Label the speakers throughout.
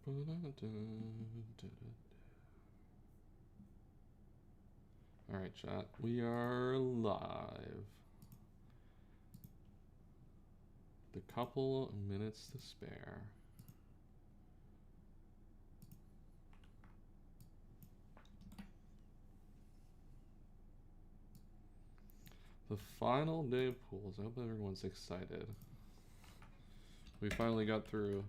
Speaker 1: All right, chat. We are live. The couple minutes to spare. The final day of pools. I hope everyone's excited. We finally got through.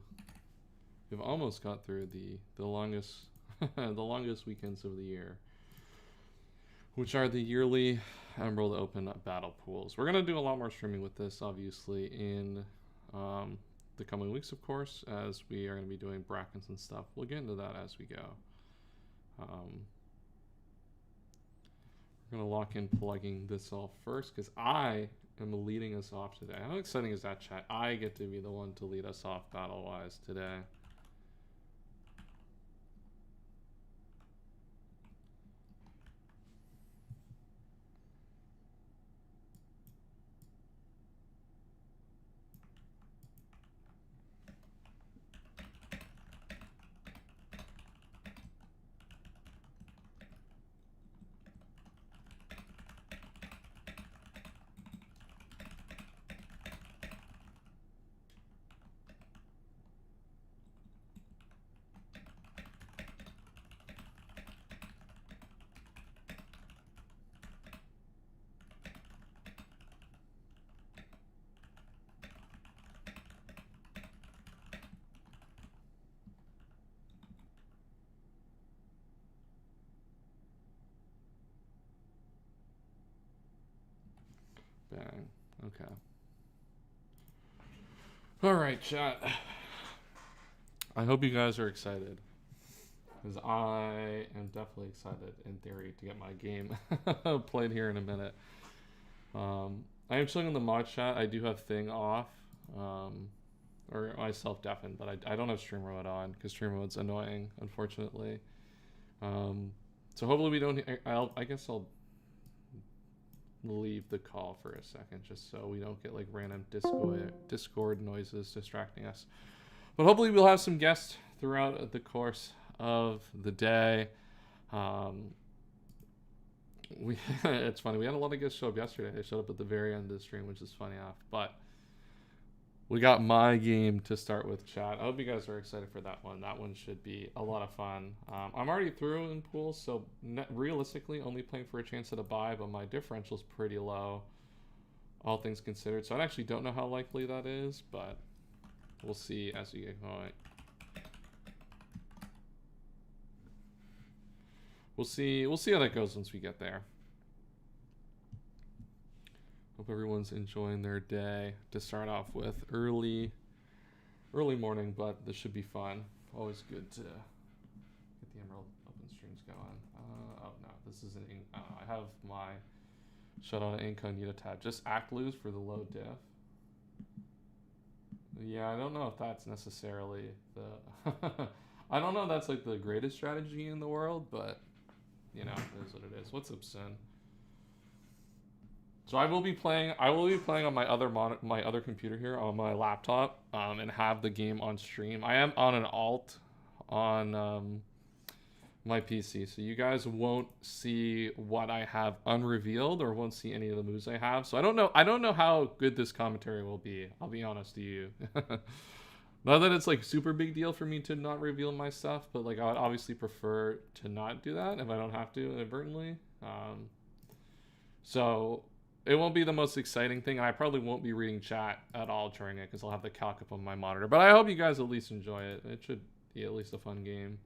Speaker 1: We've almost got through the longest the longest weekends of the year, which are the yearly Emerald Open battle pools. We're gonna do a lot more streaming with this, obviously, in the coming weeks, of course, as we are gonna be doing brackets and stuff. We'll get into that as we go. We're gonna lock in plugging this all first because I am leading us off today. How exciting is that, chat? I get to be the one to lead us off battle-wise today. Bang. Okay. Alright, chat. I hope you guys are excited. Because I am definitely excited, in theory, to get my game played here in a minute. I am chilling in the mod chat. I do have Thing off. Or myself deafened, but I don't have stream mode on because stream mode's annoying, unfortunately. So hopefully we don't. I guess I'll leave the call for a second just so we don't get like random Discord noises distracting us. But hopefully we'll have some guests throughout the course of the day. It's funny. We had a lot of guests show up yesterday. They showed up at the very end of the stream, which is funny enough. But we got my game to start with, chat. I hope you guys are excited for that one. That one should be a lot of fun. I'm already through in pools, so realistically only playing for a chance at a bye, but my differential's pretty low, all things considered. So I actually don't know how likely that is, but we'll see as we get going. We'll see how that goes once we get there. Hope everyone's enjoying their day to start off with. Early morning, but this should be fun. Always good to get the Emerald Open streams going. Oh no, this isn't. I have my shut on incognito tab. Just act loose for the low diff. Yeah, I don't know if that's necessarily the. I don't know if that's like the greatest strategy in the world, but you know, it is what it is. What's up, Sin? So I will be playing on my other computer here on my laptop, and have the game on stream. I am on an alt on my PC, so you guys won't see what I have unrevealed or won't see any of the moves I have. So I don't know how good this commentary will be. I'll be honest to you. Not that it's like super big deal for me to not reveal my stuff, but like I would obviously prefer to not do that if I don't have to inadvertently. So it won't be the most exciting thing. I probably won't be reading chat at all during it because I'll have the calc up on my monitor. But I hope you guys at least enjoy it. It should be at least a fun game.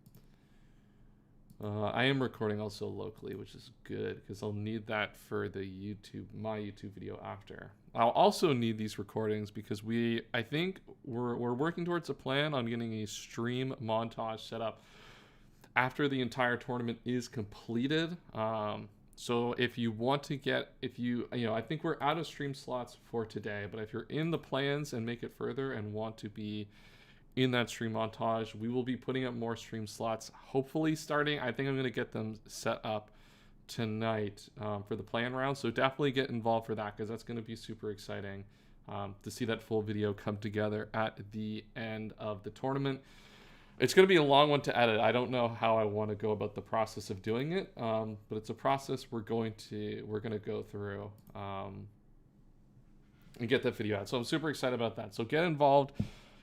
Speaker 1: I am recording also locally, which is good because I'll need that for the my YouTube video after. I'll also need these recordings because I think we're working towards a plan on getting a stream montage set up after the entire tournament is completed. So if you want to I think we're out of stream slots for today, but if you're in the plans and make it further and want to be in that stream montage, we will be putting up more stream slots, hopefully starting, I think I'm going to get them set up tonight for the plan round. So definitely get involved for that because that's going to be super exciting to see that full video come together at the end of the tournament. It's going to be a long one to edit. I don't know how I want to go about the process of doing it, but it's a process we're going to go through and get that video out. So I'm super excited about that. So get involved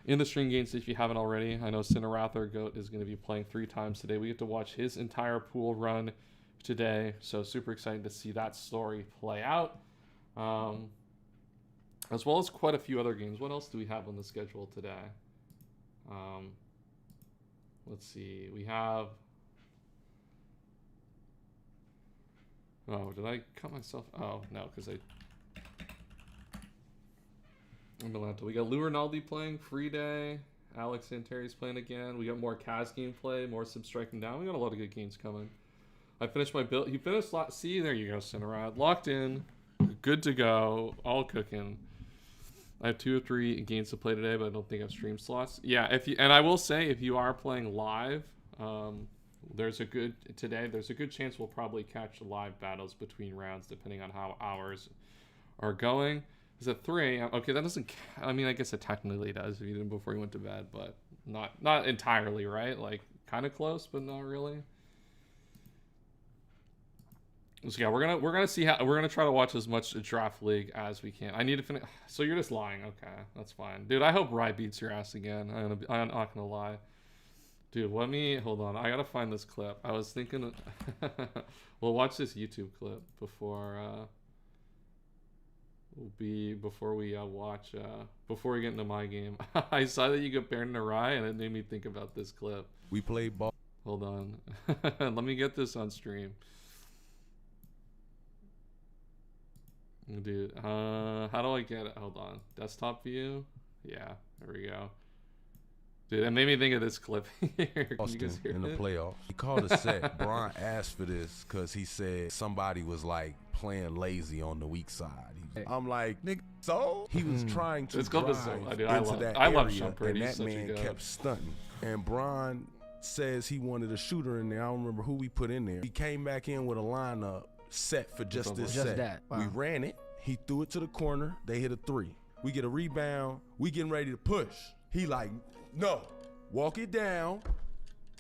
Speaker 1: in the stream games if you haven't already. I know Cinerather Goat is going to be playing 3 times today. We get to watch his entire pool run today, so super excited to see that story play out, as well as quite a few other games. What else do we have on the schedule today? Let's see. We have... Oh, did I cut myself? Oh, no, because I'm allowed to. We got Lou Rinaldi playing, Free Day. Alex Santeri's playing again. We got more Kaz gameplay, more Sib Striking Down. We got a lot of good games coming. I finished my build. He finished... See, there you go, Cinerad. Locked in. Good to go. All cooking. I have 2 or 3 games to play today, but I don't think I have stream slots. Yeah, and I will say, if you are playing live, there's a good chance we'll probably catch live battles between rounds, depending on how hours are going. Is it 3 a.m.? Okay, that doesn't... I mean, I guess it technically does if you did it before you went to bed, but not entirely, right? Like, kind of close, but not really. So yeah, we're gonna try to watch as much Draft League as we can. I need to finish. So you're just lying, okay? That's fine, dude. I hope Rye beats your ass again. I'm not gonna lie, dude. Hold on. I gotta find this clip. I was thinking, we'll watch this YouTube clip before before we get into my game. I saw that you compared to Rye, and it made me think about this clip.
Speaker 2: We played ball.
Speaker 1: Hold on, let me get this on stream. Dude, how do I get it? Hold on. Desktop view? Yeah, there we go. Dude, it made me think of this clip here.
Speaker 2: Austin in the playoffs. He called a set. Brian asked for this because he said somebody was like playing lazy on the weak side. I'm like, nigga, so? He was trying to drive into that area, and that man kept stunting. And Brian says he wanted a shooter in there. I don't remember who we put in there. He came back in with a lineup set for just this set. That. Wow. We ran it. He threw it to the corner. They hit a 3. We get a rebound. We getting ready to push. He like, no, walk it down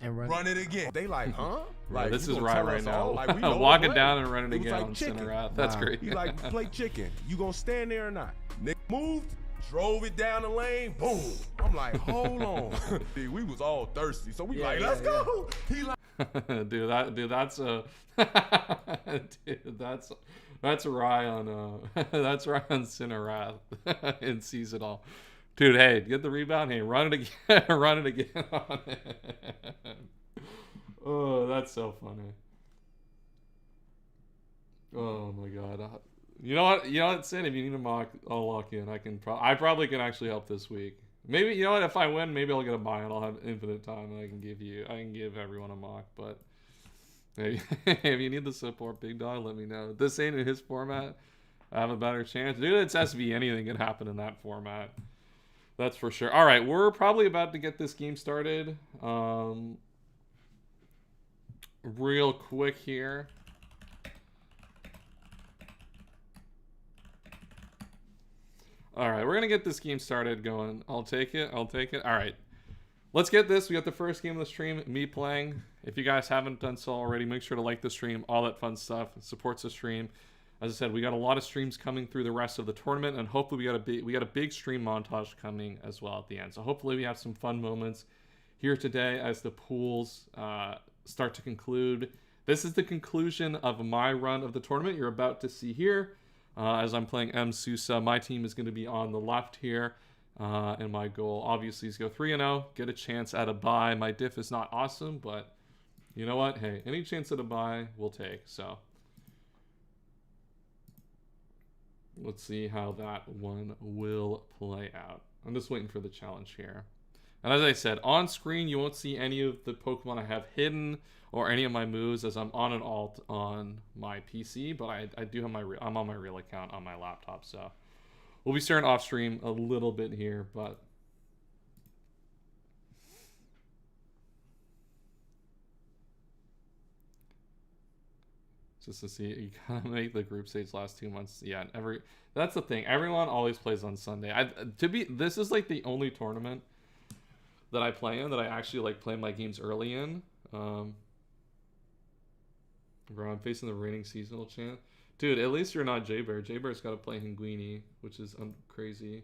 Speaker 2: and run it again. They like, huh?
Speaker 1: Like,
Speaker 2: yeah,
Speaker 1: this is right now. Like, we walk it down and run it again on center out. That's great.
Speaker 2: He like, play chicken. You gonna stand there or not? Nick moved, drove it down the lane, boom. I'm like, hold on. Dude, we was all thirsty, so we let's go. He like,
Speaker 1: that's Rye on Cinerath in season all. Dude, hey, get the rebound. Hey, run it again. Run it again on it. Oh, that's so funny. Oh my god. You know what, Sin? If you need a mock, I'll lock in. I probably can actually help this week. Maybe, you know what? If I win, maybe I'll get a buy and I'll have infinite time and I can give everyone a mock. But hey, if you need the support, Big Dog, let me know. This ain't in his format. I have a better chance. Dude, it's SV. Anything can happen in that format. That's for sure. All right, we're probably about to get this game started. Real quick here. All right, we're going to get this game started going. I'll take it. All right, let's get this. We got the first game of the stream, me playing. If you guys haven't done so already, make sure to like the stream, all that fun stuff. It supports the stream. As I said, we got a lot of streams coming through the rest of the tournament, and hopefully we got a big stream montage coming as well at the end. So hopefully we have some fun moments here today as the pools start to conclude. This is the conclusion of my run of the tournament you're about to see here. As I'm playing M. Sousa, my team is going to be on the left here. And my goal, obviously, is go 3-0, get a chance at a bye. My diff is not awesome, but you know what? Hey, any chance at a bye, we'll take. So let's see how that one will play out. I'm just waiting for the challenge here. And as I said, on screen, you won't see any of the Pokemon I have hidden or any of my moves as I'm on an alt on my PC, but I do have I'm on my real account on my laptop, so we'll be starting off stream a little bit here, but just to see, you gotta make the group stage last 2 months. Yeah, that's the thing. Everyone always plays on Sunday. This is like the only tournament that I play in, that I actually like playing my games early in. Bro, I'm facing the reigning seasonal champ. Dude, at least you're not J-Bear. J-Bear's got to play Hinguini, which is crazy.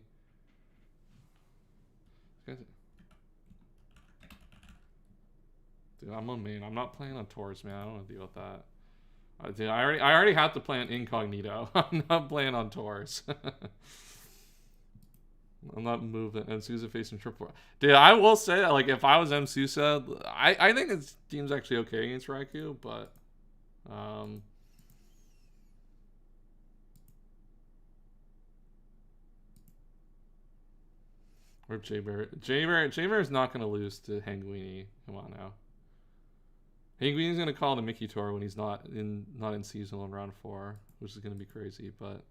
Speaker 1: Dude, I'm on main. I'm not playing on Taurus, man. I don't want to deal with that. Dude, I already have to play on Incognito. I'm not playing on Taurus. I'm not moving. MSusa facing triple. Dude, I will say that, like, if I was MSusa, I think his team's actually okay against Raikou, but or J-Bear. J-Bear is not gonna lose to Hinguini. Come on now. Hinguini's gonna call the Mickey Tour when he's not in seasonal in round 4, which is gonna be crazy, but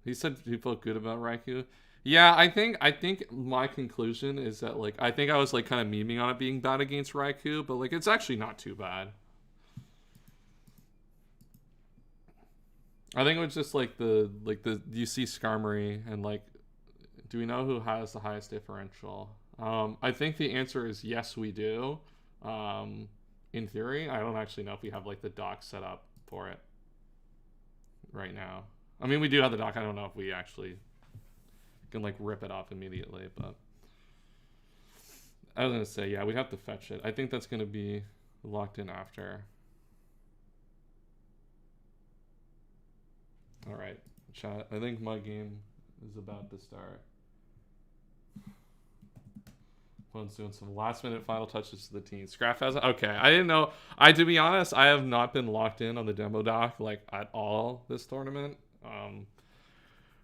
Speaker 1: he said he felt good about Raikou. Yeah, I think my conclusion is that, like, I think I was like kind of memeing on it being bad against Raikou, but like it's actually not too bad. I think it was just like the you see Skarmory and like, do we know who has the highest differential? I think the answer is yes, we do. In theory, I don't actually know if we have like the doc set up for it right now. I mean, we do have the doc. I don't know if we actually can like rip it off immediately, but I was gonna say, yeah, we have to fetch it. I think that's gonna be locked in after. All right, chat. I think my game is about to start. One's doing some last minute final touches to the team. Scrap has it. Okay, I didn't know. To be honest, I have not been locked in on the demo doc like at all this tournament.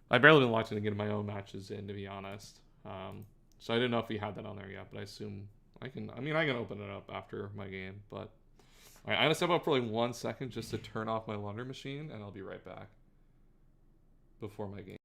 Speaker 1: I barely been locked in to get my own matches in, to be honest. So I didn't know if we had that on there yet, but I assume I can. I mean, I can open it up after my game, but all right, I'm gonna step up for like 1 second just to turn off my launder machine, and I'll be right back before my game.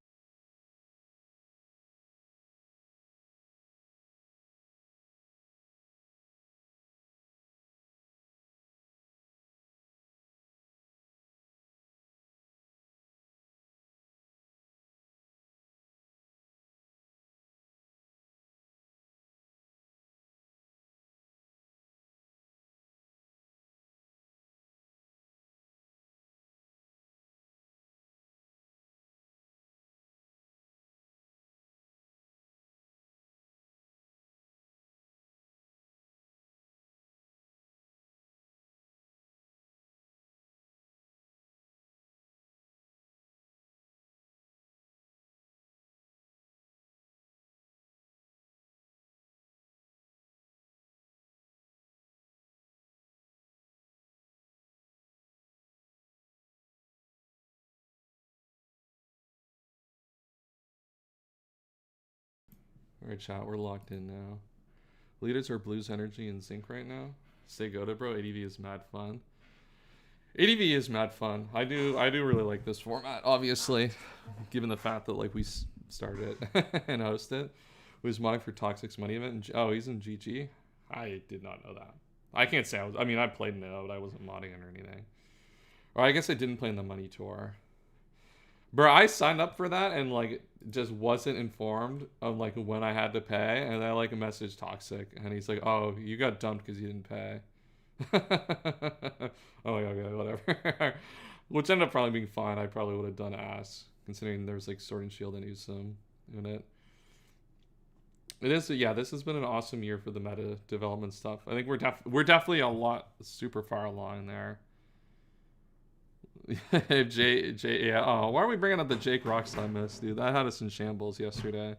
Speaker 1: Alright, chat, we're locked in now. Leaders are Blues Energy and Zinc right now. Stay goated, bro. ADV is mad fun. ADV is mad fun. I do really like this format, obviously, given the fact that like we started it and hosted. It was modding for Toxic's money event. Oh, he's in GG. I did not know that. I can't say I mean, I played in it, but I wasn't modding it or anything. Or I guess I didn't play in the money tour. Bro, I signed up for that and like just wasn't informed of like when I had to pay, and I like messaged Toxic and he's like, "Oh, you got dumped because you didn't pay." Oh, okay, whatever. Which ended up probably being fine. I probably would have done ass considering there's like Sword and Shield and Usum in it. It is, yeah. This has been an awesome year for the meta development stuff. I think we're definitely a lot super far along there. Yeah. Oh, why are we bringing up the Jake Rockslide miss, dude? That had us in shambles yesterday.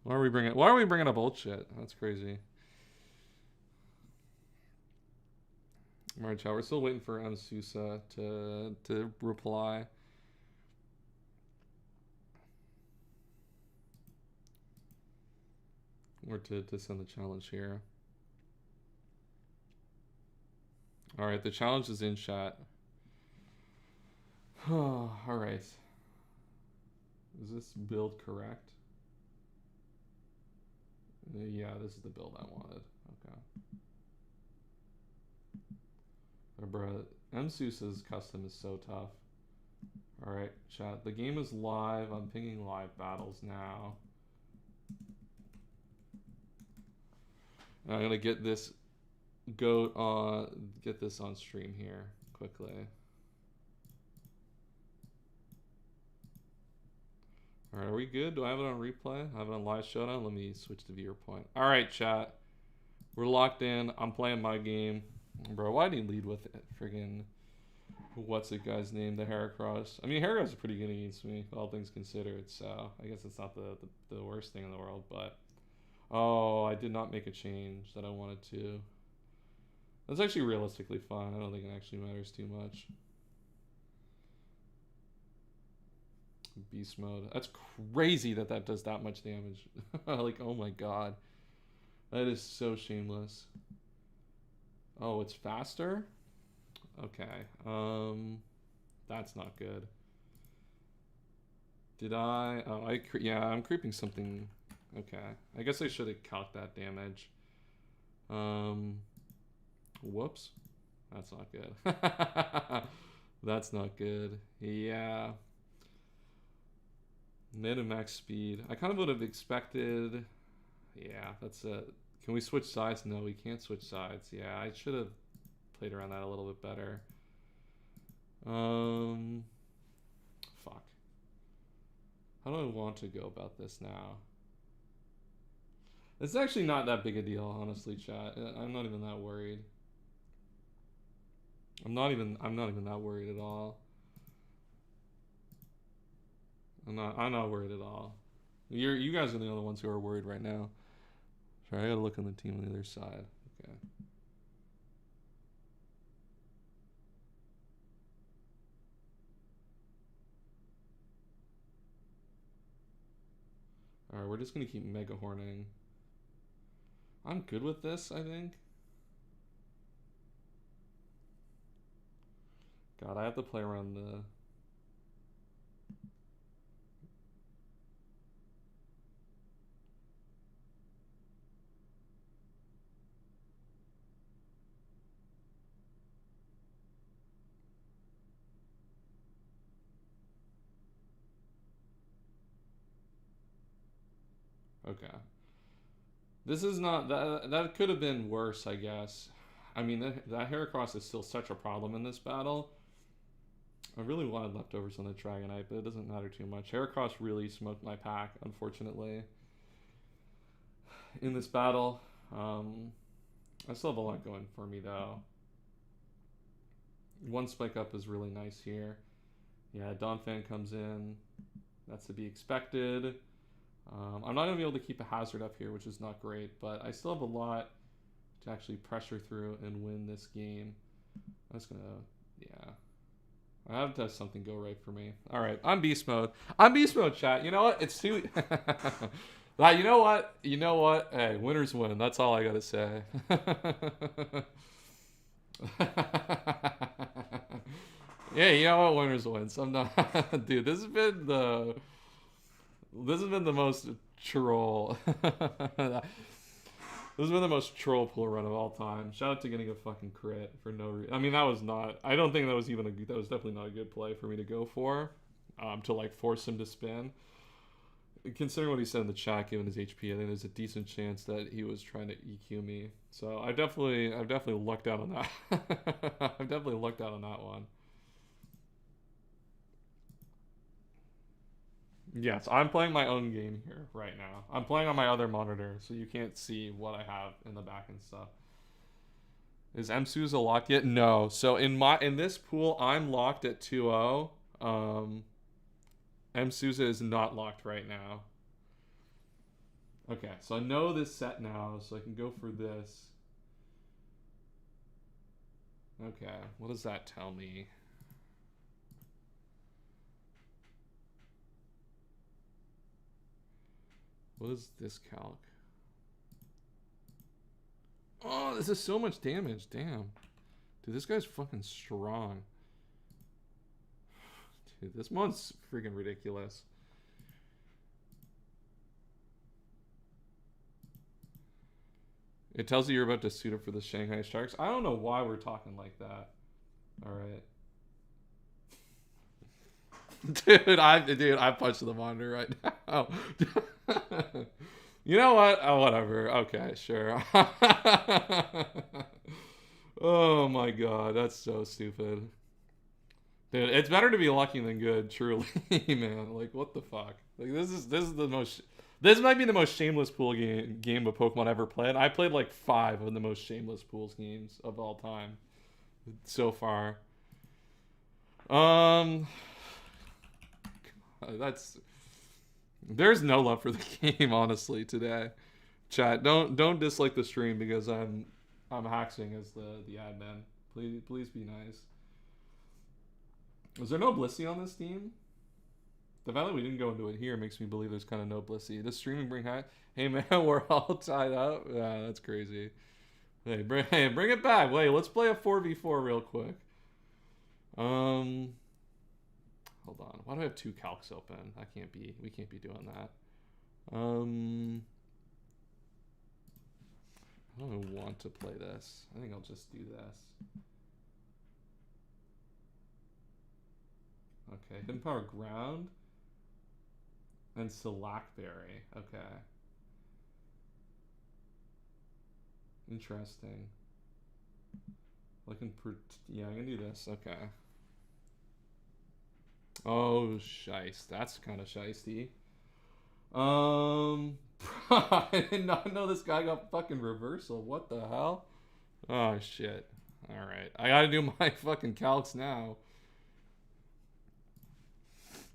Speaker 1: Why are we bringing up old shit? That's crazy. Alright, chat. We're still waiting for MSusa to reply. Or to send the challenge here. Alright, the challenge is in chat. Alright. Is this build correct? Yeah, this is the build I wanted. Okay. Bro, MSusa's custom is so tough. Alright, chat. The game is live. I'm pinging live battles now. I'm gonna get this on stream here quickly. All right, are we good? Do I have it on replay? I have it on live showdown. Let me switch to viewer point. All right, chat. We're locked in. I'm playing my game. Bro, why did he lead with it? Friggin' what's it guy's name? The Heracross. I mean, Heracross is pretty good against me, all things considered. So I guess it's not the worst thing in the world. But oh, I did not make a change that I wanted to. That's actually realistically fine. I don't think it actually matters too much. Beast mode. That's crazy that does that much damage. Like, oh my god. That is so shameless. Oh, it's faster? Okay. That's not good. Did I? Oh, yeah, I'm creeping something. Okay. I guess I should have calced that damage. Whoops. That's not good. That's not good. Yeah. Mid and max speed. I kind of would have expected. Yeah, that's it. Can we switch sides? No, we can't switch sides. Yeah, I should have played around that a little bit better. Fuck. How do I want to go about this now? It's actually not that big a deal, honestly, chat. I'm not even that worried. I'm not even that worried at all. I'm not worried at all. You guys are the only ones who are worried right now. Sorry, I gotta look on the team on the other side. Okay. Alright, we're just gonna keep mega horning. I'm good with this, I think. God, I have to play around the... Okay. This is not... That could have been worse, I guess. I mean, that Heracross is still such a problem in this battle. I really wanted leftovers on the Dragonite, but it doesn't matter too much. Heracross really smoked my pack, unfortunately, in this battle. I still have a lot going for me, though. One spike up is really nice here. Yeah, Donphan comes in. That's to be expected. I'm not going to be able to keep a hazard up here, which is not great, but I still have a lot to actually pressure through and win this game. I'm just going to, yeah. I have to have something go right for me. All right, I'm beast mode. I'm beast mode, chat. You know what? It's too... You know what? You know what? Hey, winners win. That's all I got to say. Yeah, you know what? Winners win. So I'm not... Dude, this has been the most troll. This has been the most troll pull run of all time. Shout out to getting a fucking crit for no reason. I mean, that was not... I don't think that was even that was definitely not a good play for me to go for. To, like, force him to spin. Considering what he said in the chat, given his HP, I think there's a decent chance that he was trying to EQ me. So I've definitely lucked out on that. I've definitely lucked out on that one. Yes, I'm playing my own game here right now. I'm playing on my other monitor, so you can't see what I have in the back and stuff. Is MSouza locked yet? No. So in this pool, I'm locked at 2-0. MSouza is not locked right now. Okay, so I know this set now, so I can go for this. Okay, what does that tell me? What is this calc? Oh, this is so much damage. Damn. Dude, this guy's fucking strong. Dude, this one's freaking ridiculous. It tells you you're about to suit up for the Shanghai Sharks. I don't know why we're talking like that. All right. Dude, I punched the monitor right now. You know what? Oh, whatever. Okay, sure. Oh my god, that's so stupid. Dude, it's better to be lucky than good, truly, man. Like, what the fuck? Like, this is the most. This might be the most shameless pool game of Pokemon ever played. I played like 5 of the most shameless pools games of all time so far. That's there's no love for the game, honestly, today. Chat, don't dislike the stream because I'm hacking as the admin. Please be nice. Is there no Blissey on this team? The fact that we didn't go into it here makes me believe there's kind of no Blissey. Does streaming bring hack? Hey man, we're all tied up. Yeah, that's crazy. Hey, bring it back. Wait, let's play a 4v4 real quick. Hold on. Why do I have 2 calcs open? We can't be doing that. I don't want to play this. I think I'll just do this. Okay, Hidden Power Ground and Slackberry. Okay. Interesting. Yeah, I'm gonna do this. Okay. Oh, shice. That's kind of shisty. I did not know this guy got fucking reversal. What the hell? Oh, shit. Alright. I gotta do my fucking calcs now.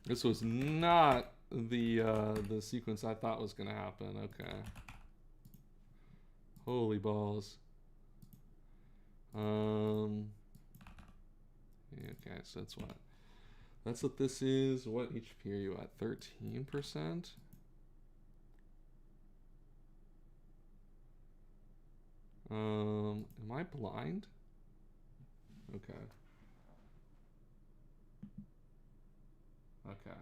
Speaker 1: This was not the sequence I thought was gonna happen. Okay. Holy balls. Okay, so that's what? That's what this is. What HP are you at? 13%? Am I blind? Okay. Okay.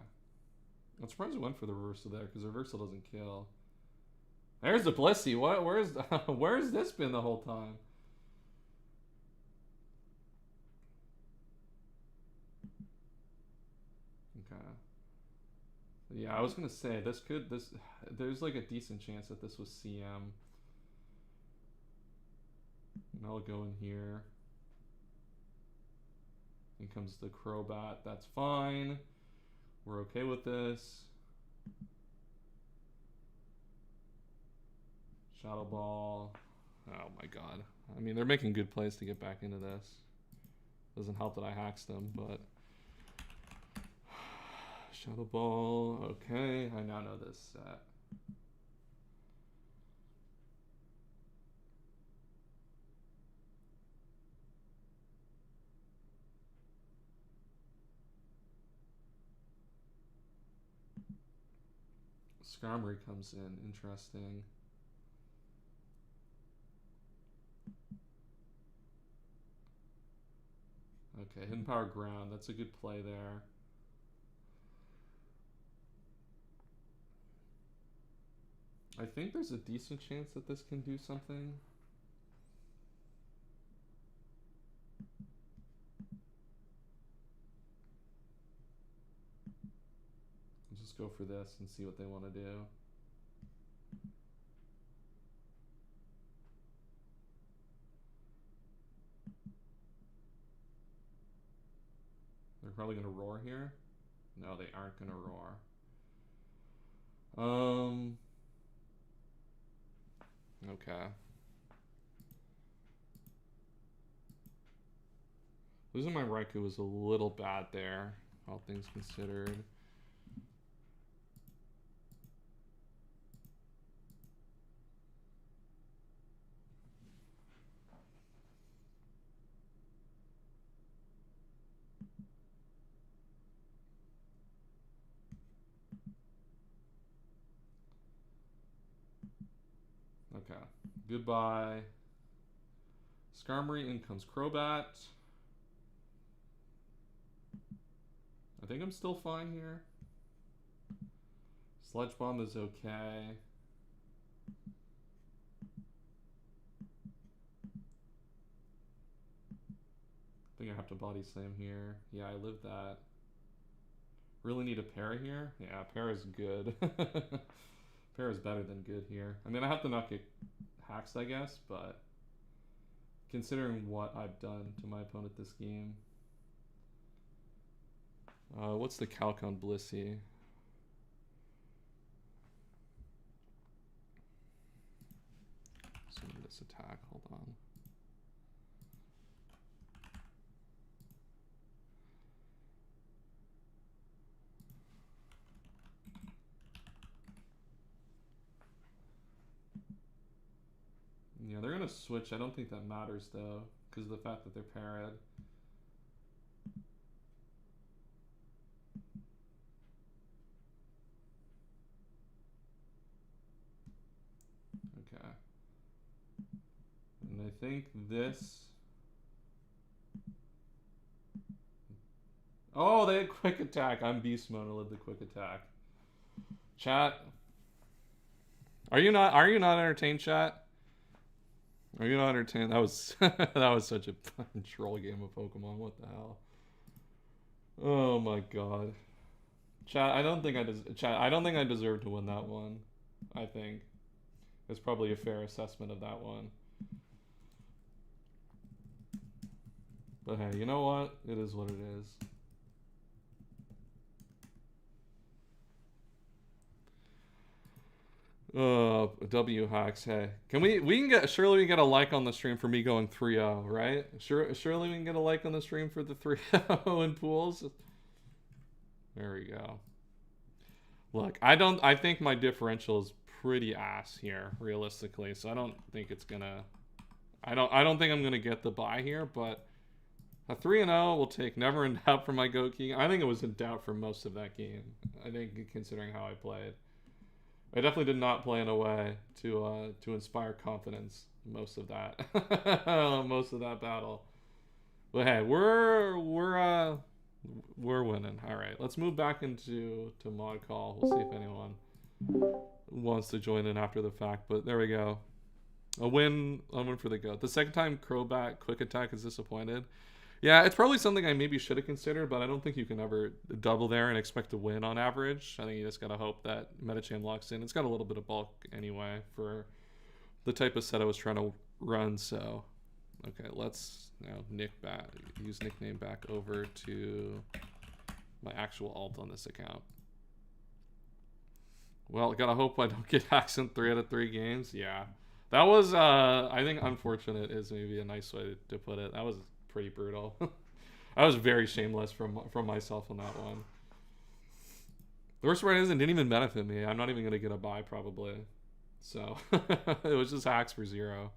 Speaker 1: I'm surprised it went for the reversal there, because the reversal doesn't kill. There's the Blissey. What? Where's this been the whole time? Okay. Yeah, I was gonna say there's like a decent chance that this was CM. And I'll go in here. In comes the Crobat. That's fine. We're okay with this. Shadow Ball. Oh my god. I mean, they're making good plays to get back into this. Doesn't help that I hacked them, but... Shadow Ball. Okay, I now know this set. Skarmory comes in. Interesting. Okay, Hidden Power Ground. That's a good play there. I think there's a decent chance that this can do something. I'll just go for this and see what they want to do. They're probably going to roar here. No, they aren't going to roar. Okay. Losing my Raikou was a little bad there, all things considered. Okay. Goodbye. Skarmory, in comes Crobat. I think I'm still fine here. Sludge Bomb is okay. I think I have to Body Slam here. Yeah, I live that. Really need a pair here? Yeah, pair is good. Fair is better than good here. I mean, I have to not get hacks, I guess, but considering what I've done to my opponent this game. What's the calc on Blissey? Some of this attack, hold on. Yeah, they're gonna switch. I don't think that matters though, because of the fact that they're paired. Okay. And I think this. Oh, they had quick attack. I'm beast mode. I love the quick attack. Chat. Are you not entertained, chat? Are you not entertained? That was that was such a fucking troll game of Pokemon. What the hell? Oh my god. Chat, I don't think I deserve to win that one. I think it's probably a fair assessment of that one. But hey, you know what? It is what it is. W hacks. Hey, surely we can get a like on the stream for me going 3-0, right? Surely we can get a like on the stream for the 3-0 in pools. There we go. Look, I think my differential is pretty ass here, realistically. So I don't think it's gonna. I don't think I'm gonna get the bye here, but a 3-0 will take never in doubt for my Goki. I think it was in doubt for most of that game. I think considering how I played. I definitely did not play in a way to inspire confidence most of that battle. But hey, we're winning. All right, let's move back into mod call. We'll see if anyone wants to join in after the fact. But there we go, a win for the goat. The second time Crobat quick attack is disappointed. Yeah, it's probably something I maybe should have considered, but I don't think you can ever double there and expect to win on average. I think you just gotta hope that Medicham locks in. It's got a little bit of bulk anyway for the type of set I was trying to run. So, okay, let's now use nickname back over to my actual alt on this account. Well, gotta hope I don't get hacks in 3 out of 3 games. Yeah, that was I think unfortunate is maybe a nice way to put it. That was pretty brutal. I was very shameless from myself on that one. The worst part is it didn't even benefit me. I'm not even gonna get a buy probably. So it was just hacks for 0.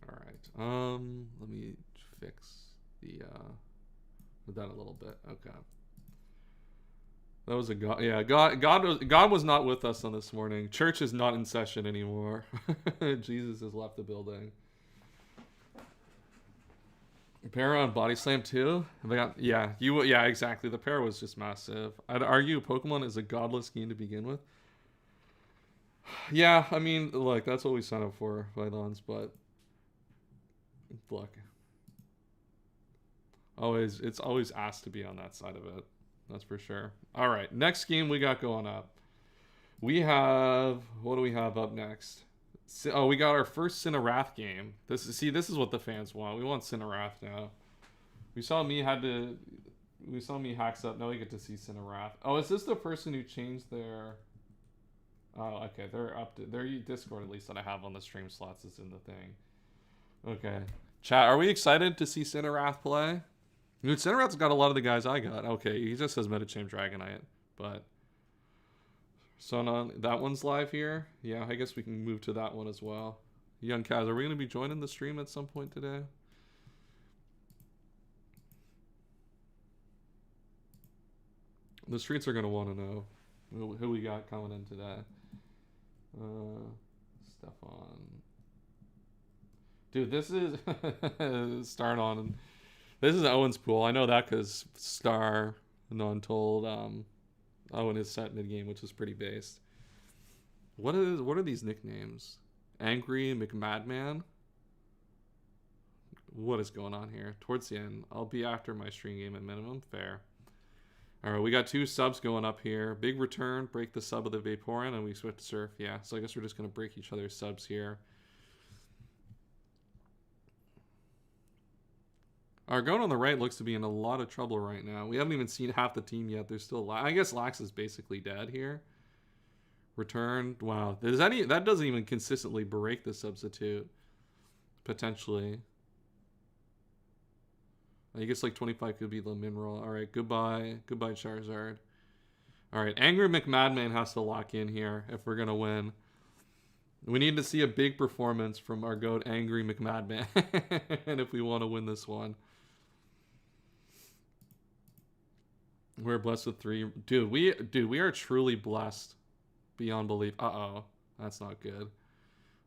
Speaker 1: All right. Let me fix the with that a little bit. Okay. That was a god. Yeah, God was not with us on this morning. Church is not in session anymore. Jesus has left the building. Para on Body Slam too? Yeah, exactly. The para was just massive. I'd argue Pokemon is a godless game to begin with. Yeah, I mean, look, that's what we signed up for, Vylons, but look. It's always asked to be on that side of it. That's for sure. All right, next game we got going up. We have, what do we have up next? Oh, we got our first Cinnarath game. This is what the fans want. We want Cinnarath now. We saw me hacks up. Now we get to see Cinnarath. Oh, is this the person who changed their? Oh, okay. They're up to their Discord at least that I have on the stream slots is in the thing. Okay, chat. Are we excited to see Cinnarath play? Dude, Cinnarath's got a lot of the guys I got. Okay, he just says Medicham Dragonite, but so that one's live here. Yeah, I guess we can move to that one as well. Young Kaz, are we gonna be joining the stream at some point today? The streets are gonna want to know who we got coming in today. Stefan. Dude, this is start on. This is Owen's pool. I know that because Star, None told Owen is set mid game, which is pretty based. What are these nicknames? Angry McMadman. What is going on here? Towards the end, I'll be after my stream game at minimum. Fair. All right, we got 2 subs going up here. Big return, break the sub of the Vaporeon, and we switch to Surf. Yeah, so I guess we're just going to break each other's subs here. Our goat on the right looks to be in a lot of trouble right now. We haven't even seen half the team yet. There's still I guess Lax is basically dead here. Returned. Wow. That doesn't even consistently break the substitute. Potentially. I guess like 25 could be the mineral. Alright, goodbye. Goodbye, Charizard. Alright, Angry McMadman has to lock in here if we're gonna win. We need to see a big performance from our goat, Angry McMadman. And if we want to win this one. We're blessed with 3. Dude, we are truly blessed beyond belief. Uh-oh. That's not good.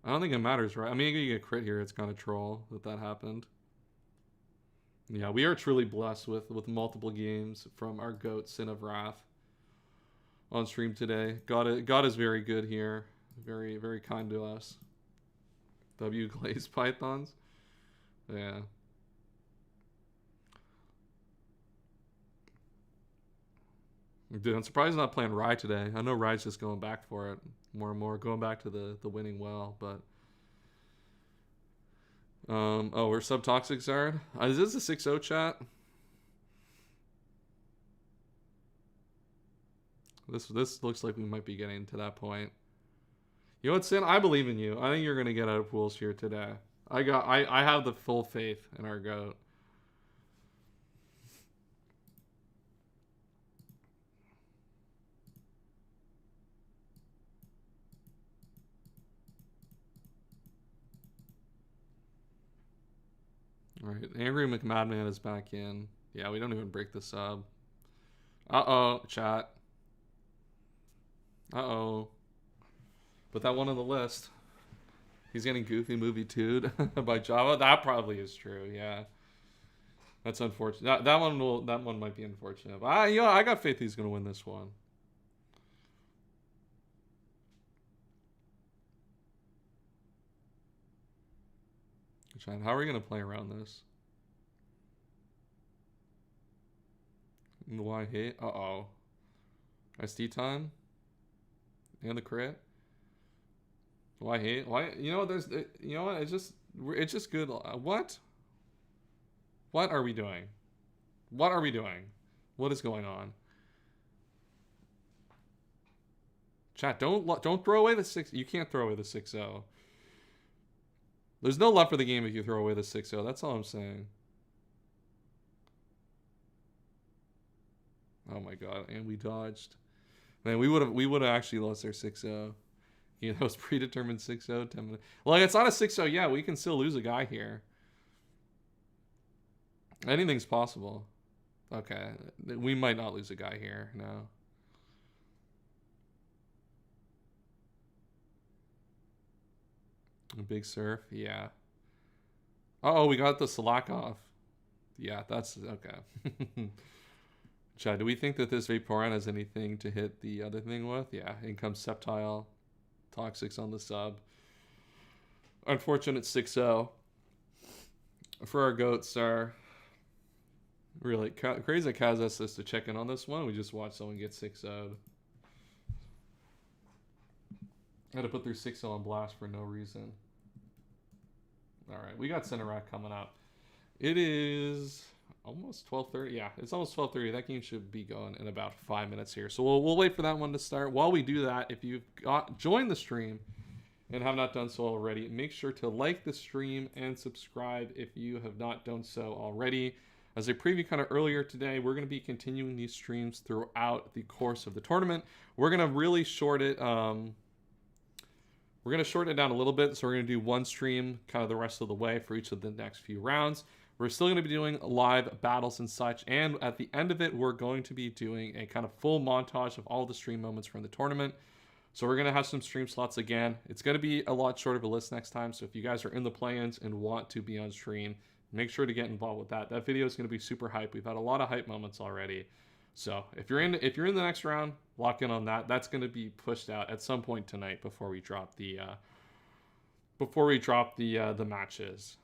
Speaker 1: I don't think it matters, right? I mean, you get a crit here. It's kind of troll that happened. Yeah, we are truly blessed with multiple games from our goat, Sin of Wrath, on stream today. God is very good here. Very, very kind to us. W Glazed Pythons. Yeah. Dude, I'm surprised I'm not playing Rye today. I know Rye's just going back for it more and more, going back to the winning well, but oh, we're sub-toxic Zard. Is this a 6-0 chat? This looks like we might be getting to that point. You know what, Sin? I believe in you. I think you're gonna get out of pools here today. I have the full faith in our goat. Alright, Angry McMadman is back in. Yeah, we don't even break the sub. Uh-oh, chat. Uh-oh. Put that one on the list. He's getting Goofy Movie 2'd by Java. That probably is true, yeah. That's unfortunate. That one might be unfortunate. But I got faith he's gonna win this one. Chat, how are we gonna play around this? Why hate? Uh-oh. SD time? And the crit? Why hate? Why? You know, you know what? It's just good. What? What are we doing? What are we doing? What is going on? Chat, don't throw away the 6. You can't throw away the 6-0. There's no love for the game if you throw away the 6-0. That's all I'm saying. Oh my god, and we dodged. Man, we would have actually lost our 6-0. You know, it was predetermined 6-0, 10 minutes. Well, it's not a 6-0 yet. We can still lose a guy here. Anything's possible. Okay, we might not lose a guy here. No. A big surf, yeah. Uh-oh, we got the Slack off. Yeah, that's okay. Chad, do we think that this Vaporeon has anything to hit the other thing with? Yeah, in comes Sceptile. Toxics on the sub. Unfortunate 6-0. For our goats are really crazy that Kaz asked us to check in on this one. We just watched someone get 6-0'd. I had to put their 6-0 on blast for no reason. Alright, we got Cinerak coming up. It is almost 12:30. Yeah, it's almost 12:30. That game should be going in about 5 minutes here. So we'll wait for that one to start. While we do that, if you've joined the stream and have not done so already, make sure to like the stream and subscribe if you have not done so already. As a preview kind of earlier today, we're going to be continuing these streams throughout the course of the tournament. We're going to really short it. We're going to shorten it down a little bit, so we're going to do one stream kind of the rest of the way for each of the next few rounds. We're still going to be doing live battles and such, and at the end of it, we're going to be doing a kind of full montage of all the stream moments from the tournament. So we're going to have some stream slots again. It's going to be a lot shorter of a list next time, so if you guys are in the play-ins and want to be on stream, make sure to get involved with that. That video is going to be super hype. We've had a lot of hype moments already. So if you're in the next round, lock in on that. That's going to be pushed out at some point tonight before we drop the matches.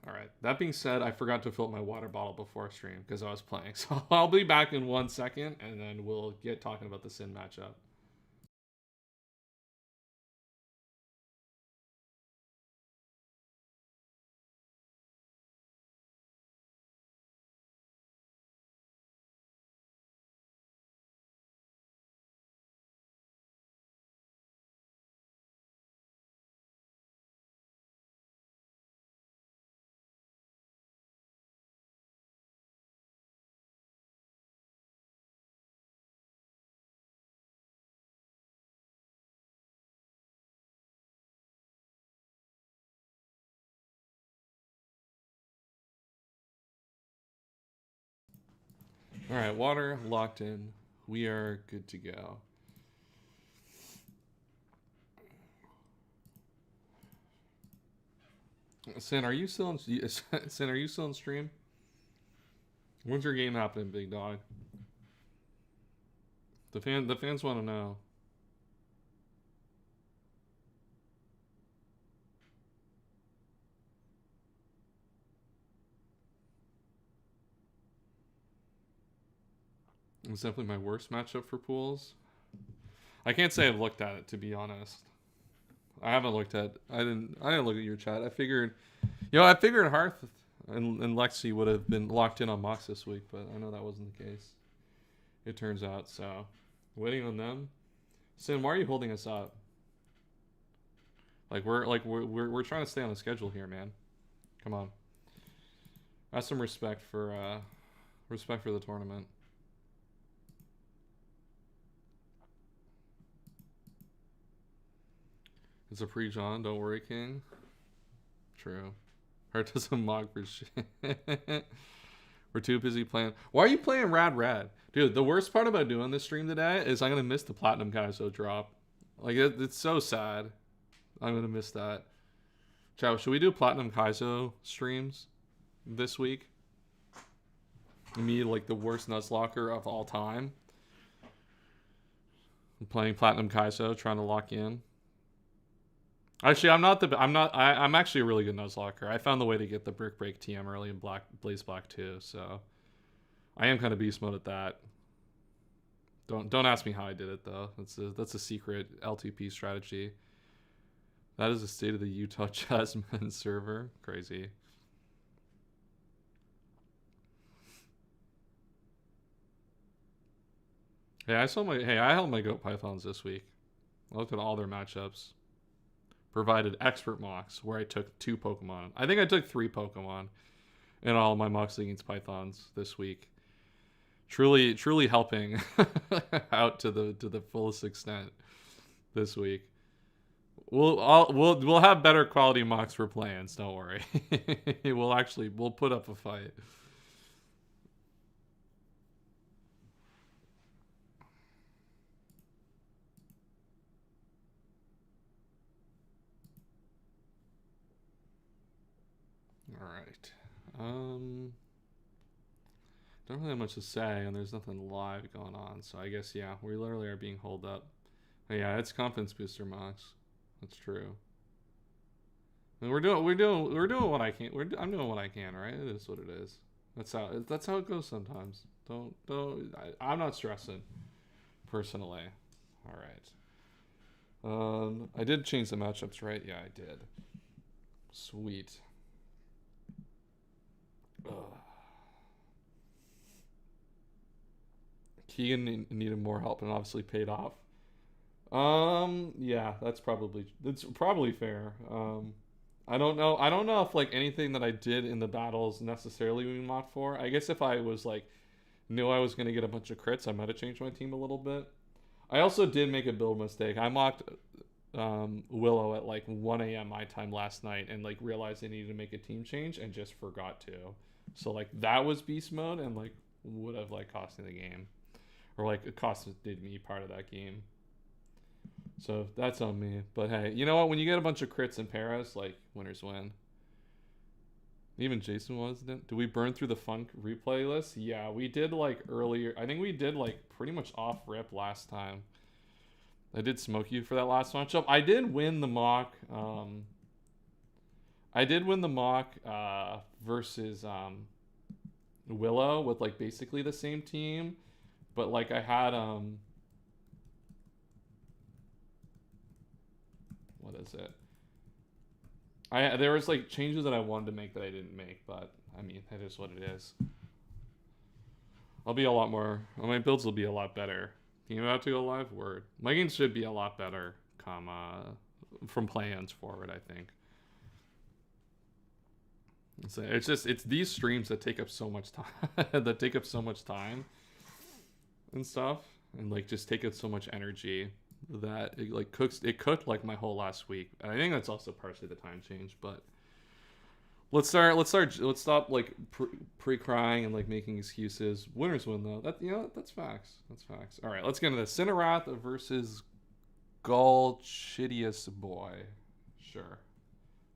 Speaker 1: All right. That being said, I forgot to fill up my water bottle before stream because I was playing. So I'll be back in 1 second, and then we'll get talking about the Sin matchup. All right, water locked in. We are good to go. Sin, are you still in Sin? Are you still in stream? When's your game happening, big dog? The fans want to know. It's definitely my worst matchup for pools. I can't say I've looked at it, to be honest. I haven't looked at. I didn't look at your chat. I figured, I figured Hearth and Lexi would have been locked in on Mox this week, but I know that wasn't the case. It turns out. So, waiting on them. Sin, why are you holding us up? We're trying to stay on the schedule here, man. Come on. Have some respect for the tournament. It's a pre-John, don't worry, King. True. Heart doesn't mock for shit. We're too busy playing. Why are you playing Rad? Dude, the worst part about doing this stream today is I'm going to miss the Platinum Kaizo drop. Like, it's so sad. I'm going to miss that. Chow, should we do Platinum Kaizo streams this week? Me, like, the worst Nuzlocke of all time. I'm playing Platinum Kaizo, trying to lock in. Actually, I'm actually a really good Nuzlocke. I found the way to get the Brick Break TM early in Blaze Black 2, so I am kind of beast mode at that. Don't ask me how I did it though. That's a secret LTP strategy. That is the state of the Utah Jasmine server. Crazy. Hey, I held my Goat Pythons this week. I looked at all their matchups. Provided expert mocks where I took 2 Pokemon. I think I took 3 Pokemon in all my mocks against Pythons this week. Truly helping out to the fullest extent this week. We'll have better quality mocks for plans, don't worry. we'll put up a fight. Alright. Don't really have much to say, and there's nothing live going on, so I guess, yeah, we literally are being holed up. But yeah, it's confidence booster mocks. That's true. I mean, we're doing what I can. I'm doing what I can, right? It is what it is. That's how it goes sometimes. I'm not stressing, personally. All right. I did change the matchups, right? Yeah, I did. Sweet. Ugh. Keegan needed more help and obviously paid off. Yeah, that's probably fair. I don't know if like anything that I did in the battles necessarily we mocked for. I guess if I was like knew I was gonna get a bunch of crits, I might have changed my team a little bit. I also did make a build mistake. I mocked Willow at like 1 a.m. my time last night and like realized I needed to make a team change and just forgot to. So like that was beast mode and like would have like cost me the game. Or like it costed me part of that game. So that's on me. But hey, you know what? When you get a bunch of crits in Paris, like winners win. Even Jason wasn't. Did we burn through the Funk replay list? Yeah, we did like earlier. I think we did like pretty much off rip last time. I did smoke you for that last matchup. I did win the mock. I did win the mock versus Willow with like basically the same team, but like I had what is it? There was like changes that I wanted to make that I didn't make, but I mean, that is what it is. I'll be a lot more. My builds will be a lot better. Team about to go live. Word. My games should be a lot better. From play-ins forward, I think. So it's these streams that take up so much time, that take up so much time and stuff, and like just take up so much energy that it like cooked like my whole last week. And I think that's also partially the time change, but. Let's stop like pre-crying and like making excuses. Winners win though. That's facts. That's facts. All right, let's get into this. Cinerath versus Golchidius Boy. Sure,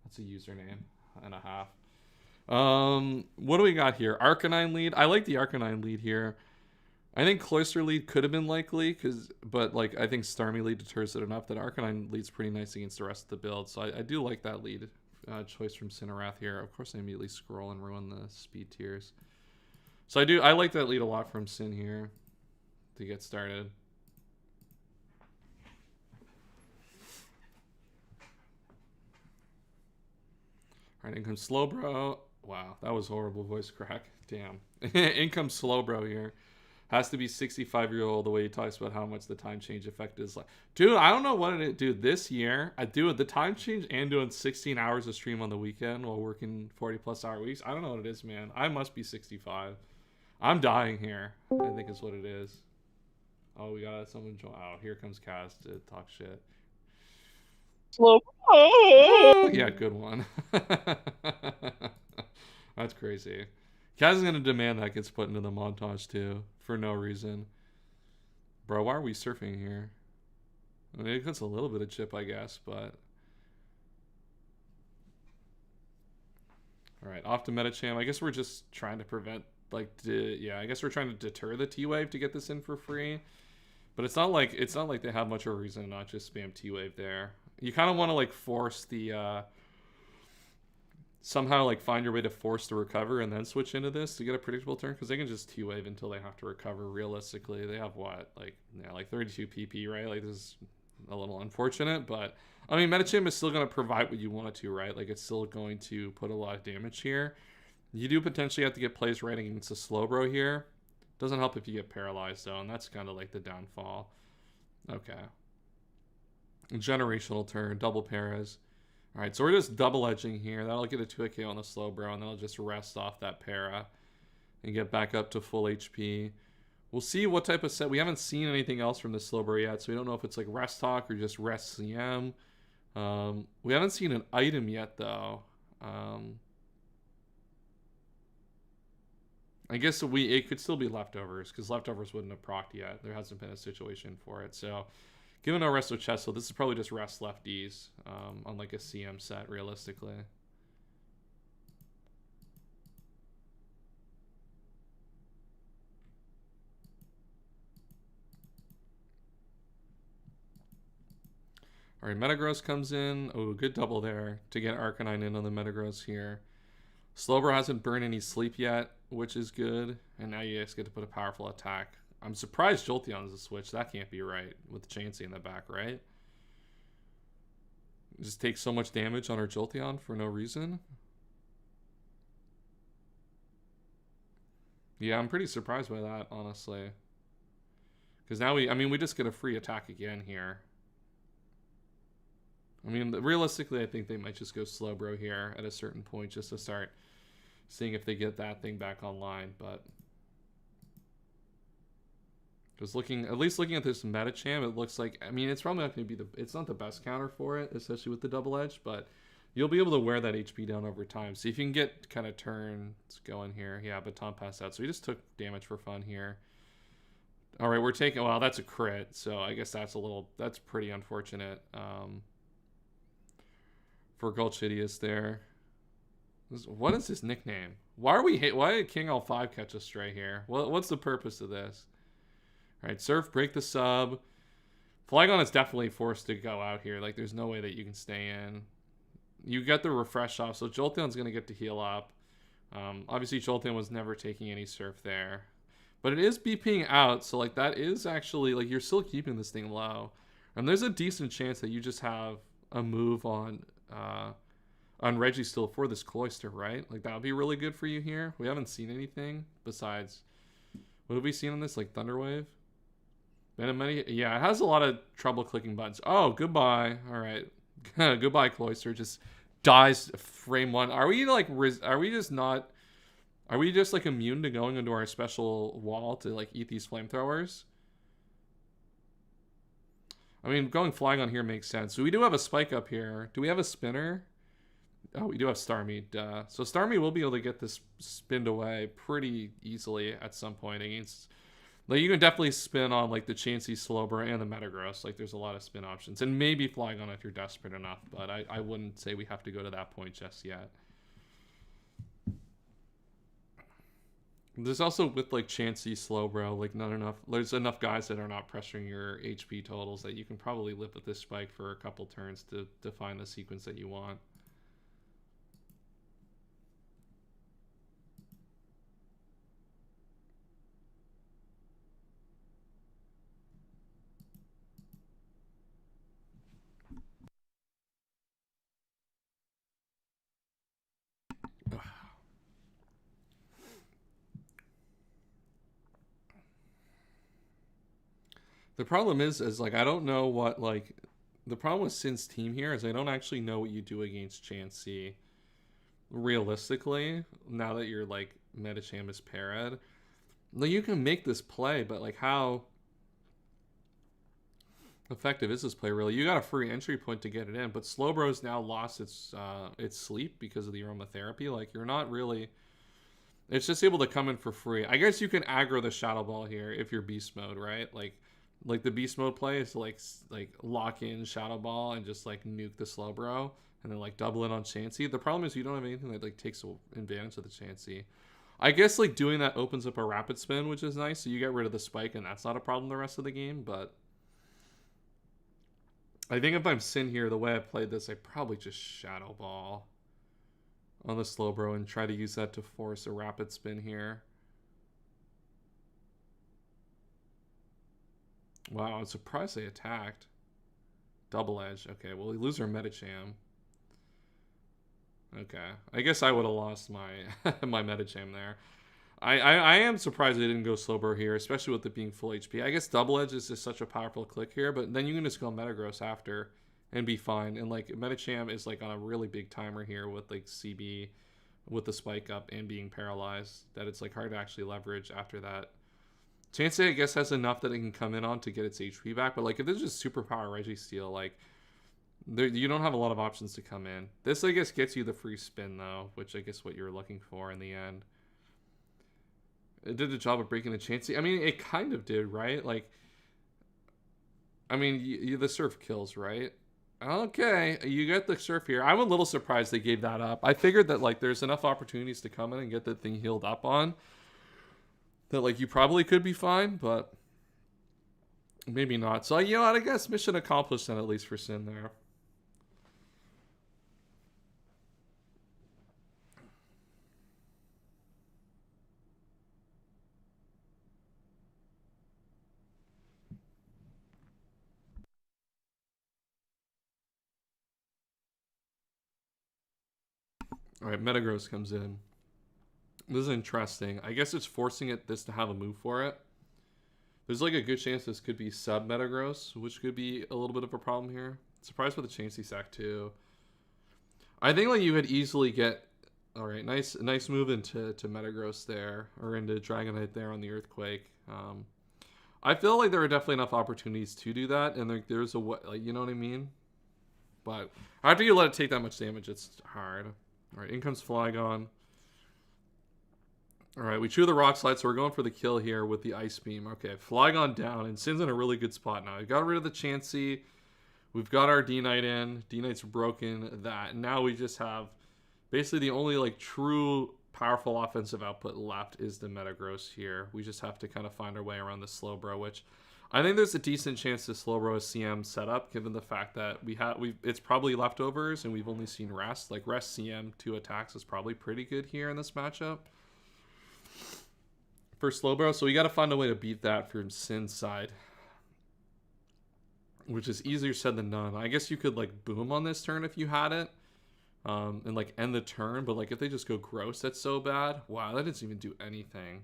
Speaker 1: that's a username and a half. What do we got here? Arcanine lead. I like the Arcanine lead here. I think Cloyster lead could have been likely, but like I think Starmie lead deters it enough that Arcanine lead's pretty nice against the rest of the build. So I do like that lead. Choice from Cinerath here. Of course, I immediately scroll and ruin the speed tiers. So I like that lead a lot from Sin here to get started. All right, in comes Slowbro. Wow, that was horrible voice crack. Damn. In comes Slowbro here. Has to be 65-year-old the way he talks about how much the time change effect is like. Dude, I don't know what it is. Dude, this year, I do the time change and doing 16 hours of stream on the weekend while working 40-plus hour weeks. I don't know what it is, man. I must be 65. I'm dying here, I think is what it is. Oh, we got someone join. Oh, here comes Kaz to talk shit.
Speaker 3: Slow.
Speaker 1: Oh, yeah, good one. That's crazy. Kaz is going to demand that gets put into the montage, too, for no reason. Bro, why are we surfing here? I mean, it gets a little bit of chip, I guess, but... Alright, off to Metacham. I guess we're just trying to prevent, like, I guess we're trying to deter the T-Wave to get this in for free. But it's not like they have much of a reason to not just spam T-Wave there. You kind of want to, like, force the... somehow like find your way to force the recover and then switch into this to get a predictable turn, because they can just T-Wave until they have to recover. Realistically, they have what, like 32 PP, right? Like, this is a little unfortunate, but I mean, Metacham is still going to provide what you want it to, right? Like, it's still going to put a lot of damage here. You do potentially have to get plays right against a Slowbro here. Doesn't help if you get paralyzed though, and that's kind of like the downfall. Okay, generational turn, double paras. All right, so we're just double edging here. That'll get a 2-KO on the Slowbro, and then I'll just rest off that para and get back up to full HP. We'll see what type of set. We haven't seen anything else from the Slowbro yet, so we don't know if it's like Rest Talk or just Rest CM. We haven't seen an item yet, though. I guess it could still be leftovers, because leftovers wouldn't have procced yet. There hasn't been a situation for it, so... Given no Resto Chest, so this is probably just rest lefties on like a CM set, realistically. All right, Metagross comes in. Oh, good double there to get Arcanine in on the Metagross here. Slowbro hasn't burned any sleep yet, which is good. And now you guys get to put a powerful attack. I'm surprised Jolteon's a switch. That can't be right with Chansey in the back, right? Just takes so much damage on our Jolteon for no reason. Yeah, I'm pretty surprised by that, honestly. Because now we just get a free attack again here. I mean, realistically, I think they might just go Slowbro here at a certain point just to start seeing if they get that thing back online, but... Just at least looking at this Metacham, it looks like, I mean, it's probably not going to be it's not the best counter for it, especially with the double edge, but you'll be able to wear that HP down over time. See if you can get kind of turns going here. Yeah, Baton passed out. So he just took damage for fun here. All right, we're taking, well, that's a crit. So I guess that's pretty unfortunate for Golchidius there. What is his nickname? Why did King L5 catch a stray here? What's the purpose of this? All right, Surf, break the sub. Flygon is definitely forced to go out here. Like, there's no way that you can stay in. you get the refresh off, so Jolteon's going to get to heal up. Obviously, Jolteon was never taking any surf there. But it is BPing out, so like that is actually, like, you're still keeping this thing low. And there's a decent chance that you just have a move on Registeel for this Cloyster, right? Like, that would be really good for you here. We haven't seen anything besides... What have we seen on this? Like, Thunderwave? Venomity? Yeah, it has a lot of trouble clicking buttons. Oh, goodbye. All right. Goodbye, Cloyster. Just dies frame one. Are we, like, are we just not... Are we just, like, immune to going into our special wall to, like, eat these flamethrowers? I mean, going Flygon here makes sense. So we do have a spike up here. Do we have a spinner? Oh, we do have Starmie. Duh. So Starmie will be able to get this spinned away pretty easily at some point against... Like, you can definitely spin on, like, the Chansey, Slowbro, and the Metagross. Like, there's a lot of spin options. And maybe Flygon if you're desperate enough. But I wouldn't say we have to go to that point just yet. There's also, with, like, Chansey, Slowbro, like, there's enough guys that are not pressuring your HP totals that you can probably live with this spike for a couple turns to find the sequence that you want. The problem is like, I don't know what, like, the problem with Sin's team here is I don't actually know what you do against Chansey realistically, now that you're, like, Medicham is parried. Like, you can make this play, but, like, how effective is this play, really? You got a free entry point to get it in, but Slowbro's now lost its sleep because of the aromatherapy. Like, you're not really... It's just able to come in for free. I guess you can aggro the Shadow Ball here if you're Beast Mode, right? Like the Beast Mode play is to, like lock in Shadow Ball and just, like, nuke the Slowbro and then, like, double it on Chansey. The problem is you don't have anything that, like, takes advantage of the Chansey. I guess, like, doing that opens up a Rapid Spin, which is nice, so you get rid of the spike and that's not a problem the rest of the game, but I think if I'm Sin here, the way I played this, I probably just Shadow Ball on the Slowbro and try to use that to force a Rapid Spin here. Wow, I'm surprised they attacked. Double Edge. Okay, well, we lose our Medicham. Okay, I guess I would have lost my my Medicham there. I am surprised they didn't go Slowbro here, especially with it being full HP. I guess Double Edge is just such a powerful click here, but then you can just go Metagross after and be fine. And, like, Medicham is, like, on a really big timer here with, like, CB with the spike up and being paralyzed that it's, like, hard to actually leverage after that. Chansey, I guess, has enough that it can come in on to get its HP back, but, like, if this is just Superpower Registeel, like, you don't have a lot of options to come in. This, I guess, gets you the free spin, though, which I guess what you're looking for in the end. It did the job of breaking the Chansey. I mean, it kind of did, right? Like, I mean, the Surf kills, right? Okay, you get the Surf here. I'm a little surprised they gave that up. I figured that, like, there's enough opportunities to come in and get the thing healed up on that, like, you probably could be fine, but maybe not. So, you know what? I guess mission accomplished then, at least for Sin there. Alright, Metagross comes in. This is interesting. I guess it's forcing this to have a move for it. There's, like, a good chance this could be sub Metagross, which could be a little bit of a problem here. Surprised with the Chansey sack too. I think, like, you could easily get... Alright, nice move into Metagross there, or into Dragonite there on the Earthquake. I feel like there are definitely enough opportunities to do that, and there's a way, like, you know what I mean? But after you let it take that much damage, it's hard. Alright, in comes Flygon. Alright, we chew the Rock Slide, so we're going for the kill here with the Ice Beam. Okay, Flygon down, and Sin's in a really good spot now. We got rid of the Chansey. We've got our D-Knight in. D-Knight's broken that. Now we just have... Basically, the only, like, true powerful offensive output left is the Metagross here. We just have to kind of find our way around the Slowbro, which I think there's a decent chance to slow row a CM setup, given the fact that it's probably leftovers and we've only seen rest. Like rest CM 2 attacks is probably pretty good here in this matchup for Slowbro. So we got to find a way to beat that from Sin's side, which is easier said than done. I guess you could like boom on this turn if you had it, and like end the turn. But like if they just go gross, that's so bad. Wow, that doesn't even do anything.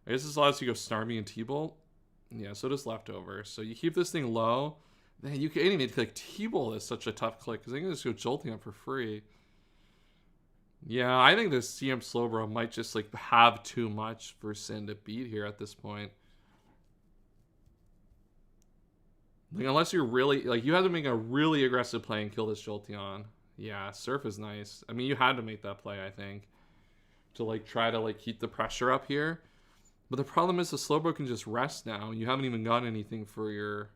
Speaker 1: I guess this allows you to go Snarmy and T-Bolt. Yeah, so does leftovers. So you keep this thing low. Man, you can't even click T-Bolt is such a tough click because they can just go Jolteon for free. Yeah, I think this CM Slowbro might just like have too much for Sin to beat here at this point. Like unless you're really like you have to make a really aggressive play and kill this Jolteon. Yeah, Surf is nice. I mean, you had to make that play, I think, to like try to like keep the pressure up here. But the problem is the Slowbro can just rest now, and you haven't even got anything for your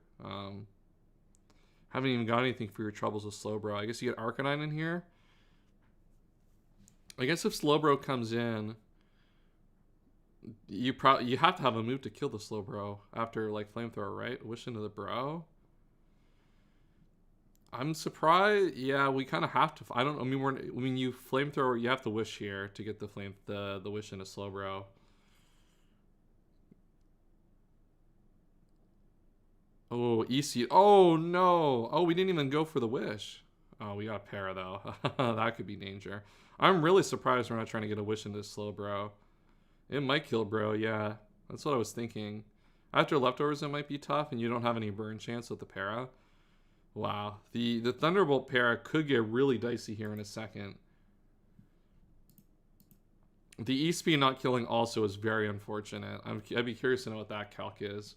Speaker 1: troubles with Slowbro. I guess you get Arcanine in here. I guess if Slowbro comes in, you have to have a move to kill the Slowbro after like Flamethrower, right? Wish into the Bro. I'm surprised. Yeah, we kind of have to. I don't. I mean, you Flamethrower. You have to wish here to get the wish into Slowbro. Oh, EC. Oh, no. Oh, we didn't even go for the wish. Oh, we got Para, though. That could be danger. I'm really surprised we're not trying to get a wish into Slowbro. It might kill Bro, yeah. That's what I was thinking. After leftovers, it might be tough, and you don't have any burn chance with the Para. Wow. The Thunderbolt Para could get really dicey here in a second. The E-Speed not killing also is very unfortunate. I'd be curious to know what that calc is.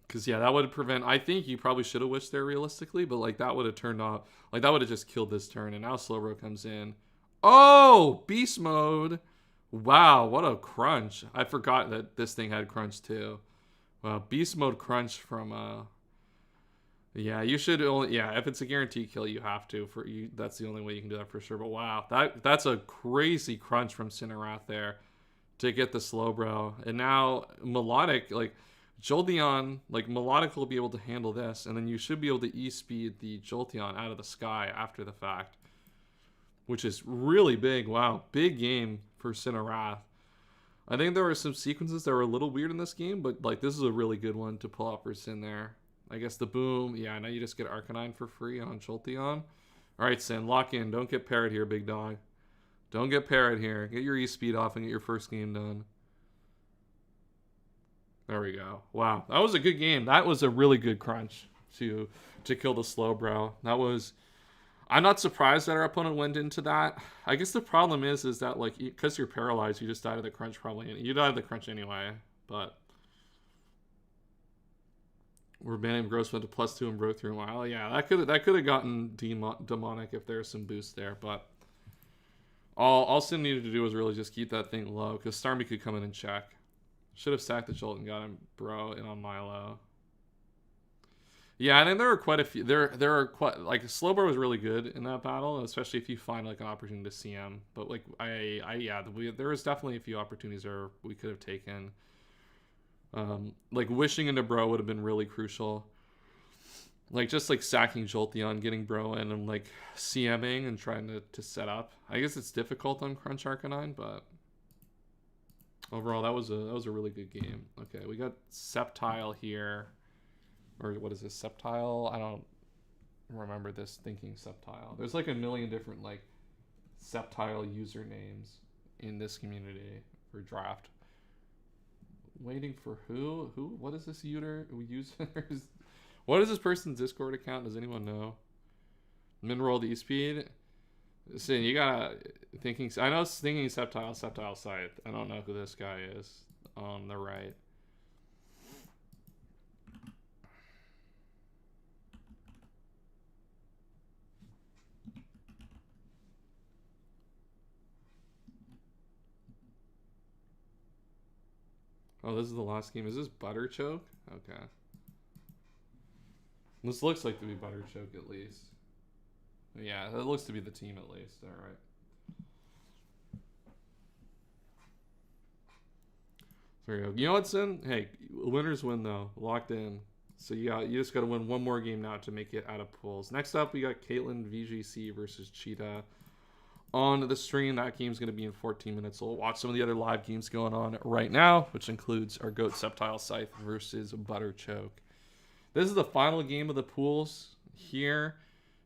Speaker 1: Because, yeah, that would prevent... I think you probably should have wished there realistically, but, like, that would have turned off... Like, that would have just killed this turn, and now Slowbro comes in. Oh! Beast Mode! Wow, what a crunch. I forgot that this thing had crunch, too. Wow, Beast Mode crunch from... Yeah, you should only... Yeah, if it's a guaranteed kill, you have to. That's the only way you can do that for sure. But, wow, that's a crazy crunch from Cinnarath there to get the Slowbro. And now, Melodic, like... Jolteon, like, Melodic will be able to handle this, and then you should be able to E-Speed the Jolteon out of the sky after the fact, which is really big. Wow, big game for Cinnarath. I think there were some sequences that were a little weird in this game, but, like, this is a really good one to pull out for Sin there. I guess the boom, yeah, now you just get Arcanine for free on Jolteon. All right, Sin, lock in. Don't get Parrot here, big dog. Don't get Parrot here. Get your E-Speed off and get your first game done. There we go. Wow, that was a good game. That was a really good crunch to kill the Slowbro. That was... I'm not surprised that our opponent went into that. I guess the problem is that, like, because you're paralyzed, you just died of the crunch probably. You died of the crunch anyway, but... We're banning Gross went to +2 and broke through. Wow, yeah, that could have gotten demonic if there's some boost there, but... All Sin needed to do was really just keep that thing low, because Starmie could come in and check. Should have sacked the Jolt and got him Bro in on Milo. Yeah, I think there were quite a few. There are quite, like, Slowbro was really good in that battle, especially if you find like an opportunity to CM. But like there was definitely a few opportunities there we could have taken. Like wishing into Bro would have been really crucial. Like just like sacking Jolteon, getting Bro in, and like CMing and trying to set up. I guess it's difficult on Crunch Arcanine, but. Overall, that was a really good game. Okay, we got Sceptile here. Or what is this? Sceptile? I don't remember this thinking Sceptile. There's like a million different like Sceptile usernames in this community for draft. Waiting for who? Who? What is this user? What is this person's Discord account? Does anyone know? Mineral the E-Speed. Sin, you gotta thinking. I know it's thinking Sceptile Scythe. I don't know who this guy is on the right. Oh, this is the last game. Is this Butterchoke? Okay. This looks like to be Butterchoke at least. Yeah, that looks to be the team at least. All right. There you go. You know what, Sin? Hey, winners win though. Locked in. So you just got to win one more game now to make it out of pools. Next up, we got Caitlyn VGC versus Cheetah on the stream. That game's going to be in 14 minutes. So we'll watch some of the other live games going on right now, which includes our Goat Sceptile Scythe versus Butterchoke. This is the final game of the pools here.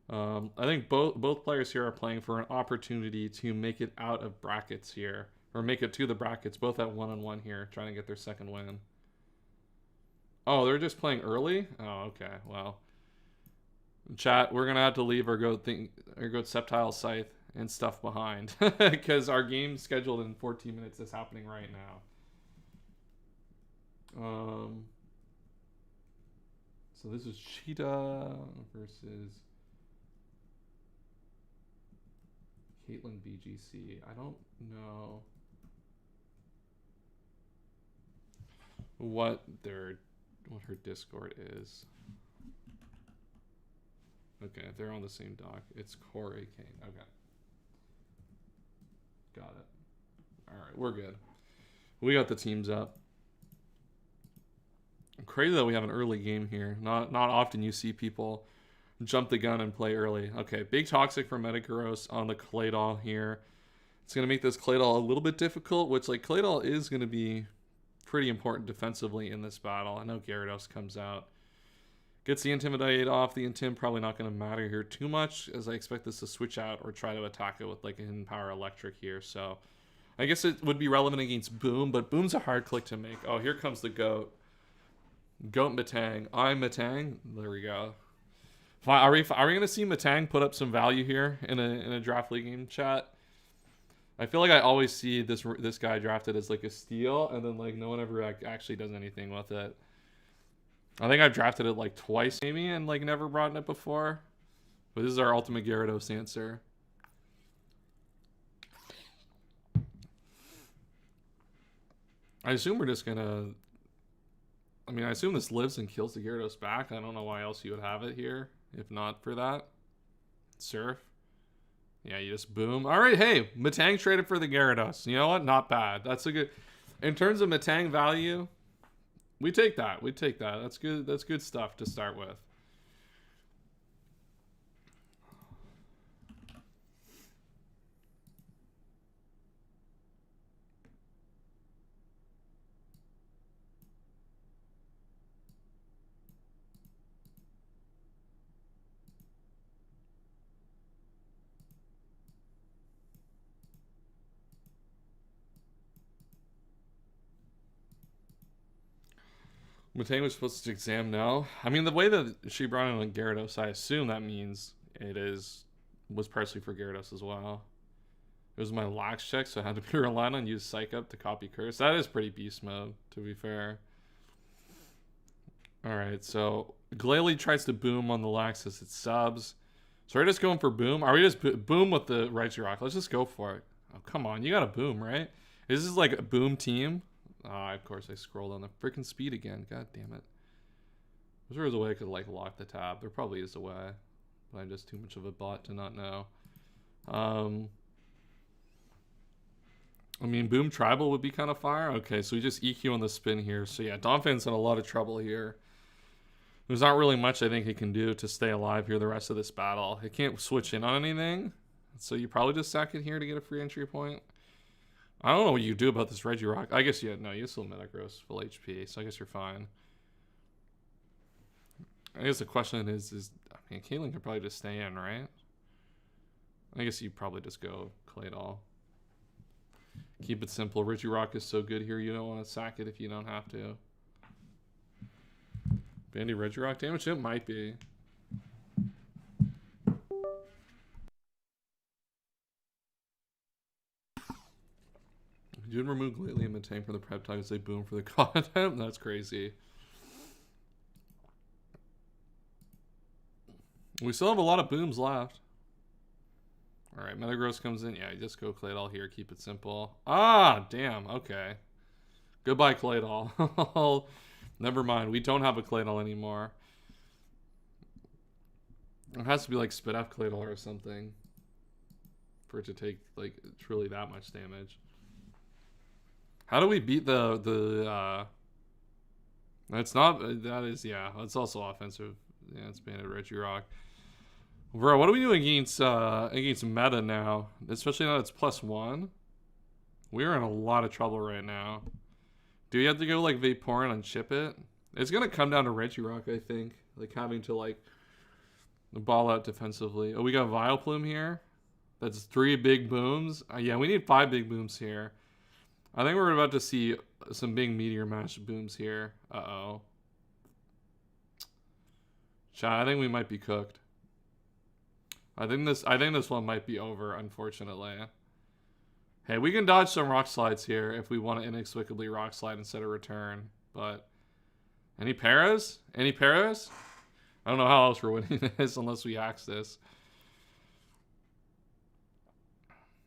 Speaker 1: I think both players here are playing for an opportunity to make it out of brackets here, or make it to the brackets, both at 1-on-1 here, trying to get their second win. Oh, they're just playing early? Oh, okay. Well, chat, we're gonna have to leave our Goat Sceptile Scythe and stuff behind because our game scheduled in 14 minutes is happening right now. So this is Cheetah versus Caitlyn VGC. I don't know what her Discord is. Okay, they're on the same doc. It's Corey Kane. Okay. Got it. Alright, we're good. We got the teams up. Crazy that we have an early game here. Not often you see people jump the gun and play early. Okay, big Toxic for Metagross on the Claydol here. It's going to make this Claydol a little bit difficult, which, like, Claydol is going to be pretty important defensively in this battle. I know Gyarados comes out. Gets the Intimidate off. The Intim probably not going to matter here too much, as I expect this to switch out or try to attack it with, like, a Hidden Power Electric here. So I guess it would be relevant against Boom, but Boom's a hard click to make. Oh, here comes the Goat. Goat Matang. I'm Matang. There we go. Are we going to see Matang put up some value here in a draft league game, chat? I feel like I always see this guy drafted as like a steal, and then like no one ever actually does anything with it. I think I've drafted it like twice maybe and like never brought in it before. But this is our ultimate Gyarados answer. I assume we're just gonna... I mean, I assume this lives and kills the Gyarados back. I don't know why else you would have it here, if not for that. Surf. Yeah, you just boom. All right, hey, Matang traded for the Gyarados. You know what? Not bad. That's a good... In terms of Matang value, we take that. We take that. That's good. That's good stuff to start with. Matang was supposed to exam now. I mean, the way that she brought in a Gyarados, I assume that means was partially for Gyarados as well. It was my lax check, so I had to be relying on use Psych Up to copy Curse. That is pretty beast mode, to be fair. Alright, so Glalie tries to boom on the lax as it subs. So we're just going for boom. Are we just boom with the Regirock? Let's just go for it. Oh, come on. You got a boom, right? Is this like a boom team? Of course I scrolled on the freaking speed again. God damn it. Was there a way I could like lock the tab? There probably is a way, but I'm just too much of a bot to not know. I mean, Boom Tribal would be kind of fire. Okay, so we just EQ on the spin here. So yeah, Donphan's in a lot of trouble here. There's not really much I think he can do to stay alive here the rest of this battle. He can't switch in on anything, so you probably just sack it here to get a free entry point. I don't know what you do about this Regirock. I guess you still Metagross full HP, so I guess you're fine. I guess the question is I mean, Caitlyn could probably just stay in, right? I guess you probably just go Claydol. Keep it simple. Regirock is so good here, you don't want to sack it if you don't have to. Bandy Regirock damage? It might be. You did remove Glalie and Matang from the prep tag as they boom for the content? That's crazy. We still have a lot of booms left. Alright, Metagross comes in. Yeah, you just go Claydol here. Keep it simple. Ah, damn. Okay. Goodbye, Claydol. Never mind. We don't have a Claydol anymore. It has to be like Spit F Claydol or something for it to take like truly that much damage. How do we beat the it's not, that is, yeah, it's also offensive. Yeah, it's Bandit Regirock. Bro, what are we doing against meta now? Especially now it's +1. We're in a lot of trouble right now. Do we have to go like Vaporeon and chip it? It's gonna come down to Regirock, I think. Like having to like ball out defensively. Oh, we got Vileplume here. That's 3 big booms. Yeah, we need 5 big booms here. I think we're about to see some big Meteor Mash booms here. Uh-oh. Chat, I think we might be cooked. I think this one might be over, unfortunately. Hey, we can dodge some rock slides here if we want to inexplicably rock slide instead of return. But any paras? Any paras? I don't know how else we're winning this unless we axe this.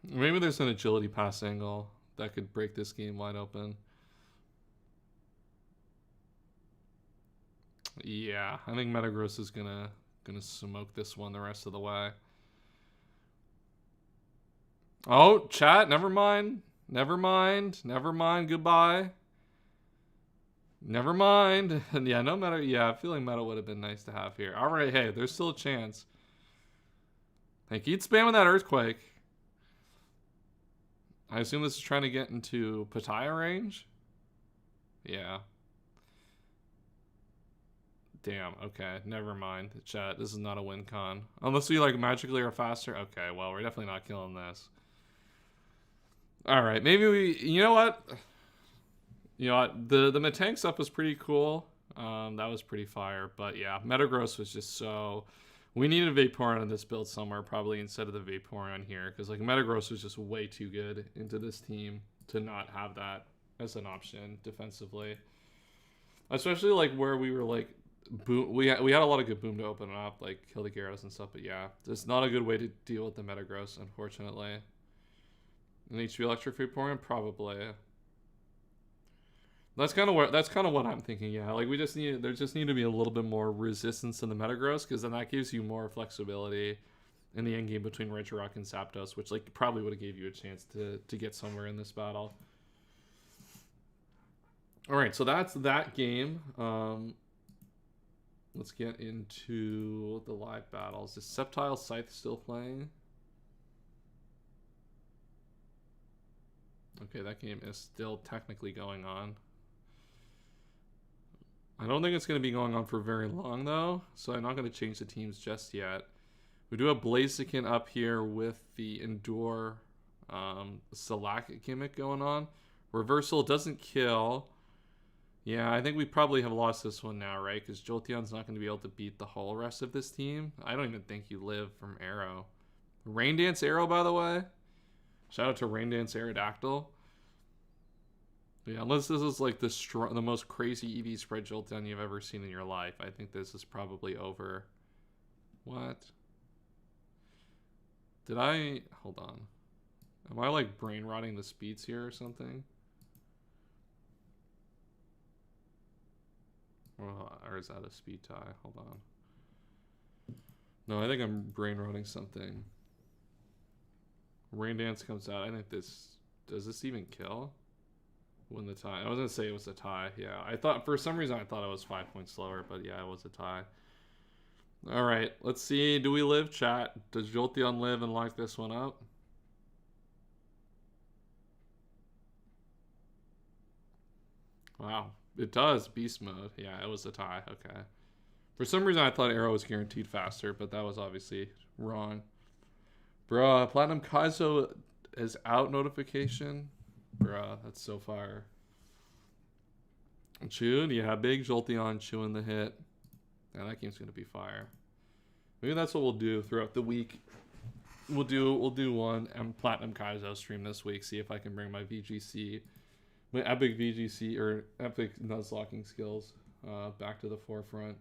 Speaker 1: Maybe there's an agility pass angle that could break this game wide open. Yeah, I think Metagross is gonna smoke this one the rest of the way. Oh, chat, never mind. Never mind. Never mind. Goodbye. Never mind. And yeah, no Meta. Yeah, I feel like Meta would have been nice to have here. All right, hey, there's still a chance. Hey, keep spamming that Earthquake. I assume this is trying to get into Pataya range? Yeah. Damn, okay. Never mind. Chat, this is not a win con. Unless we, like, magically are faster. Okay, well, we're definitely not killing this. Alright, maybe we... You know what? You know what? The Metang stuff was pretty cool. That was pretty fire. But, yeah, Metagross was just so... We needed Vaporeon in this build somewhere, probably, instead of the Vaporeon here. Because, like, Metagross was just way too good into this team to not have that as an option defensively. Especially, like, where we were, like... Boom, we had a lot of good boom to open it up, like kill the Gyarados and stuff, but yeah, it's not a good way to deal with the Metagross, unfortunately. An HP Electric Vaporeon, probably. That's kind of what I'm thinking. Yeah, like there just need to be a little bit more resistance in the Metagross, because then that gives you more flexibility in the end game between Regirock and Zapdos, which like probably would have gave you a chance to get somewhere in this battle. All right, so that's that game. Let's get into the live battles. Is Sceptile Scythe still playing? Okay, that game is still technically going on. I don't think it's going to be going on for very long, though, so I'm not going to change the teams just yet. We do have Blaziken up here with the Endure Salac gimmick going on. Reversal doesn't kill. Yeah, I think we probably have lost this one now, right? Because Jolteon's not going to be able to beat the whole rest of this team. I don't even think you live from Arrow. Rain Dance Arrow, by the way. Shout out to Rain Dance Aerodactyl. Yeah, unless this is like the most crazy EV spread Jolteon you've ever seen in your life, I think this is probably over. What? Did I... Hold on. Am I like brain rotting the speeds here or something? Or is that a speed tie? Hold on. No, I think I'm brain rotting something. Rain Dance comes out. I think this... Does this even kill? Win the tie. I was going to say it was a tie. Yeah, I thought... For some reason, I thought it was 5 points slower. But yeah, it was a tie. Alright, let's see. Do we live, chat? Does Jolteon live and lock this one up? Wow. It does. Beast mode. Yeah, it was a tie. Okay. For some reason, I thought Arrow was guaranteed faster, but that was obviously wrong. Bruh, Platinum Kaizo is out notification. Bruh, that's so fire. Chewed? Yeah, big Jolteon chewing the hit. Yeah, that game's going to be fire. Maybe that's what we'll do throughout the week. We'll do one Platinum Kaizo stream this week. See if I can bring my VGC... My epic VGC or epic Nuzlocking skills back to the forefront.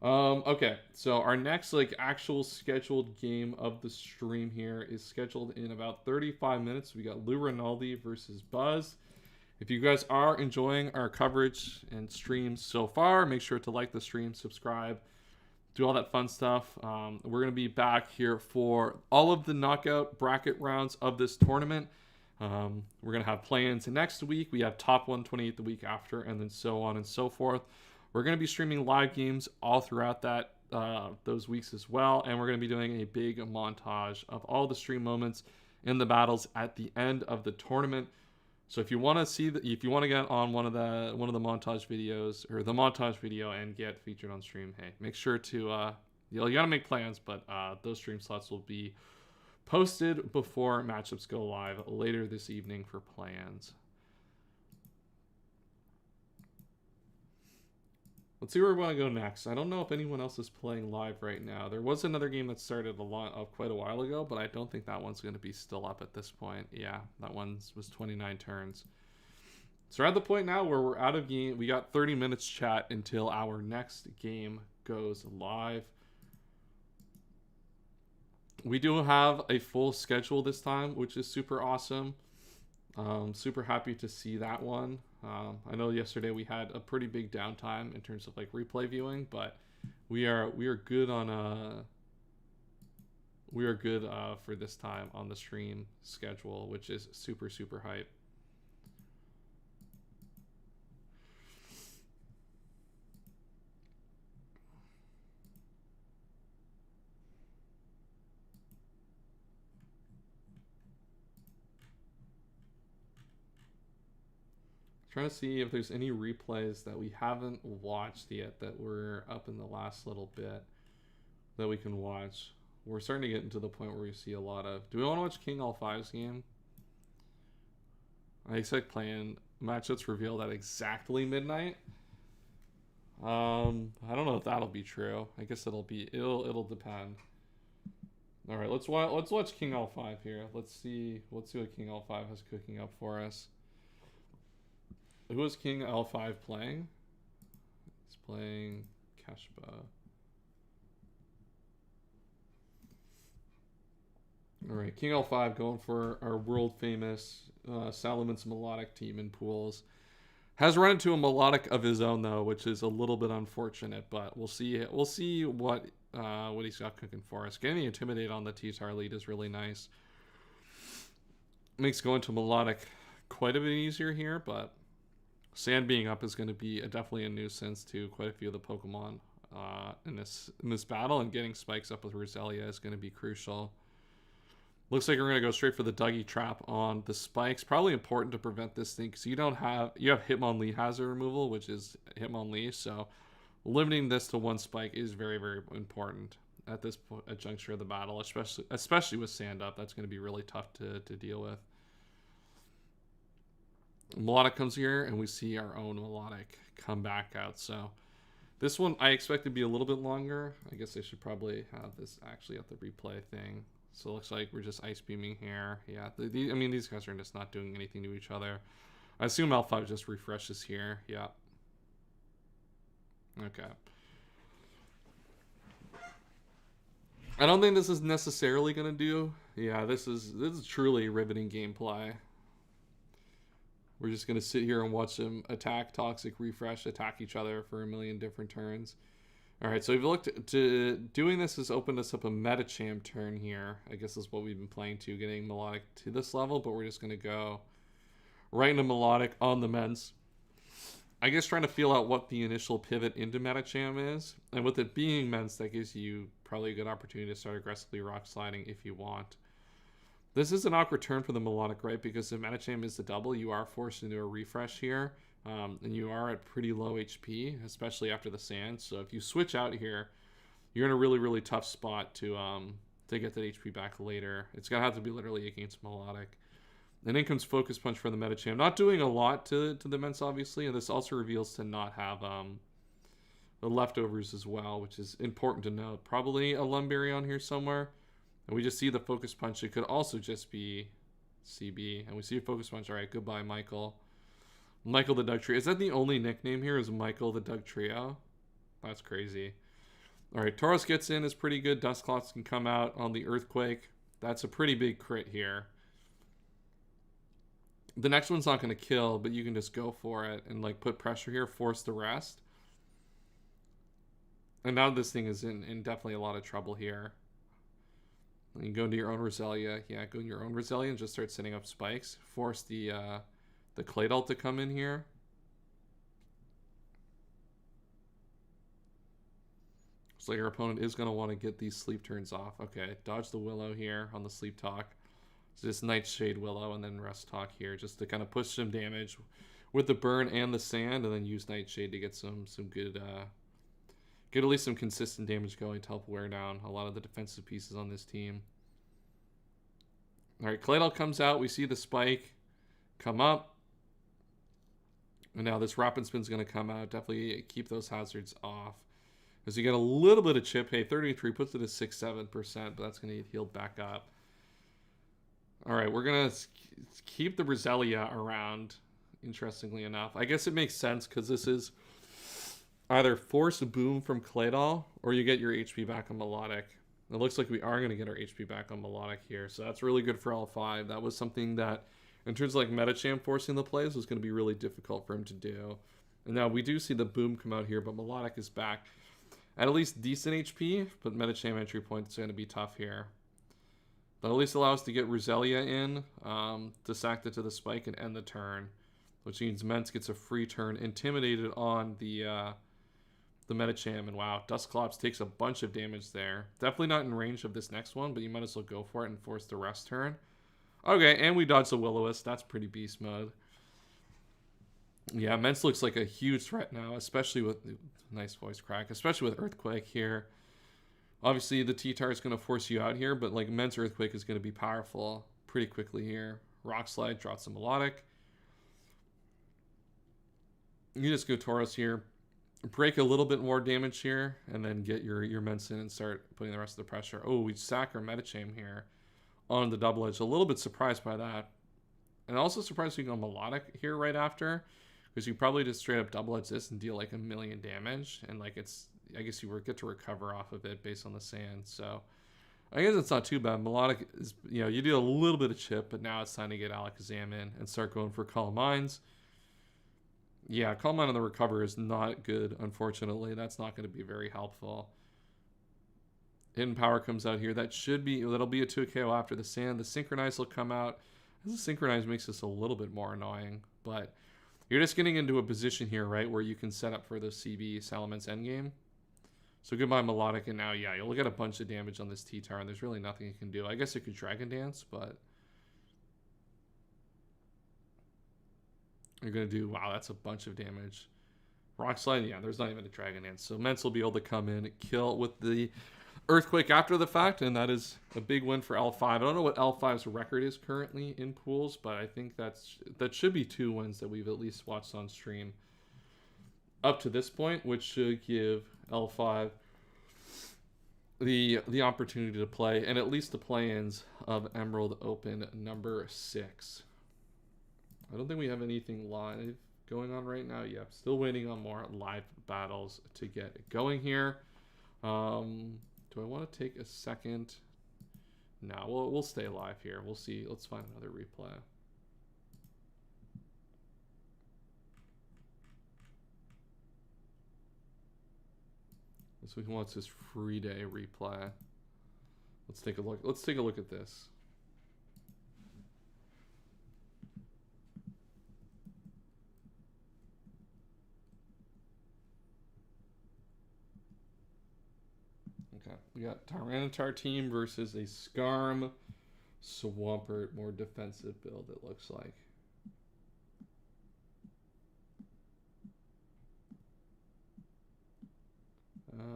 Speaker 1: Okay, so our next like actual scheduled game of the stream here is scheduled in about 35 minutes. We got Lou Rinaldi versus Buzz. If you guys are enjoying our coverage and streams so far, make sure to like the stream, subscribe, do all that fun stuff. We're going to be back here for all of the knockout bracket rounds of this tournament. We're going to have plans next week. We have top 128 the week after, and then so on and so forth. We're going to be streaming live games all throughout that those weeks as well, and we're going to be doing a big montage of all the stream moments in the battles at the end of the tournament. So if you want to see if you want to get on one of the montage videos, or the montage video, and get featured on stream, hey, make sure to you gotta make plans, but those stream slots will be posted before matchups go live later this evening for plans. Let's see where we want to go next. I don't know if anyone else is playing live right now. There was another game that started quite a while ago, but I don't think that one's going to be still up at this point. Yeah, that one was 29 turns. So we're at the point now where we're out of game. We got 30 minutes chat until our next game goes live. We do have a full schedule this time, which is super awesome. Super happy to see that one. I know yesterday we had a pretty big downtime in terms of like replay viewing, but we are good on for this time on the stream schedule, which is super hype. Trying to see if there's any replays that we haven't watched yet that were up in the last little bit that we can watch. We're starting to get into the point where we see a lot of... Do we want to watch King L5's game? I expect playing match that's revealed at exactly midnight. I don't know if that'll be true. I guess it'll depend. All right, let's watch King L5 here. Let's see what King L5 has cooking up for us. Who is King L5 playing? He's playing Kashba. Alright, King L5 going for our world famous Salamence melodic team in pools. Has run into a melodic of his own though, which is a little bit unfortunate, but we'll see what he's got cooking for us. Getting the Intimidate on the T-Tar lead is really nice. Makes going to melodic quite a bit easier here, but Sand being up is going to be definitely a nuisance to quite a few of the Pokemon in this battle, and getting spikes up with Roselia is going to be crucial. Looks like we're going to go straight for the Dougie trap on the spikes. Probably important to prevent this thing because you have Hitmonlee hazard removal, which is Hitmonlee, so limiting this to one spike is very important at this point, at juncture of the battle, especially with Sand up. That's going to be really tough to deal with. Melodic comes here, and we see our own Melodic come back out. So this one I expect to be a little bit longer. I guess I should probably have this actually at the replay thing. So it looks like we're just ice beaming here. Yeah, I mean, these guys are just not doing anything to each other. I assume L5 just refreshes here. Yeah. Okay. I don't think this is necessarily going to do. Yeah, this is truly riveting gameplay. We're just going to sit here and watch them attack, toxic, refresh, attack each other for a million different turns. All right, so we've looked to doing this has opened us up a Medicham turn here. I guess is what we've been playing to, getting Melodic to this level, but we're just going to go right into Melodic on the Mens. I guess trying to feel out what the initial pivot into Medicham is. And with it being Mens, that gives you probably a good opportunity to start aggressively rock sliding if you want. This is an awkward turn for the Melodic, right? Because if Medicham is the double, you are forced into a refresh here. And you are at pretty low HP, especially after the Sand. So if you switch out here, you're in a really tough spot to get that HP back later. It's going to have to be literally against Melodic. And in comes Focus Punch for the Medicham. Not doing a lot to the Mens, obviously. And this also reveals to not have the leftovers as well, which is important to note. Probably a Lumbreon here somewhere. And we just see the Focus Punch. It could also just be CB. And we see a Focus Punch. All right, goodbye, Michael. Michael the Dugtrio. Is that the only nickname here? Is Michael the Dugtrio? That's crazy. All right, Tauros gets in is pretty good. Dusclops can come out on the Earthquake. That's a pretty big crit here. The next one's not going to kill, but you can just go for it and like put pressure here, force the rest. And now this thing is in definitely a lot of trouble here. You go into your own Roselia. Yeah, go in your own Roselia and just start setting up spikes. Force the Claydol to come in here. So your opponent is going to want to get these sleep turns off. Okay, dodge the Willow here on the sleep talk. So just Nightshade Willow and then Rest Talk here just to kind of push some damage with the burn and the sand, and then use Nightshade to get some good get at least some consistent damage going to help wear down a lot of the defensive pieces on this team. All right, Claydol comes out. We see the spike come up. And now this Rapid Spin's going to come out. Definitely keep those hazards off. Because you get a little bit of chip. Hey, 33 puts it at 6-7%, but that's going to get healed back up. All right, we're going to keep the Roselia around, interestingly enough. I guess it makes sense because this is either force a boom from Claydol or you get your HP back on Melodic. It looks like we are going to get our HP back on Melodic here, so that's really good for L5. That was something that, in terms of like Metacham forcing the plays, was going to be really difficult for him to do. And now we do see the boom come out here, but Melodic is back at least decent HP, but Metacham entry point is going to be tough here. But at least allow us to get Roselia in to sack it to the spike and end the turn, which means Mence gets a free turn, intimidated on the Metacham, and wow, Dusclops takes a bunch of damage there. Definitely not in range of this next one, but you might as well go for it and force the rest turn. Okay, and we dodge the Will-O-Wisp. That's pretty beast mode. Yeah, Mence looks like a huge threat now, especially with... Nice voice crack. Especially with Earthquake here. Obviously, the T-Tar is going to force you out here, but like Mence Earthquake is going to be powerful pretty quickly here. Rock Slide, draw some Melodic. You just go Tauros here. Break a little bit more damage here, and then get your Mence in and start putting the rest of the pressure. Oh, we sack our Metacham here on the double edge. A little bit surprised by that. And also surprised we go Melodic here right after. Because you probably just straight up double edge this and deal like 1,000,000 damage. And like it's, I guess you get to recover off of it based on the sand. So I guess it's not too bad. Melodic is, you know, you do a little bit of chip, but now it's time to get Alakazam in and start going for Calm Minds. Yeah, Calm Mind on the recover is not good, unfortunately. That's not going to be very helpful. Hidden Power comes out here. That'll be a 2 KO after the sand. The Synchronize will come out. The Synchronize makes this a little bit more annoying, but you're just getting into a position here, right, where you can set up for the CB Salamence endgame. So goodbye Melodic, and now, yeah, you'll get a bunch of damage on this T-Tar, and there's really nothing it can do. I guess it could Dragon Dance, but you're going to do, wow, that's a bunch of damage. Rock Slide, yeah, there's not even a Dragon Dance. So Mence will be able to come in, kill with the Earthquake after the fact, and that is a big win for L5. I don't know what L5's record is currently in pools, but I think that should be 2 wins that we've at least watched on stream up to this point, which should give L5 the opportunity to play, and at least the play-ins of Emerald Open number 6. I don't think we have anything live going on right now. Yep, still waiting on more live battles to get going here. Do I want to take a second? No, we'll stay live here. We'll see. Let's find another replay. So we want this free day replay. Let's take a look. Let's take a look at this. Okay, we got Tyranitar team versus a Skarm Swampert, more defensive build, it looks like.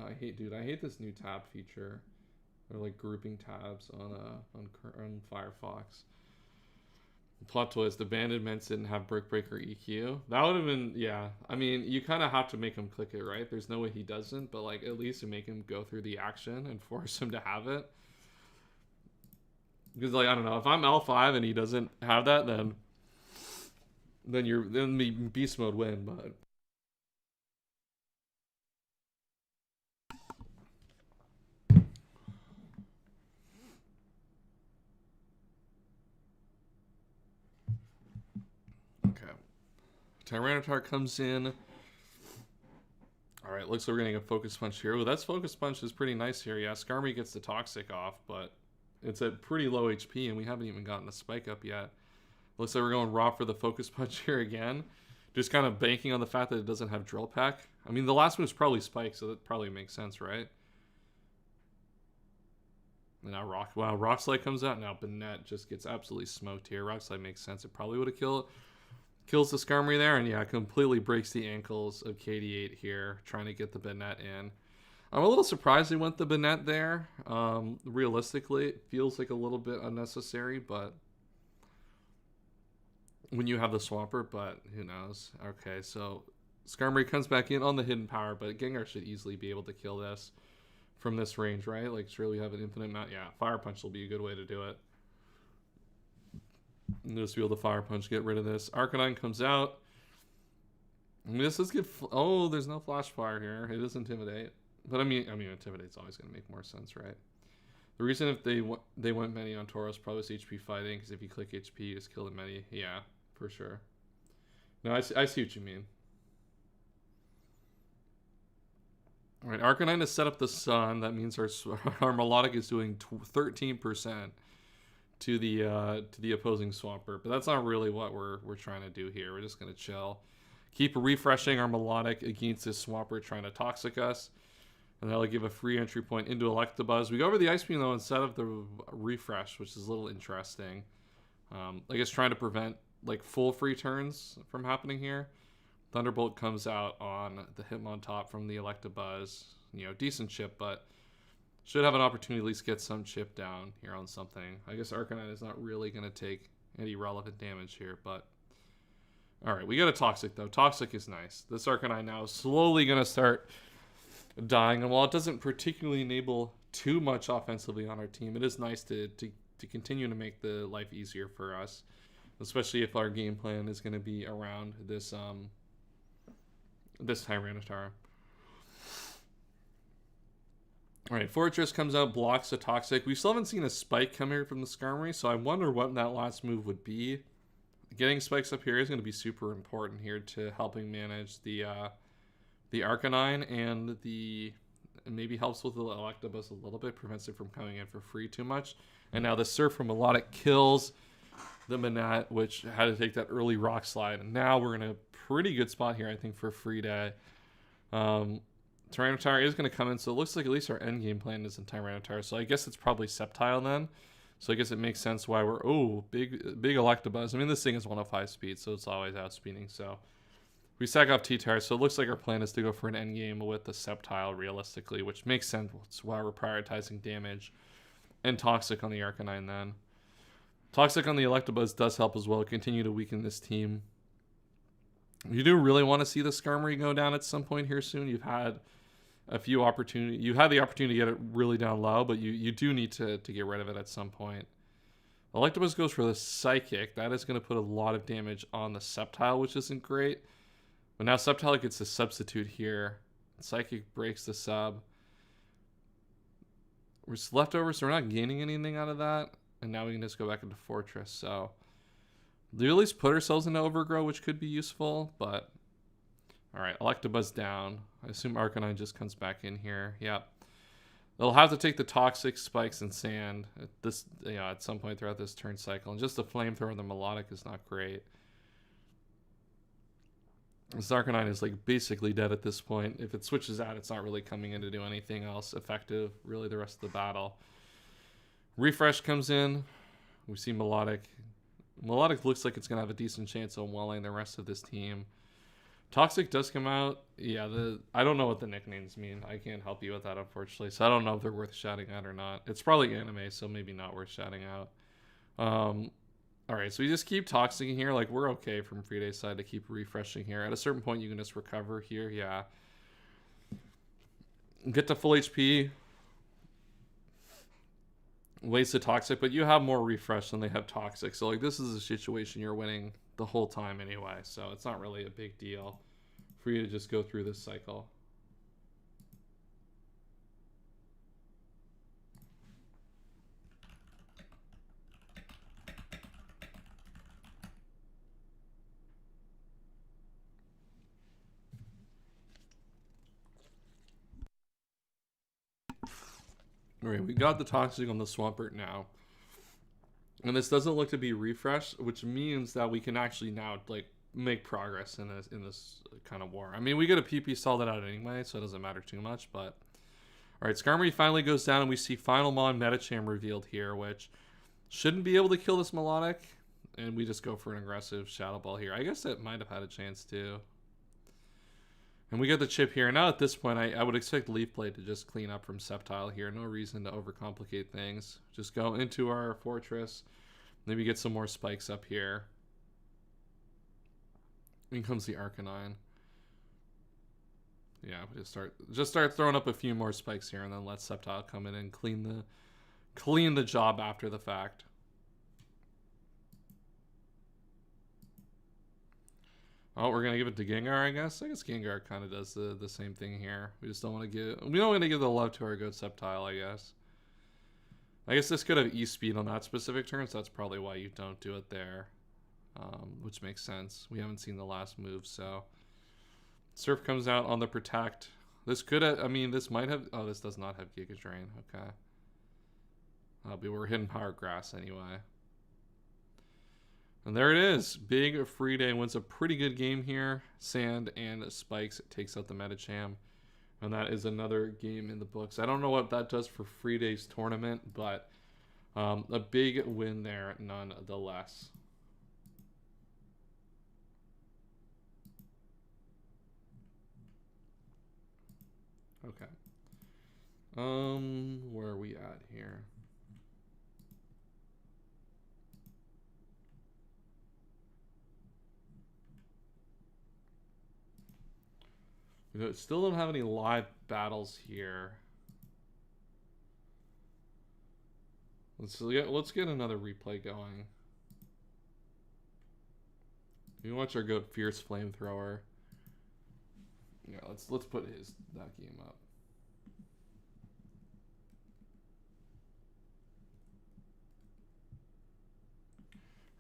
Speaker 1: I hate this new tab feature. Or like grouping tabs on Firefox. Plot twist, the banded Mence didn't have Brick Breaker EQ. That would have been, yeah. I mean, you kind of have to make him click it, right? There's no way he doesn't, but like at least you make him go through the action and force him to have it. Because like, I don't know, if I'm L5 and he doesn't have that, then the beast mode win, but Tyranitar comes in. Alright, looks like we're getting a Focus Punch here. Well, that's Focus Punch is pretty nice here. Yeah, Skarmy gets the Toxic off, but It's at pretty low HP, and we haven't even gotten a spike up yet. Looks like we're going raw for the focus punch here again. Just kind of banking on the fact that it doesn't have drill pack. I mean, the last move's probably spike, so that probably makes sense, right? And now Rock Slide comes out. Now Banette just gets absolutely smoked here. Rock Slide makes sense. It probably would have kills the Skarmory there, and yeah, completely breaks the ankles of KD8 here, trying to get the Banette in. I'm a little surprised they went the Banette there. Realistically, it feels like a little bit unnecessary, but when you have the Swampert, but who knows. Okay, so Skarmory comes back in on the hidden power, but Gengar should easily be able to kill this from this range, right? Like, surely we have an infinite amount. Yeah, Fire Punch will be a good way to do it. And just be able to Fire Punch, get rid of this. Arcanine comes out. I mean, let's get... Oh, there's no Flash Fire here. It is Intimidate. But I mean, Intimidate's always going to make more sense, right? The reason if they went many on Tauros probably is HP fighting, because if you click HP, you just kill the many. Yeah, for sure. No, I see what you mean. All right, Arcanine has set up the sun. That means our Melodic is doing 13% to the opposing Swampert, but that's not really what we're trying to do here. We're just gonna chill, keep refreshing our Melodic against this Swampert trying to Toxic us. And that'll give a free entry point into Electabuzz. We go over the Ice Beam, though, instead of the refresh, which is a little interesting. I guess trying to prevent, like, full free turns from happening here. Thunderbolt comes out on the Hitmontop from the Electabuzz. You know, decent chip, but should have an opportunity to at least get some chip down here on something. I guess Arcanine is not really going to take any relevant damage here, but... Alright, we got a Toxic, though. Toxic is nice. This Arcanine now is slowly going to start... dying, and while it doesn't particularly enable too much offensively on our team, it is nice to continue to make the life easier for us, especially if our game plan is going to be around this this Tyranitar. Alright, Fortress comes out, blocks a Toxic. We still haven't seen a Spike come here from the Skarmory, so I wonder what that last move would be. Getting spikes up here is going to be super important here to helping manage the Arcanine, and maybe helps with the Electabuzz a little bit, prevents it from coming in for free too much. And now the Surf from Melodic kills the Manette, which had to take that early Rock Slide. And now we're in a pretty good spot here, I think, for free day. Tyranitar is going to come in, so it looks like at least our end game plan is in Tyranitar. So I guess it's probably Sceptile then. So I guess it makes sense why we're... Oh, big Electabuzz. I mean, this thing is 105 speed, so it's always outspeeding, so... We sack off T-Tar, so it looks like our plan is to go for an endgame with the Sceptile realistically, which makes sense. It's why we're prioritizing damage and Toxic on the Arcanine then. Toxic on the Electabuzz does help as well, continue to weaken this team. You do really want to see the Skarmory go down at some point here soon. You've had a few opportunities. You had the opportunity to get it really down low, but you do need to get rid of it at some point. Electabuzz goes for the Psychic. That is going to put a lot of damage on the Sceptile, which isn't great. But now Sceptile gets a substitute here. Psychic breaks the sub. We're just left over, so we're not gaining anything out of that. And now we can just go back into Fortress. So we at least put ourselves into Overgrow, which could be useful. But alright, Electabuzz down. I assume Arcanine just comes back in here. Yep. They'll have to take the Toxic, Spikes, and Sand at some point throughout this turn cycle. And just the Flamethrower and the Melodic is not great. This Arcanine is like basically dead at this point. If it switches out, it's not really coming in to do anything else effective really the rest of the battle. Refresh comes in. We see Melodic. Melodic looks like it's going to have a decent chance of welling the rest of this team. Toxic does come out. Yeah, I don't know what the nicknames mean. I can't help you with that, unfortunately. So I don't know if they're worth shouting out or not. It's probably anime, so maybe not worth shouting out. Alright, so we just keep Toxicing here. Like, we're okay from Free Day's side to keep refreshing here. At a certain point, you can just recover here. Yeah. Get to full HP. Waste the Toxic, but you have more refresh than they have Toxic. So, like, this is a situation you're winning the whole time anyway. So, it's not really a big deal for you to just go through this cycle. All right, we got the Toxic on the Swampert now. And this doesn't look to be refreshed, which means that we can actually now, like, make progress in this kind of war. I mean, we get a PP stalled out anyway, so it doesn't matter too much, but... Alright, Skarmory finally goes down, and we see Final Mon Medicham revealed here, which shouldn't be able to kill this Melodic, and we just go for an aggressive Shadow Ball here. I guess it might have had a chance, too. And we get the chip here. Now, at this point, I would expect Leaf Blade to just clean up from Sceptile here. No reason to overcomplicate things. Just go into our Fortress. Maybe get some more spikes up here. In comes the Arcanine. Yeah, we just start throwing up a few more spikes here, and then let Sceptile come in and clean the job after the fact. Oh, we're gonna give it to Gengar, I guess. I guess Gengar kind of does the same thing here. We just don't want to give the love to our good Sceptile, I guess. I guess this could have E-Speed on that specific turn, so that's probably why you don't do it there. Which makes sense. We haven't seen the last move, so... Surf comes out on the Protect. This could have... I mean, this might have... Oh, this does not have Giga Drain. Okay. But we're hitting Power Grass anyway. And there it is. Big Free Day wins a pretty good game here. Sand and Spikes takes out the Medicham. And that is another game in the books. I don't know what that does for Free Day's tournament, but a big win there nonetheless. Okay. Where are we at here? We still don't have any live battles here. Let's get another replay going. You watch our goat Fierce Flamethrower. Yeah, let's put that game up.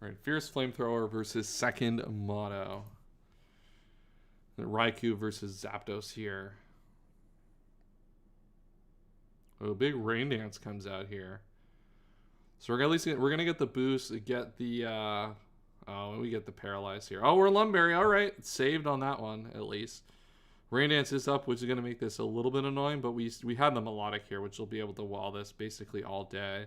Speaker 1: All right, Fierce Flamethrower versus Second Motto. Raikou versus Zapdos here. Oh, big Rain Dance comes out here. So we're gonna get the boost, get the we get the Paralyze here. Oh, we're Lumberry. All right, it's saved on that one at least. Rain Dance is up, which is gonna make this a little bit annoying, but we had the Melodic here, which will be able to wall this basically all day.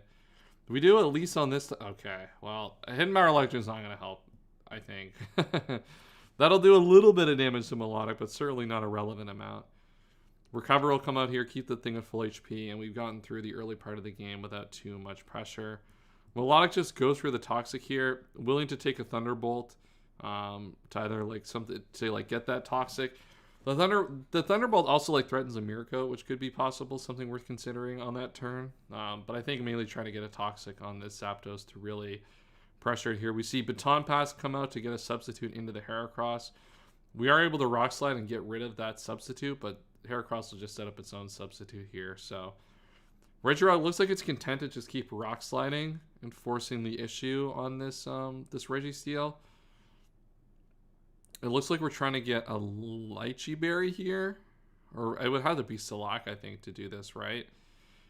Speaker 1: We do at least on this. Okay, well, a Hidden Power Electric is not gonna help, I think. That'll do a little bit of damage to Melodic, but certainly not a relevant amount. Recover will come out here, keep the thing at full HP, and we've gotten through the early part of the game without too much pressure. Melodic just goes for the Toxic here, willing to take a Thunderbolt to either like something to like get that Toxic. The Thunderbolt also like threatens a Miracle, which could be possible, something worth considering on that turn. But I think mainly trying to get a Toxic on this Zapdos to really pressure it here. We see Baton Pass come out to get a substitute into the Heracross. We are able to Rock Slide and get rid of that substitute, but Heracross will just set up its own substitute here. So Regirock looks like it's content to just keep Rock Sliding and forcing the issue on this this Registeel. It looks like we're trying to get a Lychee Berry here, or it would have to be Salac, I think, to do this, right?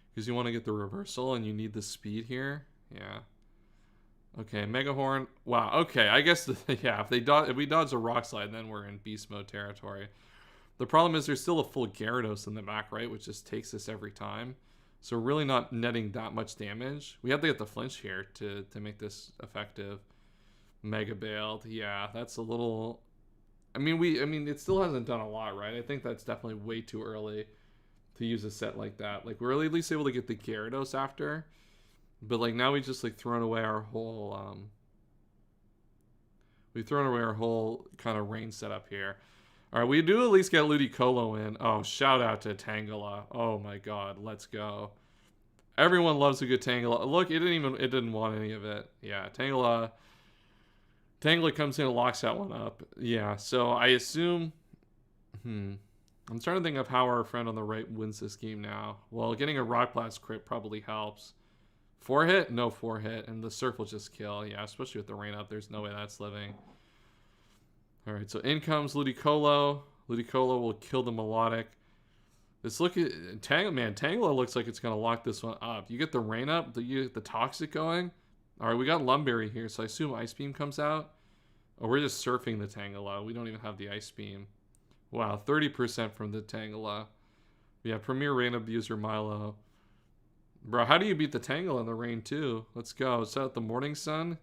Speaker 1: Because you want to get the reversal and you need the speed here. Yeah. Okay, Mega Horn. Wow. Okay, I guess yeah. If we dodge a Rock Slide, then we're in Beast Mode territory. The problem is there's still a full Gyarados in the back, right? Which just takes this every time. So we're really not netting that much damage. We have to get the flinch here to make this effective. Mega Bailed. Yeah, that's a little. I mean, it still hasn't done a lot, right? I think that's definitely way too early to use a set like that. Like, we're at least able to get the Gyarados after. But, like, now we just, like, thrown away our whole, we've thrown away our whole kind of range setup here. All right, we do at least get Ludicolo in. Oh, shout out to Tangela. Oh, my God. Let's go. Everyone loves a good Tangela. Look, it didn't want any of it. Yeah, Tangela comes in and locks that one up. Yeah, so I assume... I'm trying to think of how our friend on the right wins this game now. Well, getting a Rock Blast crit probably helps. 4-hit? No 4-hit. And the Surf will just kill. Yeah, especially with the rain up. There's no way that's living. Alright, so in comes Ludicolo. Ludicolo will kill the Melodic. This look at Tangela looks like it's gonna lock this one up. You get the rain up, the toxic going. All right, we got Lumberry here, so I assume Ice Beam comes out. Oh, we're just surfing the Tangela. We don't even have the Ice Beam. Wow, 30% from the Tangela. Yeah, Premier Rain Abuser Milo. Bro, how do you beat the Tangela in the rain too? Let's go. Is that the Morning Sun?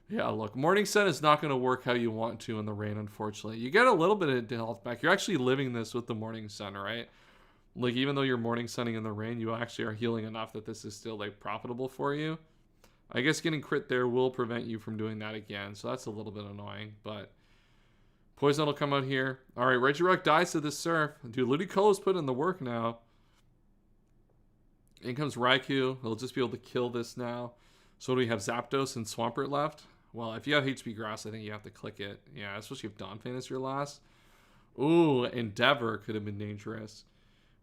Speaker 1: Yeah, look, Morning Sun is not going to work how you want to in the rain, unfortunately. You get a little bit of health back. You're actually living this with the Morning Sun, right? Like, even though you're Morning Sunning in the rain, you actually are healing enough that this is still, like, profitable for you. I guess getting crit there will prevent you from doing that again, so that's a little bit annoying, but Poison will come out here. All right, Regirock dies to this Surf. Dude, Ludicolo's put in the work now. In comes Raikou. He'll just be able to kill this now. So do we have Zapdos and Swampert left? Well, if you have HP Grass, I think you have to click it. Yeah, especially if Donphan is your last. Ooh, Endeavor could have been dangerous.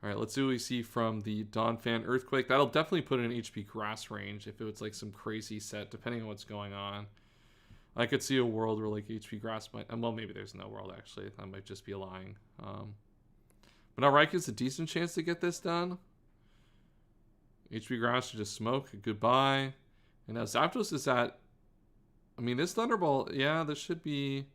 Speaker 1: All right, let's see what we see from the Donphan Earthquake. That'll definitely put in HP Grass range if it was like some crazy set, depending on what's going on. I could see a world where like HP Grass might... well, maybe there's no world, actually. I might just be lying. But now Raikou's a decent chance to get this done. HP Grass should just smoke. Goodbye. And now Zapdos is at... I mean, this Thunderbolt... Yeah, this should be...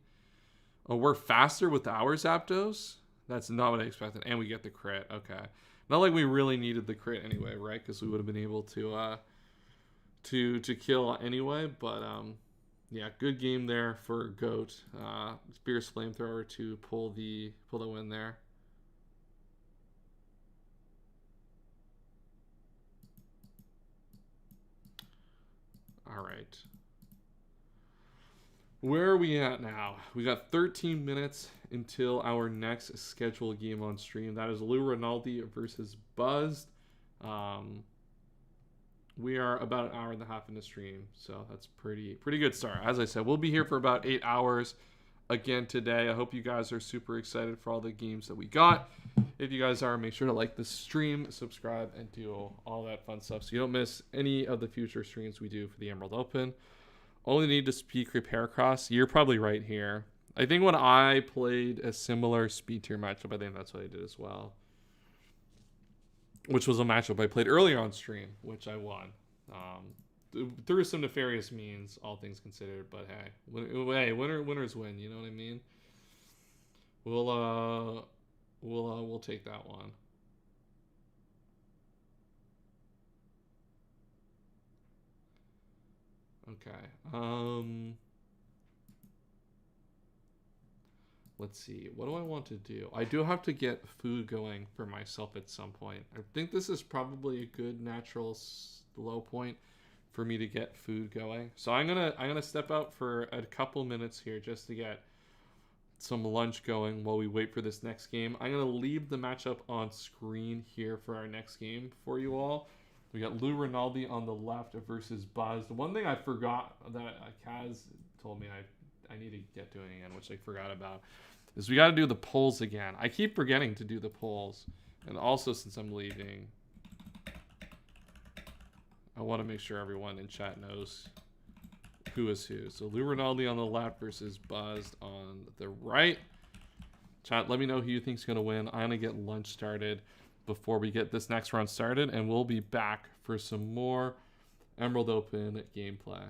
Speaker 1: Oh, we're faster with our Zapdos? That's not what I expected. And we get the crit. Okay. Not like we really needed the crit anyway, right? Because we would have been able to kill anyway. But, yeah, good game there for Goat. Spears Flamethrower to pull the win there. All right. Where are we at now? We got 13 minutes until our next scheduled game on stream. That is Lou Rinaldi versus Buzzed. We are about an hour and a half into stream, so that's pretty good start. As I said, we'll be here for about 8 hours again today. I hope you guys are super excited for all the games that we got. If you guys are, make sure to like the stream, subscribe, and do all that fun stuff so you don't miss any of the future streams we do for the Emerald Open. Only need to speak Repair Cross. You're probably right here. I think when I played a similar speed tier matchup, I think that's what I did as well. Which was a matchup I played earlier on stream, which I won. Through some nefarious means, all things considered. But hey, winners win. You know what I mean? We'll take that one. Okay. Let's see. What do I want to do? I do have to get food going for myself at some point. I think this is probably a good natural low point for me to get food going. So I'm gonna step out for a couple minutes here just to get some lunch going while we wait for this next game. I'm gonna leave the matchup on screen here for our next game for you all. We got Lou Rinaldi on the left versus Buzz. The one thing I forgot that Kaz told me I need to get doing again, which I forgot about, is we got to do the polls again. I keep forgetting to do the polls. And also, since I'm leaving, I want to make sure everyone in chat knows who is who. So Lou Rinaldi on the left versus Buzzed on the right. Chat, let me know who you think's going to win. I'm going to get lunch started before we get this next round started, and we'll be back for some more Emerald Open gameplay.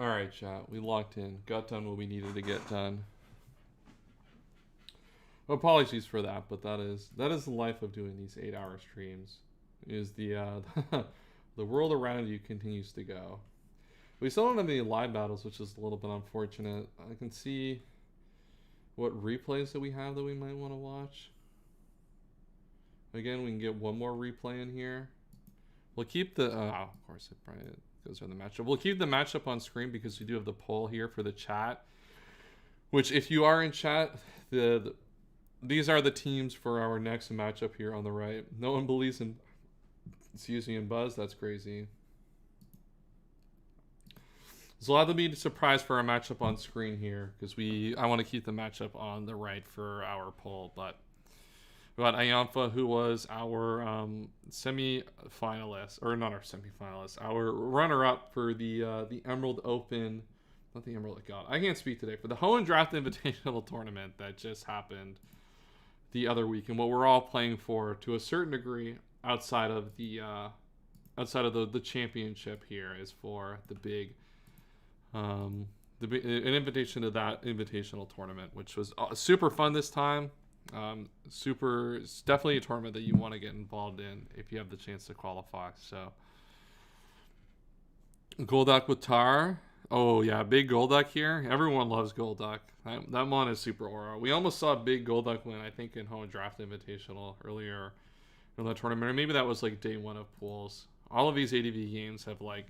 Speaker 1: Alright, chat. We locked in. Got done what we needed to get done. Apologies for that, but that is the life of doing these 8-hour streams. Is the the world around you continues to go. We still don't have any live battles, which is a little bit unfortunate. I can see what replays that we have that we might want to watch. Again, we can get one more replay in here. We'll keep the of course it probably goes on the matchup. We'll keep the matchup on screen because we do have the poll here for the chat. Which, if you are in chat, these are the teams for our next matchup here on the right. No one believes in, in Buzz. That's crazy. So we'll have to be surprised for our matchup on screen here because I want to keep the matchup on the right for our poll. But we got Ayanfa, who was our semi-finalist, or not our semi-finalist, our runner-up for the Emerald Open. Not the Emerald, God, I can't speak today. For the Hoenn Draft Invitational Tournament that just happened the other week, and what we're all playing for to a certain degree outside of the championship here is for the big an invitation to that invitational tournament, which was super fun this time. It's definitely a tournament that you want to get involved in if you have the chance to qualify. So Golduck with Tar. Oh yeah, big Golduck here. Everyone loves Golduck. That mon is super aura. We almost saw a big Golduck win, I think, in Hoenn Draft Invitational earlier in the tournament, or maybe that was like day one of pools. All of these ADV games have like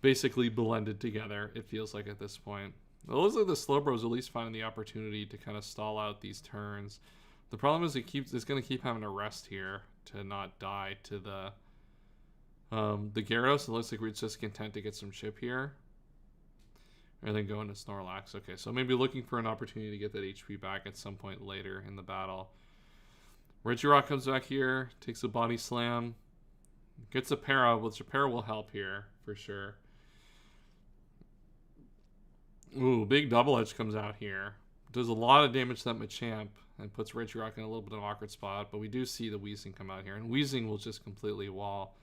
Speaker 1: basically blended together, it feels like, at this point. It looks like the Slowbros at least finding the opportunity to kind of stall out these turns. The problem is it's going to keep having to rest here to not die to the Gyarados. It looks like we're just content to get some chip here. And then go into Snorlax. Okay, so maybe looking for an opportunity to get that HP back at some point later in the battle. Regirock comes back here, takes a Body Slam. Gets a para, which a para will help here for sure. Ooh, big Double Edge comes out here. Does a lot of damage to that Machamp and puts Regirock in a little bit of an awkward spot, but we do see the Weezing come out here, and Weezing will just completely wall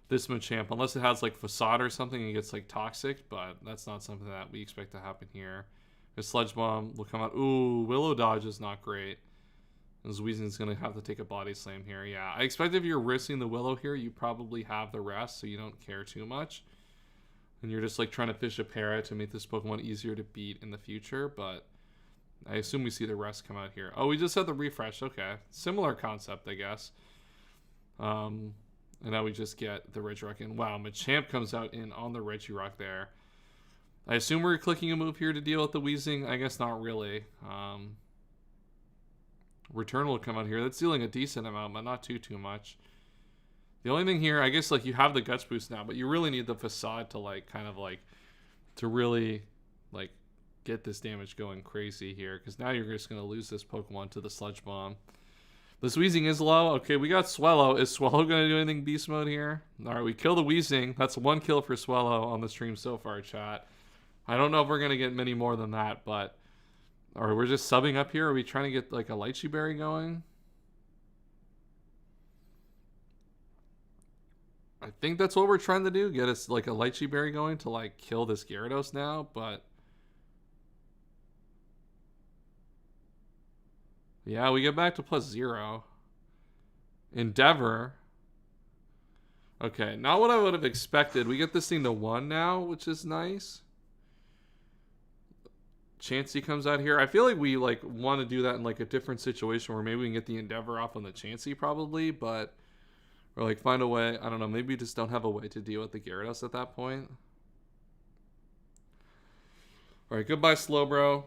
Speaker 1: this Machamp, unless it has like Facade or something and gets like toxic, but that's not something that we expect to happen here. The Sludge Bomb will come out. Ooh, Willow Dodge is not great. As Weezing's going to have to take a Body Slam here. Yeah, I expect if you're risking the Willow here, you probably have the rest, so you don't care too much. And you're just like trying to fish a para to make this Pokemon easier to beat in the future, but I assume we see the rest come out here. Oh, we just had the refresh. Okay. Similar concept, I guess. And now we just get the Regirock in. Wow, Machamp comes out in on the Regirock there. I assume we're clicking a move here to deal with the Weezing. I guess not really. Return will come out here. That's dealing a decent amount, but not too much. The only thing here, I guess, like, you have the Guts boost now, but you really need the Facade to, like, kind of, like, to really, like, get this damage going crazy here, because now you're just going to lose this Pokemon to the Sludge Bomb. This Weezing is low. Okay, we got Swellow. Is Swellow going to do anything beast mode here? All right, we kill the Weezing. That's one kill for Swellow on the stream so far, chat. I don't know if we're going to get many more than that, but... Or we're just subbing up here. Are we trying to get, like, a Lychee Berry going? I think that's what we're trying to do. Get us, like, a Lychee Berry going to, like, kill this Gyarados now, but... Yeah, we get back to +0. Endeavor. Okay, not what I would have expected. We get this thing to 1 now, which is nice. Chansey comes out here. I feel like we like want to do that in like a different situation where maybe we can get the Endeavor off on the Chansey probably, but or like find a way. I don't know. Maybe we just don't have a way to deal with the Gyarados at that point. All right, goodbye, Slowbro.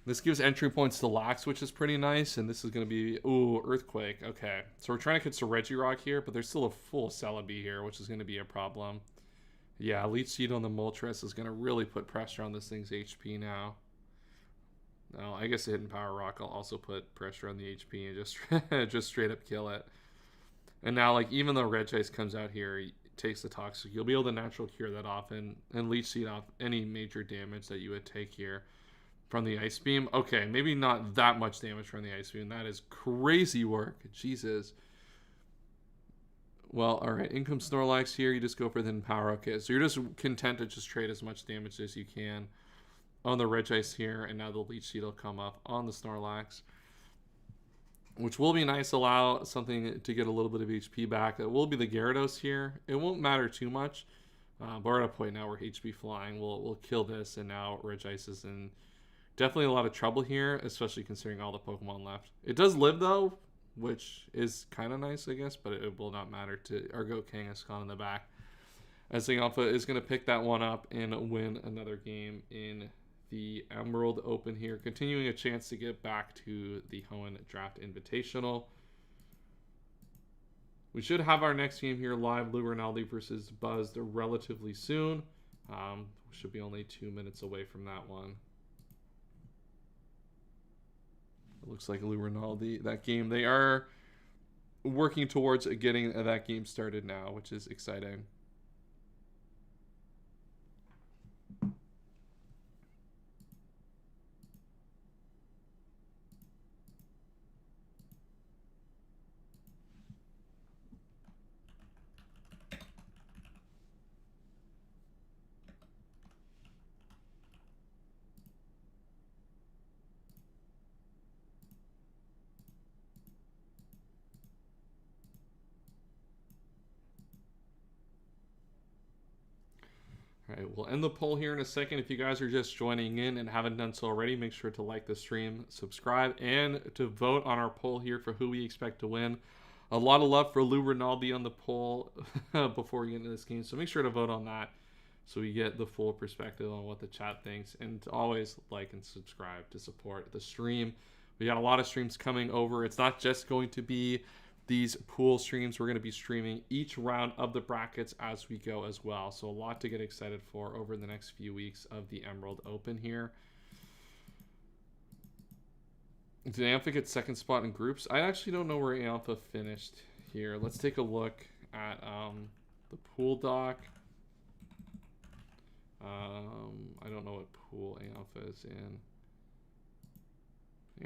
Speaker 1: This gives entry points to Lax, which is pretty nice, and this is going to be ooh, Earthquake. Okay, so we're trying to catch the Regirock here, but there's still a full Celebi here, which is going to be a problem. Yeah, Leech Seed on the Moltres is going to really put pressure on this thing's HP now. Well, I guess the Hidden Power Rock will also put pressure on the HP and just straight up kill it. And now, like, even though Regice comes out here, he takes the Toxic, you'll be able to natural cure that off and Leech Seed off any major damage that you would take here from the Ice Beam. Okay, maybe not that much damage from the Ice Beam. That is crazy work. Jesus. Well, all right. Income Snorlax here. You just go for the hidden power. Okay, so you're just content to just trade as much damage as you can on the Regice here, and now the Leech Seed will come up on the Snorlax, which will be nice. Allow something to get a little bit of HP back. It will be the Gyarados here. It won't matter too much, but we're at a point now where HP flying will kill this, and now Regice is in definitely a lot of trouble here, especially considering all the Pokemon left. It does live though, which is kind of nice, I guess, but it will not matter to Argo Kangaskhan in the back, as the Alpha is going to pick that one up and win another game in the Emerald Open here, continuing a chance to get back to the Hoenn Draft Invitational. We should have our next game here live, Lou Rinaldi versus Buzzed, relatively soon. Should be only 2 minutes away from that one. It looks like Lou Rinaldi, that game, they are working towards getting that game started now, which is exciting. All right, we'll end the poll here in a second. If you guys are just joining in and haven't done so already, make sure to like the stream, subscribe, and to vote on our poll here for who we expect to win. A lot of love for Lou Rinaldi on the poll before we get into this game, so make sure to vote on that so we get the full perspective on what the chat thinks. And to always like and subscribe to support the stream. We got a lot of streams coming over. It's not just going to be these pool streams. We're going to be streaming each round of the brackets as we go as well. So a lot to get excited for over the next few weeks of the Emerald Open here. Did Ampha get second spot in groups? I actually don't know where Ampha finished here. Let's take a look at the pool doc. I don't know what pool Ampha is in.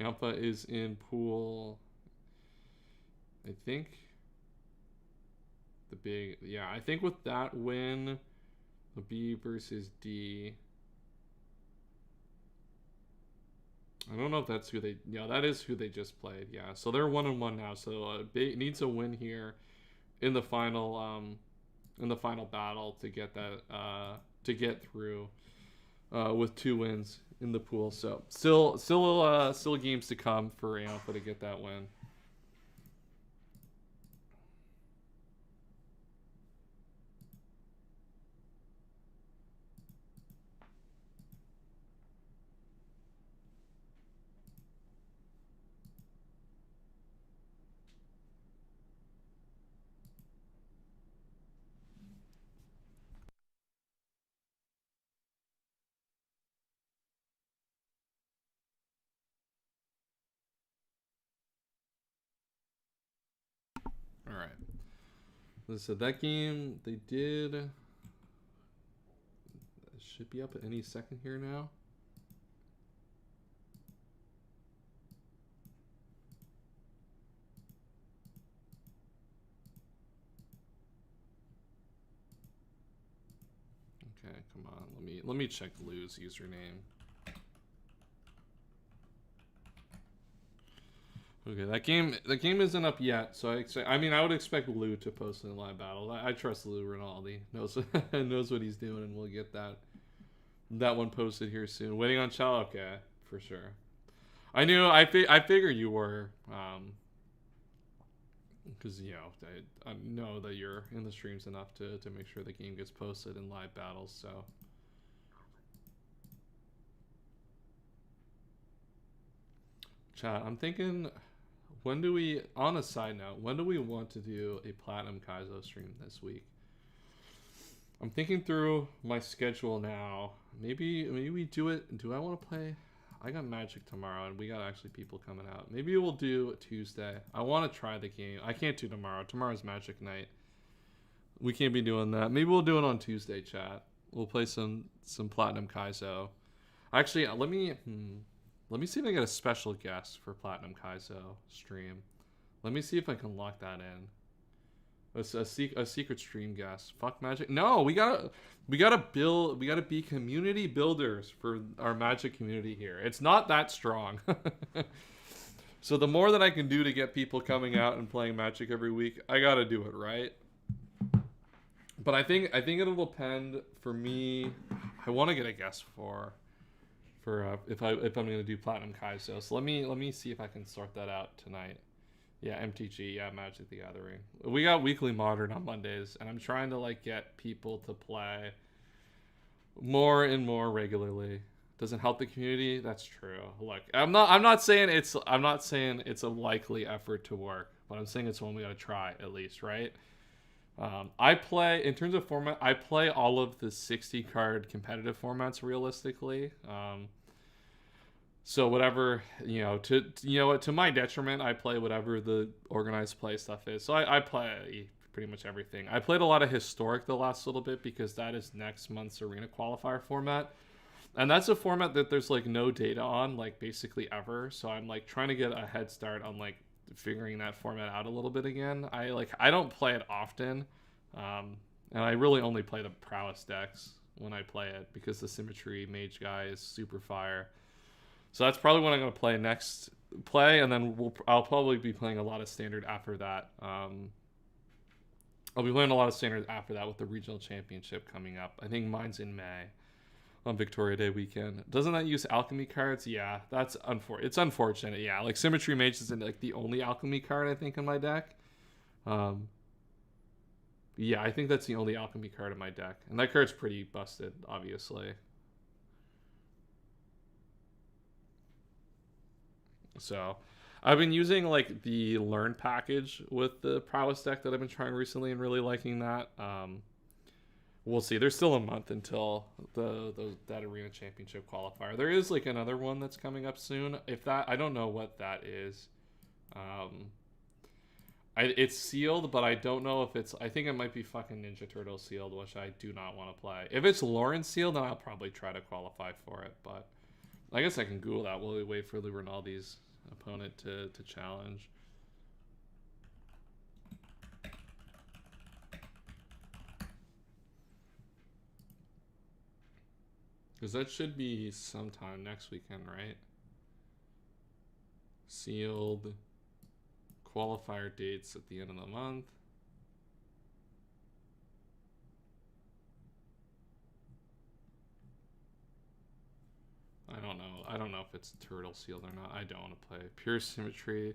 Speaker 1: Ampha is in pool, I think the big, yeah, I think with that win, the B versus D, I don't know if that's who they, yeah, that is who they just played. Yeah, so they're 1-1 now. So needs a win here in the final battle to get that to get through with 2 wins in the pool. So still games to come for Alpha to get that win. All right. So that game, they did. It should be up at any second here now. Okay, come on. Let me check Lou's username. Okay, that game isn't up yet, so I mean I would expect Lou to post in a live battle. I trust Lou Rinaldi. Knows what he's doing, and we'll get that one posted here soon. Waiting on Chal, okay, for sure. I figured you were, because you know I know that you're in the streams enough to make sure the game gets posted in live battles. So. Chat, I'm thinking, when do we, on a side note, when do we want to do a Platinum Kaizo stream this week? I'm thinking through my schedule now. Maybe we do it. Do I want to play? I got Magic tomorrow, and we got actually people coming out. Maybe we'll do Tuesday. I want to try the game. I can't do tomorrow. Tomorrow's Magic night. We can't be doing that. Maybe we'll do it on Tuesday, chat. We'll play some Platinum Kaizo. Actually, let me see if I get a special guest for Platinum Kaizo stream. Let me see if I can lock that in. A secret stream guest. Fuck Magic. No, we gotta build. We gotta be community builders for our Magic community here. It's not that strong. So the more that I can do to get people coming out and playing Magic every week, I gotta do it right. But I think it'll depend. For me, I want to get a guest for if I'm gonna do Platinum Kaizo. So let me see if I can sort that out tonight. Yeah, MTG, yeah, Magic the Gathering. We got Weekly Modern on Mondays, and I'm trying to like get people to play more and more regularly. Doesn't help the community. That's true. Look, I'm not saying it's a likely effort to work, but I'm saying it's one we gotta try at least, right? I play, in terms of format, I play all of the 60 card competitive formats realistically. So whatever, to my detriment, I play whatever the organized play stuff is. So I play pretty much everything. I played a lot of Historic the last little bit because that is next month's Arena Qualifier format. And that's a format that there's like no data on, like basically ever. So I'm like trying to get a head start on like figuring that format out a little bit again. I don't play it often. And I really only play the Prowess decks when I play it because the Symmetry Mage guy is super fire. So that's probably what I'm going to play next and then I'll probably be playing a lot of Standard after that. I'll be playing a lot of Standard after that with the Regional Championship coming up. I think mine's in May on Victoria Day weekend. Doesn't that use Alchemy cards? Yeah, it's unfortunate. Yeah, like Symmetry Mage is like the only Alchemy card I think in my deck. Yeah, I think that's the only Alchemy card in my deck. And that card's pretty busted, obviously. So I've been using like the Learn package with the Prowess deck that I've been trying recently and really liking that. We'll see. There's still a month until that Arena Championship qualifier. There is like another one that's coming up soon. I don't know what that is. It's sealed, but I don't know if it's. I think it might be fucking Ninja Turtle sealed, which I do not want to play. If it's Lauren sealed, then I'll probably try to qualify for it. But I guess I can Google that while we wait for Lou Rinaldi's opponent to challenge. Because that should be sometime next weekend, right? Sealed qualifier dates at the end of the month. I don't know. I don't know if it's Turtle sealed or not. I don't want to play. Pure Symmetry.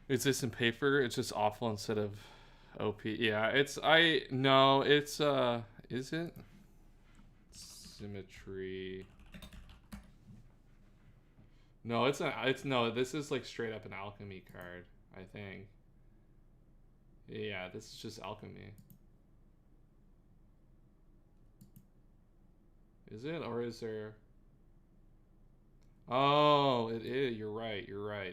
Speaker 1: Is this in paper? It's just awful instead of OP. Yeah, is it? Symmetry. No, it's not. No, this is like straight up an Alchemy card, I think. Yeah, this is just Alchemy. Is it, or is there? Oh, it is. You're right.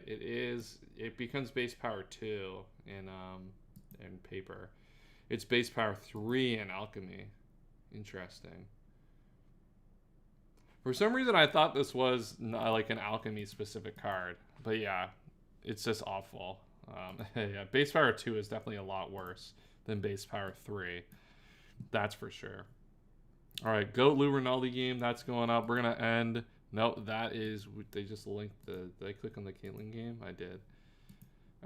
Speaker 1: It is. It becomes base power 2 in paper. It's base power 3 in Alchemy. Interesting. For some reason, I thought this was like an Alchemy specific card, but yeah, it's just awful. Yeah, base power 2 is definitely a lot worse than base power 3. That's for sure. All right, Goat Lou Rinaldi game, that's going up. We're gonna end. No, that is. They just linked the. Did I click on the Caitlyn game? I did.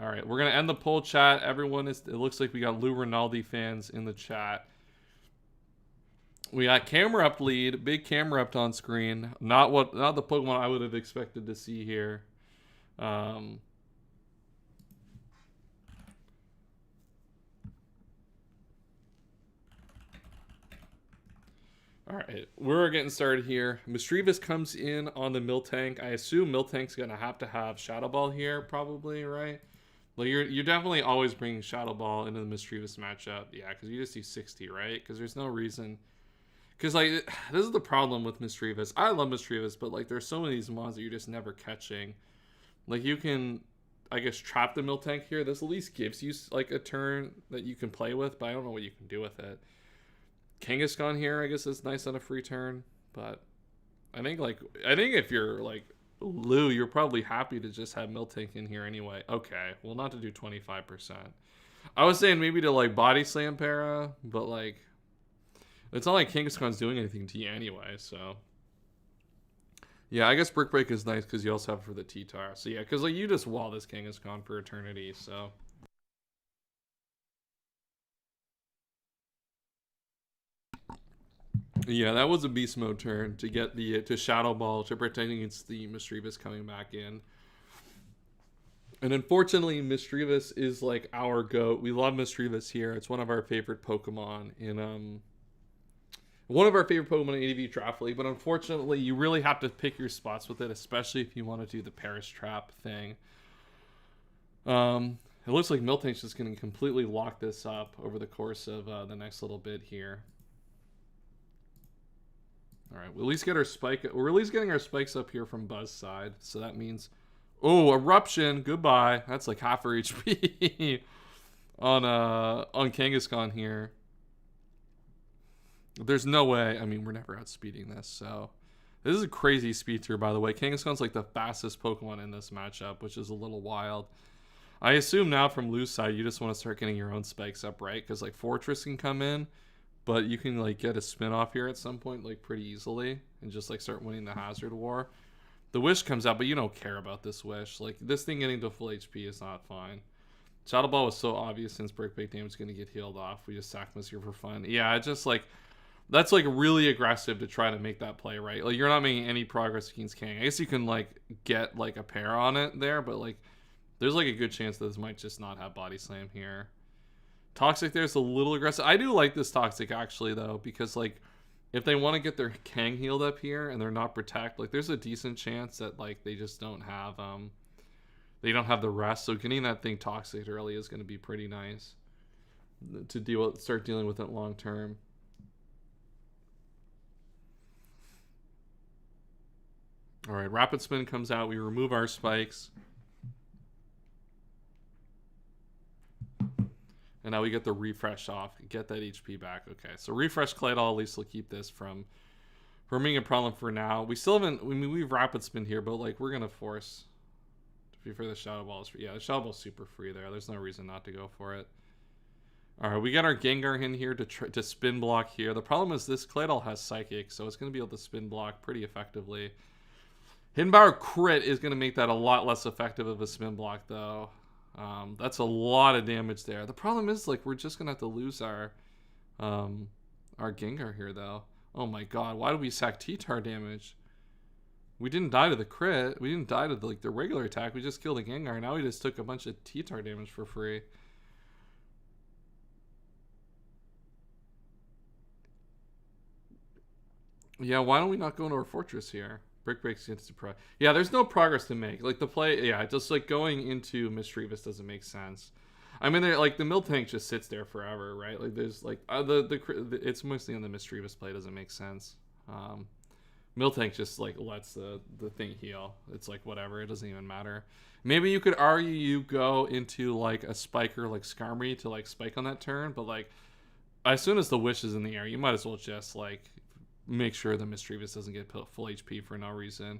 Speaker 1: All right, we're gonna end the poll chat. Everyone is. It looks like we got Lou Rinaldi fans in the chat. We got Camerupt lead, big Camerupt on screen. Not the Pokemon I would have expected to see here. All right, we're getting started here. Misdreavus comes in on the Miltank. I assume Miltank's gonna have to have Shadow Ball here, probably, right? Like you're definitely always bringing Shadow Ball into the Misdreavus matchup, yeah, because you just do 60, right? Because there's no reason. Because, like, this is the problem with Misdreavus. I love Misdreavus, but, like, there's so many of these mons that you're just never catching. Like, you can, I guess, trap the Miltank here. This at least gives you, like, a turn that you can play with, but I don't know what you can do with it. Kangaskhan here, I guess, is nice on a free turn, but I think if you're, like, Lou, you're probably happy to just have Miltank in here anyway. Okay, well, not to do 25%. I was saying maybe to like body slam para, but like it's not like Kangaskhan's doing anything to you anyway, so. Yeah, I guess Brick Break is nice because you also have it for the T-Tar. So yeah, because like you just wall this Kangaskhan for eternity, so. Yeah, that was a beast mode turn to get the to Shadow Ball to protect against the Misdreavus coming back in. And unfortunately, Misdreavus is like our GOAT. We love Misdreavus here. It's one of our favorite Pokemon in one of our favorite Pokemon in ADV Draft League, but unfortunately, you really have to pick your spots with it, especially if you want to do the Paris Trap thing. It looks like Miltank's just going to completely lock this up over the course of the next little bit here. All right, we'll at least get our spike. We're at least getting our spikes up here from Buzz's side, so that means, oh, Eruption, goodbye. That's like half our HP on Kangaskhan here. There's no way. I mean, we're never outspeeding this, so this is a crazy speed tier, by the way. Kangaskhan's like the fastest Pokemon in this matchup, which is a little wild. I assume now from Lou's side, you just want to start getting your own spikes up, right? Because like Fortress can come in. But you can like get a spin off here at some point like pretty easily and just like start winning the Hazard War. The Wish comes out, but you don't care about this Wish. Like this thing getting to full HP is not fine. Shadow Ball was so obvious since Brick Break damage is going to get healed off. We just sack this here for fun. Yeah, it's just like that's like really aggressive to try to make that play, right? Like you're not making any progress against Kang. I guess you can like get like a pair on it there, but like there's like a good chance that this might just not have Body Slam here. Toxic there's a little aggressive. I do like this Toxic actually though, because like if they want to get their Kang healed up here and they're not Protect, like there's a decent chance that like they just don't have the rest. So getting that thing Toxic early is going to be pretty nice to start dealing with it long term. All right, Rapid Spin comes out. We remove our spikes. And now we get the refresh off. Get that HP back. Okay, so refresh Claydol. At least we'll keep this from being a problem for now. We still haven't. I mean, we've Rapid Spin here, but like we're gonna force to be for the Shadow Ball. Yeah, the Shadow Ball's super free there. There's no reason not to go for it. All right, we got our Gengar in here to spin block here. The problem is this Claydol has Psychic, so it's gonna be able to spin block pretty effectively. Hidden Power Crit is gonna make that a lot less effective of a spin block though. That's a lot of damage there. The problem is like we're just gonna have to lose our Gengar here though. Oh my god, why did we sack T-Tar damage? We didn't die to the crit. We didn't die to the regular attack. We just killed a Gengar. Now we just took a bunch of T-Tar damage for free. Yeah, why don't we not go into our Fortress here? Brick Breaks into pro. Yeah, there's no progress to make. Like the play, yeah, just like going into Misdreavus doesn't make sense. I mean, like the Miltank just sits there forever, right? Like there's like it's mostly on the Misdreavus play doesn't make sense. Miltank just like lets the thing heal. It's like whatever, it doesn't even matter. Maybe you could argue you go into like a spiker like Skarmory to like spike on that turn, but like as soon as the Wish is in the air, you might as well just like make sure the Misdreavus doesn't get full HP for no reason.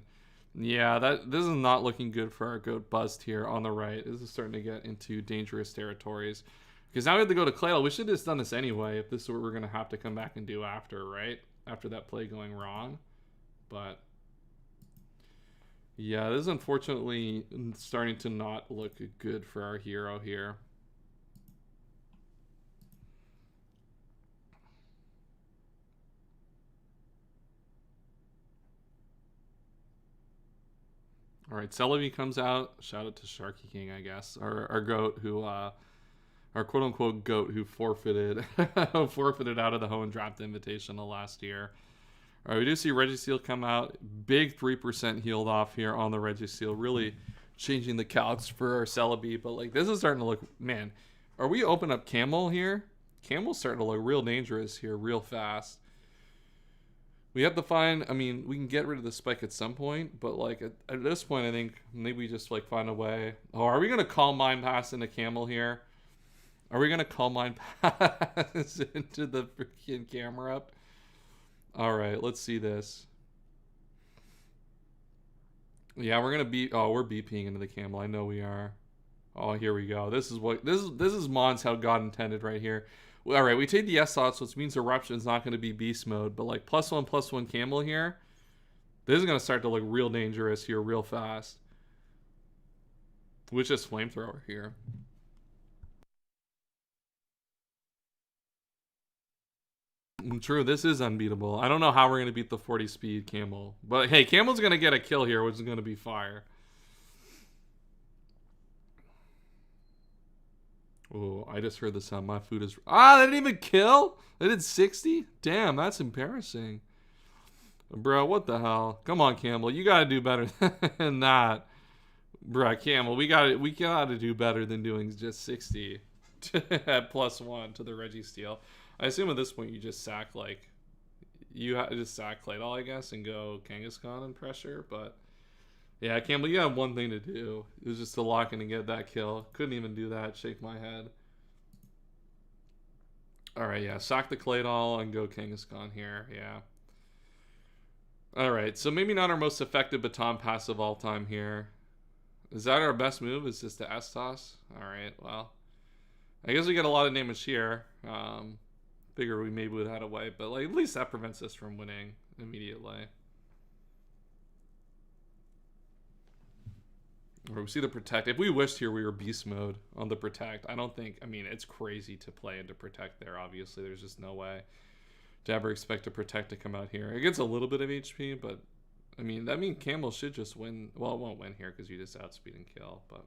Speaker 1: Yeah, this is not looking good for our GOAT Buzzed here on the right. This is starting to get into dangerous territories. Because now we have to go to Claydol. We should have just done this anyway if this is what we're going to have to come back and do after, right? After that play going wrong. But yeah, this is unfortunately starting to not look good for our hero here. All right, Celebi comes out. Shout out to Sharky King, I guess. Our GOAT who, our quote-unquote GOAT who forfeited forfeited out of the Hoenn Draft Invitational last year. All right, we do see Registeel come out. Big 3% healed off here on the Registeel. Really changing the calcs for our Celebi. But, like, this is starting to look... Man, are we open up Camel here? Camel's starting to look real dangerous here real fast. We have to find, I mean, we can get rid of the spike at some point, but like at this point, I think maybe we just like find a way. Oh, are we going to Calm Mind Pass into Camel here? Are we going to Calm Mind Pass into the freaking camera up? All right, let's see this. Yeah, we're going to beat, oh, we're BPing into the Camel. I know we are. Oh, here we go. This is Mons how God intended right here. All right, we take the S slots, which means Eruption's not going to be beast mode, but like +1/+1 camel here. This is going to start to look real dangerous here real fast. Which is flamethrower here. True, this is unbeatable. I don't know how we're going to beat the 40 speed camel. But hey, camel's going to get a kill here, which is going to be fire. Oh, I just heard the sound. My food is... Ah, they didn't even kill? They did 60? Damn, that's embarrassing. Bro, what the hell? Come on, Camel. You got to do better than that. Bro, Camel, we got to do better than doing just 60 at +1 to the Registeel. I assume at this point you just sack, like... You just sack Claydol, I guess, and go Kangaskhan and pressure, but... Yeah, Campbell, you have one thing to do. It was just to lock in and get that kill. Couldn't even do that. Shake my head. Alright, yeah. Sack the Claydol and go Kangaskhan here. Yeah. Alright, so maybe not our most effective baton pass of all time here. Is that our best move? Is just the S-Toss? Alright, well. I guess we get a lot of damage here. Figure we maybe would have had a way, but like, at least that prevents us from winning immediately. Or we see the Protect. If we wished here, we were beast mode on the Protect. I don't think... I mean, it's crazy to play into Protect there, obviously. There's just no way to ever expect a Protect to come out here. It gets a little bit of HP, but... I mean, that means Camel should just win. Well, it won't win here because you just outspeed and kill, but...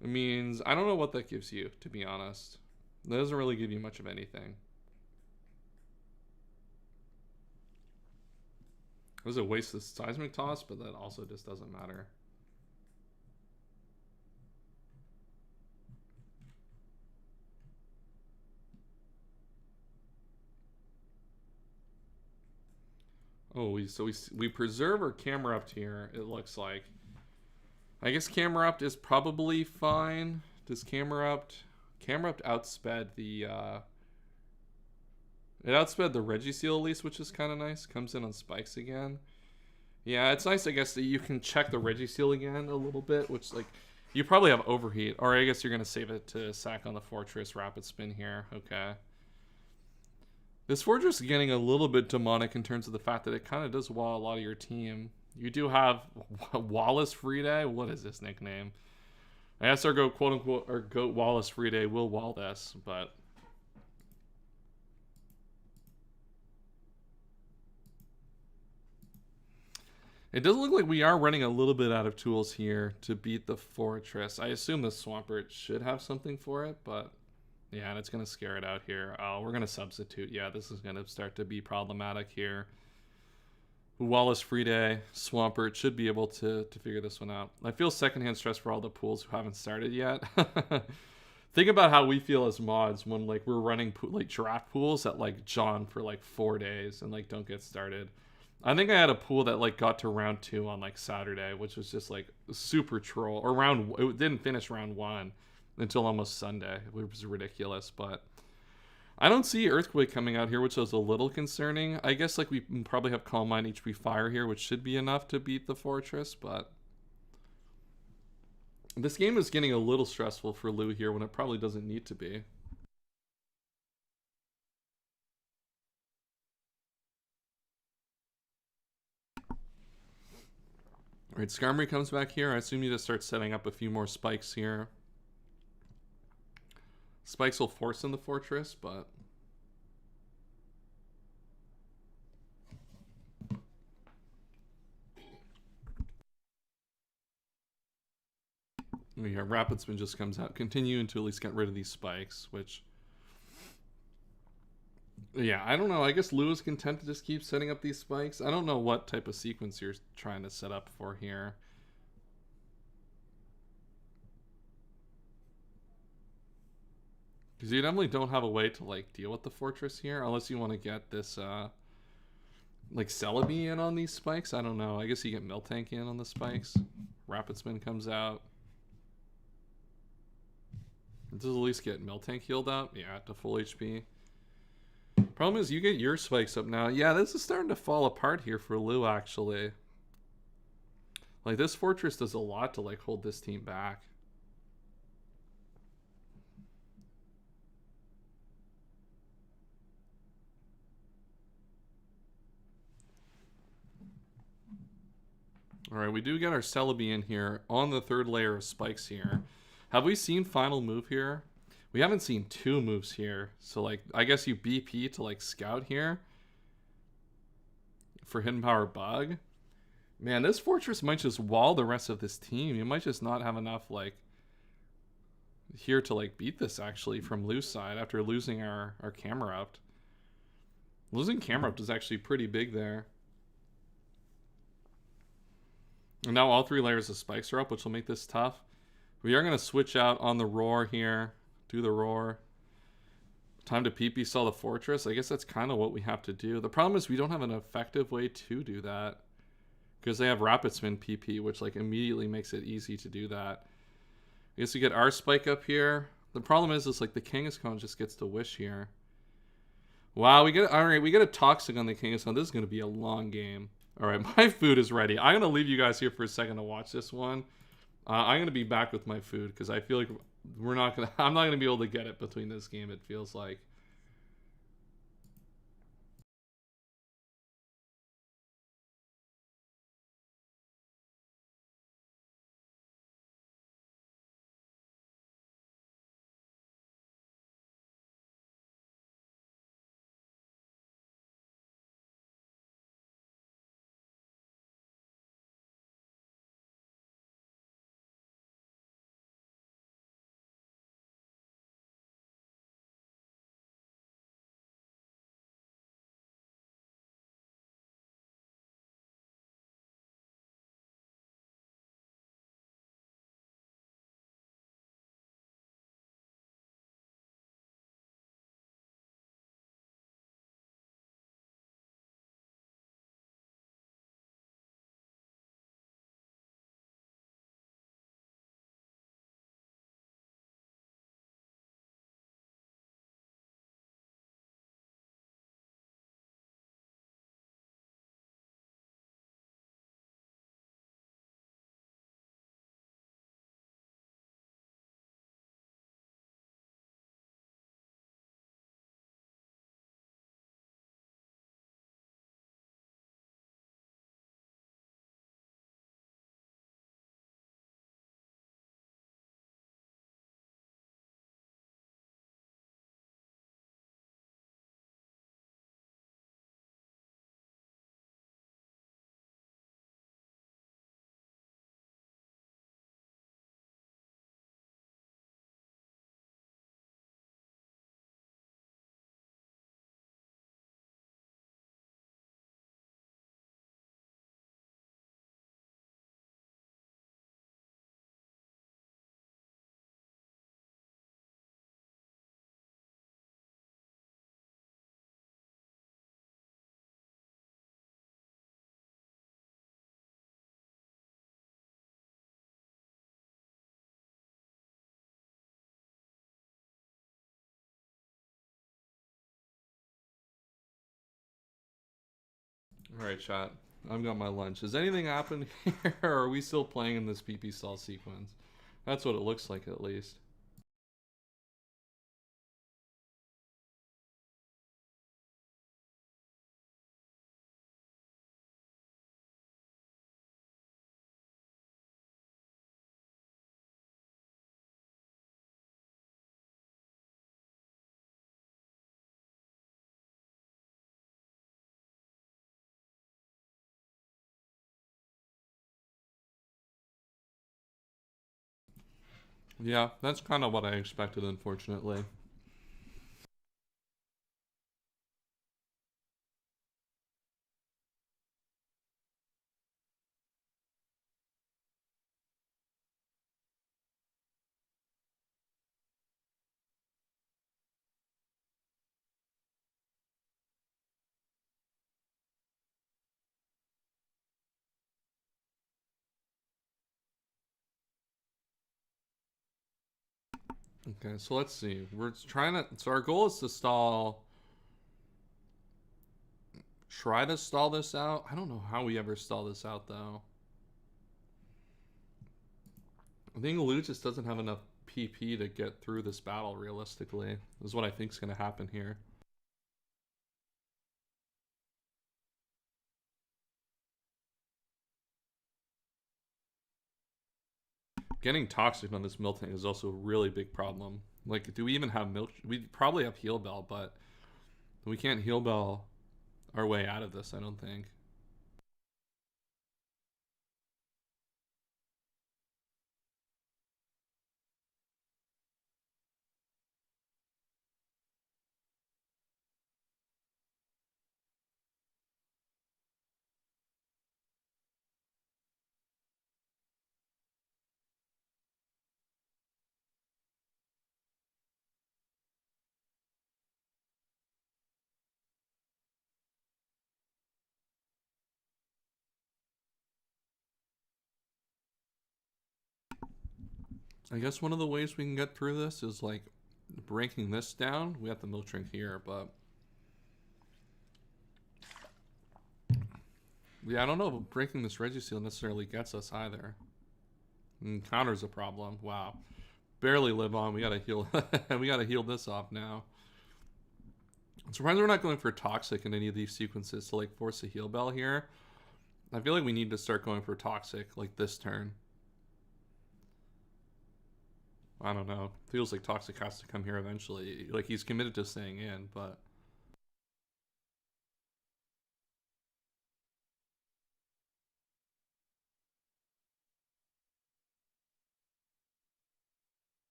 Speaker 1: It means... I don't know what that gives you, to be honest. That doesn't really give you much of anything. It was a waste of Seismic Toss, but that also just doesn't matter. Oh, we preserve our Camerupt here, it looks like. I guess Camerupt is probably fine. Does Camerupt outsped the it outsped the Registeel at least, which is kind of nice. Comes in on spikes again. Yeah, it's nice, I guess, that you can check the Registeel again a little bit, which, like, you probably have Overheat. Or I guess you're going to save it to sack on the Fortress Rapid Spin here. Okay. This Fortress is getting a little bit demonic in terms of the fact that it kind of does wall a lot of your team. You do have Wallace Friday. What is this nickname? I guess our GOAT, quote-unquote, our GOAT Wallace Friday will wall this, but... It does look like we are running a little bit out of tools here to beat the Fortress. I assume the Swampert should have something for it, but yeah, and it's going to scare it out here. Oh, we're going to substitute. Yeah, this is going to start to be problematic here. Wallace Friday, Swampert should be able to figure this one out. I feel secondhand stress for all the pools who haven't started yet. Think about how we feel as mods when like we're running like draft pools that like John for like 4 days and like don't get started. I think I had a pool that like got to round 2 on like Saturday, which was just like super troll. Or it didn't finish round 1 until almost Sunday, which was ridiculous. But I don't see Earthquake coming out here, which is a little concerning. I guess like we probably have Calm Mind, HP Fire here, which should be enough to beat the Fortress. But this game is getting a little stressful for Lou here when it probably doesn't need to be. Alright, Skarmory comes back here. I assume you just start setting up a few more spikes here. Spikes will force in the Fortress, but... Yeah, Rapid Spin just comes out. Continuing to at least get rid of these spikes, which... Yeah, I don't know. I guess Lou is content to just keep setting up these spikes. I don't know what type of sequence you're trying to set up for here. Because you definitely don't have a way to like deal with the Fortress here, unless you want to get this like Celebi in on these spikes. I don't know. I guess you get Miltank in on the spikes. Rapid Spin comes out. Does at least get Miltank healed up? Yeah, to full HP. Problem is you get your spikes up now. Yeah, this is starting to fall apart here for Lou, actually. Like, this fortress does a lot to, like, hold this team back. Alright, we do get our Celebi in here on the third layer of spikes here. Have we seen final move here? We haven't seen 2 moves here. So, like, I guess you BP to, like, scout here for Hidden Power Bug. Man, this fortress might just wall the rest of this team. You might just not have enough, like, here to, like, beat this, actually, from Lu's side after losing our Camerupt. Losing Camerupt is actually pretty big there. And now all 3 layers of spikes are up, which will make this tough. We are going to switch out on the Roar here. Do the Roar. Time to PP stall the Fortress. I guess that's kind of what we have to do. The problem is we don't have an effective way to do that. Because they have Rapid Spin PP, which like immediately makes it easy to do that. I guess we get our spike up here. The problem is like the Kangaskhan just gets to wish here. Wow, we get a Toxic on the Kangaskhan. This is going to be a long game. Alright, my food is ready. I'm going to leave you guys here for a second to watch this one. I'm going to be back with my food because I feel like I'm not going to be able to get it between this game, it feels like. Alright, chat. I've got my lunch. Has anything happened here, or are we still playing in this PP stall sequence? That's what it looks like, at least. Yeah, that's kind of what I expected, unfortunately. Okay, so let's see. We're trying to... So our goal is to stall... Try to stall this out. I don't know how we ever stall this out, though. I think Lou just doesn't have enough PP to get through this battle realistically. This is what I think is going to happen here. Getting toxic on this Miltank is also a really big problem. Like, do we even have milk? We probably have Heal Bell, but we can't Heal Bell our way out of this, I don't think. I guess one of the ways we can get through this is like breaking this down. We have the Miltank here, but yeah, I don't know if breaking this Regiseal necessarily gets us either. And counter's a problem. Wow. Barely live on. We gotta heal. We gotta heal this off now. I'm surprised we're not going for Toxic in any of these sequences to like force a Heal Bell here. I feel like we need to start going for Toxic like this turn. I don't know. Feels like Toxic has to come here eventually. Like he's committed to staying in, but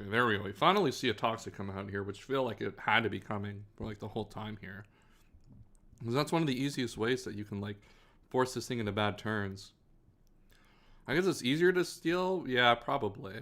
Speaker 1: okay, there we go. We finally see a Toxic come out here, which feel like it had to be coming for like the whole time here. Because that's one of the easiest ways that you can like force this thing into bad turns. I guess it's easier to steal. Yeah, probably.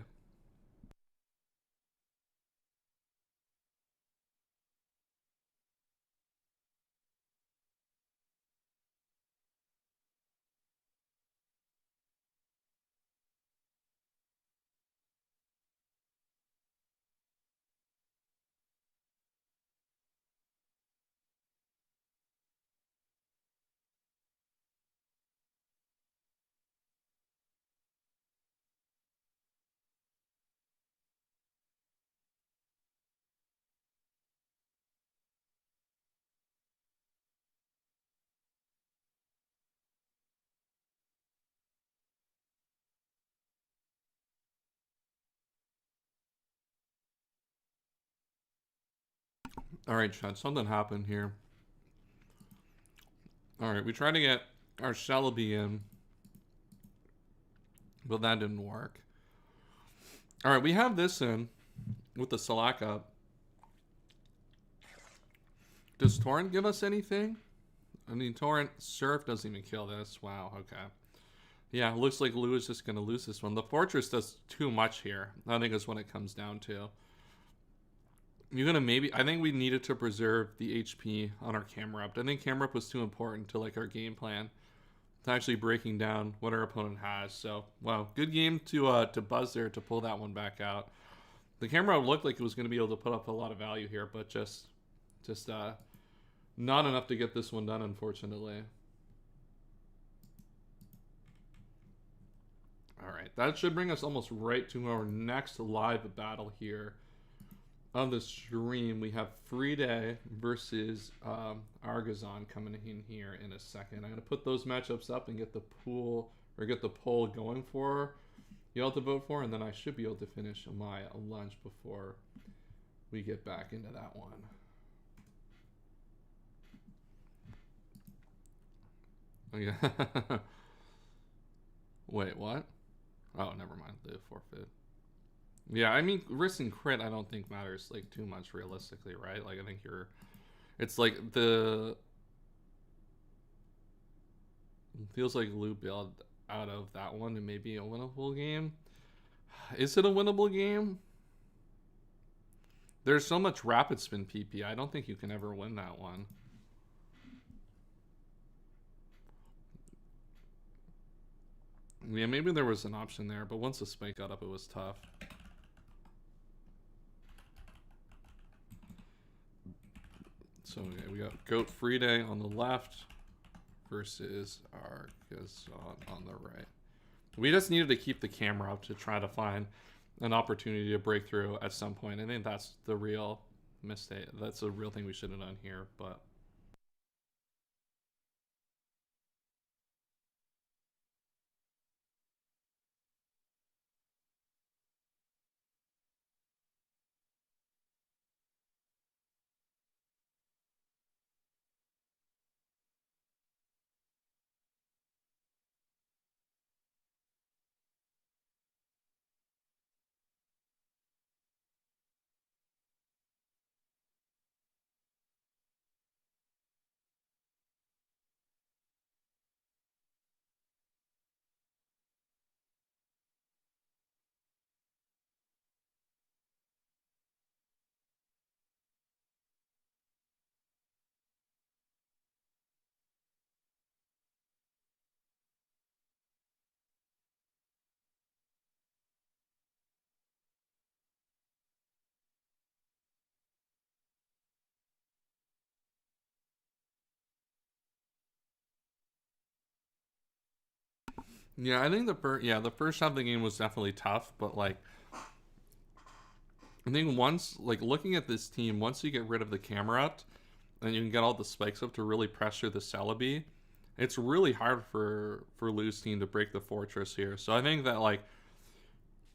Speaker 1: Alright, chat, something happened here. Alright, we tried to get our Celebi in, but that didn't work. Alright, we have this in with the Select up. Does Torrent give us anything? I mean, Torrent Surf doesn't even kill this. Wow, okay. Yeah, looks like Lou is just going to lose this one. The Fortress does too much here, I think is what it comes down to. You're gonna maybe. I think we needed to preserve the HP on our camera up. I think camera up was too important to like our game plan, to actually breaking down what our opponent has. So wow, good game to Buzz there to pull that one back out. The camera looked like it was gonna be able to put up a lot of value here, but just not enough to get this one done, unfortunately. All right, that should bring us almost right to our next live battle here. On the stream, we have Free versus Argazon coming in here in a second. I'm gonna put those matchups up and get the pool or get the poll going for y'all to vote for, and then I should be able to finish my lunch before we get back into that one. Okay. Wait, what? Oh, never mind. The forfeit. Yeah, I mean, risk and crit I don't think matters, like, too much realistically, right? Like, I think you're... It's like the... It feels like Lou bailed out of that one and maybe a winnable game. Is it a winnable game? There's so much rapid spin PP. I don't think you can ever win that one. Yeah, maybe there was an option there, but once the spike got up, it was tough. So okay, we got Goat Free Day on the left versus Argazon on the right. We just needed to keep the camera up to try to find an opportunity to break through at some point. I think that's the real mistake. That's the real thing we should have done here, but. Yeah, I think the first half of the game was definitely tough, but like I think once like looking at this team, once you get rid of the camera up and you can get all the spikes up to really pressure the Celebi, it's really hard for Lou's team to break the fortress here. So I think that like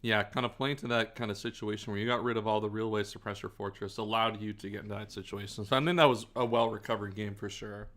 Speaker 1: yeah, kind of playing to that kind of situation where you got rid of all the real ways to pressure fortress allowed you to get into that situation. So I think that was a well recovered game for sure.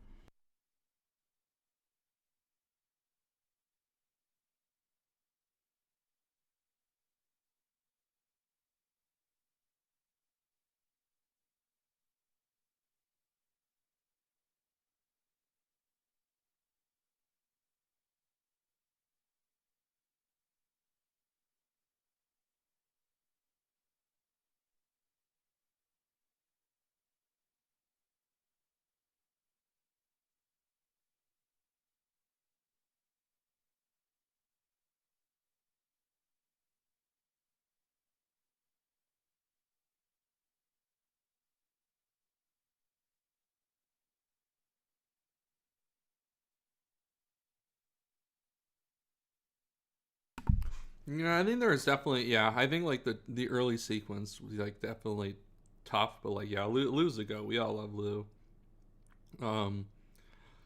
Speaker 1: Yeah, I think there is definitely I think like the early sequence was like definitely tough, but like Lou's a go. We all love Lou. Um,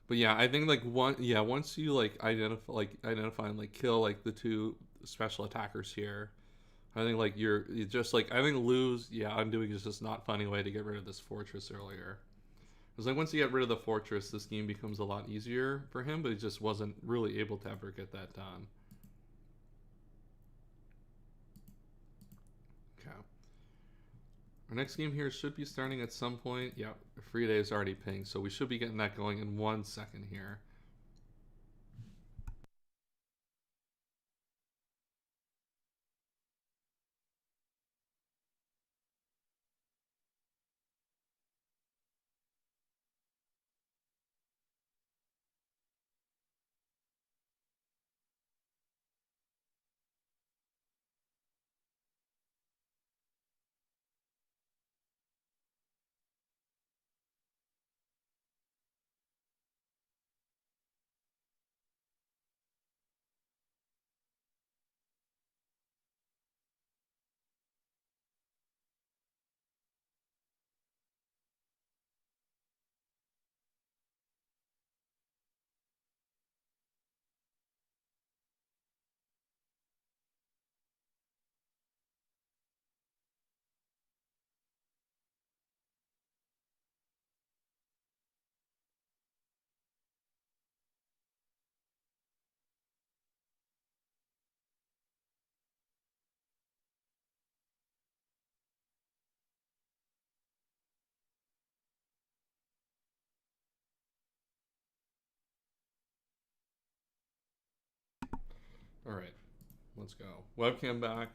Speaker 1: but yeah, I think like once you like identify and like kill like the two special attackers here, I think like you just like I think Lou's undoing is just not finding a way to get rid of this fortress earlier. It's like once you get rid of the fortress, this game becomes a lot easier for him, but he just wasn't really able to ever get that done. Okay. Our next game here should be starting at some point. Yeah, Free Day is already pinged, so we should be getting that going in 1 second here. All right, let's go. Webcam back.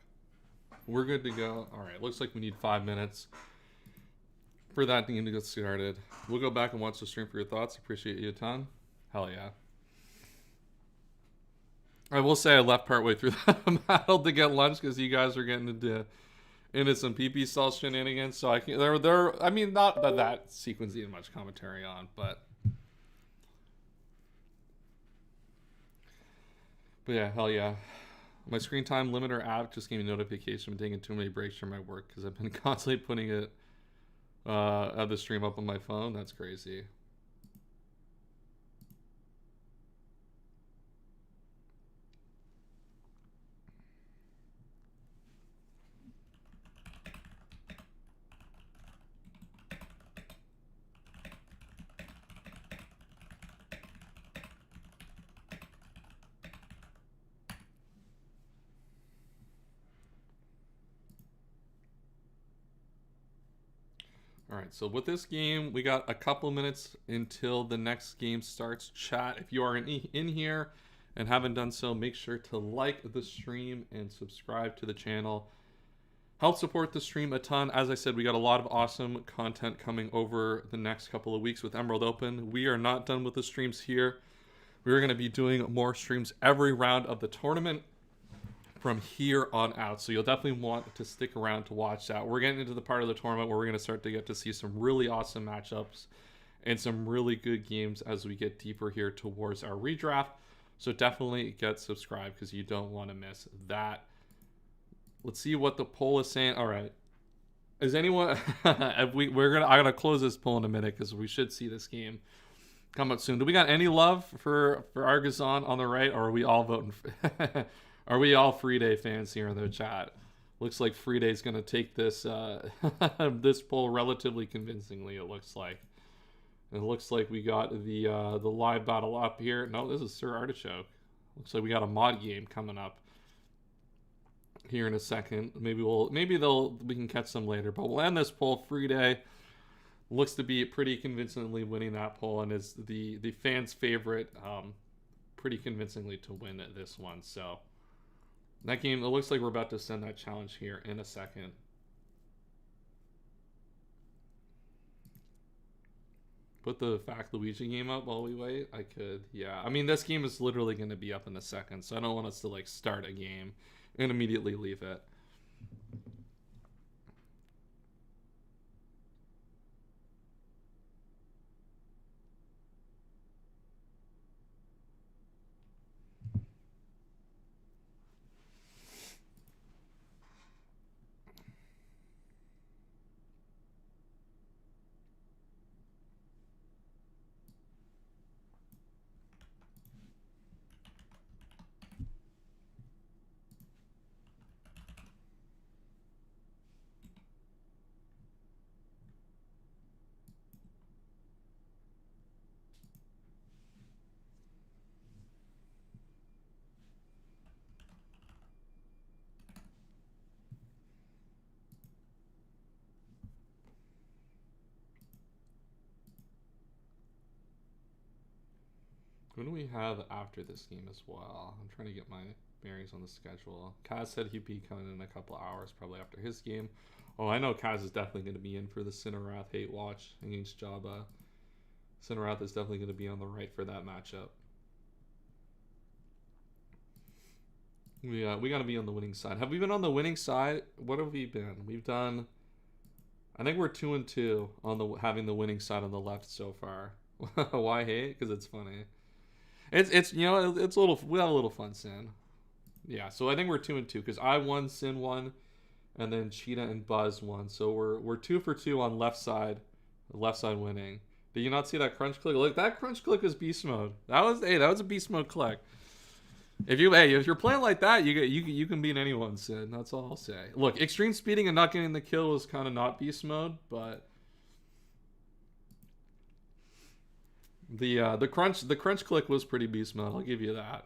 Speaker 1: We're good to go. All right, looks like we need 5 minutes for that game to get started. We'll go back and watch the stream for your thoughts. Appreciate you a ton. Hell yeah. I will say I left partway through the battle to get lunch because you guys are getting into some PP style shenanigans. So I can I mean, not that sequence needed much commentary on, but yeah, hell yeah. My screen time limiter app just gave me a notification I'm taking too many breaks from my work because I've been constantly putting it of the stream up on my phone. That's crazy. Alright, so with this game, we got a couple minutes until the next game starts. Chat, if you are in here and haven't done so, make sure to like the stream and subscribe to the channel. Help support the stream a ton. As I said, we got a lot of awesome content coming over the next couple of weeks with Emerald Open. We are not done with the streams here. We're going to be doing more streams every round of the tournament from here on out, so you'll definitely want to stick around to watch that. We're getting into the part of the tournament where we're going to start to get to see some really awesome matchups and some really good games as we get deeper here towards our redraft. So definitely get subscribed because you don't want to miss that. Let's see what the poll is saying. All right, is anyone? I'm gonna close this poll in a minute because we should see this game come up soon. Do we got any love for Argazon on the right, or are we all voting? Are we all Free Day fans here in the chat? Looks like Free Day's going to take this this poll relatively convincingly, it looks like. And it looks like we got the live battle up here. No, this is Sir Artichoke. Looks like we got a mod game coming up here in a second. Maybe we can catch some later, but we'll end this poll. Free Day looks to be pretty convincingly winning that poll and is the fans' favorite pretty convincingly to win this one. So that game, it looks like we're about to send that challenge here in a second. Put the Fact Luigi game up while we wait. I could, yeah. I mean, this game is literally going to be up in a second, so I don't want us to like start a game and immediately leave it. When do we have after this game as well? I'm trying to get my bearings on the schedule. Kaz said he'd be coming in a couple hours, probably after his game. Oh, I know Kaz is definitely going to be in for the Cinerath Hate Watch against Jabba. Cinerath is definitely going to be on the right for that matchup. We got to be on the winning side. Have we been on the winning side? What have we been? We've done... I think we're 2-2 on having the winning side on the left so far. Why hate? Because it's funny. It's you know, it's a little, we have a little fun, Sin. Yeah, so I think we're 2-2 because I won, Sin won, and then Cheetah and Buzz won. So we're 2 for 2 on left side winning. Did you not see that crunch click? Look, that crunch click is beast mode. That was a beast mode click. If you're playing like that, you can beat anyone, Sin. That's all I'll say. Look, extreme speeding and not getting the kill is kind of not beast mode, but the crunch click was pretty beast mode. I'll give you that.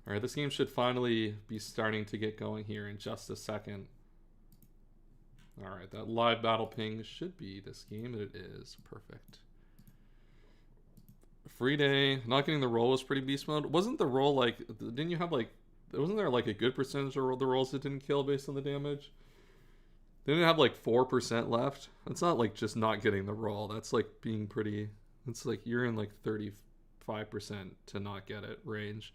Speaker 1: All right, this game should finally be starting to get going here in just a second. All right, that live battle ping should be this game. It is perfect. Free Day, not getting the roll was pretty beast mode. Wasn't the roll like, didn't you have like, wasn't there like a good percentage of the rolls that didn't kill based on the damage? Didn't it have like 4% left? That's not like just not getting the roll. That's like being pretty, it's like you're in like 35% to not get it range.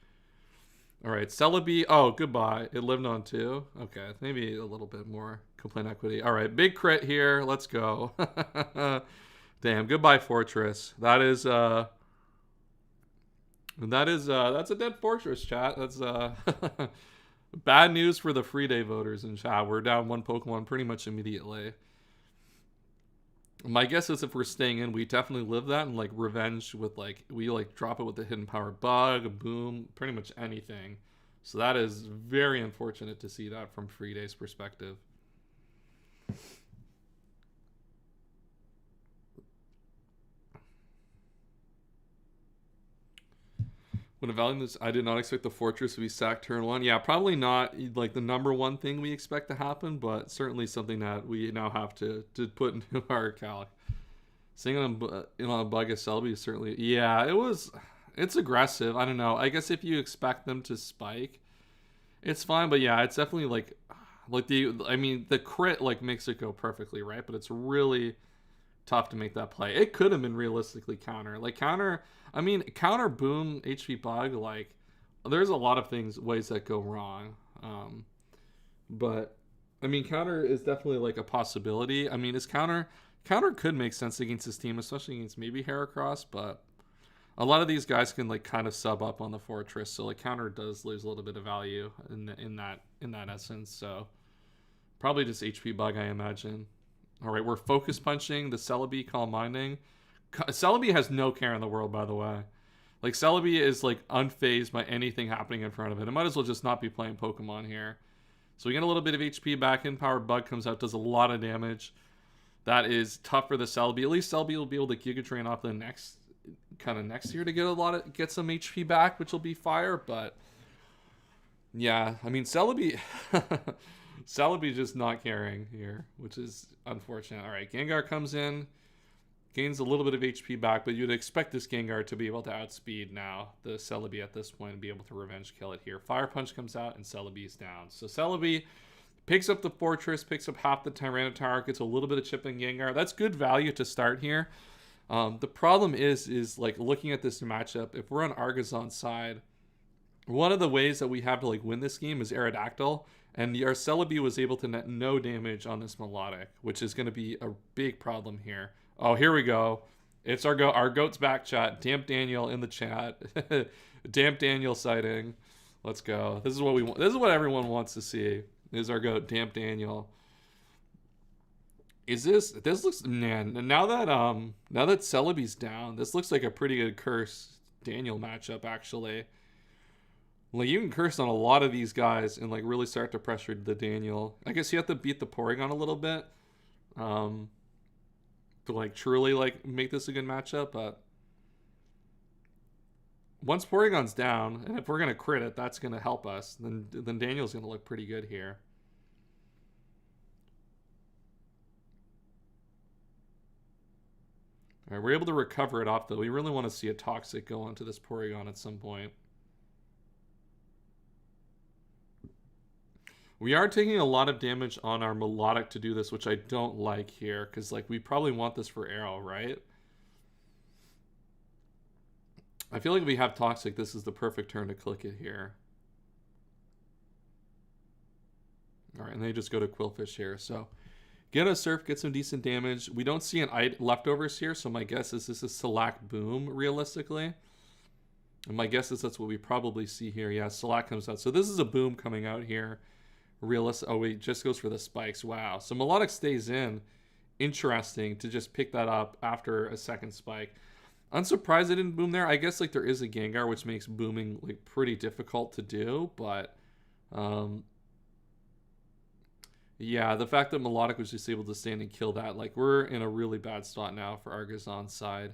Speaker 1: All right, Celebi. Oh, goodbye. It lived on 2. Okay, maybe a little bit more complaint equity. All right, big crit here. Let's go. Damn, goodbye Fortress. That's a dead Fortress, chat. That's bad news for the free day voters in chat. We're down 1 Pokemon pretty much immediately. My guess is if we're staying in, we definitely live that and like revenge with like we like drop it with the hidden power bug, a boom, pretty much anything. So that is very unfortunate to see that from free day's perspective. When evaluating this, I did not expect the Fortress to be sacked turn 1. Yeah, probably not like the #1 thing we expect to happen, but certainly something that we now have to put into our calc. Seeing on a bug of Celebi is certainly, yeah, it's aggressive. I don't know. I guess if you expect them to spike, it's fine. But yeah, it's definitely like the crit like makes it go perfectly, right? But it's really tough to make that play. It could have been realistically counter boom HP bug. Like there's a lot of ways that go wrong. But I mean, counter is definitely like a possibility. I mean, counter could make sense against this team, especially against maybe Heracross, but a lot of these guys can like kind of sub up on the Fortress, so like counter does lose a little bit of value in that essence. So probably just HP bug, I imagine. All right, we're focus punching the Celebi, Calm Minding. Celebi has no care in the world, by the way. Like Celebi is like unfazed by anything happening in front of it. It might as well just not be playing Pokemon here. So we get a little bit of HP back in. Power Bug comes out, does a lot of damage. That is tough for the Celebi. At least Celebi will be able to Giga Drain off the next year to get some HP back, which will be fire. But yeah, I mean Celebi just not caring here, which is unfortunate. All right, Gengar comes in, gains a little bit of HP back, but you'd expect this Gengar to be able to outspeed now the Celebi at this point and be able to revenge kill it here. Fire Punch comes out and Celebi is down. So Celebi picks up the Fortress, picks up half the Tyranitar, gets a little bit of chipping Gengar. That's good value to start here. The problem is like looking at this matchup, if we're on Argazon's side, one of the ways that we have to like win this game is Aerodactyl, and our Celebi was able to net no damage on this Melodic, which is going to be a big problem here. Oh, here we go. It's our goat's back, chat. Damp Daniel in the chat. Damp Daniel sighting. Let's go. This is what we want. This is what everyone wants to see. Is our goat Damp Daniel. This looks, man, now that Celebi's down, this looks like a pretty good Curse Daniel matchup actually. Like you can curse on a lot of these guys and like really start to pressure the Daniel. I guess you have to beat the Porygon a little bit. To like truly like make this a good matchup, but once Porygon's down, and if we're gonna crit it, that's gonna help us. Then Daniel's gonna look pretty good here. All right, we're able to recover it off though. We really want to see a Toxic go onto this Porygon at some point. We are taking a lot of damage on our Melodic to do this, which I don't like here, because like we probably want this for Arrow, right? I feel like if we have Toxic, this is the perfect turn to click it here. All right, and they just go to Quillfish here. So get a Surf, get some decent damage. We don't see an leftovers here, so my guess is this is Select Boom, realistically. And my guess is that's what we probably see here. Yeah, Select comes out. So this is a Boom coming out here. Oh, wait, just goes for the spikes. Wow. So Melodic stays in. Interesting to just pick that up after a second spike. Unsurprised it didn't boom there. I guess like there is a Gengar, which makes booming like pretty difficult to do, but yeah, the fact that Melodic was just able to stand and kill that, like we're in a really bad spot now for Argazon's side.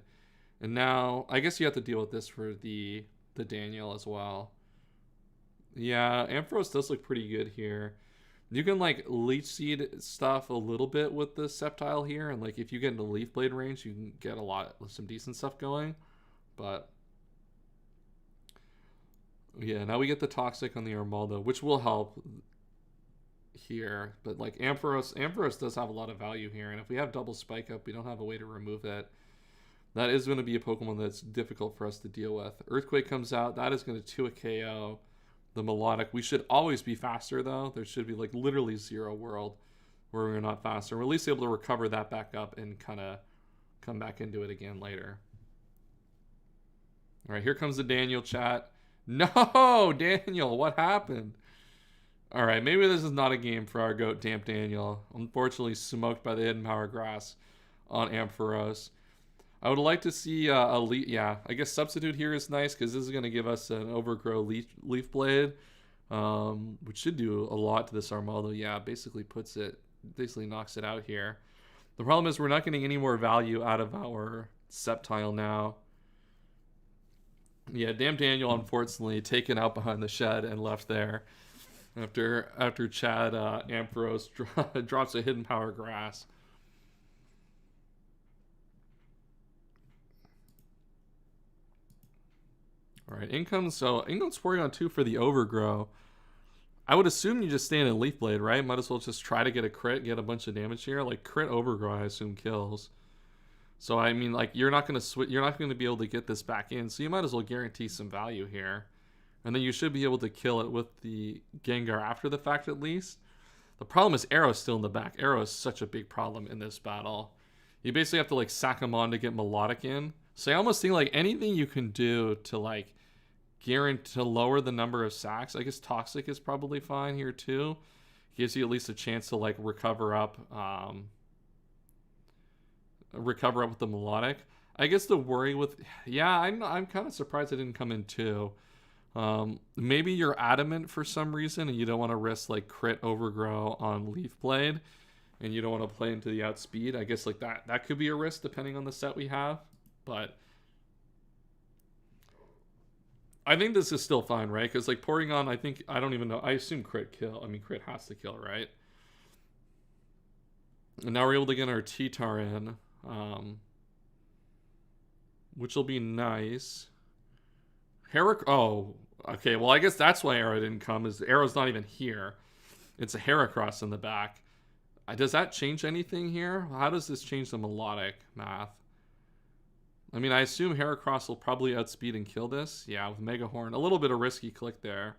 Speaker 1: And now I guess you have to deal with this for the Daniel as well. Yeah, Ampharos does look pretty good here. You can like Leech Seed stuff a little bit with the Sceptile here, and like if you get into Leaf Blade range, you can get some decent stuff going. But yeah, now we get the Toxic on the Armaldo, which will help here. But like Ampharos does have a lot of value here, and if we have double Spike Up, we don't have a way to remove it. That is going to be a Pokemon that's difficult for us to deal with. Earthquake comes out. That is going to 2 a KO. the melodic. We should always be faster, though. There should be like literally zero world where we're not faster. We're at least able to recover that back up and kind of come back into it again later. All right, here comes the Daniel chat. No, Daniel, what happened? All right, maybe this is not a game for our goat, Damp Daniel. Unfortunately, smoked by the Hidden Power Grass on Ampharos. I would like to see a leaf. Yeah, I guess Substitute here is nice because this is going to give us an Overgrow Leaf Blade, which should do a lot to this Armaldo. Yeah, basically knocks it out here. The problem is we're not getting any more value out of our Sceptile now. Yeah, Damn Daniel unfortunately taken out behind the shed and left there after Chad Ampharos drops a Hidden Power Grass. All right, Income's Porygon 2 for the Overgrow. I would assume you just stay in a Leaf Blade, right? Might as well just try to get a crit, get a bunch of damage here. Like crit Overgrow, I assume kills. So I mean, like you're not gonna be able to get this back in. So you might as well guarantee some value here, and then you should be able to kill it with the Gengar after the fact at least. The problem is Arrow's still in the back. Arrow is such a big problem in this battle. You basically have to like sack him on to get Melodic in. So I almost think like anything you can do to like guarantee to lower the number of sacks. I guess Toxic is probably fine here too. Gives you at least a chance to like recover up with the Melodic. I guess the worry with I'm kind of surprised it didn't come in too. Maybe you're adamant for some reason and you don't want to risk like crit Overgrow on Leaf Blade and you don't want to play into the outspeed. I guess like that could be a risk depending on the set we have, but I think this is still fine, right? Because like Porygon, I don't even know. I assume crit kill. I mean, crit has to kill, right? And now we're able to get our T-Tar in, which will be nice. Oh, okay. Well, I guess that's why Arrow didn't come. Is Arrow's not even here. It's a Heracross in the back. Does that change anything here? How does this change the Melodic math? I mean, I assume Heracross will probably outspeed and kill this. Yeah, with Mega Horn. A little bit of risky click there.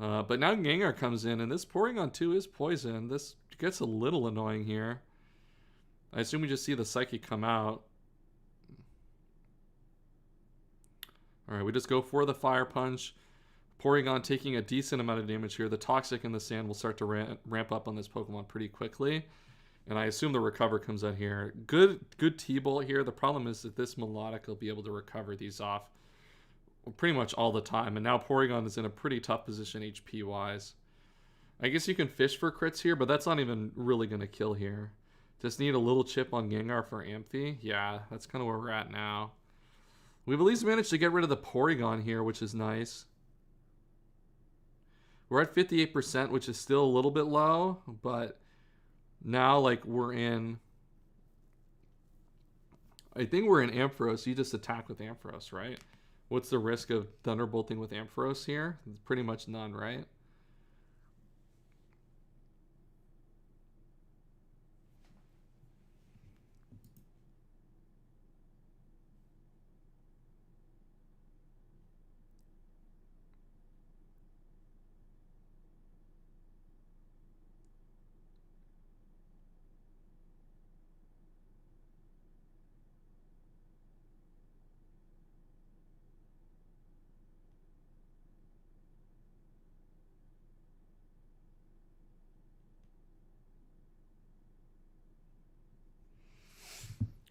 Speaker 1: But now Gengar comes in, and this Porygon 2 is poison. This gets a little annoying here. I assume we just see the Psychic come out. Alright, we just go for the Fire Punch. Porygon taking a decent amount of damage here. The Toxic and the Sand will start to ramp up on this Pokemon pretty quickly. And I assume the Recover comes out here. Good T-Bolt here. The problem is that this Melodic will be able to recover these off pretty much all the time. And now Porygon is in a pretty tough position HP-wise. I guess you can fish for crits here, but that's not even really going to kill here. Just need a little chip on Gengar for Amphi. Yeah, that's kind of where we're at now. We've at least managed to get rid of the Porygon here, which is nice. We're at 58%, which is still a little bit low, but now, like, we're in... I think we're in Ampharos. You just attack with Ampharos, right? What's the risk of Thunderbolting with Ampharos here? It's pretty much none, right?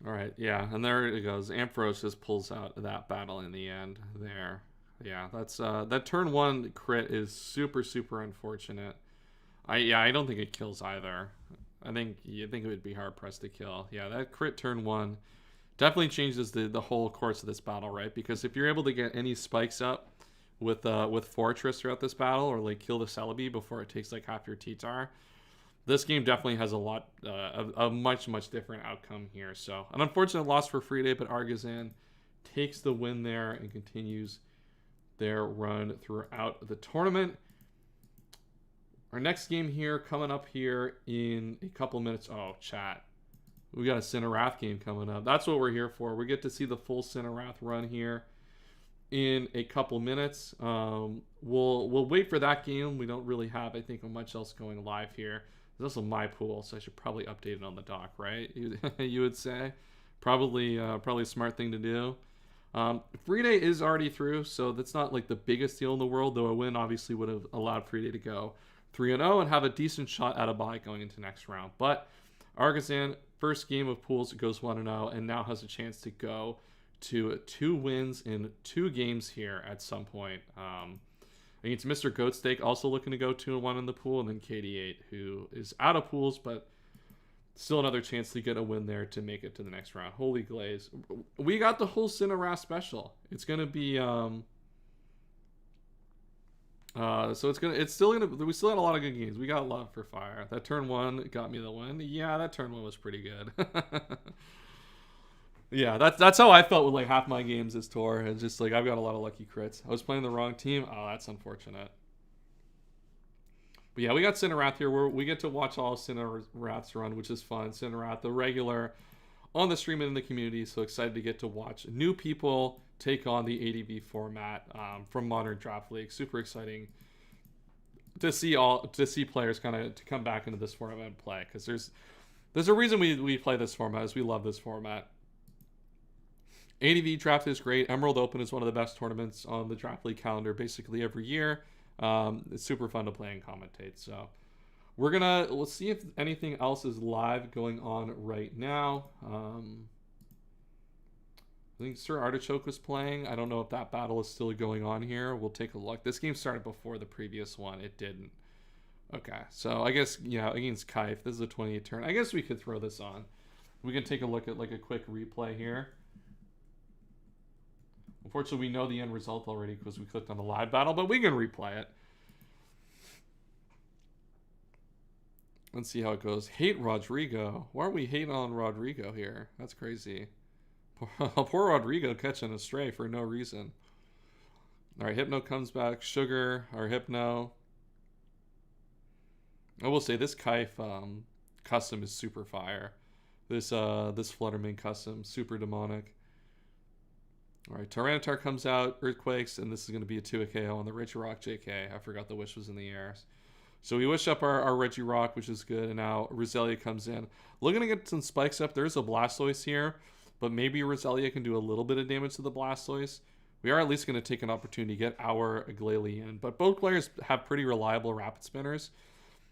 Speaker 1: All right, yeah, and there it goes. Ampharos just pulls out that battle in the end there. Yeah, that's that turn 1 crit is super unfortunate. I don't think it kills either. I think it would be hard pressed to kill. Yeah, that crit turn 1 definitely changes the whole course of this battle, right? Because if you're able to get any spikes up with Fortress throughout this battle, or like kill the Celebi before it takes like half your T-Tar, this game definitely has a much different outcome here. So an unfortunate loss for Friday, but Argazan takes the win there and continues their run throughout the tournament. Our next game here coming up here in a couple minutes. Oh, chat. We got a Cinnarath game coming up. That's what we're here for. We get to see the full Cinnarath run here. in a couple minutes. We'll wait for that game. We don't really have, I think, much else going live here. There's also my pool, so I should probably update it on the dock, right? You would say probably a smart thing to do. Free Day is already through, so that's not like the biggest deal in the world, though a win obviously would have allowed Free Day to go 3-0 and have a decent shot at a bye going into next round. But Argazan, first game of pools, goes 1-0 and now has a chance to go to 2 wins in 2 games here at some point. Against Mr. Goatsteak, also looking to go 2-1 in the pool, and then KD8, who is out of pools, but still another chance to get a win there to make it to the next round. Holy glaze. We got the whole Cinerath special. It's going to be, it's still going to, we still had a lot of good games. We got love for Fire. That turn 1 got me the win. Yeah, that turn 1 was pretty good. Yeah, that's how I felt with like half my games this tour. It's just like I've got a lot of lucky crits. I was playing the wrong team. Oh, that's unfortunate. But yeah, we got Cinerath here. We get to watch all Cineraths run, which is fun. Cinerath, the regular on the stream and in the community. So excited to get to watch new people take on the ADV format from Modern Draft League. Super exciting to see players kind of to come back into this format and play, because there's a reason we play this format, is we love this format. ADV draft is great. Emerald Open is one of the best tournaments on the Draft League calendar basically every year. It's super fun to play and commentate. So let's see if anything else is live going on right now. I think Sir Artichoke was playing. I don't know if that battle is still going on here. We'll take a look. This game started before the previous one. It didn't. Okay, so I guess, yeah, against Kaif, this is a 28 turn. I guess we could throw this on. We can take a look at like a quick replay here. Unfortunately, we know the end result already because we clicked on the live battle, but we can replay it. Let's see how it goes. Hate Rodrigo. Why are we hating on Rodrigo here? That's crazy. Poor Rodrigo catching a stray for no reason. All right, Hypno comes back. Sugar, our Hypno. I will say this Kaif custom is super fire. This Fluttermane custom, super demonic. All right, Tyranitar comes out, Earthquakes, and this is going to be a 2 KO on the Regirock JK. I forgot the wish was in the air. So we wish up our Regirock, which is good, and now Roselia comes in. Looking to get some spikes up. There's a Blastoise here, but maybe Roselia can do a little bit of damage to the Blastoise. We are at least going to take an opportunity to get our Glalie in, but both players have pretty reliable Rapid Spinners,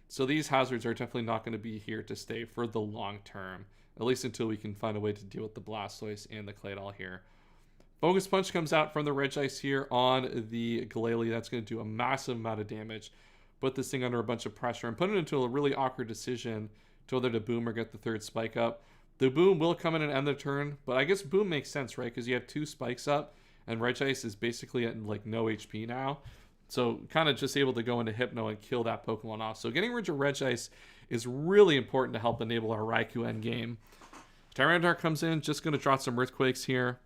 Speaker 1: so these hazards are definitely not going to be here to stay for the long term, at least until we can find a way to deal with the Blastoise and the Claydol here. Focus Punch comes out from the Regice here on the Glalie. That's going to do a massive amount of damage. Put this thing under a bunch of pressure and put it into a really awkward decision to whether to boom or get the 3rd spike up. The boom will come in and end the turn, but I guess boom makes sense, right? Because you have 2 spikes up, and Regice is basically at like no HP now. So kind of just able to go into Hypno and kill that Pokemon off. So getting rid of Regice is really important to help enable our Raikou endgame. Tyranitar comes in, just going to drop some Earthquakes here.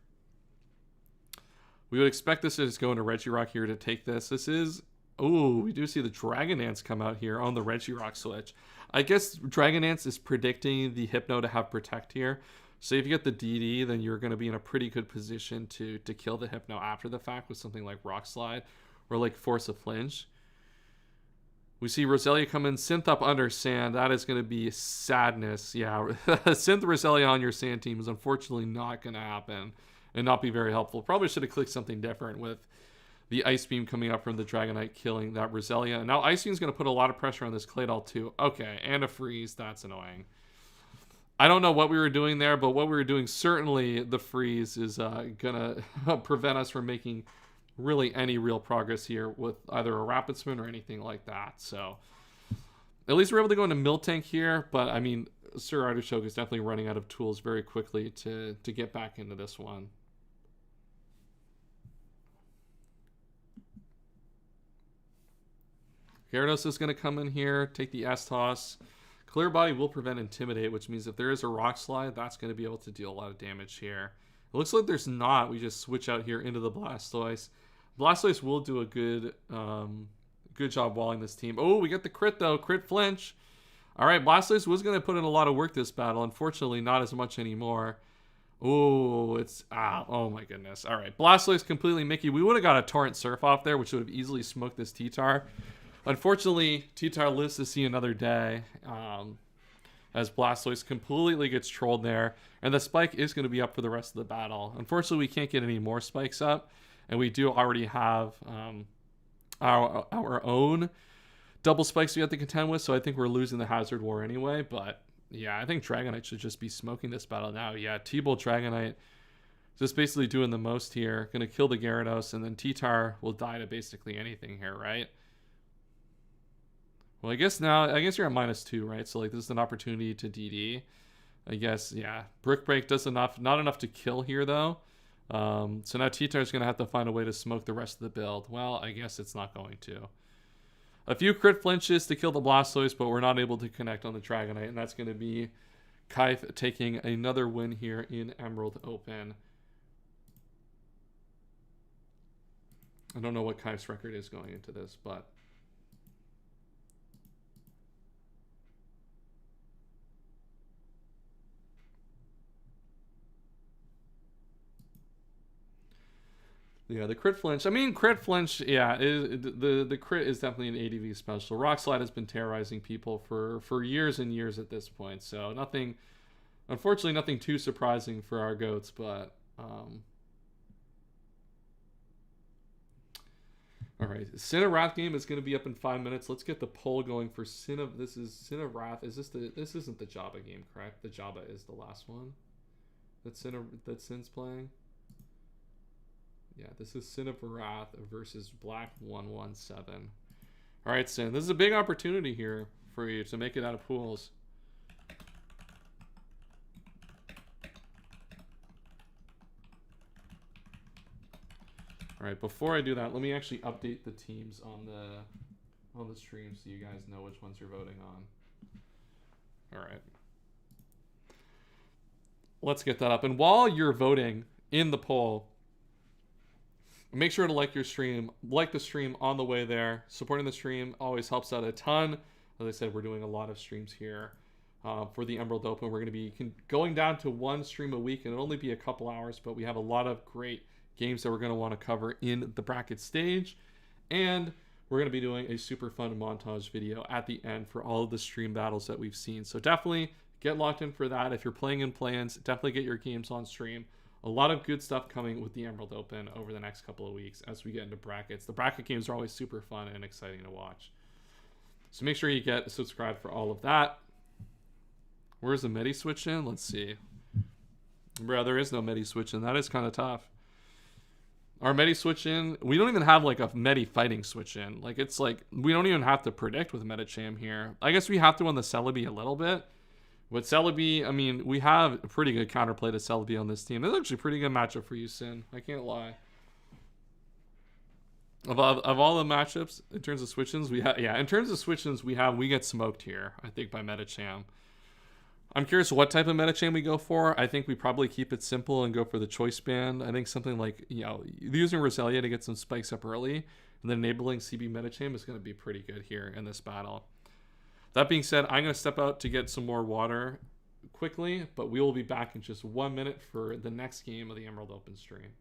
Speaker 1: We would expect this to just go into Regirock here to take this. This is... Oh, we do see the Dragonance come out here on the Regirock switch. I guess Dragonance is predicting the Hypno to have Protect here. So if you get the DD, then you're going to be in a pretty good position to kill the Hypno after the fact with something like Rock Slide or like Force of Flinch. We see Roselia come in, Synth up under Sand. That is going to be sadness. Yeah, Synth Roselia on your Sand team is unfortunately not going to happen and not be very helpful. Probably should have clicked something different with the Ice Beam coming up from the Dragonite killing that Roselia. And now Ice Beam is going to put a lot of pressure on this Claydol too. Okay, and a freeze. That's annoying. I don't know what we were doing there, but what we were doing, certainly the freeze is going to prevent us from making really any real progress here with either a Rapid Spin or anything like that. So at least we're able to go into Miltank here, but I mean, Sir Artichoke is definitely running out of tools very quickly to get back into this one. Gyarados is going to come in here, take the S-Toss. Clear Body will prevent Intimidate, which means if there is a Rock Slide, that's going to be able to deal a lot of damage here. It looks like there's not. We just switch out here into the Blastoise. Blastoise will do a good job walling this team. Oh, we get the crit though. Crit flinch. All right, Blastoise was going to put in a lot of work this battle. Unfortunately, not as much anymore. Oh, it's oh my goodness. All right, Blastoise completely Mickey. We would have got a Torrent Surf off there, which would have easily smoked this T-Tar. Unfortunately, T-Tar lives to see another day. As Blastoise completely gets trolled there, and the spike is going to be up for the rest of the battle. Unfortunately, we can't get any more spikes up, and we do already have our own double spikes we have to contend with, so I think we're losing the Hazard War anyway. But yeah, I think Dragonite should just be smoking this battle now. Yeah, T-Bolt Dragonite just basically doing the most here. Going to kill the Gyarados, and then T-Tar will die to basically anything here, right? Well, I guess you're at -2, right? So, like, this is an opportunity to DD. I guess, yeah. Brick Break does enough. Not enough to kill here, though. So now T-Tar's going to have to find a way to smoke the rest of the build. Well, I guess it's not going to. A few crit flinches to kill the Blastoise, but we're not able to connect on the Dragonite. And that's going to be Kaif taking another win here in Emerald Open. I don't know what Kaif's record is going into this, but... yeah, the crit flinch. I mean, crit flinch, yeah, the crit is definitely an ADV special. Rock Slide has been terrorizing people for years and years at this point. So nothing, unfortunately, nothing too surprising for our goats, but... all right, Sinnoh-Wrath game is going to be up in 5 minutes. Let's get the poll going for Sinnoh. This is Sinnoh-Wrath. This isn't the Jabba game, correct? The Jabba is the last one that Sin's playing. Yeah, this is Sinnoh-Wrath versus Black 117. All right, Sin, this is a big opportunity here for you to make it out of pools. All right, before I do that, let me actually update the teams on the stream so you guys know which ones you're voting on. All right. Let's get that up. And while you're voting in the poll, make sure to like your stream. Like the stream on the way there. Supporting the stream always helps out a ton. As I said, we're doing a lot of streams here for the Emerald Open. We're going to be going down to one stream a week, and it'll only be a couple hours, but we have a lot of great games that we're going to want to cover in the bracket stage. And we're going to be doing a super fun montage video at the end for all of the stream battles that we've seen. So definitely get locked in for that. If you're playing in plans, definitely get your games on stream. A lot of good stuff coming with the Emerald Open over the next couple of weeks as we get into brackets. The bracket games are always super fun and exciting to watch. So make sure you get subscribed for all of that. Where's the Medi switch in? Let's see. Bro, there is no Medi switch in. That is kind of tough. Our Medi switch in, we don't even have like a Medi fighting switch in. Like, it's like, we don't even have to predict with Medicham here. I guess we have to on the Celebi a little bit. With Celebi, I mean, we have a pretty good counterplay to Celebi on this team. It's actually a pretty good matchup for you, Sin. I can't lie. Of all the matchups, in terms of switch-ins, in terms of switch-ins, we get smoked here, I think, by Medicham. I'm curious what type of Medicham we go for. I think we probably keep it simple and go for the Choice Band. I think something like, using Roselia to get some spikes up early, and then enabling CB Medicham is going to be pretty good here in this battle. That being said, I'm going to step out to get some more water quickly, but we will be back in just 1 minute for the next game of the Emerald Open stream.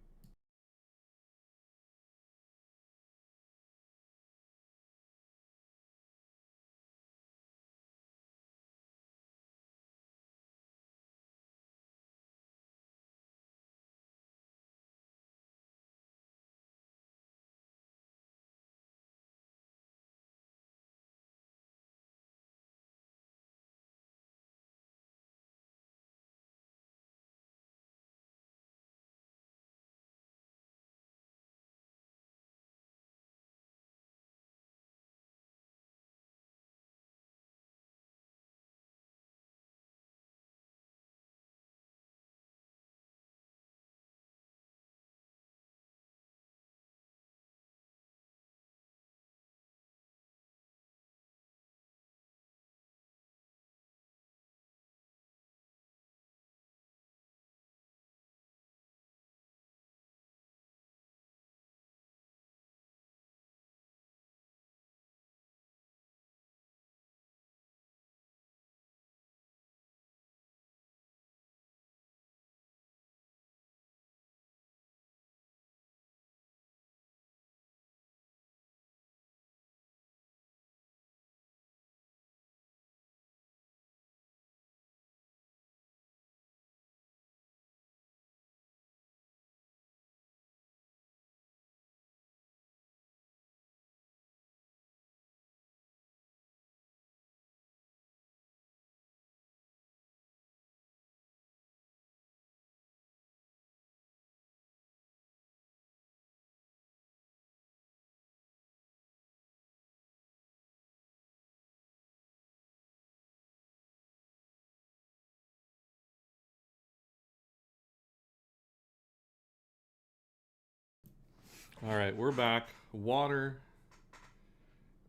Speaker 1: All right, we're back. Water.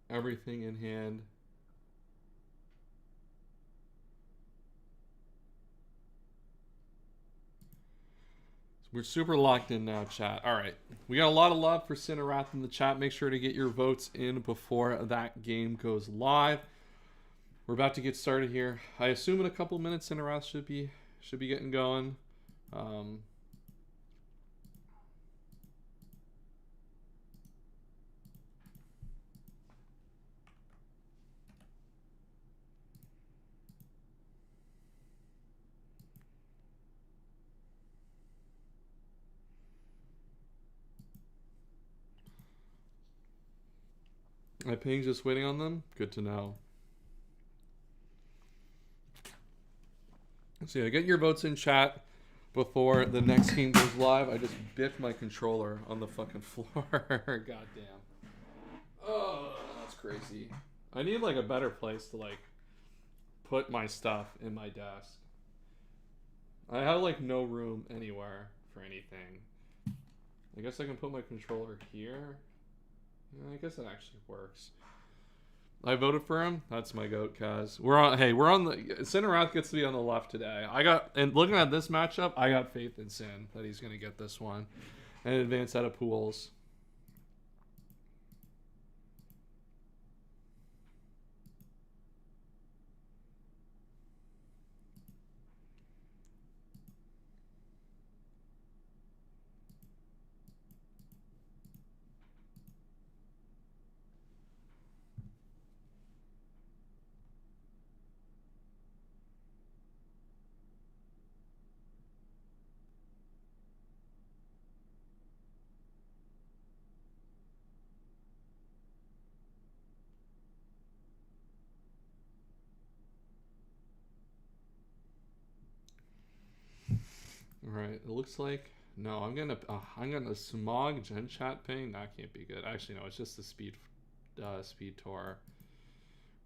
Speaker 1: Everything in hand. We're super locked in now, chat. All right. We got a lot of love for Cinerath in the chat. Make sure to get your votes in before that game goes live. We're about to get started here. I assume in a couple minutes Cinerath should be getting going. My ping's just waiting on them. Good to know. So yeah, get your votes in chat before the next game goes live. I just bit my controller on the fucking floor. Goddamn. Oh, that's crazy. I need like a better place to like put my stuff in my desk. I have like no room anywhere for anything. I guess I can put my controller here. I guess it actually works. I voted for him. That's my goat, Kaz. We're on the Cinerath gets to be on the left today. And looking at this matchup, I got faith in Sin that he's gonna get this one and advance out of pools. Right, it looks like no. I'm gonna smog Gen Chat ping. That can't be good. Actually, no. It's just the speed tour,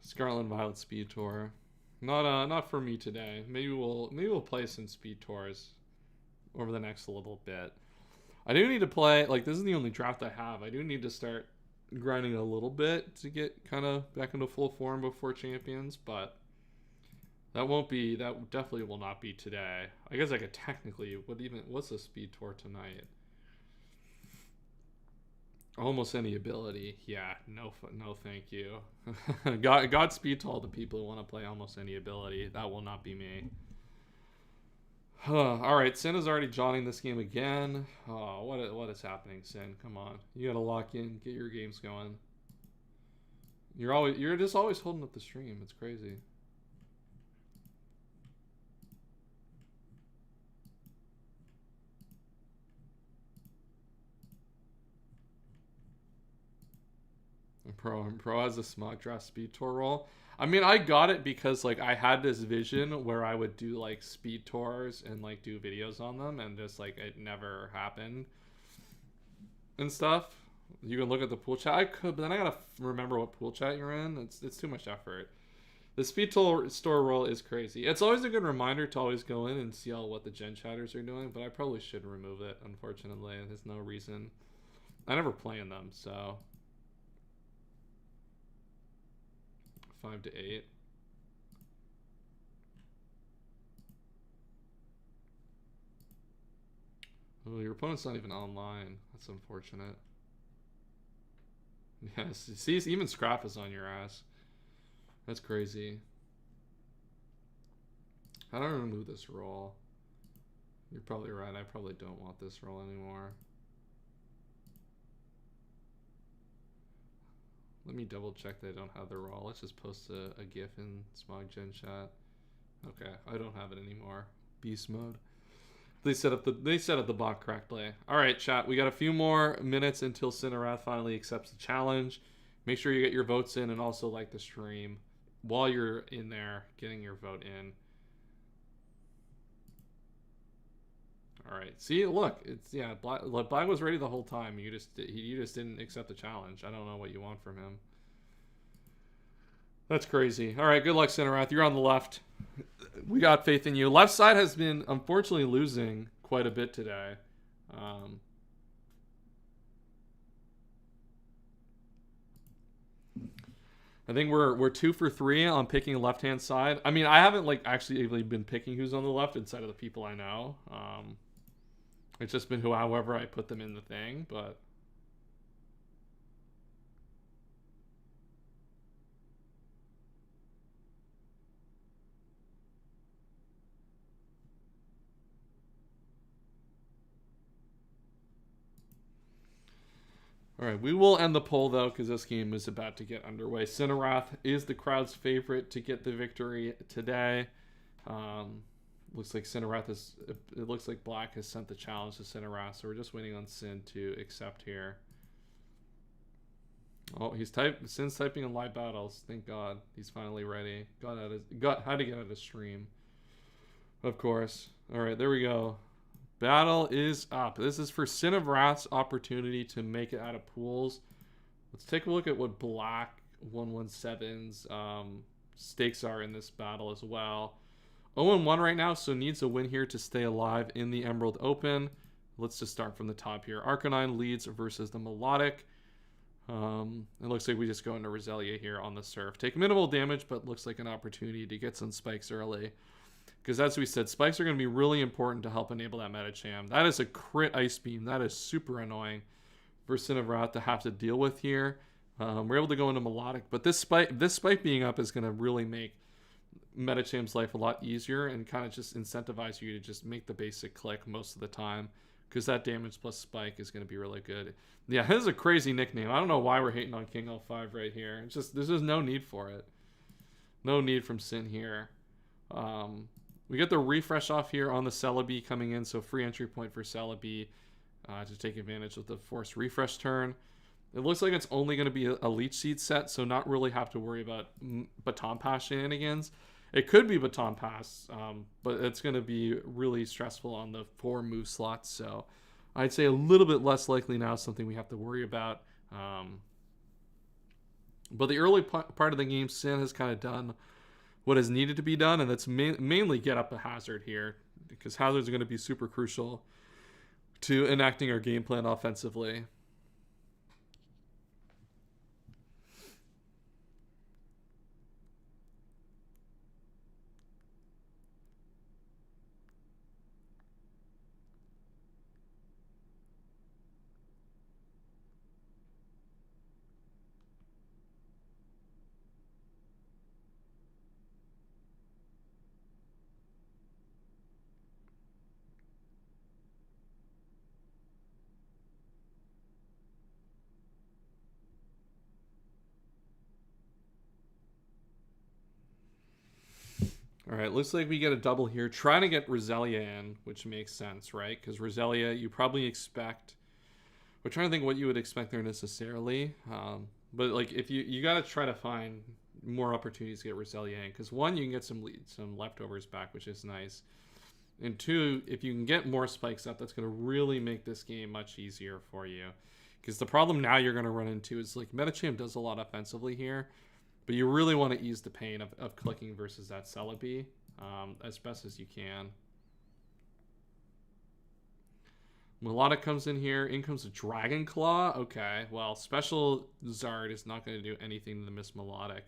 Speaker 1: Scarlet and Violet speed tour. Not for me today. Maybe we'll play some speed tours over the next little bit. I do need to play. Like this is the only draft I have. I do need to start grinding a little bit to get kind of back into full form before Champions, but. That definitely will not be today. I guess I could technically, what's the speed tour tonight? Almost any ability. Yeah, no thank you. Godspeed to all the people who want to play almost any ability. That will not be me. All right, Sin is already joining this game again. Oh, what is happening, Sin? Come on. You got to lock in, get your games going. You're just always holding up the stream. It's crazy. Pro has a smog draft speed tour roll. I mean, I got it because like I had this vision where I would do like speed tours and like do videos on them, and just like it never happened and stuff. You can look at the pool chat. I could, but then I gotta remember what pool chat you're in. It's too much effort. The speed tour store roll is crazy. It's always a good reminder to always go in and see what the gen chatters are doing, but I probably should remove it. Unfortunately, there's no reason. I never play in them, so. 5 to 8. Oh, your opponent's not even online. That's unfortunate. Yes, see, even Scrap is on your ass. That's crazy. How do I remove this roll? You're probably right. I probably don't want this roll anymore. Let me double check that I don't have the roll. Let's just post a GIF in Smog Gen Chat. Okay, I don't have it anymore. Beast mode. They set up the bot correctly. All right, chat. We got a few more minutes until Cinerath finally accepts the challenge. Make sure you get your votes in and also like the stream while you're in there getting your vote in. All right. See, look, it's Black was ready the whole time. You just didn't accept the challenge. I don't know what you want from him. That's crazy. All right, good luck, Cinerath. You're on the left. We got faith in you. Left side has been unfortunately losing quite a bit today. I think we're 2 for 3 on picking left hand side. I mean, I haven't like actually really been picking who's on the left inside of the people I know. It's just been however I put them in the thing, but. All right, we will end the poll, though, because this game is about to get underway. Cinerath is the crowd's favorite to get the victory today. Looks like Cinerath is... It looks like Black has sent the challenge to Cinerath, so we're just waiting on Sin to accept here. Oh, Sin's typing in live battles. Thank God. He's finally ready. Had to get out of stream. Of course. All right, there we go. Battle is up. This is for Sin of Wrath's opportunity to make it out of pools. Let's take a look at what Black 117's stakes are in this battle as well. 0-1 right now, so needs a win here to stay alive in the Emerald Open. Let's just start from the top here. Arcanine leads versus the Melodic. It looks like we just go into Roselia here on the Surf. Take minimal damage, but looks like an opportunity to get some spikes early. Because as we said, spikes are going to be really important to help enable that Medicham. That is a crit Ice Beam. That is super annoying for Sin of Wrath to have to deal with here. We're able to go into Melodic, but this spike being up is going to really make Medicham's life a lot easier and kind of just incentivize you to just make the basic click most of the time. Because that damage plus spike is going to be really good. Yeah, this is a crazy nickname. I don't know why we're hating on King L5 right here. It's just, there's just no need for it. No need from Sin here. We get the refresh off here on the Celebi coming in, so free entry point for Celebi to take advantage of the forced refresh turn. It looks like it's only going to be a Leech Seed set, so not really have to worry about Baton Pass shenanigans. It could be Baton Pass, but it's going to be really stressful on the 4 move slots, so I'd say a little bit less likely now, something we have to worry about. But the early part of the game, Sin has kind of done what is needed to be done, and that's mainly get up a Hazard here, because Hazards are going to be super crucial to enacting our game plan offensively. All right, looks like we get a double here. Trying to get Roselia in, which makes sense, right? Because Roselia, you probably expect... We're trying to think what you would expect there necessarily. But like, if you got to try to find more opportunities to get Roselia in. Because one, you can get some leftovers back, which is nice. And two, if you can get more spikes up, that's going to really make this game much easier for you. Because the problem now you're going to run into is like Medicham does a lot offensively here. But you really want to ease the pain of clicking versus that Celebi as best as you can. Melodic comes in here. In comes a Dragon Claw. Okay, well, Special Zard is not going to do anything to the Miss Melodic.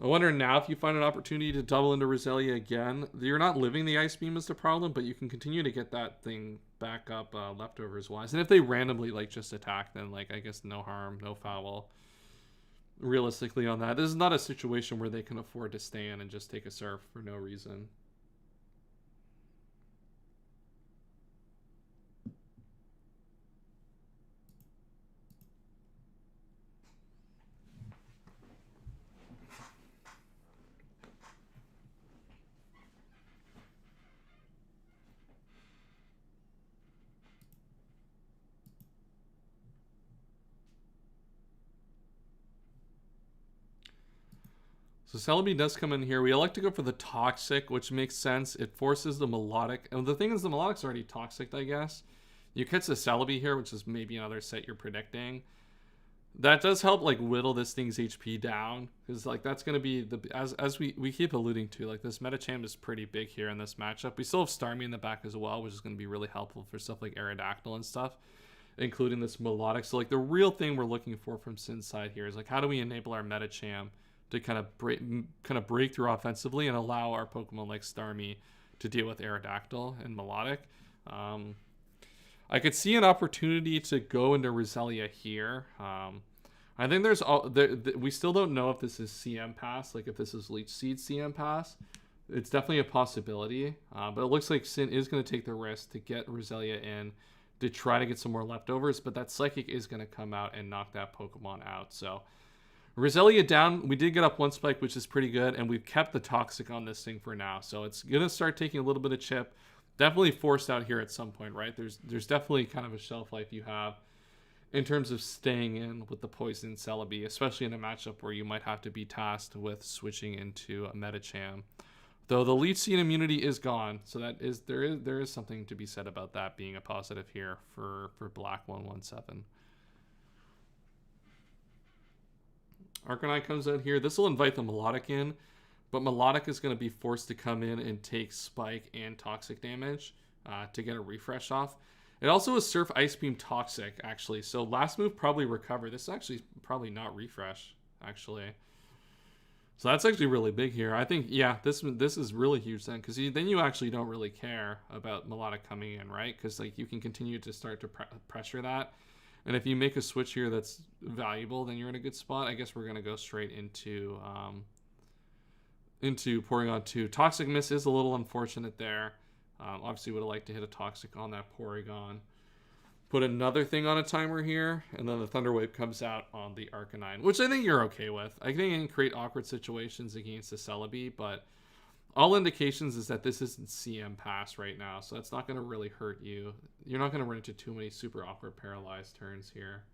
Speaker 1: I wonder now if you find an opportunity to double into Roselia again. You're not living the Ice Beam is the problem, but you can continue to get that thing back up leftovers wise. And if they randomly like just attack, then like I guess no harm, no foul. Realistically on that. This is not a situation where they can afford to stand and just take a surf for no reason. So Celebi does come in here. We elect to go for the Toxic, which makes sense. It forces the Melodic. And the thing is, the Melodic's already Toxic, I guess. You catch the Celebi here, which is maybe another set you're predicting. That does help, like, whittle this thing's HP down. Because, like, that's going to be, as we keep alluding to, like, this Medicham is pretty big here in this matchup. We still have Starmie in the back as well, which is going to be really helpful for stuff like Aerodactyl and stuff. including this melodic. So like the real thing we're looking for from Sin's side here is like, how do we enable our Medicham to kind of break through offensively and allow our Pokemon like Starmie to deal with Aerodactyl and Melodic. I could see an opportunity to go into Roselia here. I think we still don't know if this is CM Pass, like if this is Leech Seed CM Pass. It's definitely a possibility, but it looks like Sin is going to take the risk to get Roselia in to try to get some more leftovers, but that Psychic is going to come out and knock that Pokemon out. So Roselia down. We did get up one spike, which is pretty good, and we've kept the Toxic on this thing for now. So it's going to start taking a little bit of chip. Definitely forced out here at some point, right? There's definitely kind of a shelf life you have in terms of staying in with the Poison Celebi, especially in a matchup where you might have to be tasked with switching into a Medicham. Though the Leech Seed immunity is gone, so there is something to be said about that being a positive here for Black 117. Arcanine comes out here. This will invite the Melodic in, but Melodic is going to be forced to come in and take Spike and Toxic damage to get a refresh off. It also is Surf, Ice Beam, Toxic, actually. So last move, probably Recover. This is actually probably not Refresh, actually. So that's actually really big here. I think, yeah, this is really huge then, because then you actually don't really care about Melodic coming in, right? Because like you can continue to start to pressure that. And if you make a switch here that's valuable, then you're in a good spot. I guess we're going to go straight into Porygon 2. Toxic Miss is a little unfortunate there. Obviously would have liked to hit a Toxic on that Porygon. Put another thing on a timer here, and then the Thunder Wave comes out on the Arcanine, which I think you're okay with. I think it can create awkward situations against the Celebi, but all indications is that this isn't CM Pass right now, so that's not going to really hurt you. You're not going to run into too many super awkward paralyzed turns here.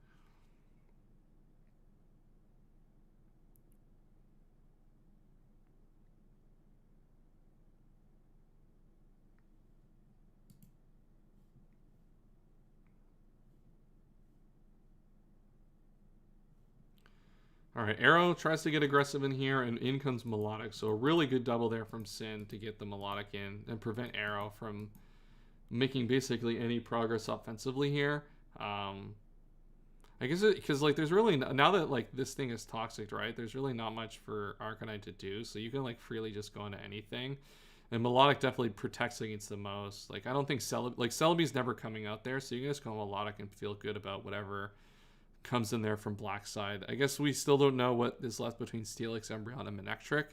Speaker 1: All right, Arrow tries to get aggressive in here, and in comes Melodic. So a really good double there from Sin to get the Melodic in and prevent Arrow from making basically any progress offensively here. I guess because like there's really now that like this thing is toxic, right? There's really not much for Arcanine to do, so you can like freely just go into anything. And Melodic definitely protects against the most. Like I don't think Celebi's never coming out there, so you can just go Melodic and feel good about whatever comes in there from Black side. I guess we still don't know what is left between Steelix, Umbreon, and Manectric.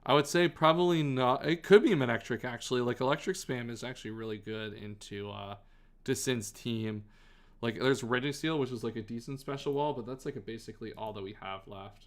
Speaker 1: I would say probably not. It could be Manectric, actually. Like, Electric Spam is actually really good into Sin's team. Like, there's Registeel, which is like a decent special wall, but that's like basically all that we have left.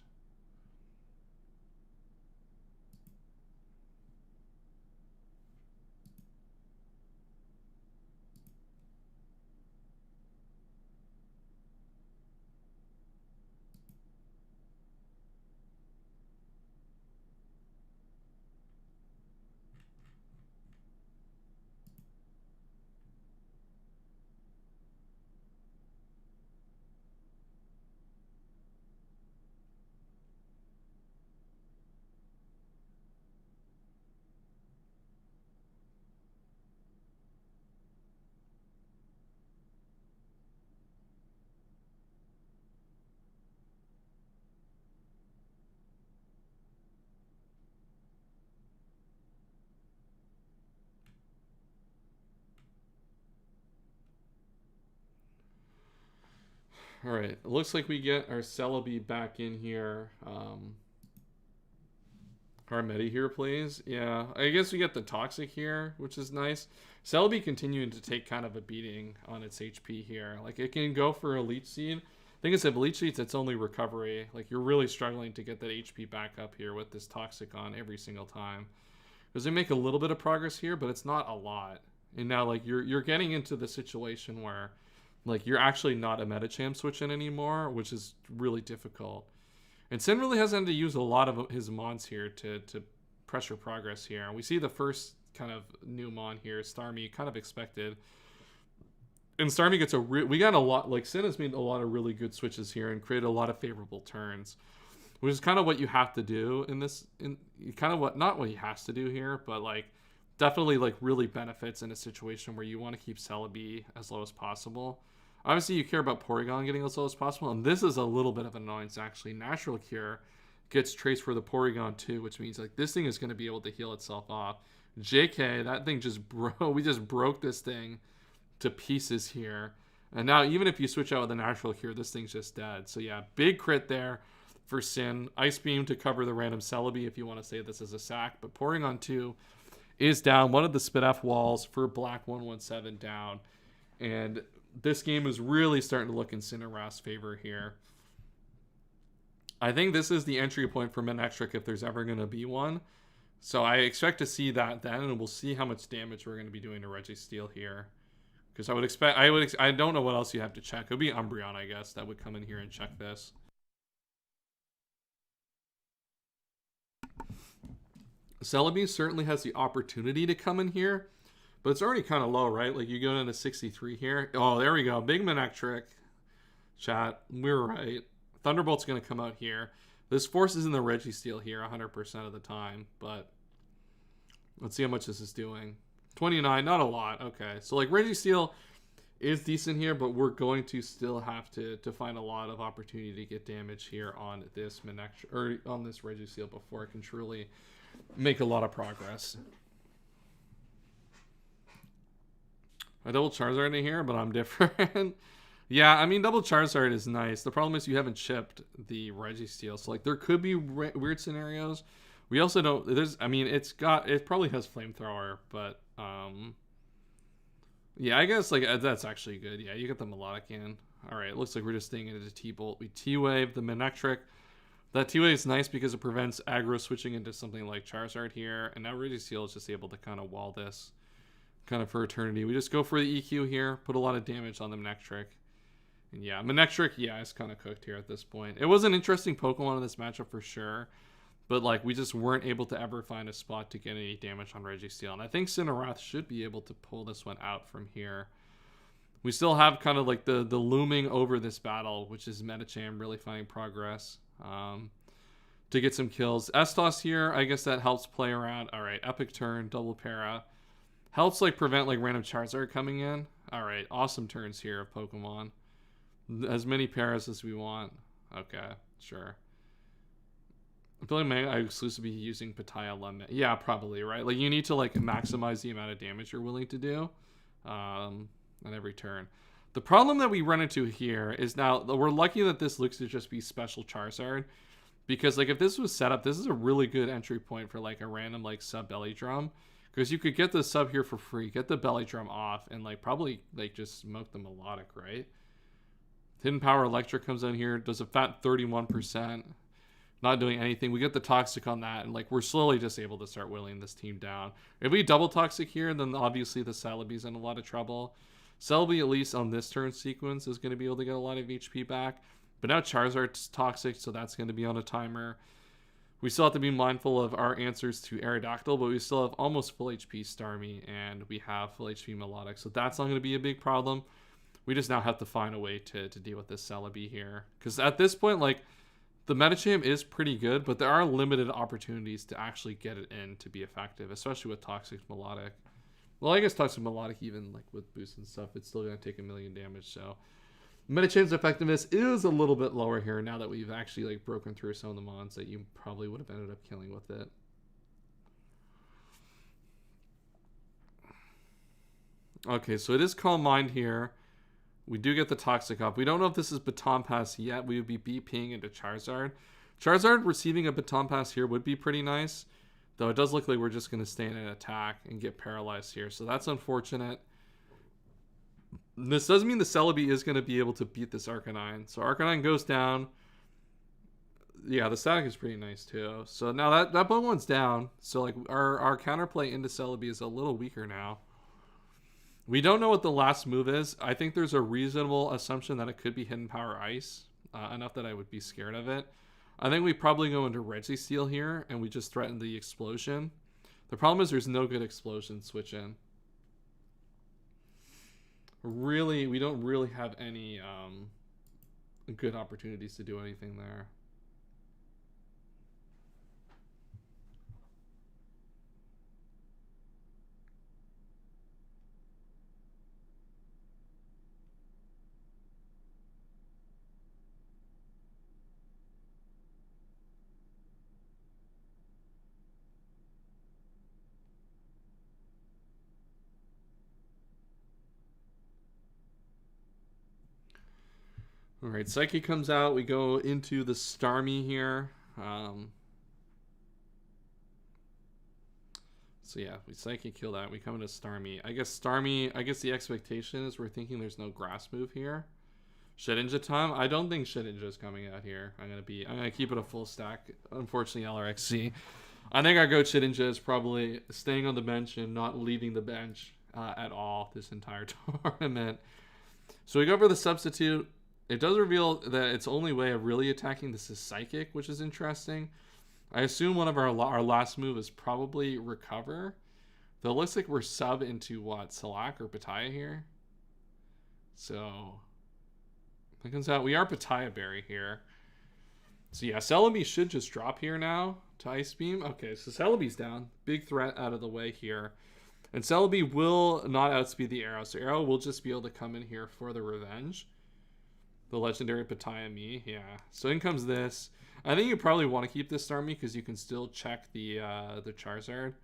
Speaker 1: All right, it looks like we get our Celebi back in here. Our Medi here, please. Yeah, I guess we get the Toxic here, which is nice. Celebi continuing to take kind of a beating on its HP here. Like, it can go for a Leech Seed. I think it's a Leech Seed, it's only recovery. Like, you're really struggling to get that HP back up here with this Toxic on every single time. Because they make a little bit of progress here, but it's not a lot. And now, like, you're getting into the situation where like, you're actually not a Medicham switch in anymore, which is really difficult. And Sin really hasn't had to use a lot of his Mons here to pressure progress here. And we see the first kind of new Mon here, Starmie, kind of expected. And Starmie gets we got a lot, like, Sin has made a lot of really good switches here and created a lot of favorable turns. Which is kind of what you have to do in this, kind of what, not what he has to do here, but, like, definitely, like, really benefits in a situation where you want to keep Celebi as low as possible. Obviously, you care about Porygon getting as low as possible, and this is a little bit of annoyance, actually. Natural Cure gets trace for the Porygon too, which means like this thing is going to be able to heal itself off. JK, that thing just broke. We just broke this thing to pieces here. And now even if you switch out with a Natural Cure, this thing's just dead. So yeah, big crit there for Sin. Ice Beam to cover the random Celebi if you want to say this as a sack. But Porygon 2 is down. One of the Spit-F walls for Black 117 down. And this game is really starting to look in Cinnarath's favor here. I think this is the entry point for Manectric if there's ever going to be one. So I expect to see that then, and we'll see how much damage we're going to be doing to Registeel here. Because I would expect, I don't know what else you have to check. It would be Umbreon, I guess, that would come in here and check this. Celebi certainly has the opportunity to come in here, but it's already kind of low, right? Like you go into 63 here. Oh, there we go. Big Manectric. Chat, we're right. Thunderbolt's going to come out here. This forces in the Registeel here 100% of the time, but let's see how much this is doing. 29, not a lot. Okay, so like Registeel is decent here, but we're going to still have to find a lot of opportunity to get damage here on this Manectric, or on this Registeel before it can truly make a lot of progress. I double Charizard in here, but I'm different. Yeah, I mean, double Charizard is nice. The problem is you haven't chipped the Registeel. So, like, there could be weird scenarios. We also don't... I mean, it probably has Flamethrower, but, yeah, I guess, like, that's actually good. Yeah, you get the Melodic in. Alright, it looks like we're just staying into T-Bolt. We T-Wave the Manectric. That T-Wave is nice because it prevents aggro switching into something like Charizard here. And now Registeel is just able to kind of wall this kind of for eternity. We just go for the EQ here. Put a lot of damage on the Manectric. And yeah, Manectric, yeah, it's kind of cooked here at this point. It was an interesting Pokemon in this matchup for sure. But, like, we just weren't able to ever find a spot to get any damage on Registeel. And I think Cinnarath should be able to pull this one out from here. We still have kind of, like, the looming over this battle, which is Medicham really finding progress to get some kills. Estos here, I guess that helps play around. All right, Epic Turn, Double Para. Helps, like, prevent, like, random Charizard coming in. All right, awesome turns here of Pokemon. As many pairs as we want. Okay, sure. I feel like I exclusively using Pataya Lemon. Yeah, probably, right? Like, you need to, like, maximize the amount of damage you're willing to do on every turn. The problem that we run into here is now, we're lucky that this looks to just be Special Charizard. Because, like, if this was set up, this is a really good entry point for, like, a random, like, sub Belly Drum. Because you could get the sub here for free, get the Belly Drum off, and, like, probably, like, just smoke the Melodic, right? Hidden Power Electric comes in here, does a fat 31%. Not doing anything. We get the Toxic on that, and like we're slowly just able to start whittling this team down. If we double Toxic here, then obviously the Celebi's in a lot of trouble. Celebi, at least on this turn sequence, is going to be able to get a lot of HP back. But now Charizard's Toxic, so that's going to be on a timer. We still have to be mindful of our answers to Aerodactyl, but we still have almost full HP Starmie, and we have full HP Melodic, so that's not going to be a big problem. We just now have to find a way to deal with this Celebi here. Because at this point, like, the Medicham is pretty good, but there are limited opportunities to actually get it in to be effective, especially with Toxic Melodic. Well, I guess Toxic Melodic, even like with boosts and stuff, it's still going to take 1 million damage, so... Medicham's effectiveness is a little bit lower here now that we've actually like broken through some of the mons that you probably would have ended up killing with it. Okay, so it is Calm Mind here. We do get the Toxic up. We don't know if this is Baton Pass yet. We would be BPing into Charizard. Charizard receiving a Baton Pass here would be pretty nice. Though it does look like we're just going to stay in an attack and get paralyzed here. So that's unfortunate. This does mean the Celebi is going to be able to beat this Arcanine. So Arcanine goes down. Yeah, the static is pretty nice too. So now that Pokemon's down. So like our counterplay into Celebi is a little weaker now. We don't know what the last move is. I think there's a reasonable assumption that it could be Hidden Power Ice. Enough that I would be scared of it. I think we probably go into Registeel here, and we just threaten the Explosion. The problem is there's no good Explosion switch in. Really, we don't really have any good opportunities to do anything there. All right, Psyche comes out. We go into the Starmie here. So yeah, we Psyche kill that. We come into Starmie. I guess the expectation is we're thinking there's no grass move here. Shedinja time? I don't think Shedinja is coming out here. I'm gonna keep it a full stack. Unfortunately, LRXC. I think our GOAT Shedinja is probably staying on the bench and not leaving the bench at all this entire tournament. So we go for the substitute. It does reveal that its only way of really attacking this is Psychic, which is interesting. I assume one of our last move is probably Recover. Though it looks like we're sub into what? Salak or Pataya here? So it comes out. We are Pataya Berry here. So yeah, Celebi should just drop here now to Ice Beam. Okay, so Celebi's down. Big threat out of the way here. And Celebi will not outspeed the Arrow. So Arrow will just be able to come in here for the revenge. The legendary Pataya Me, yeah. So in comes this. I think you probably want to keep this Starmie because you can still check the Charizard,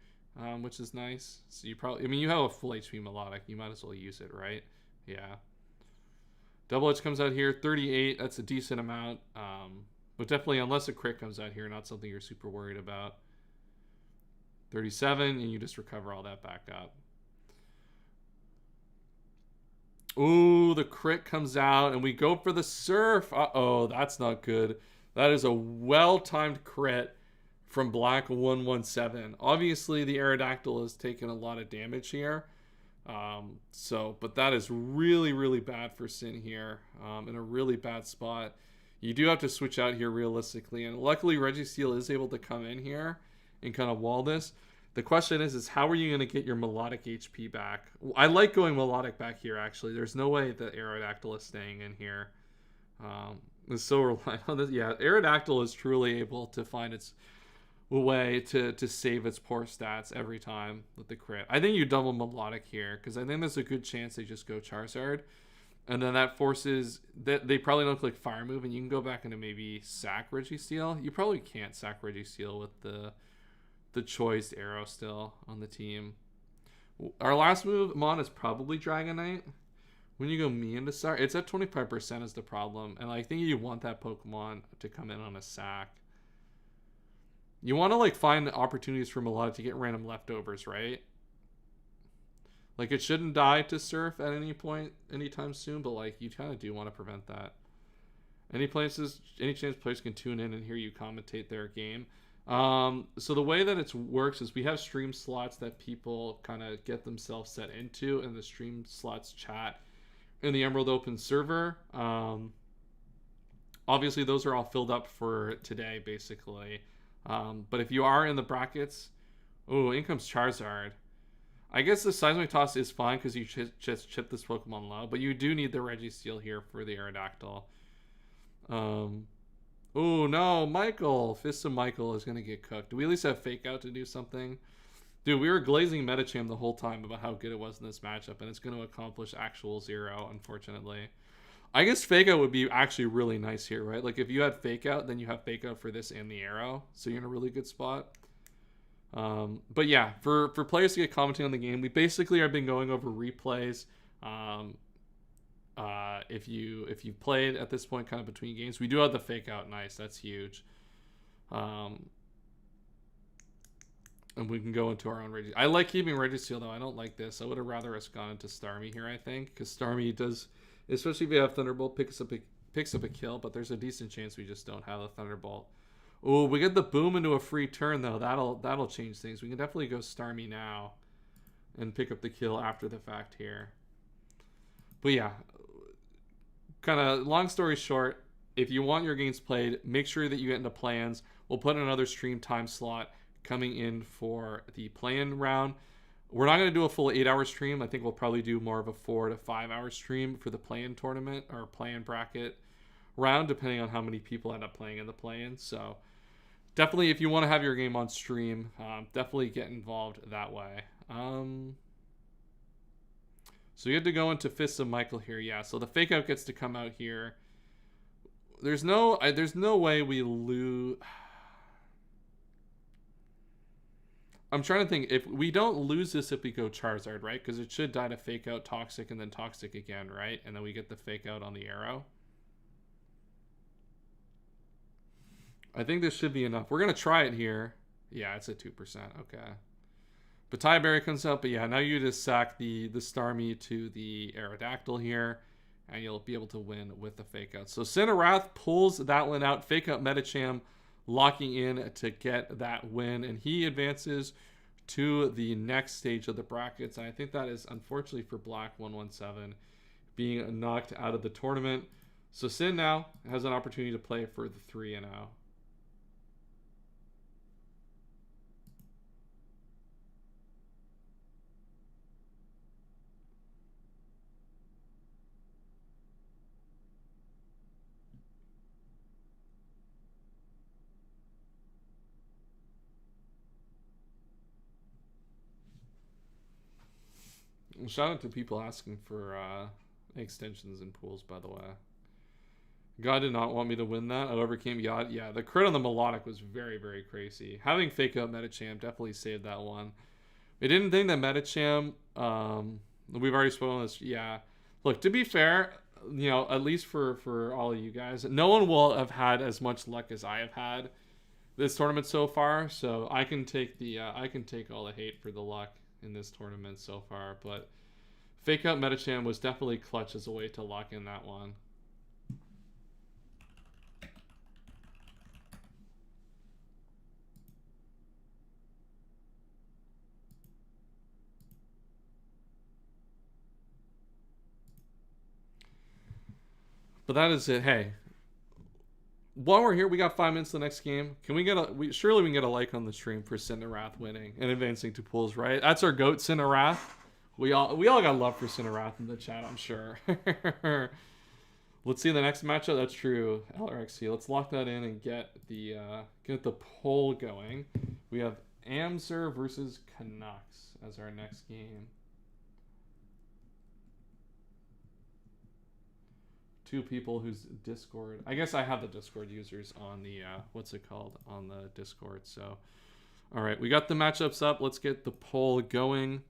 Speaker 1: which is nice. So you probably, I mean, you have a full HP Melodic. You might as well use it, right? Yeah. Double Edge comes out here, 38. That's a decent amount. But definitely, unless a crit comes out here, not something you're super worried about. 37, and you just recover all that back up. Ooh, the crit comes out, and we go for the Surf. Uh-oh, that's not good. That is a well-timed crit from Black 117. Obviously, the Aerodactyl has taken a lot of damage here. But that is really, really bad for Sin here. In a really bad spot. You do have to switch out here realistically, and luckily Registeel is able to come in here and kind of wall this. The question is how are you going to get your Melodic HP back? I like going Melodic back here, actually. There's no way that Aerodactyl is staying in here. It's so reliant on this. Yeah, Aerodactyl is truly able to find its way to save its poor stats every time with the crit. I think you double Melodic here, because I think there's a good chance they just go Charizard. And then that forces that they probably don't click Fire Move, and you can go back into maybe sack Registeel. You probably can't sack Registeel with the choice Arrow still on the team. Our last move, Mon, is probably Dragonite. When you go me into Star, it's at 25% is the problem, and I think you want that Pokemon to come in on a sack. You want to like find opportunities for Melodic to get random leftovers, right? Like, it shouldn't die to Surf at any point anytime soon, but like you kind of do want to prevent that. Any chance players can tune in and hear you commentate their game. So the way that it works is we have stream slots that people kind of get themselves set into in the stream slots chat in the Emerald Open server. Obviously, those are all filled up for today, basically. But if you are in the brackets, oh, in comes Charizard. I guess the Seismic Toss is fine because you just chip this Pokemon low, but you do need the Registeel here for the Aerodactyl. Oh no, Michael! Fist of Michael is going to get cooked. Do we at least have Fake Out to do something? Dude, we were glazing Medicham the whole time about how good it was in this matchup, and it's going to accomplish actual 0, unfortunately. I guess Fake Out would be actually really nice here, right? Like, if you had Fake Out, then you have Fake Out for this and the Arrow, so you're in a really good spot. But yeah, for players to get commenting on the game, we basically have been going over replays. If you've played at this point kind of between games, we do have the Fake Out. Nice, that's huge. And we can go into our own Registeel. I like keeping Registeel though. I don't like this. I would have rather us gone into Starmie here, I think, because Starmie does, especially if you have Thunderbolt, picks up a kill, but there's a decent chance we just don't have a Thunderbolt. Oh, we get the boom into a free turn though. That'll change things. We can definitely go Starmie now and pick up the kill after the fact here. But yeah, kind of long story short, if you want your games played, make sure that you get into plans. We'll put another stream time slot coming in for the play-in round. We're not going to do a full 8-hour stream. I think we'll probably do more of a 4 to 5 hour stream for the play-in tournament or play-in bracket round, depending on how many people end up playing in the play-in. So definitely, if you want to have your game on stream, definitely get involved that way. So you had to go into Fists of Michael here. Yeah, so the Fake Out gets to come out here. There's no way we lose. I'm trying to think. If we don't lose this if we go Charizard, right? Because it should die to Fake Out, Toxic, and then Toxic again, right? And then we get the Fake Out on the Arrow. I think this should be enough. We're going to try it here. Yeah, it's at 2%. Okay. But Tyberry comes out. But yeah, now you just sack the Starmie to the Aerodactyl here. And you'll be able to win with the Fake Out. So Cinerath pulls that one out. Fake Out Medicham locking in to get that win. And he advances to the next stage of the brackets. And I think that is, unfortunately for Black 117, being knocked out of the tournament. So Sin now has an opportunity to play for the 3-0. Shout out to people asking for extensions and pools, by the way. God did not want me to win that. I overcame God. Yeah, the crit on the Melodic was very, very crazy. Having Fake Out Medicham definitely saved that one. We didn't think that Medicham, we've already spoken on this. Yeah. Look, to be fair, you know, at least for all of you guys, no one will have had as much luck as I have had this tournament so far. So I can take all the hate for the luck in this tournament so far. But Fake Out Medicham was definitely clutch as a way to lock in that one. But that is it. Hey, while we're here, we got 5 minutes to the next game. Can we get surely we can get a like on the stream for Cinerath winning and advancing to pools, right? That's our GOAT, Cinerath. We all got love for Cinerath in the chat, I'm sure. Let's see the next matchup. That's true, LRXC. Let's lock that in and get the poll going. We have Amzer versus Canucks as our next game. Two people whose Discord, I guess I have the Discord users on the on the Discord. So all right, we got the matchups up. Let's get the poll going.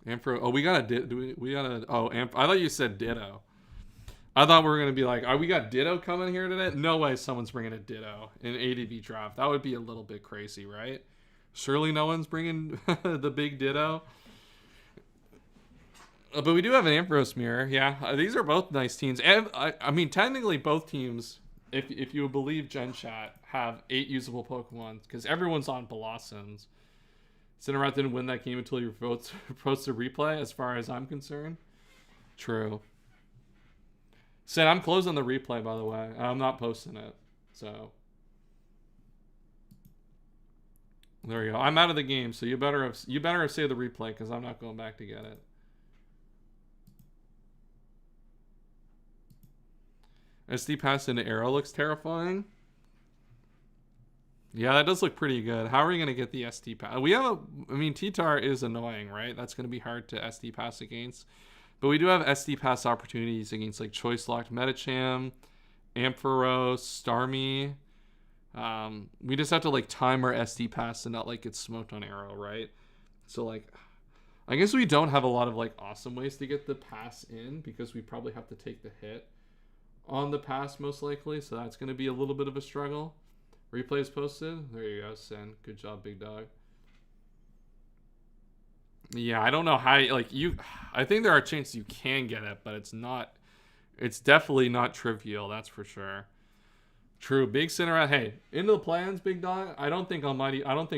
Speaker 1: Ampro, oh, we got a I thought you said Ditto. I thought we were going to be like, we got Ditto coming here today? No way someone's bringing a Ditto in ADV draft. That would be a little bit crazy, right? Surely no one's bringing the big Ditto. But we do have an Ampharos mirror. Yeah, these are both nice teams. And I mean, technically both teams, if you believe Gen Chat, have 8 usable Pokemon because everyone's on Blossoms. Cinerath didn't win that game until you posted a replay, as far as I'm concerned. True. Said I'm closing the replay, by the way. I'm not posting it. So there you go. I'm out of the game, so you better have saved the replay because I'm not going back to get it. SD pass into Arrow looks terrifying. Yeah, that does look pretty good. How are we going to get the SD pass? I mean, T-Tar is annoying, right? That's going to be hard to SD pass against. But we do have SD pass opportunities against like Choice Locked Medicham, Ampharos, Starmie. We just have to like time our SD pass and not like get smoked on Arrow, right? So like, I guess we don't have a lot of like awesome ways to get the pass in because we probably have to take the hit on the pass most likely. So that's going to be a little bit of a struggle. Replay is posted. There you go, Sen. Good job, big dog. Yeah, I don't know how, I think there are chances you can get it, but it's definitely not trivial, that's for sure. True, big Cinerath. Hey, into the plans, big dog. I don't think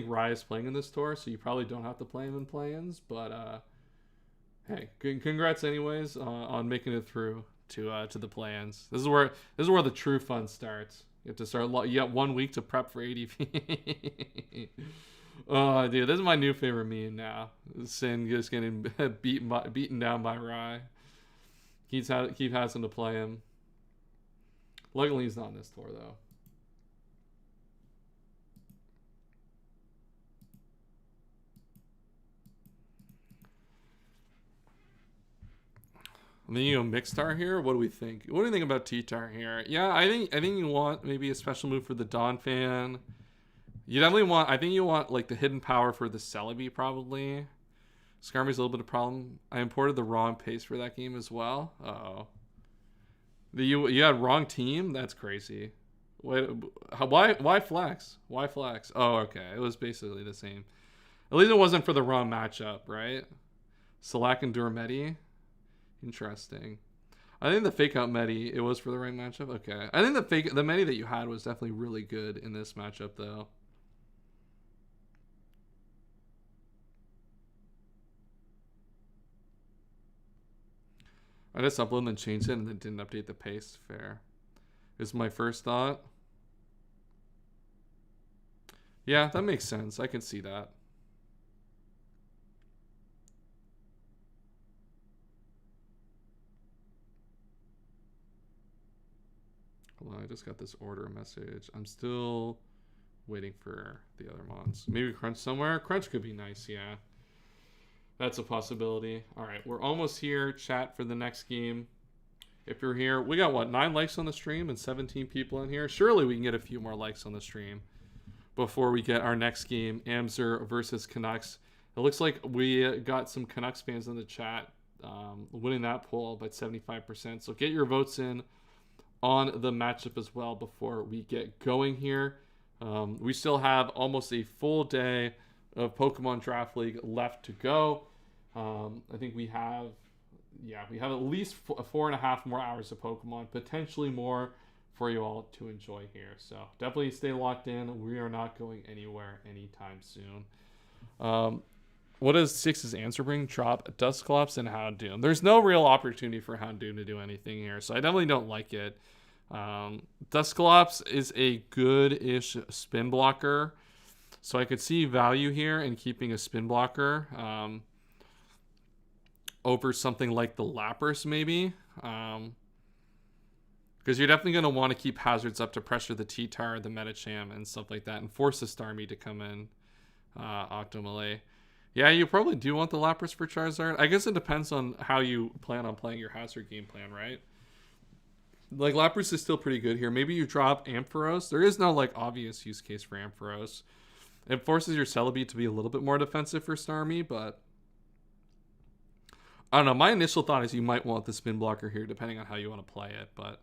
Speaker 1: Rye is playing in this tour, so you probably don't have to play him in play-ins, but, hey, congrats anyways on making it through to the play-ins. This is where the true fun starts. You have to start, you got 1 week to prep for ADV. Oh, dude, this is my new favorite meme now. Sin just getting beaten down by Rye. Keep having to play him. Luckily, he's not in this tour, though. And then you go Mixtar here. What do we think? What do you think about T-Tar here? Yeah, I think you want maybe a special move for the Dawn fan. You definitely want, I think you want like the hidden power for the Celebi probably. Skarmory's a little bit of a problem. I imported the wrong paste for that game as well. Uh-oh. You had wrong team? That's crazy. Wait, why flex? Why flex? Oh, okay. It was basically the same. At least it wasn't for the wrong matchup, right? Selak and Durmedi. Interesting. I think the fake out Medi, it was for the right matchup. Okay. I think the Medi that you had was definitely really good in this matchup though. I just uploaded and then changed it and then didn't update the paste. Fair. Is my first thought. Yeah, that makes sense. I can see that. Hold on, I just got this order message. I'm still waiting for the other mods. Maybe Crunch somewhere. Crunch could be nice, yeah. That's a possibility. All right, we're almost here. Chat for the next game. If you're here, we got what, 9 likes on the stream and 17 people in here. Surely we can get a few more likes on the stream before we get our next game, Amzer versus Canucks. It looks like we got some Canucks fans in the chat winning that poll by 75%. So get your votes in on the matchup as well before we get going here. We still have almost a full day of Pokemon Draft League left to go. I think we have at least 4.5 more hours of Pokemon, potentially more for you all to enjoy here. So definitely stay locked in. We are not going anywhere anytime soon. What does Six's answer bring? Drop Dusclops and Houndoom. There's no real opportunity for Houndoom to do anything here, so I definitely don't like it. Dusclops is a good-ish spin blocker, so I could see value here in keeping a spin blocker over something like the Lapras maybe. Because you're definitely going to want to keep hazards up to pressure the T-Tar, the Medicham, and stuff like that, and force the Starmie to come in. Octomole. Yeah, you probably do want the Lapras for Charizard. I guess it depends on how you plan on playing your hazard game plan, right? Like, Lapras is still pretty good here. Maybe you drop Ampharos. There is no, like, obvious use case for Ampharos. It forces your Celebi to be a little bit more defensive for Starmie, but I don't know. My initial thought is you might want the spin blocker here, depending on how you want to play it, but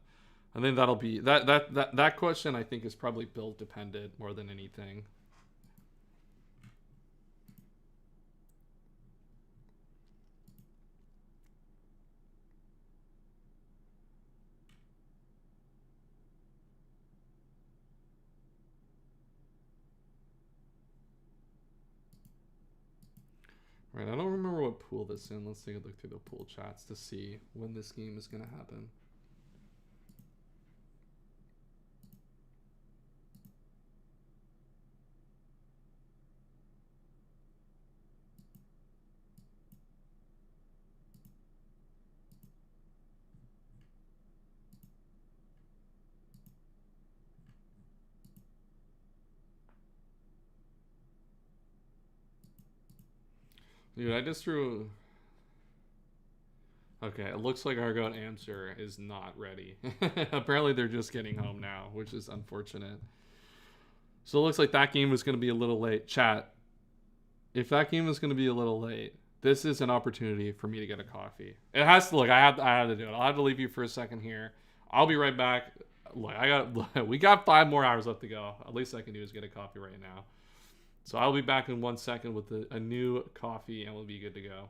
Speaker 1: I think that'll be that question I think is probably build dependent more than anything. Right, I don't remember what pool this in. Let's take a look through the pool chats to see when this game is going to happen. Dude, I just threw... Okay, it looks like Argot Amster is not ready. Apparently they're just getting home now, which is unfortunate. So it looks like that game was going to be a little late. Chat, if that game is going to be a little late, this is an opportunity for me to get a coffee. It has to, look, I have to do it. I'll have to leave you for a second here. I'll be right back. Look, we got 5 more hours left to go. At least I can do is get a coffee right now. So I'll be back in 1 second with a new coffee and we'll be good to go.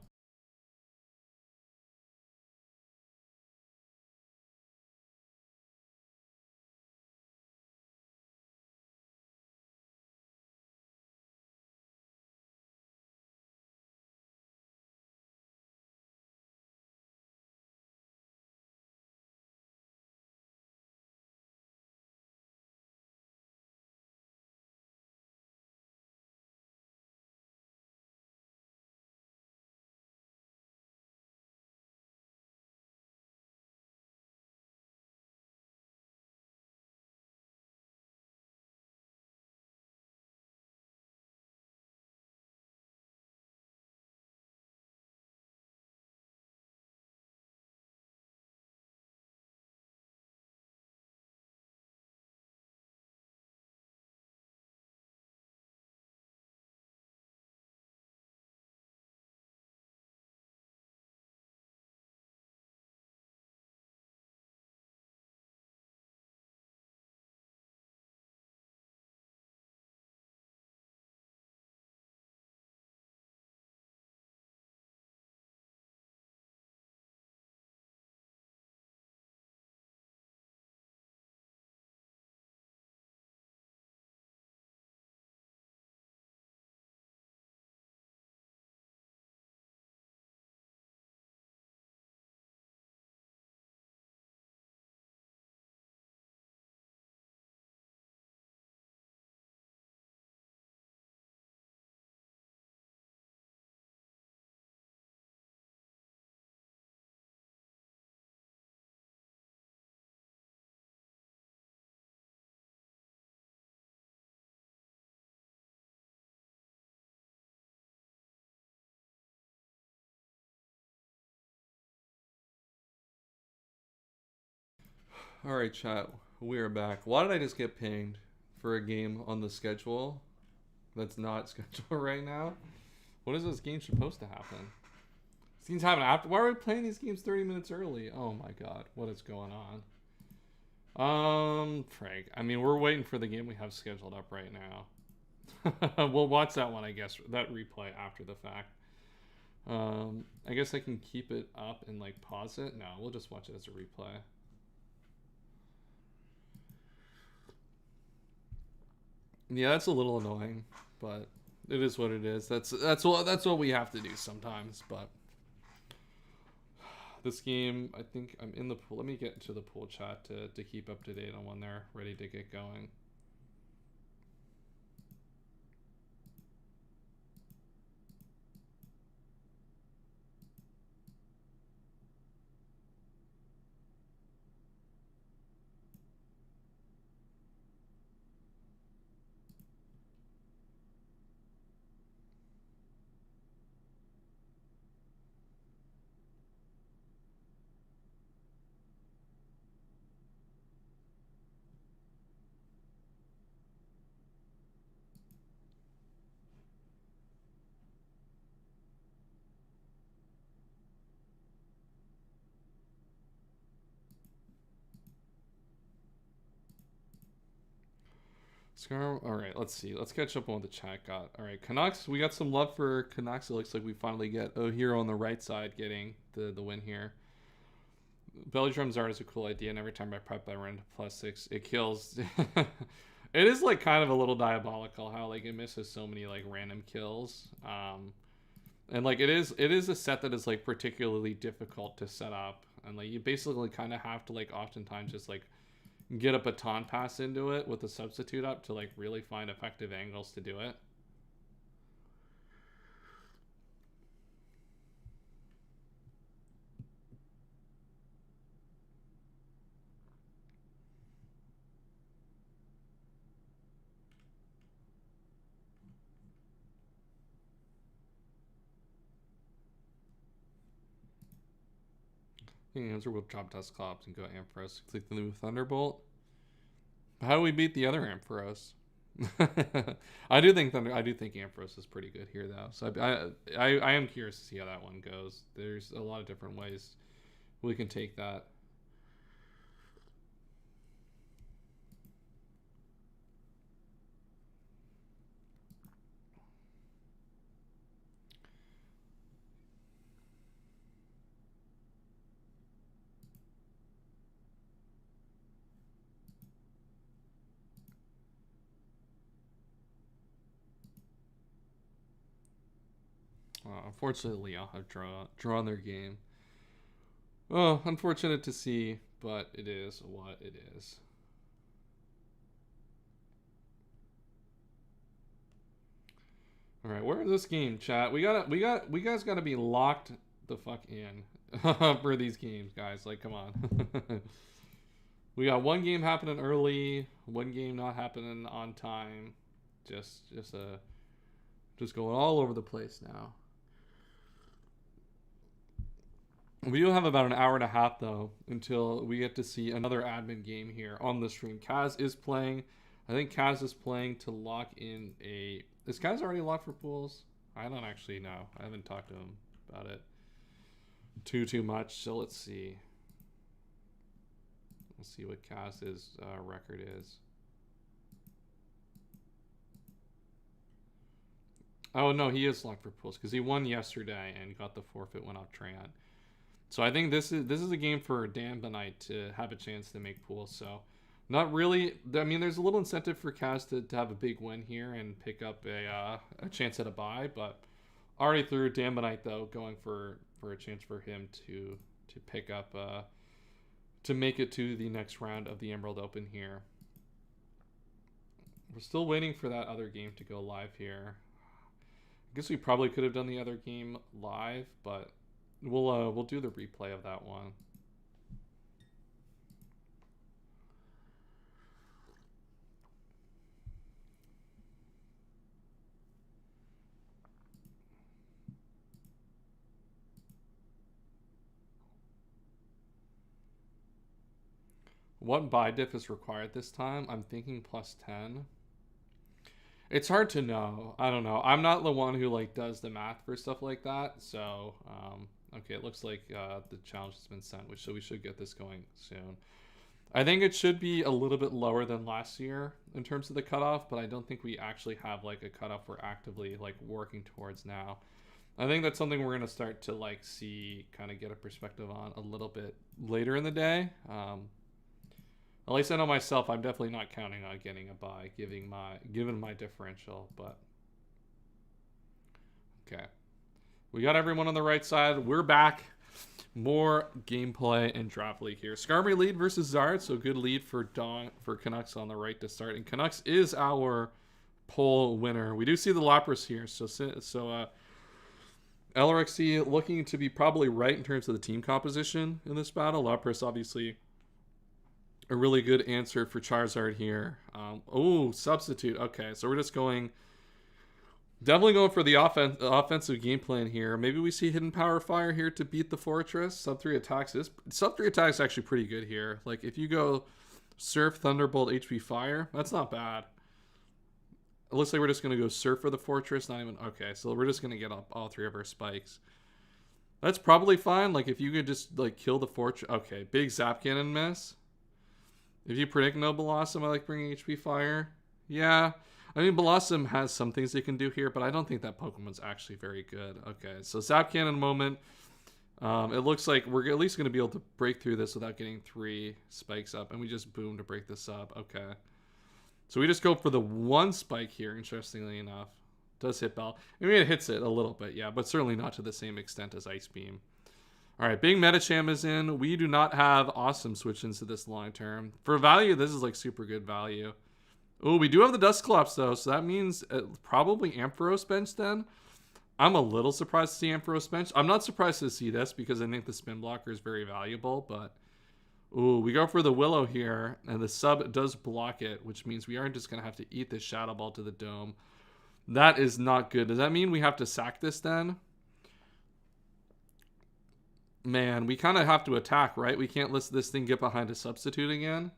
Speaker 1: All right, chat. We are back. Why did I just get pinged for a game on the schedule that's not scheduled right now? What is this game supposed to happen? This game's happening after. Why are we playing these games 30 minutes early? Oh my god, what is going on? Frank. I mean, we're waiting for the game we have scheduled up right now. We'll watch that one, I guess. That replay after the fact. I guess I can keep it up and like pause it. No, we'll just watch it as a replay. Yeah, that's a little annoying, but it is what it is. That's what we have to do sometimes. But this game, I think I'm in the pool. Let me get into the pool chat to keep up to date on when they're ready to get going. All right, let's see. Let's catch up on what the chat got. All right, Canucks. We got some love for Canucks. It looks like we finally get O'Hero on the right side getting the win here. Belly drums are a cool idea, and every time I prep I run to +6, it kills. It is like kind of a little diabolical how like it misses so many like random kills. And like it is a set that is like particularly difficult to set up, and like you basically kind of have to like oftentimes just like get a baton pass into it with a substitute up to like really find effective angles to do it. Answer will drop Dusclops and go Ampharos. Click the new Thunderbolt. How do we beat the other Ampharos? I do think Ampharos is pretty good here though. So I am curious to see how that one goes. There's a lot of different ways we can take that. Unfortunately, Leon have drawn their game. Oh, unfortunate to see, but it is what it is. All right, where is this game, chat? We guys gotta be locked the fuck in for these games, guys. Like, come on. We got one game happening early, one game not happening on time. Just going all over the place now. We do have about an hour and a half, though, until we get to see another admin game here on the stream. Kaz is playing. I think Kaz is playing to lock in a... Is Kaz already locked for pools? I don't actually know. I haven't talked to him about it too much. So let's see. Let's see what Kaz's record is. Oh, no, he is locked for pools because he won yesterday and got the forfeit win off Tran. So I think this is a game for Dan Benite to have a chance to make pools. So not really. I mean, there's a little incentive for Kaz to have a big win here and pick up a chance at a bye. But already through Dan Benite, though, going for a chance for him to pick up to make it to the next round of the Emerald Open here. We're still waiting for that other game to go live here. I guess we probably could have done the other game live, but we'll do the replay of that one. What buy diff is required this time? I'm thinking plus 10. It's hard to know. I don't know. I'm not the one who like does the math for stuff like that. So, okay, it looks like the challenge has been sent, so we should get this going soon. I think it should be a little bit lower than last year in terms of the cutoff, but I don't think we actually have like a cutoff we're actively like working towards now. I think that's something we're going to start to like see, kind of get a perspective on a little bit later in the day. At least I know myself, I'm definitely not counting on getting a buy, given my differential, but okay. We got everyone on the right side. We're back. More gameplay and draft league here. Skarmory lead versus Zard, so good lead for Canucks on the right to start. And Canucks is our poll winner. We do see the Lapras here, so LRXC looking to be probably right in terms of the team composition in this battle. Lapras obviously a really good answer for Charizard here. Substitute. Okay, so we're just definitely going for the offensive game plan here. Maybe we see Hidden Power Fire here to beat the Fortress. Sub 3 attacks. Sub 3 attacks actually pretty good here. Like if you go Surf, Thunderbolt, HP Fire, that's not bad. It looks like we're just going to go Surf for the Fortress. Not even... Okay, so we're just going to get up all 3 of our spikes. That's probably fine. Like if you could just like kill the Fortress. Okay, big Zap Cannon miss. If you predict no Blossom, I like bringing HP Fire. Yeah. I mean, Blossom has some things they can do here, but I don't think that Pokemon's actually very good. Okay, so Zap Cannon moment. It looks like we're at least going to be able to break through this without getting 3 spikes up, and we just boom to break this up. Okay. So we just go for the 1 spike here, interestingly enough. Does hit Bell. I mean, it hits it a little bit, yeah, but certainly not to the same extent as Ice Beam. All right, Big Medicham is in. We do not have Awesome switch into this long term. For value, this is like super good value. Oh, we do have the Dusclops, though, so that means probably Ampharos bench then. I'm a little surprised to see Ampharos bench. I'm not surprised to see this because I think the spin blocker is very valuable, but... Ooh, we go for the Willow here, and the sub does block it, which means we aren't just going to have to eat this Shadow Ball to the dome. That is not good. Does that mean we have to sack this then? Man, we kind of have to attack, right? We can't let this thing get behind a substitute again.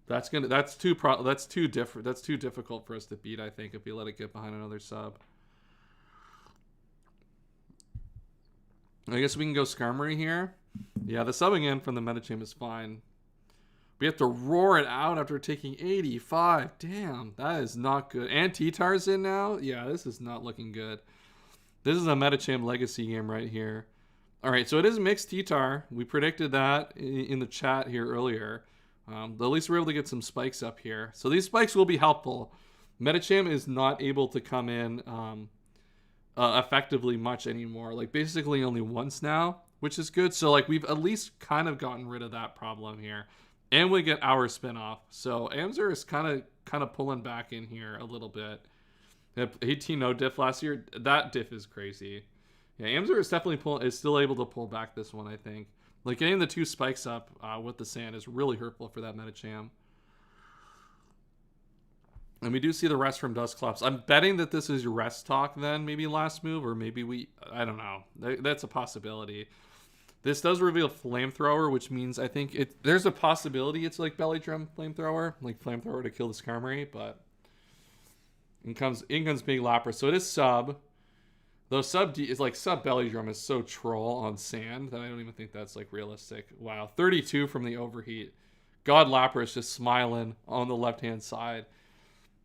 Speaker 1: That's too difficult for us to beat, I think, if we let it get behind another sub. I guess we can go Skarmory here. Yeah, the subbing in from the Medicham is fine. We have to roar it out after taking 85. Damn, that is not good. And T-Tar's in now? Yeah, this is not looking good. This is a Medicham legacy game right here. All right, so it is mixed T-Tar. We predicted that in the chat here earlier. At least we're able to get some spikes up here. So these spikes will be helpful. Medicham is not able to come in effectively much anymore. Like basically only once now, which is good. So like we've at least kind of gotten rid of that problem here. And we get our spin off. So Amzer is kind of pulling back in here a little bit. 18 no diff last year. That diff is crazy. Yeah, Amzer is definitely still able to pull back this one, I think. Like getting the 2 spikes up with the sand is really hurtful for that Medicham. And we do see the rest from Dusclops. I'm betting that this is your rest talk then, maybe last move, or maybe I don't know. That's a possibility. This does reveal Flamethrower, which means I think there's a possibility it's like Belly Drum Flamethrower, like Flamethrower to kill the Skarmory, but in comes Big Lapras. So it is sub. Though sub Belly Drum is so troll on sand that I don't even think that's like realistic. Wow, 32 from the overheat. God Lapras just smiling on the left-hand side.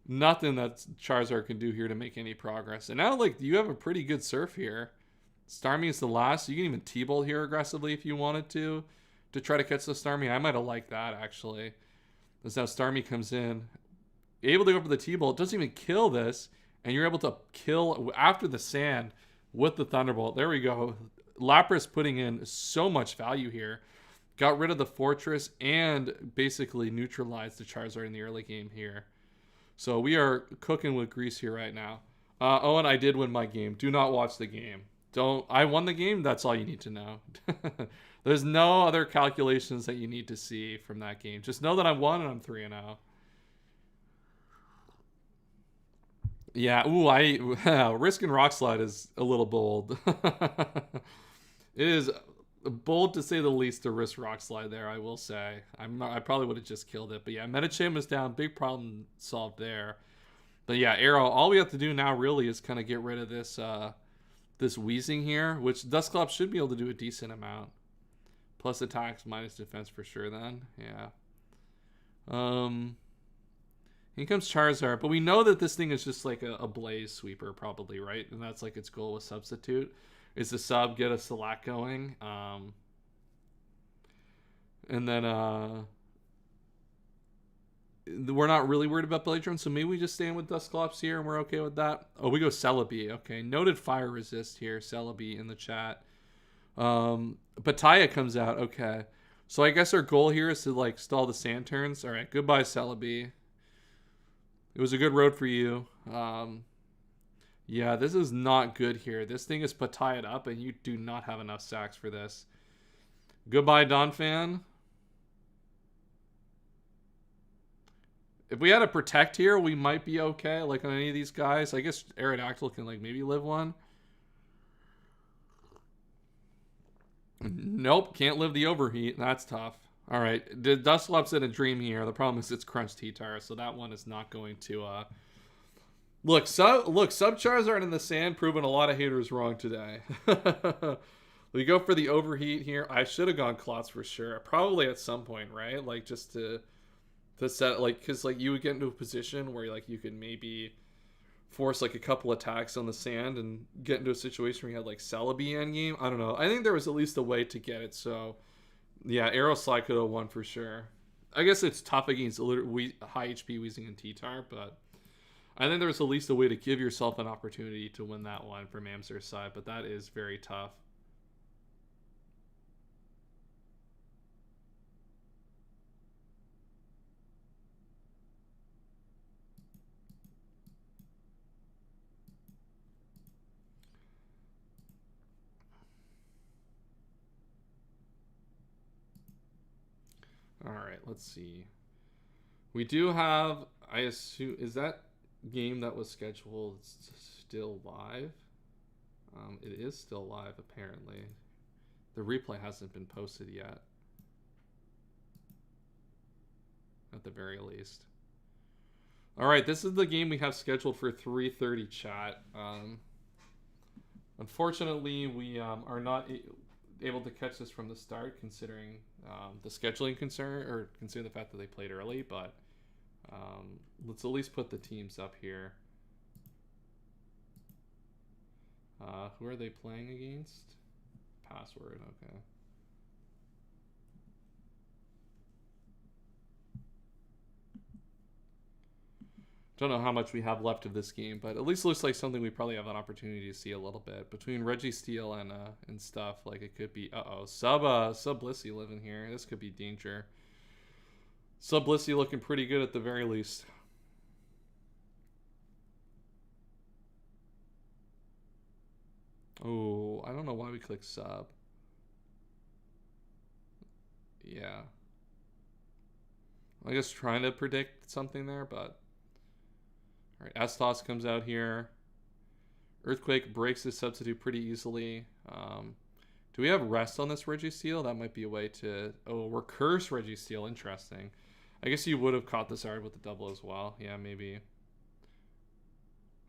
Speaker 1: Nothing that Charizard can do here to make any progress. And now like you have a pretty good surf here. Starmie is the last. You can even T-Bolt here aggressively if you wanted to try to catch the Starmie. I might have liked that actually. As now Starmie comes in, able to go for the T-Bolt, doesn't even kill this. And you're able to kill after the sand with the Thunderbolt. There we go. Lapras putting in so much value here. Got rid of the Fortress and basically neutralized the Charizard in the early game here. So we are cooking with grease here right now. Owen, I did win my game. Do not watch the game. I won the game. That's all you need to know. There's no other calculations that you need to see from that game. Just know that I won and I'm 3-0. Yeah, Risk and Rock Slide is a little bold. It is bold to say the least to risk Rock Slide there, I will say. I probably would have just killed it. But yeah, Medicham is down. Big problem solved there. But yeah, Arrow, all we have to do now really is kind of get rid of this this Wheezing here, which Dusclops should be able to do a decent amount. Plus attacks, minus defense for sure then. Yeah. Here comes Charizard, but we know that this thing is just like a Blaze Sweeper probably, right? And that's like its goal with Substitute. Is to sub, get a Select going. And then we're not really worried about Belly Drone, so maybe we just stand with Dusclops here and we're okay with that. Oh, we go Celebi. Okay, noted Fire Resist here. Celebi in the chat. Bataya comes out. Okay, so I guess our goal here is to like stall the sand turns. All right, goodbye Celebi. It was a good road for you. Yeah, this is not good here. This thing is Bataya'd up, and you do not have enough sacks for this. Goodbye, Donphan. If we had a Protect here, we might be okay. Like on any of these guys. I guess Aerodactyl can like maybe live one. Nope, can't live the Overheat. That's tough. All right, the Dusclops in a dream here. The problem is it's crunched T-Tire, so that one is not going to... Look, Sub Charizard in the sand proving a lot of haters wrong today. We go for the Overheat here. I should have gone Klotz for sure. Probably at some point, right? Like just to set, like, because like you would get into a position where like you could maybe force like a couple attacks on the sand and get into a situation where you had like Celebi endgame. I don't know. I think there was at least a way to get it. So yeah, Arrow Slide could have won for sure. I guess it's tough against high HP Weezing and T-Tar, but I think there was at least a way to give yourself an opportunity to win that one from Amzer's side, but that is very tough. All right, let's see. We do have, I assume, is that game that was scheduled still live? It is still live, apparently. The replay hasn't been posted yet. At the very least. All right, this is the game we have scheduled for 3:30 chat. Unfortunately, we are not able to catch this from the start, considering the scheduling concern, or considering the fact that they played early, but let's at least put the teams up here. Who are they playing against? Password, okay. Don't know how much we have left of this game, but at least looks like something we probably have an opportunity to see a little bit. Between Registeel and stuff, like it could be, Sub Blissey living here. This could be danger. Sub Blissey looking pretty good at the very least. Oh, I don't know why we clicked Sub. Yeah. I guess trying to predict something there, but... All right, Estos comes out here. Earthquake breaks his Substitute pretty easily. Do we have Rest on this Registeel? That might be a way to... Oh, we're Curse Registeel. Interesting. I guess you would have caught this Zard with the double as well. Yeah, maybe.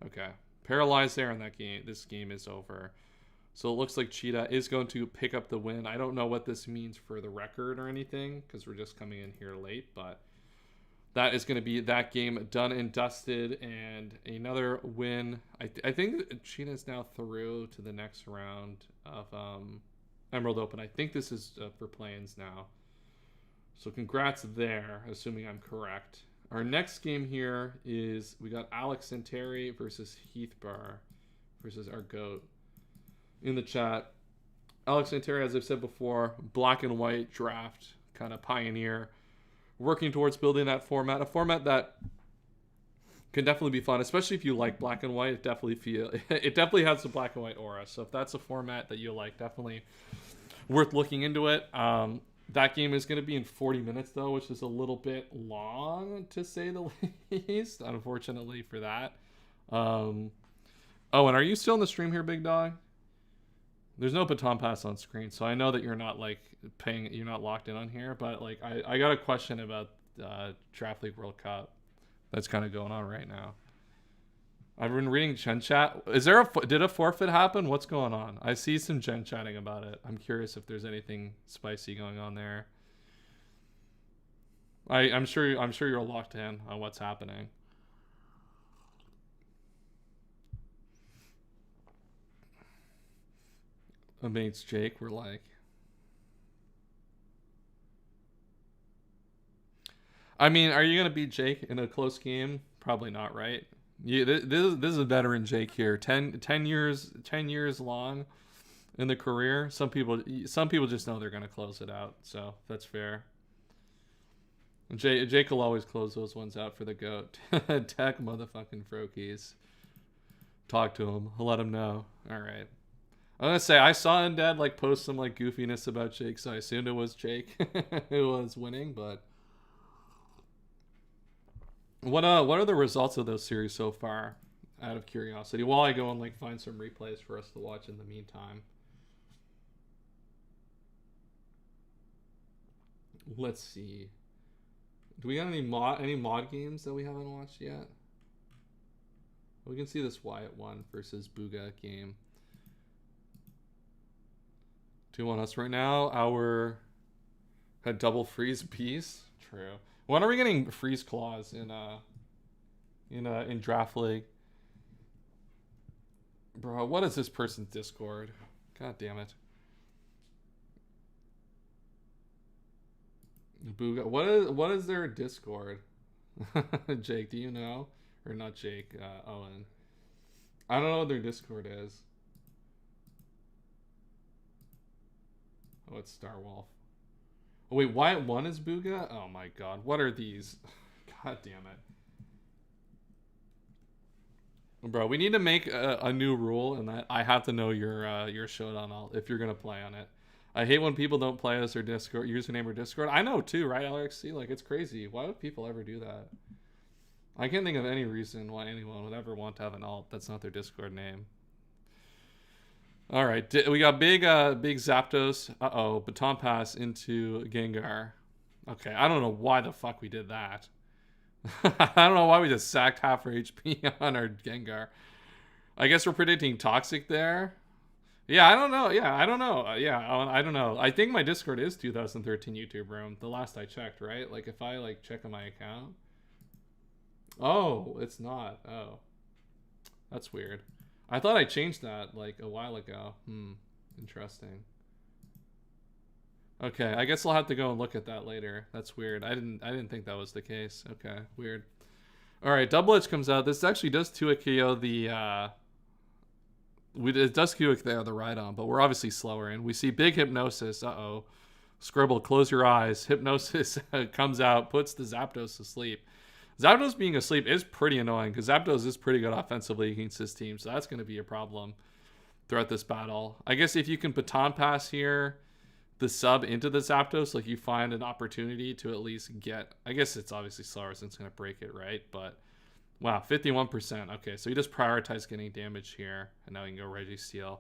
Speaker 1: Okay. Paralyzed there in that game. This game is over. So it looks like Cheetah is going to pick up the win. I don't know what this means for the record or anything, because we're just coming in here late, but... That is going to be that game done and dusted, and another win. I think Cheetah is now through to the next round of Emerald Open. I think this is for play-ins now. So congrats there, assuming I'm correct. Our next game here is we got Alex Santeri versus Heathbar versus our GOAT. In the chat, Alex Santeri, as I've said before, black and white draft kind of pioneer. Working towards building that format, a format that can definitely be fun, especially if you like black and white. It definitely has the black and white aura. So if that's a format that you like, definitely worth looking into it. That game is going to be in 40 minutes though, which is a little bit long to say the least, unfortunately for that. Oh, and are you still in the stream here, Big Dog? There's no baton pass on screen, so I know that you're not like you're not locked in on here. But like, I got a question about Draft League World Cup that's kind of going on right now. I've been reading Gen Chat. Did a forfeit happen? What's going on? I see some Gen chatting about it. I'm curious if there's anything spicy going on there. I'm sure you're locked in on what's happening. Mates Jake were like, I mean, are you gonna beat Jake in a close game? Probably not, right? This is a veteran Jake here. 10 years long in the career. Some people just know they're gonna close it out, so that's fair. Jake will always close those ones out for the GOAT. Tech motherfucking Frokies. Talk to him. Let him know. All right. I'm gonna say I saw Undead like post some like goofiness about Jake, so I assumed it was Jake who was winning. But what are the results of those series so far? Out of curiosity, while I go and like find some replays for us to watch in the meantime. Let's see. Do we got any mod games that we haven't watched yet? We can see this Wyatt 1 versus Bugha game. 2-1 us right now. Our had double freeze piece. True. When are we getting freeze claws in Draft League? Bro, what is this person's Discord? God damn it. Bugha. What is their Discord? Jake, do you know? Or not Jake, Owen. I don't know what their Discord is. Oh, it's Starwolf. Oh, wait, Wyatt 1 is Bugha? Oh my god, what are these? God damn it. Bro, we need to make a new rule, and I have to know your showdown if you're gonna play on it. I hate when people don't play us or Discord username or Discord. I know too, right, LXC? Like, it's crazy. Why would people ever do that? I can't think of any reason why anyone would ever want to have an alt that's not their Discord name. All right, we got big Zapdos. Uh-oh, baton pass into Gengar. Okay, I don't know why the fuck we did that. I don't know why we just sacked half our HP on our Gengar. I guess we're predicting Toxic there. Yeah, I don't know. Yeah, I don't know. I don't know. I think my Discord is 2013 YouTube room. The last I checked, right? Like, if I, like, check on my account. Oh, it's not. Oh. That's weird. I thought I changed that like a while ago. Interesting. Okay, I guess I'll have to go and look at that later. That's weird. I didn't think that was the case. Okay, weird. All right, Double Edge comes out. This actually does 2-KO the it does QA there the Rhydon, but we're obviously slower and we see big Hypnosis. Uh-oh. Scribble, close your eyes. Hypnosis comes out, puts the Zapdos to sleep. Zapdos being asleep is pretty annoying because Zapdos is pretty good offensively against his team, so that's going to be a problem throughout this battle. I guess if you can baton pass here the sub into the Zapdos, like you find an opportunity to at least get... I guess it's obviously slower since it's going to break it, right? But, wow, 51%. Okay, so you just prioritize getting damage here, and now you can go Registeel.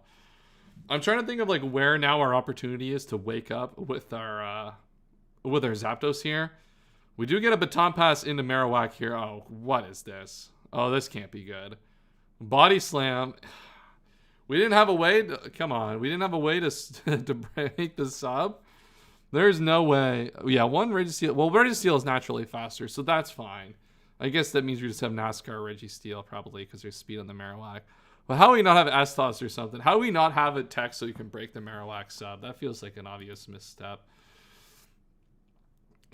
Speaker 1: I'm trying to think of like where now our opportunity is to wake up with our Zapdos here. We do get a baton pass into Marowak here. Oh, what is this? Oh, this can't be good. Body slam. We didn't have a way to... Come on. We didn't have a way to break the sub. There's no way. Yeah, one Registeel. Well, Registeel is naturally faster, so that's fine. I guess that means we just have NASCAR Registeel probably because there's speed on the Marowak. But how do we not have S-Toss or something? How do we not have a tech so you can break the Marowak sub? That feels like an obvious misstep.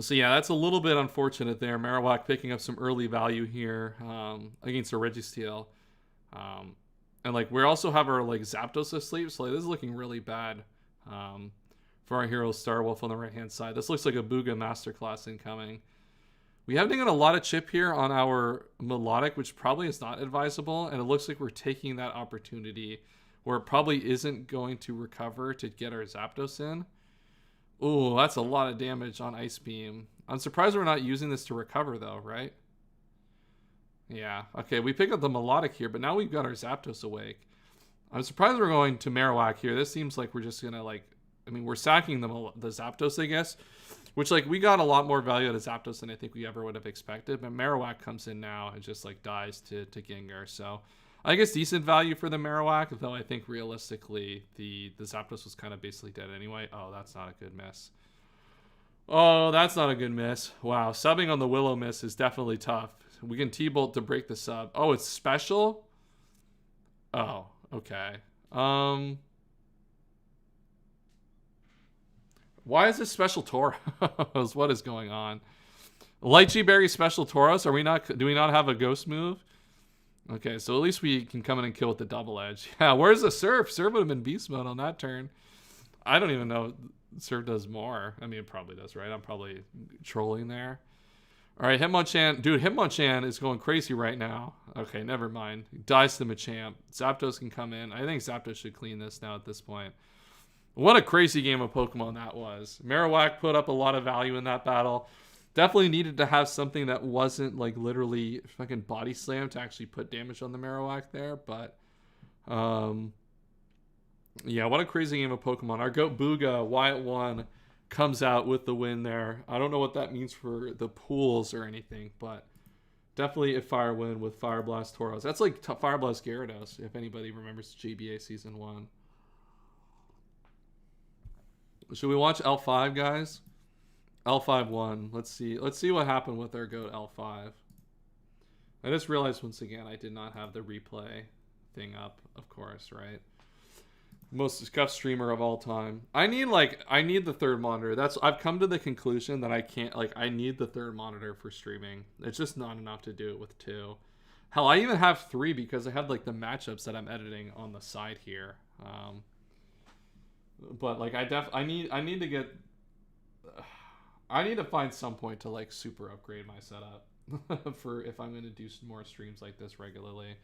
Speaker 1: So yeah, that's a little bit unfortunate there. Marowak picking up some early value here against a Registeel. And like we also have our like Zapdos asleep, so like, this is looking really bad for our hero Starwolf on the right hand side. This looks like a Bugha Masterclass incoming. We haven't got a lot of chip here on our Melodic, which probably is not advisable, and it looks like we're taking that opportunity where it probably isn't going to recover to get our Zapdos in. Ooh, that's a lot of damage on Ice Beam. I'm surprised we're not using this to recover though, right? Yeah, okay, we pick up the Melodic here, but now we've got our Zapdos awake. I'm surprised we're going to Marowak here. This seems like we're just going to, like, I mean, we're sacking the Zapdos, I guess. Which, like, we got a lot more value out of Zapdos than I think we ever would have expected. But Marowak comes in now and just, like, dies to Gengar. So, I guess decent value for the Marowak. Though I think realistically, the Zapdos was kind of basically dead anyway. Oh, that's not a good miss. Oh, that's not a good miss. Wow, subbing on the Willow miss is definitely tough. We can T-Bolt to break the sub. Oh, it's special? Oh, okay. Why is this special Tauros? What is going on? Lychee Berry special Tauros? Do we not have a ghost move? Okay, so at least we can come in and kill with the double edge. Yeah, where's the Surf? Surf would have been beast mode on that turn. I don't even know if Surf does more. I mean, it probably does, right? I'm probably trolling there. All right, Hitmonchan. Dude, Hitmonchan is going crazy right now. Okay, never mind. Dies to Machamp. Zapdos can come in. I think Zapdos should clean this now at this point. What a crazy game of Pokemon that was. Marowak put up a lot of value in that battle. Definitely needed to have something that wasn't like literally fucking body slam to actually put damage on the Marowak there. But, yeah, what a crazy game of Pokemon. Our goat Booga, Wyatt 1, comes out with the win there. I don't know what that means for the pools or anything, but definitely a fire win with Fire Blast Tauros. That's like Fire Blast Gyarados, if anybody remembers GBA Season 1. Should we watch L5, guys? L5 won. Let's see what happened with our goat L5. I just realized once again I did not have the replay thing up, of course, right? Most scuffed streamer of all time. I need the third monitor. I've come to the conclusion that I need the third monitor for streaming. It's just not enough to do it with 2. Hell, I even have 3 because I have like the matchups that I'm editing on the side here. But like I need to find some point to like super upgrade my setup for if I'm going to do some more streams like this regularly.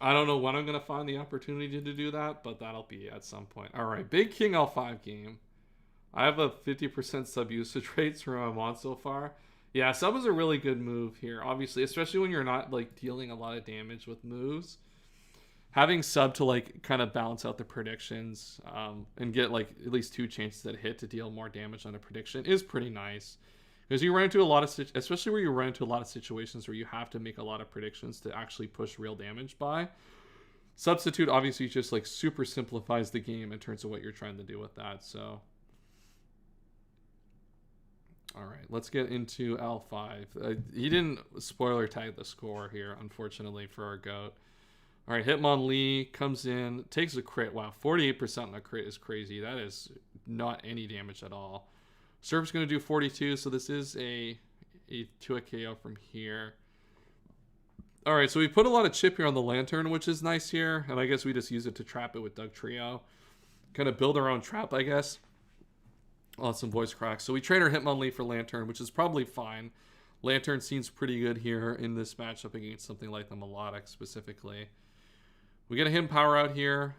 Speaker 1: I don't know when I'm going to find the opportunity to do that, but that'll be at some point. All right, big King L5 game. I have a 50% sub usage rates from I'm on so far. Yeah, sub is a really good move here, obviously, especially when you're not like dealing a lot of damage with moves. Having sub to like kind of balance out the predictions and get like at least 2 chances at hit to deal more damage on a prediction is pretty nice. Because you run into a lot of, especially where you run into a lot of situations where you have to make a lot of predictions to actually push real damage by. Substitute obviously just like super simplifies the game in terms of what you're trying to do with that. So, all right, let's get into L5. He didn't spoiler tag the score here, unfortunately, for our goat. All right, Hitmonlee comes in, takes a crit. Wow, 48% on a crit is crazy. That is not any damage at all. Surf's going to do 42, so this is a KO from here. All right, so we put a lot of chip here on the Lantern, which is nice here. And I guess we just use it to trap it with Dugtrio. Kind of build our own trap, I guess. On some voice cracks. So we trade our Hitmonlee for Lantern, which is probably fine. Lantern seems pretty good here in this matchup against something like the Melodic specifically. We get a Hidden Power out here.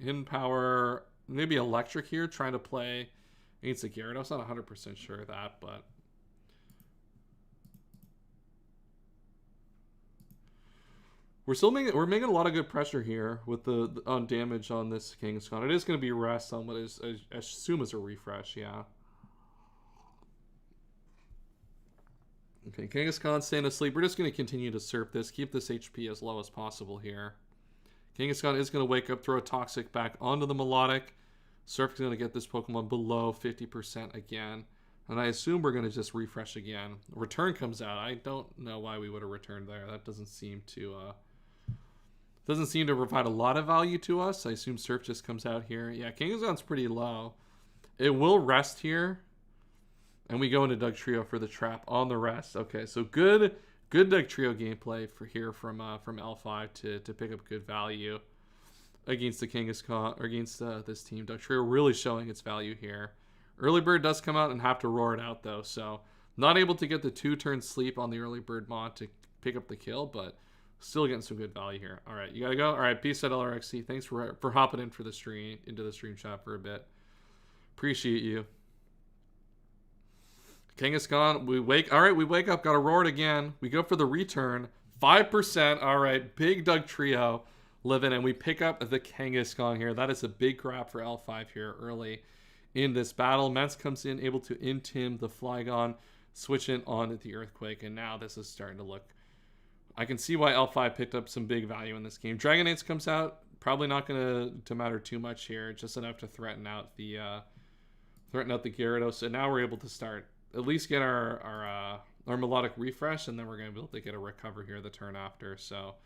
Speaker 1: Hidden Power, maybe Electric here, trying to play against a Gyarados. Not 100% sure of that, but we're making a lot of good pressure here with the on damage on this Kangaskhan. It is going to be rest on what is I assume is a refresh, yeah. Okay, Kangaskhan staying asleep. We're just going to continue to surf this. Keep this HP as low as possible here. Kangaskhan is going to wake up, throw a Toxic back onto the Melodic. Surf is going to get this Pokemon below 50% again. And I assume we're going to just refresh again. Return comes out. I don't know why we would have returned there. That doesn't seem to provide a lot of value to us. I assume Surf just comes out here. Yeah, Kangaskhan's pretty low. It will rest here. And we go into Dugtrio for the trap on the rest. Okay, so good Dugtrio gameplay from L5 to pick up good value against the Kangaskhan, or against this team. Dugtrio really showing its value here. Early Bird does come out and have to roar it out though, so not able to get the 2-turn sleep on the Early Bird mod to pick up the kill, but still getting some good value here. All right, you gotta go. All right, peace out, LRXC. Thanks for hopping in for the stream, into the stream chat for a bit. Appreciate you. Kangaskhan, we wake up, gotta roar it again. We go for the return. 5%. All right, big Dugtrio living, and we pick up the Kangaskhan here. That is a big grab for L5 here early in this battle. Mance comes in, able to int him the Flygon, switch in on the Earthquake, and now this is starting to look... I can see why L5 picked up some big value in this game. Dragonades comes out, probably not going to matter too much here, just enough to threaten out the Gyarados. So now we're able to start, at least get our Melodic refresh, and then we're going to be able to get a recover here the turn after. So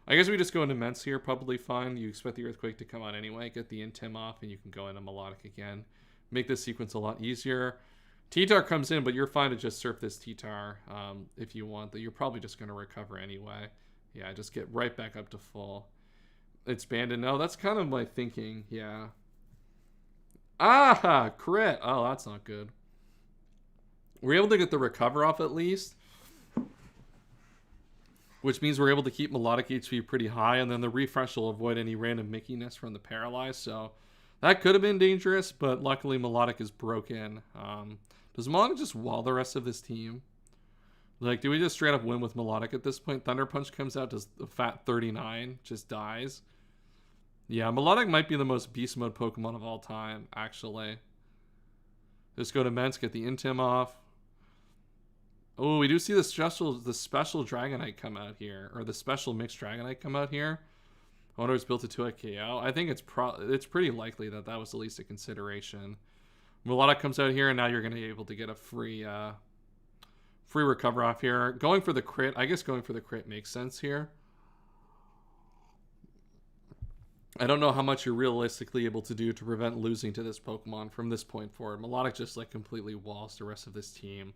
Speaker 1: I guess we just go into Mence here, probably fine. You expect the Earthquake to come out anyway, get the Intim off, and you can go into Melodic again. Make this sequence a lot easier. T-Tar comes in, but you're fine to just surf this T-Tar if you want. That you're probably just going to recover anyway. Yeah, just get right back up to full. It's banded. No, that's kind of my thinking. Yeah. Ah, crit. Oh, that's not good. We're able to get the recover off at least, which means we're able to keep Melodic HP pretty high, and then the refresh will avoid any random Mickeyness from the Paralyze. So that could have been dangerous, but luckily Melodic is broken. Does Melodic just wall the rest of this team? Like, do we just straight up win with Melodic at this point? Thunder Punch comes out, does a fat 39, just dies. Yeah, Melodic might be the most beast mode Pokemon of all time, actually. Just go to Mence, get the Intim off. Oh, we do see the special Dragonite come out here, or the special mixed Dragonite come out here. I wonder if it's built into a KO. I think it's pretty likely that that was at least a consideration. Melodic comes out here, and now you're going to be able to get a free recover off here. Going for the crit, I guess going for the crit makes sense here. I don't know how much you're realistically able to do to prevent losing to this Pokemon from this point forward. Melodic just like completely walls the rest of this team.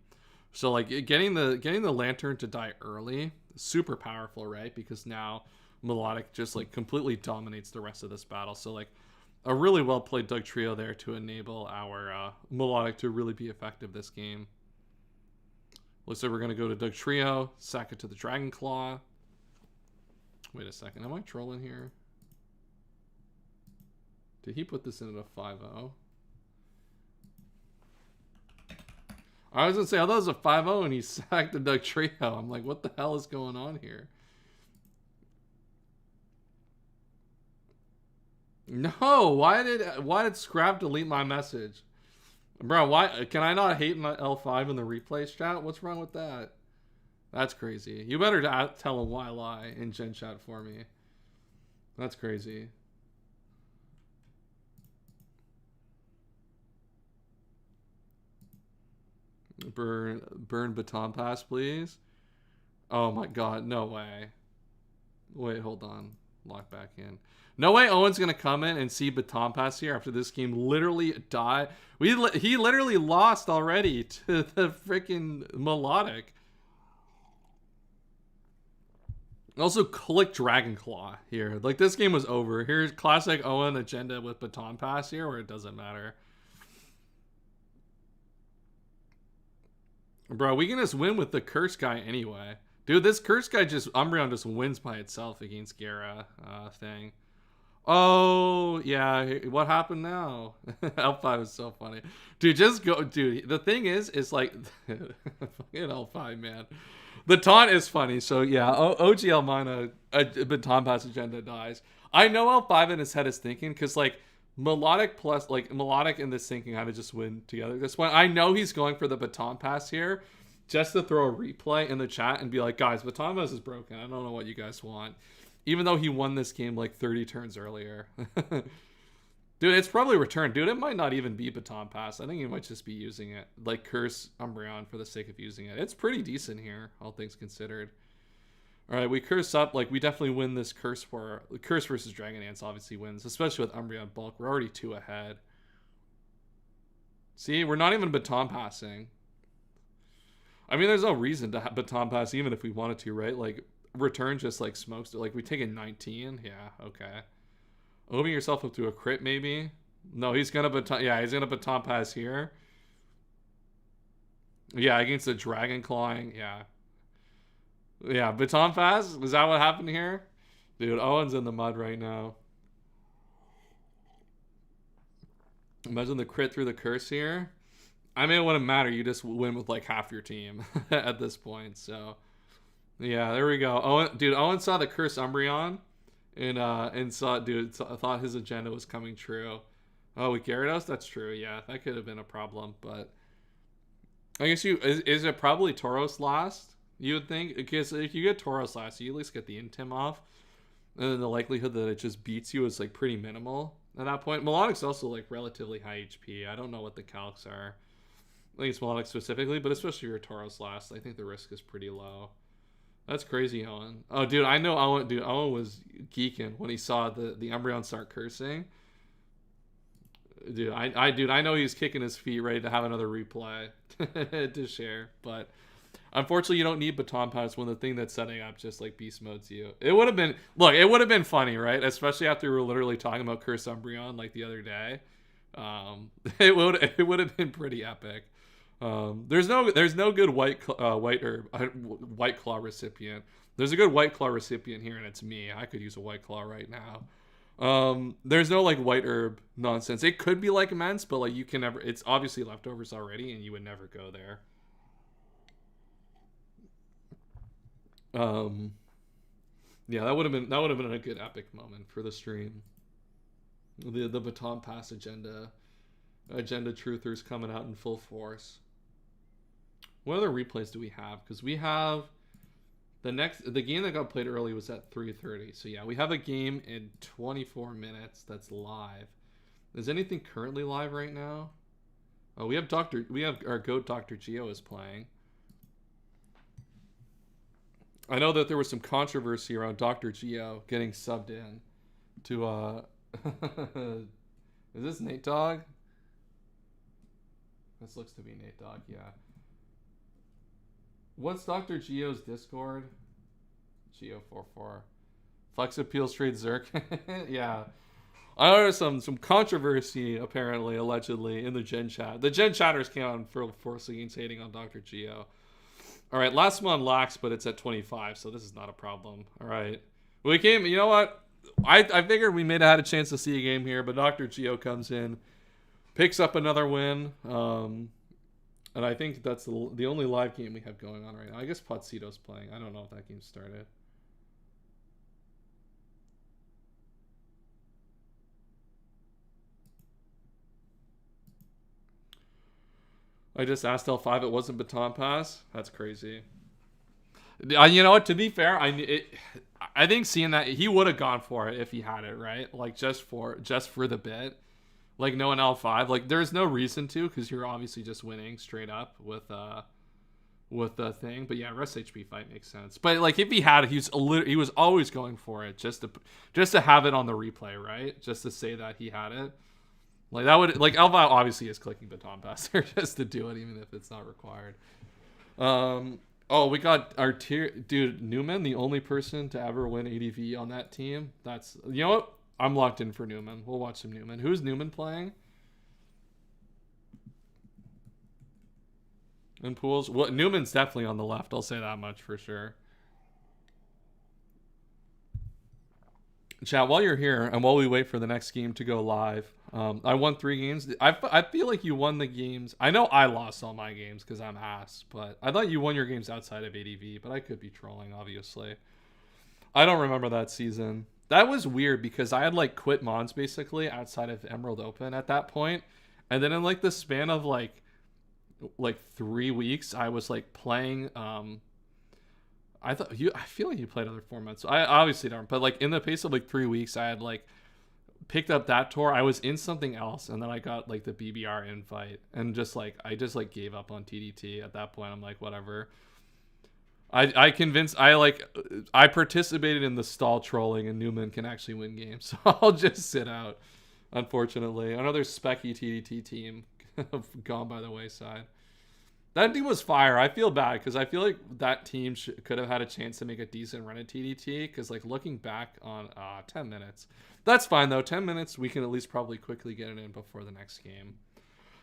Speaker 1: So like getting the Lantern to die early, super powerful, right? Because now Melodic just like completely dominates the rest of this battle. So like a really well played Dugtrio there to enable our Melodic to really be effective this game. Looks like we're going to go to Dugtrio, sack it to the Dragon Claw. Wait a second, am I trolling here? Did he put this in at a 5-0? I was going to say, I thought it was a 5-0 and he sacked the Dugtrio. I'm like, what the hell is going on here? No, why did Scrap delete my message? Bro, why can I not hate my L5 in the replays chat? What's wrong with that? That's crazy. You better tell him why lie in Gen chat for me. That's crazy. Burn Baton Pass, please. Oh my god, no way. Wait, hold on. Lock back in. No way Owen's gonna come in and see Baton Pass here after this game literally died. He literally lost already to the freaking Melodic. Also, click Dragon Claw here. Like, this game was over. Here's classic Owen agenda with Baton Pass here, where it doesn't matter. Bro, we can just win with the Curse guy anyway. Dude, this Curse guy Umbreon just wins by itself against Gyara thing. Oh, yeah. What happened now? L5 is so funny. Dude, just go. Dude, the thing is like, fucking L5, man. The taunt is funny. So, yeah, OGL Mana, Baton Pass agenda dies. I know L5 in his head is thinking, because, like, Melodic and this thinking how to just win together. This one, I know he's going for the Baton Pass here, just to throw a replay in the chat and be like, guys, Baton Pass is broken. I don't know what you guys want. Even though he won this game like 30 turns earlier. Dude, it's probably returned. Dude, it might not even be Baton Pass. I think he might just be using it. Like, Curse Umbreon for the sake of using it. It's pretty decent here, all things considered. Alright, we curse up. Like, we definitely win this Curse for... Curse versus Dragon Dance obviously wins. Especially with Umbreon bulk. We're already 2 ahead. See, we're not even Baton Passing. I mean, there's no reason to Baton Pass even if we wanted to, right? Like... Return just like smokes. Like, we take a 19. Yeah, okay. Opening yourself up to a crit, maybe. No, he's gonna Baton. Yeah, he's gonna Baton Pass here. Yeah, against the Dragon Clawing. Yeah. Yeah, Baton Pass. Is that what happened here? Dude, Owen's in the mud right now. Imagine the crit through the Curse here. I mean, it wouldn't matter. You just win with like half your team at this point. So. Yeah, there we go. Owen saw the Curse Umbreon, and thought his agenda was coming true. Oh, with Gyarados, that's true. Yeah, that could have been a problem, but I guess is it probably Tauros last? You would think, because if you get Tauros last, you at least get the Intim off, and then the likelihood that it just beats you is like pretty minimal at that point. Melodic's also like relatively high HP. I don't know what the calcs are. I think it's Melodic specifically, but especially if you're Tauros last, I think the risk is pretty low. That's crazy, Owen. Oh, dude, I know Owen. Dude, Owen was geeking when he saw the Umbreon start cursing. Dude, I know he's kicking his feet, ready to have another replay to share. But unfortunately, you don't need Baton Pass when the thing that's setting up just like beast modes you. It would have been funny, right? Especially after we were literally talking about Curse Umbreon like the other day. It would have been pretty epic. There's no good white claw recipient. There's a good white claw recipient here, and it's me. I could use a white claw right now. There's no like white herb nonsense. It could be like immense, but like you can never. It's obviously leftovers already, and you would never go there. Yeah, that would have been a good epic moment for the stream. The Baton Pass agenda truthers coming out in full force. What other replays do we have? Because we have the game that got played early was at 3:30. So yeah, we have a game in 24 minutes that's live. Is anything currently live right now? Oh, we have our goat Dr. Geo is playing. I know that there was some controversy around Dr. Geo getting subbed in to is this Nate Dogg? This looks to be Nate Dogg, yeah. What's Dr. Geo's Discord? Geo44. Flex Appeals trade Zerk. Yeah. I know there's some controversy, apparently, allegedly, in the Gen Chat. The Gen Chatters came out for Force Against hating on Dr. Geo. Alright, last one lax, but it's at 25, so this is not a problem. Alright. You know what? I figured we may have had a chance to see a game here, but Dr. Geo comes in, picks up another win, and I think that's the only live game we have going on right now. I guess Potsito's playing. I don't know if that game started. I just asked L5, it wasn't Baton Pass. That's crazy. You know what? To be fair, I think seeing that he would have gone for it if he had it, right? Like just for the bit. Like no an L5. Like there's no reason to, because you're obviously just winning straight up with the thing. But yeah, rest HP fight makes sense. But like if he had it, he was always going for it just to have it on the replay, right? Just to say that he had it. Like that would Elva obviously is clicking Baton Pass there just to do it, even if it's not required. Oh, we got our dude Newman, the only person to ever win ADV on that team. That's, you know what? I'm locked in for Newman. We'll watch some Newman. Who's Newman playing? In pools? Well, Newman's definitely on the left. I'll say that much for sure. Chat, while you're here and while we wait for the next game to go live, I won 3 games. I feel like you won the games. I know I lost all my games because I'm ass, but I thought you won your games outside of ADV, but I could be trolling, obviously. I don't remember that season. That was weird because I had like quit Mons basically outside of Emerald Open at that point. And then in like the span of like 3 weeks, I was like playing, I feel like you played other formats. I obviously don't, but like in the pace of like 3 weeks, I had like picked up that tour. I was in something else, and then I got like the BBR invite, and I just gave up on TDT at that point. I'm like, whatever. I participated in the stall trolling, and Newman can actually win games, so I'll just sit out. Unfortunately, another specky TDT team gone by the wayside. That team was fire. I feel bad because I feel like that team could have had a chance to make a decent run at TDT. Because like looking back on 10 minutes, that's fine though. 10 minutes, we can at least probably quickly get it in before the next game.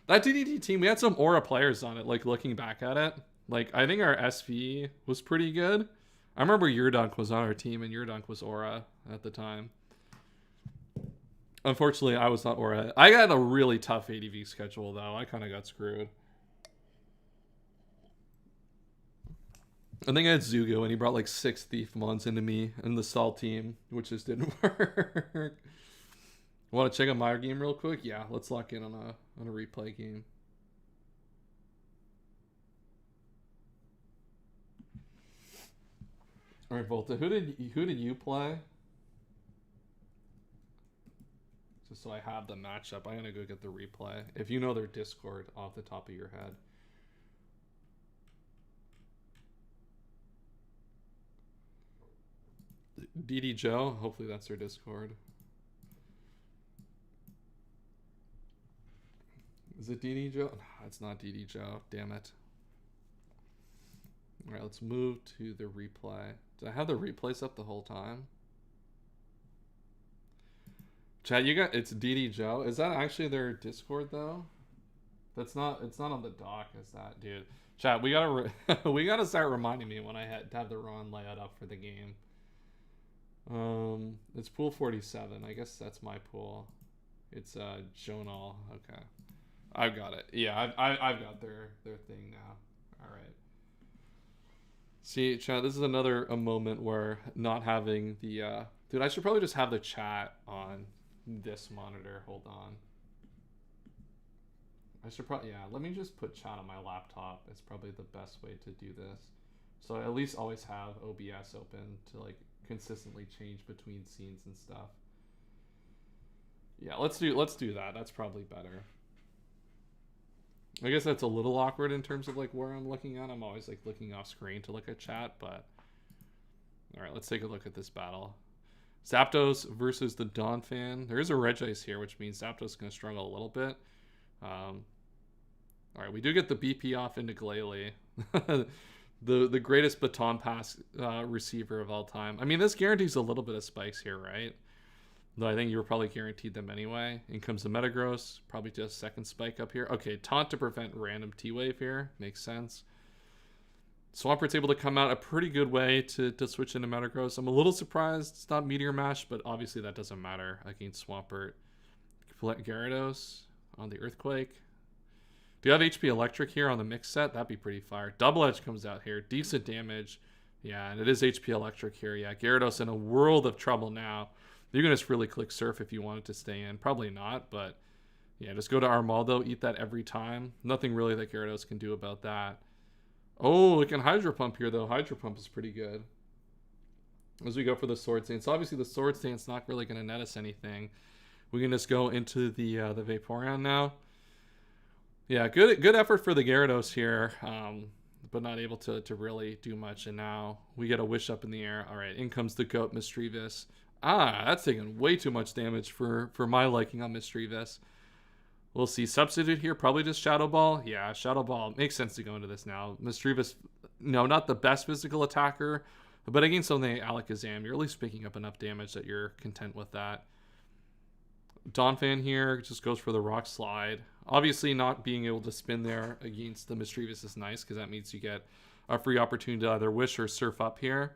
Speaker 1: That TDT team, we had some Aura players on it. Like looking back at it, like I think our SV was pretty good. I remember Yurdunk was on our team, and Yurdunk was Aura at the time. Unfortunately, I was not Aura. I got a really tough ADV schedule though. I kind of got screwed. I think I had Zugo, and he brought like 6 Thief Mons into me in the Sol team, which just didn't work. Want to check out my game real quick? Yeah, let's lock in on a replay game. All right, Volta, who did you play? Just so I have the matchup, I'm gonna go get the replay. If you know their Discord off the top of your head. DD Joe, hopefully that's their Discord. Is it DD Joe? No, it's not DD Joe. Damn it. All right, let's move to the replay. Did I have the replays up the whole time? Chat, you got it's DD Joe. Is that actually their Discord though? That's not. It's not on the dock. Is that, dude? Chat, we gotta we gotta start reminding me when I have the wrong layout up for the game. It's pool 47. I guess that's my pool. It's Jonal. Okay, I've got it. Yeah, I've got their thing now. All right. See, chat, this is a moment where not having the dude, I should probably just have the chat on this monitor. Hold on. I should probably, yeah, let me just put chat on my laptop. It's probably the best way to do this. So I at least always have OBS open to like consistently change between scenes and stuff. Yeah, let's do that. That's probably better. I guess that's a little awkward in terms of like where I'm looking at. I'm always like looking off screen to look at chat, but all right, let's take a look at this battle. Zapdos versus the Donphan. There is a Regice here, which means Zapdos is going to struggle a little bit. All right, we do get the BP off into Glalie. the greatest baton pass receiver of all time. I mean, this guarantees a little bit of spikes here, right? Though I think you were probably guaranteed them anyway. In comes the Metagross. Probably just second spike up here. Okay, taunt to prevent random T-Wave here. Makes sense. Swampert's able to come out a pretty good way to switch into Metagross. I'm a little surprised it's not Meteor Mash, but obviously that doesn't matter against Swampert. Gyarados on the Earthquake. Do you have HP Electric here on the mix set? That'd be pretty fire. Double Edge comes out here. Decent damage. Yeah, and it is HP Electric here. Yeah, Gyarados in a world of trouble now. You can just really click Surf if you wanted to stay in. Probably not, but yeah, just go to Armaldo, eat that every time. Nothing really that Gyarados can do about that. Oh, it can Hydro Pump here, though. Hydro Pump is pretty good. As we go for the Swords Dance. Obviously, the Swords Dance not really going to net us anything. We can just go into the Vaporeon now. Yeah, good effort for the Gyarados here, but not able to really do much. And now we get a Wish up in the air. All right, in comes the GOAT Misdreavus. Ah, that's taking way too much damage for my liking on Misdreavus. We'll see. Substitute here, probably just Shadow Ball. Yeah, Shadow Ball. Makes sense to go into this now. Misdreavus, no, not the best physical attacker, but against something like Alakazam, you're at least picking up enough damage that you're content with that. Donphan here just goes for the Rock Slide. Obviously, not being able to spin there against the Misdreavus is nice, because that means you get a free opportunity to either Wish or Surf up here.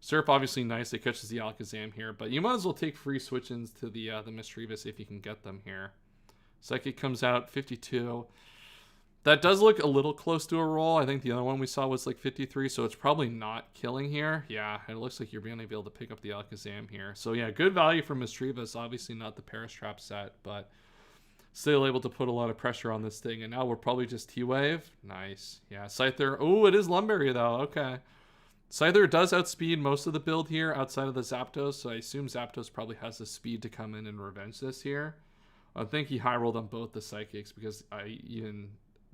Speaker 1: Surf, obviously nice. It catches the Alakazam here, but you might as well take free switch-ins to the Misdreavus if you can get them here. Psychic comes out 52. That does look a little close to a roll. I think the other one we saw was like 53, so it's probably not killing here. Yeah, it looks like you're going to be able to pick up the Alakazam here. So yeah, good value from Misdreavus. Obviously not the Parastrap set, but still able to put a lot of pressure on this thing. And now we're probably just T-Wave. Nice. Yeah, Scyther. Oh, it is Lumberry though. Okay. Scyther does outspeed most of the build here outside of the Zapdos, so I assume Zapdos probably has the speed to come in and revenge this here. I think he high rolled on both the Psychics because I think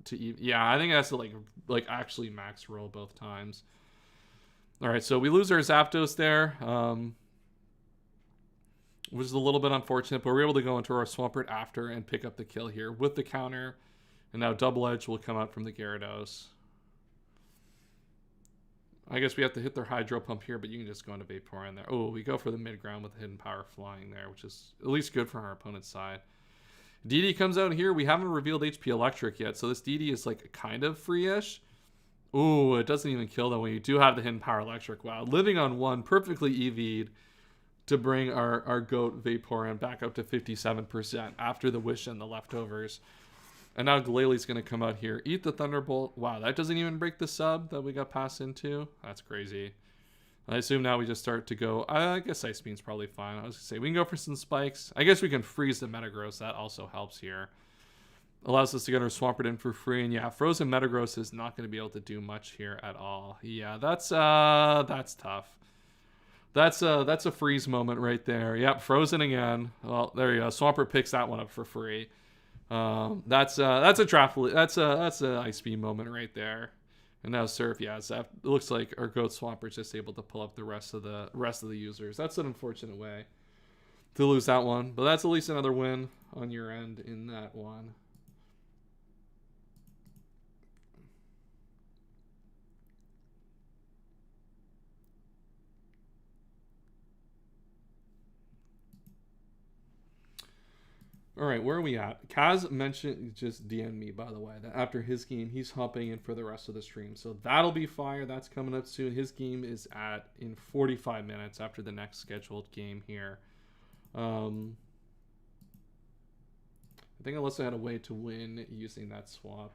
Speaker 1: it has to like actually max roll both times. All right, so we lose our Zapdos there, which is a little bit unfortunate, but we're able to go into our Swampert after and pick up the kill here with the counter. And now Double Edge will come out from the Gyarados. I guess we have to hit their Hydro Pump here, but you can just go into Vaporeon there. Oh, we go for the mid-ground with Hidden Power flying there, which is at least good for our opponent's side. DD comes out here. We haven't revealed HP Electric yet, so this DD is like kind of free-ish. Ooh, it doesn't even kill though when you do have the Hidden Power Electric. Wow, living on one, perfectly EV'd to bring our GOAT Vaporeon back up to 57% after the Wish and the leftovers. And now Glalie going to come out here, eat the Thunderbolt. Wow, that doesn't even break the sub that we got passed into. That's crazy. I assume now we just start to go. I guess Ice Beam's probably fine. I was going to say, we can go for some spikes. I guess we can freeze the Metagross. That also helps here. Allows us to get our Swampert in for free. And yeah, Frozen Metagross is not going to be able to do much here at all. Yeah, that's tough. That's a freeze moment right there. Yep, Frozen again. Well, there you go. Swampert picks that one up for free. That's a draft. That's a Ice Beam moment right there. And now Surf, yeah, it looks like our Goat Swamper's just able to pull up the rest of the users. That's an unfortunate way to lose that one, but that's at least another win on your end in that one. All right, where are we at? Kaz mentioned, just DM'd me, by the way, that after his game, he's hopping in for the rest of the stream. So that'll be fire. That's coming up soon. His game is in 45 minutes after the next scheduled game here. I think unless I had a way to win using that swap.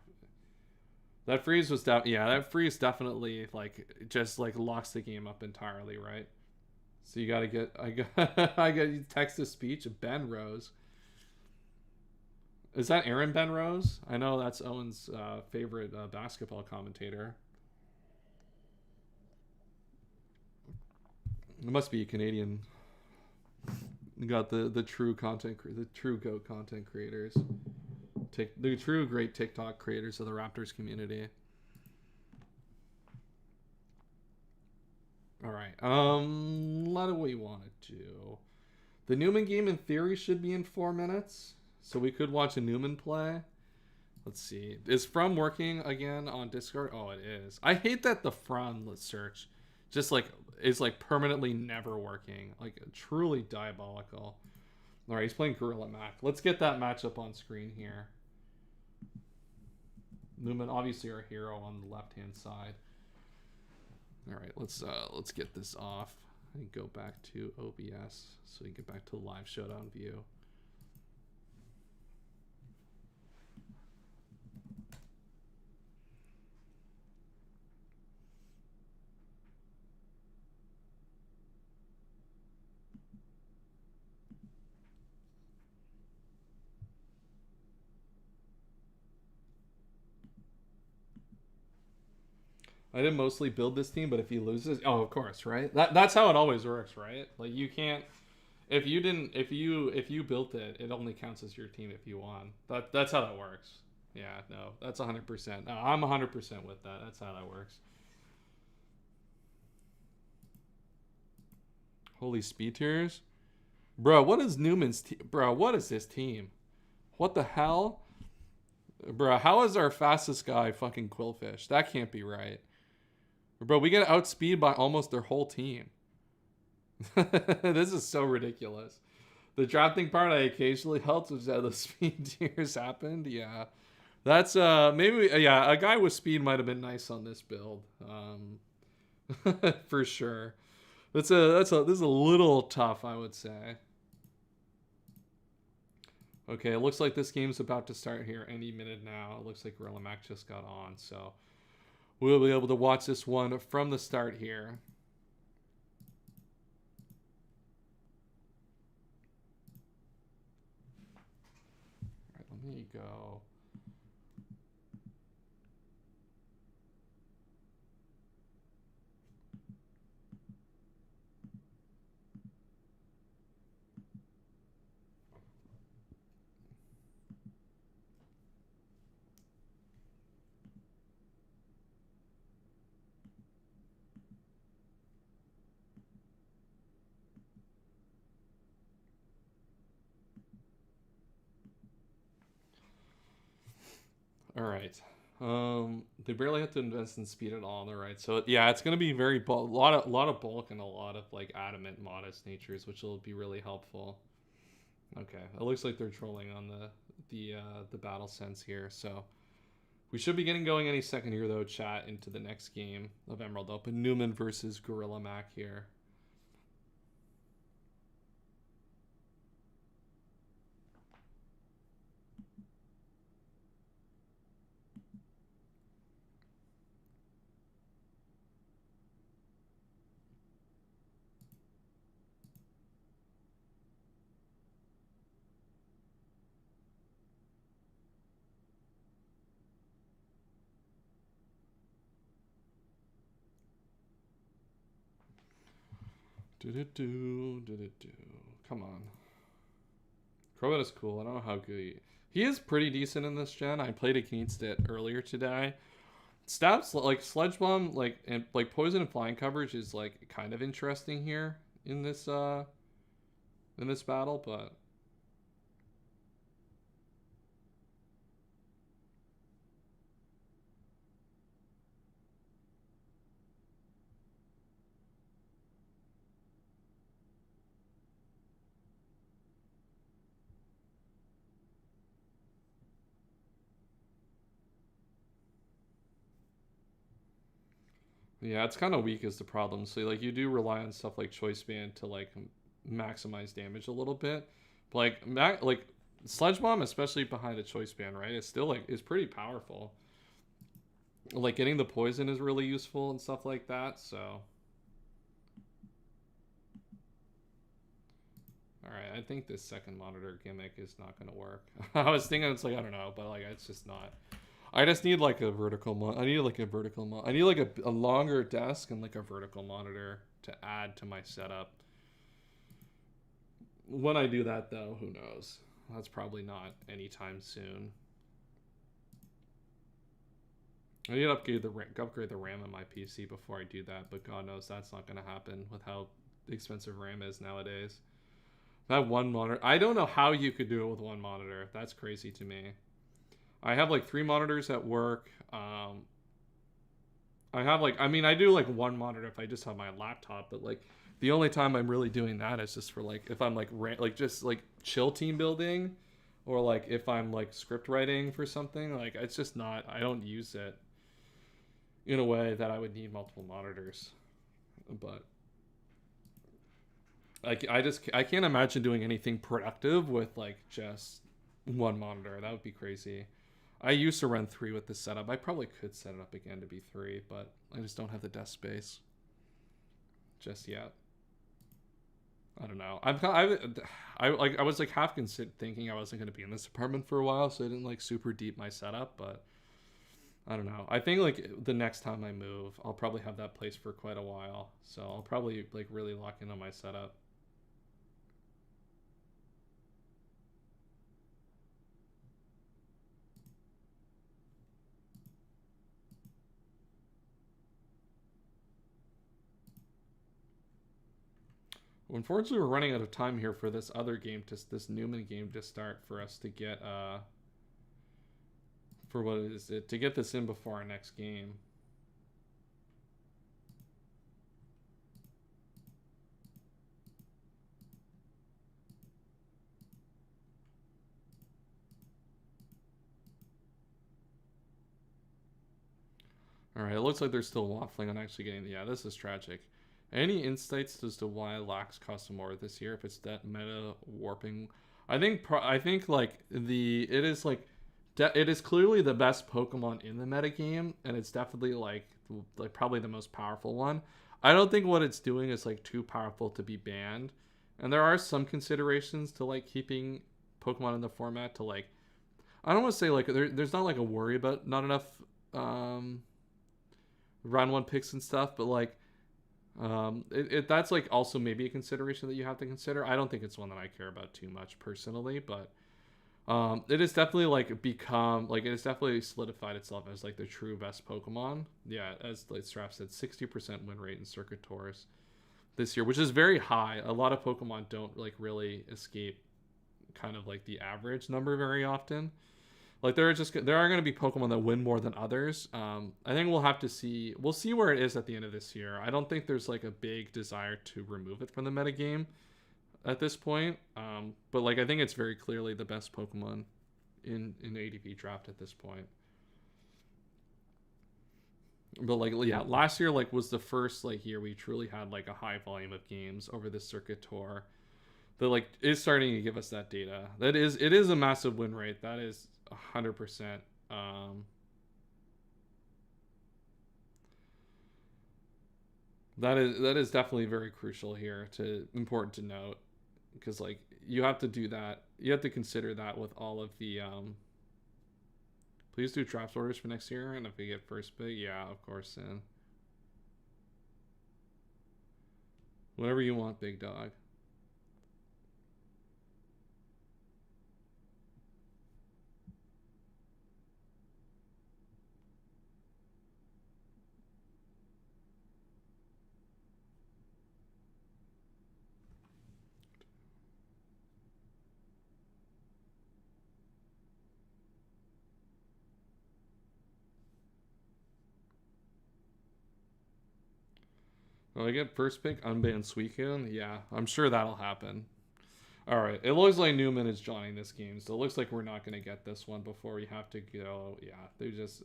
Speaker 1: That freeze was that freeze definitely just locks the game up entirely, right? So you gotta get I got text to speech Ben Rose. Is that Aaron Ben Rose? I know that's Owen's favorite basketball commentator. It must be a Canadian. You got the true GOAT content creators, the true great TikTok creators of the Raptors community. All right. What do we want to do? The Newman game in theory should be in 4 minutes. So we could watch a Newman play. Let's see. Is From working again on Discord? Oh, it is. I hate that the From search just is permanently never working. Truly diabolical. All right, he's playing Gorilla Mac. Let's get that matchup on screen here. Newman, obviously our hero on the left-hand side. All right, let's get this off and go back to OBS so we can get back to live showdown view. I didn't mostly build this team, but if he loses, oh, of course, right? That's how it always works, right? You can't, if you built it, it only counts as your team if you won. That's how that works. Yeah, no, that's 100%. No, I'm 100% with that. That's how that works. Holy speed tiers, bro. What is Newman's team, bro? What is this team? What the hell, bro? How is our fastest guy fucking Quillfish? That can't be right. Bro, we get outspeed by almost their whole team. This is so ridiculous. The drafting part I occasionally helped was that the speed tiers happened. Yeah. That's maybe a guy with speed might have been nice on this build. For sure. This is a little tough, I would say. Okay, it looks like this game's about to start here any minute now. It looks like Gorilla Mac just got on, so we'll be able to watch this one from the start here. All right, let me go. All right. They barely have to invest in speed at all on the right. So yeah, it's gonna be very a lot of bulk and a lot of adamant modest natures, which will be really helpful. Okay, it looks like they're trolling on the battle sense here, so we should be getting going any second here though, chat, into the next game of Emerald Open. Newman versus Gorilla Mac here. Come on. Crobat is cool. I don't know how good he is. Pretty decent in this gen. I played against it earlier today. Stats like Sludge Bomb, and poison and flying coverage is like kind of interesting here in this battle, but yeah, it's kind of weak is the problem. So like you do rely on stuff like Choice Band to like maximize damage a little bit. But like Sludge Bomb, especially behind a Choice Band, right? It's still is pretty powerful. Like getting the poison is really useful and stuff like that. So, all right, I think this second monitor gimmick is not gonna work. I was thinking it's like I don't know, but like it's just not. I just need like a vertical I need like a longer desk and like a vertical monitor to add to my setup. When I do that though, who knows? That's probably not anytime soon. I need to upgrade the RAM on my PC before I do that, but God knows that's not going to happen with how expensive RAM is nowadays. That one monitor, I don't know how you could do it with one monitor. That's crazy to me. I have like 3 monitors at work. I have like, I mean, I do like one monitor if I just have my laptop, but like the only time I'm really doing that is just for like, if I'm like just like chill team building, or like if I'm like script writing for something, like it's just not, I don't use it in a way that I would need multiple monitors. But I can't imagine doing anything productive with like just one monitor. That would be crazy. I used to run 3 with this setup. I probably could set it up again to be 3, but I just don't have the desk space just yet. I don't know. I was like half thinking I wasn't going to be in this apartment for a while, so I didn't like super deep my setup, but I don't know. I think like the next time I move, I'll probably have that place for quite a while, so I'll probably like really lock in on my setup. Unfortunately, we're running out of time here for this other game, this Newman game to start for us to get, for what is it, to get this in before our next game. Alright, it looks like they're still waffling on actually getting, yeah, this is tragic. Any insights as to why Lax costs more this year? If it's that meta warping, I think like it is clearly the best Pokemon in the meta game, and it's definitely like probably the most powerful one. I don't think what it's doing is like too powerful to be banned, and there are some considerations to like keeping Pokemon in the format to like, I don't want to say like there's not like a worry about not enough round 1 picks and stuff, but like that's like also maybe a consideration that you have to consider. I don't think it's one that I care about too much personally, but it is definitely like become like, it has definitely solidified itself as like the true best Pokemon. Yeah, as like Strap said, 60% win rate in Circuit Tours this year, which is very high. A lot of Pokemon don't like really escape kind of like the average number very often. Like there are going to be Pokemon that win more than others. I think we'll have to see. We'll see where it is at the end of this year. I don't think there's like a big desire to remove it from the metagame at this point. But like I think it's very clearly the best Pokemon in the ADP draft at this point. But like yeah, last year like was the first like year we truly had like a high volume of games over the Circuit Tour. That like is starting to give us that data. It is a massive win rate. That is 100%. That is definitely very crucial here, important to note, because like you have to do that. You have to consider that with all of the please do draft orders for next year, and if we get first pick, yeah, of course, then. Whatever you want, big dog. Oh, I get first pick, unban Suicune? Yeah, I'm sure that'll happen. Alright, it looks like Newman is joining this game, so it looks like we're not going to get this one before we have to go. Yeah, they just...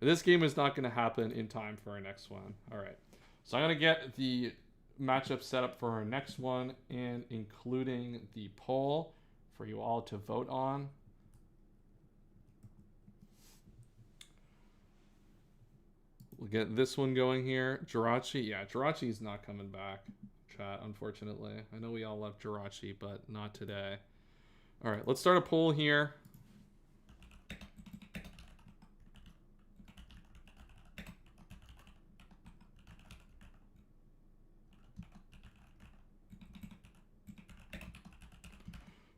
Speaker 1: This game is not going to happen in time for our next one. Alright, so I'm going to get the matchup set up for our next one, and including the poll for you all to vote on. We'll get this one going here. Jirachi, yeah, Jirachi's not coming back, chat, unfortunately. I know we all love Jirachi, but not today. All right, let's start a poll here.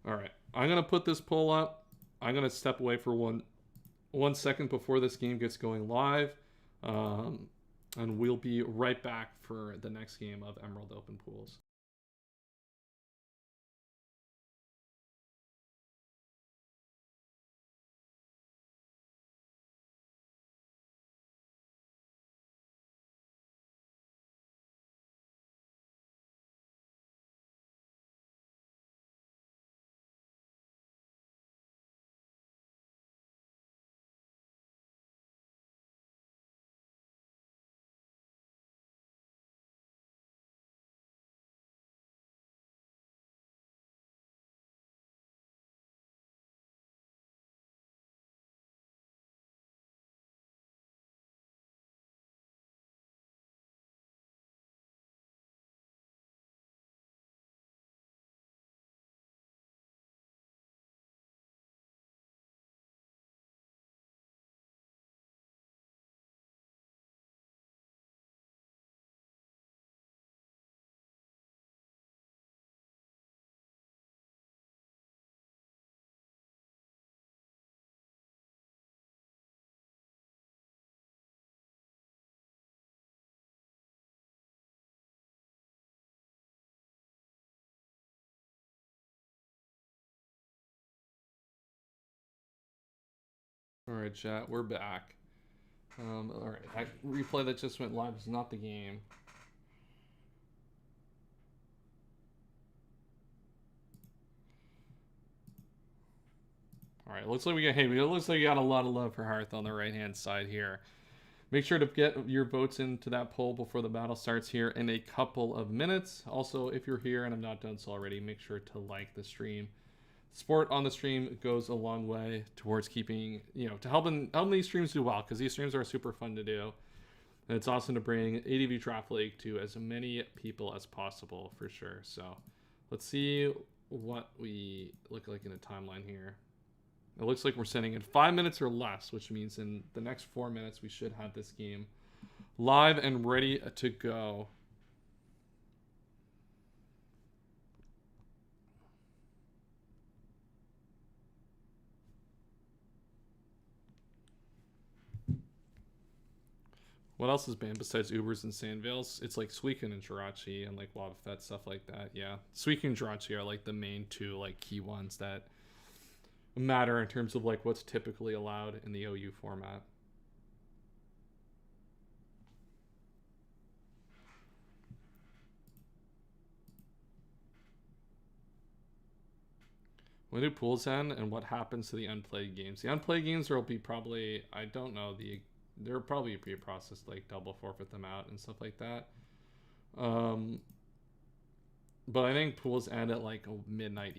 Speaker 1: All right, I'm going to put this poll up. I'm going to step away for one second before this game gets going live. And we'll be right back for the next game of Emerald Open Pools. All right, chat, we're back. All right, that replay that just went live is not the game. All right, looks like it looks like you got a lot of love for Hearth on the right-hand side here. Make sure to get your votes into that poll before the battle starts here in a couple of minutes. Also, if you're here and I'm not done so already, make sure to like the stream. Support on the stream goes a long way towards keeping, to helping these streams do well, because these streams are super fun to do. And it's awesome to bring ADV Draft League to as many people as possible, for sure. So let's see what we look like in a timeline here. It looks like we're sending in 5 minutes or less, which means in the next 4 minutes, we should have this game live and ready to go. What else is banned besides Ubers and Sandvales? It's like Suicune and Jirachi and like Wobbuffet, stuff like that. Yeah, Suicune and Jirachi are like the main two like key ones that matter in terms of like what's typically allowed in the OU format. When do pools end and what happens to the unplayed games? The unplayed games will be probably, I don't know, they're probably pre-processed, like double forfeit them out and stuff like that. But I think pools end at like midnight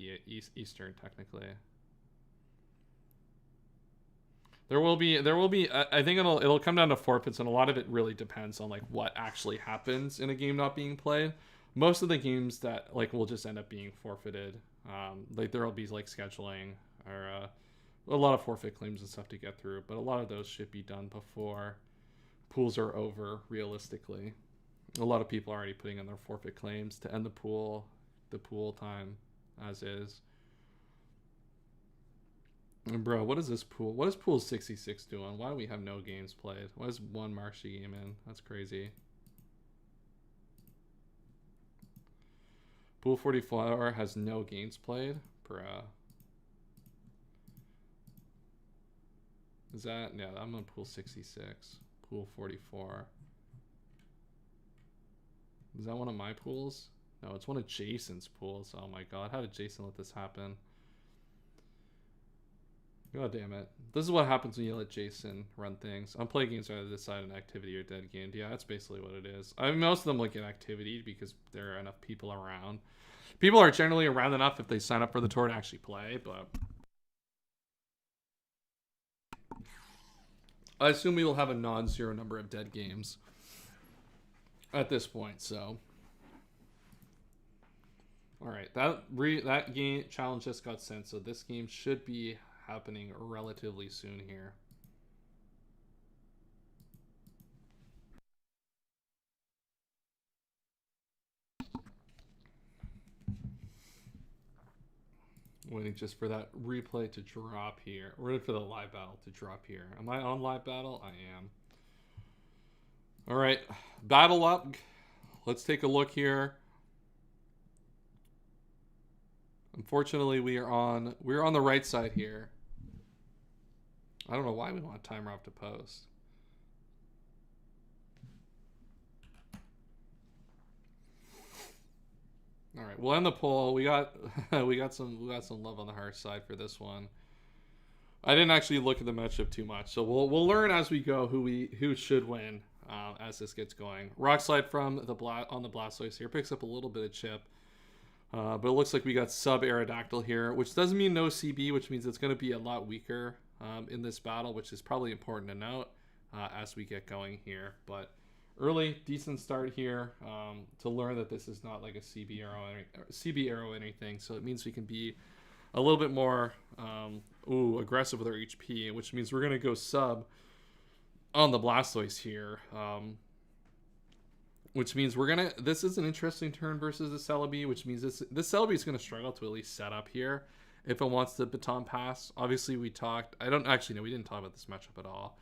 Speaker 1: Eastern technically. There will be. I think it'll come down to forfeits, and a lot of it really depends on like what actually happens in a game not being played. Most of the games that like will just end up being forfeited. Like there'll be like scheduling or a lot of forfeit claims and stuff to get through, but a lot of those should be done before pools are over, realistically. A lot of people are already putting in their forfeit claims to end the pool time as is. And bro, what is this pool? What is pool 66 doing? Why do we have no games played? Why is one Marshy game in? That's crazy. Pool 44 has no games played? Bruh. Is that? Yeah, I'm on pool 66. Pool 44. Is that one of my pools? No, it's one of Jason's pools. Oh my god, how did Jason let this happen? God damn it. This is what happens when you let Jason run things. Unplayed games are decide an activity or dead game. Yeah, that's basically what it is. I mean, most of them look at activity because there are enough people around. People are generally around enough if they sign up for the tour to actually play, but I assume we will have a non-zero number of dead games at this point, so. Alright, that game challenge just got sent, so this game should be happening relatively soon here. Waiting just for that replay to drop here. We're waiting for the live battle to drop here. Am I on live battle? I am. Alright, battle up. Let's take a look here. Unfortunately, we're on the right side here. I don't know why we want timer off to post. All right, we'll end the poll. We got some love on the heart side for this one. I didn't actually look at the matchup too much, so we'll learn as we go who should win as this gets going. Rock slide from the Blastoise here picks up a little bit of chip. But it looks like we got sub Aerodactyl here, which doesn't mean no CB, which means it's going to be a lot weaker in this battle, which is probably important to note as we get going here. But early, decent start here to learn that this is not like a CB arrow or anything. So it means we can be a little bit more aggressive with our HP, which means we're going to go sub on the Blastoise here. Which means this is an interesting turn versus the Celebi, which means this Celebi is going to struggle to at least set up here if it wants the baton pass. Obviously, we didn't talk about this matchup at all.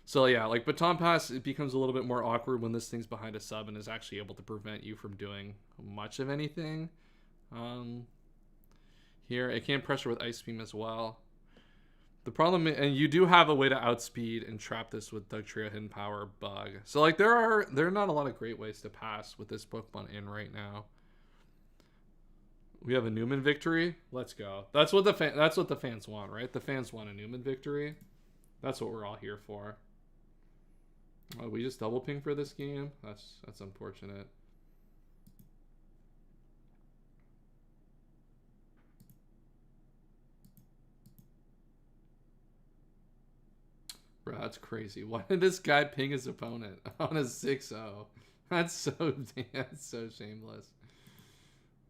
Speaker 1: So yeah, like baton pass, it becomes a little bit more awkward when this thing's behind a sub and is actually able to prevent you from doing much of anything. Here, it can pressure with Ice Beam as well. The problem, and you do have a way to outspeed and trap this with Dugtrio Hidden Power Bug. So like there are not a lot of great ways to pass with this Pokemon in right now. We have a Newman victory. Let's go. That's what the fans want, right? The fans want a Newman victory. That's what we're all here for. Oh, we just double ping for this game. That's unfortunate. Bro, that's crazy. Why did this guy ping his opponent on a 6-0? That's so shameless.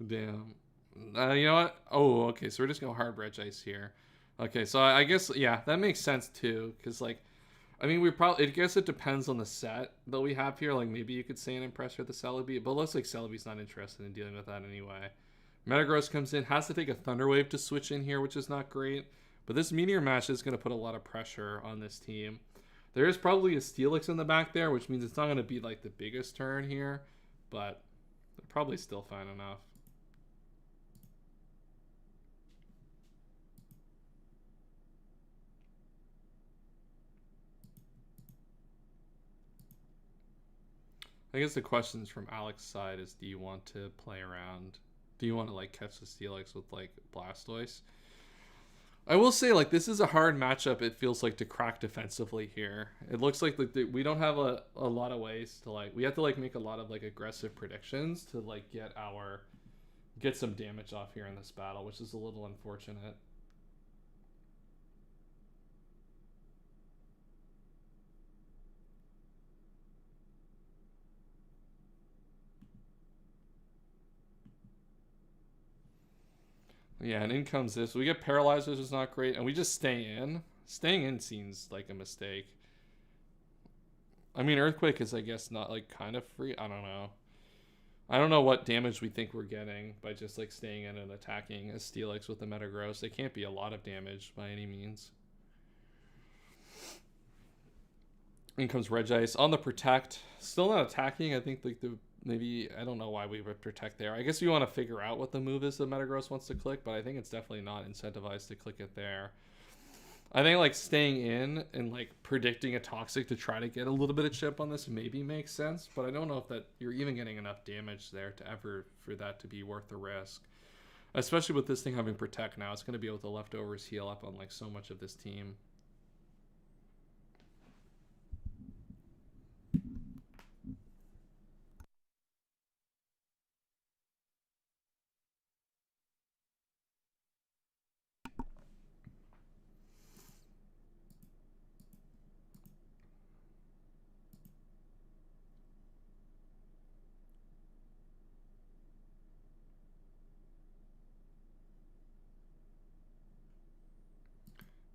Speaker 1: Damn. You know what? Oh, okay. So we're just going hard Regice here. Okay, so I guess, yeah, that makes sense too. Because, like, I mean, I guess it depends on the set that we have here. Like, maybe you could say an Impressor the Celebi, but it looks like Celebi's not interested in dealing with that anyway. Metagross comes in, has to take a Thunder Wave to switch in here, which is not great. But this Meteor Mash is going to put a lot of pressure on this team. There is probably a Steelix in the back there, which means it's not going to be like the biggest turn here. But they're probably still fine enough. I guess the questions from Alex's side is, do you want to play around? Do you want to like catch the Steelix with like Blastoise? I will say, like, this is a hard matchup, it feels like, to crack defensively here. It looks like we don't have a lot of ways to, like, we have to, like, make a lot of, like, aggressive predictions to, like, get some damage off here in this battle, which is a little unfortunate. Yeah, and in comes this. We get Paralyzers, is not great, and we just stay in. Staying in seems like a mistake. I mean, Earthquake is, I guess, not, like, kind of free. I don't know. I don't know what damage we think we're getting by just, like, staying in and attacking as Steelix with the Metagross. It can't be a lot of damage by any means. In comes Regice on the Protect. Still not attacking. I think, like, maybe, I don't know why we would Protect there. I guess you want to figure out what the move is that Metagross wants to click, but I think it's definitely not incentivized to click it there. I think, like, staying in and, like, predicting a Toxic to try to get a little bit of chip on this maybe makes sense, but I don't know if that you're even getting enough damage there to ever for that to be worth the risk. Especially with this thing having Protect now, it's going to be able to leftovers heal up on, like, so much of this team.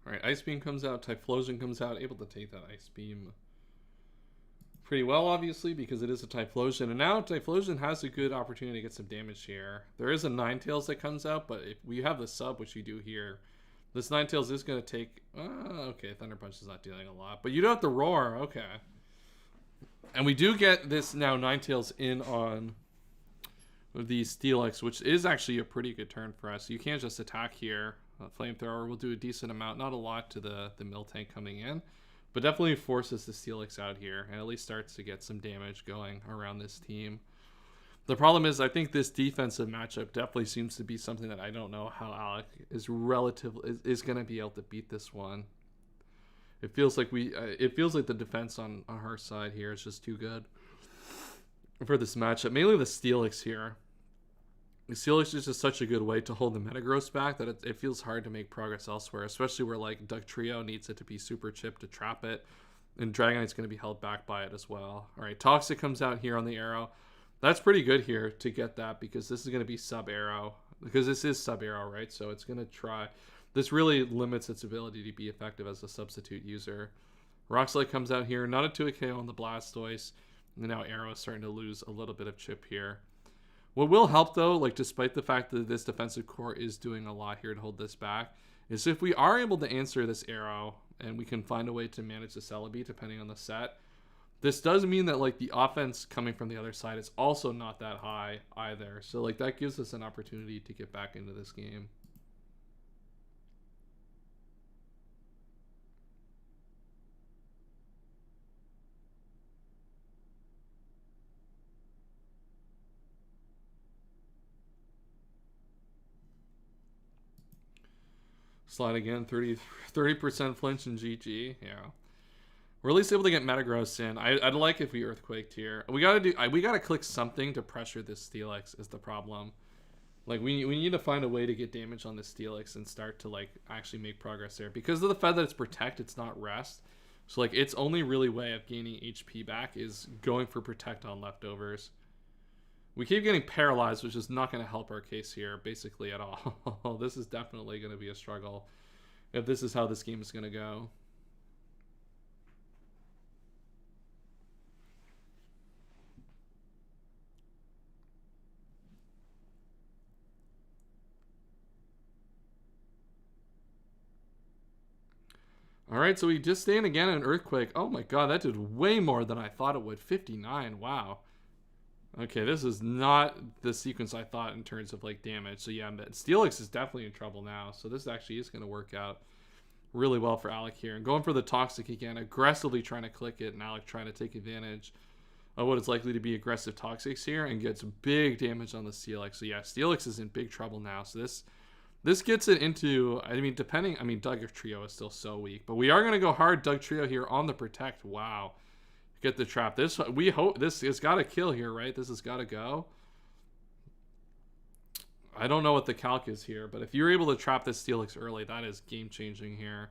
Speaker 1: Alright, Ice Beam comes out, Typhlosion comes out, able to take that Ice Beam pretty well, obviously, because it is a Typhlosion. And now Typhlosion has a good opportunity to get some damage here. There is a Ninetales that comes out, but if we have the sub, which we do here, this Ninetales is going to take... okay, Thunder Punch is not dealing a lot. But you don't have to Roar, okay. And we do get this now Ninetales in on the Steelix, which is actually a pretty good turn for us. You can't just attack here. Flamethrower will do a decent amount, not a lot to the Miltank coming in, but definitely forces the Steelix out here and at least starts to get some damage going around this team. The problem is I think this defensive matchup definitely seems to be something that I don't know how Alec is going to be able to beat this one. It feels like the defense on her side here is just too good for this matchup. Mainly the Steelix here. The Steelix is just such a good way to hold the Metagross back that it feels hard to make progress elsewhere, especially where like Dugtrio needs it to be super chipped to trap it, and Dragonite's going to be held back by it as well. All right, Toxic comes out here on the arrow. That's pretty good here to get that because this is going to be sub arrow, because this is sub arrow, right? So it's going to try. This really limits its ability to be effective as a substitute user. Rock Slide comes out here, not a 2 KO on the Blastoise, and now Arrow is starting to lose a little bit of chip here. What will help, though, like despite the fact that this defensive core is doing a lot here to hold this back, is if we are able to answer this Arrow and we can find a way to manage the Celebi depending on the set, this does mean that like the offense coming from the other side is also not that high either. So like that gives us an opportunity to get back into this game. Slide again, 30% flinch and GG. Yeah, we're at least able to get Metagross in. I'd like if we Earthquaked here. We gotta click something to pressure this Steelix is the problem. Like we need to find a way to get damage on this Steelix and start to like actually make progress there. Because of the fact that it's Protect, it's not Rest. So like its only really way of gaining HP back is going for Protect on leftovers. We keep getting paralyzed, which is not going to help our case here, basically, at all. This is definitely going to be a struggle if this is how this game is going to go. All right, so we just stand again in Earthquake. Oh my god, that did way more than I thought it would. 59, wow. Okay, this is not the sequence I thought in terms of like damage. So yeah, Steelix is definitely in trouble now. So this actually is going to work out really well for Alec here. And going for the Toxic again, aggressively trying to click it, and Alec trying to take advantage of what is likely to be aggressive Toxics here and gets big damage on the Steelix. So yeah, Steelix is in big trouble now. So this gets it into, I mean, Dugtrio is still so weak. But we are going to go hard Dugtrio here on the Protect. Wow. Get the trap. We hope this has got to kill here, right? This has got to go. I don't know what the calc is here, but if you're able to trap this Steelix early, that is game changing here.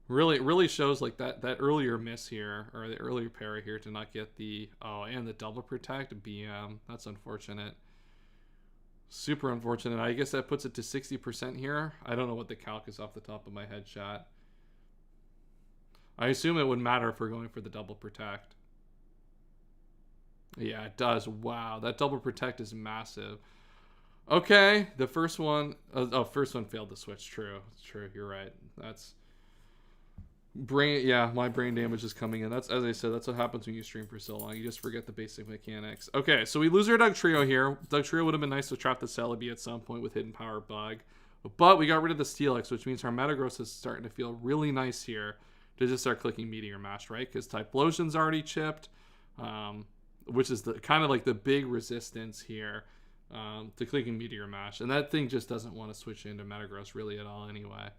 Speaker 1: Really shows like that earlier miss here, or the earlier parry here to not get the and the double Protect BM. That's unfortunate. Super unfortunate. I guess that puts it to 60% here. I don't know what the calc is off the top of my head, chat. I assume it would matter if we're going for the double protect. Yeah, it does. Wow, that double protect is massive. Okay, the first one... first one failed the switch. True. You're right. That's... brain... Yeah, my brain damage is coming in. That's, as I said, that's what happens when you stream for so long. You just forget the basic mechanics. Okay, so we lose our Dugtrio here. Dugtrio would have been nice to trap the Celebi at some point with Hidden Power Bug. But we got rid of the Steelix, which means our Metagross is starting to feel really nice here to just start clicking Meteor Mash, right? Because Typhlosion's already chipped, which is the kind of like the big resistance here to clicking Meteor Mash. And that thing just doesn't want to switch into Metagross really at all anyway.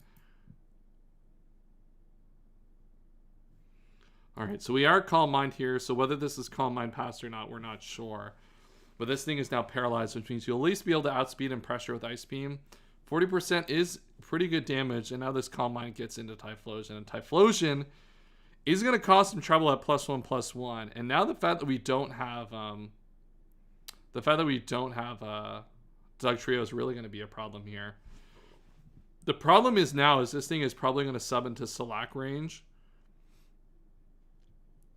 Speaker 1: All right, so we are Calm Mind here. So whether this is Calm Mind Pass or not, we're not sure. But this thing is now paralyzed, which means you'll at least be able to outspeed and pressure with Ice Beam. 40% is pretty good damage, and now this Calm Mind gets into Typhlosion. And Typhlosion is going to cause some trouble at +1/+1. And now the fact that we don't have... Dugtrio is really going to be a problem here. The problem is now is this thing is probably going to sub into Slack range,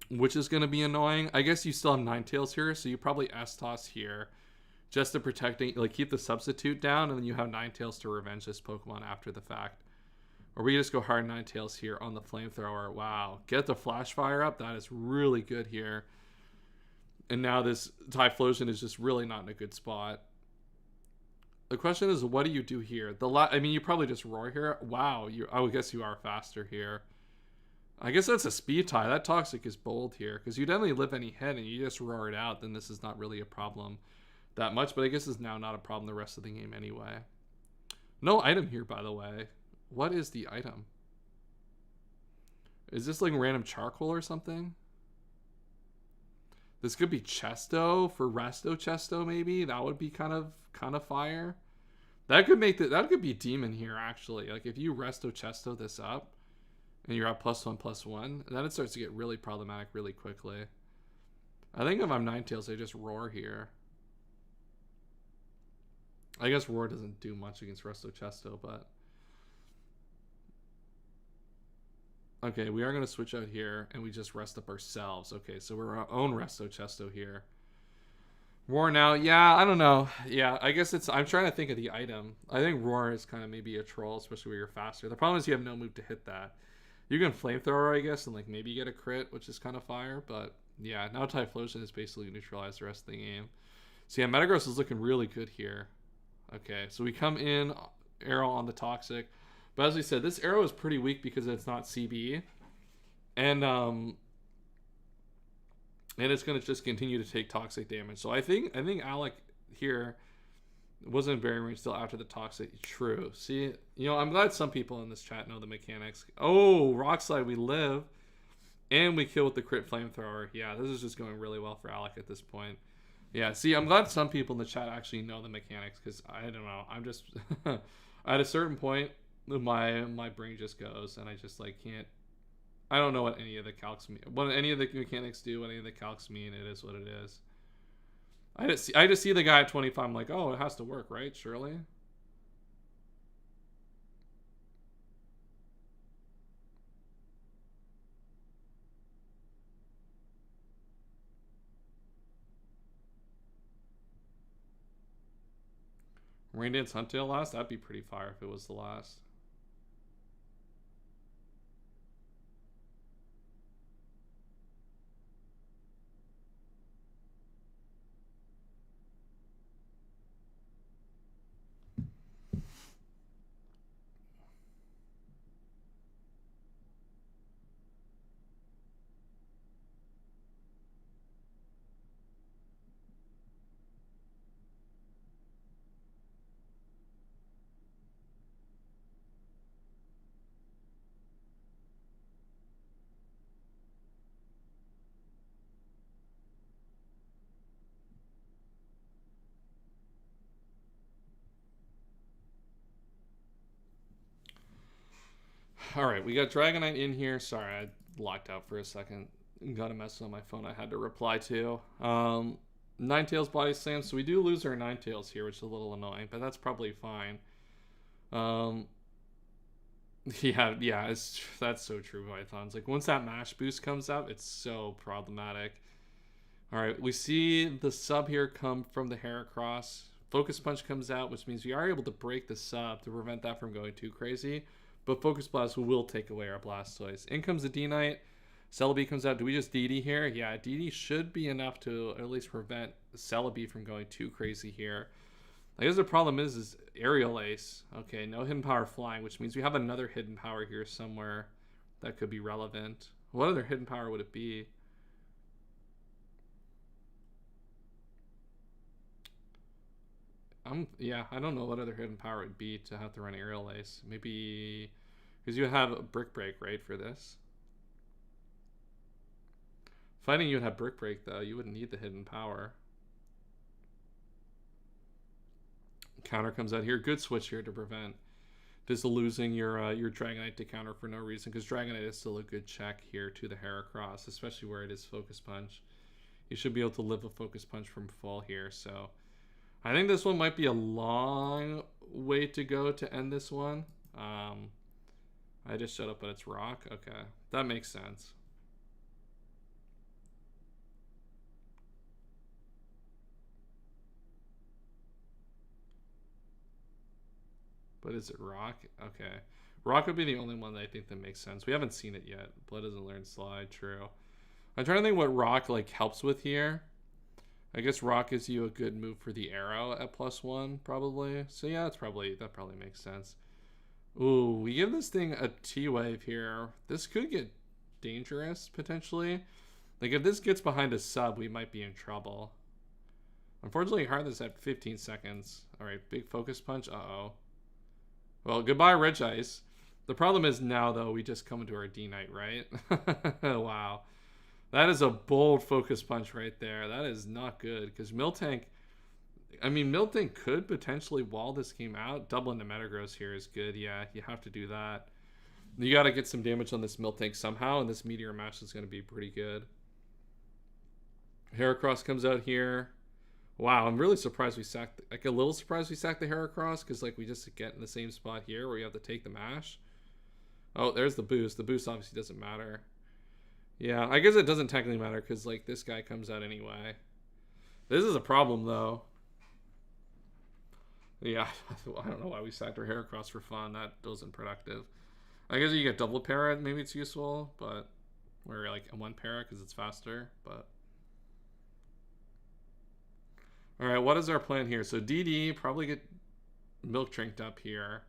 Speaker 1: which is going to be annoying. I guess you still have Ninetales here, so you probably S-Toss here just to protect, like keep the substitute down, and then you have Ninetales to revenge this Pokemon after the fact. Or we just go hard Ninetales here on the Flamethrower. Wow. Get the Flash Fire up. That is really good here. And now this Typhlosion is just really not in a good spot. The question is, what do you do here? I mean, you probably just roar here. Wow. I would guess you are faster here. I guess that's a speed tie. That Toxic is bold here, because you definitely live any hit and you just roar it out, then this is not really a problem that much, but I guess it's now not a problem the rest of the game anyway. No item here, by the way. What is the item? Is this like random charcoal or something? This could be Chesto for Resto Chesto, maybe. That would be kind of fire. That could be Demon here, actually. Like if you Resto Chesto this up and you're at +1/+1, then it starts to get really problematic really quickly. I think if I'm Ninetales, I just roar here. I guess roar doesn't do much against Resto Chesto, but okay, we are going to switch out here, and we just rest up ourselves. Okay, so we're our own Resto Chesto here. Roar now. Yeah, I don't know. Yeah, I guess it's... I'm trying to think of the item. I think Roar is kind of maybe a troll, especially where you're faster. The problem is you have no move to hit that. You can Flamethrower, I guess, and like maybe get a crit, which is kind of fire. But yeah, now Typhlosion is basically neutralized the rest of the game. So yeah, Metagross is looking really good here. Okay, so we come in, arrow on the Toxic. But as we said, this arrow is pretty weak because it's not CB. And it's going to just continue to take Toxic damage. So I think Alec here wasn't very range still after the Toxic. True. See, you know, I'm glad some people in this chat know the mechanics. Oh, Rock Slide, we live. And we kill with the crit Flamethrower. Yeah, this is just going really well for Alec at this point. Yeah, see, I'm glad some people in the chat actually know the mechanics, because I don't know. I'm just... at a certain point, my brain just goes, and I just, like, can't... I don't know what any of the calcs mean. What any of the mechanics do, what any of the calcs mean, it is what it is. I just see the guy at 25, I'm like, oh, it has to work, right? Surely? Rain Dance Huntail last? That'd be pretty fire if it was the last. All right, we got Dragonite in here. Sorry, I locked out for a second. Got a message on my phone I had to reply to. Ninetales Body Slam. So we do lose our Ninetales here, which is a little annoying, but that's probably fine. Yeah, that's so true, Pythons. Like, once that mash boost comes up, it's so problematic. All right, we see the sub here come from the Heracross. Focus Punch comes out, which means we are able to break the sub to prevent that from going too crazy. But Focus Blast will take away our Blastoise. In comes the D-Knight. Celebi comes out. Do we just DD here? Yeah, DD should be enough to at least prevent Celebi from going too crazy here. I guess the problem is Aerial Ace. Okay, no Hidden Power Flying, which means we have another Hidden Power here somewhere that could be relevant. What other Hidden Power would it be? Yeah, I don't know what other Hidden Power would be to have to run Aerial Ace. Maybe because you have a Brick Break, right, for this? Fighting you would have Brick Break, though. You wouldn't need the Hidden Power. Counter comes out here. Good switch here to prevent just losing your Dragonite to counter for no reason, because Dragonite is still a good check here to the Heracross, especially where it is Focus Punch. You should be able to live a Focus Punch from full here, so I think this one might be a long way to go to end this one. I just shut up, but it's Rock. Okay, that makes sense. But is it Rock? Okay. Rock would be the only one that I think that makes sense. We haven't seen it yet. Blood doesn't learn Slide. True. I'm trying to think what Rock like helps with here. I guess Rock gives you a good move for the arrow at +1, probably. So yeah, that probably makes sense. Ooh, we give this thing a T-Wave here. This could get dangerous, potentially. Like, if this gets behind a sub, we might be in trouble. Unfortunately, Heartless at 15 seconds. Alright, big Focus Punch. Uh-oh. Well, goodbye, Regice. The problem is now, though, we just come into our D-Knight, right? Wow. That is a bold Focus Punch right there. That is not good, because Miltank... I mean, Miltank could potentially wall this game out. Doubling the Metagross here is good. Yeah, you have to do that. You got to get some damage on this Miltank somehow, and this Meteor Mash is going to be pretty good. Heracross comes out here. Wow, I'm really surprised we sacked... Like, a little surprised we sacked the Heracross, because, like, we just get in the same spot here where you have to take the mash. Oh, there's the boost. The boost obviously doesn't matter. Yeah, I guess it doesn't technically matter, because, like, this guy comes out anyway. This is a problem, though. Yeah, I don't know why we sacked our Heracross for fun. That wasn't productive. I guess you get double para, maybe it's useful, but... Or, like, a one para, because it's faster, but... Alright, what is our plan here? So DD, probably get Milk Drinked up here.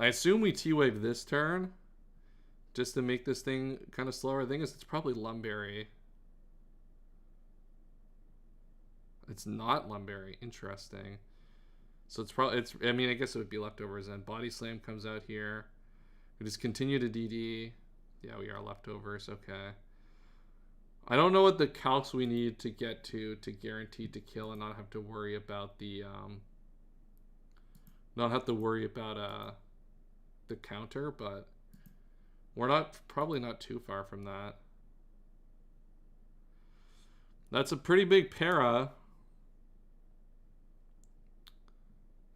Speaker 1: I assume we T-Wave this turn, just to make this thing kind of slower. The thing is, it's probably Lumberry. It's not Lumberry. Interesting. So it's probably, I mean, I guess it would be leftovers then. Body Slam comes out here. We just continue to DD. Yeah, we are leftovers. Okay. I don't know what the calcs we need to get to guarantee to kill and not have to worry about the the counter, but we're probably not too far from that. That's a pretty big para.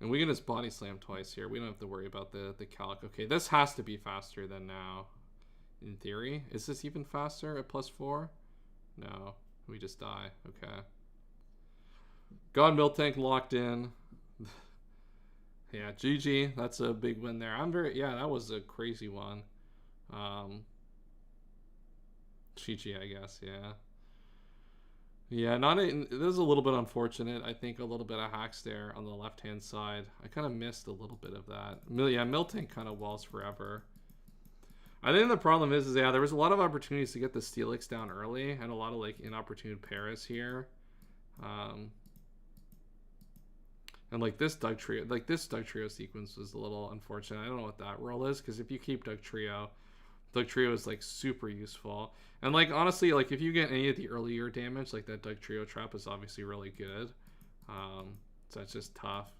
Speaker 1: And we can just Body Slam twice here. We don't have to worry about the calc. Okay, this has to be faster than now. In theory. Is this even faster at +4? No, we just die. Okay. God Miltank locked in. Yeah, GG. That's a big win there. Yeah, that was a crazy one. GG, I guess, yeah. Yeah, this is a little bit unfortunate. I think a little bit of hacks there on the left-hand side. I kind of missed a little bit of that. Yeah, Miltank kind of walls forever. I think the problem is yeah, there was a lot of opportunities to get the Steelix down early, and a lot of like inopportune paras here. And like this Dugtrio sequence was a little unfortunate. I don't know what that role is, because if you keep Dugtrio is like super useful. And like honestly, like if you get any of the earlier damage, like that Dugtrio trap is obviously really good. So it's just tough.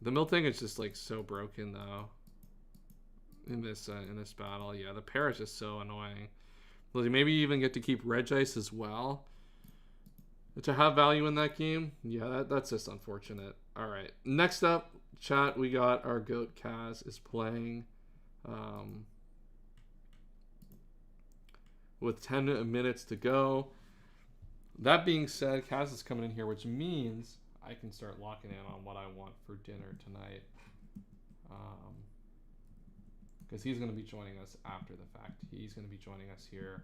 Speaker 1: The Miltank is just like so broken though. In this battle, yeah, the pair is just so annoying. Maybe you even get to keep Regice as well to have value in that game. Yeah, that's just unfortunate. All right, next up chat, we got our goat Kaz is playing with 10 minutes to go. That being said, Kaz is coming in here, which means I can start locking in on what I want for dinner tonight. Because he's going to be joining us after the fact. He's going to be joining us here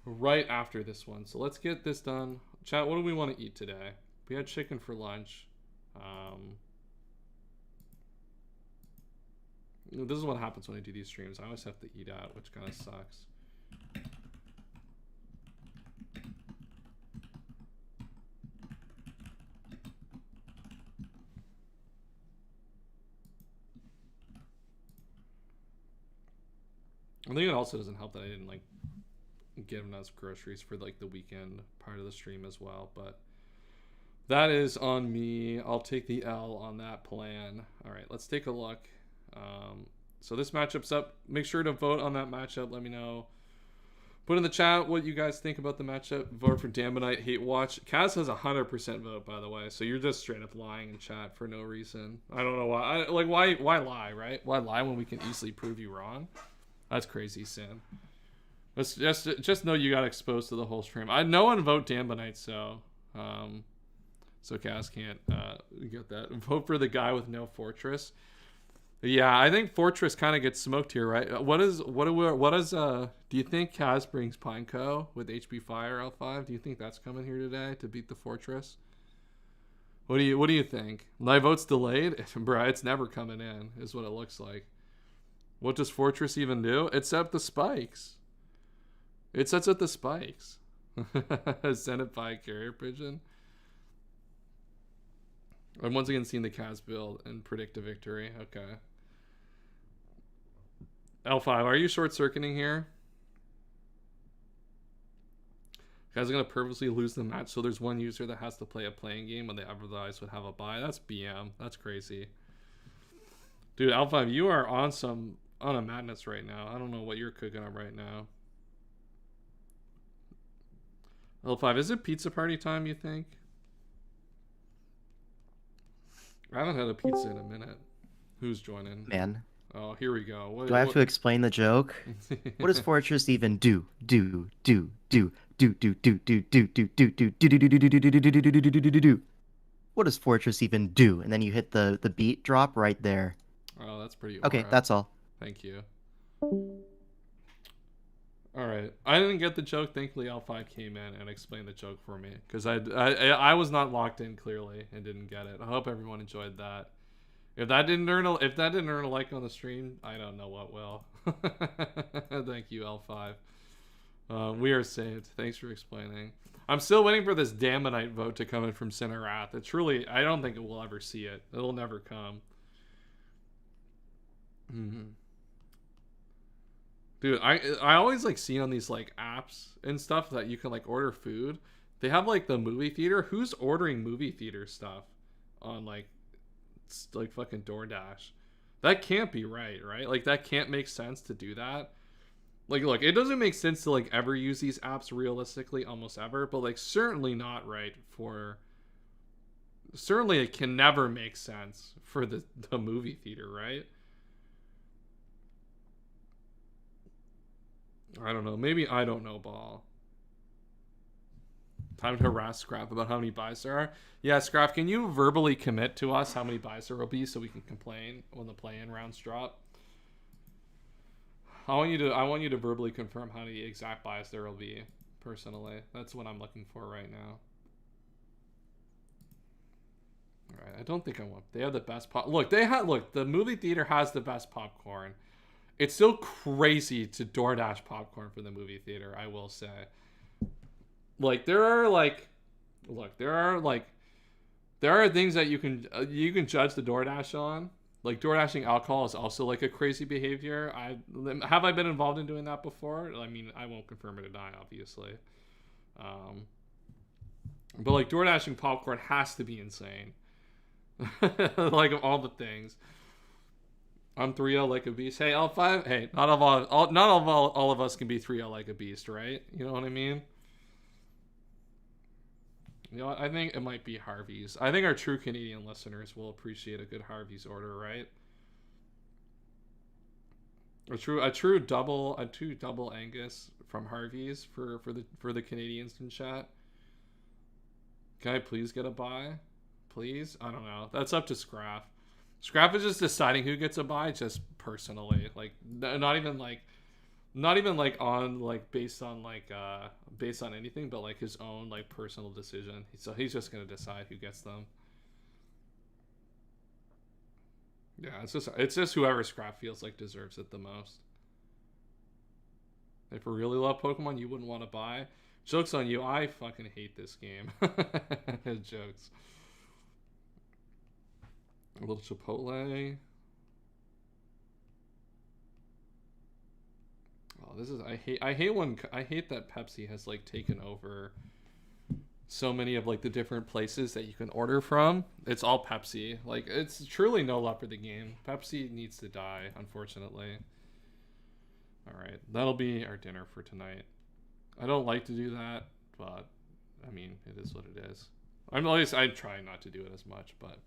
Speaker 1: right after this one. So let's get this done. Chat, what do we want to eat today? We had chicken for lunch. This is what happens when I do these streams. I always have to eat out, which kind of sucks. I think it also doesn't help that I didn't like get enough groceries for like the weekend part of the stream as well, but that is on me. I'll take the L on that plan. All right, let's take a look. So this matchup's up. Make sure to vote on that matchup. Let me know. Put in the chat what you guys think about the matchup. Vote for Damonite Hate Watch. Kaz has 100% vote, by the way. So you're just straight up lying in chat for no reason. I don't know why. Why lie, right? Why lie when we can easily prove you wrong? That's crazy, Sam. Let's just know you got exposed to the whole stream. No one vote Damonite, so Kaz can't get that. Vote for the guy with no fortress. Yeah, I think Fortress kind of gets smoked here, right? Do you think Kaz brings Pineco with HP Fire L5? Do you think that's coming here today to beat the Fortress? What do you think? My vote's delayed? Bruh, it's never coming in, is what it looks like. What does Fortress even do? It sets up the spikes. It sets up the spikes. Send it by Carrier Pigeon. I'm once again seeing the Kaz build and predict a victory. Okay. L5, are you short-circuiting here? Guys are going to purposely lose the match, so there's one user that has to play a playing game when they otherwise would have a bye. That's BM. That's crazy. Dude, L5, you are on a madness right now. I don't know what you're cooking up right now. L5, is it pizza party time, you think? I haven't had a pizza in a minute. Who's joining?
Speaker 4: Man.
Speaker 1: Oh, here we go.
Speaker 4: Do I have to explain the joke? What does Fortress even do? What does Fortress even do? And then you hit the beat drop right there.
Speaker 1: Oh, that's pretty.
Speaker 4: Okay, that's all.
Speaker 1: Thank you. All right, I didn't get the joke. Thankfully, L5 came in and explained the joke for me because I was not locked in clearly and didn't get it. I hope everyone enjoyed that. If that didn't earn a like on the stream, I don't know what will. Thank you, L5. We are saved. Thanks for explaining. I'm still waiting for this Damonite vote to come in from Cinerath. It's really, I don't think it will ever see it. It'll never come. Dude, I always like see on these like apps and stuff that you can like order food. They have like the movie theater. Who's ordering movie theater stuff on like fucking DoorDash? That can't be right? Like that can't make sense to do that. Like, look, it doesn't make sense to like ever use these apps realistically, almost ever, but like certainly not right for. Certainly, it can never make sense for the movie theater, right? I don't know. Maybe I don't know ball. Time to harass Scrap about how many buys there are. Yeah, Scrap, can you verbally commit to us how many buys there will be so we can complain when the play-in rounds drop? I want you to verbally confirm how many exact buys there will be. Personally, that's what I'm looking for right now. All right, I don't think I want. They have the best pop. Look, the movie theater has the best popcorn. It's still crazy to DoorDash popcorn for the movie theater, I will say. Like, there are things that you can judge the DoorDash on. Like, DoorDashing alcohol is also like a crazy behavior. Have I been involved in doing that before? I mean, I won't confirm or deny, obviously. But like, DoorDashing popcorn has to be insane. Like, of all the things. I'm 3L like a beast. Hey, L5. Hey, not all of us can be 3L like a beast, right? You know what I mean? You know what? I think it might be Harvey's. I think our true Canadian listeners will appreciate a good Harvey's order, right? A true double Angus from Harvey's for the Canadians in chat. Can I please get a buy? Please? I don't know. That's up to Scraff. Scraff is just deciding who gets a buy just personally. Like not even on like based on anything, but like his own like personal decision. So he's just gonna decide who gets them. Yeah, it's just whoever Scrap feels like deserves it the most. If you really love Pokemon, you wouldn't want to buy. Joke's on you. I fucking hate this game. Jokes. A little Chipotle. Oh, this is I hate that Pepsi has like taken over so many of like the different places that you can order from. It's all Pepsi. Like it's truly no love for the game. Pepsi needs to die, unfortunately. All right, that'll be our dinner for tonight. I don't like to do that, but I mean, it is what it is. I try not to do it as much, but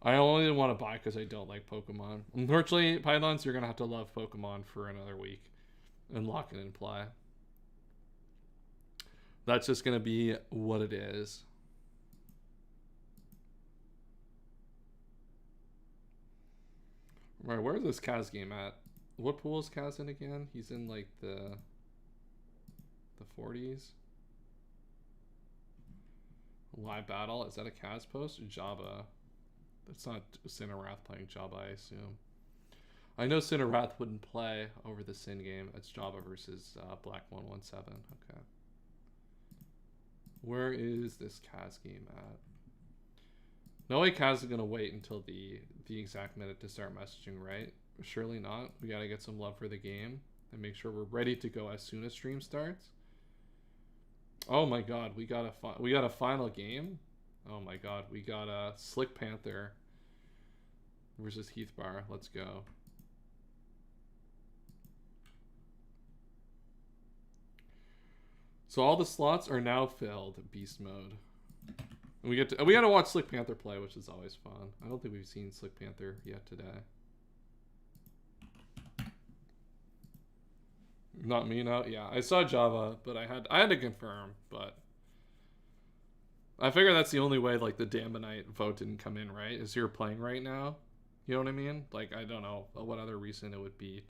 Speaker 1: I only want to buy because I don't like Pokemon. Unfortunately, Pythons, you're gonna have to love Pokemon for another week and lock it in play. That's just gonna be what it is. Right, where's this Kaz game at? What pool is Kaz in again? He's in like the 40s. Live battle. Is that a Kaz post? Jabba. That's not Cinerath playing Jabba, I assume. I know Cinerath wouldn't play over the Sin game. It's Jabba versus Black 117. Okay. Where is this Kaz game at? No way Kaz is going to wait until the exact minute to start messaging, right? Surely not. We got to get some love for the game and make sure we're ready to go as soon as stream starts. Oh my god, we got a final game. Oh my god, we got a Slick Panther versus Heathbar. Let's go. So all the slots are now filled. Beast mode. And we gotta watch Slick Panther play, which is always fun. I don't think we've seen Slick Panther yet today. Not me, no. Yeah, I saw Java, but I had to confirm. But I figure that's the only way like the Damnite vote didn't come in, right? Is you're playing right now. You know what I mean? Like I don't know what other reason it would be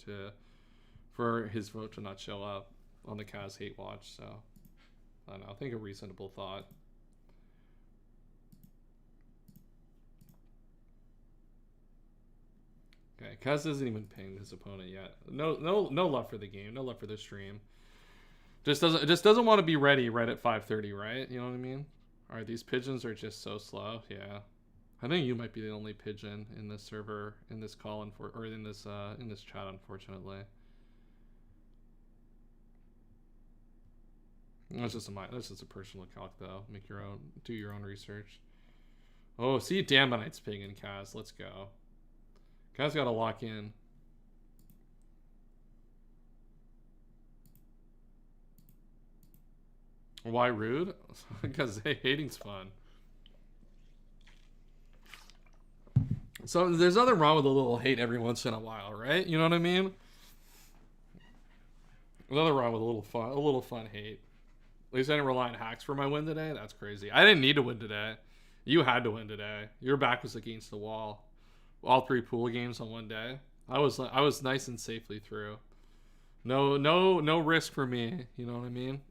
Speaker 1: for his vote to not show up on the Kaz Hate Watch. So I don't know. I think a reasonable thought. Okay, Kaz hasn't even pinged his opponent yet. No love for the game. No love for the stream. Just doesn't want to be ready right at 5:30, right? You know what I mean? All right, these pigeons are just so slow. Yeah, I think you might be the only pigeon in this server, in this call, or in this chat, unfortunately. That's just a personal calc though. Make your own, do your own research. Oh, see, Damnite's pinging Kaz. Let's go. Kaz got to lock in. Why rude? Because hating's fun. So there's nothing wrong with a little hate every once in a while, right? You know what I mean? Nothing wrong with a little fun hate. At least I didn't rely on hacks for my win today. That's crazy. I didn't need to win today. You had to win today. Your back was against the wall. All 3 pool games on one day. I was nice and safely through. No risk for me. You know what I mean?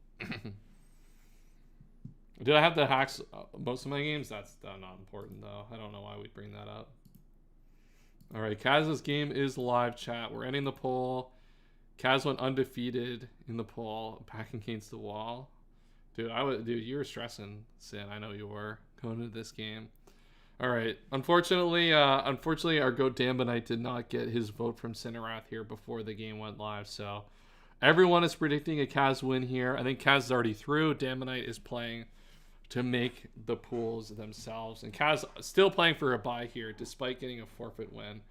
Speaker 1: Did I have the hacks most of my games? That's not important though. I don't know why we'd bring that up. All right, Kaz's game is live, chat. We're ending the poll. Kaz went undefeated in the poll, back against the wall. Dude, you were stressing, Sin. I know you were going into this game. All right. Unfortunately, our goat Damnite did not get his vote from Cinerath here before the game went live. So everyone is predicting a Kaz win here. I think Kaz is already through. Damnite is playing to make the pools themselves, and Kaz still playing for a bye here, despite getting a forfeit win.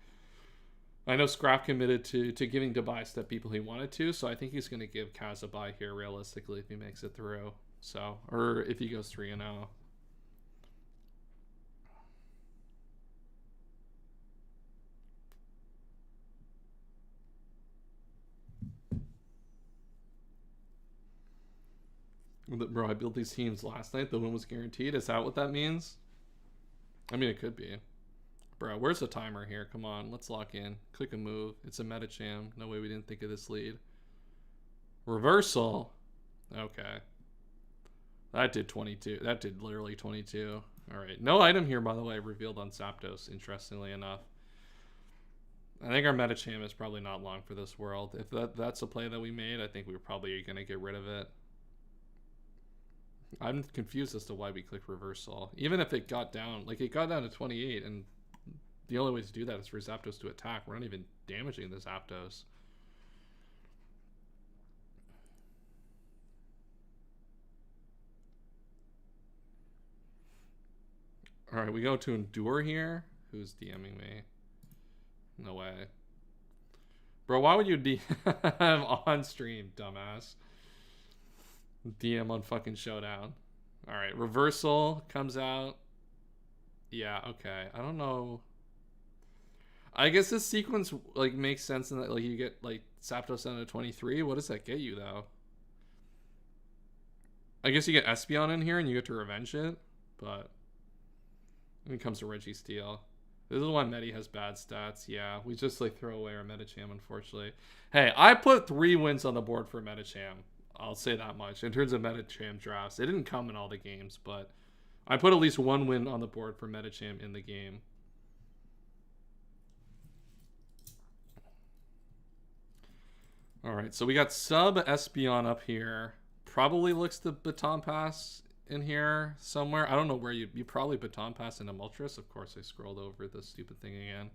Speaker 1: I know Scrap committed to giving debuys to people he wanted to, so I think he's going to give Kaz a bye here realistically if he makes it through. So, or if he goes 3-0. Bro, I built these teams last night. The win was guaranteed. Is that what that means? I mean, it could be. Bro, where's the timer here? Come on, let's lock in. Click a move. It's a Medicham. No way we didn't think of this lead. Reversal. Okay. That did 22. That did literally 22. All right. No item here, by the way, revealed on Zapdos, interestingly enough. I think our Medicham is probably not long for this world. If that's a play that we made, I think we were probably going to get rid of it. I'm confused as to why we clicked reversal. Even if it got down, like it got down to 28, and the only way to do that is for Zapdos to attack. We're not even damaging the Zapdos. Alright, we go to Endure here. Who's DMing me? No way. Bro, why would you DM on stream, dumbass? DM on fucking Showdown. Alright, reversal comes out. Yeah, okay. I don't know. I guess this sequence like makes sense in that like you get like Zapdos down to 23. What does that get you though? I guess you get Espeon in here and you get to revenge it, but when it comes to Registeel. This is why Medi has bad stats. Yeah, we just like throw away our Medicham, unfortunately. Hey, I put 3 wins on the board for Medicham. I'll say that much. In terms of Medicham drafts, it didn't come in all the games, but I put at least 1 win on the board for Medicham in the game. Alright, so we got sub Espeon up here. Probably looks to Baton Pass in here somewhere. I don't know where you probably Baton Pass into Moltres. Of course, I scrolled over this stupid thing again.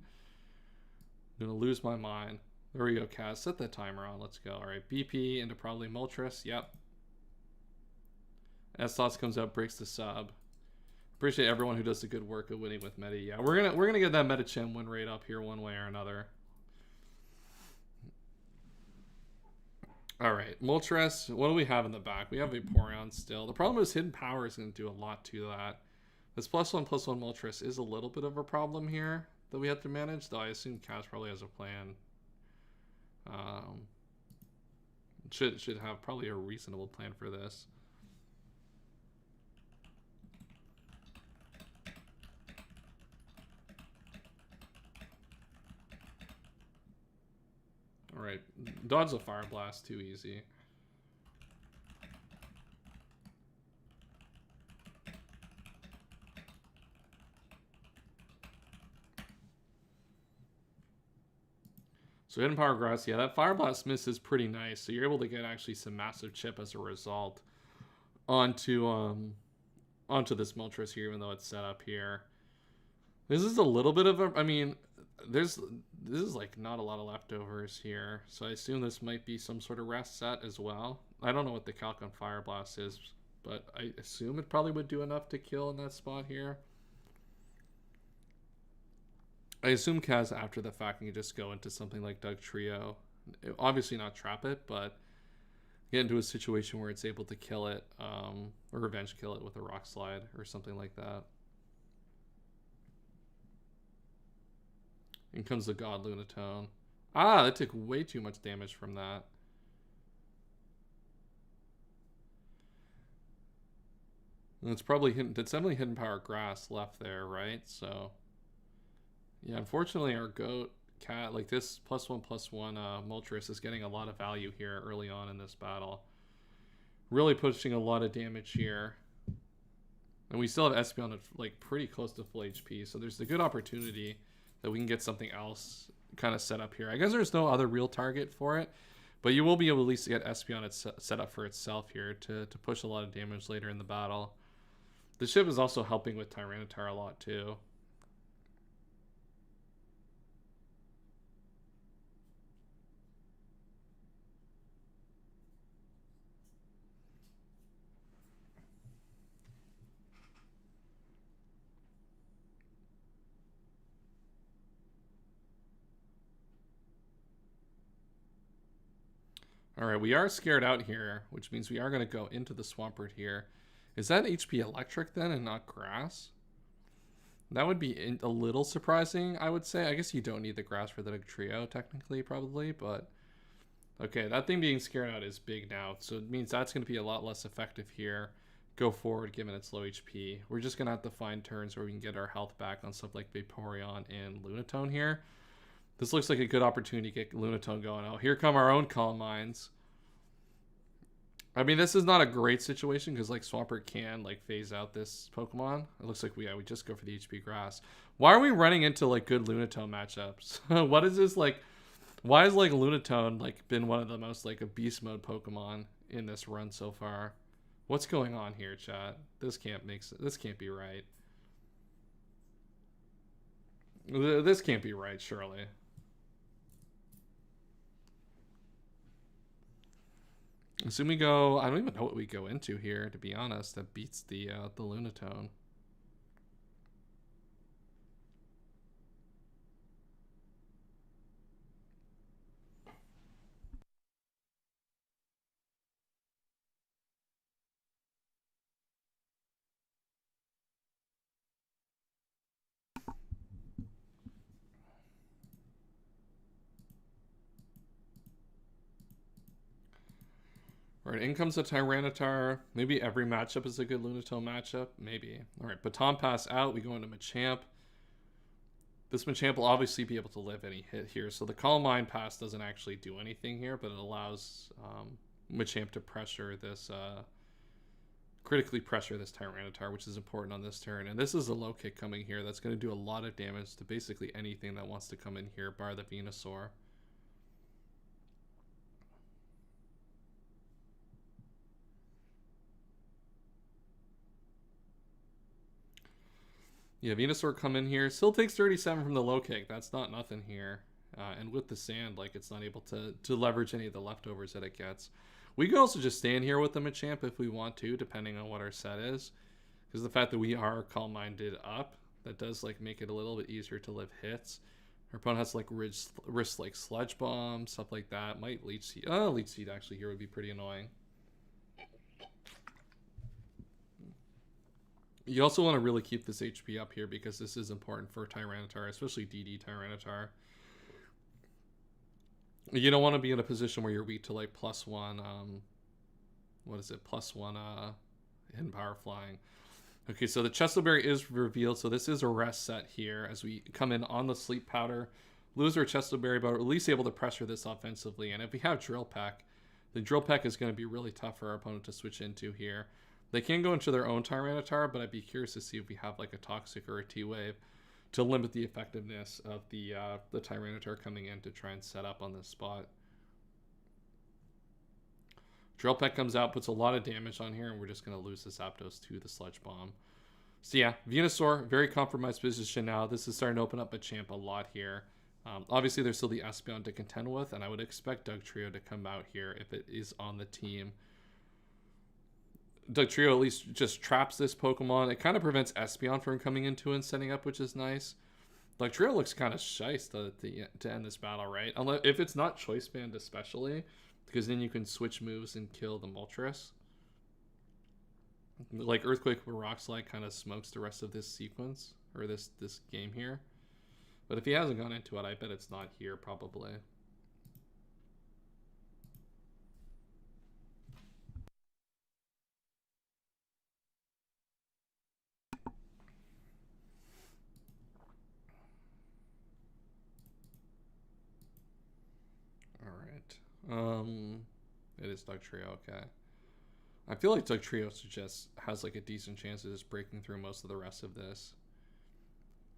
Speaker 1: I'm gonna lose my mind. There we go, Kaz. Set the timer on. Let's go. All right, BP into probably Moltres. Yep. S-Lots comes out, breaks the sub. Appreciate everyone who does the good work of winning with Medi. Yeah, we're gonna get that Medicham win rate up here one way or another. All right, Moltres. What do we have in the back? We have Vaporeon still. The problem is Hidden Power is going to do a lot to that. This +1/+1 Moltres is a little bit of a problem here that we have to manage, though I assume Kaz probably has a plan. Should have probably a reasonable plan for this. Alright, dodge the Fire Blast, too easy. So Hidden Power Grass, yeah, that Fire Blast miss is pretty nice. So you're able to get actually some massive chip as a result onto this Moltres here, even though it's set up here. This is a little bit of a, I mean, this is like not a lot of leftovers here, so I assume this might be some sort of rest set as well. I don't know what the calc on Fire Blast is, but I assume it probably would do enough to kill in that spot here. I assume Kaz after the fact can just go into something like Dugtrio. Obviously not trap it, but get into a situation where it's able to kill it, or revenge kill it with a Rock Slide or something like that. In comes the God Lunatone. Ah, that took way too much damage from that. And it's probably hidden. It's definitely Hidden Power Grass left there, right? So, yeah, unfortunately, our goat cat, like this +1/+1 Moltres is getting a lot of value here early on in this battle. Really pushing a lot of damage here. And we still have Espeon at like pretty close to full HP, so there's a good opportunity that we can get something else kind of set up here. I guess there's no other real target for it, but you will be able to at least get Espeon set up for itself here to push a lot of damage later in the battle. The ship is also helping with Tyranitar a lot too. Alright, we are scared out here, which means we are going to go into the Swampert here. Is that HP Electric then and not Grass? That would be a little surprising, I would say. I guess you don't need the Grass for the Dugtrio, technically, probably, but Okay, that thing being scared out is big now, so it means that's going to be a lot less effective here. Go forward, given its low HP. We're just going to have to find turns where we can get our health back on stuff like Vaporeon and Lunatone here. This looks like a good opportunity to get Lunatone going. Oh, here come our own Calm Minds. I mean, this is not a great situation because like Swampert can like phase out this Pokemon. It looks like we just go for the HP Grass. Why are we running into like good Lunatone matchups? What is this like? Why has like Lunatone like been one of the most like a beast mode Pokemon in this run so far? What's going on here, chat? This can't be right. This can't be right, surely. Assume we go. I don't even know what we go into here, to be honest. That beats the Lunatone. Alright, in comes a Tyranitar. Maybe every matchup is a good Lunatone matchup. Maybe. Alright, Baton Pass out. We go into Machamp. This Machamp will obviously be able to live any hit here. So the Calm Mind Pass doesn't actually do anything here, but it allows Machamp to pressure this, critically pressure this Tyranitar, which is important on this turn. And this is a low kick coming here that's going to do a lot of damage to basically anything that wants to come in here, bar the Venusaur. Yeah, Venusaur come in here. Still takes 37 from the low kick. That's not nothing here. And with the sand, like, it's not able to leverage any of the leftovers that it gets. We could also just stand here with the Machamp if we want to, depending on what our set is. Because the fact that we are Calm Minded up, that does, like, make it a little bit easier to live hits. Our opponent has, like, risk like Sludge Bomb, stuff like that. Might Leech Seed. Oh, Leech Seed actually here would be pretty annoying. You also want to really keep this HP up here because this is important for Tyranitar, especially DD Tyranitar. You don't want to be in a position where you're weak to like +1, what is it, +1 Hidden Power Flying. Okay, so the Chesto Berry is revealed, so this is a rest set here as we come in on the Sleep Powder, lose our Chesto Berry, but we're at least able to pressure this offensively. And if we have Drill Peck, the Drill Peck is going to be really tough for our opponent to switch into here. They can go into their own Tyranitar, but I'd be curious to see if we have like a Toxic or a T-Wave to limit the effectiveness of the Tyranitar coming in to try and set up on this spot. Drill Peck comes out, puts a lot of damage on here, and we're just going to lose this Zapdos to the Sludge Bomb. So yeah, Venusaur, very compromised position now. This is starting to open up Machamp a lot here. Obviously, there's still the Espeon to contend with, and I would expect Dugtrio to come out here if it is on the team. Dugtrio at least just traps this Pokemon. It kind of prevents Espeon from coming into and setting up, which is nice. Dugtrio looks kind of shice to end this battle, right? Unless, if it's not Choice Band especially, because then you can switch moves and kill the Moltres. Like Earthquake with Rock Slide kind of smokes the rest of this sequence, or this game here. But if he hasn't gone into it, I bet it's not here probably. It is Dugtrio, okay. I feel like Dugtrio just has like a decent chance of just breaking through most of the rest of this.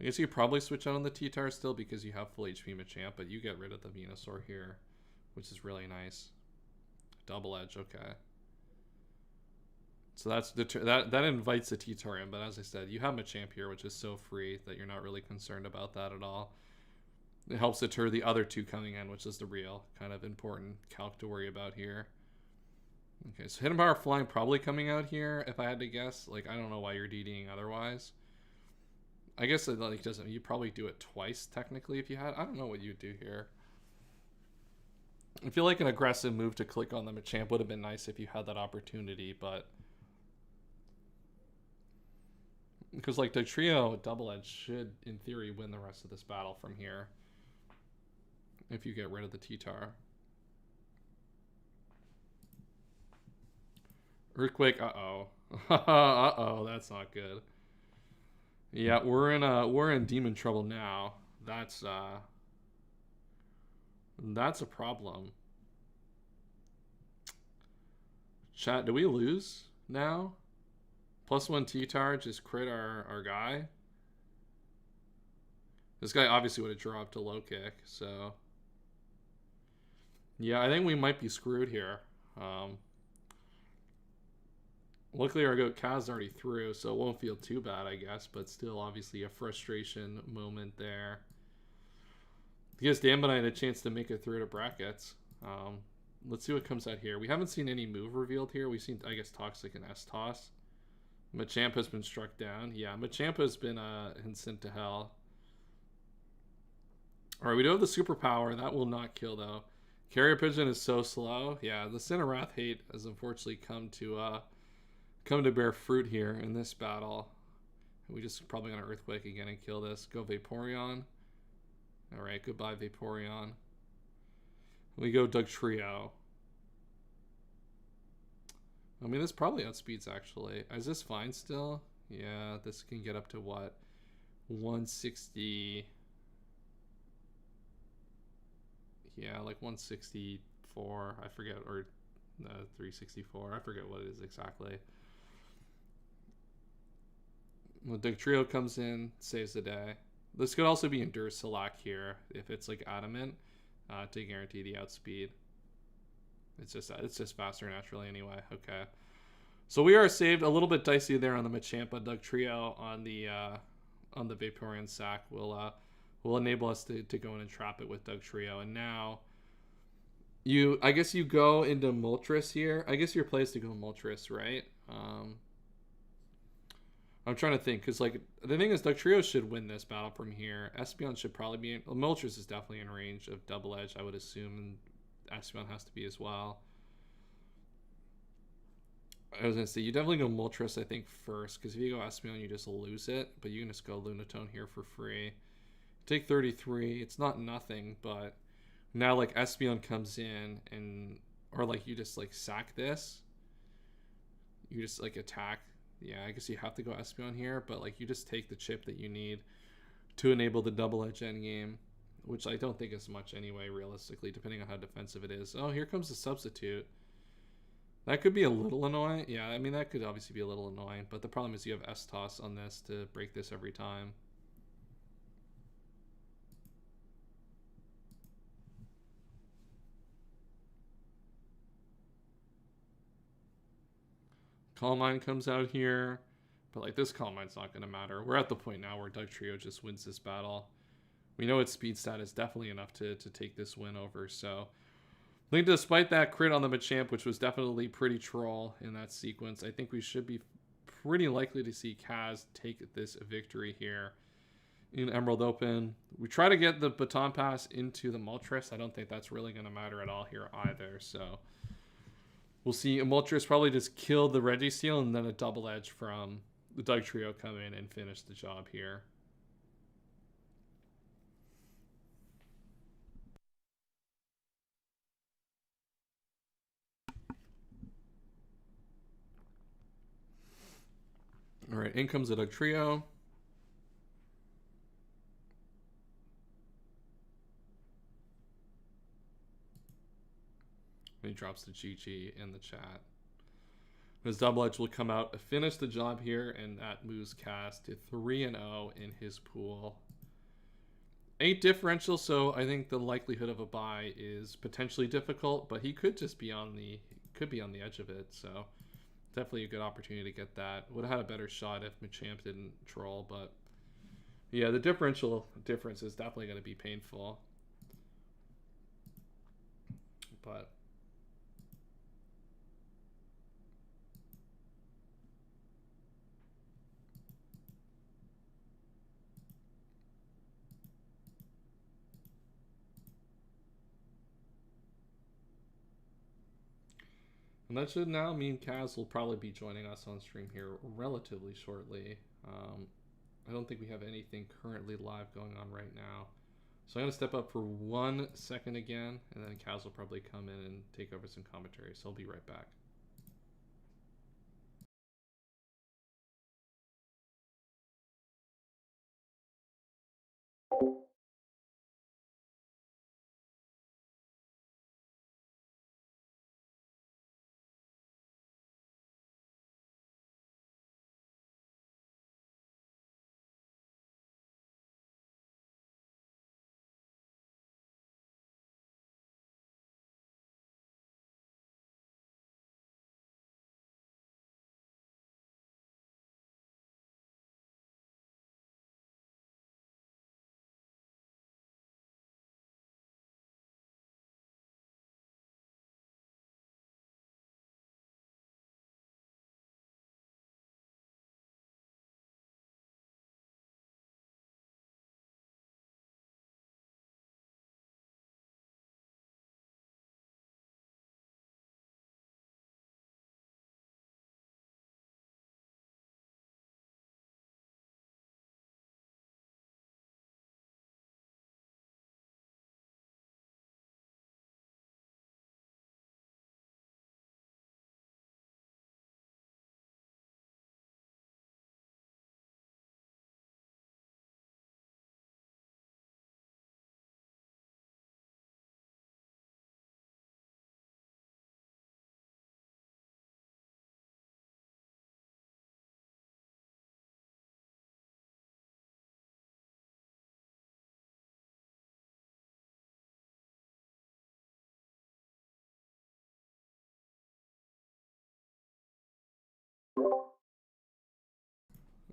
Speaker 1: I guess you could probably switch out on the T-Tar still because you have full HP Machamp, but you get rid of the Venusaur here, which is really nice. Double Edge, okay. So that invites the T-Tar in, but as I said, you have Machamp here, which is so free that you're not really concerned about that at all. It helps deter the other two coming in, which is the real kind of important calc to worry about here. Okay, so Hidden Power Flying probably coming out here, if I had to guess. Like, I don't know why you're DDing otherwise. I guess it like doesn't. You probably do it twice technically if you had. I don't know what you'd do here. I feel like an aggressive move to click on the Machamp would have been nice if you had that opportunity, but because like the trio Double Edge should in theory win the rest of this battle from here if you get rid of the T-Tar. Earthquake, uh-oh. Uh-oh, that's not good. Yeah, we're in demon trouble now. That's a problem. Chat, do we lose now? +1 T-Tar just crit our guy. This guy obviously would have dropped a low kick, so yeah, I think we might be screwed here. Luckily our goat Kaz already through, so it won't feel too bad, I guess, but still obviously a frustration moment there. Gives Dambanite a chance to make it through to brackets. Let's see what comes out here. We haven't seen any move revealed here. We've seen, I guess, Toxic and S-Toss. Machamp has been struck down. Yeah, Machamp has been sent to hell. Alright, we do have the superpower. That will not kill, though. Carrier Pigeon is so slow. Yeah, the Cinnarath hate has unfortunately come to bear fruit here in this battle. We just probably gonna Earthquake again and kill this. Go Vaporeon. Alright, goodbye Vaporeon. We go Dugtrio. I mean, this probably outspeeds, actually. Is this fine still? Yeah, this can get up to what? 160... Yeah, like 164, I forget, or 364, I forget what it is exactly. When Dugtrio comes in, saves the day. This could also be Endure Select here, if it's like Adamant, to guarantee the outspeed. It's just faster naturally anyway. Okay. So we are saved. A little bit dicey there on the Machamp, but Dugtrio on the Vaporeon sack will enable us to go in and trap it with Dugtrio. And now I guess you go into Moltres here. I guess your play is to go Moltres, right? I'm trying to think, because like the thing is Dugtrio should win this battle from here. Espeon should probably be Moltres is definitely in range of Double Edge, I would assume, and Espeon has to be as well. I was gonna say you definitely go Moltres, I think, first, because if you go Espeon you just lose it, but you can just go Lunatone here for free. Take 33. It's not nothing, but now like Espeon comes in or like you just like sack this. You just like attack. Yeah, I guess you have to go Espeon here, but like you just take the chip that you need to enable the Double Edge endgame, which I don't think is much anyway, realistically, depending on how defensive it is. Oh, here comes the substitute. That could be a little annoying. Yeah, I mean, that could obviously be a little annoying, but the problem is you have S-Toss on this to break this every time. Calm Mind comes out here, but like this Calm Mind's not going to matter. We're at the point now where Dugtrio just wins this battle. We know its speed stat is definitely enough to take this win over, so I think despite that crit on the Machamp, which was definitely pretty troll in that sequence, I think we should be pretty likely to see Kaz take this victory here in Emerald Open. We try to get the Baton Pass into the Moltres. I don't think that's really going to matter at all here either, so we'll see. Moltres probably just kill the Registeel and then a Double Edge from the Dugtrio come in and finish the job here. All right, in comes the Dugtrio. And he drops the GG in the chat. His Double Edge will come out, finish the job here, and that moves Kaz to 3-0 in his pool. 8 differential, so I think the likelihood of a bye is potentially difficult, but he could just be on the edge of it, so definitely a good opportunity to get that. Would have had a better shot if Machamp didn't troll, but yeah, the differential difference is definitely going to be painful. But and that should now mean Kaz will probably be joining us on stream here relatively shortly. I don't think we have anything currently live going on right now. So I'm going to step up for 1 second again, and then Kaz will probably come in and take over some commentary. So I'll be right back.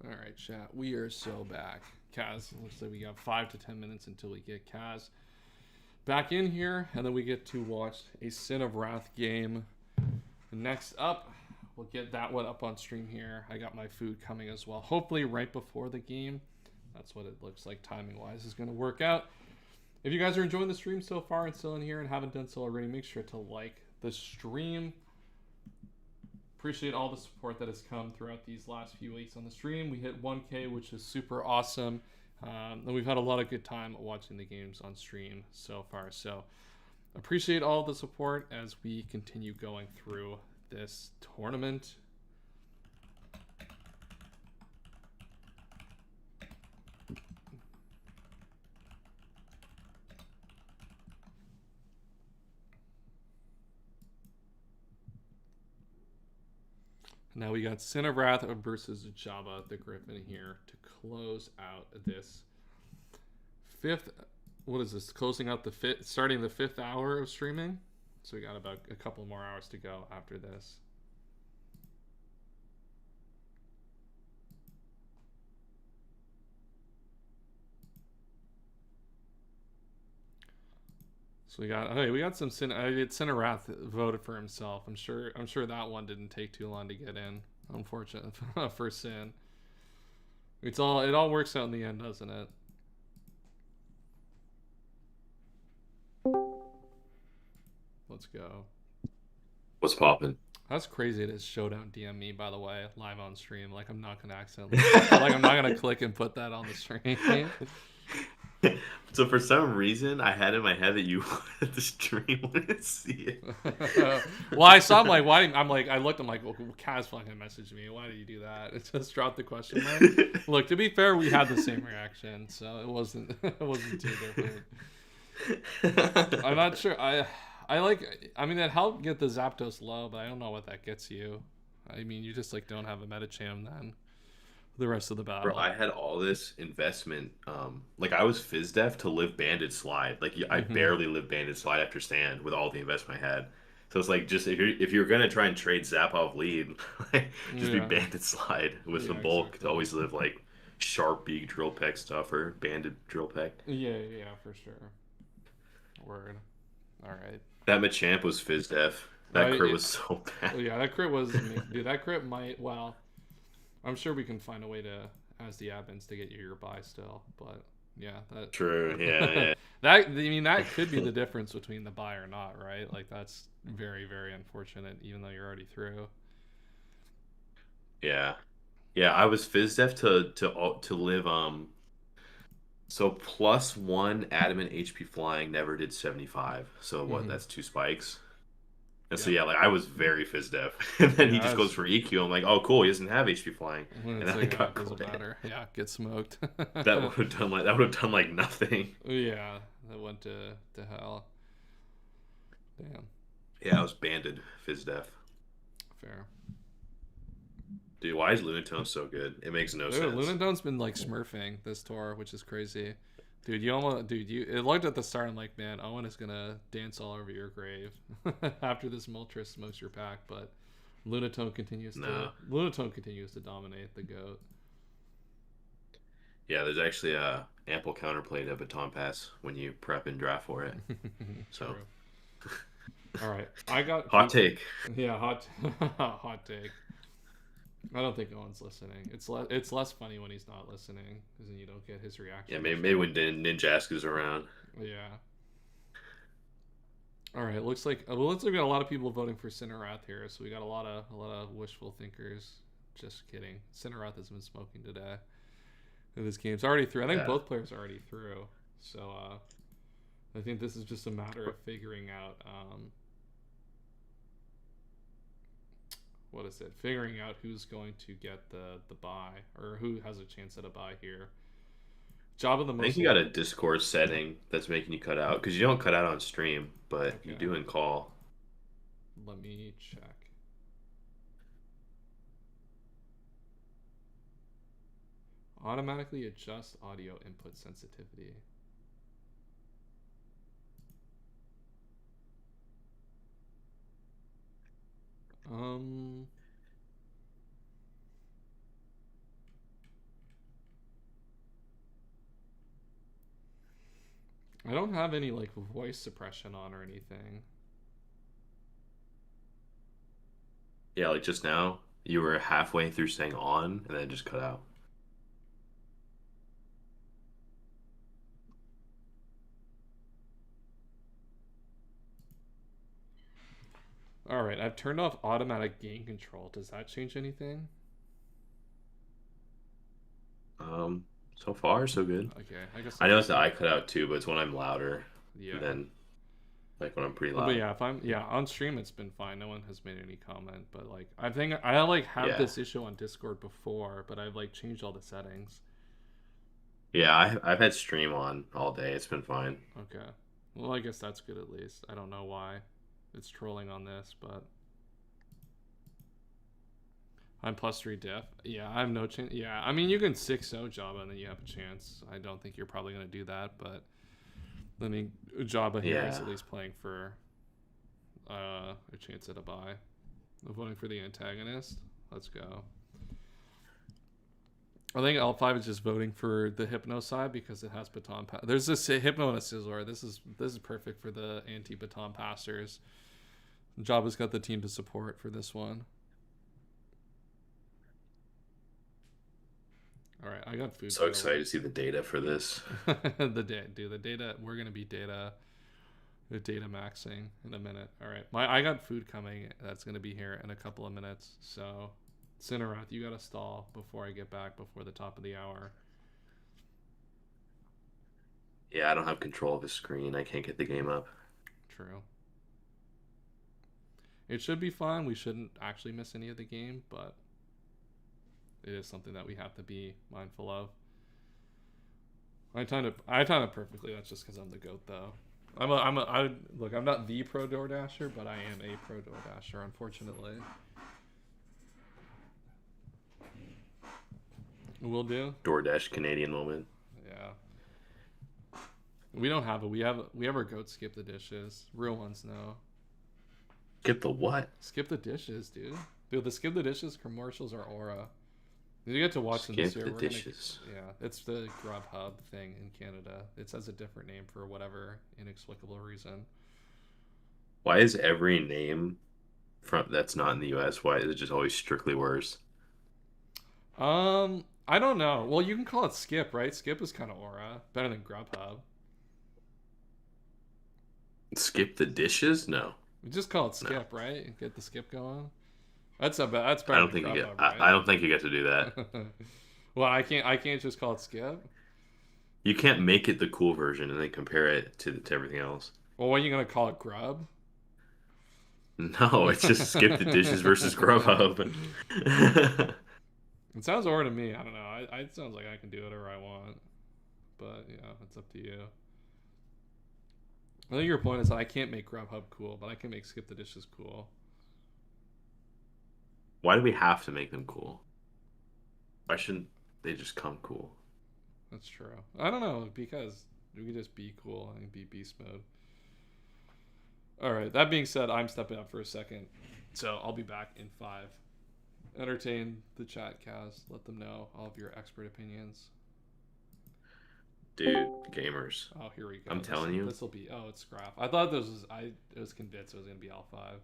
Speaker 1: All right, chat. We are so back. Kaz, looks like we got 5 to 10 minutes until we get Kaz back in here, and then we get to watch a Sin of Wrath game. Next up, we'll get that one up on stream here. I got my food coming as well. Hopefully right before the game. That's what it looks like timing-wise is going to work out. If you guys are enjoying the stream so far and still in here and haven't done so already, make sure to like the stream. Appreciate all the support that has come throughout these last few weeks on the stream. We hit 1K, which is super awesome. And we've had a lot of good time watching the games on stream so far. So appreciate all the support as we continue going through this tournament. Now we got Sin of Wrath versus Jabba the Griffin here to close out this fifth. What is this? Closing out the fifth, starting the 5th hour of streaming. So we got about a couple more hours to go after this. So we got some Sin. Sin of Wrath voted for himself. I'm sure that one didn't take too long to get in. Unfortunate for Sin. It all works out in the end, doesn't it? Let's go.
Speaker 5: What's poppin'?
Speaker 1: That's crazy. It is Showdown DM me, by the way, live on stream. Like I'm not gonna accidentally, I'm not gonna click and put that on the stream.
Speaker 5: So for some reason, I had in my head that you wanted the stream wouldn't see it.
Speaker 1: Well, I saw him like, why? I looked. I'm like, well, Kaz fucking messaged me. Why did you do that? It just dropped the question mark. Look, to be fair, we had the same reaction, so it wasn't too different. I'm not sure. I mean, it helped get the Zapdos low, but I don't know what that gets you. I mean, you just like don't have a Medicham then. The rest of the battle.
Speaker 5: Bro, I had all this investment. Like I was FizzDef to live Banded Slide. Like I barely lived Banded Slide after Stand with all the investment I had. So it's like just if you're gonna try and trade Zapov lead, just be Banded Slide with some bulk exactly. To always live like Sharp Beak Drill Peck stuff or Banded Drill Peck.
Speaker 1: Yeah, for sure. Word. All right.
Speaker 5: That Machamp was FizzDef. That crit was so bad.
Speaker 1: Yeah, that crit was. Dude, that crit might. Well, I'm sure we can find a way to, as the admins, to get you your buy still. But yeah, that.
Speaker 5: True. Yeah.
Speaker 1: that could be the difference between the buy or not, right? Like that's very, very unfortunate, even though you're already through.
Speaker 5: Yeah. I was FizzDef to live So +1 adamant HP flying never did 75. So what? That's 2 spikes. And so like I was very FizzDef, and then he just goes for EQ. I'm like, oh cool, he doesn't have HP flying, and then I got
Speaker 1: doesn't matter. Yeah, get smoked.
Speaker 5: That would have done like nothing.
Speaker 1: Yeah, that went to hell. Damn.
Speaker 5: Yeah, I was banded FizzDef.
Speaker 1: Fair.
Speaker 5: Dude, why is Lunatone so good? It makes no sense.
Speaker 1: Lunatone's been like smurfing this tour, which is crazy. Dude, it looked at the start, I'm like, man, Owen is gonna dance all over your grave after this Moltres smokes your pack, but Lunatone continues to dominate the GOAT.
Speaker 5: Yeah, there's actually a ample counterplay to Baton Pass when you prep and draft for it. So
Speaker 1: all right. I got
Speaker 5: hot take.
Speaker 1: Yeah, hot take. I don't think Owen's listening. It's less funny when he's not listening, because then you don't get his reaction.
Speaker 5: Yeah, maybe when Ninjaska's around.
Speaker 1: Yeah. All right, looks like we got a lot of people voting for Sin of Wrath here, so we got a lot of wishful thinkers. Just kidding. Sin of Wrath has been smoking today. This game's already through. I think both players are already through. So I think this is just a matter of figuring out figuring out who's going to get the buy, or who has a chance at a buy here. Job of the most.
Speaker 5: I think you got a Discord setting that's making you cut out, because you don't cut out on stream, but you do in call.
Speaker 1: Let me check. Automatically adjust audio input sensitivity. I don't have any like voice suppression on or anything.
Speaker 5: Yeah, like just now, you were halfway through saying on, and then it just cut out.
Speaker 1: All right, I've turned off automatic gain control. Does that change anything?
Speaker 5: So far so good.
Speaker 1: Okay, I guess
Speaker 5: I noticed that I cut out too, but it's when I'm louder
Speaker 1: yeah.
Speaker 5: than like when I'm pretty
Speaker 1: Well,
Speaker 5: loud.
Speaker 1: but yeah, if I'm on stream, it's been fine. No one has made any comment, but like I think I like had
Speaker 5: Yeah.
Speaker 1: this issue on Discord before, but I've like changed all the settings.
Speaker 5: Yeah, I've had stream on all day. It's been fine.
Speaker 1: Okay, well I guess that's good at least. I don't know why it's trolling on this, but I'm +3 diff. Yeah, I have no chance. Yeah, I mean you can 6-0 Jabba and then you have a chance. I don't think you're probably gonna do that, but I mean Jabba here is
Speaker 5: Yeah.
Speaker 1: at least playing for a chance at a bye. I'm voting for the antagonist. Let's go. I think L5 is just voting for the Hypno side because it has baton pass. There's this Hypno and a Sizzler. This is perfect for the anti-baton passers. Jabba's got the team to support for this one. All right, I got food.
Speaker 5: So excited to see the data for this.
Speaker 1: The data. We're gonna be data maxing in a minute. All right, I got food coming. That's gonna be here in a couple of minutes. So, Cinerath, you gotta stall before I get back before the top of the hour.
Speaker 5: Yeah, I don't have control of the screen. I can't get the game up.
Speaker 1: True. It should be fine. We shouldn't actually miss any of the game, but it is something that we have to be mindful of. I timed it perfectly. That's just because I'm the GOAT, though. Look, I'm not the pro DoorDasher, but I am a pro DoorDasher, unfortunately. Will do.
Speaker 5: DoorDash Canadian moment.
Speaker 1: Yeah. We don't have it. We have our GOAT skip the dishes. Real ones know.
Speaker 5: Skip the what?
Speaker 1: Skip the dishes, dude. Dude, the skip the dishes commercials are aura. You get to watch them
Speaker 5: Skip
Speaker 1: this year.
Speaker 5: the dishes.
Speaker 1: Yeah, it's the Grubhub thing in Canada. It has a different name for whatever inexplicable reason.
Speaker 5: Why is every name that's not in the US, why is it just always strictly worse?
Speaker 1: I don't know. Well, you can call it Skip, right? Skip is kind of aura. Better than Grubhub.
Speaker 5: Skip the dishes? No.
Speaker 1: We just call it Skip, right? Get the skip going. That's better.
Speaker 5: I don't think
Speaker 1: Grubhub,
Speaker 5: you get.
Speaker 1: right?
Speaker 5: I don't think you get to do that.
Speaker 1: Well, I can't just call it Skip.
Speaker 5: You can't make it the cool version and then compare it to everything else.
Speaker 1: Well, what are you gonna call it, Grub?
Speaker 5: No, it's just Skip the dishes versus Grubhub.
Speaker 1: It sounds aura to me. I don't know. It sounds like I can do whatever I want, but yeah, it's up to you. I think your point is that I can't make Grubhub cool, but I can make Skip the Dishes cool.
Speaker 5: Why do we have to make them cool? Why shouldn't they just come cool?
Speaker 1: That's true. I don't know, because we can just be cool and be beast mode. Alright, that being said, I'm stepping up for a second. So I'll be back in 5. Entertain the chat, Kaz. Let them know all of your expert opinions.
Speaker 5: Dude, gamers.
Speaker 1: Oh, here we go.
Speaker 5: I'm telling you.
Speaker 1: This will be... Oh, it's Scrap. I thought this was... I was convinced it was going to be L5.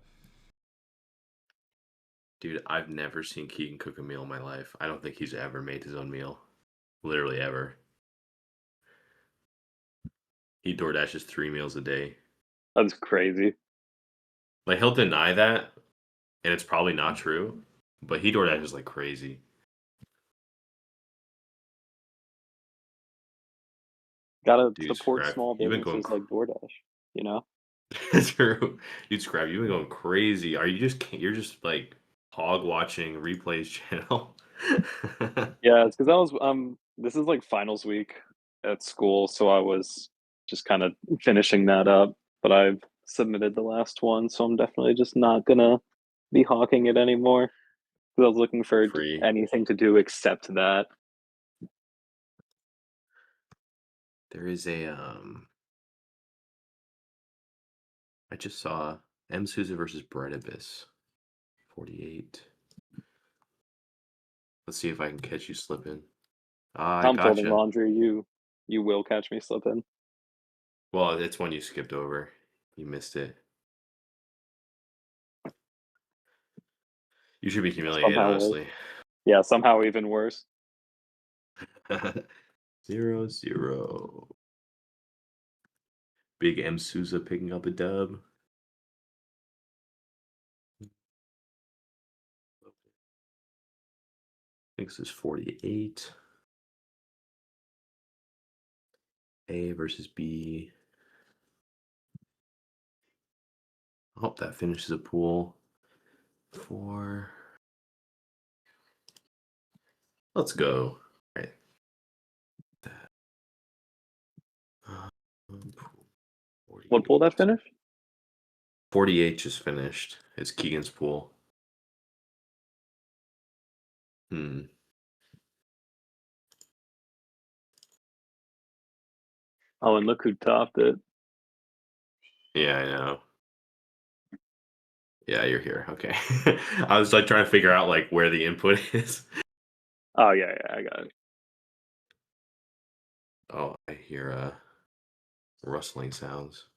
Speaker 5: Dude, I've never seen Keegan cook a meal in my life. I don't think he's ever made his own meal. Literally ever. He DoorDashes 3 meals a day.
Speaker 3: That's crazy.
Speaker 5: Like, he'll deny that, and it's probably not true, but he DoorDashes like crazy.
Speaker 3: Gotta
Speaker 5: Dude,
Speaker 3: support
Speaker 5: Scrap,
Speaker 3: small
Speaker 5: you've been
Speaker 3: businesses
Speaker 5: going
Speaker 3: like DoorDash, you know?
Speaker 5: True. Dude, Scrap, you've been going crazy. You're just like hog watching replays channel?
Speaker 3: Yeah, it's because I was this is like finals week at school, so I was just kind of finishing that up, but I've submitted the last one, so I'm definitely just not gonna be hawking it anymore. Because I was looking for
Speaker 5: Free.
Speaker 3: anything to do except that.
Speaker 5: There is a I just saw M. Souza versus Bredibus. 48. Let's see if I can catch you slipping. I
Speaker 3: I'm folding
Speaker 5: gotcha.
Speaker 3: laundry. You will catch me slipping.
Speaker 5: Well, it's one you skipped over. You missed it. You should be humiliated,
Speaker 3: Somehow
Speaker 5: honestly.
Speaker 3: Yeah, somehow even worse.
Speaker 5: 0-0. Big M Souza picking up a dub. I think this is 48. A versus B. I hope that finishes a pool. 4. Let's go. All right.
Speaker 3: What pool that finished?
Speaker 5: 48 just finished. It's Keegan's pool.
Speaker 3: Oh, and look who topped it.
Speaker 5: Yeah, I know. Yeah, you're here. Okay. I was like trying to figure out like where the input is.
Speaker 3: Oh yeah, I got it.
Speaker 5: Oh, I hear rustling sounds.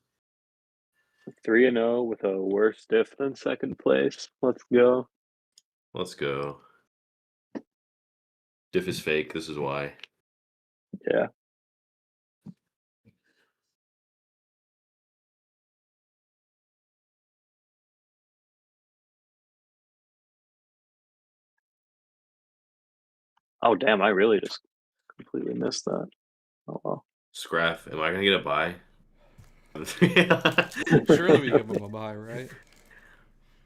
Speaker 3: 3-0 with a worse diff than second place. Let's go.
Speaker 5: Let's go. Diff is fake. This is why.
Speaker 3: Yeah. Oh damn! I really just completely missed that. Oh well.
Speaker 5: Scraff, am I gonna get a buy?
Speaker 1: Surely we give them a buy, right?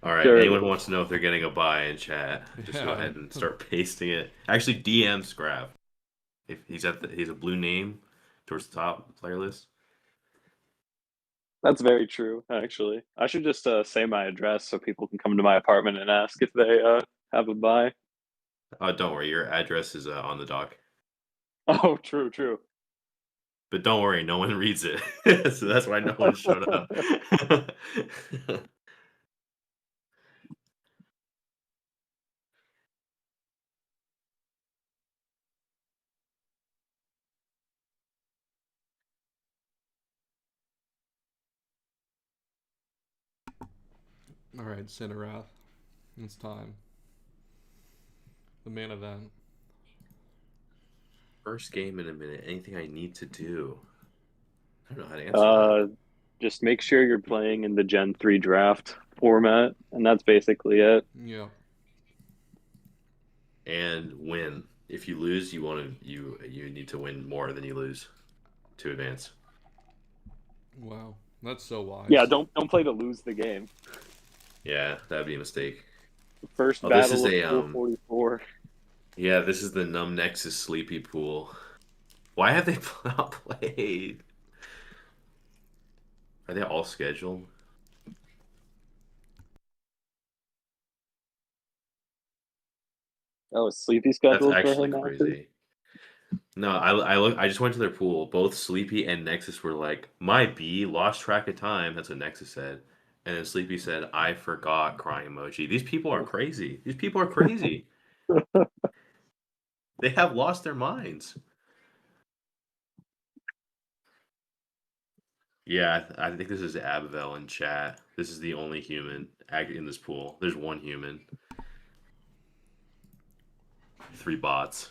Speaker 5: All right.
Speaker 3: Sure.
Speaker 5: Anyone who wants to know if they're getting a buy in chat, just go ahead and start pasting it. Actually, DM Scraff. If he's he's a blue name towards the top player list.
Speaker 3: That's very true, actually. I should just say my address so people can come to my apartment and ask if they have a buy.
Speaker 5: Don't worry, your address is on the doc.
Speaker 3: Oh, true.
Speaker 5: But don't worry, no one reads it, so that's why no one showed up.
Speaker 1: All right, Cinerath. It's time. The main event.
Speaker 5: First game in a minute. Anything I need to do? I don't know how to answer that.
Speaker 3: Just make sure you're playing in the Gen 3 draft format, and that's basically it.
Speaker 1: Yeah.
Speaker 5: And win. If you lose, you need to win more than you lose to advance.
Speaker 1: Wow, that's so wise.
Speaker 3: Yeah, don't play to lose the game.
Speaker 5: Yeah, that'd be a mistake.
Speaker 3: First battle of pool 44.
Speaker 5: Yeah, this is the Numb Nexus Sleepy pool. Why have they not played? Are they all scheduled?
Speaker 3: Oh, is Sleepy scheduled
Speaker 5: That's actually
Speaker 3: for him?
Speaker 5: crazy. No, I just went to their pool. Both Sleepy and Nexus were like, my B lost track of time. That's what Nexus said. And then Sleepy said, I forgot, crying emoji. These people are crazy. These people are crazy. They have lost their minds. Yeah, I think this is Abvel in chat. This is the only human in this pool. There's one human. 3 bots.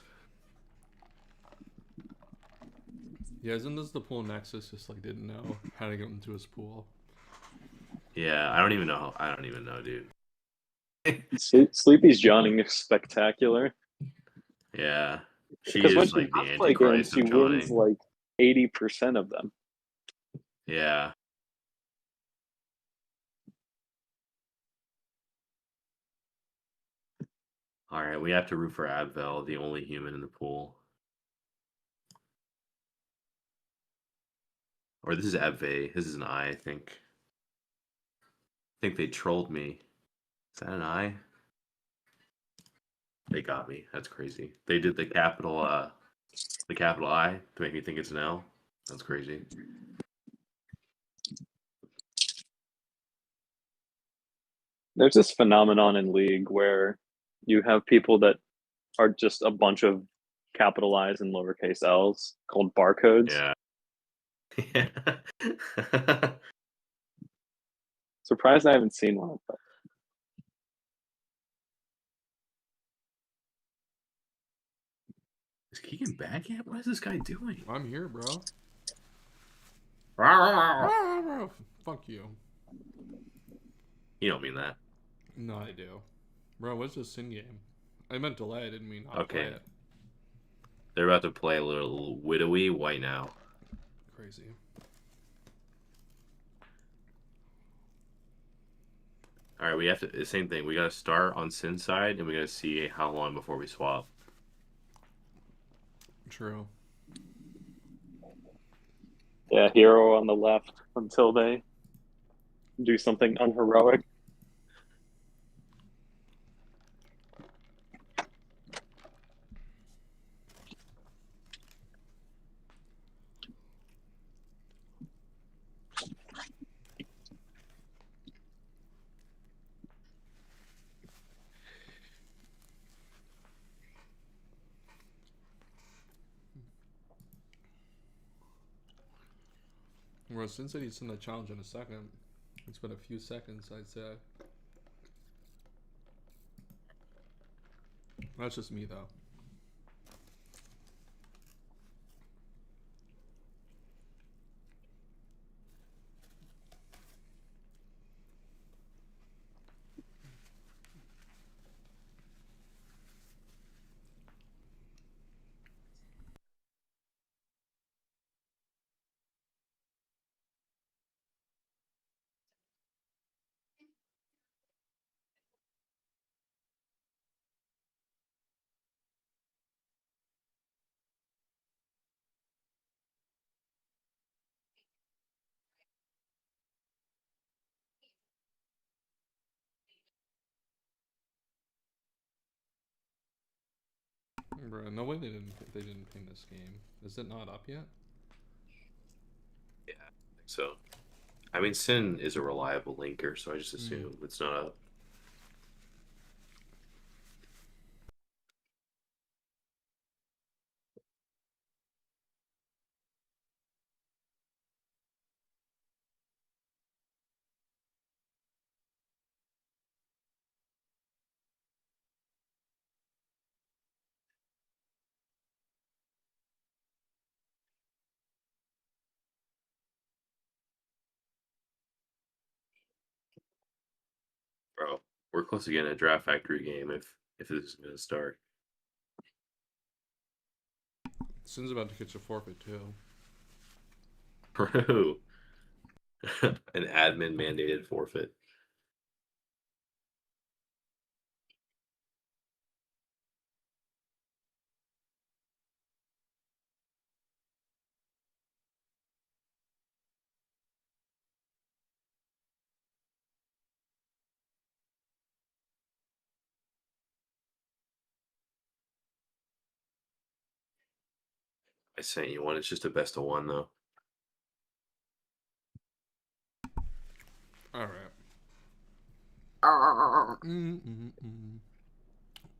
Speaker 1: Yeah, isn't this the pool Nexus just like didn't know how to get into his pool?
Speaker 5: Yeah, I don't even know, dude.
Speaker 3: Sleepy's Johnning is spectacular.
Speaker 5: Yeah. She is like the Antichrist of Johnning.
Speaker 3: Wins like 80% of them.
Speaker 5: Yeah. All right, we have to root for Abvel, the only human in the pool. Or this is Abve. This is an I think. I think they trolled me. Is that an I? They got me. That's crazy. They did the capital I to make me think it's an L. That's crazy.
Speaker 3: There's this phenomenon in League where you have people that are just a bunch of capital I's and lowercase L's called barcodes.
Speaker 5: Yeah. Yeah.
Speaker 3: Surprised I haven't seen one. But
Speaker 5: Is Keegan back yet? What is this guy doing?
Speaker 1: I'm here, bro. Fuck you.
Speaker 5: You don't mean that.
Speaker 1: No, I do. Bro, what's this Sin game? I meant delay, I didn't mean not play it.
Speaker 5: They're about to play a little widowy white now.
Speaker 1: Crazy.
Speaker 5: All right, we have to the same thing. We got to start on Sin side, and we got to see how long before we swap.
Speaker 1: True.
Speaker 3: yeah, hero on the left until they do something unheroic.
Speaker 1: Well, since he's in the challenge in a second, it's been a few seconds, I'd say. That's just me, though. Bro, no way they didn't ping this game. Is it not up yet?
Speaker 5: Yeah, I think so. I mean, Sin is a reliable linker, so I just assume it's not up. Bro, we're close to getting a Draft Factory game if this is gonna start.
Speaker 1: Sin's about to catch a forfeit too.
Speaker 5: Bro, an admin mandated forfeit. I sent you one. It's just a best of one though.
Speaker 1: All right.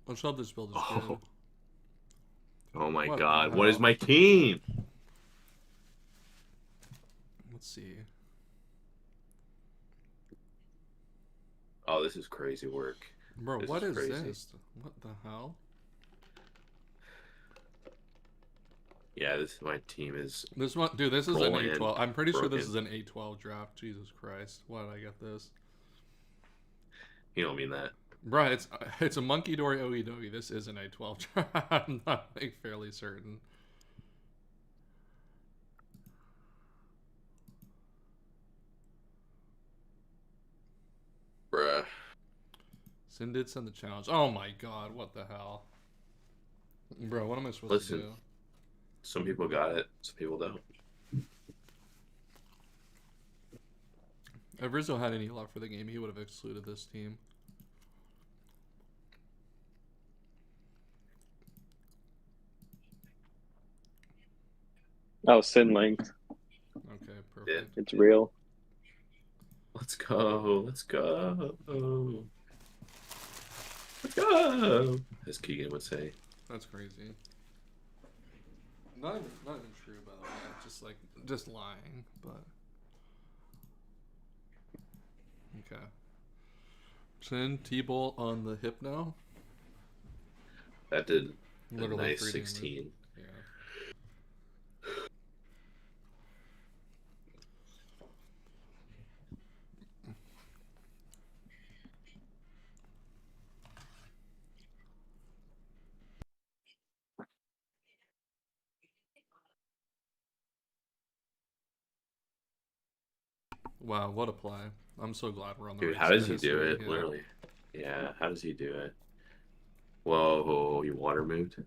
Speaker 1: Let's hope this build is good.
Speaker 5: Oh my god! What is my team?
Speaker 1: Let's see.
Speaker 5: Oh, this is crazy work.
Speaker 1: Bro, what is this? What the hell?
Speaker 5: Yeah, my team is.
Speaker 1: This one, dude. This is an A12. I'm pretty sure this is an A12 draft. Jesus Christ! Why did I get this?
Speaker 5: You don't mean that,
Speaker 1: bro. It's a monkey dory okie dokie. This is an A12 draft. I'm not like fairly certain.
Speaker 5: bruh.
Speaker 1: Sin did send the challenge. Oh my god! What the hell, bro? What am I supposed to do?
Speaker 5: Some people got it, some people don't.
Speaker 1: If Rizzo had any luck for the game, he would have excluded this team.
Speaker 3: Oh, Sin linked.
Speaker 1: Okay, perfect.
Speaker 3: It's real.
Speaker 5: Let's go. Let's go. Let's go. As Keegan would say.
Speaker 1: That's crazy. not even true, by the way. Just lying, but okay. Chin T-Bolt on the Hypno.
Speaker 5: That did a
Speaker 1: Literally
Speaker 5: nice
Speaker 1: 3D
Speaker 5: 16.
Speaker 1: move. Yeah. Wow, what a play. I'm so glad we're on the
Speaker 5: Dude,
Speaker 1: right
Speaker 5: how
Speaker 1: side
Speaker 5: does
Speaker 1: of
Speaker 5: he do
Speaker 1: history.
Speaker 5: it?
Speaker 1: Yeah.
Speaker 5: Literally. Yeah, how does he do it? Whoa, you water moved?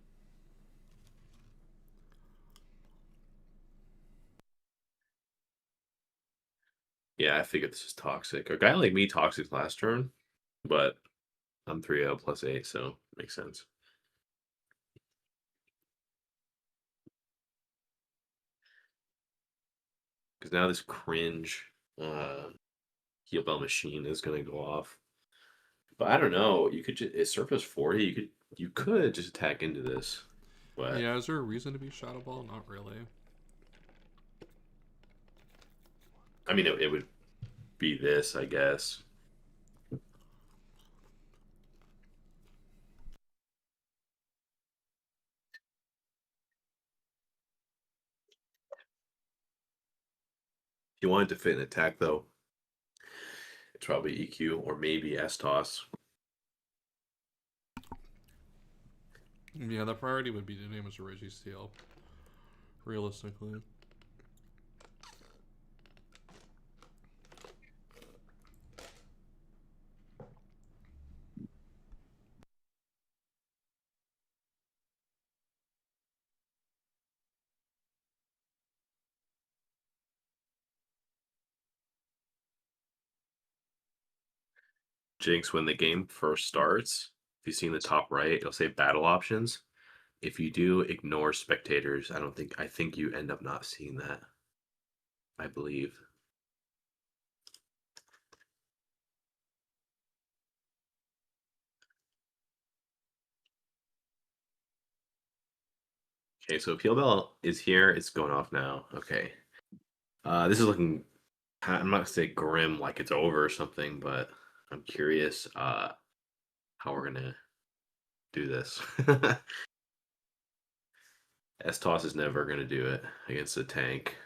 Speaker 5: Yeah, I figured this is toxic. A guy like me toxic last turn, but I'm 3-0 plus 8, so makes sense. Because now this cringe heel bell machine is gonna go off. But I don't know. You could just, it's surface 40. You could just attack into this. But
Speaker 1: Yeah, is there a reason to be Shadow Ball? Not really.
Speaker 5: I mean, it would be this, I guess. If you wanted to fit an attack, though, it's probably EQ or maybe S-Toss.
Speaker 1: Yeah, the priority would be to name as a Registeel. Realistically.
Speaker 5: Jinx, when the game first starts, if you see in the top right, it'll say battle options. If you do ignore spectators, I think you end up not seeing that. I believe. Okay, so Peel Bell is here. It's going off now. Okay. This is looking, I'm not gonna say grim like it's over or something, but I'm curious how we're gonna do this. S-Toss is never gonna do it against a tank.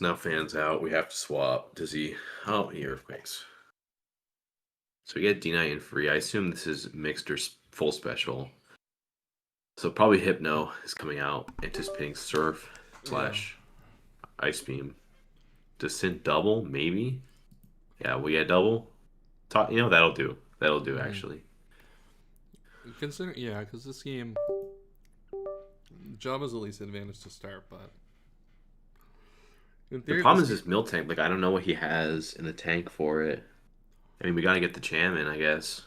Speaker 5: Now fans out. We have to swap. Does he? Oh, he earthquakes. So we get D-Knight and free. I assume this is mixed or full special. So probably Hypno is coming out, anticipating Surf / Ice Beam. Does Sin double? Maybe. Yeah, we get double. You know, that'll do. That'll do, actually.
Speaker 1: Consider, yeah, because this game, Jabba's at least advantage to start, but in theory,
Speaker 5: The problem is this Miltank. Like, I don't know what he has in the tank for it. I mean, we gotta get the Chairman, I guess.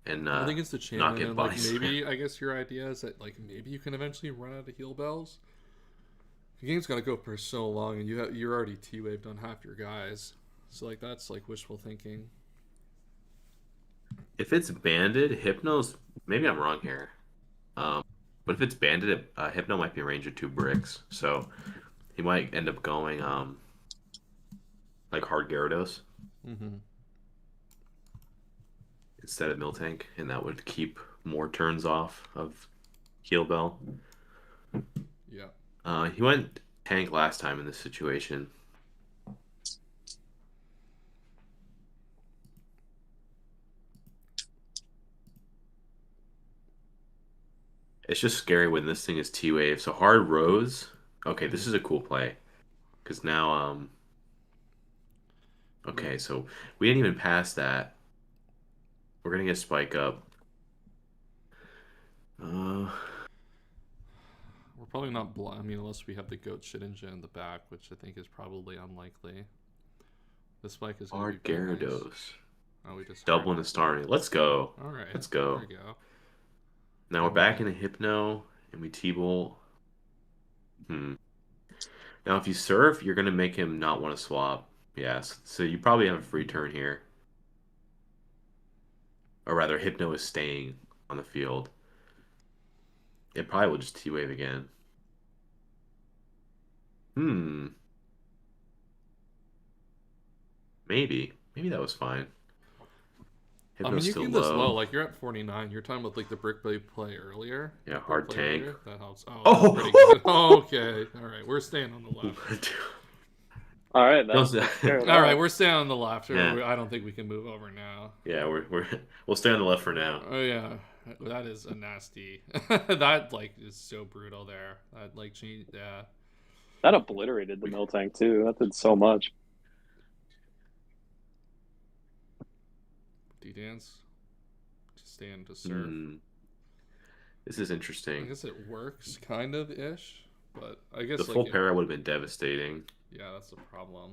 Speaker 5: And
Speaker 1: I think it's the
Speaker 5: not
Speaker 1: Chairman,
Speaker 5: get
Speaker 1: and like
Speaker 5: biased.
Speaker 1: maybe I guess your idea is that like maybe you can eventually run out of heal bells. The game's gotta go for so long, and you're already T-waved on half your guys, so like that's like wishful thinking.
Speaker 5: If it's banded, Hypno's maybe I'm wrong here. But if it's banded, Hypno might be a range of 2 bricks, so he might end up going like hard Gyarados instead of Miltank, and that would keep more turns off of Heal Bell.
Speaker 1: Yeah.
Speaker 5: He went tank last time in this situation. It's just scary when this thing is T-Wave. So hard Rose. Okay, this is a cool play. Because now, okay, so we didn't even pass that. We're gonna get Spike up.
Speaker 1: We're probably not I mean, unless we have the Goat Shedinja in the back, which I think is probably unlikely. The Spike is going to be
Speaker 5: Gyarados.
Speaker 1: Nice. Oh, we just
Speaker 5: Double in the starting. Let's go.
Speaker 1: All right.
Speaker 5: Let's go.
Speaker 1: There we go.
Speaker 5: Now we're back in a Hypno, and we T-Bolt. Now, if you Surf, you're going to make him not want to swap. Yes. So you probably have a free turn here. Or rather, Hypno is staying. on the field. It probably will just T-Wave again. Maybe. Maybe that was fine.
Speaker 1: I mean, you keep this low. Like, you're at 49. You're talking about, like, the Brick Blade play earlier.
Speaker 5: Yeah, hard tank.
Speaker 1: Earlier. That helps. Oh, pretty good. Oh, okay. All right. We're staying on the left.
Speaker 3: All right.
Speaker 1: All right. We're staying on the left. Yeah. I don't think we can move over now.
Speaker 5: Yeah, we'll stay on the left for now.
Speaker 1: Oh, yeah. That is a nasty. That, like, is so brutal there. That, like, changed. Yeah.
Speaker 3: That obliterated the Miltank, too. That did so much.
Speaker 1: D-Dance. Just stand to serve.
Speaker 5: This is interesting.
Speaker 1: I guess it works, kind of ish, but I guess
Speaker 5: the full para would have been devastating.
Speaker 1: Yeah, that's the problem.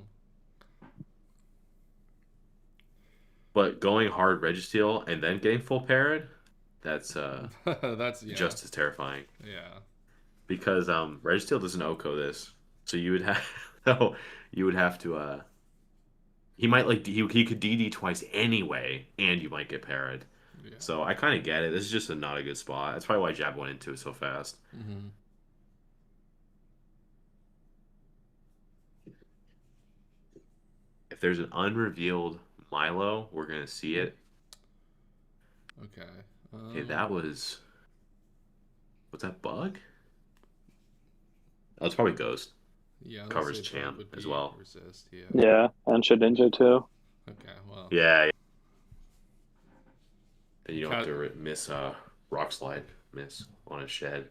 Speaker 5: But going hard Registeel and then getting full parried, that's just as terrifying.
Speaker 1: Yeah.
Speaker 5: Because Registeel doesn't OHKO this, so you would have to he might he could DD twice anyway, and you might get parried. Yeah. So I kind of get it. This is just not a good spot. That's probably why Jab went into it so fast.
Speaker 1: Mm-hmm.
Speaker 5: If there's an unrevealed Milo, we're gonna see it.
Speaker 1: Okay.
Speaker 5: Okay, that was. What's that bug? Oh, it's probably Ghost.
Speaker 1: Yeah.
Speaker 5: Covers Champ as well.
Speaker 3: Resist, yeah, and Shedinja too.
Speaker 1: Okay, well.
Speaker 5: Yeah. Then you don't have to miss Rock Slide on a Shed.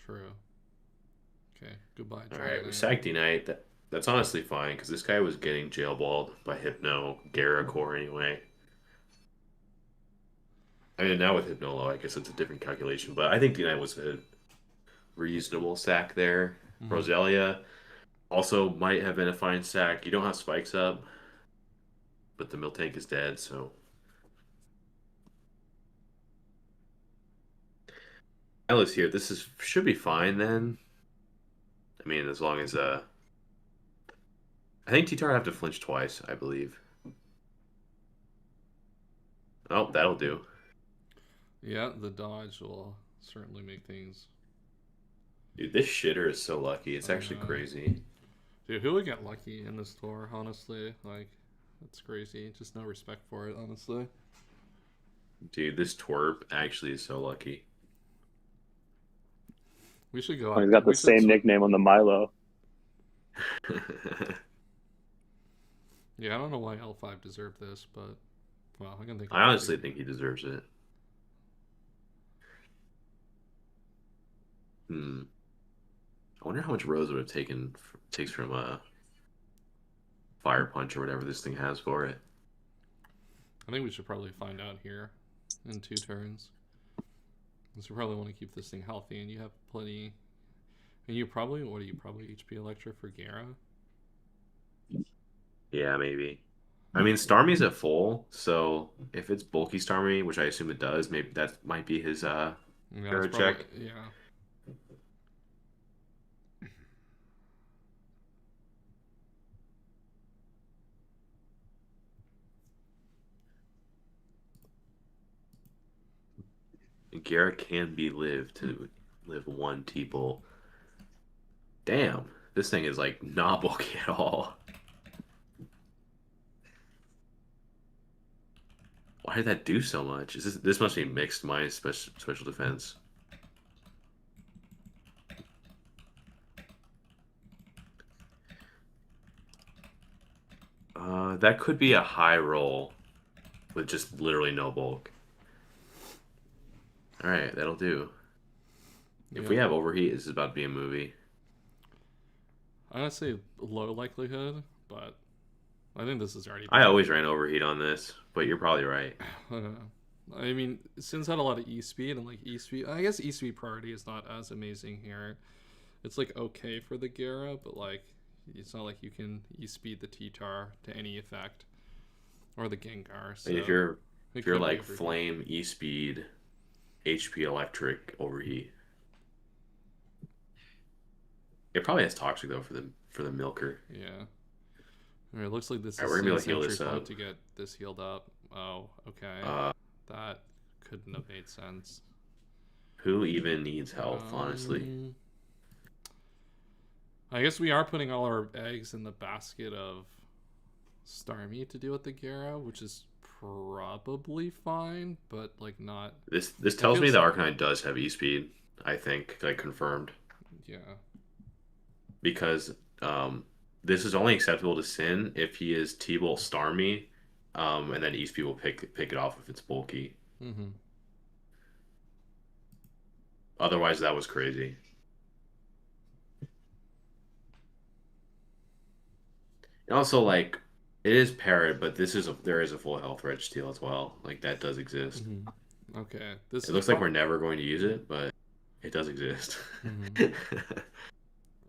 Speaker 1: True. Okay, goodbye.
Speaker 5: All right, we sacked D-Knight. That's honestly fine, because this guy was getting jailballed by Hypno, Core anyway. I mean, now with Hypnolo, I guess it's a different calculation, but I think D-Knight was a reasonable sack there. Mm-hmm. Roselia also might have been a fine sack. You don't have spikes up, but the Miltank is dead, so... Alice here, this should be fine then. I mean, as long as I think T-Tar have to flinch twice, I believe. Oh, that'll do.
Speaker 1: Yeah, the dodge will certainly make things.
Speaker 5: Dude, this shitter is so lucky. It's actually crazy.
Speaker 1: Dude, who would get lucky in this store, honestly? Like, that's crazy. Just no respect for it, honestly.
Speaker 5: Dude, this twerp actually is so lucky.
Speaker 1: We should go.
Speaker 3: Oh, he's got the same nickname on the Milo.
Speaker 1: Yeah, I don't know why L5 deserved this, but well, I can think.
Speaker 5: I honestly think he deserves it. I wonder how much Rose would have takes from Fire Punch or whatever this thing has for it.
Speaker 1: I think we should probably find out here in 2 turns. Because we probably want to keep this thing healthy, and you have plenty. And you probably, what are you, probably HP Electra for Gera?
Speaker 5: Yeah, maybe. I mean, Starmie's at full, so if it's bulky Starmie, which I assume it does, maybe that might be his Gera check.
Speaker 1: Yeah.
Speaker 5: Gera can be lived to live 1 T-Bolt. Damn, this thing is like not bulky at all. Why did that do so much? This must be mixed minus special defense. That could be a high roll with just literally no bulk. All right, that'll do. If we have overheat, this is about to be a movie.
Speaker 1: I'm gonna say low likelihood, but I think this is already.
Speaker 5: I always ran overheat on this, but you're probably right.
Speaker 1: I mean, Sin's had a lot of E-speed, and like E-speed, I guess E-speed priority is not as amazing here. It's like okay for the Gera, but like it's not like you can E-speed the T-Tar to any effect, or the Gengar. So
Speaker 5: and if you're like flame E-speed, HP electric overheat. It probably has toxic though for the milker.
Speaker 1: Yeah. All right, it looks like this
Speaker 5: we're gonna be able to heal this
Speaker 1: point
Speaker 5: up
Speaker 1: to get this healed up. Oh, okay. That couldn't have made sense.
Speaker 5: Who even needs health, honestly?
Speaker 1: I guess we are putting all our eggs in the basket of Starmie to deal with the Gera, which is probably fine, but like not.
Speaker 5: This tells me the Arcanine does have E-Speed. I think, like, confirmed.
Speaker 1: Yeah.
Speaker 5: Because this is only acceptable to Sin if he is T-Bolt Starmie, and then E-Speed will pick it off if it's bulky.
Speaker 1: Mm-hmm.
Speaker 5: Otherwise, that was crazy. And also, like, it is Parrot, but there is a full health Registeel as well. Like, that does exist.
Speaker 1: Mm-hmm. Okay.
Speaker 5: It looks like we're never going to use it, but it does exist.
Speaker 1: Mm-hmm.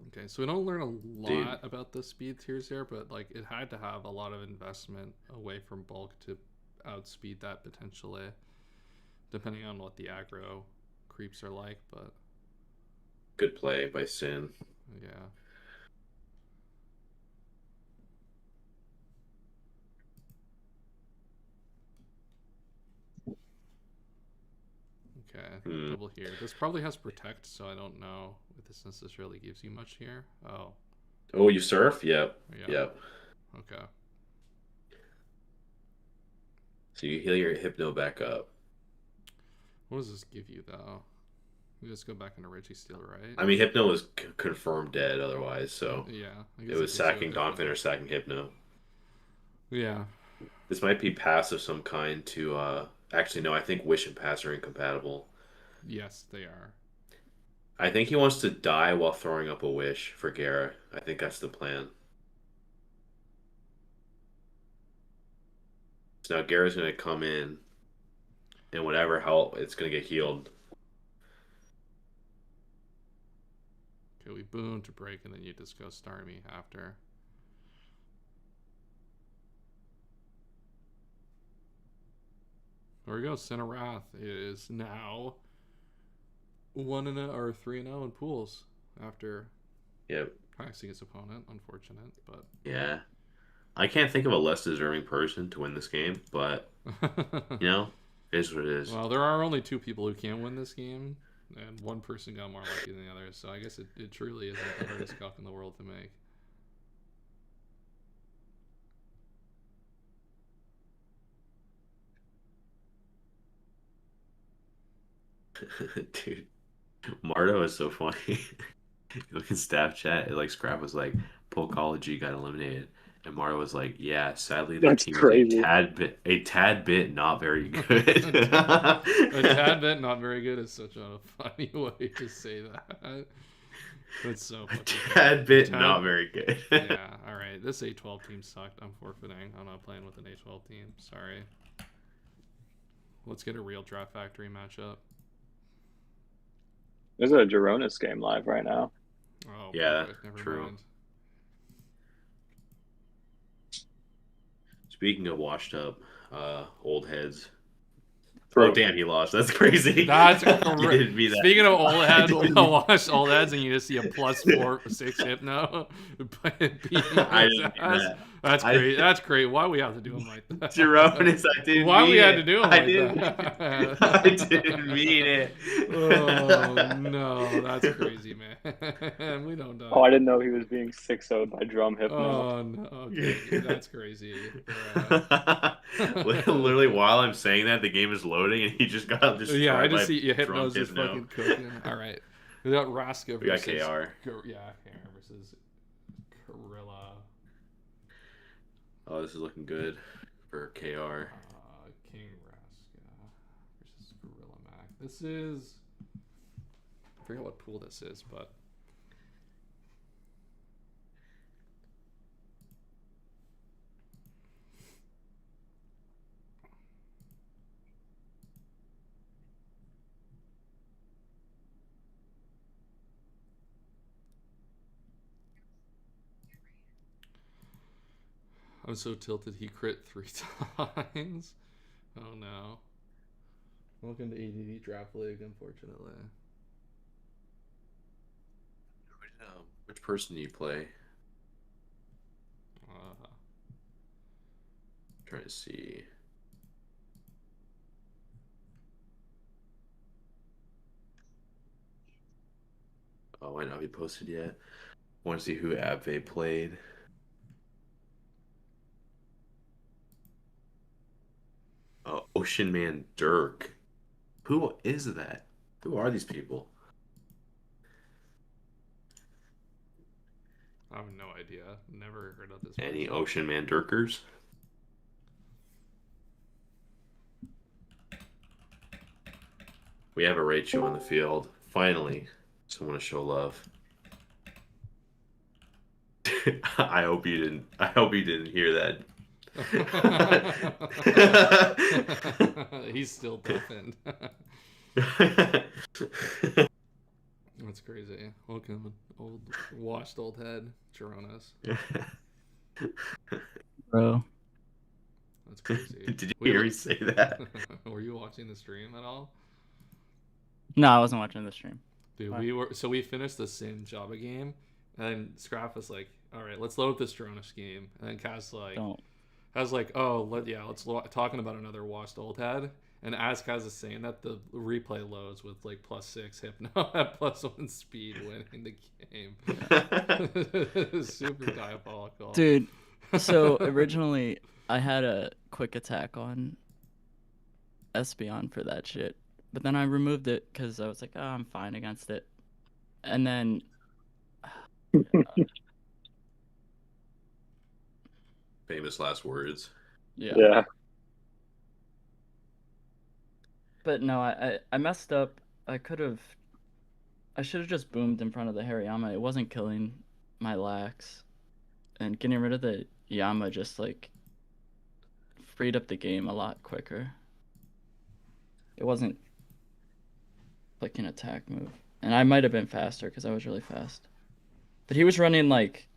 Speaker 1: Okay, so we don't learn a lot about the speed tiers here, but like it had to have a lot of investment away from bulk to outspeed that potentially, depending on what the aggro creeps are like. But
Speaker 5: good play by Sin.
Speaker 1: Yeah. Okay, double here. This probably has Protect, so I don't know if this necessarily gives you much here.
Speaker 5: Oh, you surf? Yep. Yep.
Speaker 1: Okay.
Speaker 5: So you heal your Hypno back up.
Speaker 1: What does this give you, though? We just go back into Registeel, right?
Speaker 5: I mean, Hypno was confirmed dead otherwise, so
Speaker 1: yeah.
Speaker 5: It was sacking Donphin or sacking Hypno.
Speaker 1: Yeah.
Speaker 5: This might be pass of some kind to... Actually, no, I think Wish and Pass are incompatible.
Speaker 1: Yes, they are.
Speaker 5: I think he wants to die while throwing up a Wish for Gera. I think that's the plan. So now Gera's going to come in, and whatever help, it's going to get healed.
Speaker 1: Okay, we boon to break, and then you just go Starmie after. There we go. Cinerath is now 1-0 or 3-0 in pools after taxing his opponent. Unfortunate, but
Speaker 5: yeah, I can't think of a less deserving person to win this game, but you know, it is what it is.
Speaker 1: Well, there are only 2 people who can win this game, and one person got more lucky than the other. So I guess it truly isn't the hardest calc in the world to make.
Speaker 5: Dude, Mardo is so funny. Look at staff chat. Like Scrap was like, Polkology got eliminated, and Mardo was like, "Yeah, sadly their team is a tad bit not very good."
Speaker 1: A tad bit not very good is such a funny way to say that. That's so funny.
Speaker 5: A tad bit not very good.
Speaker 1: Yeah. All right. This A12 team sucked. I'm forfeiting. I'm not playing with an A12 team. Sorry. Let's get a real Draft Factory matchup.
Speaker 3: There's a Geronis game live right now.
Speaker 1: Oh,
Speaker 5: yeah,
Speaker 1: never
Speaker 5: true.
Speaker 1: Mind.
Speaker 5: Speaking of washed up old heads.
Speaker 3: True.
Speaker 5: Oh, damn, he lost. That's crazy.
Speaker 1: That's
Speaker 5: that.
Speaker 1: Speaking of old heads, watch old heads and you just see a +4/6 Hypno.
Speaker 5: I didn't do that.
Speaker 1: That's great. That's great. Why we have to do them like that?
Speaker 5: Geronis, I didn't
Speaker 1: Why
Speaker 5: mean
Speaker 1: we had
Speaker 5: it.
Speaker 1: to do them like that?
Speaker 5: I didn't mean it.
Speaker 1: Oh, no. That's crazy, man. We don't know.
Speaker 3: Oh, I didn't know he was being 6-0'd by Drum Hypno.
Speaker 1: Oh, no. Okay. That's crazy.
Speaker 5: Literally, while I'm saying that, the game is loading, and he just got destroyed.
Speaker 1: Yeah, I just
Speaker 5: by
Speaker 1: see your Hypno's
Speaker 5: Hypno.
Speaker 1: just fucking cooking. All right. We got Raska versus...
Speaker 5: We got KR.
Speaker 1: KR versus Gorilla.
Speaker 5: Oh, this is looking good for KR.
Speaker 1: King Raska versus Gorilla Mac. This is... I forget what pool this is, but... I'm so tilted he crit 3 times. Oh no. Welcome to ADD Draft League, unfortunately.
Speaker 5: Which person do you play? Trying to see. be posted yet. Want to see who Abve played. Ocean Man Dirk. Who is that? Who are these people?
Speaker 1: I have no idea. Never heard of this.
Speaker 5: Any Ocean Man Dirkers? We have a Rachel on the field. Finally, someone to show love. I hope you didn't hear that.
Speaker 1: He's still toughened. That's crazy. Welcome, washed old head, Geronis.
Speaker 6: Bro.
Speaker 1: That's crazy.
Speaker 5: Did you hear me say that?
Speaker 1: Were you watching the stream at all?
Speaker 6: No, I wasn't watching the stream.
Speaker 1: Dude, we finished the same Java game, and then Scrap was like, "All right, let's load up this Geronis game," and then Kaz like, "Oh, let's talking about another washed old head." And as Kaz is saying that, the replay loads with like +6 Hypno at +1 speed winning the game. Super diabolical.
Speaker 6: Dude, so originally I had a quick attack on Espeon for that shit. But then I removed it because I was like, oh, I'm fine against it. And then...
Speaker 5: Famous last words.
Speaker 3: Yeah.
Speaker 6: But no, I messed up. I should have just boomed in front of the Hariyama. It wasn't killing my lax. And getting rid of the Yama just like freed up the game a lot quicker. It wasn't like an attack move. And I might have been faster because I was really fast. But he was running like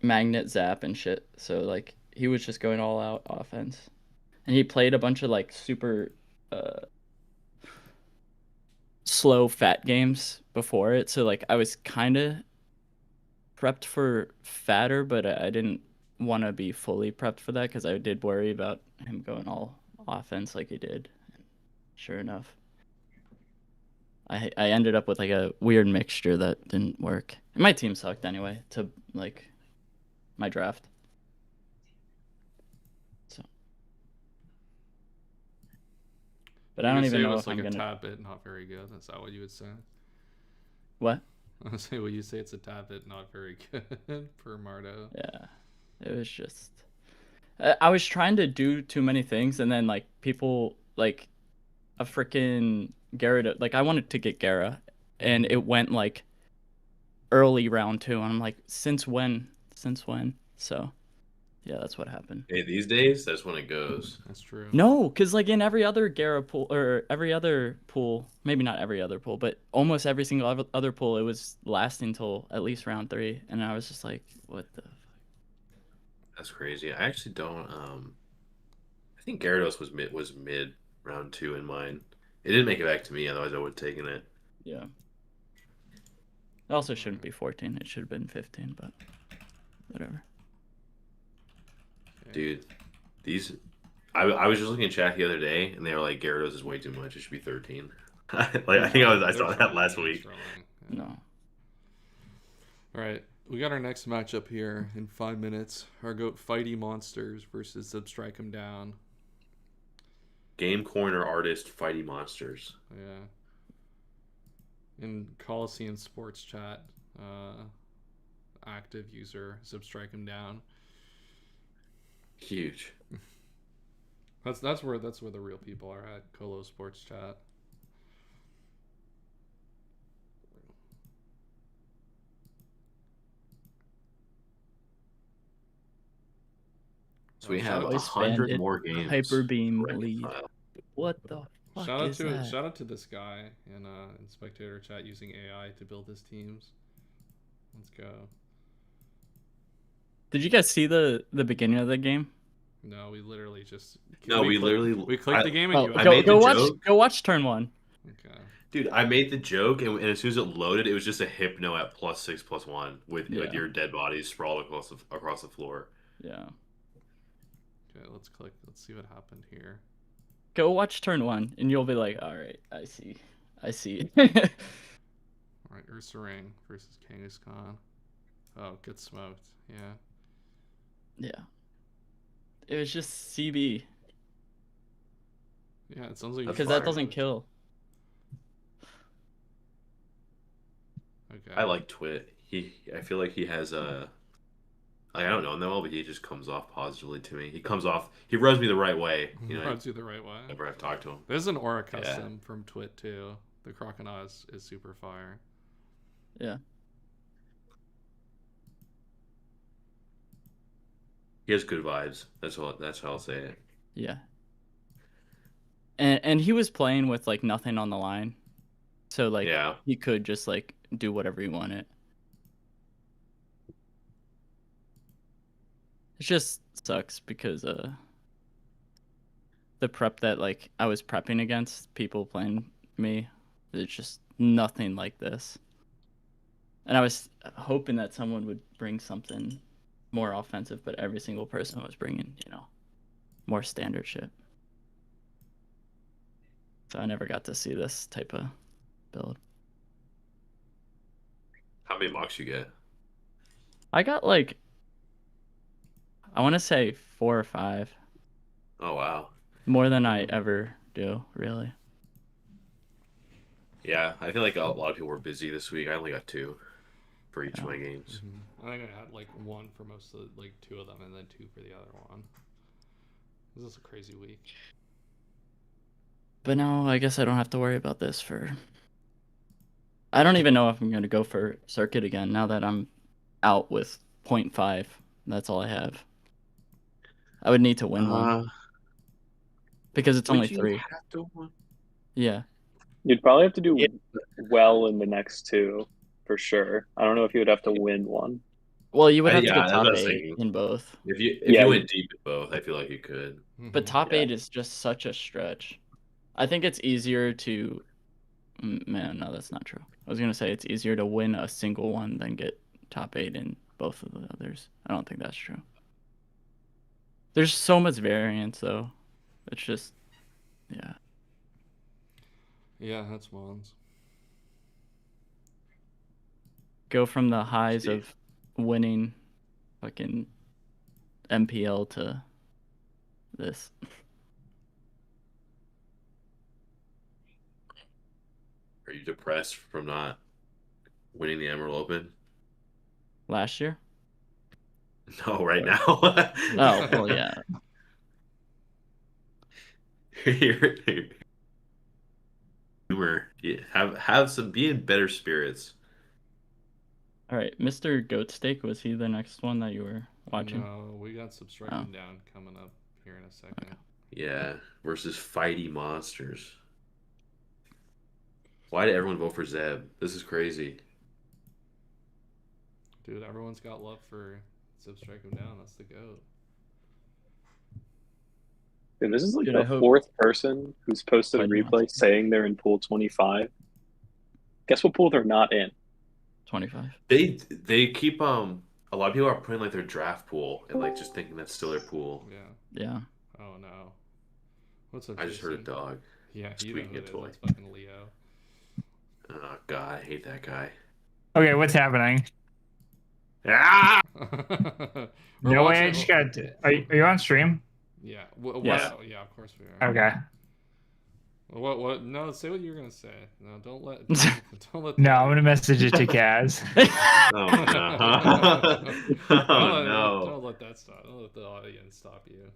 Speaker 6: magnet zap and shit. So like he was just going all out offense. And he played a bunch of like super slow fat games before it, so like I was kind of prepped for fatter, but I didn't want to be fully prepped for that because I did worry about him going all offense like he did. Sure enough, I ended up with like a weird mixture that didn't work. And my team sucked anyway to like my draft. But I don't even know if I'm gonna.
Speaker 1: It's like a tad bit not very good. Is that what you would say?
Speaker 6: What?
Speaker 1: I would say, well, you say it's a tad bit not very good for Mardo.
Speaker 6: Yeah, it was just. I was trying to do too many things, and then like people like a freaking Gyarados. Like I wanted to get Gyara, and it went like early round 2, and I'm like, since when? Since when? So. Yeah, that's what happened.
Speaker 5: Hey, these days, that's when it goes.
Speaker 1: That's true.
Speaker 6: No, because like in every other Gyara pool, or every other pool, maybe not every other pool, but almost every single other pool, it was lasting till at least round 3. And I was just like, what the fuck?
Speaker 5: That's crazy. I actually don't, I think Gyarados was mid round 2 in mine. It didn't make it back to me, otherwise I would have taken it.
Speaker 6: Yeah. It also shouldn't be 14. It should have been 15, but whatever.
Speaker 5: Dude, I was just looking at chat the other day, and they were like, Gyarados is way too much. It should be 13. I saw that last week.
Speaker 6: No.
Speaker 1: All right, we got our next matchup here in 5 minutes. Our goat Fighty Monsters versus Substrike 'em Down.
Speaker 5: Game Corner Artist Fighty Monsters.
Speaker 1: Yeah. In Coliseum Sports Chat, active user Substrike 'em Down.
Speaker 5: Huge.
Speaker 1: That's where the real people are at. Colo Sports Chat.
Speaker 5: So we have 100 more games.
Speaker 6: Hyper Beam lead. What the fuck is that?
Speaker 1: Shout out to this guy in Spectator Chat using AI to build his teams. Let's go.
Speaker 6: Did you guys see the beginning of the game?
Speaker 1: No, we literally just.
Speaker 5: We
Speaker 1: clicked the game and
Speaker 6: go watch turn 1.
Speaker 1: Okay.
Speaker 5: Dude, I made the joke, and as soon as it loaded, it was just a Hypno at +6/+1 with your dead bodies sprawled across the floor.
Speaker 6: Yeah.
Speaker 1: Okay, let's click. Let's see what happened here.
Speaker 6: Go watch turn 1, and you'll be like, all right, I see.
Speaker 1: All Right, Ursaring versus Kangaskhan. Oh, get smoked. Yeah.
Speaker 6: Yeah. It was just CB.
Speaker 1: Yeah, it sounds like
Speaker 6: because that doesn't kill.
Speaker 1: Okay.
Speaker 5: I like Twit. I feel like he has a. I don't know him that well, but he just comes off positively to me. He rubs me the right way. You know,
Speaker 1: rubs you the right way.
Speaker 5: Whenever I've talked to him.
Speaker 1: There's an aura custom from Twit too. The Croconaw is super fire.
Speaker 6: Yeah.
Speaker 5: He has good vibes. That's how I'll say it.
Speaker 6: Yeah. And he was playing with like nothing on the line. So like he could just like do whatever he wanted. It just sucks because the prep that like I was prepping against, people playing me, it's just nothing like this. And I was hoping that someone would bring something more offensive, but every single person was bringing, more standard shit. So I never got to see this type of build.
Speaker 5: How many mocks you get?
Speaker 6: I got like, I want to say 4 or 5.
Speaker 5: Oh, wow.
Speaker 6: More than I ever do, really.
Speaker 5: Yeah, I feel like a lot of people were busy this week. I only got 2 for each of my games.
Speaker 1: I think I had like 1 for most of like 2 of them, and then 2 for the other one. This is a crazy week.
Speaker 6: But no, I guess I don't have to worry about this for... I don't even know if I'm going to go for Circuit again now that I'm out with 0.5. That's all I have. I would need to win one. Because it's only 3.
Speaker 5: Have to win?
Speaker 6: Yeah.
Speaker 3: You'd probably have to do well in the next 2, for sure. I don't know if you would have to win one.
Speaker 6: Well, you would have to get top 8 in both.
Speaker 5: If you went deep in both, I feel like you could.
Speaker 6: But top 8 is just such a stretch. I think it's easier to... Man, no, that's not true. I was going to say it's easier to win a single one than get top 8 in both of the others. I don't think that's true. There's so much variance, though. It's just... Yeah.
Speaker 1: Yeah, that's Mons.
Speaker 6: Go from the highs of winning fucking MPL to this.
Speaker 5: Are you depressed from not winning the Emerald Open?
Speaker 6: Last year?
Speaker 5: No, right now.
Speaker 6: Oh, well, yeah.
Speaker 5: Humor. Be in better spirits.
Speaker 6: All right, Mr. Goatsteak, was he the next one that you were watching?
Speaker 1: No, we got Substracting Down coming up here in a second.
Speaker 6: Okay.
Speaker 5: Yeah, versus Fighty Monsters. Why did everyone vote for Zeb? This is crazy.
Speaker 1: Dude, everyone's got love for Substracting Down. That's the GOAT.
Speaker 3: Dude, this is like the 4th person who's posted a replay saying they're in pool 25. Guess what pool they're not in?
Speaker 6: 25.
Speaker 5: They keep a lot of people are putting like their draft pool and like just thinking that's still their pool.
Speaker 6: Yeah.
Speaker 1: Oh no. What's up?
Speaker 5: I just heard a dog.
Speaker 1: Yeah,
Speaker 5: squeaking a toy.
Speaker 1: That's fucking Leo.
Speaker 5: Oh god, I hate that guy.
Speaker 7: Okay, what's happening?
Speaker 5: Ah!
Speaker 7: No way, I just got. Are you on stream?
Speaker 1: Yeah.
Speaker 6: Yeah,
Speaker 1: of course we are.
Speaker 7: Okay.
Speaker 1: What? No, say what you're gonna say. No, don't let.
Speaker 7: No, I'm gonna message it to Kaz.
Speaker 5: Oh no! Oh no!
Speaker 1: Don't let that stop. Don't let the audience stop you.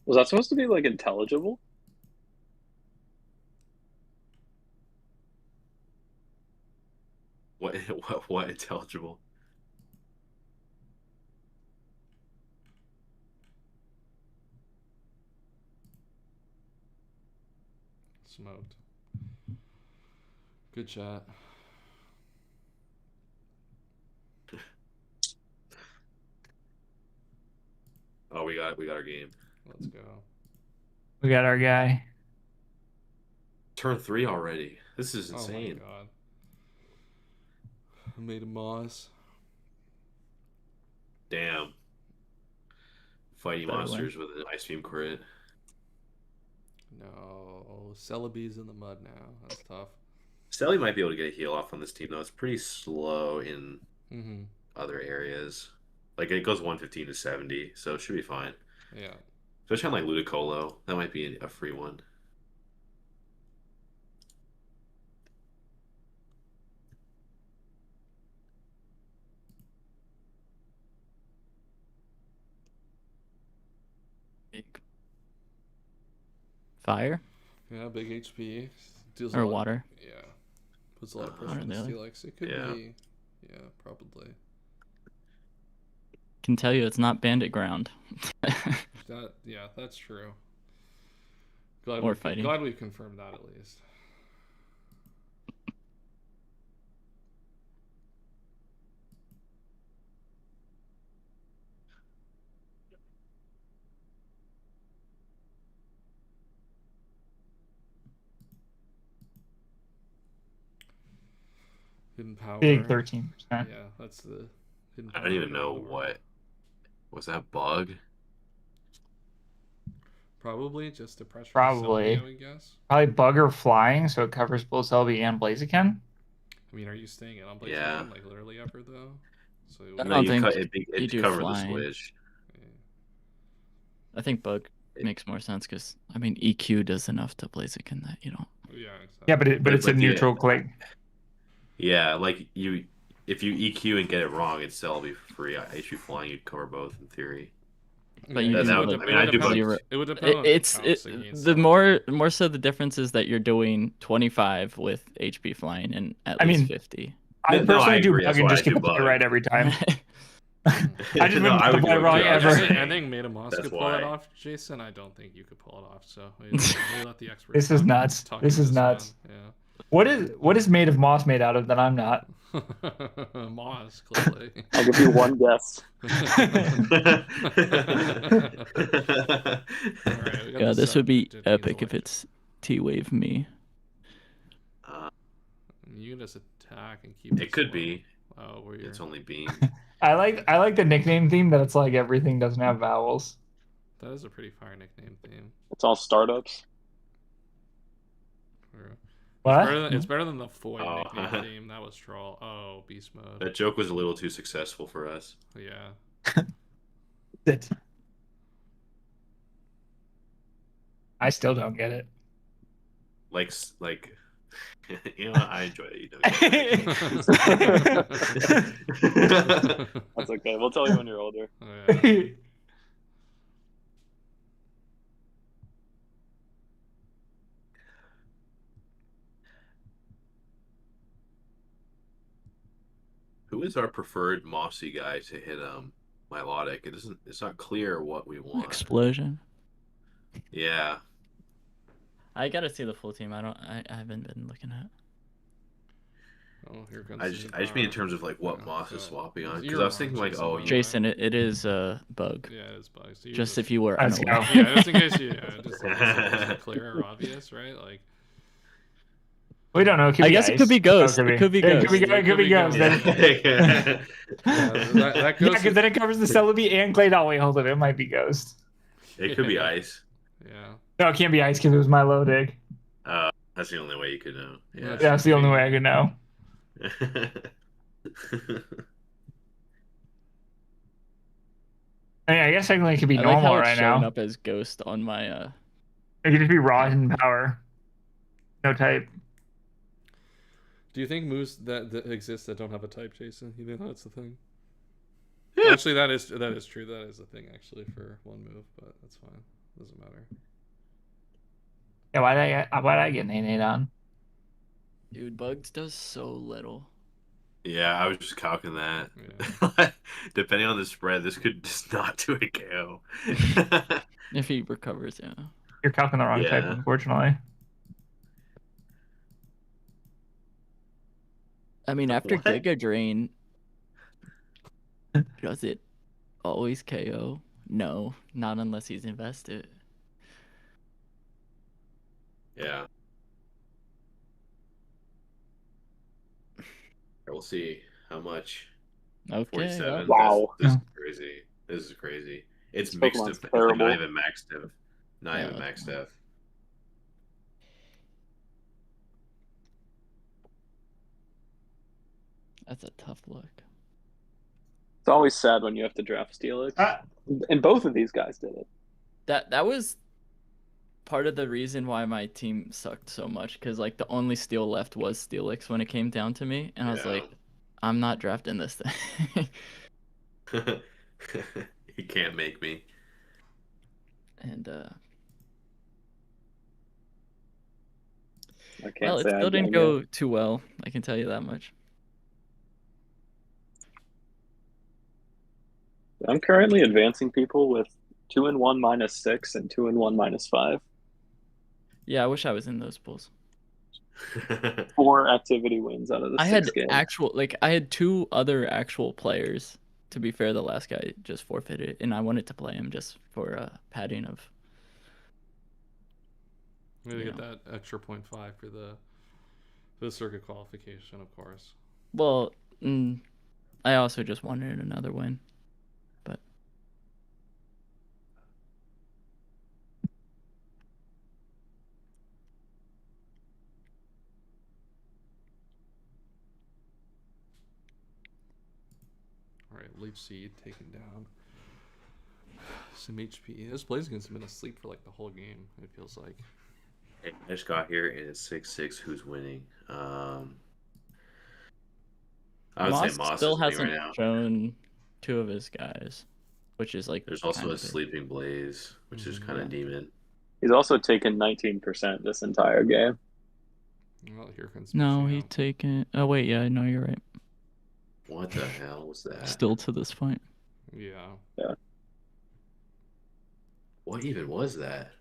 Speaker 3: Was that supposed to be like intelligible?
Speaker 5: What intelligible?
Speaker 1: Smoked. Good chat.
Speaker 5: Oh, we got our game.
Speaker 1: Let's go.
Speaker 7: We got our guy.
Speaker 5: Turn 3 already. This is insane.
Speaker 1: Oh my god. I made a Moss.
Speaker 5: Damn. fighting
Speaker 6: Better
Speaker 5: monsters with an ice beam crit.
Speaker 1: No, Celebi's in the mud now. That's tough.
Speaker 5: Sally might be able to get a heal off on this team though. It's pretty slow in
Speaker 1: Mm-hmm.
Speaker 5: other areas. Like it goes 115 to 70, so it should be fine.
Speaker 1: Yeah.
Speaker 5: Especially on like Ludicolo, that might be a free one.
Speaker 6: Fire
Speaker 1: Yeah, big HP. Deals
Speaker 6: or
Speaker 1: a lot.
Speaker 6: water?
Speaker 1: Yeah. Puts a lot of pressure
Speaker 6: Water
Speaker 1: on the
Speaker 6: the other.
Speaker 1: Steelix. It could
Speaker 5: Yeah.
Speaker 1: be. Yeah, probably.
Speaker 6: Can tell you it's not bandit ground.
Speaker 1: Yeah, that's true. Glad
Speaker 6: Or fighting.
Speaker 1: Glad we've confirmed that at least. Hidden power.
Speaker 7: Big 13%.
Speaker 1: Yeah, that's the hidden power.
Speaker 5: I don't even know what was that bug.
Speaker 1: Probably just to pressure.
Speaker 7: Probably.
Speaker 1: Celebi, I would guess.
Speaker 7: Probably bugger flying, so it covers both Celebi and Blaziken.
Speaker 1: I mean, are you staying in on Blaziken
Speaker 5: Yeah.
Speaker 1: like literally ever though? So
Speaker 6: I
Speaker 5: No,
Speaker 6: don't
Speaker 5: you
Speaker 6: think
Speaker 5: cut,
Speaker 6: you
Speaker 5: it
Speaker 6: do
Speaker 5: covered
Speaker 6: flying.
Speaker 5: the switch.
Speaker 6: I think bug makes more sense because I mean EQ does enough to Blaziken that you don't.
Speaker 1: Yeah, exactly.
Speaker 7: Yeah, but it's a
Speaker 5: But
Speaker 7: neutral click.
Speaker 5: Yeah, like if you EQ and get it wrong, it'd still be free. HP flying, you'd cover both in theory.
Speaker 6: But you
Speaker 1: it
Speaker 6: do
Speaker 1: would
Speaker 6: like
Speaker 1: dep-
Speaker 5: I mean, I
Speaker 1: it would
Speaker 5: do
Speaker 1: depend-
Speaker 6: both.
Speaker 1: It would depend on
Speaker 6: It's
Speaker 1: bouncing against
Speaker 6: the
Speaker 1: Celebi.
Speaker 6: more so the difference is that you're doing 25 with HP flying and at
Speaker 7: I
Speaker 6: least
Speaker 7: mean,
Speaker 6: 50.
Speaker 7: I
Speaker 5: No,
Speaker 7: personally
Speaker 5: I
Speaker 7: do
Speaker 5: agree.
Speaker 7: bug
Speaker 5: That's
Speaker 7: and
Speaker 5: why
Speaker 7: just
Speaker 5: I
Speaker 7: get
Speaker 5: do
Speaker 7: the play
Speaker 5: bug.
Speaker 7: right every time. I just
Speaker 5: No,
Speaker 7: wouldn't
Speaker 5: I
Speaker 7: get the
Speaker 5: would
Speaker 7: play
Speaker 5: do it
Speaker 7: wrong
Speaker 5: too.
Speaker 7: ever.
Speaker 1: I think Meta Moss
Speaker 5: That's
Speaker 1: could pull
Speaker 5: why.
Speaker 1: it off, Jason. I don't think you could pull it off. So we let the experts.
Speaker 7: This is nuts.
Speaker 1: talk
Speaker 7: This
Speaker 1: about
Speaker 7: is nuts.
Speaker 1: one.
Speaker 7: What is made of moss made out of that I'm not?
Speaker 1: Yeah. Moss, clearly.
Speaker 3: I'll give you one guess.
Speaker 1: Alright, we got
Speaker 6: Yeah,
Speaker 1: the
Speaker 6: this would be
Speaker 1: subject. It needs
Speaker 6: epic if
Speaker 1: electric.
Speaker 6: it's T-Wave me.
Speaker 1: You can just attack and keep.
Speaker 5: It could be.
Speaker 1: Oh, where you're.
Speaker 5: It's only beam.
Speaker 7: I like the nickname theme that it's like everything doesn't have vowels.
Speaker 1: That is a pretty fire nickname theme.
Speaker 3: It's all startups.
Speaker 7: What?
Speaker 1: It's better than the Foy
Speaker 5: Oh.
Speaker 1: nickname theme. That was troll. Oh, beast mode.
Speaker 5: That joke was a little too successful for us.
Speaker 1: Yeah.
Speaker 7: It. I still don't get it.
Speaker 5: Like you know what? I enjoy it. You don't get it.
Speaker 3: That's okay. We'll tell you when you're older.
Speaker 1: Oh, yeah.
Speaker 5: Who is our preferred mossy guy to hit Milotic? It's not clear what we want.
Speaker 6: Explosion.
Speaker 5: Yeah.
Speaker 6: I gotta see the full team. I haven't been looking at.
Speaker 1: Oh, here comes.
Speaker 5: I just mean in terms of like what
Speaker 1: Yeah,
Speaker 5: moss is
Speaker 1: so
Speaker 5: swapping on. Because
Speaker 1: you're
Speaker 5: I was
Speaker 1: wrong,
Speaker 5: thinking like,
Speaker 1: Jason,
Speaker 5: oh,
Speaker 1: by the way.
Speaker 6: Jason, it is a bug.
Speaker 1: Yeah, it is bugs. So
Speaker 6: Just if you were
Speaker 7: Let's
Speaker 6: unaware.
Speaker 7: go.
Speaker 1: Yeah, just in case you. Yeah, just like, is it clear or obvious, right? Like.
Speaker 7: We don't know. It could
Speaker 6: I
Speaker 7: be
Speaker 6: guess it
Speaker 7: ice.
Speaker 6: could be ghost.
Speaker 7: Oh,
Speaker 6: It could be
Speaker 7: Yeah,
Speaker 6: ghost.
Speaker 7: It could be ghost.
Speaker 1: Yeah.
Speaker 7: Then.
Speaker 1: That
Speaker 7: Yeah,
Speaker 1: goes.
Speaker 7: because then it covers the Celebi and Claydol. Wait, hold on. It might be ghost.
Speaker 5: It could be ice.
Speaker 1: Yeah.
Speaker 7: No, it can't be ice because it was my low dig.
Speaker 5: That's the only way you could know. Yeah.
Speaker 1: That's-
Speaker 7: That's the only way I could know. I mean, I guess technically it could be
Speaker 6: I like how
Speaker 7: normal
Speaker 6: it's
Speaker 7: right
Speaker 6: showing
Speaker 7: now.
Speaker 6: up as ghost on my
Speaker 7: It could just be raw hidden power. No type.
Speaker 1: Do you think moves that exist that don't have a type, Jason? You think that's the thing? Actually, that is true. That is a thing actually for one move, but that's fine. Doesn't matter.
Speaker 7: Yeah, why'd I get an 8 on?
Speaker 6: dude. Bugs does so little.
Speaker 5: Yeah, I was just calculating that.
Speaker 1: Yeah.
Speaker 5: Depending on the spread, this could just not do a KO.
Speaker 6: If he recovers, yeah.
Speaker 7: You're calculating the wrong type,
Speaker 5: Yeah.
Speaker 7: unfortunately.
Speaker 6: I mean, after
Speaker 5: What?
Speaker 6: Giga Drain, does it always KO? No, not unless he's invested.
Speaker 5: Yeah. We'll see how much.
Speaker 6: Okay.
Speaker 5: 47.
Speaker 3: Wow.
Speaker 5: This is crazy. This is crazy. It's
Speaker 3: This
Speaker 5: mixed
Speaker 3: Pokemon's
Speaker 5: div. It's like not
Speaker 3: terrible.
Speaker 5: even max div. Not
Speaker 6: Yeah,
Speaker 5: even max div.
Speaker 6: That's a tough look.
Speaker 3: It's always sad when you have to draft Steelix. And both of these guys did it.
Speaker 6: That was part of the reason why my team sucked so much, because like the only steal left was Steelix when it came down to me, and I was like, I'm not drafting this thing.
Speaker 5: You can't make me.
Speaker 6: And
Speaker 3: I can't
Speaker 6: well, it
Speaker 3: say
Speaker 6: still
Speaker 3: I
Speaker 6: didn't go too well. I can tell you that much.
Speaker 3: I'm currently advancing people with 2-1 -6 and 2-1 -5.
Speaker 6: Yeah, I wish I was in those pools.
Speaker 3: 4 activity wins out of the 6 games.
Speaker 6: I had 2 other actual players. To be fair, the last guy just forfeited, and I wanted to play him just for padding of.
Speaker 1: We gotta get that extra 0.5 for the circuit qualification, of course.
Speaker 6: Well, I also just wanted another win, but.
Speaker 1: Alright, Leech Seed taken down. Some HP. This Blaziken's been asleep for like the whole game, it feels like.
Speaker 5: Hey, I just got here and it's 6-6. Who's winning? I would say Moss
Speaker 6: still
Speaker 5: is winning
Speaker 6: hasn't
Speaker 5: right now.
Speaker 6: shown 2 of his guys, which is like.
Speaker 5: There's also a Sleeping Blaze, which is kind of demon.
Speaker 3: He's also taken 19% this entire game.
Speaker 1: Well, here comes
Speaker 6: No, he's taken. Oh wait, yeah, no, you're right.
Speaker 5: What the hell was that?
Speaker 6: Still to this point.
Speaker 1: Yeah.
Speaker 5: What even was that?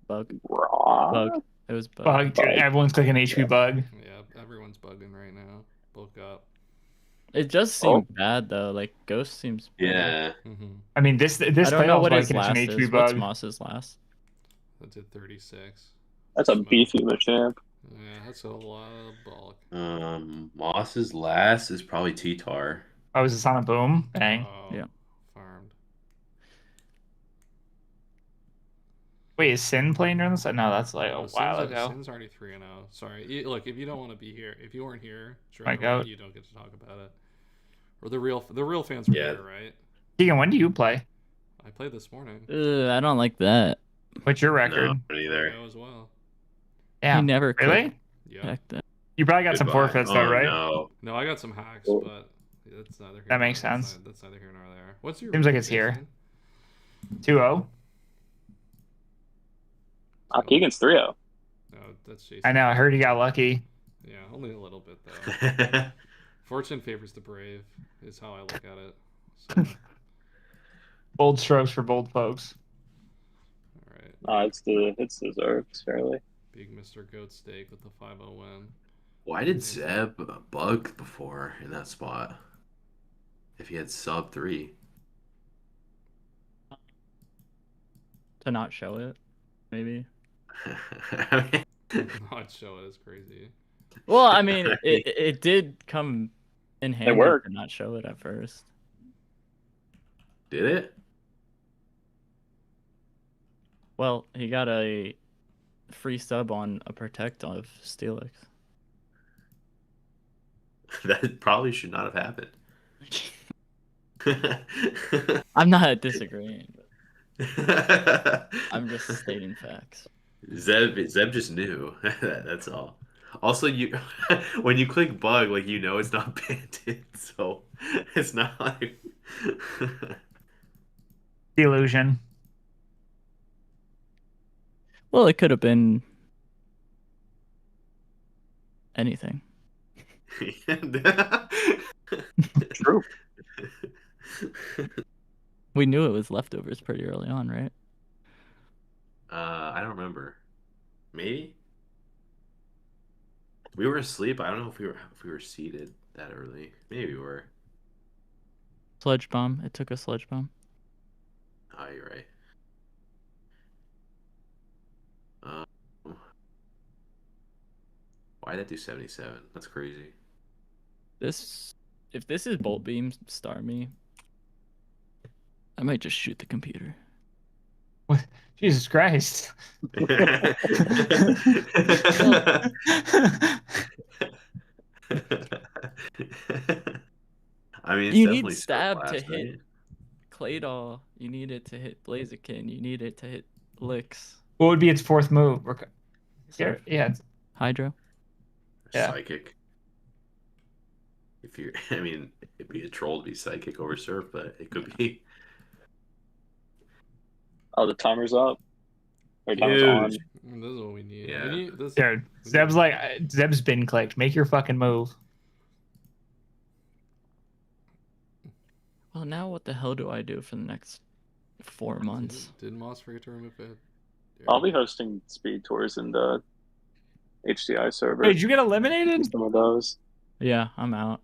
Speaker 6: Bug.
Speaker 3: Raw.
Speaker 6: Bug. It was bug.
Speaker 7: Bug. Dude, everyone's clicking HP bug.
Speaker 1: Yeah, everyone's bugging right now. Bulk up.
Speaker 6: It just seemed bad though. Like Ghost seems.
Speaker 5: Yeah.
Speaker 7: I mean, this
Speaker 6: I don't know what his
Speaker 7: like
Speaker 6: last
Speaker 7: an HP
Speaker 6: is.
Speaker 7: bug.
Speaker 6: What's Moss's last?
Speaker 1: That did 36.
Speaker 3: That's a beefy Machamp.
Speaker 1: Yeah, that's a lot of bulk.
Speaker 5: Moss's last is probably T-Tar.
Speaker 7: Oh, is this on a boom? Bang.
Speaker 1: Oh,
Speaker 6: Yeah.
Speaker 1: Farmed.
Speaker 7: Wait, is Sin playing during this? No, that's like a while ago.
Speaker 1: Sin's already 3-0. Sorry. Look, if you don't want to be here, if you weren't here,
Speaker 7: Like out.
Speaker 1: you don't get to talk about it. Or the real fans were here, right?
Speaker 7: Keegan, when do you play?
Speaker 1: I played this morning.
Speaker 6: I don't like that.
Speaker 7: What's your record?
Speaker 5: No, not either.
Speaker 1: I as well.
Speaker 7: Yeah.
Speaker 6: He never
Speaker 7: Really?
Speaker 1: Yeah.
Speaker 7: You probably got some forfeits though, right?
Speaker 5: No,
Speaker 1: I got some hacks, but that's neither here.
Speaker 7: That makes sense.
Speaker 1: That's neither here nor there. What's your?
Speaker 7: Seems like it's here. 2-0.
Speaker 3: Keegan's 3-0.
Speaker 1: No, that's Jason.
Speaker 7: I know. I heard he got lucky.
Speaker 1: Yeah, only a little bit though. Fortune favors the brave, is how I look at it. So.
Speaker 7: Bold strokes for bold folks.
Speaker 1: All right.
Speaker 3: It's deserved, fairly.
Speaker 1: Big Mr. Goat Steak with the 5-0 win.
Speaker 5: Why did Zeb bug before in that spot? If he had sub 3.
Speaker 6: To not show it, maybe.
Speaker 1: Not show it is crazy.
Speaker 6: Well, I mean, it did come in handy to not show it at first.
Speaker 5: Did it?
Speaker 6: Well, he got a free sub on a Protect of Steelix.
Speaker 5: That probably should not have happened.
Speaker 6: I'm not disagreeing. But I'm just stating facts.
Speaker 5: Zeb just knew. That's all. Also, you when you click bug, like it's not banded, so it's not like
Speaker 7: Illusion.
Speaker 6: Well, it could have been anything.
Speaker 3: True.
Speaker 6: We knew it was leftovers pretty early on, right?
Speaker 5: I don't remember. Maybe we were asleep. I don't know if we were seated that early. Maybe we were.
Speaker 6: Sludge bomb. It took a sludge bomb.
Speaker 5: Oh, you're right. Why did that do 77? That's crazy.
Speaker 6: If this is Bolt Beam, star me. I might just shoot the computer.
Speaker 7: What? Jesus Christ.
Speaker 5: I mean, it's
Speaker 6: You
Speaker 5: definitely
Speaker 6: need
Speaker 5: so
Speaker 6: stab to
Speaker 5: fast,
Speaker 6: hit
Speaker 5: right?
Speaker 6: Claydol. You need it to hit Blaziken. You need it to hit Licks.
Speaker 7: What would be its fourth move?
Speaker 6: Surf.
Speaker 7: Yeah.
Speaker 6: Hydro.
Speaker 7: Yeah.
Speaker 5: Psychic. If you're, I mean, it'd be a troll to be psychic over surf, but it could be.
Speaker 3: Oh, the timer's up. Or timer's
Speaker 5: Dude.
Speaker 3: on.
Speaker 1: This is what we need.
Speaker 5: Yeah.
Speaker 1: We need this.
Speaker 7: Dude, Zeb's been clicked. Make your fucking move.
Speaker 6: Well, now what the hell do I do for the next 4 months?
Speaker 1: Did Moss forget to remove it?
Speaker 3: I'll be hosting speed tours in the HDI server.
Speaker 7: Wait, did you get eliminated?
Speaker 3: Some of those.
Speaker 6: Yeah, I'm out.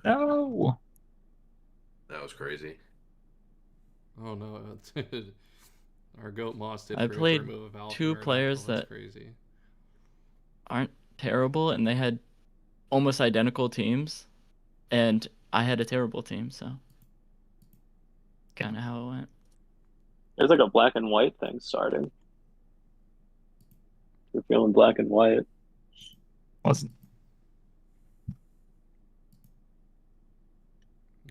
Speaker 7: No.
Speaker 5: That was crazy.
Speaker 1: Oh no, dude. Our goat Moss did.
Speaker 6: I
Speaker 1: forget to
Speaker 6: played
Speaker 1: remove a Valkyrie.
Speaker 6: 2 players
Speaker 1: That's
Speaker 6: that
Speaker 1: crazy.
Speaker 6: aren't terrible, and they had almost identical teams, and I had a terrible team, so kind of how it went.
Speaker 3: There's like a black and white thing starting. You're feeling black and white.
Speaker 7: Wasn't.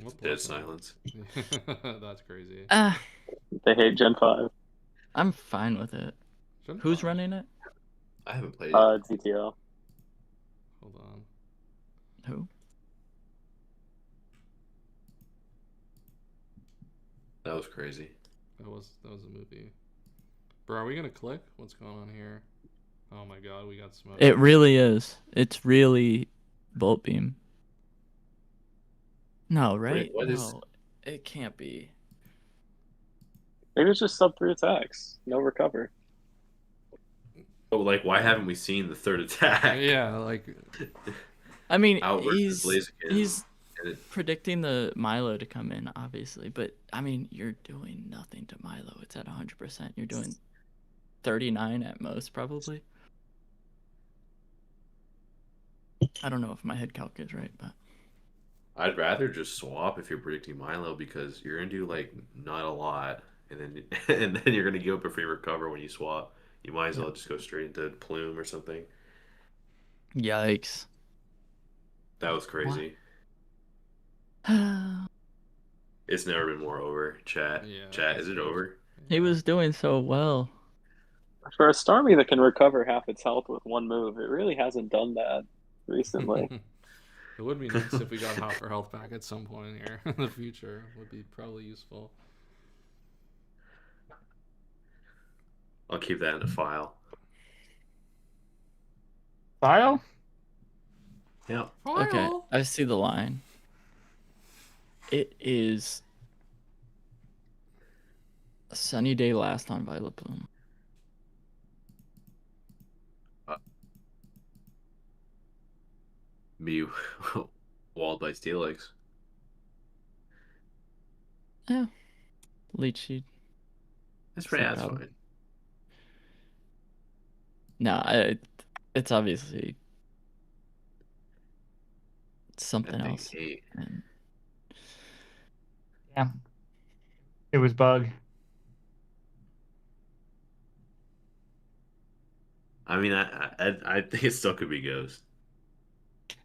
Speaker 1: What
Speaker 5: Dead
Speaker 1: black
Speaker 5: silence.
Speaker 1: and- That's crazy.
Speaker 3: They hate Gen 5.
Speaker 6: I'm fine with it.
Speaker 1: Shouldn't
Speaker 6: Who's
Speaker 1: I?
Speaker 6: running it?
Speaker 5: I haven't played it.
Speaker 3: DTO.
Speaker 1: Hold on.
Speaker 6: Who?
Speaker 5: That was crazy.
Speaker 1: That was a movie. Bro, are we gonna click? What's going on here? Oh my god, we got smoked.
Speaker 6: It really is. It's really Bolt Beam. No, right?
Speaker 5: what is-
Speaker 6: No, it can't be.
Speaker 3: Maybe it's just sub 3 attacks. No recover.
Speaker 5: But like, why haven't we seen the third attack?
Speaker 1: Yeah, like
Speaker 6: I mean,
Speaker 5: Out versus Blaziken.
Speaker 6: he's
Speaker 5: And it-
Speaker 6: predicting the Milo to come in, obviously, but I mean, you're doing nothing to Milo. It's at 100%. You're doing 39 at most, probably. I don't know if my head calc is right, but
Speaker 5: I'd rather just swap if you're predicting Milo because you're gonna do like not a lot, and then you're gonna give up a free recover when you swap. You might as well just go straight into Plume or something.
Speaker 6: yikes.
Speaker 5: That was crazy. It's never been more over. Chat.
Speaker 1: Yeah,
Speaker 5: Chat, is it over?
Speaker 6: He was doing so well.
Speaker 3: For a Starmie that can recover half its health with one move, it really hasn't done that recently.
Speaker 1: It would be nice if we got half our health back at some point here in the future. Would be probably useful.
Speaker 5: I'll keep that in a file.
Speaker 7: File?
Speaker 5: Yeah.
Speaker 6: Okay, I see the line. It is a sunny day last on Violet Bloom.
Speaker 5: Be walled by Steelix.
Speaker 6: Yeah. Leech Seed.
Speaker 5: That's pretty.
Speaker 6: No
Speaker 5: That's
Speaker 6: problem.
Speaker 5: fine.
Speaker 6: No, it's obviously something
Speaker 5: That thing
Speaker 6: else.
Speaker 5: ate.
Speaker 6: And
Speaker 7: Yeah. It was bug.
Speaker 5: I mean, I think it still could be Ghost.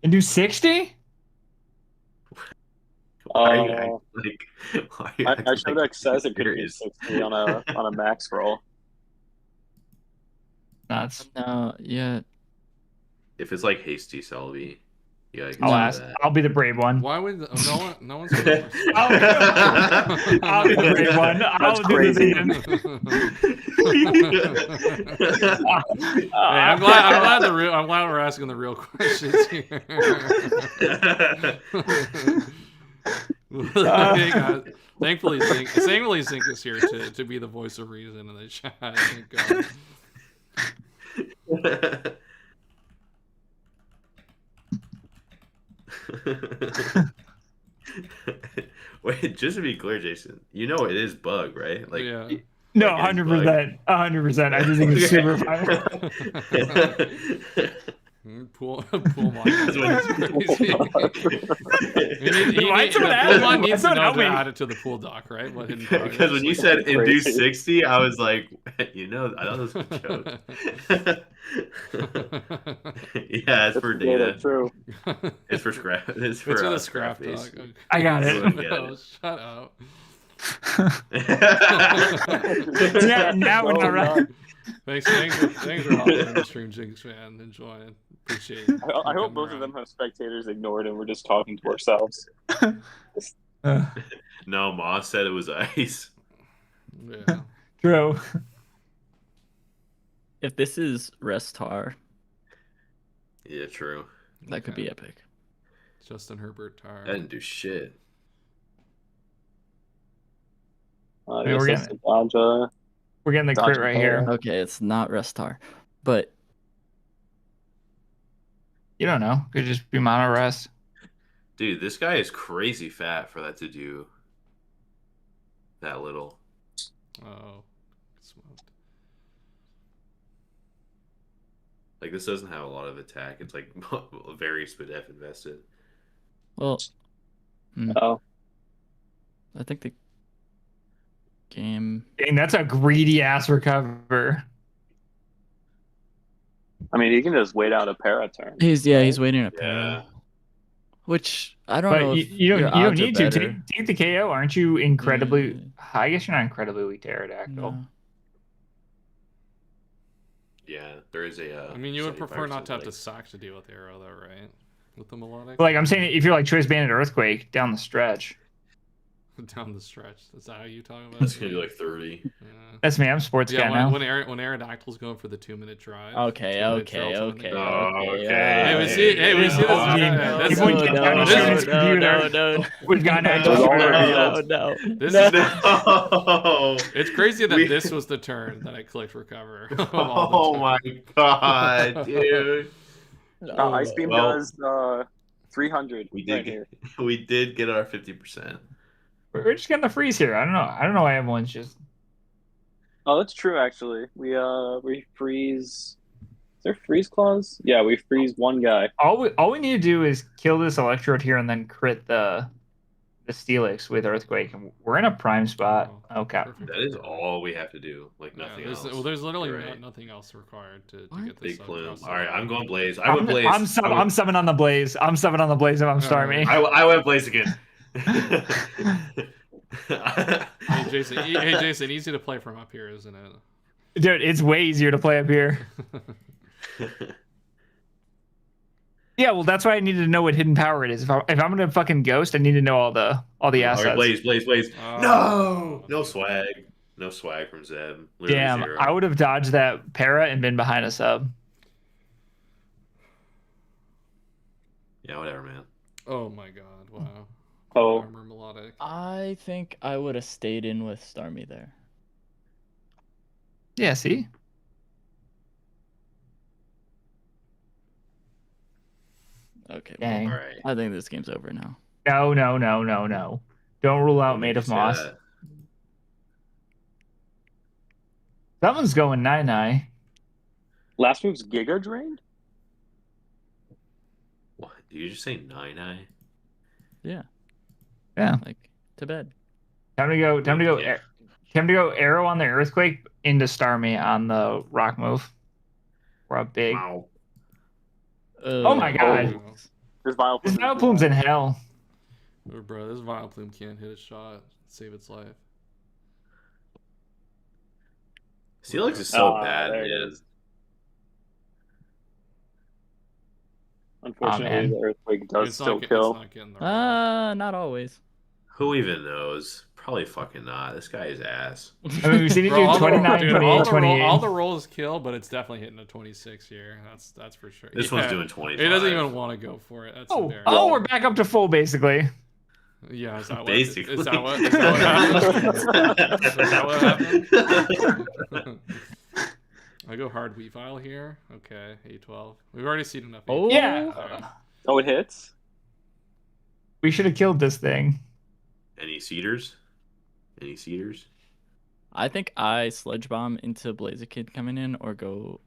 Speaker 7: And do 60?
Speaker 5: Why are you acting like? Why are you acting
Speaker 3: I showed
Speaker 5: like
Speaker 3: says it could be
Speaker 5: serious?
Speaker 3: 60 on a max roll.
Speaker 7: Nuts.
Speaker 6: no, yeah.
Speaker 5: If it's like hasty Selby, yeah, I can
Speaker 7: I'll
Speaker 5: see
Speaker 7: ask.
Speaker 5: that.
Speaker 7: I'll be the brave one.
Speaker 1: Why would no one's gonna
Speaker 7: I'll be the brave one. I'll do
Speaker 3: crazy.
Speaker 7: the
Speaker 1: Hey, I'm glad we're asking the real questions here. Thankfully, Zink is here to be the voice of reason in the chat. Thank God.
Speaker 5: Wait, just to be clear, Jason, you know it is bug, right? Like,
Speaker 1: Yeah.
Speaker 7: No,
Speaker 5: Like, it is
Speaker 7: 100%. 100%. I just think it's super fun.
Speaker 1: Pool mine.
Speaker 7: Why someone
Speaker 1: needs to know to add it to the pool doc, right? What hidden power
Speaker 5: Because when you said induce 60, I was like, I thought this was a joke. Yeah, it's for data.
Speaker 3: True.
Speaker 5: It's for scrap. It's for
Speaker 1: the
Speaker 5: scrap
Speaker 1: scrap
Speaker 5: face.
Speaker 1: doc. Okay.
Speaker 7: I got it.
Speaker 1: No, shut up.
Speaker 7: Yeah, now we're not right.
Speaker 1: Thanks for hopping on the stream, Jinx fan. Enjoying. Appreciate it.
Speaker 3: I hope both of them have spectators ignored and we're just talking to ourselves.
Speaker 5: No, Moss said it was ice.
Speaker 1: Yeah.
Speaker 7: True.
Speaker 6: If this is Restar,
Speaker 5: Yeah, true.
Speaker 6: that could be epic.
Speaker 1: Justin Herbert tar.
Speaker 5: I didn't do shit.
Speaker 7: We're getting the crit right here.
Speaker 6: Okay, it's not Restar, but
Speaker 7: You don't know. Could just be mono rest.
Speaker 5: Dude, this guy is crazy fat for that to do that little.
Speaker 1: Oh, smoked.
Speaker 5: Like, this doesn't have a lot of attack. It's like very SPDF invested.
Speaker 6: well,
Speaker 3: Oh,
Speaker 6: I think the game.
Speaker 7: Dang, that's a greedy ass recover.
Speaker 3: I mean, he can just wait out a para turn.
Speaker 6: He's waiting a pair.
Speaker 5: Yeah.
Speaker 6: Which I don't
Speaker 7: But
Speaker 6: know.
Speaker 7: you
Speaker 6: If
Speaker 7: don't
Speaker 6: your odds are
Speaker 7: need to
Speaker 6: better.
Speaker 7: take the KO. Aren't you incredibly?
Speaker 6: Yeah.
Speaker 7: I guess you're not incredibly weak to Aerodactyl.
Speaker 6: No.
Speaker 5: Yeah, there is a.
Speaker 1: I mean, you would prefer not to have to
Speaker 5: like,
Speaker 1: sack to deal with arrow, though, right? With the melodic.
Speaker 7: But, like I'm saying, if you're like Choice Bandit Earthquake down the stretch,
Speaker 1: Down the stretch. Is that how you talking about
Speaker 5: It's
Speaker 1: it?
Speaker 5: gonna be like 30.
Speaker 1: Yeah.
Speaker 7: that's me. I'm sports guy now.
Speaker 1: when Aerodactyl's going for the 2-minute drive.
Speaker 6: Okay.
Speaker 1: Hey, we see this.
Speaker 7: People get down to show his computer. We've got
Speaker 6: No.
Speaker 1: This
Speaker 5: No.
Speaker 1: It's crazy that this was the turn that I clicked recover. of all
Speaker 5: Oh
Speaker 1: the
Speaker 5: my god, dude.
Speaker 3: Ice Beam
Speaker 5: Well,
Speaker 3: does 300
Speaker 5: We
Speaker 3: right
Speaker 5: did.
Speaker 3: here.
Speaker 5: We did get our 50%.
Speaker 7: We're just getting the freeze here. I don't know why everyone's just.
Speaker 3: Oh, that's true. Actually, we freeze. Is there freeze clause? Yeah, we freeze one guy.
Speaker 7: All we need to do is kill this Electrode here and then crit the Steelix with Earthquake, and we're in a prime spot. Okay.
Speaker 1: Perfect.
Speaker 5: That is all we have to do. Like nothing else.
Speaker 1: There's literally
Speaker 5: You're right.
Speaker 1: nothing else required to
Speaker 6: What?
Speaker 1: get this.
Speaker 5: Big plume.
Speaker 1: across
Speaker 5: All right,
Speaker 1: the-
Speaker 5: I'm going Blaze. I went Blaze.
Speaker 7: I'm 7 on the Blaze. I'm 7 on the Blaze if I'm Starmie.
Speaker 5: I went Blaze again.
Speaker 1: Hey Jason, easy to play from up here, isn't it?
Speaker 7: Dude, it's way easier to play up here. Yeah, well, that's why I needed to know what hidden power it is. If I'm gonna fucking ghost, I need to know all the
Speaker 5: All
Speaker 7: assets.
Speaker 5: right, Blaze.
Speaker 1: Oh.
Speaker 5: No swag. No swag from Zeb. Literally
Speaker 7: Damn,
Speaker 5: 0.
Speaker 7: I would have dodged that para and been behind a sub.
Speaker 5: Yeah, whatever, man.
Speaker 1: Oh my god! Wow.
Speaker 3: Oh,
Speaker 1: Armor melodic.
Speaker 6: I think I would have stayed in with Starmie there.
Speaker 7: Yeah, see?
Speaker 6: Okay.
Speaker 7: Dang.
Speaker 5: All right.
Speaker 6: I think this game's over now.
Speaker 7: No. Don't rule out
Speaker 5: What
Speaker 7: Made
Speaker 5: made
Speaker 7: of
Speaker 5: you say
Speaker 7: Moss.
Speaker 5: that?
Speaker 7: Someone's going 9-9.
Speaker 3: last move's Giga Drained.
Speaker 5: What? Did you just say 9-9?
Speaker 6: Yeah.
Speaker 7: Yeah.
Speaker 6: Like to bed.
Speaker 7: Time to go
Speaker 5: Yeah.
Speaker 7: Time to go arrow on the Earthquake into Starmie on the rock move. We're up big.
Speaker 5: Wow.
Speaker 7: Oh my god.
Speaker 3: There's Vile
Speaker 7: This
Speaker 3: Plume.
Speaker 7: Vile Plume's in hell.
Speaker 1: Oh, bro, this Vile Plume can't hit a shot, save its life.
Speaker 5: Steelix is so
Speaker 3: Ah,
Speaker 5: bad.
Speaker 3: there it
Speaker 5: Man.
Speaker 3: is. Unfortunately,
Speaker 7: man.
Speaker 3: the Earthquake does
Speaker 1: It's
Speaker 3: still
Speaker 1: not,
Speaker 3: kill.
Speaker 1: It's not getting the right.
Speaker 6: Not always.
Speaker 5: Who even knows? Probably fucking not. This guy is ass.
Speaker 7: I mean, we've seen it
Speaker 1: Bro,
Speaker 7: do
Speaker 1: all the-
Speaker 7: 29,
Speaker 1: dude,
Speaker 7: 28,
Speaker 1: all
Speaker 7: 28.
Speaker 1: all the rolls kill, but it's definitely hitting a 26 here. That's for sure.
Speaker 5: This one's doing 25.
Speaker 1: It doesn't even want to go for it. That's embarrassing.
Speaker 7: Oh, we're back up to full, basically.
Speaker 1: Yeah, is that what?
Speaker 5: Basically.
Speaker 1: Is that what happened? Is that what happened? I go hard Weavile here. Okay, A12. We've already seen enough.
Speaker 6: Oh.
Speaker 1: A12.
Speaker 7: Yeah.
Speaker 1: Alright.
Speaker 3: Oh, it hits.
Speaker 7: We should have killed this thing.
Speaker 5: Any cedars? Any cedars?
Speaker 6: I think I Sledge Bomb into Blaziken coming in, or go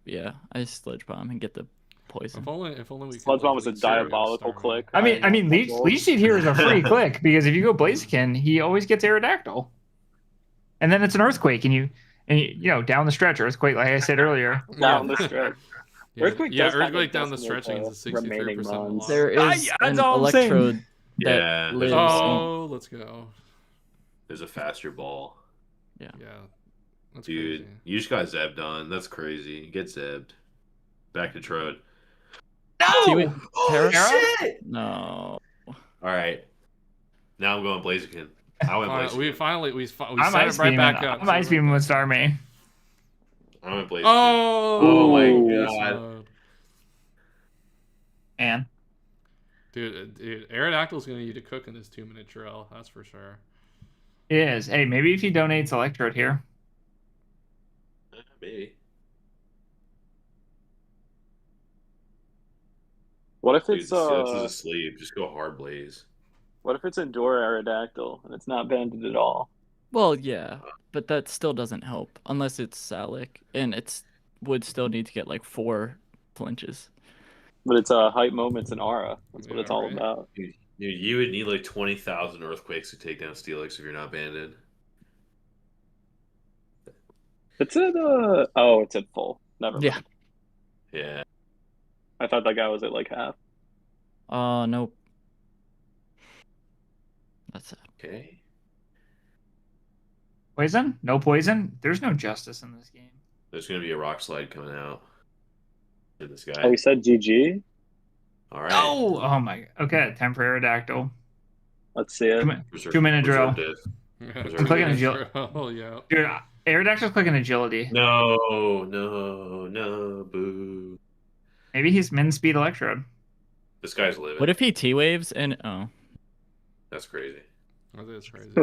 Speaker 6: I Sledge Bomb and get the poison.
Speaker 1: If only we could.
Speaker 3: Sludge Bomb was a
Speaker 1: leech seed and
Speaker 3: diabolical
Speaker 1: Starmie.
Speaker 3: click.
Speaker 7: I mean, Leech Seed here is a free click because if you go Blaziken, he always gets Aerodactyl, and then it's an Earthquake, and you know down the stretch Earthquake, like I said earlier.
Speaker 3: Down the stretch.
Speaker 1: Yeah,
Speaker 3: Earthquake
Speaker 1: yeah,
Speaker 3: does kind
Speaker 1: Earthquake
Speaker 3: of
Speaker 1: down the
Speaker 3: decimate
Speaker 1: stretching is a
Speaker 3: remaining
Speaker 1: 63%
Speaker 3: mons.
Speaker 1: loss.
Speaker 6: There is
Speaker 7: that's
Speaker 6: an
Speaker 7: all I'm saying.
Speaker 6: Electrode that
Speaker 5: Yeah,
Speaker 6: lives.
Speaker 1: Oh, let's go.
Speaker 5: There's a faster ball.
Speaker 1: Yeah. That's
Speaker 5: Dude,
Speaker 1: crazy.
Speaker 5: you just got Zebbed on. That's crazy. Get Zebbed. Back to Trode.
Speaker 6: No!
Speaker 5: Oh, shit!
Speaker 6: No.
Speaker 5: All right. Now I'm going Blaziken. I went Blaziken.
Speaker 1: We
Speaker 7: I'm
Speaker 1: set
Speaker 7: ice
Speaker 1: it right
Speaker 7: beaming.
Speaker 1: back up.
Speaker 7: I'm ice beaming with Starmie.
Speaker 5: I went Blaziken.
Speaker 1: Oh
Speaker 5: my
Speaker 1: beast
Speaker 5: God.
Speaker 1: mode.
Speaker 7: And
Speaker 1: Dude, Aerodactyl's gonna need to cook in this 2-minute drill. That's for sure.
Speaker 7: it is. Hey, maybe if he donates Electrode here.
Speaker 5: Maybe.
Speaker 3: What if
Speaker 5: Dude,
Speaker 3: it's
Speaker 5: Sips is asleep. Just go hard blaze.
Speaker 3: what if it's Endure Aerodactyl and it's not banded at all?
Speaker 6: Well, yeah, but that still doesn't help unless it's Salic, and would still need to get like 4 flinches.
Speaker 3: But it's hype moments and aura. That's what
Speaker 1: Yeah,
Speaker 3: it's all
Speaker 1: right.
Speaker 3: about.
Speaker 5: Dude, you would need like 20,000 Earthquakes to take down Steelix if you're not banded.
Speaker 3: It's at oh, it's at full. Never mind.
Speaker 6: Yeah.
Speaker 5: Yeah.
Speaker 3: I thought that guy was at like half.
Speaker 6: Nope. That's it.
Speaker 5: Okay.
Speaker 7: Poison? No poison? There's no justice in this game.
Speaker 5: There's going to be a rock slide coming out. To this guy.
Speaker 3: Oh, he said GG.
Speaker 5: All right.
Speaker 7: Oh my. Okay, time for Aerodactyl.
Speaker 3: Let's see it.
Speaker 5: Reserve-
Speaker 7: 2-minute drill.
Speaker 5: reserve diff.
Speaker 1: I'm
Speaker 7: clicking agility.
Speaker 1: Oh yeah.
Speaker 7: Dude, Aerodactyl's clicking agility.
Speaker 5: No, boo.
Speaker 7: Maybe he's min speed Electrode.
Speaker 5: This guy's living.
Speaker 6: What if he T-waves and
Speaker 5: That's crazy.
Speaker 1: That is crazy.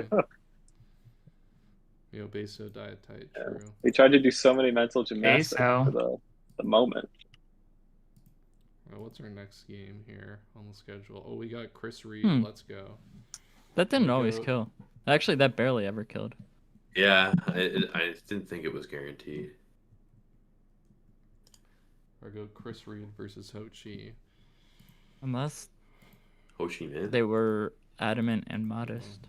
Speaker 1: Yo, Beso died tight. True.
Speaker 3: He tried to do so many mental gymnastics
Speaker 7: so.
Speaker 3: for the moment.
Speaker 1: Well, what's our next game here on the schedule? Oh, we got Chris Reed.
Speaker 6: Hmm.
Speaker 1: Let's go.
Speaker 6: that didn't always
Speaker 1: Go.
Speaker 6: kill. Actually, that barely ever killed.
Speaker 5: Yeah, I didn't think it was guaranteed.
Speaker 1: Or go Chris Reed versus Ho Chi.
Speaker 6: Unless
Speaker 5: Ho Chi Minh.
Speaker 6: they were adamant and modest,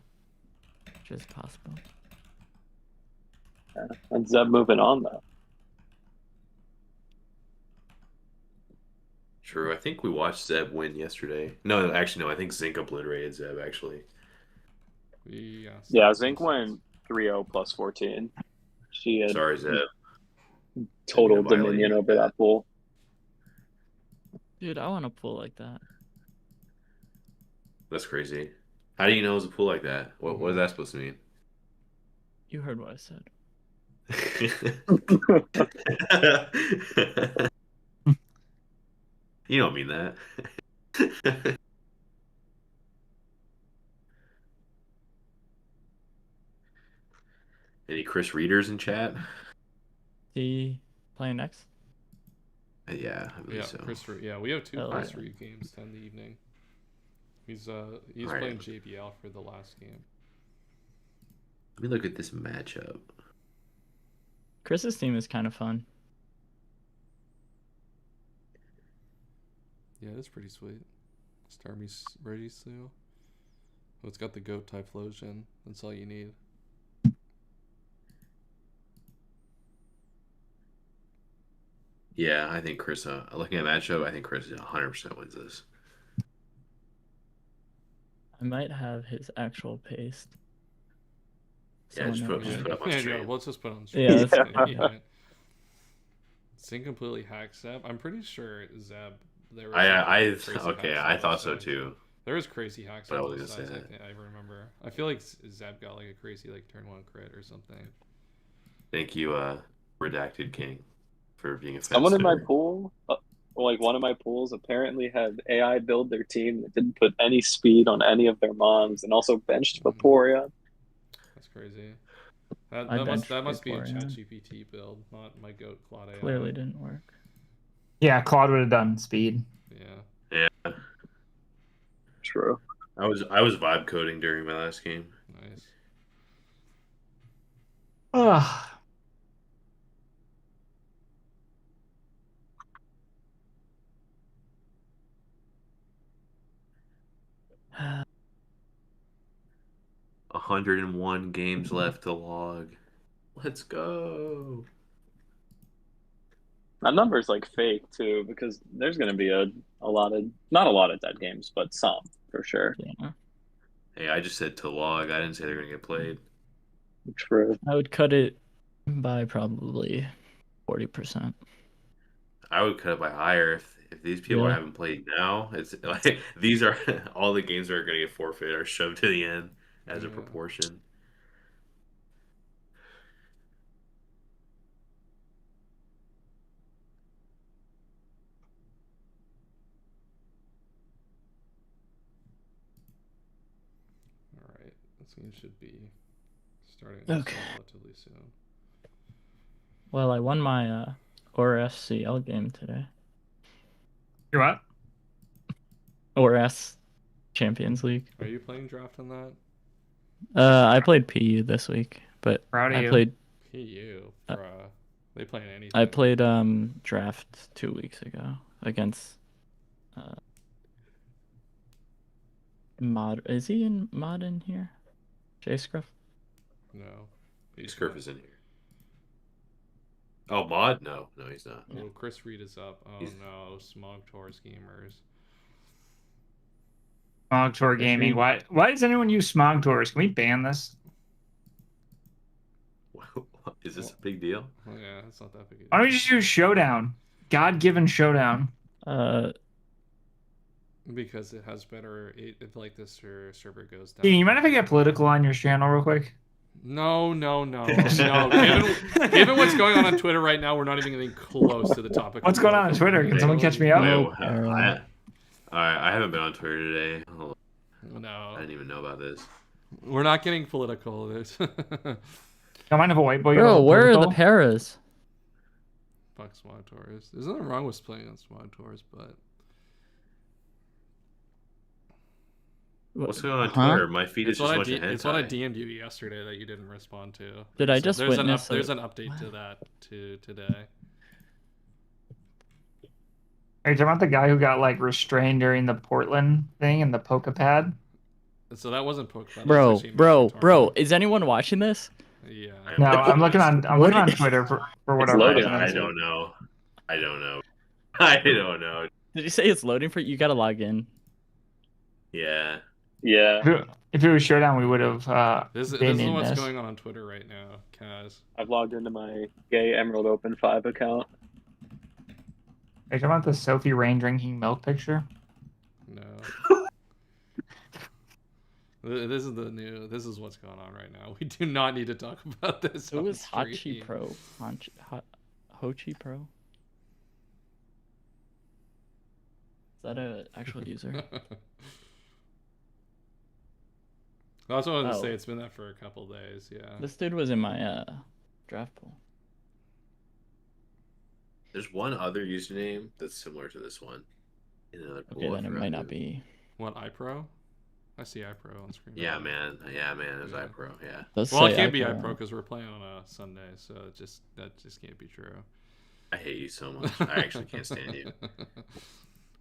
Speaker 6: which is possible.
Speaker 3: Yeah. And Zeb moving on though.
Speaker 5: True. I think we watched Zeb win yesterday. No, actually, no. I think Zinc obliterated Zeb, actually.
Speaker 3: Yeah, Zinc went 3-0 plus 14. She had
Speaker 5: Sorry, Zeb.
Speaker 3: total
Speaker 5: Didn't mean to violate
Speaker 3: dominion
Speaker 5: you.
Speaker 3: over that pool.
Speaker 6: Dude, I want a pool like that.
Speaker 5: That's crazy. How do you know it was a pool like that? What is that supposed to mean?
Speaker 6: You heard what I said.
Speaker 5: You don't mean that. Any Chris Readers in chat?
Speaker 6: He playing next?
Speaker 5: Yeah, I believe
Speaker 1: Yeah,
Speaker 5: so.
Speaker 1: Chris Reed. Yeah, we have 2
Speaker 6: Oh,
Speaker 1: Chris
Speaker 6: yeah.
Speaker 1: Reed games in the evening. He's
Speaker 5: Alright.
Speaker 1: playing JBL for the last game.
Speaker 5: Let me look at this matchup.
Speaker 6: Chris's team is kind of fun.
Speaker 1: Yeah, it's pretty sweet. Starmie's ready still. Oh, it's got the goat Typhlosion. That's all you need.
Speaker 5: Yeah, I think Chris, looking at matchup, I think Chris 100% wins this.
Speaker 6: I might have his actual paste.
Speaker 5: Yeah, just
Speaker 6: Someone
Speaker 5: put-
Speaker 6: knows.
Speaker 5: put up on
Speaker 1: Yeah,
Speaker 5: stream.
Speaker 1: let's just put on
Speaker 6: Yeah,
Speaker 1: stream.
Speaker 6: that's
Speaker 3: Yeah.
Speaker 1: Zing completely hacked Zeb. I'm pretty sure Zeb. There was crazy
Speaker 5: Okay,
Speaker 1: hacks
Speaker 5: I
Speaker 1: on
Speaker 5: thought
Speaker 1: both
Speaker 5: so
Speaker 1: sides.
Speaker 5: too.
Speaker 1: There was crazy hacks
Speaker 5: But I
Speaker 1: on
Speaker 5: wasn't
Speaker 1: both
Speaker 5: gonna
Speaker 1: sides.
Speaker 5: say that.
Speaker 1: I remember. I feel like Zeb got like a crazy like turn 1 crit or something.
Speaker 5: Thank you, Redacted King, for being a fan.
Speaker 3: Someone in my pool, like one of my pools, apparently had AI build their team that didn't put any speed on any of their mons and also benched Vaporeon.
Speaker 1: That's crazy. That
Speaker 6: I
Speaker 1: must
Speaker 6: benched
Speaker 1: be a
Speaker 6: Vaporeon.
Speaker 1: ChatGPT build, not my goat Claude AI.
Speaker 6: Clearly didn't work.
Speaker 7: Yeah, Claude would have done speed.
Speaker 1: Yeah,
Speaker 5: Yeah,
Speaker 3: True.
Speaker 5: I was vibe coding during my last game.
Speaker 1: nice.
Speaker 7: Ugh.
Speaker 5: 101 games left to log. Let's go.
Speaker 3: That number's like fake too, because there's going to be a lot of, not a lot of dead games, but some for sure.
Speaker 6: Yeah.
Speaker 5: Hey, I just said to log. I didn't say they're gonna get played.
Speaker 3: True.
Speaker 6: I would cut it by probably 40%.
Speaker 5: I would cut it by higher if these people
Speaker 6: Yeah.
Speaker 5: haven't played now. It's like these are all the games that are gonna get forfeited or shoved to the end as a
Speaker 1: Yeah.
Speaker 5: proportion.
Speaker 1: All right, this game should be starting
Speaker 6: Okay.
Speaker 1: relatively soon.
Speaker 6: Well, I won my ORSCL game today.
Speaker 7: You're what?
Speaker 6: ORS Champions League.
Speaker 1: Are you playing draft on that?
Speaker 6: I played PU this week, but
Speaker 7: Proud of
Speaker 6: I
Speaker 7: you.
Speaker 6: played
Speaker 1: PU, bruh. They playing anything.
Speaker 6: I played draft 2 weeks ago against Mod. Is he in Mod in here? J Scruff?
Speaker 1: No.
Speaker 5: Scurf is in here. Oh, Mod? No, he's not.
Speaker 1: Oh, Chris Reed is up. Oh
Speaker 5: He's-
Speaker 1: no, Smog Tours Gamers.
Speaker 7: Smog Tour Gaming. Why does anyone use Smog Tours? Can we ban this?
Speaker 5: Is this a big deal?
Speaker 1: Oh, yeah, it's not that big.
Speaker 7: Why don't we just use Showdown? God-given Showdown.
Speaker 1: Because it has better. If like this server goes down.
Speaker 7: Dean, you mind if I get political on your channel real quick?
Speaker 1: No. Given what's going on Twitter right now, we're not even getting close to the topic.
Speaker 7: What's going on Twitter? Can someone catch me up?
Speaker 5: I haven't been on Twitter today. Oh,
Speaker 1: No,
Speaker 5: I didn't even know about this.
Speaker 1: we're not getting political. There's
Speaker 7: Don't mind if a white boy gets a
Speaker 6: Bro,
Speaker 7: little
Speaker 6: where are the
Speaker 7: political?
Speaker 6: paras?
Speaker 1: fuck Smog Tours. There's nothing wrong with playing on Smog Tours, but
Speaker 5: What's going on
Speaker 6: Huh?
Speaker 5: Twitter? My feed is just a bunch of hentai.
Speaker 1: it's what I DM'd you yesterday that you didn't respond to.
Speaker 6: Did I just
Speaker 1: there's
Speaker 6: witness
Speaker 1: there's
Speaker 6: a-
Speaker 1: an update to that today.
Speaker 7: Are you talking about the guy who got like restrained during the Portland thing and the Poke Pad?
Speaker 1: So that wasn't Pokemon.
Speaker 6: Bro, is anyone watching this?
Speaker 1: Yeah.
Speaker 7: No, I'm looking on Twitter for whatever.
Speaker 3: loading.
Speaker 7: reason.
Speaker 5: I don't know. I don't know.
Speaker 6: Did you say it's loading for you? You gotta log in.
Speaker 5: Yeah.
Speaker 3: Yeah,
Speaker 7: If it was Showdown, we would have
Speaker 1: This
Speaker 7: been
Speaker 1: is
Speaker 7: in
Speaker 1: what's
Speaker 7: this.
Speaker 1: going on Twitter right now, Kaz.
Speaker 3: I've logged into my gay Emerald Open 5 account.
Speaker 7: Are you talking about the Sophie Rain drinking milk picture?
Speaker 1: No. This is what's going on right now. We do not need to talk about this.
Speaker 6: Who
Speaker 1: on
Speaker 6: is Hachi
Speaker 1: stream.
Speaker 6: Pro? Hochi Pro? Is that an actual user?
Speaker 1: That's what I was
Speaker 6: Oh.
Speaker 1: gonna say. It's been that for a couple days. Yeah.
Speaker 6: This dude was in my draft pool.
Speaker 5: There's one other username that's similar to this one. In another pool.
Speaker 6: Okay,
Speaker 5: I
Speaker 6: then it
Speaker 5: forgot
Speaker 6: might
Speaker 5: who.
Speaker 6: not be.
Speaker 1: What, iPro? I see iPro on screen.
Speaker 5: Yeah, man. There's
Speaker 1: Yeah.
Speaker 5: iPro. Yeah.
Speaker 6: Does
Speaker 1: Well, it
Speaker 6: say
Speaker 1: can't be
Speaker 6: iPro.
Speaker 1: iPro because we're playing on a Sunday, so that just can't be true.
Speaker 5: I hate you so much. I actually can't stand you.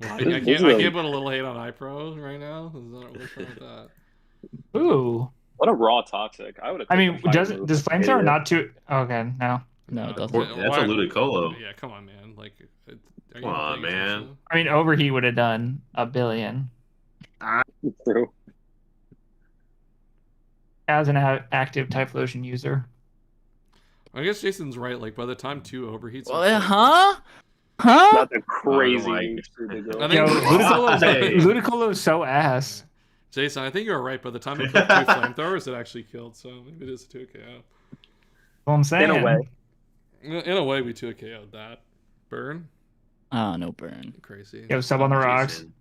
Speaker 1: Well, I
Speaker 3: This
Speaker 1: can't
Speaker 3: is a-
Speaker 1: put a little hate on iPro right now. Is that what's wrong with that?
Speaker 7: Ooh.
Speaker 3: What a raw toxic. I would have.
Speaker 7: I mean, does Flamethrower not too? Okay, no.
Speaker 6: No, it doesn't.
Speaker 5: Or- that's a Ludicolo.
Speaker 1: Yeah, come on, man. Like, are you
Speaker 5: Come on,
Speaker 1: paying
Speaker 5: man.
Speaker 1: attention?
Speaker 7: I mean, Overheat would have done $1 billion
Speaker 3: True.
Speaker 7: as an active Typhlosion user.
Speaker 1: I guess Jason's right. Like, by the time 2 overheats.
Speaker 6: Huh?
Speaker 3: That's a crazy
Speaker 5: Oh my
Speaker 3: user to go.
Speaker 1: I think
Speaker 7: Yo,
Speaker 5: Hey.
Speaker 7: Ludicolo's so ass.
Speaker 1: Jason, I think you're right. By the time it killed 2 flamethrowers, it actually killed. So maybe it is a 2 KO.
Speaker 7: What I'm saying.
Speaker 3: In a way.
Speaker 1: In a way, we 2 KO'd that. Burn?
Speaker 6: Ah, no burn.
Speaker 1: Crazy.
Speaker 7: Yo, sub on the rocks.
Speaker 5: Jason,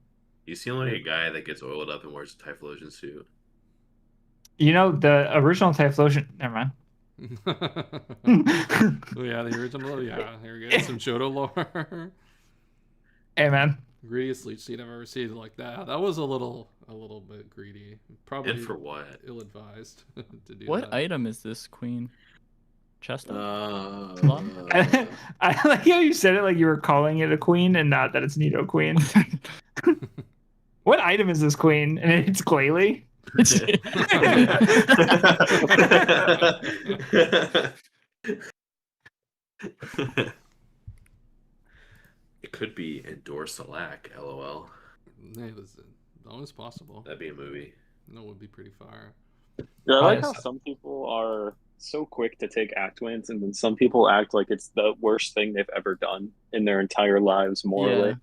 Speaker 5: you seem like a guy that gets oiled up and wears a Typhlosion suit.
Speaker 7: You know, the original Typhlosion. Never mind.
Speaker 1: Oh, yeah, the original. Yeah, here we go. Some Johto lore.
Speaker 7: Hey, man.
Speaker 1: Greediest leech seed I've ever seen like that. That was a little bit greedy. Probably
Speaker 5: And for what?
Speaker 1: ill-advised to do
Speaker 6: What
Speaker 1: that.
Speaker 6: item is this queen? Chest?
Speaker 7: I like how you said it like you were calling it a queen and not that it's Nido Queen. What item is this queen? And it's Glalie?
Speaker 5: It could be Endor Salak, LOL.
Speaker 1: Hey, that's always possible.
Speaker 5: That'd be a movie.
Speaker 1: No, it would be pretty fire.
Speaker 3: Yeah, I like how some people are so quick to take act wins, and then some people act like it's the worst thing they've ever done in their entire lives morally.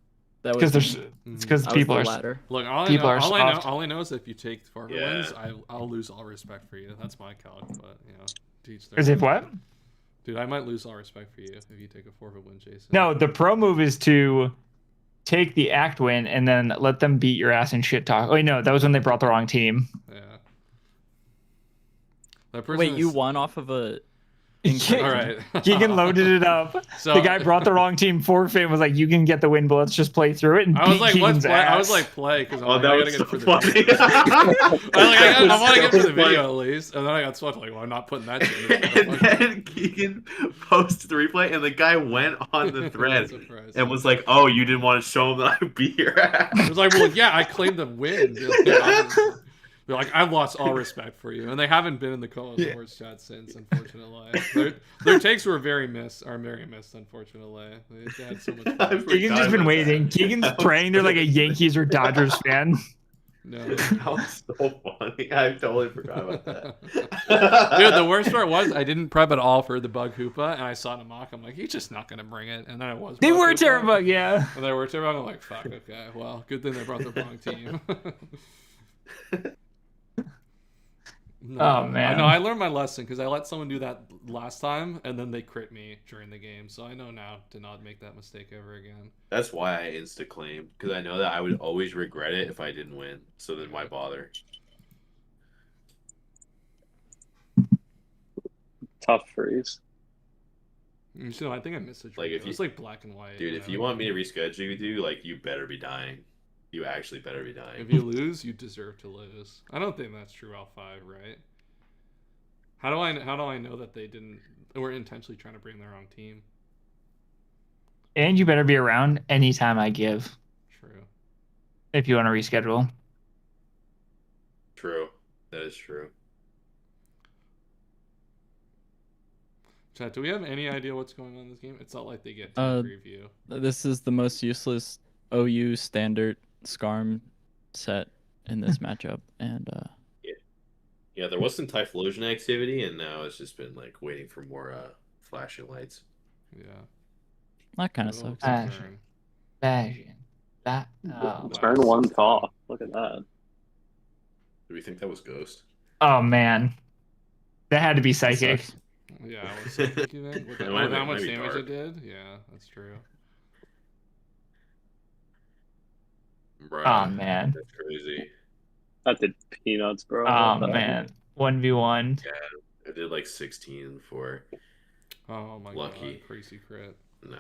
Speaker 6: Yeah,
Speaker 7: because there's it's because people are
Speaker 6: latter.
Speaker 1: Look, all I know is if you take the forfeit wins, I'll lose all respect for you. That's my calc, but you know, teach their
Speaker 7: Is it what?
Speaker 1: Dude, I might lose all respect for you if you take a forfeit win, Jason.
Speaker 7: No, the pro move is to take the act win and then let them beat your ass and shit talk. Oh, wait, no, that was when they brought the wrong team.
Speaker 1: Yeah.
Speaker 6: Wait, you won off of a...
Speaker 1: All right.
Speaker 7: Keegan loaded it up. So, the guy brought the wrong team forfeit and was like, you can get the win, but let's just play through it. And
Speaker 1: I was like,
Speaker 7: Keegan's
Speaker 1: play? I was like, play, because I gotta get for the video. I want to get for the video at least. And then I got swept, like, well, I'm not putting that shit in.
Speaker 5: And then Keegan posts the replay, and the guy went on the thread and was like, oh, you didn't want to show him that I beat your ass.
Speaker 1: I was like, well, yeah, I claimed the win. They're like, I've lost all respect for you, and they haven't been in the Call of Sports chat since, unfortunately. Their takes were very missed, unfortunately. They had so much fun.
Speaker 7: Keegan's just been waiting. Keegan's praying they're like a Yankees or Dodgers fan.
Speaker 5: No, that was so funny. I totally forgot about that.
Speaker 1: Dude, the worst part was I didn't prep at all for the Bug Hoopa, and I saw it in a mock. I'm like, he's just not gonna bring it, and then it was.
Speaker 7: They were Terrabug, yeah.
Speaker 1: And they were Terrabug. I'm like, fuck. Okay, well, good thing they brought the wrong team. No,
Speaker 7: oh man!
Speaker 1: No, I learned my lesson because I let someone do that last time, and then they crit me during the game. So I know now to not make that mistake ever again.
Speaker 5: That's why I insta claimed, because I know that I would always regret it if I didn't win. So then why bother?
Speaker 3: Tough freeze.
Speaker 1: So I think I missed it.
Speaker 5: Like if
Speaker 1: it's like black and white.
Speaker 5: Dude, if you want me to reschedule with you, like you better be dying. You actually better be dying.
Speaker 1: If you lose, you deserve to lose. I don't think that's true L5, right? How do I know that they were intentionally trying to bring their own team?
Speaker 7: And you better be around anytime I give.
Speaker 1: True.
Speaker 7: If you want to reschedule.
Speaker 5: True. That is true.
Speaker 1: Chat, do we have any idea what's going on in this game? It's not like they get to preview.
Speaker 6: This is the most useless OU standard Skarm set in this matchup, and
Speaker 5: yeah, there was some Typhlosion activity, and now it's just been like waiting for more flashing lights.
Speaker 1: Yeah,
Speaker 6: that kind of sucks.
Speaker 7: Fashion.
Speaker 3: Turn one call. Look at that.
Speaker 5: Do we think that was Ghost?
Speaker 7: Oh man, that had to be psychic.
Speaker 1: Yeah, was psychic, you think? With how much damage it did? Yeah, that's true.
Speaker 5: Bruh,
Speaker 7: oh man,
Speaker 5: that's crazy.
Speaker 3: That did peanuts, bro.
Speaker 7: Oh man, 1v1.
Speaker 5: Yeah, I did like 16 for.
Speaker 1: Oh my
Speaker 5: lucky.
Speaker 1: God, crazy crit.
Speaker 5: Nah,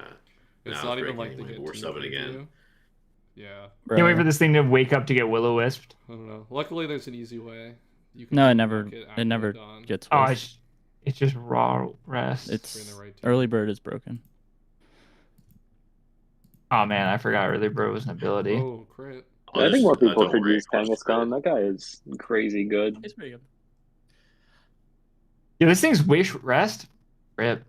Speaker 1: it's not even like they
Speaker 5: we're subbing again.
Speaker 1: Yeah.
Speaker 7: Can't wait for this thing to wake up to get Will-O-Wisped.
Speaker 1: I don't know. Luckily, there's an easy way.
Speaker 6: You can it never gets.
Speaker 7: Oh, it's just raw rest.
Speaker 6: It's early bird is broken.
Speaker 7: Oh man, I forgot early bird was an ability.
Speaker 1: Oh, crit.
Speaker 3: I think more people could use Kangaskhan. That guy is crazy good.
Speaker 6: He's pretty good.
Speaker 7: Yeah, this thing's wish rest. Rip.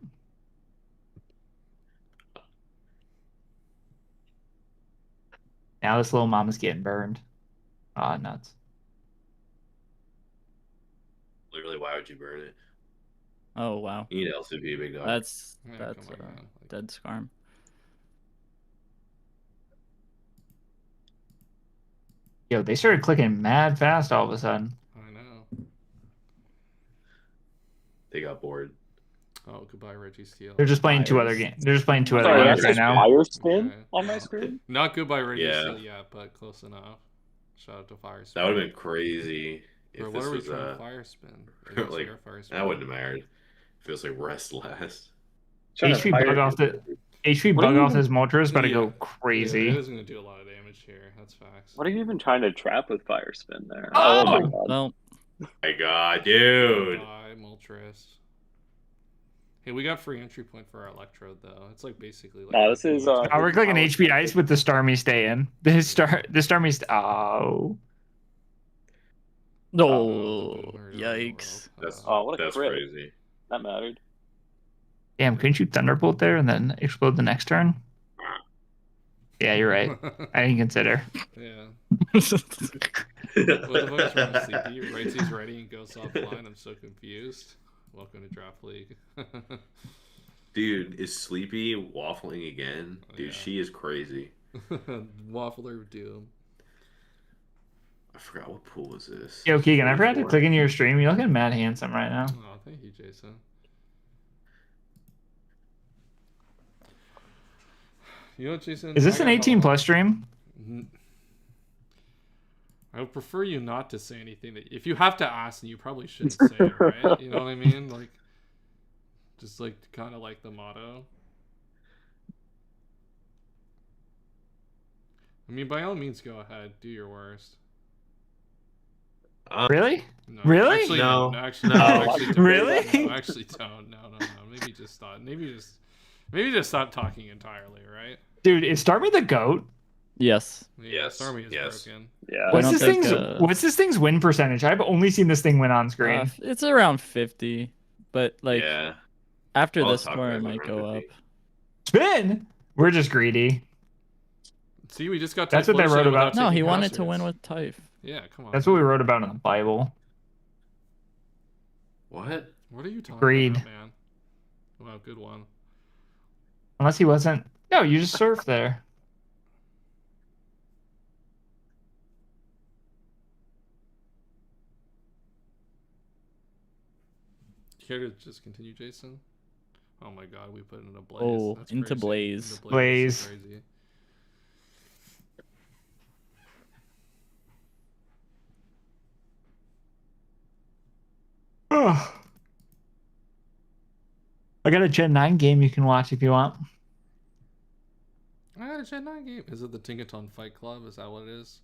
Speaker 7: Now this little mama's getting burned. Ah, oh, nuts.
Speaker 5: Literally, why would you burn it?
Speaker 6: Oh wow.
Speaker 5: You need LCP, big dog.
Speaker 6: That's dead Skarm.
Speaker 7: Yo, they started clicking mad fast all of a sudden.
Speaker 1: I know.
Speaker 5: They got bored.
Speaker 1: Oh, goodbye, Reggie Steele.
Speaker 7: They're just playing two other games. They're just playing two other games right now.
Speaker 3: Fire spin on my screen?
Speaker 1: Not goodbye, Reggie Steele yet, but close enough. Shout out to Fire Spin.
Speaker 5: That would have been crazy if
Speaker 1: Bro,
Speaker 5: this
Speaker 1: what are we
Speaker 5: was
Speaker 1: trying Fire Spin?
Speaker 5: like
Speaker 1: Fire Spin?
Speaker 5: that wouldn't have mattered. Feels like rest last.
Speaker 7: HP bug off the HP bug off his Moltres is about to go crazy.
Speaker 1: Yeah, it is going to do a lot of damage here. That's facts.
Speaker 3: What are you even trying to trap with Fire Spin there?
Speaker 7: Oh
Speaker 3: my God.
Speaker 6: Well,
Speaker 5: my God, dude.
Speaker 1: Bye, Moltres. Hey, we got free entry point for our Electrode though. It's like basically like.
Speaker 3: Oh, this is.
Speaker 7: We're clicking HP Ice with the Starmie stay in. The Starmie. Oh.
Speaker 6: No, yikes.
Speaker 5: That's
Speaker 3: what a
Speaker 5: that's
Speaker 3: crit.
Speaker 5: crazy.
Speaker 3: That mattered.
Speaker 7: Damn, couldn't you Thunderbolt there and then explode the next turn? Yeah, you're right. I didn't consider.
Speaker 1: Yeah. What the fuck is wrong with Sleepy? Writes he's ready and goes offline. I'm so confused. Welcome to Draft League.
Speaker 5: Dude, is Sleepy waffling again? Dude, she is crazy.
Speaker 1: Waffler of Doom.
Speaker 5: I forgot what pool was this.
Speaker 7: Yo, Keegan, I forgot to
Speaker 5: 44.
Speaker 7: click into your stream. You're looking mad handsome right now.
Speaker 1: Oh, thank you, Jason. You know what, Jason?
Speaker 7: Is this an 18 plus stream?
Speaker 1: I would prefer you not to say anything that if you have to ask, then you probably shouldn't say it, right? You know what I mean? Like, just like kind of like the motto. I mean, by all means, go ahead, do your worst.
Speaker 7: Really?
Speaker 1: No,
Speaker 7: Really?
Speaker 1: Actually,
Speaker 5: No.
Speaker 1: Actually,
Speaker 5: No.
Speaker 1: Actually, don't.
Speaker 7: Really?
Speaker 1: No, actually, don't. No. Maybe just stop. Maybe just stop talking entirely, right?
Speaker 7: Dude, is Starmie the GOAT?
Speaker 6: Yes.
Speaker 1: Yeah,
Speaker 5: Yes,
Speaker 1: Stormy is
Speaker 5: yes.
Speaker 1: broken.
Speaker 3: Yeah.
Speaker 6: What's
Speaker 7: What's this thing's win percentage? I've only seen this thing win on screen.
Speaker 6: It's around 50, but like
Speaker 5: Yeah.
Speaker 6: after
Speaker 5: All
Speaker 6: this
Speaker 5: the top
Speaker 6: score, it
Speaker 5: guys are
Speaker 6: might
Speaker 5: around
Speaker 6: go up.
Speaker 5: 50.
Speaker 7: Spin. We're just greedy.
Speaker 1: See, we just got.
Speaker 7: That's what they wrote about.
Speaker 6: No, he wanted to win with Typh.
Speaker 1: Yeah, come on.
Speaker 7: That's what we wrote about in the Bible.
Speaker 5: What?
Speaker 1: What are you talking
Speaker 7: Agreed.
Speaker 1: about, man? Wow, good one.
Speaker 7: Unless he wasn't. No, you just surf there.
Speaker 1: Care to just continue, Jason? Oh my God, we put in a Blaze.
Speaker 6: Oh,
Speaker 1: That's
Speaker 6: into
Speaker 1: crazy.
Speaker 6: Blaze.
Speaker 1: Into
Speaker 7: Blaze.
Speaker 1: That's crazy.
Speaker 7: I got a Gen 9 game you can watch if you want.
Speaker 1: I got a Gen 9 game. Is it the Tinkaton Fight Club? Is that what it is?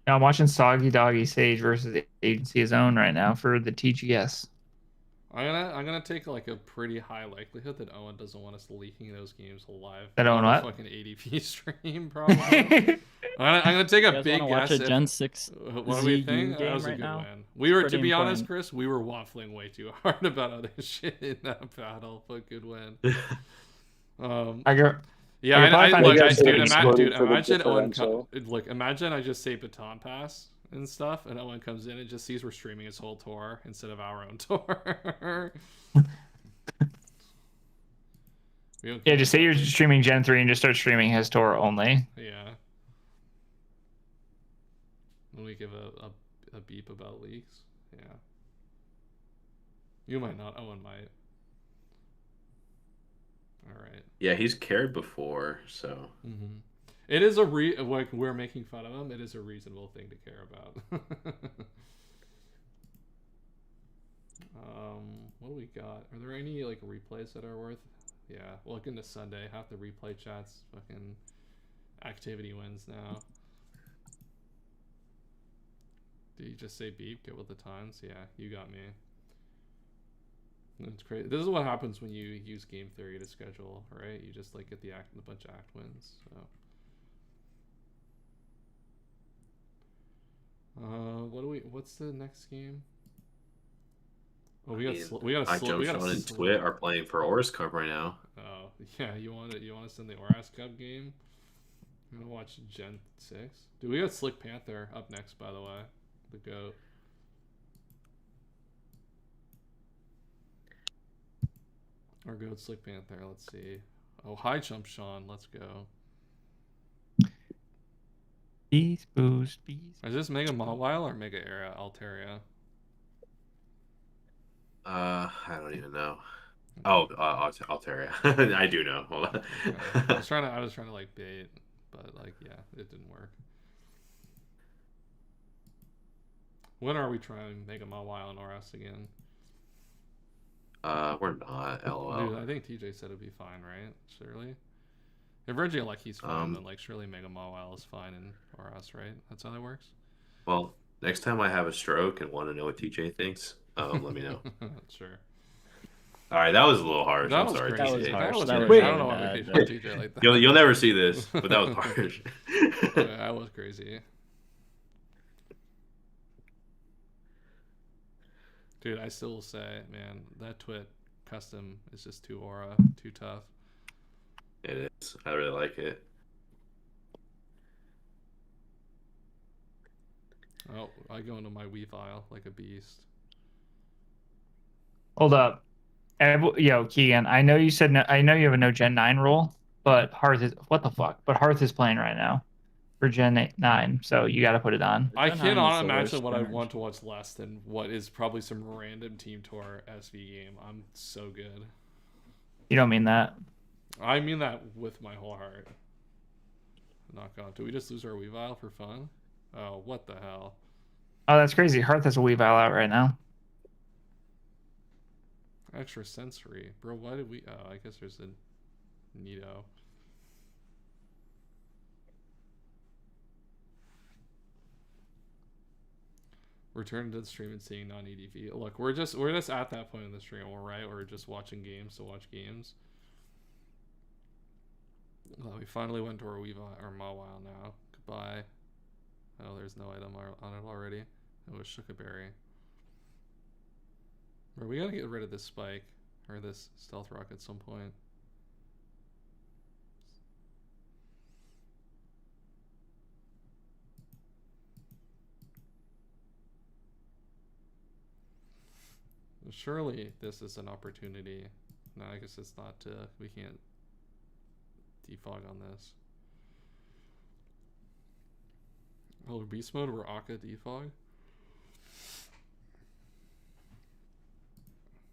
Speaker 7: Now I'm watching Soggy Doggy Sage versus Agency of Zone right now for the TGS.
Speaker 1: I'm gonna take like a pretty high likelihood that Owen doesn't want us leaking those games live.
Speaker 7: That Owen
Speaker 1: on a
Speaker 7: what?
Speaker 1: fucking ADP stream, probably. I'm gonna take
Speaker 6: You
Speaker 1: a
Speaker 6: guys
Speaker 1: big
Speaker 6: wanna watch
Speaker 1: guess.
Speaker 6: a Gen 6
Speaker 1: What do we
Speaker 6: ZU
Speaker 1: think? That
Speaker 6: game
Speaker 1: was a
Speaker 6: right
Speaker 1: good
Speaker 6: now?
Speaker 1: win. We were, to
Speaker 6: Pretty
Speaker 1: be honest,
Speaker 6: important.
Speaker 1: Chris, we were waffling way too hard about other shit in that battle, but good win.
Speaker 7: I go.
Speaker 1: Yeah,
Speaker 7: You're probably
Speaker 1: look,
Speaker 3: guys
Speaker 1: dude,
Speaker 3: are exploding for the
Speaker 1: imagine Owen.
Speaker 3: differential.
Speaker 1: Look, imagine I just say baton pass and stuff, and Owen comes in and just sees we're streaming his whole tour instead of our own tour.
Speaker 7: Yeah, just say you're streaming Gen 3 and just start streaming his tour only.
Speaker 1: Yeah. When we give a beep about leaks, yeah. You might not. Owen might. All right.
Speaker 5: Yeah, he's cared before, so.
Speaker 1: Mm-hmm. It is like we're making fun of him. It is a reasonable thing to care about. What do we got? Are there any like replays that are worth? Yeah, look into Sunday. Half the replay chats fucking activity wins now. Did you just say beep? Get with the times? Yeah, you got me. That's crazy. This is what happens when you use game theory to schedule, right? You just like get the bunch of act wins. So. What's the next game? Oh, we got
Speaker 5: Jumpstone and Twit are playing for Oris Cup right now.
Speaker 1: Oh yeah, you want to send the Oras Cup game? I'm gonna watch Gen 6. Dude, we got Slick Panther up next, by the way. The GOAT. Our GOAT Slick Panther. Let's see. Oh, hi Jump Sean. Let's go.
Speaker 7: Beast boost, beast.
Speaker 1: Is this Mega Mawile or Mega Era Altaria?
Speaker 5: I don't even know. Oh, Altaria. I do know. Hold on.
Speaker 1: I was trying to like bait, but like yeah, it didn't work. When are we trying Mega Mawile and Oras again?
Speaker 5: We're not. LOL.
Speaker 1: Dude, I think TJ said it'd be fine, right? Surely. If Reggie like he's fine, then like surely Mega Mawile is fine in Oras, right? That's how that works.
Speaker 5: Well, next time I have a stroke and want to know what TJ thinks, let me know.
Speaker 1: Sure.
Speaker 5: All right, that was a little harsh.
Speaker 1: That
Speaker 5: I'm
Speaker 1: was
Speaker 5: sorry,
Speaker 1: crazy.
Speaker 5: TJ.
Speaker 1: That was
Speaker 6: That
Speaker 1: crazy.
Speaker 6: was
Speaker 1: I don't know why we
Speaker 6: bad.
Speaker 1: hate TJ like that.
Speaker 5: You'll never see this, but that was harsh.
Speaker 1: Yeah, that was crazy. Dude, I still say, man, that Twit custom is just too aura, too tough.
Speaker 5: It is. I really like it.
Speaker 1: Oh, I go into my Weavile like a beast.
Speaker 7: Hold up. Yo, Keegan, I know you said no, I know you have a no Gen 9 rule, but Hearth is what the fuck? But Hearth is playing right now for Gen 9, so you got to put it on.
Speaker 1: I cannot imagine what I want to watch less than what is probably some random Team Tour SV game. I'm so good.
Speaker 7: You don't mean that.
Speaker 1: I mean that with my whole heart. Not gone. Did we just lose our Weavile for fun? Oh, what the hell?
Speaker 7: Oh, that's crazy. Hearth has a Weavile out right now.
Speaker 1: Extra sensory. Bro, why did we... Oh, I guess there's a Nido. Return to the stream and seeing non-EDV. Look, we're just at that point in the stream, alright? We're just watching games to watch games. Well, we finally went to our Weavile or Mawile now. Goodbye. Oh, there's no item on it already. It was Shookaberry. We gotta get rid of this spike or this stealth rock at some point. Surely this is an opportunity. No, I guess it's not. We can't defog on this. Oh, beast mode where Akka defog.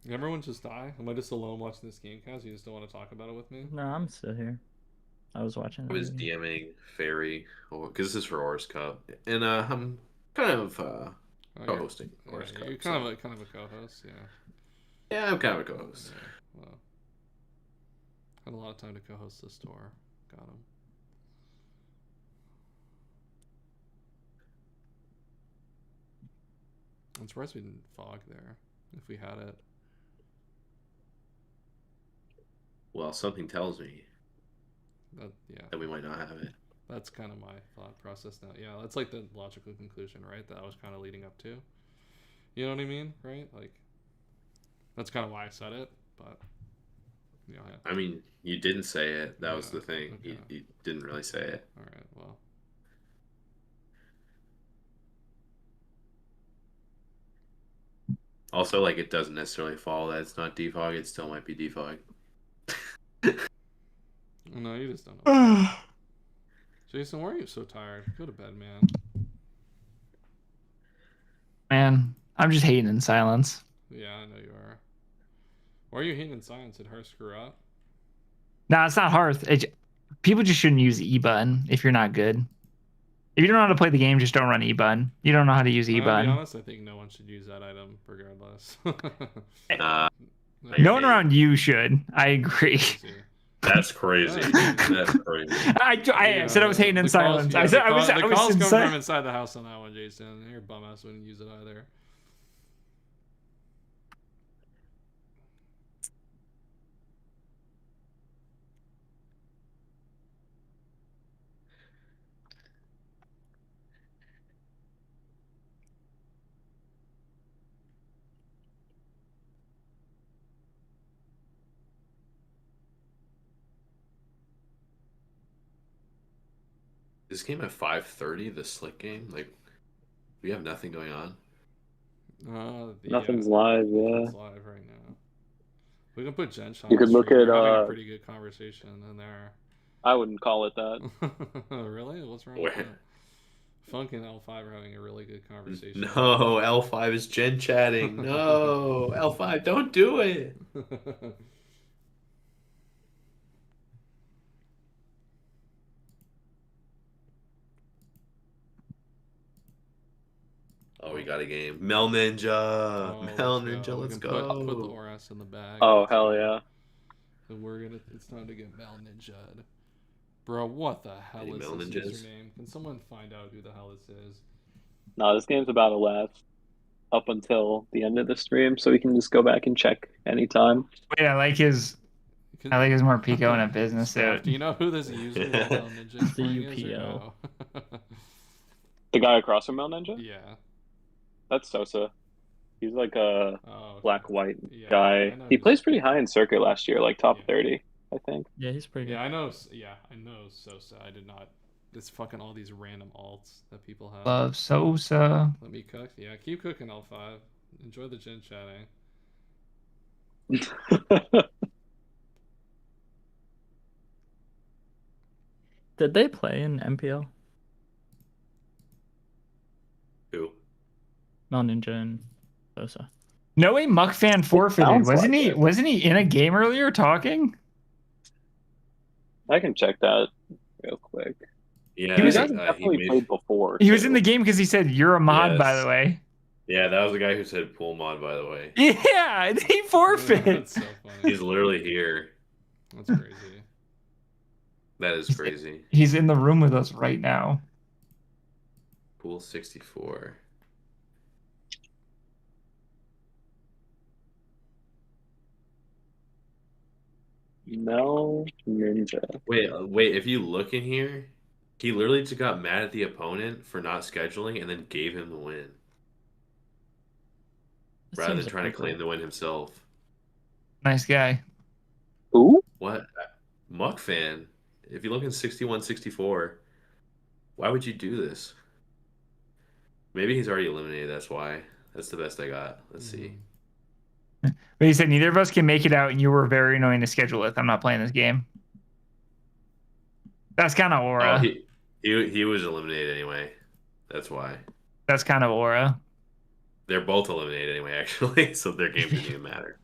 Speaker 1: Everyone just die? Am I just alone watching this game, Kaz? You just don't want to talk about it with me?
Speaker 6: No, I'm still here. I was watching.
Speaker 5: I was DMing Fairy, because this is for Oris Cup, and I'm kind of co-hosting Oris Cup.
Speaker 1: You're kind of a co-host, yeah.
Speaker 5: Yeah, I'm kind of a co-host.
Speaker 1: Yeah, well, had a lot of time to co-host this tour. Got him. I'm surprised we didn't fog there. If we had it.
Speaker 5: Well, something tells me that we might not have it.
Speaker 1: That's kind of my thought process now. Yeah, that's like the logical conclusion, right? That I was kind of leading up to. You know what I mean, right? Like, that's kind of why I said it, but yeah.
Speaker 5: I mean, you didn't say it. That was the thing. Okay. You didn't really say it.
Speaker 1: All right. Well.
Speaker 5: Also, like, it doesn't necessarily follow that it's not defog. It still might be defog.
Speaker 1: No, you just don't know. Jason, why are you so tired? Go to bed, man.
Speaker 7: Man, I'm just hating in silence.
Speaker 1: Yeah, I know you are. Why are you hating in silence? Did Hearth screw up?
Speaker 7: Nah, it's not Hearth. People just shouldn't use the E button if you're not good. If you don't know how to play the game, just don't run E button. You don't know how to use E button.
Speaker 1: To be honest, I think no one should use that item regardless.
Speaker 7: No one around you should. I agree.
Speaker 5: That's crazy. That's crazy.
Speaker 7: I said I was hating in silence. I said I was
Speaker 1: coming from inside the house on that one, Jason. Your bum ass wouldn't use it either.
Speaker 5: This game at 5:30, the Slick game? Like, we have nothing going on.
Speaker 3: Nothing's live, yeah.
Speaker 1: It's live right now. We can put Jen on.
Speaker 3: You could look at
Speaker 1: having a pretty good conversation in there.
Speaker 3: I wouldn't call it that.
Speaker 1: Really? What's wrong with that? Funk and L5 are having a really good conversation.
Speaker 5: No, L5 is Jen chatting. No, L5, don't do it. Oh, we got a game. Mel Ninja. Mel Ninja, let's go.
Speaker 1: I'll put the Oras in the bag.
Speaker 3: Oh, hell yeah.
Speaker 1: And it's time to get Mel Ninja'd. Bro, what the hell is this username? Can someone find out who the hell this is?
Speaker 3: No, this game's about to last up until the end of the stream, so we can just go back and check anytime.
Speaker 7: Wait, I like his more Pico in a business suit.
Speaker 1: Do you know who this user Mel Ninja is?
Speaker 6: The UPO.
Speaker 3: The guy across from Mel Ninja?
Speaker 1: Yeah.
Speaker 3: That's Sosa. He's like a
Speaker 1: Oh,
Speaker 3: black-white
Speaker 1: yeah,
Speaker 3: guy.
Speaker 1: I know
Speaker 3: He
Speaker 1: who's-
Speaker 3: plays pretty high in circuit last year, like top
Speaker 1: Yeah.
Speaker 3: 30, I think.
Speaker 6: Yeah, he's pretty good.
Speaker 1: Yeah, I know. Yeah, I know Sosa. I did not. It's fucking all these random alts that people have.
Speaker 7: Love Sosa.
Speaker 1: Let me cook. Yeah, keep cooking, L5. Enjoy the gin chatting.
Speaker 6: Did they play in MPL?
Speaker 5: Who?
Speaker 6: No, Ninja and Sosa.
Speaker 7: No way, Muckfan forfeited.
Speaker 3: sounds
Speaker 7: Wasn't
Speaker 3: like
Speaker 7: he?
Speaker 3: it.
Speaker 7: Wasn't he in a game earlier talking?
Speaker 3: I can check that real quick.
Speaker 5: Yeah,
Speaker 7: He was-
Speaker 3: He definitely played before.
Speaker 7: He was
Speaker 3: too.
Speaker 7: in the game because he said you're a mod, by
Speaker 5: Yes.
Speaker 7: the way.
Speaker 5: Yeah, that was the guy who said pool mod, by the way.
Speaker 7: Yeah, he forfeit.
Speaker 1: That's so funny.
Speaker 5: He's literally here.
Speaker 1: That's crazy.
Speaker 5: That is crazy.
Speaker 7: He's in the room with us right now.
Speaker 5: Pool 64.
Speaker 3: Mel Ninja.
Speaker 5: Wait, if you look in here, he literally just got mad at the opponent for not scheduling and then gave him the win.
Speaker 6: That
Speaker 5: Rather
Speaker 6: seems
Speaker 5: than trying to
Speaker 6: illegal.
Speaker 5: claim the win himself.
Speaker 7: Nice guy.
Speaker 3: Who?
Speaker 5: What? Muck fan. If you look in 61-64, why would you do this? Maybe he's already eliminated, that's why. That's the best I got. Let's see.
Speaker 7: But he said neither of us can make it out, and you were very annoying to schedule with. I'm not playing this game. That's kind of aura.
Speaker 5: Oh, he was eliminated anyway. That's why.
Speaker 7: That's kind of aura.
Speaker 5: They're both eliminated anyway, actually, so their game didn't even matter.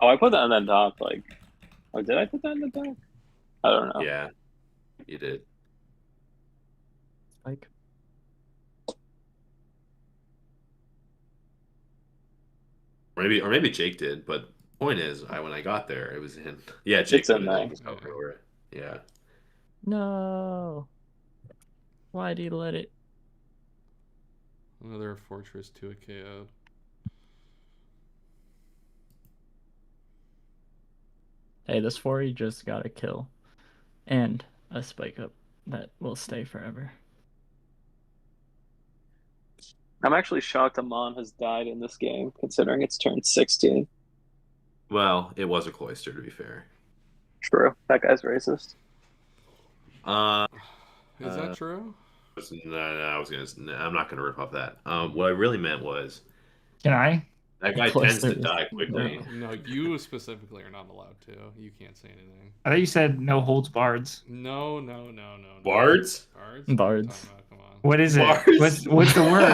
Speaker 3: Oh, I put that on the doc. Like, oh, did I put that in the doc? I don't know.
Speaker 5: Yeah, you did.
Speaker 6: Spike.
Speaker 5: Or maybe Jake did, but point is, when I got there, it was in. Yeah, Jake
Speaker 3: It's in
Speaker 5: put it
Speaker 3: there.
Speaker 5: in. So over. Yeah.
Speaker 6: No. Why did he let it?
Speaker 1: Another Fortress 2 a KO'd.
Speaker 6: Hey, this 4 just got a kill. And a spike up that will stay forever.
Speaker 3: I'm actually shocked Amon has died in this game, considering it's turned 16.
Speaker 5: Well, it was a cloister, to be fair.
Speaker 3: True. That guy's racist.
Speaker 1: Is that true?
Speaker 5: No, I'm not gonna rip off that. What I really meant was
Speaker 7: Can I?
Speaker 5: that guy tends to die quickly.
Speaker 1: No, you specifically are not allowed to. You can't say anything.
Speaker 7: I thought you said no holds bards.
Speaker 1: No.
Speaker 5: Bards?
Speaker 1: Bards?
Speaker 6: Bards.
Speaker 1: What are you talking about? Come on.
Speaker 7: What is it?
Speaker 5: Bards?
Speaker 7: What's the word?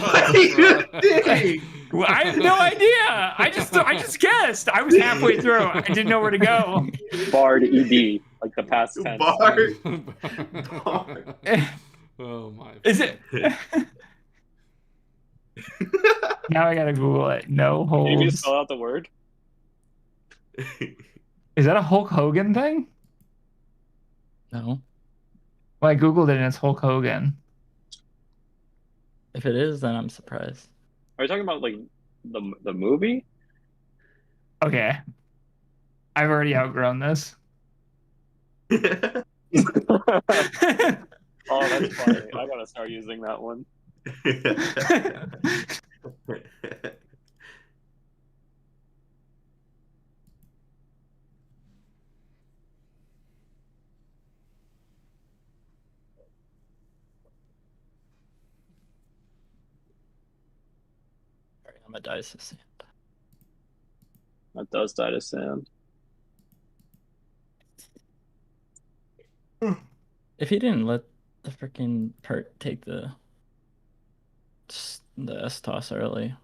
Speaker 5: What are you doing?
Speaker 7: Well, I have no idea. I just guessed. I was halfway through. I didn't know where to go.
Speaker 3: Bard ED, like the past tense.
Speaker 5: Bard.
Speaker 1: Oh my.
Speaker 7: Is it? Now I gotta Google it. No
Speaker 3: Can you
Speaker 7: holds.
Speaker 3: spell out the word?
Speaker 7: Is that a Hulk Hogan thing?
Speaker 6: No.
Speaker 7: Well, I Googled it and it's Hulk Hogan.
Speaker 6: If it is, then I'm surprised.
Speaker 3: Are you talking about like the movie?
Speaker 7: Okay. I've already outgrown this.
Speaker 3: Oh, that's funny. I gotta start using that one.
Speaker 6: Alright, I'm gonna dice this sand.
Speaker 3: That does die to sand.
Speaker 6: If he didn't let the freaking Pert take the S toss early,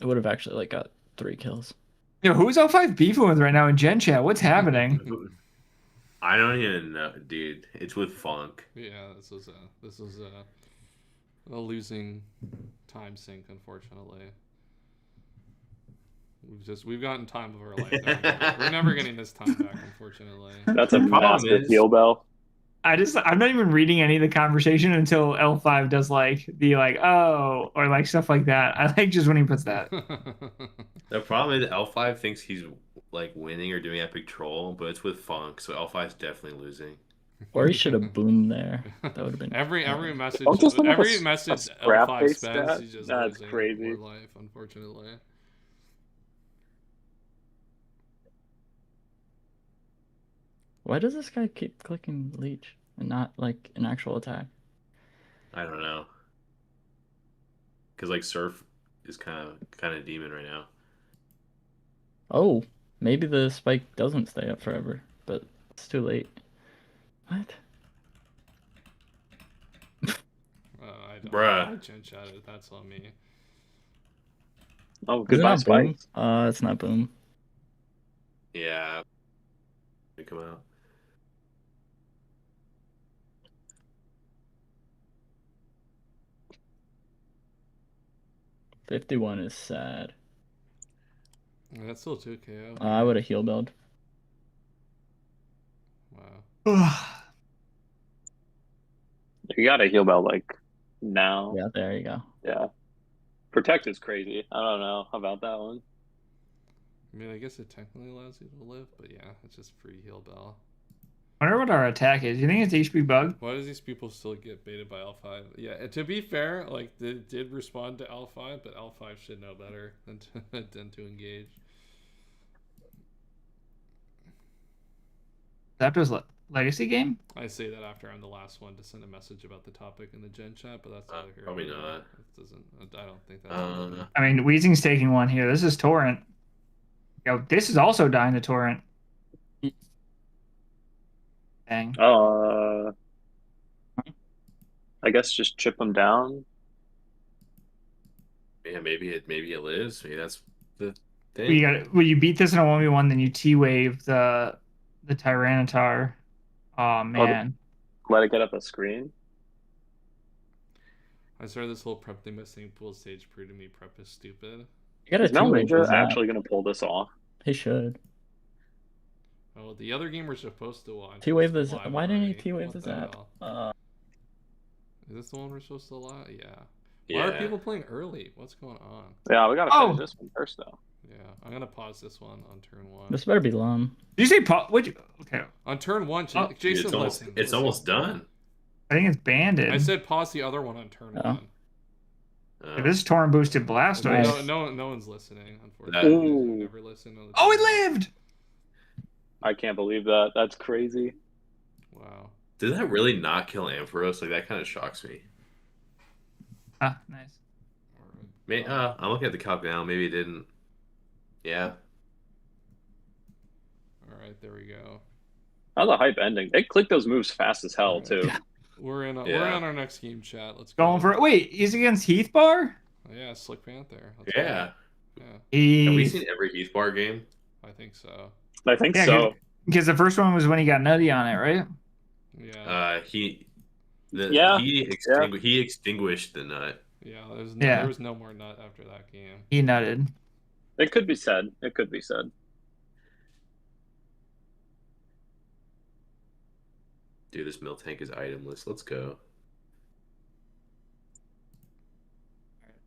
Speaker 6: it would have actually like got 3 kills.
Speaker 7: Yo, who's L5 beefing with right now in Gen Chat? What's happening?
Speaker 5: I don't even know, dude. It's with Funk.
Speaker 1: Yeah, this was a losing time sink, unfortunately. We've gotten time of our life. We're never getting this time back, unfortunately.
Speaker 3: That's a
Speaker 5: The problem
Speaker 3: massive
Speaker 5: is-
Speaker 3: heal bell.
Speaker 7: I'm not even reading any of the conversation until L5 does like the oh or like stuff like that. I like just when he puts that.
Speaker 5: The problem is L5 thinks he's like winning or doing epic troll, but it's with Funk, so L5's definitely losing.
Speaker 6: Or he should have boomed there. That would have been
Speaker 1: every message.
Speaker 3: Don't just
Speaker 1: Every
Speaker 3: a
Speaker 1: message
Speaker 3: scrap
Speaker 1: L5
Speaker 3: face
Speaker 1: spends,
Speaker 3: stat?
Speaker 1: he's just
Speaker 3: That's
Speaker 1: losing
Speaker 3: crazy.
Speaker 1: more life, unfortunately.
Speaker 6: Why does this guy keep clicking leech and not like an actual attack?
Speaker 5: I don't know. Because like Surf is kind of demon right now.
Speaker 6: Oh, maybe the spike doesn't stay up forever, but it's too late. What?
Speaker 1: I don't.
Speaker 5: Bruh.
Speaker 1: I gen chatted. That's on me.
Speaker 3: Oh,
Speaker 6: Is it
Speaker 3: goodbye,
Speaker 6: not boom?
Speaker 3: spikes.
Speaker 6: It's not boom.
Speaker 5: Yeah. They come out.
Speaker 6: $51 is sad.
Speaker 1: That's still 2 KO.
Speaker 6: I would have heal build.
Speaker 1: Wow.
Speaker 3: You gotta heal bell like now.
Speaker 6: Yeah, there you go.
Speaker 3: Yeah. Protect is crazy. I don't know about that one.
Speaker 1: I mean, I guess it technically allows you to live, but yeah, it's just free heal bell.
Speaker 7: I wonder what our attack is. You think it's HP bug?
Speaker 1: Why does these people still get baited by L5? Yeah, and to be fair, like they did respond to L5, but L5 should know better than to engage.
Speaker 7: Zapdos legacy game?
Speaker 1: I say that after I'm the last one to send a message about the topic in the gen chat, but that's all I hear.
Speaker 5: Probably not.
Speaker 1: It doesn't. I don't think that's.
Speaker 7: I mean, Weezing's taking one here. This is Torrent. Yo, this is also dying to Torrent. Dang.
Speaker 3: I guess just chip them down.
Speaker 5: Yeah, maybe it lives. Maybe that's the thing.
Speaker 7: You beat this in a 1v1, then you T-wave the Tyranitar. Oh man.
Speaker 3: Let it get up a screen.
Speaker 1: I started this whole prep thing by saying pool stage proved to me prep is stupid.
Speaker 6: You gotta
Speaker 3: Is Mel
Speaker 6: T-wave
Speaker 3: Ninja
Speaker 6: the Zap.
Speaker 3: actually gonna pull this off?
Speaker 6: He should.
Speaker 1: Oh, the other game we're supposed to watch.
Speaker 6: T-wave the
Speaker 1: is
Speaker 6: Zap.
Speaker 1: live
Speaker 6: Why didn't he
Speaker 1: already.
Speaker 6: T-wave
Speaker 1: What
Speaker 6: the
Speaker 1: the
Speaker 6: Zap?
Speaker 1: hell? Is this the one we're supposed to allow? Yeah. Why are people playing early? What's going on?
Speaker 3: Yeah, we gotta finish this one first though.
Speaker 1: Yeah, I'm gonna pause this one on turn 1.
Speaker 6: This better be long.
Speaker 7: Did you say okay.
Speaker 1: On turn 1,
Speaker 7: Oh,
Speaker 1: Jason,
Speaker 5: it's almost done.
Speaker 7: I think it's banded.
Speaker 1: I said pause the other one on turn 1.
Speaker 7: This is Torrent boosted Blastoise.
Speaker 1: No one's listening, unfortunately. Never listen.
Speaker 7: Oh, he lived!
Speaker 3: I can't believe that. That's crazy.
Speaker 1: Wow.
Speaker 5: Did that really not kill Ampharos? Like, that kind of shocks me.
Speaker 7: Ah, nice.
Speaker 5: I'm looking at the calc now. Maybe it didn't. Yeah.
Speaker 1: All right, there we go.
Speaker 3: How's the hype ending? They click those moves fast as hell too.
Speaker 1: We're in our next game chat. Let's
Speaker 7: go. Going for it. Wait, he's against Heathbar?
Speaker 1: Oh, yeah, Slick Panther.
Speaker 5: Yeah.
Speaker 1: Yeah.
Speaker 5: Have we seen every Heathbar game?
Speaker 1: I think so.
Speaker 3: I think so.
Speaker 7: Because the first one was when he got nutty on it, right?
Speaker 1: Yeah.
Speaker 5: He extinguished the nut.
Speaker 1: Yeah, there was no more nut after that game.
Speaker 7: He nutted.
Speaker 3: It could be said. It could be said.
Speaker 5: Dude, this Miltank is itemless. Let's go.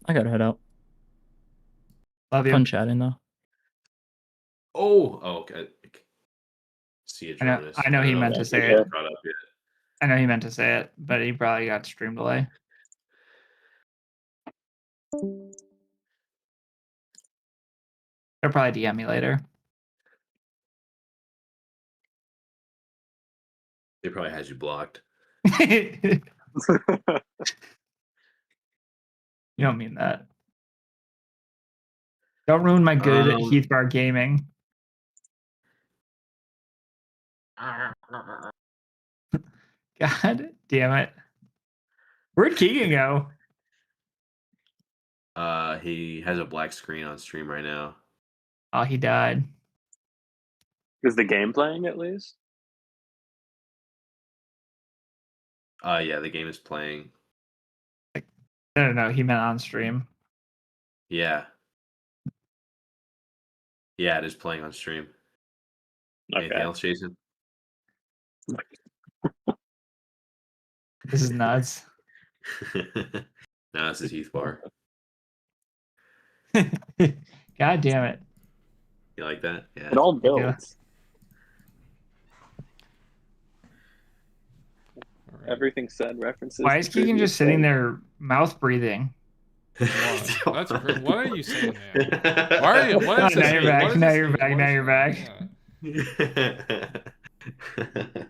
Speaker 6: I gotta head out.
Speaker 7: Love you.
Speaker 6: Fun chatting though.
Speaker 5: Oh, okay. See it.
Speaker 7: I know he meant to say it. I know he meant to say it, but he probably got stream delay. He'll probably DM me later.
Speaker 5: He probably has you blocked.
Speaker 7: You don't mean that. Don't ruin my good Heathbar gaming. God damn it. Where'd Keegan go?
Speaker 5: He has a black screen on stream right now.
Speaker 7: Oh, he died.
Speaker 3: Is the game playing at least?
Speaker 5: Yeah, the game is playing.
Speaker 7: No, he meant on stream.
Speaker 5: Yeah. Yeah, it is playing on stream.
Speaker 3: Okay.
Speaker 5: Anything else, Jason?
Speaker 7: This is nuts.
Speaker 5: No, this is Heathbar.
Speaker 7: God damn it.
Speaker 5: You like that? Yeah.
Speaker 3: It all builds. Everything said references.
Speaker 7: Why is Keegan just sitting there, mouth breathing?
Speaker 1: That's great. What are you saying, man? Why are you? What is
Speaker 7: now
Speaker 1: this
Speaker 7: you're
Speaker 1: mean?
Speaker 7: back.
Speaker 1: What does
Speaker 7: Now
Speaker 1: this
Speaker 7: you're
Speaker 1: mean?
Speaker 7: back.
Speaker 1: What
Speaker 7: Now
Speaker 1: is
Speaker 7: you're
Speaker 1: it?
Speaker 7: back.
Speaker 1: Yeah.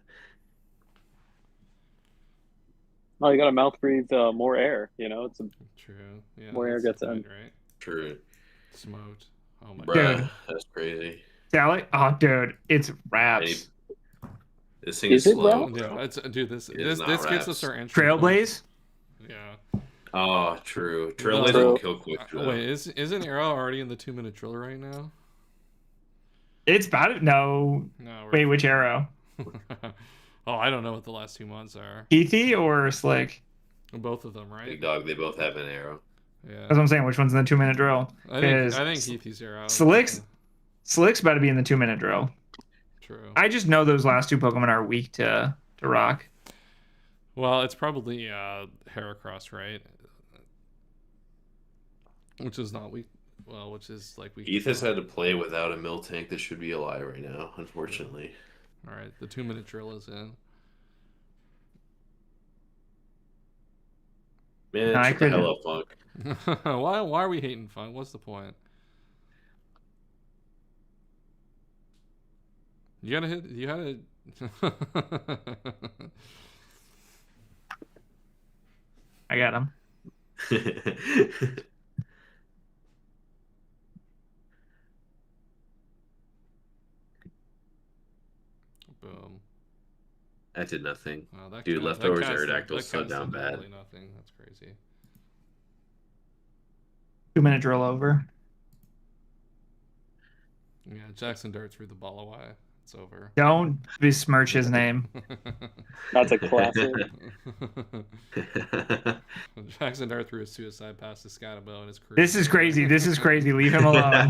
Speaker 3: Oh, you gotta mouth breathe more air. You know, it's
Speaker 1: True. Yeah.
Speaker 3: more air
Speaker 1: that's
Speaker 3: gets
Speaker 1: the
Speaker 3: in.
Speaker 1: point, right?
Speaker 5: True.
Speaker 1: Smoked. Oh my
Speaker 5: Bruh,
Speaker 7: Dude.
Speaker 5: that's crazy.
Speaker 7: Sally? Oh, dude, it's raps.
Speaker 5: This thing
Speaker 3: Is
Speaker 5: is
Speaker 3: it
Speaker 5: slow,
Speaker 3: raps?
Speaker 5: bro.
Speaker 1: Yeah, dude, this
Speaker 5: It is
Speaker 1: this
Speaker 5: not
Speaker 1: gets us
Speaker 5: raps.
Speaker 1: our entry point.
Speaker 7: Trailblaze?
Speaker 1: Yeah.
Speaker 5: Oh, true.
Speaker 1: No,
Speaker 5: Trailblaze will kill quick.
Speaker 1: Wait, isn't Arrow already in the 2-minute drill right now?
Speaker 7: It's about it. No.
Speaker 1: No.
Speaker 7: Wait, which arrow?
Speaker 1: Oh, I don't know what the last 2 months are.
Speaker 7: Heathy or Slick?
Speaker 1: Both of them, right?
Speaker 5: Big dog, they both have an arrow.
Speaker 1: Yeah.
Speaker 7: That's what I'm saying. Which one's in the 2-minute drill?
Speaker 1: I think Heathy's Arrow.
Speaker 7: Slick's about to be in the 2-minute drill.
Speaker 1: True.
Speaker 7: I just know those last two Pokemon are weak to rock.
Speaker 1: Well, it's probably Heracross, right? Which is not weak. Well, which is like weak.
Speaker 5: Heath has had to play without a Miltank that should be alive right now, unfortunately.
Speaker 1: All right, the 2-minute drill is in.
Speaker 5: Man,
Speaker 7: No, I
Speaker 5: shut the
Speaker 7: couldn't.
Speaker 5: hell up, Funk.
Speaker 1: Why are we hating Fun? What's the point? You gotta hit. You gotta.
Speaker 7: I got him.
Speaker 1: Boom.
Speaker 5: That did nothing.
Speaker 1: Wow, that
Speaker 5: Dude,
Speaker 1: kinda-
Speaker 5: leftovers
Speaker 1: that cast-
Speaker 5: Aerodactyl
Speaker 1: that
Speaker 5: so
Speaker 1: cast
Speaker 5: down
Speaker 1: did
Speaker 5: bad.
Speaker 1: literally nothing. That's crazy.
Speaker 7: 2-minute drill over.
Speaker 1: Yeah, Jackson Dart threw the ball away. It's over.
Speaker 7: Don't besmirch his name.
Speaker 3: That's a classic.
Speaker 1: Jackson Dart threw a suicide pass to Scatabo and his career.
Speaker 7: This is crazy. This is crazy. Leave him alone.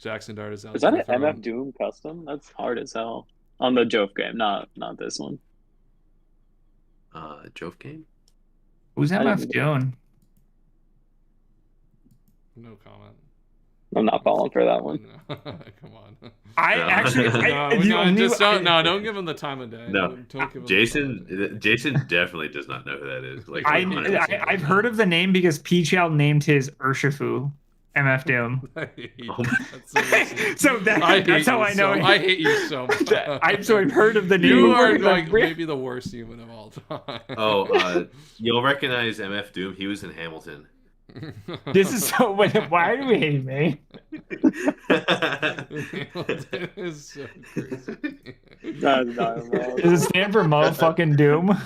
Speaker 1: Jackson Dart is out.
Speaker 3: Is that an MF Doom custom? That's hard as hell. On the Jove game, not this one.
Speaker 5: Jove game?
Speaker 7: Who's MF doing?
Speaker 1: No comment.
Speaker 3: I'm not falling for that one.
Speaker 1: Come on. Don't give him the time of day.
Speaker 5: No,
Speaker 1: Don't give him
Speaker 5: Jason definitely does not know who that is. Like,
Speaker 7: I've heard of the name because P-Child named his Urshifu MF Doom. So that's how I know.
Speaker 1: I hate you so much.
Speaker 7: I've heard of the name.
Speaker 1: You are like maybe the worst human of all time.
Speaker 5: Oh, you'll recognize MF Doom. He was in Hamilton.
Speaker 7: This is so. Why do we hate me?
Speaker 1: That is so crazy.
Speaker 3: That's not
Speaker 7: Does it stand for motherfucking Doom?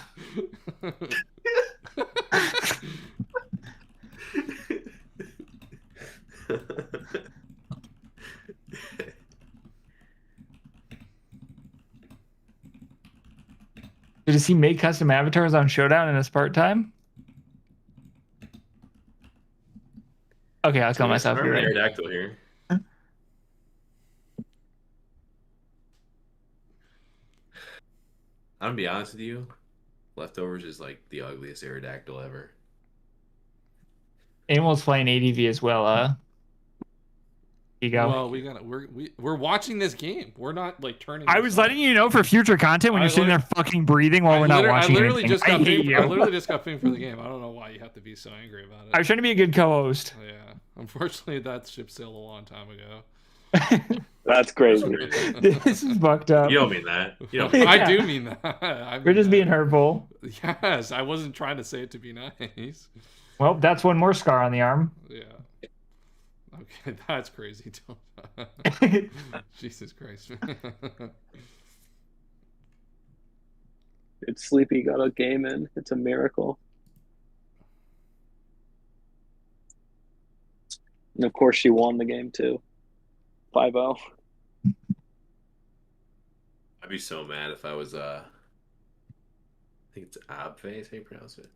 Speaker 7: Does he make custom avatars on Showdown in his part time? Okay, I'll tell myself you're right.
Speaker 5: Aerodactyl here. I'm gonna be honest with you. Leftovers is like the ugliest Aerodactyl ever.
Speaker 7: Animal's playing ADV as well. You go.
Speaker 1: Well, we're watching this game. We're not like turning.
Speaker 7: I was letting you know for future content when you're sitting there fucking breathing while we're not watching.
Speaker 1: I literally just got
Speaker 7: pinged.
Speaker 1: I literally just got pinged for the game. I don't know why you have to be so angry about it.
Speaker 7: I was trying to be a good co-host.
Speaker 1: Yeah, unfortunately, that ship sailed a long time ago.
Speaker 3: That's crazy.
Speaker 7: This is fucked up.
Speaker 5: You don't mean that. You don't.
Speaker 1: I do mean that.
Speaker 7: We're just being hurtful.
Speaker 1: Yes, I wasn't trying to say it to be nice.
Speaker 7: Well, that's one more scar on the arm.
Speaker 1: Yeah. Okay, that's crazy. Jesus Christ.
Speaker 3: It's Sleepy got a game in. It's a miracle. And of course, she won the game too. 5-0.
Speaker 5: I'd be so mad if I was I think it's Abface, how you pronounce it?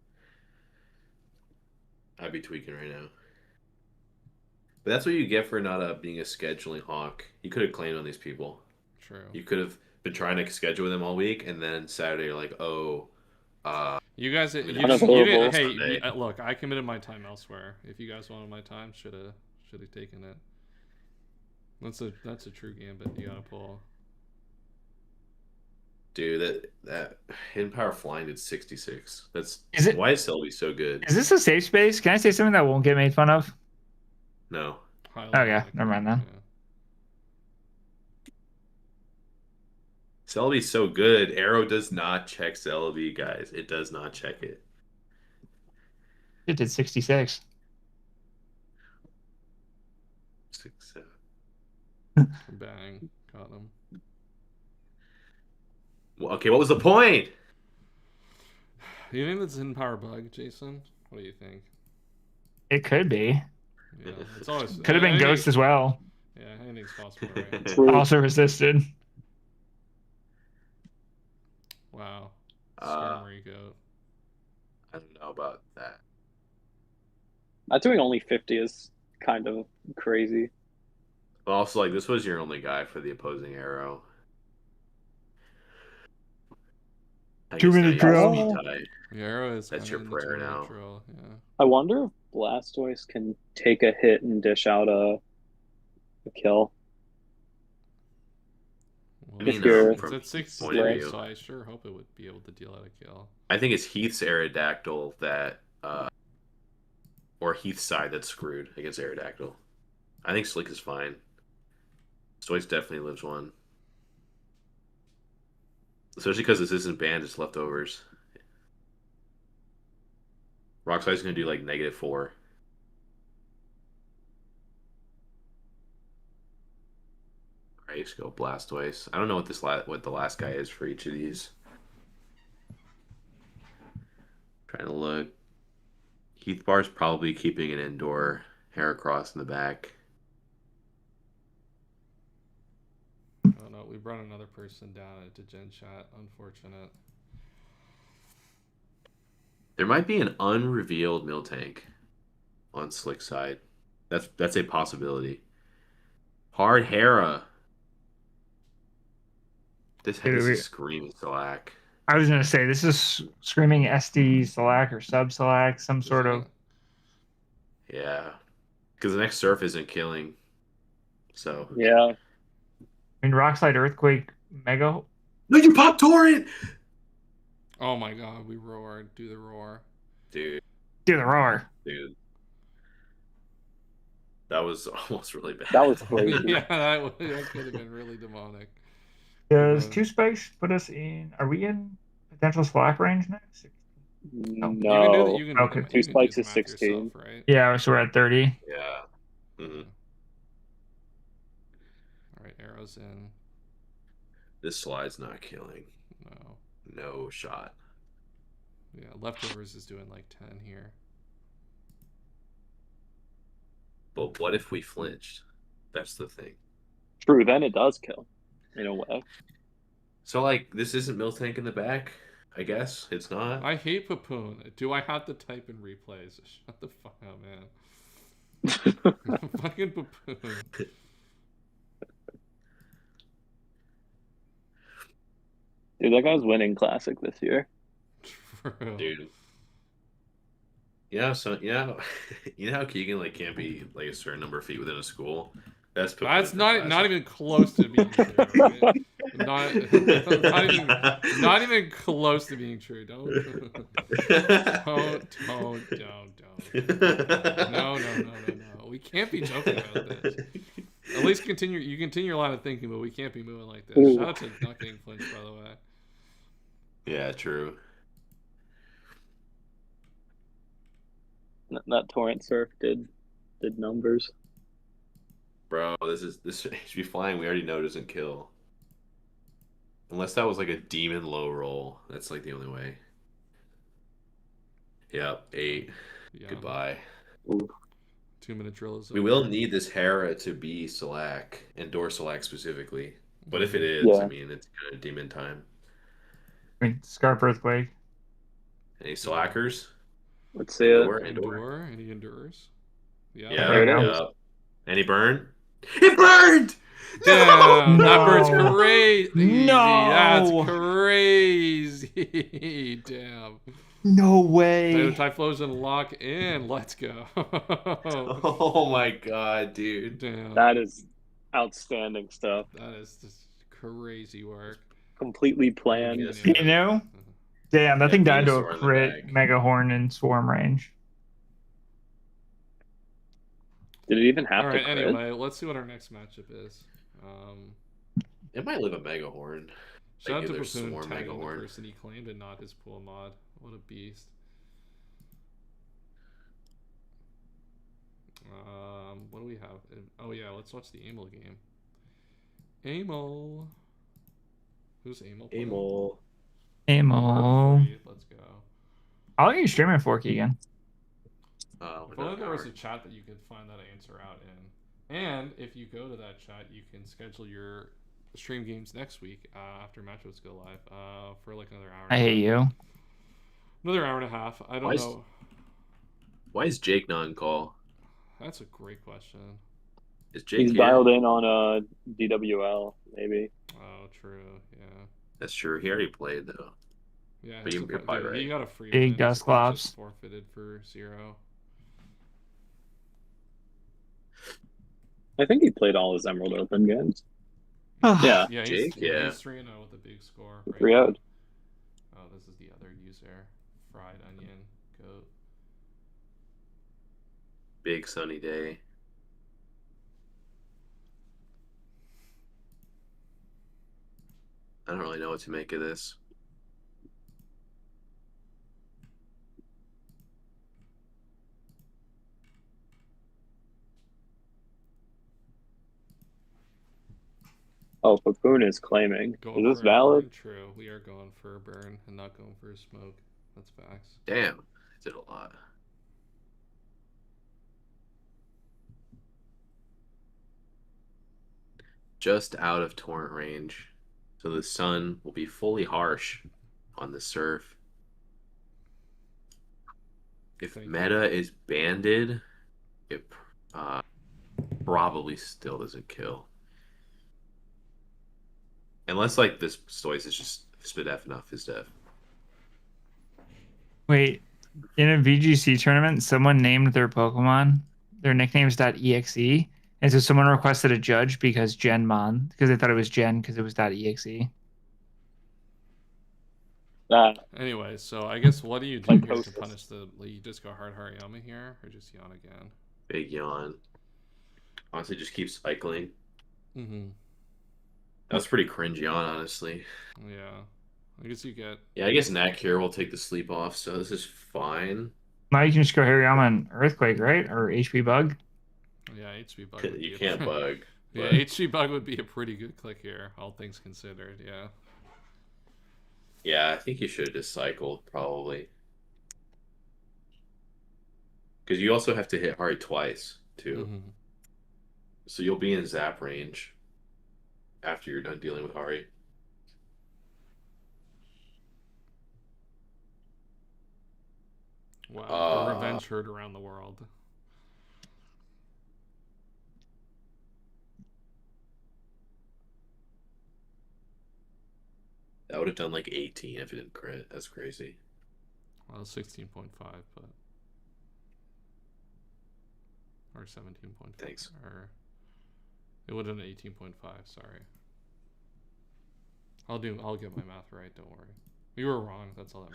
Speaker 5: I'd be tweaking right now. But that's what you get for not being a scheduling hawk. You could have claimed on these people.
Speaker 1: True.
Speaker 5: You could have been trying to schedule with them all week, and then Saturday you're like, oh,
Speaker 1: you guys, you
Speaker 3: unavailable.
Speaker 1: didn't. Hey, look, I committed my time elsewhere. If you guys wanted my time, should have taken it. That's a true gambit you gotta pull.
Speaker 5: Dude, that Hidden Power Flying did 66.
Speaker 7: Is it?
Speaker 5: Why is Celebi so good?
Speaker 7: Is this a safe space? Can I say something that won't get made fun of?
Speaker 5: No.
Speaker 7: Okay, never mind then.
Speaker 1: Yeah.
Speaker 5: Celebi's so good. Arrow does not check Celebi, guys. It does not check it.
Speaker 7: It did 66.
Speaker 5: 6, 7.
Speaker 1: Bang. Got him.
Speaker 5: Well, okay, what was the point?
Speaker 1: You think that's Hidden Power bug, Jason? What do you think?
Speaker 7: It could be.
Speaker 1: Yeah, it's always
Speaker 7: Could have been Ghost as well.
Speaker 1: Yeah, anything's possible, right?
Speaker 3: True.
Speaker 7: Also resisted.
Speaker 1: Wow. Skirmary
Speaker 5: I don't know about that.
Speaker 3: Not doing only 50 is kind of crazy.
Speaker 5: But also, like, this was your only guy for the opposing arrow.
Speaker 7: 2-minute drill.
Speaker 1: The arrow is
Speaker 5: That's your prayer now.
Speaker 1: Drill, yeah.
Speaker 3: I wonder if Blastoise can take a hit and dish out a kill.
Speaker 1: Well,
Speaker 3: If you're-
Speaker 1: it's at 6
Speaker 5: point of view.
Speaker 1: so I sure hope it would be able to deal out a kill.
Speaker 5: I think it's Heath's Aerodactyl that, or Heath's side that's screwed against Aerodactyl. I think Slick is fine. Stoics definitely lives one. Especially because this isn't banned, it's leftovers. Rock Slide's going to do like -4. Alright, let's go Blastoise. I don't know what the last guy is for each of these. Trying to look. Heath Bar's probably keeping an indoor Heracross in the back.
Speaker 1: Oh no, we brought another person down into Gen Chat. Unfortunate.
Speaker 5: There might be an unrevealed Miltank on Slick's side. That's a possibility. Hard Hera. This is screaming Slack.
Speaker 7: I was gonna say this is screaming SD Slack or sub Slack, some sort of.
Speaker 5: Yeah, because the next surf isn't killing. So
Speaker 3: Yeah.
Speaker 7: I mean, Rockslide Earthquake Mega.
Speaker 5: no, you pop torrent,
Speaker 1: Oh my god, we roared. Do the roar.
Speaker 5: dude.
Speaker 7: Do the roar.
Speaker 5: Dude, that was almost really bad.
Speaker 3: That was crazy.
Speaker 1: Yeah, that could have been really demonic.
Speaker 7: Does 2 space put us in? Are we in potential Slack range next?
Speaker 3: No.
Speaker 1: You can
Speaker 7: Okay.
Speaker 1: you can
Speaker 3: 2 spikes
Speaker 1: do
Speaker 3: is
Speaker 1: the math
Speaker 3: 16.
Speaker 1: yourself, right?
Speaker 7: Yeah, so we're at 30.
Speaker 5: Yeah. Mm-hmm.
Speaker 1: All right, arrows in.
Speaker 5: This slide's not killing.
Speaker 1: No.
Speaker 5: No shot.
Speaker 1: Yeah, leftovers is doing like 10 here.
Speaker 5: But what if we flinched? That's the thing.
Speaker 3: True, then it does kill. In a way.
Speaker 5: So, like, this isn't Miltank in the back? I guess it's not.
Speaker 1: I hate Papoon. Do I have to type in replays? Shut the fuck up, man. Fucking Papoon.
Speaker 3: Dude, that guy's winning Classic this year.
Speaker 1: True.
Speaker 5: Dude. Yeah, so you know how Keegan like can't be like a certain number of feet within a school. That's
Speaker 1: not even close to being true. Okay? not even close to being true. Don't. No. We can't be joking about this. At least continue your line of thinking, but we can't be moving like this. Shout out to not getting flinched, by the way.
Speaker 5: Yeah, true.
Speaker 3: That torrent surf did numbers.
Speaker 5: Bro, this HP flying. We already know doesn't kill. Unless that was like a demon low roll. That's like the only way. Yep, 8.
Speaker 1: Yeah.
Speaker 5: Goodbye.
Speaker 1: 2-minute drill is.
Speaker 5: We will need this Hera to be Slack and Dorsalac specifically. But if it is,
Speaker 3: Yeah.
Speaker 5: I mean, it's kind of demon time.
Speaker 7: I mean, Scarp Earthquake.
Speaker 5: Any Slackers?
Speaker 3: Let's see it.
Speaker 1: Endure. Any endures? Yeah.
Speaker 5: Yeah.
Speaker 3: There it
Speaker 5: Yeah. Any burn? It burned!
Speaker 1: Damn,
Speaker 7: No.
Speaker 1: that bird's crazy.
Speaker 7: No.
Speaker 1: That's crazy. Damn.
Speaker 7: No way.
Speaker 1: Typhlosion lock in. Let's go.
Speaker 5: Oh my god, dude.
Speaker 1: Damn.
Speaker 3: That is outstanding stuff.
Speaker 1: That is just crazy work.
Speaker 3: completely planned.
Speaker 1: Yeah.
Speaker 7: You know? Damn, that
Speaker 5: Yeah,
Speaker 7: thing died to
Speaker 5: Venusaur
Speaker 7: a
Speaker 5: in the
Speaker 7: crit
Speaker 5: bag.
Speaker 7: Mega Horn and Swarm range.
Speaker 3: Did it even have
Speaker 1: All
Speaker 3: to
Speaker 1: right.
Speaker 3: crit?
Speaker 1: Anyway, let's see what our next matchup is.
Speaker 5: It might live a Mega Horn.
Speaker 1: Shout out
Speaker 5: Like,
Speaker 1: to
Speaker 5: there's
Speaker 1: Bapoon
Speaker 5: Swarm
Speaker 1: tagging the
Speaker 5: Megahorn.
Speaker 1: person he claimed and not his pool mod. What a beast. What do we have? Oh yeah, let's watch the Amel game. Amel. Who's Amel? playing?
Speaker 5: Amel.
Speaker 7: Amo.
Speaker 1: Free. Let's go.
Speaker 7: How long are you streaming for, Keegan?
Speaker 1: If only there was a chat that you could find that answer out in. And if you go to that chat, you can schedule your stream games next week after matchups go live for like another hour.
Speaker 7: I hate you.
Speaker 1: Another hour and a half. I don't know.
Speaker 5: Why is Jake not in call?
Speaker 1: That's a great question.
Speaker 5: Is Jake
Speaker 3: He's
Speaker 5: here?
Speaker 3: dialed in on DWL, maybe.
Speaker 1: Oh, true. Yeah.
Speaker 5: That's true. He already played though.
Speaker 1: Yeah.
Speaker 5: But
Speaker 1: his
Speaker 5: you're
Speaker 1: oppo-
Speaker 5: probably
Speaker 1: dude,
Speaker 5: right.
Speaker 1: He got a free
Speaker 7: Big
Speaker 1: win.
Speaker 7: dust
Speaker 1: His opponent
Speaker 7: glops.
Speaker 1: just forfeited for 0.
Speaker 3: I think he played all his Emerald Open games. Yeah.
Speaker 1: Yeah,
Speaker 5: Jake,
Speaker 1: he's
Speaker 5: yeah.
Speaker 1: 3-0 with a big score. Right
Speaker 3: 3-0.
Speaker 1: now. Oh, this is the other user. Fried Onion Goat.
Speaker 5: Big sunny day. I don't really know what to make of this.
Speaker 3: Oh, Bapoon is claiming.
Speaker 1: Going
Speaker 3: Is this
Speaker 1: for a
Speaker 3: valid?
Speaker 1: burn? True. We are going for a burn and not going for a smoke. That's facts.
Speaker 5: Damn, I did a lot. Just out of torrent range, so the sun will be fully harsh on the surf. If
Speaker 1: Thank
Speaker 5: meta is banded, it probably still doesn't kill. Unless like this Stoics is just Spidef enough is deaf.
Speaker 7: Wait, in a VGC tournament, someone named their Pokemon, their nicknames .exe, and so someone requested a judge because Genmon, because they thought it was Gen because it was .exe.
Speaker 1: Anyway, so I guess what do you do
Speaker 3: Like
Speaker 1: here to
Speaker 3: Hostess.
Speaker 1: punish the? You just go hard Hariyama here, or just yawn again?
Speaker 5: Big yawn. Honestly, just keep cycling.
Speaker 1: Mm-hmm.
Speaker 5: That was pretty cringe yawn, honestly.
Speaker 1: Yeah. I guess you get.
Speaker 5: Yeah, I guess Knack here will take the sleep off, so this is fine.
Speaker 7: Now you can just go Hariyama and Earthquake, right? Or HP Bug.
Speaker 1: Yeah, HB bug. Would be
Speaker 5: You
Speaker 1: a
Speaker 5: can't bug.
Speaker 1: Yeah,
Speaker 5: but-
Speaker 1: HB bug would be a pretty good click here, all things considered. Yeah.
Speaker 5: Yeah, I think you should have just cycled, probably. Because you also have to hit Hari twice, too.
Speaker 1: Mm-hmm.
Speaker 5: So you'll be in zap range after you're done dealing with Hari.
Speaker 1: Wow. The revenge heard around the world.
Speaker 5: That would have done like 18 if it didn't crit. That's crazy.
Speaker 1: Well, 16.5, but. Or 17.5.
Speaker 5: Thanks.
Speaker 1: Or. It would have been 18.5, sorry. I'll get my math right, don't worry. You were wrong, that's all that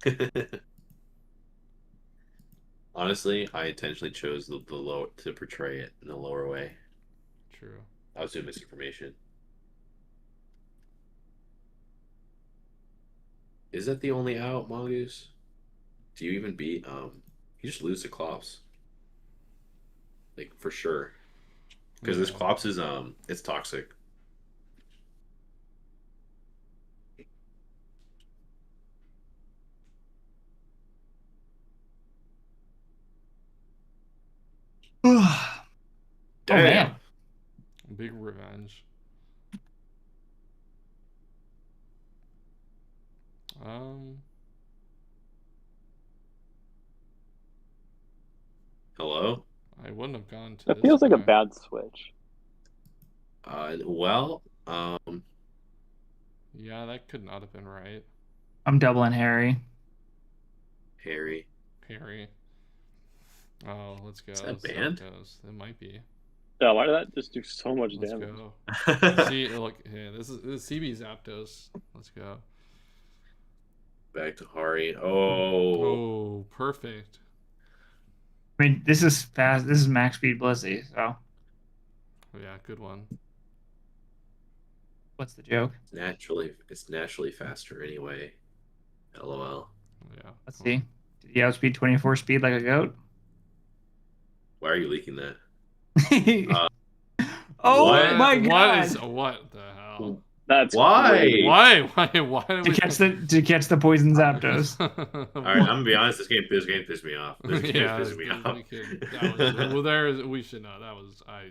Speaker 1: matters.
Speaker 5: Honestly, I intentionally chose the low to portray it in the lower way.
Speaker 1: True.
Speaker 5: I was doing misinformation. Is that the only out, Mongoose? Do you even beat you just lose to Klops? Like for sure. Because this
Speaker 1: Yeah.
Speaker 5: Klops is it's toxic.
Speaker 7: Oh man.
Speaker 1: Big revenge.
Speaker 5: Hello?
Speaker 1: I wouldn't have gone to
Speaker 3: That
Speaker 1: this
Speaker 3: feels like a
Speaker 1: guy.
Speaker 3: bad switch.
Speaker 5: Well,
Speaker 1: Yeah, that could not have been right.
Speaker 7: I'm doubling Harry.
Speaker 5: Harry.
Speaker 1: Harry. Oh, let's go.
Speaker 5: Is that
Speaker 1: Let's see how
Speaker 5: banned?
Speaker 1: it goes. It might be.
Speaker 3: Yeah, why did that just do so much
Speaker 1: Let's
Speaker 3: damage?
Speaker 1: go. See, look, yeah, this is CB Zapdos. Let's go.
Speaker 5: Back to Hari. Oh.
Speaker 1: Oh, perfect.
Speaker 7: I mean, this is fast. This is max speed Blissey. So
Speaker 1: Yeah, good one.
Speaker 7: what's the joke?
Speaker 5: It's naturally faster anyway. LOL.
Speaker 1: Yeah.
Speaker 7: Let's see. Did he outspeed 24 speed like a goat?
Speaker 5: Why are you leaking that?
Speaker 7: Oh
Speaker 5: what?
Speaker 7: my god!
Speaker 1: What the hell?
Speaker 3: That's
Speaker 5: why?
Speaker 3: crazy.
Speaker 1: Why?
Speaker 7: To catch the poison Zapdos.
Speaker 5: All right, I'm gonna be honest. This game pissed me off. This game
Speaker 1: Yeah,
Speaker 5: is pissing me off.
Speaker 1: We should know that was a.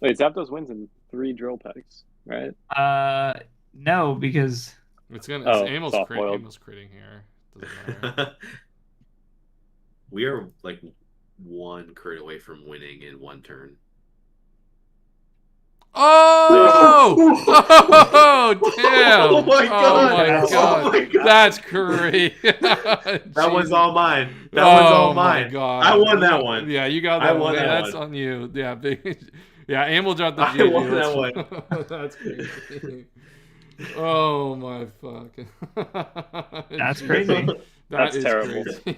Speaker 3: Wait, Zapdos wins in 3 drill packs, right?
Speaker 7: No, because
Speaker 1: It's gonna.
Speaker 3: Oh,
Speaker 1: Amel's
Speaker 3: soft-boiled.
Speaker 1: critting here. Doesn't matter.
Speaker 5: We are like 1 crit away from winning in 1 turn.
Speaker 1: Oh! Oh, damn!
Speaker 5: Oh my god!
Speaker 1: Oh my god!
Speaker 5: Oh my god.
Speaker 1: That's crazy.
Speaker 5: That one's all mine. That
Speaker 1: Oh
Speaker 5: one's all
Speaker 1: my
Speaker 5: mine.
Speaker 1: god!
Speaker 5: I won that one.
Speaker 1: Yeah, you got that
Speaker 5: I
Speaker 1: one.
Speaker 5: won
Speaker 1: Yeah,
Speaker 5: that
Speaker 1: that's
Speaker 5: one.
Speaker 1: on you. Yeah, big. Yeah, Amel dropped the
Speaker 5: I
Speaker 1: GG.
Speaker 5: won that
Speaker 1: one. That's crazy. Oh my fuck.
Speaker 7: that's crazy.
Speaker 3: That's terrible.
Speaker 1: Crazy.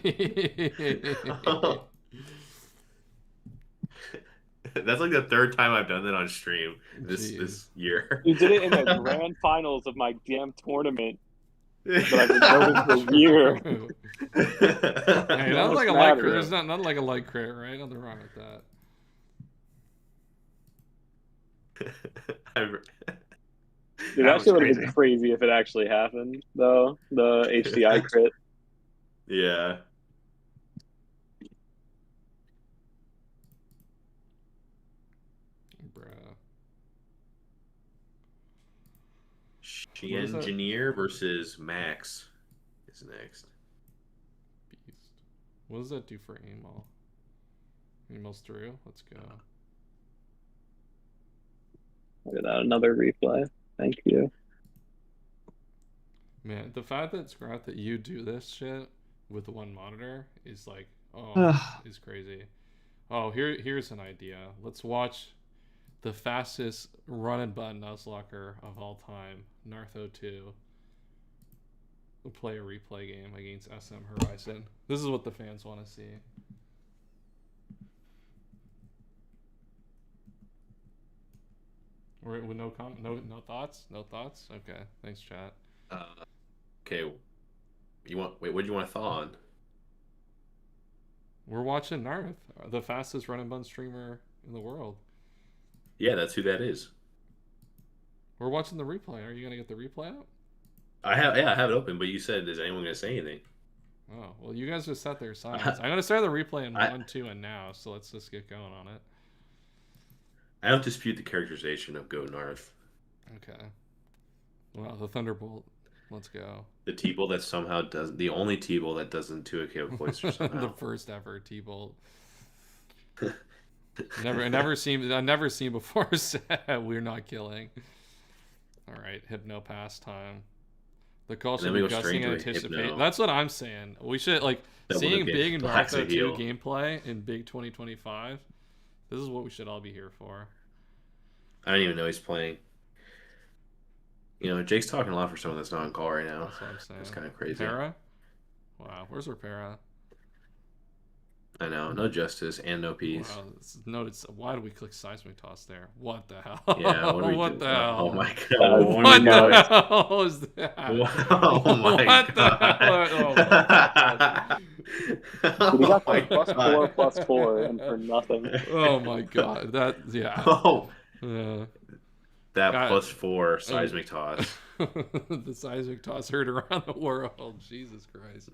Speaker 5: That's like the 3rd time I've done that on stream this year.
Speaker 3: You did it in the grand finals of my damn tournament that I've been building for a year.
Speaker 1: Hey, not like a light crit. There's not like a light crit, right? Nothing wrong with that.
Speaker 3: Dude, that shit would have been crazy if it actually happened, though. The HDI crit.
Speaker 5: Yeah.
Speaker 1: Bruh.
Speaker 5: She Engineer versus Max is next.
Speaker 1: Beast. What does that do for Amel? Amel's through. Let's go.
Speaker 3: Look at that, another replay. Thank you.
Speaker 1: Man, the fact that Scrat that you do this shit with 1 monitor is like, oh, is crazy. Oh, here's an idea. Let's watch the fastest run and button Nuzlocke of all time, Nartho2. We'll play a replay game against SM Horizon. This is what the fans want to see. With no thoughts? No thoughts? Okay, thanks, chat.
Speaker 5: Okay. What do you want to thaw on?
Speaker 1: We're watching Narth, the fastest run and bun streamer in the world.
Speaker 5: Yeah, that's who that is.
Speaker 1: We're watching the replay. Are you gonna get the replay out?
Speaker 5: I have it open, but you said, is anyone gonna say anything?
Speaker 1: Oh, well, you guys just sat there silent. I'm gonna start the replay in 1, 2, and now. So let's just get going on it.
Speaker 5: I don't dispute the characterization of Go Narth.
Speaker 1: Okay. Well, the Thunderbolt. Let's go.
Speaker 5: The T-Bolt that somehow does the only T-Bolt that doesn't 2-hit Cloyster somehow.
Speaker 1: The first ever T-Bolt. never seen before. We're not killing. All right, Hypno pass time. The call should be guessing and anticipate. That's what I'm saying. We should seeing big Nartho 2 gameplay in big 2025. This is what we should all be here for.
Speaker 5: I don't even know he's playing. You know, Jake's talking a lot for someone that's not on call right now.
Speaker 1: That's what I'm saying.
Speaker 5: It's kind of crazy.
Speaker 1: Para? Wow, where's our Para?
Speaker 5: I know, no justice and no peace.
Speaker 1: Wow, notice. Why do we click seismic toss there? What the hell?
Speaker 5: Yeah,
Speaker 1: what the hell?
Speaker 5: Oh my god!
Speaker 1: What the hell is that?
Speaker 5: Oh my
Speaker 1: what
Speaker 5: god!
Speaker 3: We got the +4/+4 and for nothing.
Speaker 1: Oh my god! Yeah.
Speaker 5: Oh.
Speaker 1: Yeah.
Speaker 5: That +4 seismic toss.
Speaker 1: The seismic toss heard around the world. Jesus Christ.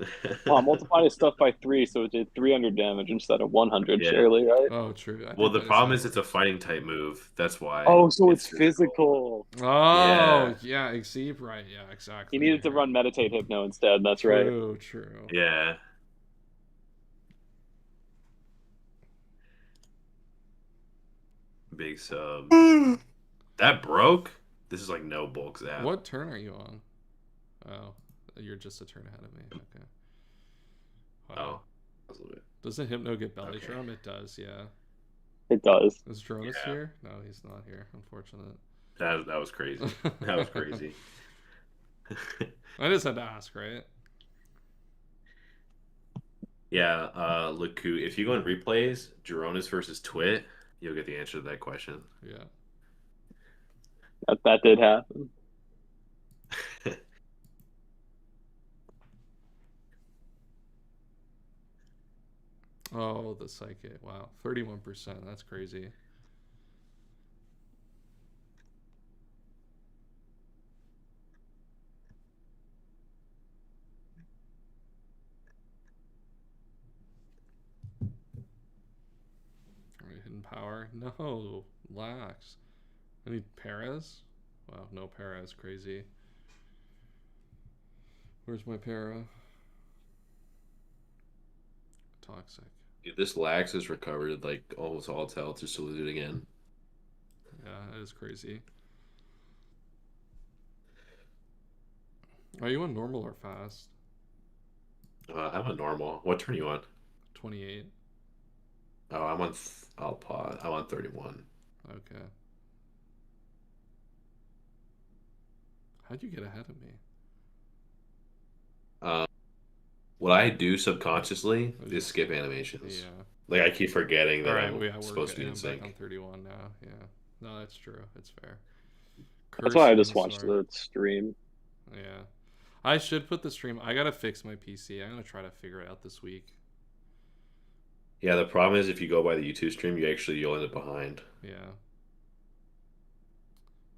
Speaker 3: Well, I multiplied his stuff by 3, so it did 300 damage instead of 100, surely, right?
Speaker 1: Oh, true.
Speaker 5: Well, the problem is it's a fighting type move. That's why.
Speaker 3: Oh, so it's physical.
Speaker 1: Oh, yeah, Exceed, right. Yeah, exactly.
Speaker 3: He needed to run Meditate Hypno instead. That's right.
Speaker 1: True.
Speaker 5: Yeah. Big sub. That broke? This is like no bulk zap.
Speaker 1: What turn are you on? Oh, you're just a turn ahead of me. Okay. Wow.
Speaker 5: Oh.
Speaker 1: Doesn't Hypno get belly drum? It does, yeah.
Speaker 3: It does.
Speaker 1: Is Dronis here? No, he's not here. Unfortunate.
Speaker 5: That was crazy. That was crazy.
Speaker 1: I just had to ask, right?
Speaker 5: Yeah, Laku, if you go in replays, Geronis versus Twit, you'll get the answer to that question.
Speaker 1: Yeah.
Speaker 3: That did happen.
Speaker 1: Oh, the psychic. Wow. 31%. That's crazy. Hidden power. No. Lax. I need Perez. Wow, no Perez. Crazy. Where's my para? Toxic.
Speaker 5: Dude, this Lax has recovered like almost all its health just to lose it again.
Speaker 1: Yeah, it is crazy. Are you on normal or fast?
Speaker 5: I'm on normal. What turn are you on?
Speaker 1: 28.
Speaker 5: Oh, I'm on. I'll pause. I'm on 31.
Speaker 1: Okay. How'd you get ahead of me?
Speaker 5: What I do subconsciously is skip animations.
Speaker 1: Yeah.
Speaker 5: Like I keep forgetting that
Speaker 1: Alright,
Speaker 5: I'm supposed to be in sync.
Speaker 1: Back on 31 now. Yeah. No, that's true. It's fair.
Speaker 3: That's why I just watched the stream.
Speaker 1: Yeah. I should put the stream. I gotta fix my PC. I'm gonna try to figure it out this week.
Speaker 5: Yeah, the problem is if you go by the YouTube stream, you'll end up behind.
Speaker 1: Yeah.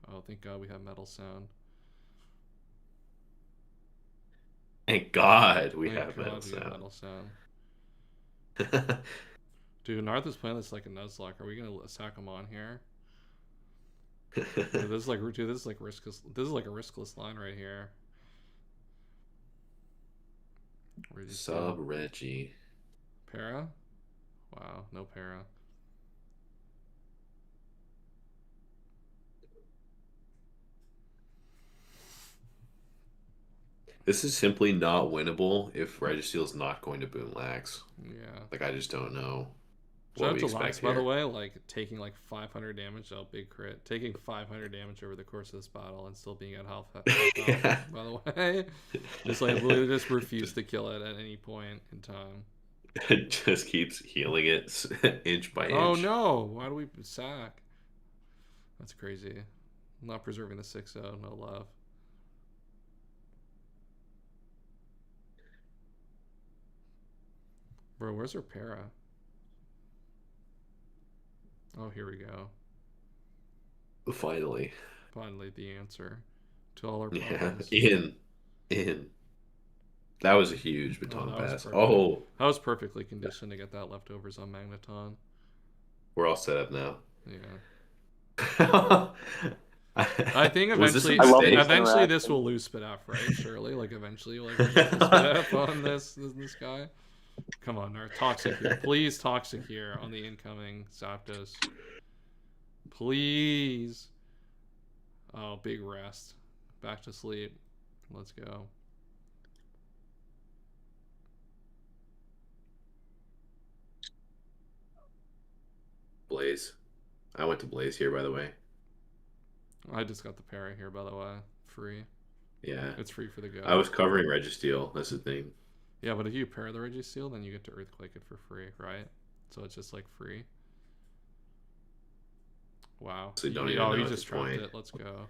Speaker 1: Oh, thank God we have metal sound.
Speaker 5: Thank God we have metal sound.
Speaker 1: Dude, Narth is playing this like a Nuzlocke. Are we gonna sack him on here? Dude, this is like riskless. This is like a riskless line right here.
Speaker 5: Sub Reggie.
Speaker 1: Para? Wow, no para.
Speaker 5: This is simply not winnable if Registeel's not going to boom Lax.
Speaker 1: Yeah.
Speaker 5: Like, I just don't know.
Speaker 1: Shout out to Lax, by the way, like, taking like 500 damage, big crit. Taking 500 damage over the course of this battle and still being at half health, by the way. Just like, literally just refused to kill it at any point in time.
Speaker 5: It just keeps healing it inch by inch.
Speaker 1: Oh no! Why do we sack? That's crazy. I'm not preserving the 6-0, no love. Bro, where's her para? Oh, here we go.
Speaker 5: Finally.
Speaker 1: Finally, the answer to all our problems.
Speaker 5: Yeah, in. That was a huge baton pass. Oh.
Speaker 1: I was perfectly conditioned to get that leftovers on Magneton.
Speaker 5: We're all set up now.
Speaker 1: Yeah. I think eventually this will lose Spidaf, right? Surely, like eventually, like Spidaf on this guy. Come on, Narth. Toxic here. Please, Toxic here on the incoming Zapdos. Please. Oh, big rest. Back to sleep. Let's go.
Speaker 5: Blaze. I went to Blaze here, by the way.
Speaker 1: I just got the para here, by the way. Free.
Speaker 5: Yeah.
Speaker 1: It's free for the go.
Speaker 5: I was covering Registeel. That's the thing.
Speaker 1: Yeah, but if you para the Registeel, then you get to Earthquake it for free, right? So it's just like free. Wow.
Speaker 5: So you
Speaker 1: just trapped it. Let's go.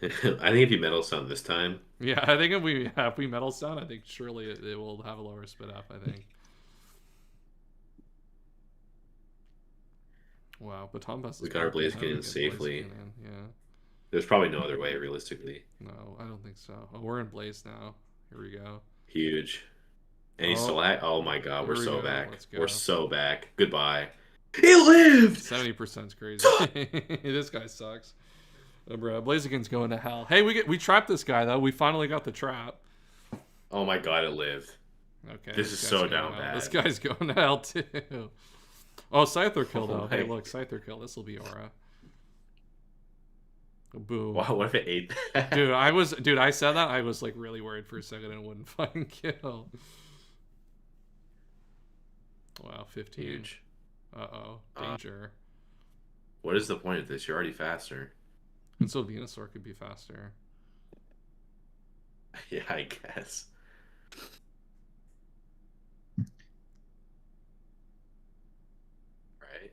Speaker 5: I think if you Metal Sound this time.
Speaker 1: Yeah, I think if we Metal Sound, I think surely it will have a lower Spidaf, I think. Wow, but Tom Best.
Speaker 5: We got our Blaziken in safely.
Speaker 1: Yeah.
Speaker 5: There's probably no other way, realistically.
Speaker 1: No, I don't think so. Oh, we're in Blaze now. Here we go.
Speaker 5: Huge. And he's still at. Oh my God, we're so back. We're so back. Goodbye. He lived.
Speaker 1: 70% is crazy. This guy sucks. Oh, bro, Blaziken's going to hell. Hey, we trapped this guy though. We finally got the trap.
Speaker 5: Oh my God, it lived.
Speaker 1: Okay.
Speaker 5: This is so down bad.
Speaker 1: This guy's going to hell too. Oh, Scyther kill though. Hey, look, Scyther kill. This will be aura. Boom.
Speaker 5: Wow, what if it ate that?
Speaker 1: Dude, I said that. I was like really worried for a second and it wouldn't fucking kill. Wow, 15.
Speaker 5: Huge.
Speaker 1: Uh-oh. Danger.
Speaker 5: What is the point of this? You're already faster.
Speaker 1: And so Venusaur could be faster.
Speaker 5: Yeah, I guess. Right.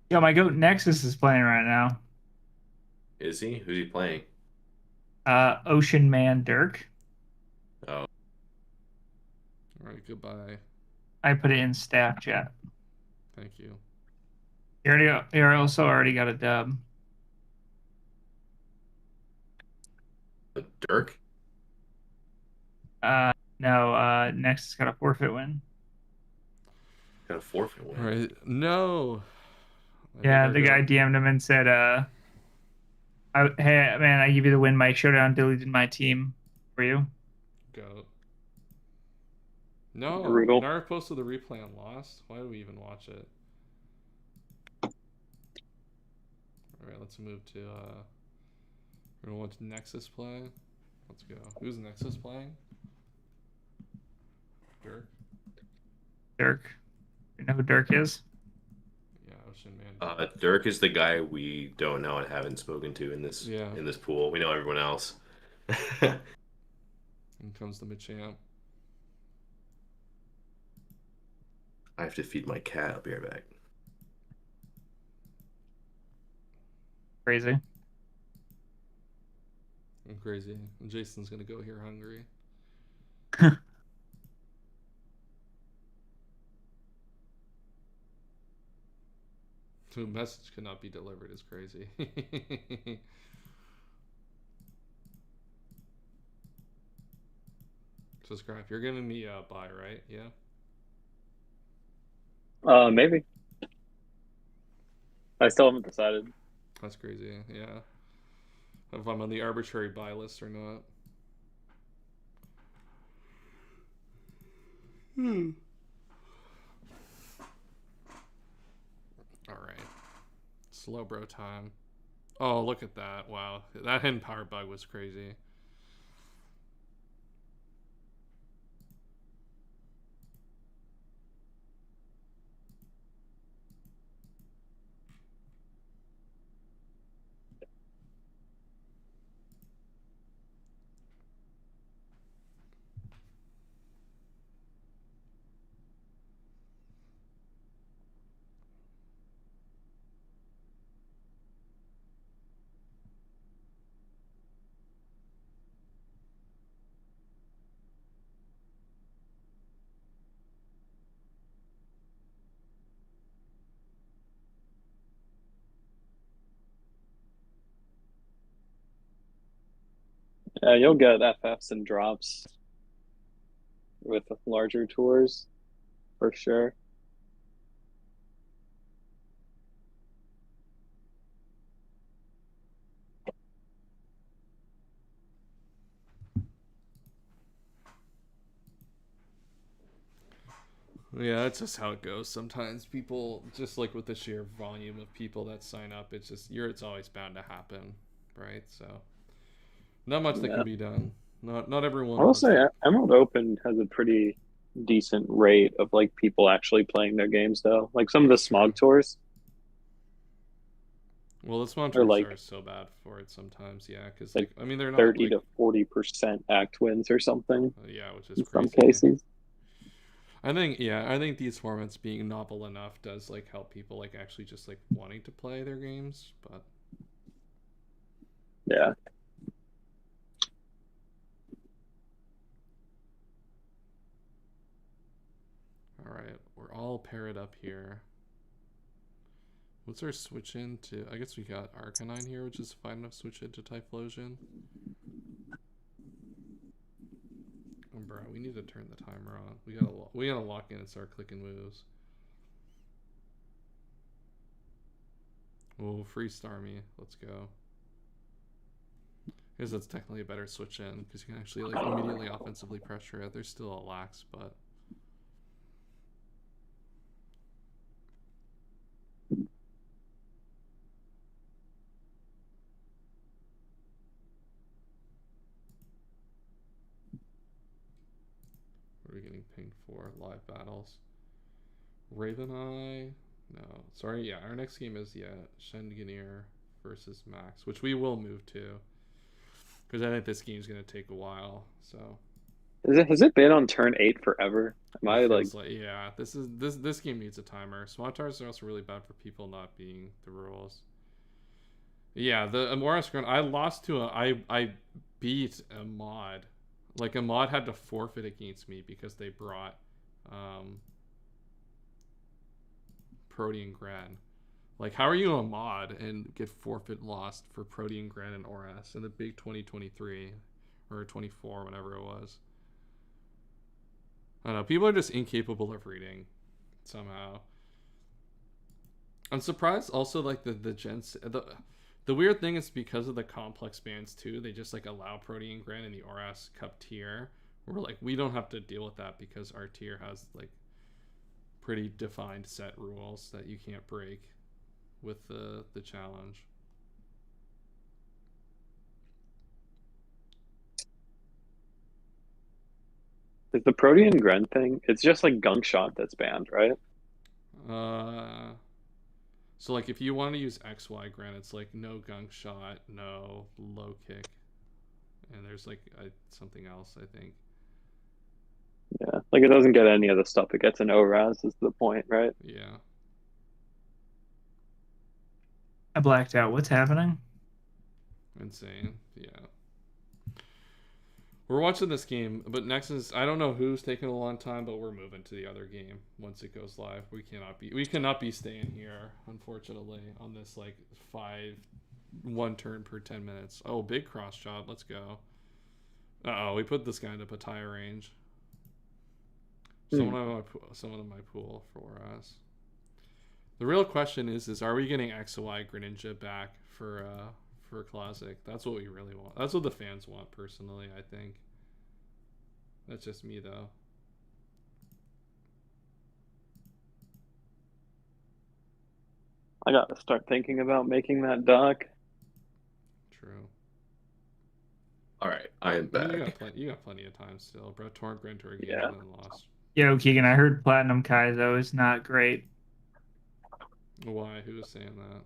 Speaker 7: Yo, my goat Nexus is playing right now.
Speaker 5: Is he? Who's he playing?
Speaker 7: Ocean Man Dirk.
Speaker 5: Oh.
Speaker 1: All right, goodbye.
Speaker 7: I put it in staff chat.
Speaker 1: Thank you.
Speaker 7: He also already got a dub.
Speaker 5: Dirk?
Speaker 7: No, Nexus got a forfeit win.
Speaker 5: Got a forfeit win.
Speaker 1: Right. No.
Speaker 7: Yeah, the guy DM'd him and said, hey, man, I give you the win. Mike Showdown deleted my team for you.
Speaker 1: Go. No,
Speaker 3: Brutal.
Speaker 1: Narf posted the replay on Lost. Why do we even watch it? Alright, let's move to, we're gonna watch Nexus play. Let's go. Who's Nexus playing? Dirk?
Speaker 7: Dirk. You know who Dirk is?
Speaker 1: Yeah, Ocean Man.
Speaker 5: Dirk is the guy we don't know and haven't spoken to in this pool. We know everyone else.
Speaker 1: In comes the Machamp.
Speaker 5: I have to feed my cat. I'll be right back.
Speaker 7: Crazy.
Speaker 1: I'm crazy. Jason's gonna go here hungry. The message cannot be delivered is crazy. So Scrap, you're giving me a buy, right? Yeah.
Speaker 3: Maybe. I still haven't decided.
Speaker 1: That's crazy. Yeah. If I'm on the arbitrary buy list or not. All right. Slow bro time. Oh, look at that. Wow. That hidden power bug was crazy.
Speaker 3: Yeah, you'll get FFs and drops with larger tours, for sure.
Speaker 1: Yeah, that's just how it goes. Sometimes people, just like with the sheer volume of people that sign up, it's always bound to happen, right? So, not much that can be done. Not everyone.
Speaker 3: I will say, Emerald Open has a pretty decent rate of like people actually playing their games, though. Like some of the Smog tours.
Speaker 1: Well, the Smog tours are so bad for it sometimes, yeah, because like I mean they're not
Speaker 3: 30 to 40% act wins or something.
Speaker 1: Yeah, which is
Speaker 3: in
Speaker 1: crazy.
Speaker 3: some cases.
Speaker 1: I think these formats being novel enough does like help people like actually just like wanting to play their games, but
Speaker 3: yeah.
Speaker 1: All right, we're all paired up here. What's our switch into? I guess we got Arcanine here, which is fine enough switch into Typhlosion. Oh, bro, we need to turn the timer on. We gotta lock in and start clicking moves. Oh, free Starmie. Let's go. Because that's technically a better switch in because you can actually like immediately offensively pressure it. There's still a lax, but what are we getting ping for live battles. Raven Eye. No, sorry. Yeah, our next game is Shengenir versus Max, which we will move to, because I think this game's gonna take a while. So.
Speaker 3: Has it been on turn 8 forever? Am I like
Speaker 1: yeah, this game needs a timer. Swattars are also really bad for people not being the rules. Yeah, the Amoras Grunt, I lost to I beat a mod. Like a mod had to forfeit against me because they brought Protean Gran. Like, how are you a mod and get forfeit lost for Protean Gran and Oras in the big 2023 or 24, whatever it was? I don't know. People are just incapable of reading somehow. I'm surprised also, like, the gens... The weird thing is because of the complex bans, too, they just, like, allow Protean Gran in the Oras Cup tier. We're like, we don't have to deal with that because our tier has, like, pretty defined set rules that you can't break with the challenge.
Speaker 3: is the Protean Gren thing? It's just like Gunk Shot that's banned, right?
Speaker 1: So like if you want to use XY Gren, it's like no Gunk Shot, no low kick, and there's like something else, I think.
Speaker 3: Yeah, like it doesn't get any of the stuff it gets in ORAS is the point, right?
Speaker 1: Yeah.
Speaker 7: I blacked out. What's happening?
Speaker 1: Insane. Yeah. We're watching this game, but Nexus, I don't know who's taking a long time, but we're moving to the other game once it goes live. We cannot be staying here, unfortunately, on this like 1 turn per 10 minutes. Oh, big cross shot. Let's go. We put this guy into Pattaya range. Someone in my pool for us. The real question is are we getting XY Greninja back for Classic? That's what we really want. That's what the fans want, personally, I think. That's just me, though.
Speaker 3: I gotta start thinking about making that doc.
Speaker 1: True.
Speaker 5: All right, I am back.
Speaker 1: You got plenty of time still, bro. Torrent Grand Tour game
Speaker 3: Yeah.
Speaker 1: and then lost.
Speaker 7: Yo, Keegan, I heard Platinum Kaizo is not great.
Speaker 1: Why? Who was saying that?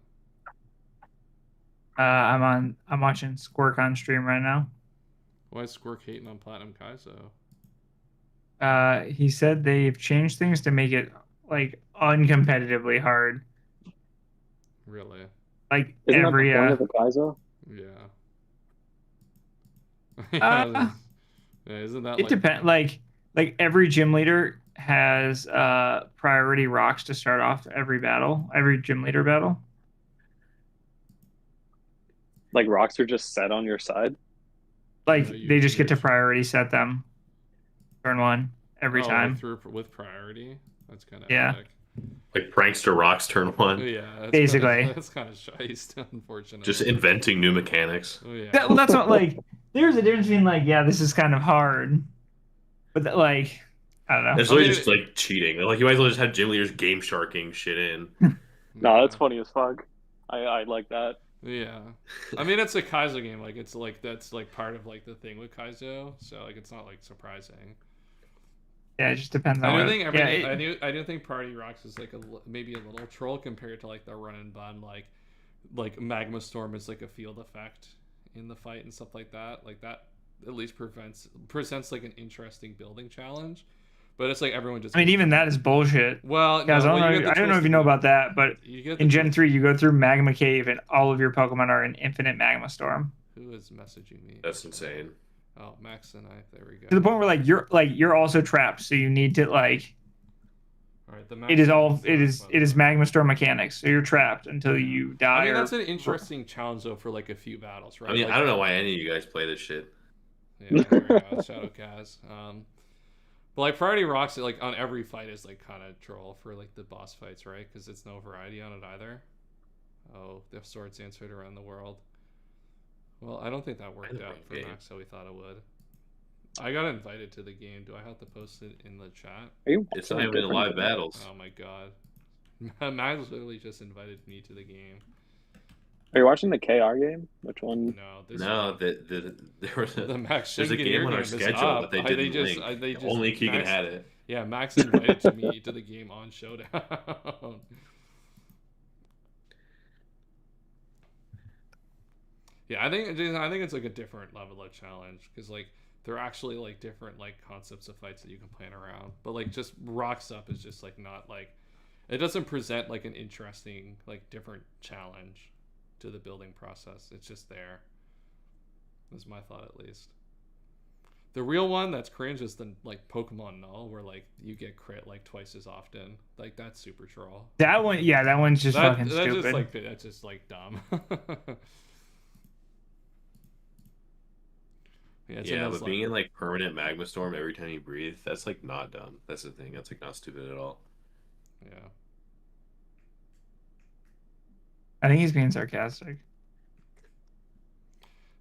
Speaker 7: I'm watching Squirk on stream right now.
Speaker 1: Why is Squirk hating on Platinum Kaizo?
Speaker 7: He said they've changed things to make it like uncompetitively hard.
Speaker 1: Really?
Speaker 7: Like
Speaker 3: Isn't
Speaker 7: every
Speaker 3: that the point of the Kaizo?
Speaker 1: Yeah. Yeah, isn't that
Speaker 7: it depends. Like every gym leader has priority rocks to start off every battle, every gym leader battle.
Speaker 3: Like rocks are just set on your side?
Speaker 7: Like they just get to priority set them. Turn 1 every time.
Speaker 1: With priority? That's kind of
Speaker 7: yeah.
Speaker 1: epic.
Speaker 5: Like prankster rocks turn 1.
Speaker 1: Yeah,
Speaker 7: basically.
Speaker 1: That's kind of shiced, unfortunately.
Speaker 5: Just inventing new mechanics.
Speaker 1: Oh, yeah.
Speaker 7: That's not like there's a difference between like this is kind of hard, but like I don't know.
Speaker 5: It's really just like cheating. Like you might as well just have gym leaders game sharking shit in.
Speaker 3: No, that's funny as fuck. I like that.
Speaker 1: Yeah, I mean it's a Kaizo game. Like it's like that's like part of like the thing with Kaizo. So like it's not like surprising.
Speaker 7: Yeah, it just depends on.
Speaker 1: I do think Party Rocks is like maybe a little troll compared to like the run and bun. Like Magma Storm is like a field effect in the fight and stuff like that. Like that at least presents like an interesting building challenge. But it's like everyone just.
Speaker 7: I mean, even that is bullshit.
Speaker 1: Well,
Speaker 7: guys, I don't know if you know about that, but in Gen 3, you go through Magma Cave, and all of your Pokemon are in Infinite Magma Storm.
Speaker 1: Who is messaging me?
Speaker 5: That's insane.
Speaker 1: Oh, Max and I. There we go.
Speaker 7: To the point where you're also trapped, so you need to like.
Speaker 1: All right, it is Magma Storm mechanics, so you're trapped until you die. I mean, that's an interesting challenge though for like a few battles, right?
Speaker 5: I mean, I don't know why any of you guys play this shit.
Speaker 1: Yeah, there we go. Shadow Kaz. But like Priority Rocks, like on every fight is like kind of troll for like the boss fights, right? Because it's no variety on it either. Oh, the Swords answered around the world. Well, I don't think that worked out for Max how we thought it would. I got invited to the game. Do I have to post it in the chat?
Speaker 5: It's not even in live battles.
Speaker 1: Oh my god. Max literally just invited me to the game.
Speaker 3: Are you watching the KR game? Which one?
Speaker 1: No,
Speaker 5: there was
Speaker 1: the Max
Speaker 5: there's a game on our schedule, but they didn't link. Only Keegan
Speaker 1: Max,
Speaker 5: had it.
Speaker 1: Yeah, Max invited to me to the game on Showdown. Yeah, I think it's like a different level of challenge because like there are actually like different like concepts of fights that you can plan around. But like just Rocks Up is just like not like it doesn't present like an interesting like different challenge to the building process. It's just there. Is my thought at least. The real one that's cringe is the like Pokemon Null, where like you get crit like twice as often. Like that's super troll.
Speaker 7: That one, yeah, that one's just fucking stupid.
Speaker 1: That's just like dumb.
Speaker 5: Yeah, but being in like permanent magma storm every time you breathe, that's like not dumb. That's the thing. That's like not stupid at all.
Speaker 1: Yeah.
Speaker 7: I think he's being sarcastic.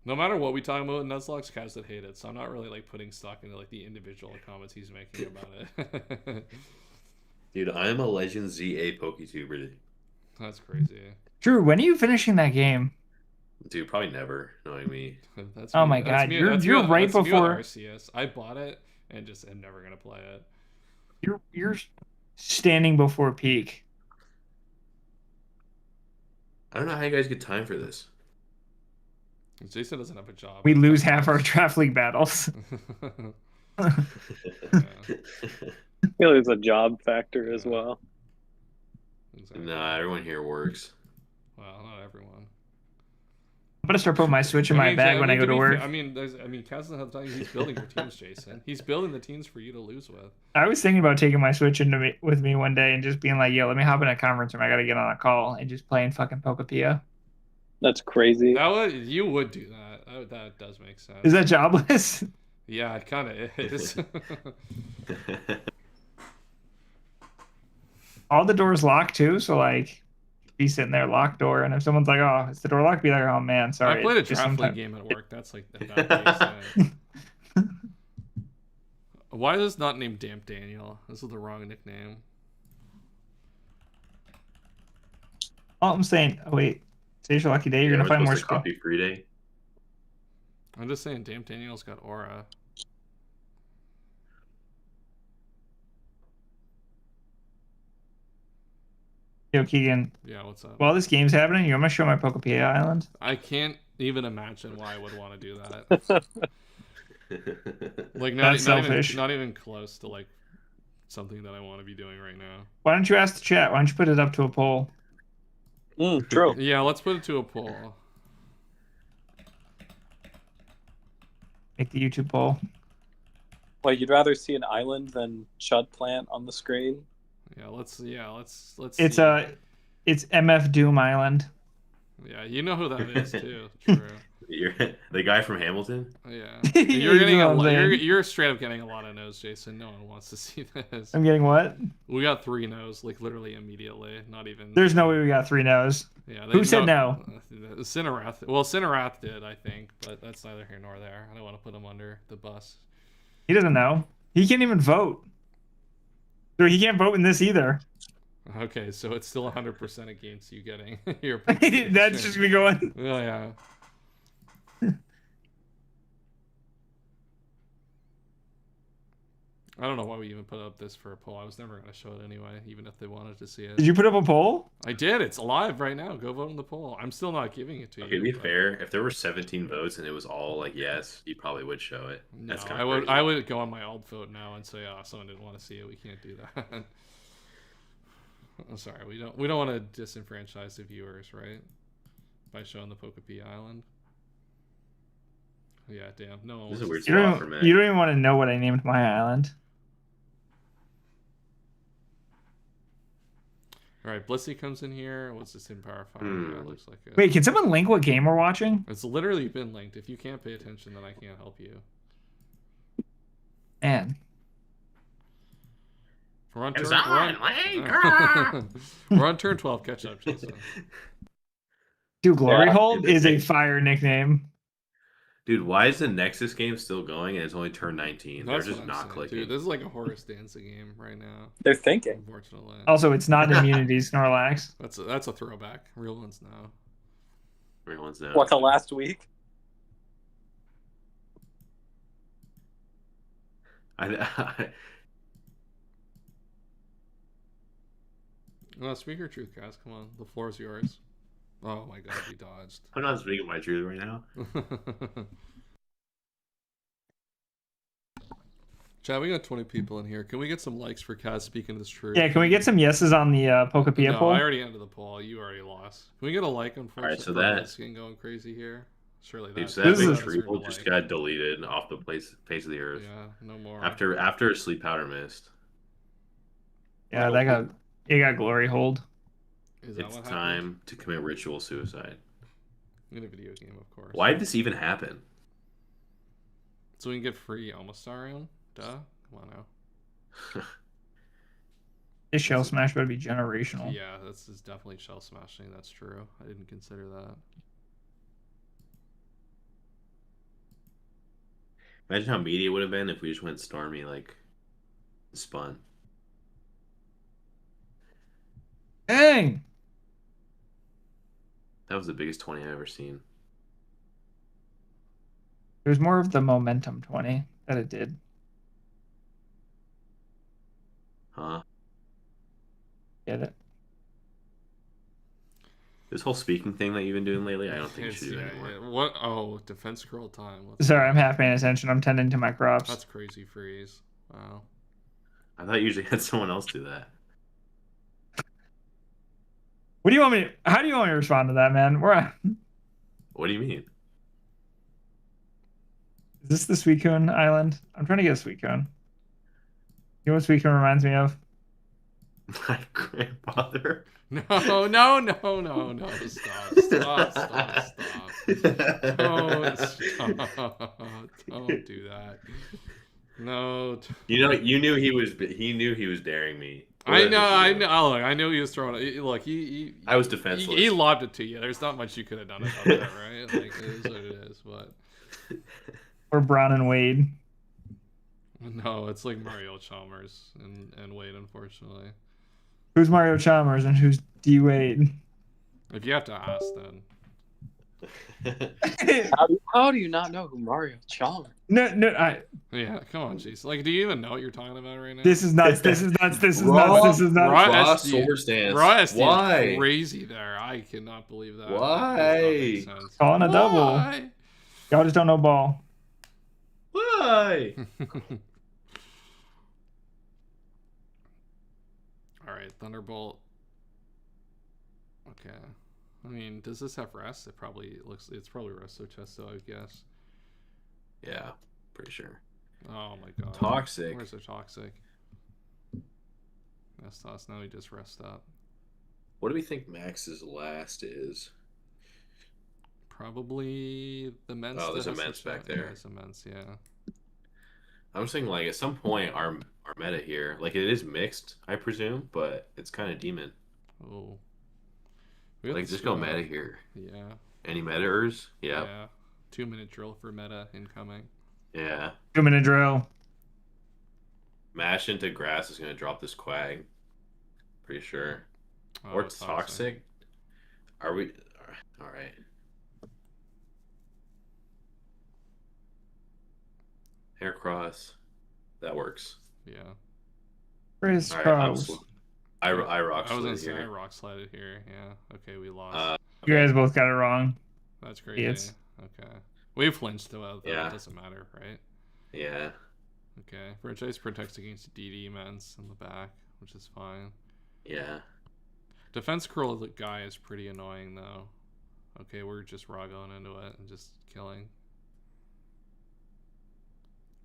Speaker 1: No matter what we talk about, Nuzlocke's Kaz that hate it, so I'm not really like putting stock into like the individual comments he's making about it.
Speaker 5: Dude, I'm a Legend ZA PokeTuber.
Speaker 1: That's crazy.
Speaker 7: Drew, when are you finishing that game?
Speaker 5: Dude, probably never, knowing me.
Speaker 1: That's
Speaker 7: oh
Speaker 1: me.
Speaker 7: my god, you're right before
Speaker 1: RCS. I bought it and just am never gonna play it.
Speaker 7: You're standing before peak.
Speaker 5: I don't know how you guys get time for this.
Speaker 1: Jason doesn't have a job.
Speaker 7: We lose half our draft league battles.
Speaker 3: I feel there's a job factor as well.
Speaker 1: Exactly.
Speaker 5: Nah, everyone here works.
Speaker 1: Well, not everyone.
Speaker 7: I'm gonna start putting my Switch in my bag when I go to work.
Speaker 1: Kaz doesn't have time. He's building your teams, Jason. He's building the teams for you to lose with.
Speaker 7: I was thinking about taking my Switch with me one day and just being like, "Yo, let me hop in a conference room. I gotta get on a call and just playing fucking Pokepia."
Speaker 3: That's crazy.
Speaker 1: You would do that. That does make sense.
Speaker 7: Is that jobless?
Speaker 1: Yeah, it kind of is.
Speaker 7: All the doors locked too, so like, be sitting there locked door, and if someone's like, "Oh, is the door locked?" Be like, "Oh man, sorry."
Speaker 1: I played a draft league game at work. That's like that. Why is this not named Damp Daniel? This is the wrong nickname.
Speaker 7: All I'm saying. Oh wait. Today's your lucky day. You're gonna find more stuff.
Speaker 5: Coffee free day.
Speaker 1: I'm just saying, Damn Daniel's got aura.
Speaker 7: Yo, Keegan.
Speaker 1: Yeah, what's up?
Speaker 7: While this game's happening, you want me to show my Pokepia Island?
Speaker 1: I can't even imagine why I would want to do that. Like not even close to like something that I want to be doing right now.
Speaker 7: Why don't you ask the chat? Why don't you put it up to a poll?
Speaker 3: True.
Speaker 1: Yeah, let's put it to a poll.
Speaker 7: Make the YouTube poll.
Speaker 3: Well, you'd rather see an island than Chud Plant on the screen?
Speaker 1: Yeah, let's
Speaker 7: It's
Speaker 1: see.
Speaker 7: It's MF Doom Island.
Speaker 1: Yeah, you know who that is too. True.
Speaker 5: You're the guy from Hamilton?
Speaker 1: Yeah. You're getting you're straight up getting a lot of no's, Jason. No one wants to see this.
Speaker 7: I'm getting what?
Speaker 1: We got 3 no's, like literally immediately. Not even.
Speaker 7: There's no way we got 3 no's.
Speaker 1: Yeah.
Speaker 7: Who said no?
Speaker 1: Cinerath. Well, Cinerath did, I think, but that's neither here nor there. I don't want to put him under the bus.
Speaker 7: He doesn't know. He can't even vote. So he can't vote in this either.
Speaker 1: Okay, so it's still 100% against you getting your.
Speaker 7: That's just me going.
Speaker 1: Oh yeah. I don't know why we even put up this for a poll. I was never going to show it anyway, even if they wanted to see it.
Speaker 7: Did you put up a poll?
Speaker 1: I did. It's live right now. Go vote in the poll. I'm still not giving it to you.
Speaker 5: To be fair, if there were 17 votes and it was all like yes, you probably would show it.
Speaker 1: No,
Speaker 5: That's kind
Speaker 1: I
Speaker 5: of
Speaker 1: would.
Speaker 5: crazy.
Speaker 1: I would go on my old vote now and say, "Oh, someone didn't want to see it. We can't do that." I'm sorry. We don't want to disenfranchise the viewers, right? By showing the Pokepia Island. Yeah, damn. No one.
Speaker 5: This is a weird
Speaker 7: You
Speaker 5: spot for me.
Speaker 7: don't even want to know what I named my island.
Speaker 1: All right, Blissey comes in here. What's this in Power 5? Yeah, it looks like it.
Speaker 7: Wait, can someone link what game we're watching?
Speaker 1: It's literally been linked. If you can't pay attention, then I can't help you.
Speaker 7: Man.
Speaker 1: We're on we're on turn 12. Catch up, Jason.
Speaker 7: Dude, Glory
Speaker 5: Yeah,
Speaker 7: Hold
Speaker 5: dude,
Speaker 7: is a fire nickname.
Speaker 5: Dude, why is the Nexus game still going and it's only turn 19?
Speaker 1: That's
Speaker 5: They're just
Speaker 1: what I'm
Speaker 5: not
Speaker 1: saying,
Speaker 5: clicking.
Speaker 1: dude. This is like a Horace dancing game right now.
Speaker 3: They're thinking.
Speaker 1: Unfortunately.
Speaker 7: Also, it's not immunity, Snorlax.
Speaker 1: That's a throwback. Real ones now.
Speaker 5: Everyone's now.
Speaker 3: What, the last week?
Speaker 1: No, speak your truth, guys. Come on, the floor is yours. Oh my god, he dodged.
Speaker 5: I'm not speaking my truth right now.
Speaker 1: Chad, we got 20 people in here. Can we get some likes for Kaz speaking this truth?
Speaker 7: Yeah, can we get some yeses on the Pokepia
Speaker 1: No,
Speaker 7: poll?
Speaker 1: I already ended the poll. You already lost. Can we get a like? Unfortunately,
Speaker 5: Alright, so that
Speaker 1: getting going crazy here. Surely
Speaker 5: Dude,
Speaker 1: that.
Speaker 5: so that
Speaker 7: This
Speaker 5: big
Speaker 7: is-
Speaker 5: treble just got deleted off the face of the earth.
Speaker 1: Yeah, no more.
Speaker 5: After Sleep Powder missed.
Speaker 7: Yeah, it got glory hold.
Speaker 1: Is that
Speaker 5: It's
Speaker 1: what
Speaker 5: time
Speaker 1: happened?
Speaker 5: to commit ritual suicide.
Speaker 1: In a video game, of course.
Speaker 5: Why did this even happen?
Speaker 1: So we can get free Almastarion? Duh. Come on now.
Speaker 7: This shell smash better be generational.
Speaker 1: Yeah, this is definitely shell smashing. That's true. I didn't consider that.
Speaker 5: Imagine how meaty it would have been if we just went Stormy like spun.
Speaker 7: Dang!
Speaker 5: That was the biggest 20 I've ever seen.
Speaker 7: It was more of the momentum 20 that it did.
Speaker 5: Huh?
Speaker 7: Get it?
Speaker 5: This whole speaking thing that you've been doing lately, I don't think you
Speaker 1: It's-
Speaker 5: should do
Speaker 1: yeah,
Speaker 5: anymore.
Speaker 1: yeah. What? Oh, defense scroll time. Let's
Speaker 7: Sorry, I'm half paying attention. I'm tending to my crops.
Speaker 1: That's crazy freeze. Wow.
Speaker 5: I thought you usually had someone else do that.
Speaker 7: What do you want me? How do you want me to respond to that, man?
Speaker 5: What do you mean?
Speaker 7: Is this the Suicune Island? I'm trying to get a Suicune. You know what Suicune reminds me of?
Speaker 5: My grandfather.
Speaker 1: No, no, no, no, no. Stop, stop, stop, stop. Don't stop. Don't do that. No.
Speaker 5: You knew he was daring me.
Speaker 1: I know. Oh, look, I knew he was throwing it. Look,
Speaker 5: I was defenseless.
Speaker 1: He lobbed it to you. There's not much you could have done about that, right? Like, it is what it is, but...
Speaker 7: Or Braun and Wade.
Speaker 1: No, it's like Mario Chalmers and Wade, unfortunately.
Speaker 7: Who's Mario Chalmers and who's D Wade?
Speaker 1: If you have to ask, then.
Speaker 8: How do you not know who Mario Chalmers?
Speaker 7: No,
Speaker 1: Yeah, come on, jeez. Like, do you even know what you're talking about right now?
Speaker 7: This is nuts. This is nuts. This is nuts. This is nuts.
Speaker 5: Raw
Speaker 1: SD
Speaker 5: sword stance.
Speaker 1: Raw SD
Speaker 5: Why?
Speaker 1: is crazy there. I cannot believe that.
Speaker 5: Why?
Speaker 1: That does not make sense.
Speaker 7: Calling a double.
Speaker 1: Why?
Speaker 7: Y'all just don't know ball.
Speaker 5: Why?
Speaker 1: All right, Thunderbolt. Okay. I mean, does this have rest? It's probably Resto Chesto, I guess.
Speaker 5: Yeah, pretty sure.
Speaker 1: Oh my god.
Speaker 5: Toxic.
Speaker 1: Where's the toxic? That's toss. Now he just rest up.
Speaker 5: What do we think Max's last is?
Speaker 1: Probably the Mence.
Speaker 5: Oh, there's
Speaker 1: that
Speaker 5: a
Speaker 1: has
Speaker 5: Mence
Speaker 1: the
Speaker 5: back
Speaker 1: chat.
Speaker 5: there.
Speaker 1: Yeah, there's a Mence, yeah.
Speaker 5: I'm just thinking, like, at some point, our meta here, like, it is mixed, I presume, but it's kind of demon.
Speaker 1: Oh. We have
Speaker 5: Like,
Speaker 1: to
Speaker 5: just go
Speaker 1: scroll
Speaker 5: meta
Speaker 1: up.
Speaker 5: here.
Speaker 1: Yeah.
Speaker 5: Any meta-ers? Yep.
Speaker 1: Yeah. 2-minute drill for meta incoming.
Speaker 5: Yeah.
Speaker 7: 2-minute drill.
Speaker 5: Mash into grass is going to drop this Quag. Pretty sure.
Speaker 1: Oh,
Speaker 5: Or toxic. Are we... Alright. Hair cross. That works.
Speaker 1: Yeah.
Speaker 7: Chris
Speaker 5: Alright,
Speaker 7: Cross.
Speaker 5: I rock
Speaker 1: I was gonna
Speaker 5: slid
Speaker 1: say I
Speaker 5: here.
Speaker 1: rock slided here. Yeah. Okay, we lost.
Speaker 7: You guys both got it wrong.
Speaker 1: That's crazy.
Speaker 7: Idiots.
Speaker 1: Okay. We flinched though.
Speaker 5: Yeah.
Speaker 1: It doesn't matter, right?
Speaker 5: Yeah.
Speaker 1: Okay. Franchise protects against DD Mence in the back, which is fine.
Speaker 5: Yeah.
Speaker 1: Defense curl guy is pretty annoying though. Okay, we're just raw going into it and just killing.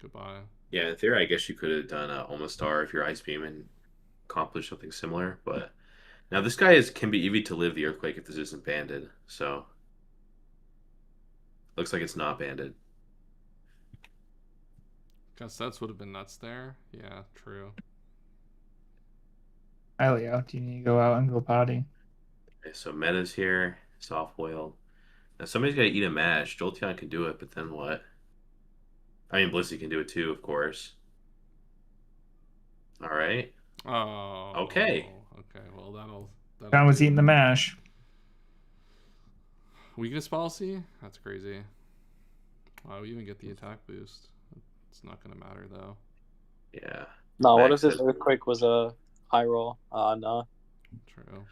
Speaker 1: Goodbye.
Speaker 5: Yeah, in theory, I guess you could have done Omastar if you're Ice Beam and accomplished something similar, but now this guy can be EV to live the Earthquake if this isn't banded, so looks like it's not banded.
Speaker 1: Guess that's would have been nuts there. Yeah, true.
Speaker 7: Highly out. You need to go out and go potty.
Speaker 5: Okay, so Meta's here, soft boiled. Now somebody's got to eat a mash. Jolteon can do it, but then what? I mean, Blissey can do it too, of course. All right.
Speaker 1: Oh.
Speaker 5: Okay.
Speaker 1: Okay. Well, that'll
Speaker 7: John was eating the mash.
Speaker 1: Weakness policy? That's crazy. Wow, we even get the attack boost. It's not gonna matter though.
Speaker 5: Yeah.
Speaker 8: No, what if
Speaker 5: Max
Speaker 8: this
Speaker 5: has-
Speaker 8: earthquake was a high roll? Nah.
Speaker 1: True.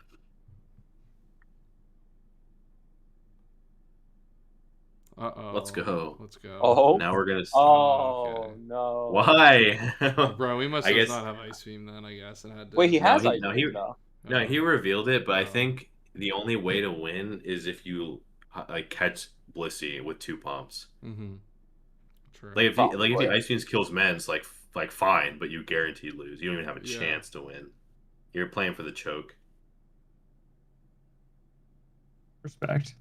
Speaker 1: Uh-oh.
Speaker 5: Let's go.
Speaker 1: Let's go.
Speaker 8: Oh.
Speaker 5: Now we're gonna.
Speaker 8: Oh
Speaker 1: okay.
Speaker 8: no.
Speaker 5: Why?
Speaker 1: Bro, we must
Speaker 5: I guess.
Speaker 1: not have Ice Beam then, I guess. And had to...
Speaker 8: Wait, he has Ice
Speaker 5: no,
Speaker 8: Beam though.
Speaker 5: No, he revealed it, but I
Speaker 1: Oh.
Speaker 5: think the only way to win is if you like catch Blissey with 2 pumps.
Speaker 1: Mm-hmm. True.
Speaker 5: Like if he Ice Beams kills Mens, like fine, but you guaranteed lose. You don't even have a
Speaker 1: Yeah.
Speaker 5: chance to win. You're playing for the choke.
Speaker 7: Respect.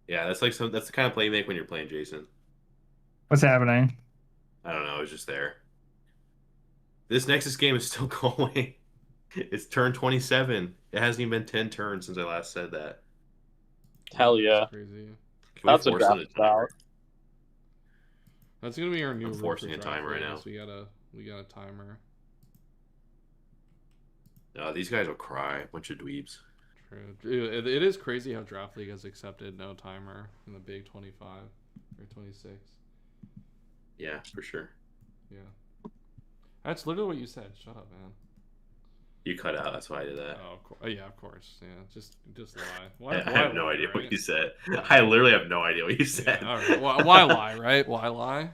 Speaker 5: Yeah, that's the kind of play you make when you're playing Jason.
Speaker 7: What's happening?
Speaker 5: I don't know. I was just there. This Nexus game is still going. It's turn 27. It hasn't even been 10 turns since I last said that.
Speaker 8: Hell yeah.
Speaker 1: That's crazy.
Speaker 8: That's what draft about.
Speaker 1: That's gonna be our new.
Speaker 5: I'm forcing a timer right now.
Speaker 1: We got a timer.
Speaker 5: No, these guys will cry. Bunch of dweebs.
Speaker 1: True. It is crazy how Draft League has accepted no timer in the big 25 or 26.
Speaker 5: Yeah, for sure.
Speaker 1: Yeah. That's literally what you said. Shut up, man.
Speaker 5: You cut out. That's why I did that.
Speaker 1: Oh, yeah, of course. Yeah, just lie.
Speaker 5: I have no idea what you said. I literally have no idea what you said.
Speaker 1: Yeah, all right. Why lie, right? Why lie?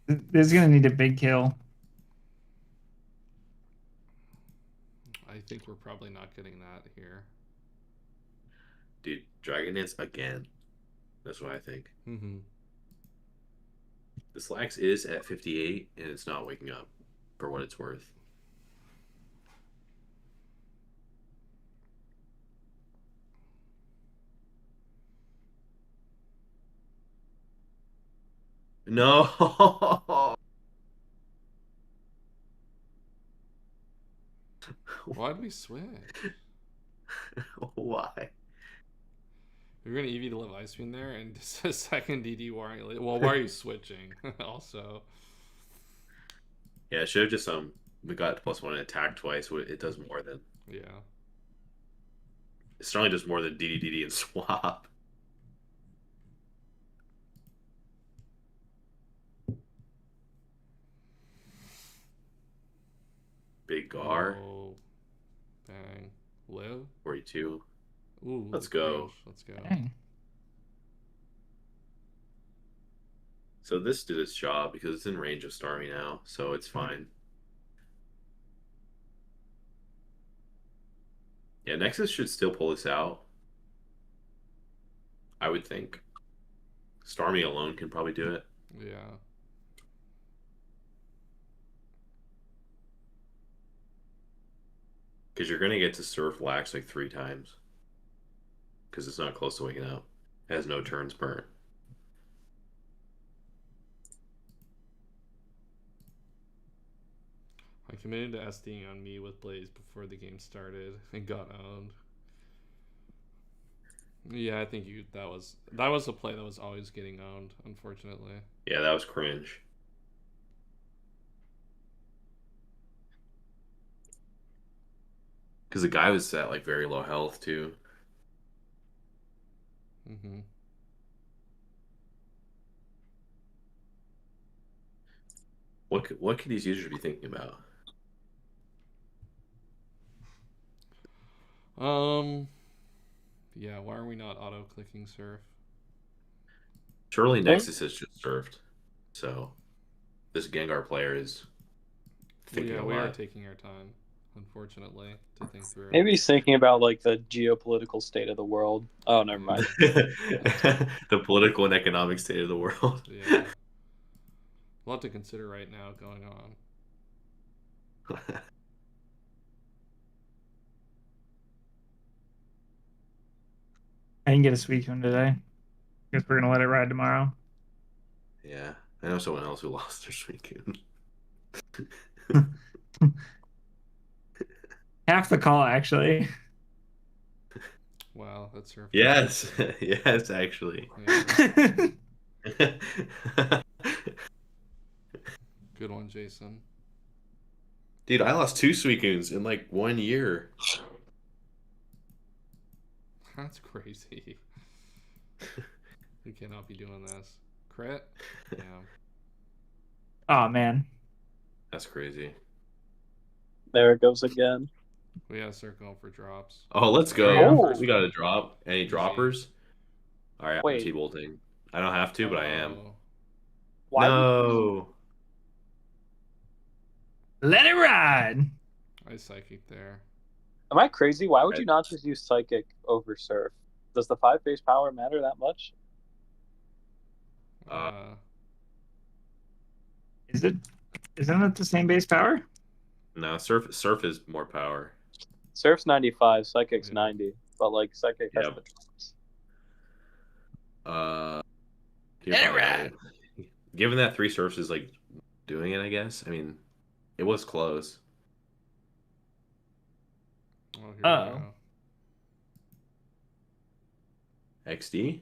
Speaker 7: This is gonna need a big kill.
Speaker 1: I think we're probably not getting that here.
Speaker 5: Dude, Dragon Dance again. That's what I think.
Speaker 1: Mm-hmm.
Speaker 5: The Slacks is at 58, and it's not waking up, for what it's worth. No.
Speaker 1: Why'd we switch?
Speaker 5: Why?
Speaker 1: We're gonna EV to live Ice Beam there, and just a second DD warring. Well, why are you switching? Also.
Speaker 5: Yeah, it should have just we got +1 and attack twice. It does more than.
Speaker 1: Yeah.
Speaker 5: It certainly does more than DD and swap. Big Gar.
Speaker 1: Oh, bang. Live.
Speaker 5: 42.
Speaker 1: Ooh.
Speaker 5: Let's go.
Speaker 1: Let's go.
Speaker 7: Dang.
Speaker 5: So this did its job because it's in range of Starmie now, so it's fine. Yeah, Nexus should still pull this out. I would think. Starmie alone can probably do it.
Speaker 1: Yeah.
Speaker 5: Because you're going to get to Surf Lax like 3 times. Because it's not close to waking up. It has no turns burnt.
Speaker 1: I committed to SDing on me with Blaze before the game started and got owned. Yeah, I think that was a play that was always getting owned, unfortunately.
Speaker 5: Yeah, that was cringe. Because the guy was at like very low health too.
Speaker 1: Mm-hmm.
Speaker 5: What could these users be thinking about?
Speaker 1: Yeah, why are we not auto-clicking surf?
Speaker 5: Surely Nexus has just surfed. So this Gengar player is thinking a lot.
Speaker 1: We are taking our time, unfortunately, to think through.
Speaker 8: Maybe he's thinking about like the geopolitical state of the world. Oh, never mind.
Speaker 5: The political and economic state of the world.
Speaker 1: Yeah. A lot to consider right now going on.
Speaker 7: I didn't get a Suicune today. Guess we're gonna let it ride tomorrow.
Speaker 5: Yeah, I know someone else who lost their Suicune.
Speaker 7: Half the call, actually.
Speaker 1: Wow, that's her.
Speaker 5: Yes, yes, actually.
Speaker 1: Yeah. Good one, Jason.
Speaker 5: Dude, I lost 2 Suicunes in like 1 year.
Speaker 1: That's crazy. You cannot be doing this. Crit? Yeah.
Speaker 7: Oh man.
Speaker 5: That's crazy.
Speaker 8: There it goes again.
Speaker 1: We gotta start going for drops.
Speaker 5: Oh, let's go.
Speaker 8: Oh.
Speaker 5: We got a drop. Any droppers? All right, I'm
Speaker 8: Wait.
Speaker 5: T-bolting. I don't have to, but I am.
Speaker 8: Why
Speaker 5: No.
Speaker 7: Let it ride.
Speaker 1: I psychic there.
Speaker 8: Am I crazy? Why would you not just use Psychic over Surf? Does the 5 base power matter that much?
Speaker 7: Isn't it the same base power?
Speaker 5: No, Surf is more power.
Speaker 8: Surf's 95, Psychic's 90, but like Psychic has
Speaker 5: Yep.
Speaker 8: the drops.
Speaker 5: Let it ride. Given that 3 Surfs is like doing it, I guess. I mean, it was close.
Speaker 1: Oh, here we go.
Speaker 5: XD?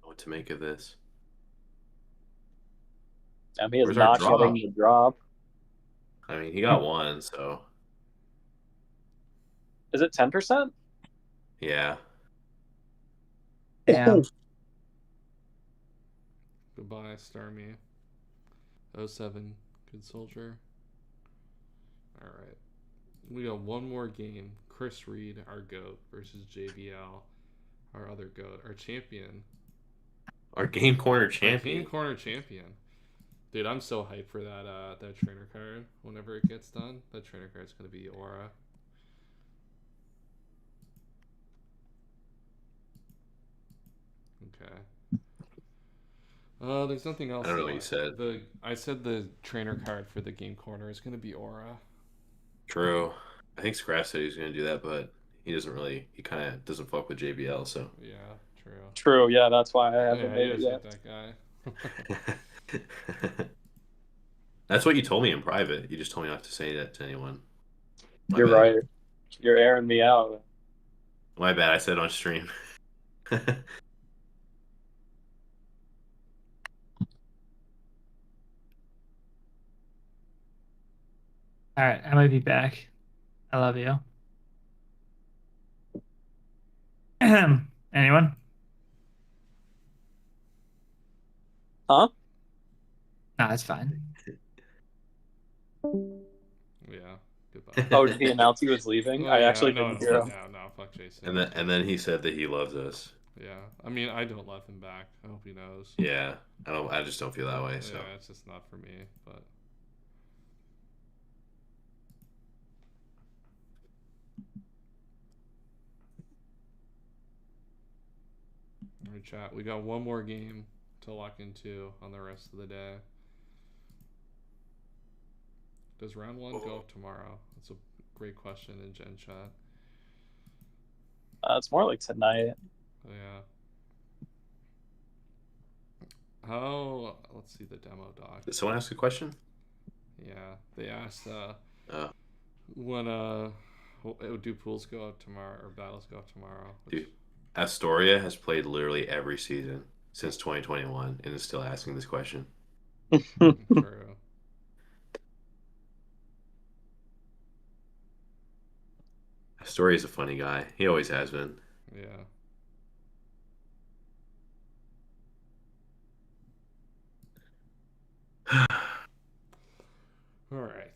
Speaker 5: What to make of this?
Speaker 8: I mean, he's
Speaker 5: Where's our
Speaker 8: not
Speaker 5: drop?
Speaker 8: getting the drop.
Speaker 5: I mean, he got one, so
Speaker 8: Is it 10%?
Speaker 5: yeah.
Speaker 7: Yeah.
Speaker 1: Goodbye, Starmie. 07, good soldier. All right, we got one more game. Chris Reed, our GOAT, versus JBL, our other GOAT, our champion.
Speaker 5: Our Game Corner
Speaker 1: Our
Speaker 5: champion.
Speaker 1: Game Corner champion. Dude, I'm so hyped for that trainer card. Whenever it gets done, that trainer card's gonna be Aura. Okay. There's nothing else.
Speaker 5: I don't know what you said.
Speaker 1: I said the trainer card for the Game Corner is gonna be Aura.
Speaker 5: True. I think Scrap said he was going to do that, but he doesn't really. He kind of doesn't fuck with JBL, so.
Speaker 1: Yeah, true.
Speaker 8: True, yeah, that's why I haven't
Speaker 1: Yeah,
Speaker 8: made
Speaker 1: he
Speaker 8: it
Speaker 1: does
Speaker 8: yet.
Speaker 1: hate that guy.
Speaker 5: That's what you told me in private. You just told me not to say that to anyone. My
Speaker 8: You're
Speaker 5: bad.
Speaker 8: right. You're airing me out.
Speaker 5: My bad. I said it on stream.
Speaker 7: All right, I might be back. I love you. Anyone?
Speaker 8: Huh?
Speaker 7: No, it's fine.
Speaker 1: Yeah. Goodbye.
Speaker 8: Oh, did he announce he was leaving? I actually didn't hear him.
Speaker 1: No, fuck Jason.
Speaker 5: and then he said that he loves us.
Speaker 1: Yeah, I mean, I don't love him back. I hope he knows.
Speaker 5: Yeah, I just don't feel that way. So
Speaker 1: Yeah, it's just not for me. But all right, chat. We got one more game to lock into on the rest of the day. Does round 1 go up tomorrow? That's a great question in Gen chat.
Speaker 8: It's more like tonight.
Speaker 1: Oh, yeah. How? Let's see the demo doc.
Speaker 5: did someone ask a question?
Speaker 1: Yeah, they asked
Speaker 5: Oh.
Speaker 1: when do pools go up tomorrow or battles go up tomorrow?
Speaker 5: Dude, Astoria has played literally every season since 2021 and is still asking this question.
Speaker 1: True.
Speaker 5: Astoria is a funny guy. He always has been.
Speaker 1: Yeah. All right.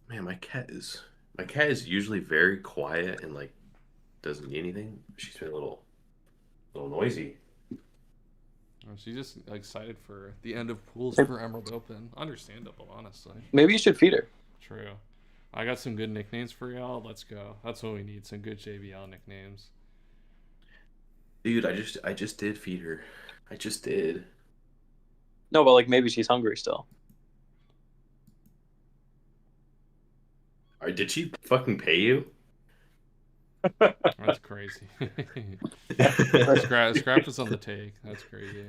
Speaker 5: Man, my cat is usually very quiet and like doesn't eat anything. She's been a little noisy.
Speaker 1: She's just excited for the end of pools for Emerald Open. Understandable, honestly.
Speaker 8: Maybe you should feed her.
Speaker 1: True. I got some good nicknames for y'all. Let's go. That's what we need. Some good JBL nicknames.
Speaker 5: Dude, I just did feed her. I just did.
Speaker 8: No, but like maybe she's hungry still.
Speaker 5: Did she fucking pay you?
Speaker 1: That's crazy. Scrap is on the take. That's crazy.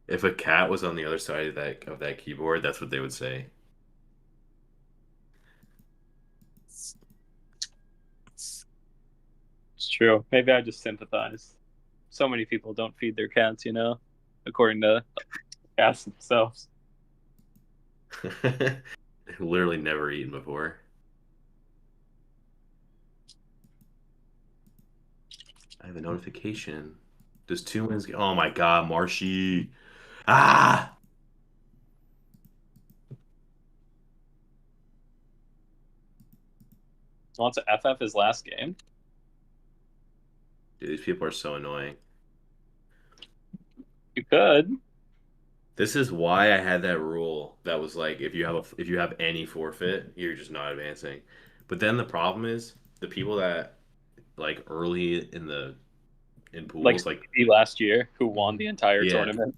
Speaker 5: If a cat was on the other side of that keyboard, that's what they would say.
Speaker 8: It's true. Maybe I just sympathize. So many people don't feed their cats, according to cats themselves.
Speaker 5: Literally never eaten before. I have a notification. Does 2 wins? Oh my god, Marshy. Ah!
Speaker 8: Wants to FF his last game?
Speaker 5: Dude, these people are so annoying.
Speaker 8: You could.
Speaker 5: This is why I had that rule that was like if you have any forfeit, you're just not advancing. But then the problem is the people that like early in pools like
Speaker 8: last year who won the entire tournament.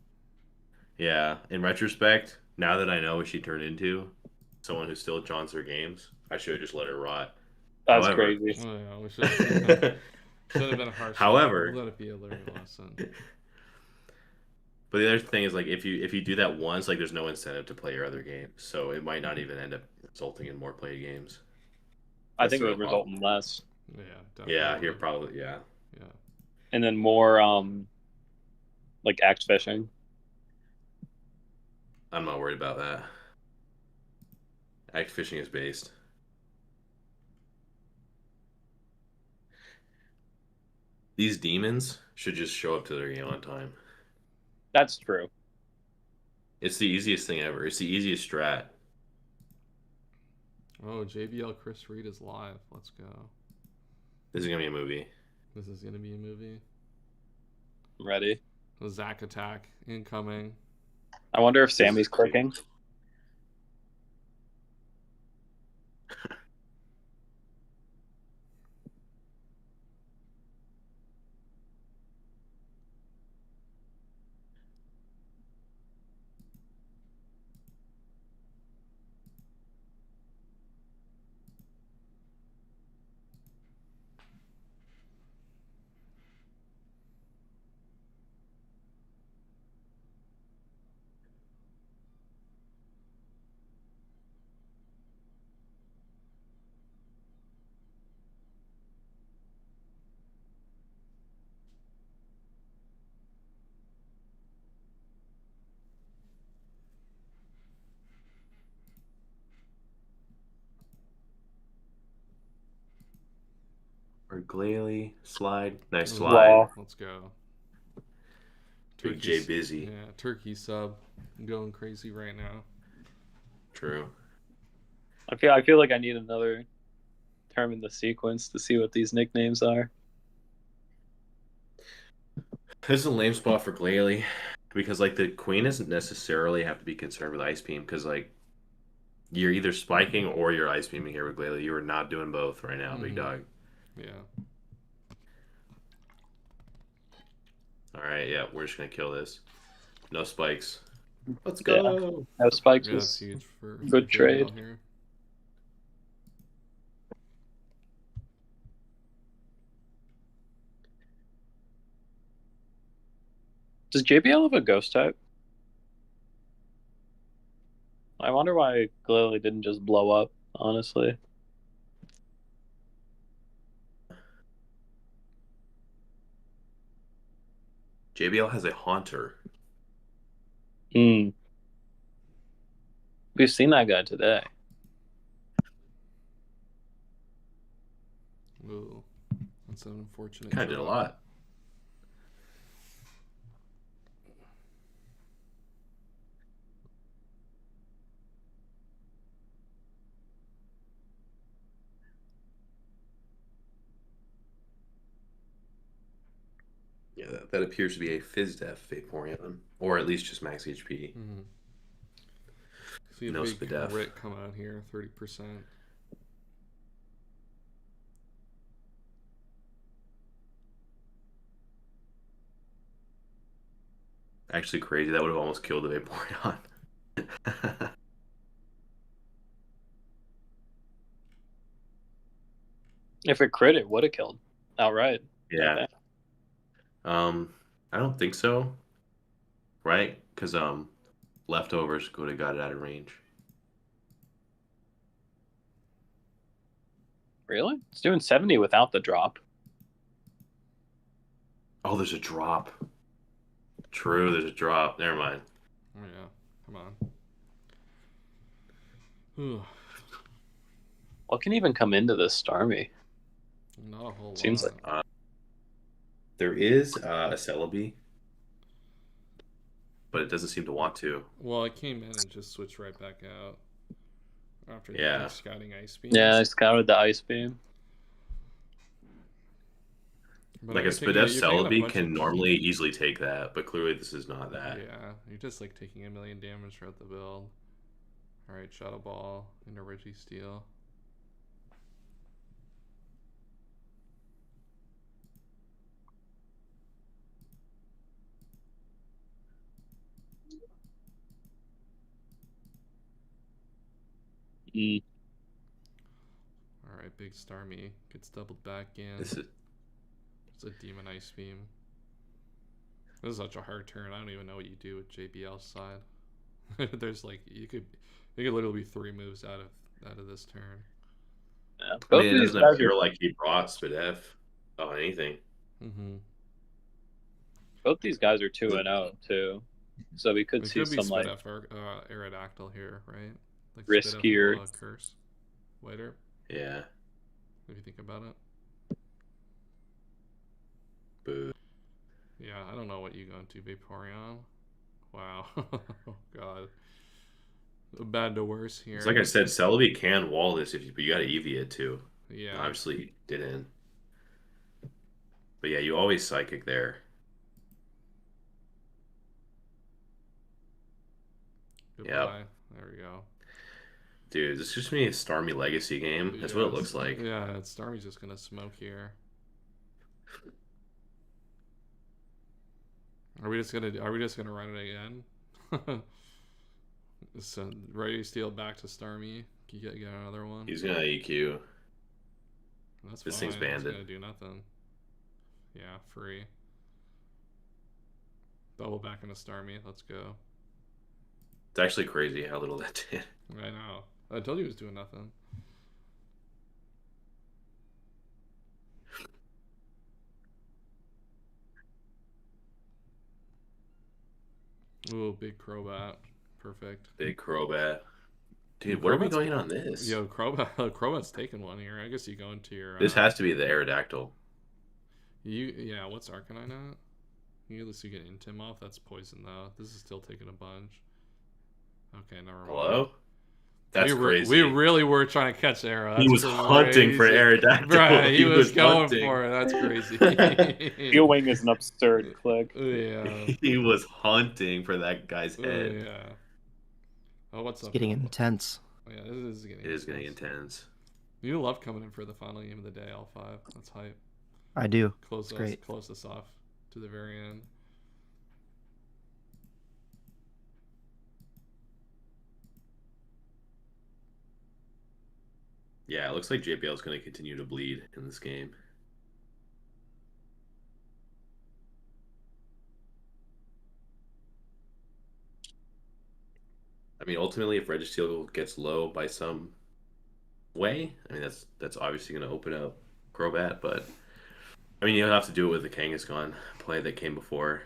Speaker 5: Yeah, in retrospect, now that I know what she turned into, someone who still jaunts her games, I should have just let her rot.
Speaker 8: That's crazy.
Speaker 1: Oh, yeah, we should have been harsh.
Speaker 5: However,
Speaker 1: let it be a learning lesson.
Speaker 5: But the other thing is like if you do that once, like there's no incentive to play your other games, so it might not even end up resulting in more played games.
Speaker 8: I think it would result in less.
Speaker 1: Yeah, definitely.
Speaker 5: Yeah, you're probably yeah.
Speaker 8: And then more like axe fishing.
Speaker 5: I'm not worried about that. Axe fishing is based. These demons should just show up to their game on time.
Speaker 8: That's true.
Speaker 5: It's the easiest thing ever. It's the easiest strat.
Speaker 1: Oh, JBL Chris Reed is live. Let's go.
Speaker 5: This is gonna be a movie.
Speaker 1: This is gonna be a movie.
Speaker 8: I'm ready.
Speaker 1: The Zack attack incoming.
Speaker 8: I wonder if Sammy's clicking.
Speaker 5: Or Glalie, slide. Nice slide. Wow.
Speaker 1: Let's go.
Speaker 5: Big J busy.
Speaker 1: Yeah, turkey sub. I'm going crazy right now.
Speaker 5: True.
Speaker 8: I feel like I need another term in the sequence to see what these nicknames are.
Speaker 5: This is a lame spot for Glalie because like the queen doesn't necessarily have to be concerned with ice beam because like you're either spiking or you're ice beaming here with Glalie. You are not doing both right now, big dog.
Speaker 1: Yeah.
Speaker 5: All right, yeah, we're just gonna kill this. No spikes. Let's go.
Speaker 8: Yeah. No spikes was
Speaker 1: huge for
Speaker 8: good trade.
Speaker 1: Here.
Speaker 8: Does JBL have a ghost type? I wonder why Glalie didn't just blow up, honestly.
Speaker 5: JBL has a Haunter.
Speaker 8: We've seen that guy today.
Speaker 1: Ooh, that's an unfortunate.
Speaker 5: Kind of did a lot. Yeah, That appears to be a FizzDef Vaporeon, or at least just max HP.
Speaker 1: Mm-hmm. See a
Speaker 5: No
Speaker 1: big
Speaker 5: Spadef.
Speaker 1: crit come out here, 30%.
Speaker 5: Actually crazy. That would have almost killed the Vaporeon.
Speaker 8: If it crit, it would have killed outright.
Speaker 5: Yeah. I don't think so. Right? Because leftovers could have got it out of range.
Speaker 8: Really? It's doing 70 without the drop.
Speaker 5: Oh, there's a drop. True, there's a drop. Never mind.
Speaker 1: Oh yeah, come on.
Speaker 8: What can even come into this Starmie?
Speaker 1: Not a whole lot.
Speaker 8: Seems like
Speaker 5: there is a Celebi, but it doesn't seem to want to.
Speaker 1: Well, it came in and just switched right back out after scouting Ice Beam.
Speaker 8: Yeah, I scouted the Ice Beam.
Speaker 1: But
Speaker 5: like a Spadef Celebi can normally easily take that, but clearly this is not that.
Speaker 1: Yeah, you're just like taking 1 million damage throughout the build. Alright, Shadow Ball into Registeel. Alright, big Starmie gets doubled back in.
Speaker 5: This is...
Speaker 1: It's a Demon Ice Beam. This is such a hard turn. I don't even know what you do with JBL's side. There's like you could literally be 3 moves out of this turn.
Speaker 8: Yeah,
Speaker 5: I mean, it doesn't appear like he brought Spadef on anything.
Speaker 1: Mm-hmm.
Speaker 8: Both these guys are 2-0 too, so we could see some like
Speaker 1: Aerodactyl here, right? Like
Speaker 8: riskier
Speaker 1: curse. Later.
Speaker 5: Yeah.
Speaker 1: If you think about it.
Speaker 5: Boo.
Speaker 1: Yeah, I don't know what you go into Vaporeon. Wow. Oh god. Bad to worse here.
Speaker 5: It's like I said, Celebi can wall this but you gotta EV it too.
Speaker 1: Yeah.
Speaker 5: Obviously he didn't. But yeah, you always psychic there.
Speaker 1: Goodbye.
Speaker 5: Yep.
Speaker 1: There we go.
Speaker 5: Dude, this is just me a Starmie Legacy game. That's what it looks like.
Speaker 1: Yeah, Starmie's just gonna smoke here. Are we just gonna run it again? So Registeel back to Starmie. Can you get another one?
Speaker 5: He's gonna EQ.
Speaker 1: That's
Speaker 5: this
Speaker 1: fine.
Speaker 5: thing's banded.
Speaker 1: It's gonna do nothing. Yeah, free. Double back into Starmie. Let's go.
Speaker 5: It's actually crazy how little that did.
Speaker 1: I know. I told you it was doing nothing. Ooh, big Crobat. Perfect.
Speaker 5: Big Crobat. Dude, what are we going on this?
Speaker 1: Yo, Crobat's taking one here. I guess you go into your...
Speaker 5: This has to be the Aerodactyl.
Speaker 1: Yeah, what's Arcanine at? Let's see, get Intim off. That's poison, though. This is still taking a bunch. Okay, never mind.
Speaker 5: Hello? That's crazy.
Speaker 1: We really were trying to catch Arrow.
Speaker 5: He was hunting for Aerodactyl.
Speaker 1: Right, he was going for it. That's crazy.
Speaker 8: Steel Wing is an absurd click.
Speaker 1: Yeah.
Speaker 5: He was hunting for that guy's head.
Speaker 1: Yeah. Oh, what's up?
Speaker 4: It's getting intense.
Speaker 1: Yeah, this is getting
Speaker 5: It is getting intense.
Speaker 1: You love coming in for the final game of the day, L5. That's hype.
Speaker 4: I do.
Speaker 1: Close this off to the very end.
Speaker 5: Yeah, it looks like JBL is going to continue to bleed in this game. I mean, ultimately, if Registeel gets low by some way, I mean, that's obviously going to open up Crobat, but I mean, you'll have to do it with the Kangaskhan play that came before.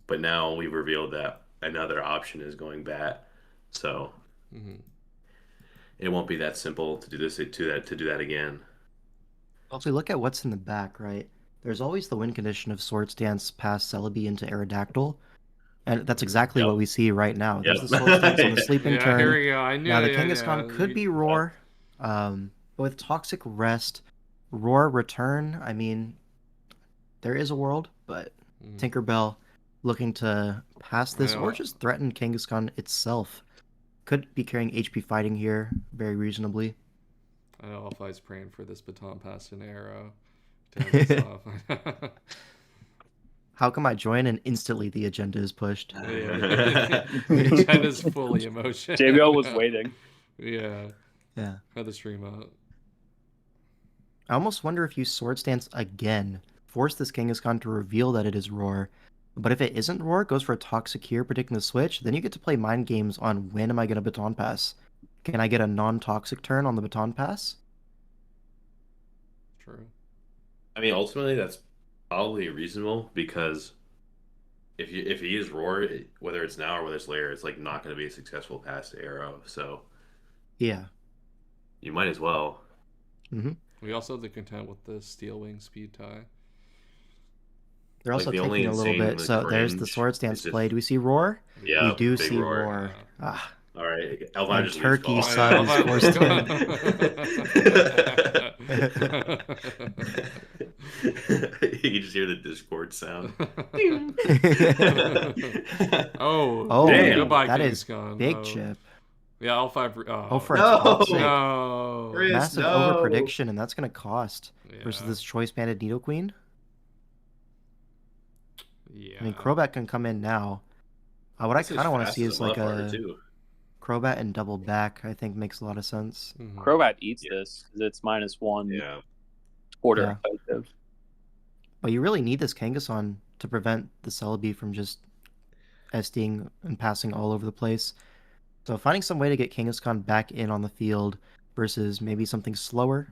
Speaker 5: But now we've revealed that another option is going Bat, so it won't be that simple to do this to do that again.
Speaker 4: Also, look at what's in the back, right? There's always the win condition of Swords Dance past Celebi into Aerodactyl. And that's exactly what we see right now. There's the Swords Dance on the sleeping turn.
Speaker 1: Here we go. I knew
Speaker 4: now the Kangaskhan could be Roar. But with Toxic Rest, Roar return, I mean, there is a world, but Tinkerbell looking to pass this or just threaten Kangaskhan itself. Could be carrying HP fighting here very reasonably.
Speaker 1: I know Alphai's praying for this baton pass in Arrow to end this off.
Speaker 4: How come I join and instantly the agenda is pushed?
Speaker 1: Yeah. The agenda's fully emotion.
Speaker 8: JBL was waiting.
Speaker 1: Yeah.
Speaker 4: Yeah.
Speaker 1: Had the stream out.
Speaker 4: I almost wonder if you Sword Stance again. Force this Kangaskhan to reveal that it is Roar. But if it isn't Roar, goes for a Toxic here, predicting the switch, then you get to play mind games on when am I going to baton pass. Can I get a non-toxic turn on the baton pass?
Speaker 1: True.
Speaker 5: I mean, ultimately, that's probably reasonable because if he is Roar, whether it's now or whether it's later, it's like not going to be a successful pass to Arrow. So
Speaker 4: yeah,
Speaker 5: you might as well.
Speaker 4: Mm-hmm.
Speaker 1: We also have to contend with the Steel Wing speed tie.
Speaker 4: They're also taking a little bit. So there's the Sword Stance play. Do we see Roar?
Speaker 5: Yeah,
Speaker 4: we do see Roar.
Speaker 5: Yeah.
Speaker 4: Ah.
Speaker 5: All right, Elvira just
Speaker 4: Turkey sub is forced in.
Speaker 5: You just hear the Discord sound.
Speaker 1: Oh,
Speaker 4: damn!
Speaker 1: Goodbye,
Speaker 4: that is
Speaker 1: Kangaskhan.
Speaker 4: big chip.
Speaker 1: Yeah, L5.
Speaker 4: Oh, for
Speaker 5: no.
Speaker 4: toxic.
Speaker 1: No.
Speaker 5: Chris,
Speaker 4: Massive over prediction, and that's going to cost versus
Speaker 1: Yeah.
Speaker 4: this Choice Banded Nidoqueen.
Speaker 1: Yeah.
Speaker 4: I mean, Crobat can come in now. What I kind of want to see is like a Crobat and double back. I think makes a lot of sense.
Speaker 1: Mhm.
Speaker 8: Crobat eats this because it's -1
Speaker 5: Yeah.
Speaker 8: quarter effective.
Speaker 4: But you really need this Kangaskhan to prevent the Celebi from just SDing and passing all over the place. So finding some way to get Kangaskhan back in on the field versus maybe something slower.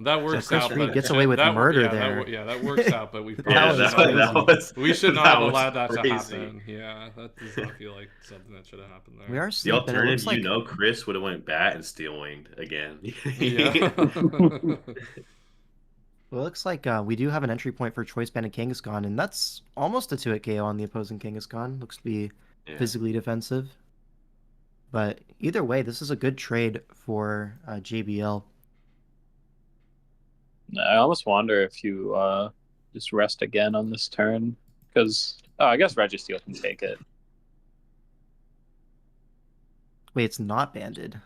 Speaker 1: That works
Speaker 4: so Chris
Speaker 1: out.
Speaker 4: Reed
Speaker 1: but
Speaker 4: gets away with murder there.
Speaker 1: That works out, but we
Speaker 5: we
Speaker 1: should not have allowed that to happen. Yeah, that does not feel like something that should have happened there.
Speaker 4: We are
Speaker 5: the alternative, Chris would have went bat and Steel Winged again.
Speaker 1: Yeah.
Speaker 4: Well, it looks like we do have an entry point for Choice Banded Kangaskhan, and that's almost a 2-hit KO on the opposing Kangaskhan. Looks to be physically defensive. But either way, this is a good trade for JBL.
Speaker 8: I almost wonder if you just rest again on this turn, because I guess Registeel can take it.
Speaker 4: Wait, it's not banded.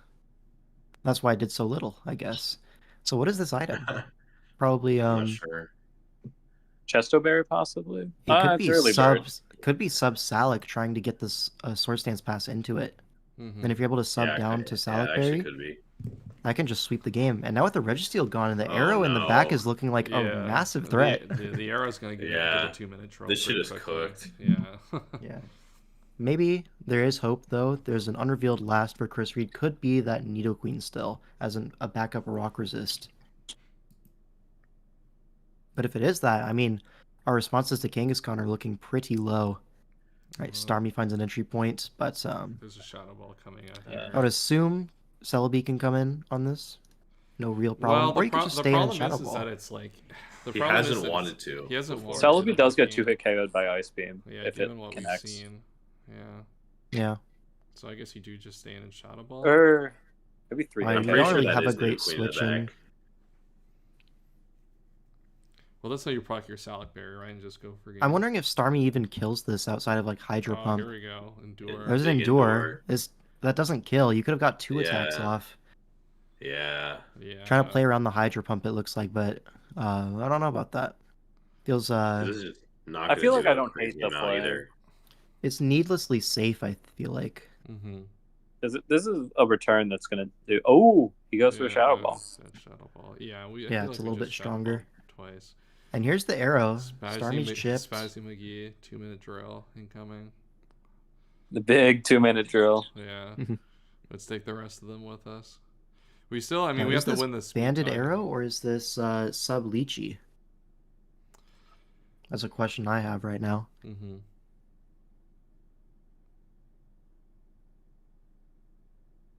Speaker 4: That's why I did so little, I guess. So what is this item? Probably
Speaker 5: I'm not sure.
Speaker 8: Chestoberry, possibly.
Speaker 4: It could be sub Salic trying to get this Sword Stance pass into it.
Speaker 1: Mm-hmm.
Speaker 4: And if you're able to sub down to Salicberry,
Speaker 5: could be.
Speaker 4: I can just sweep the game. And now with the Registeel gone and the Arrow in the back is looking like a massive threat.
Speaker 1: The Arrow's going to get a 2-minute troll.
Speaker 5: This shit is cooked.
Speaker 1: Yeah.
Speaker 4: Yeah. Maybe there is hope, though. There's an unrevealed last for Chris Reed. Could be that Nidoqueen still as a backup rock resist. But if it is that, I mean, our responses to Kangaskhan are looking pretty low. Right, Starmie finds an entry point, but
Speaker 1: there's a Shadow Ball coming out here.
Speaker 4: I would assume Celebi can come in on this. No real problem.
Speaker 1: Well,
Speaker 4: or you can just stay in Shadow Ball.
Speaker 1: Is that it's like
Speaker 5: he hasn't wanted to.
Speaker 1: He hasn't wanted
Speaker 8: Celebi does get 2-hit KO'd by Ice Beam if it
Speaker 1: what
Speaker 8: connects.
Speaker 1: We've seen.
Speaker 4: Yeah.
Speaker 1: So I guess you do just stay in Shadow Ball.
Speaker 8: Or maybe 3.
Speaker 4: We don't really have a great switching.
Speaker 1: Well, that's how you proc your Salicberry, right? And just go for game.
Speaker 4: I'm wondering if Starmie even kills this outside of like Hydro Pump.
Speaker 1: Here we go. Endure.
Speaker 4: There's an Endure. That doesn't kill. You could have got 2 attacks off.
Speaker 5: Yeah.
Speaker 4: Trying to play around the Hydro Pump, it looks like, but I don't know about that. Feels
Speaker 5: I
Speaker 8: feel like I don't hate the play
Speaker 5: either.
Speaker 4: It's needlessly safe, I feel like.
Speaker 1: Mm-hmm.
Speaker 8: This is a return that's gonna do. Oh, he goes for a Shadow Ball.
Speaker 1: Shadow Ball. Yeah,
Speaker 4: it's a little bit stronger.
Speaker 1: Twice.
Speaker 4: And here's the Arrow. Starmie's chipped.
Speaker 1: Spazzy McGee, 2-minute drill incoming.
Speaker 8: The big 2-minute drill.
Speaker 1: Yeah. Let's take the rest of them with us. We still, I mean, we have to win this.
Speaker 4: Banded Arrow or is this sub Lychee? That's a question I have right now.
Speaker 1: Mm-hmm.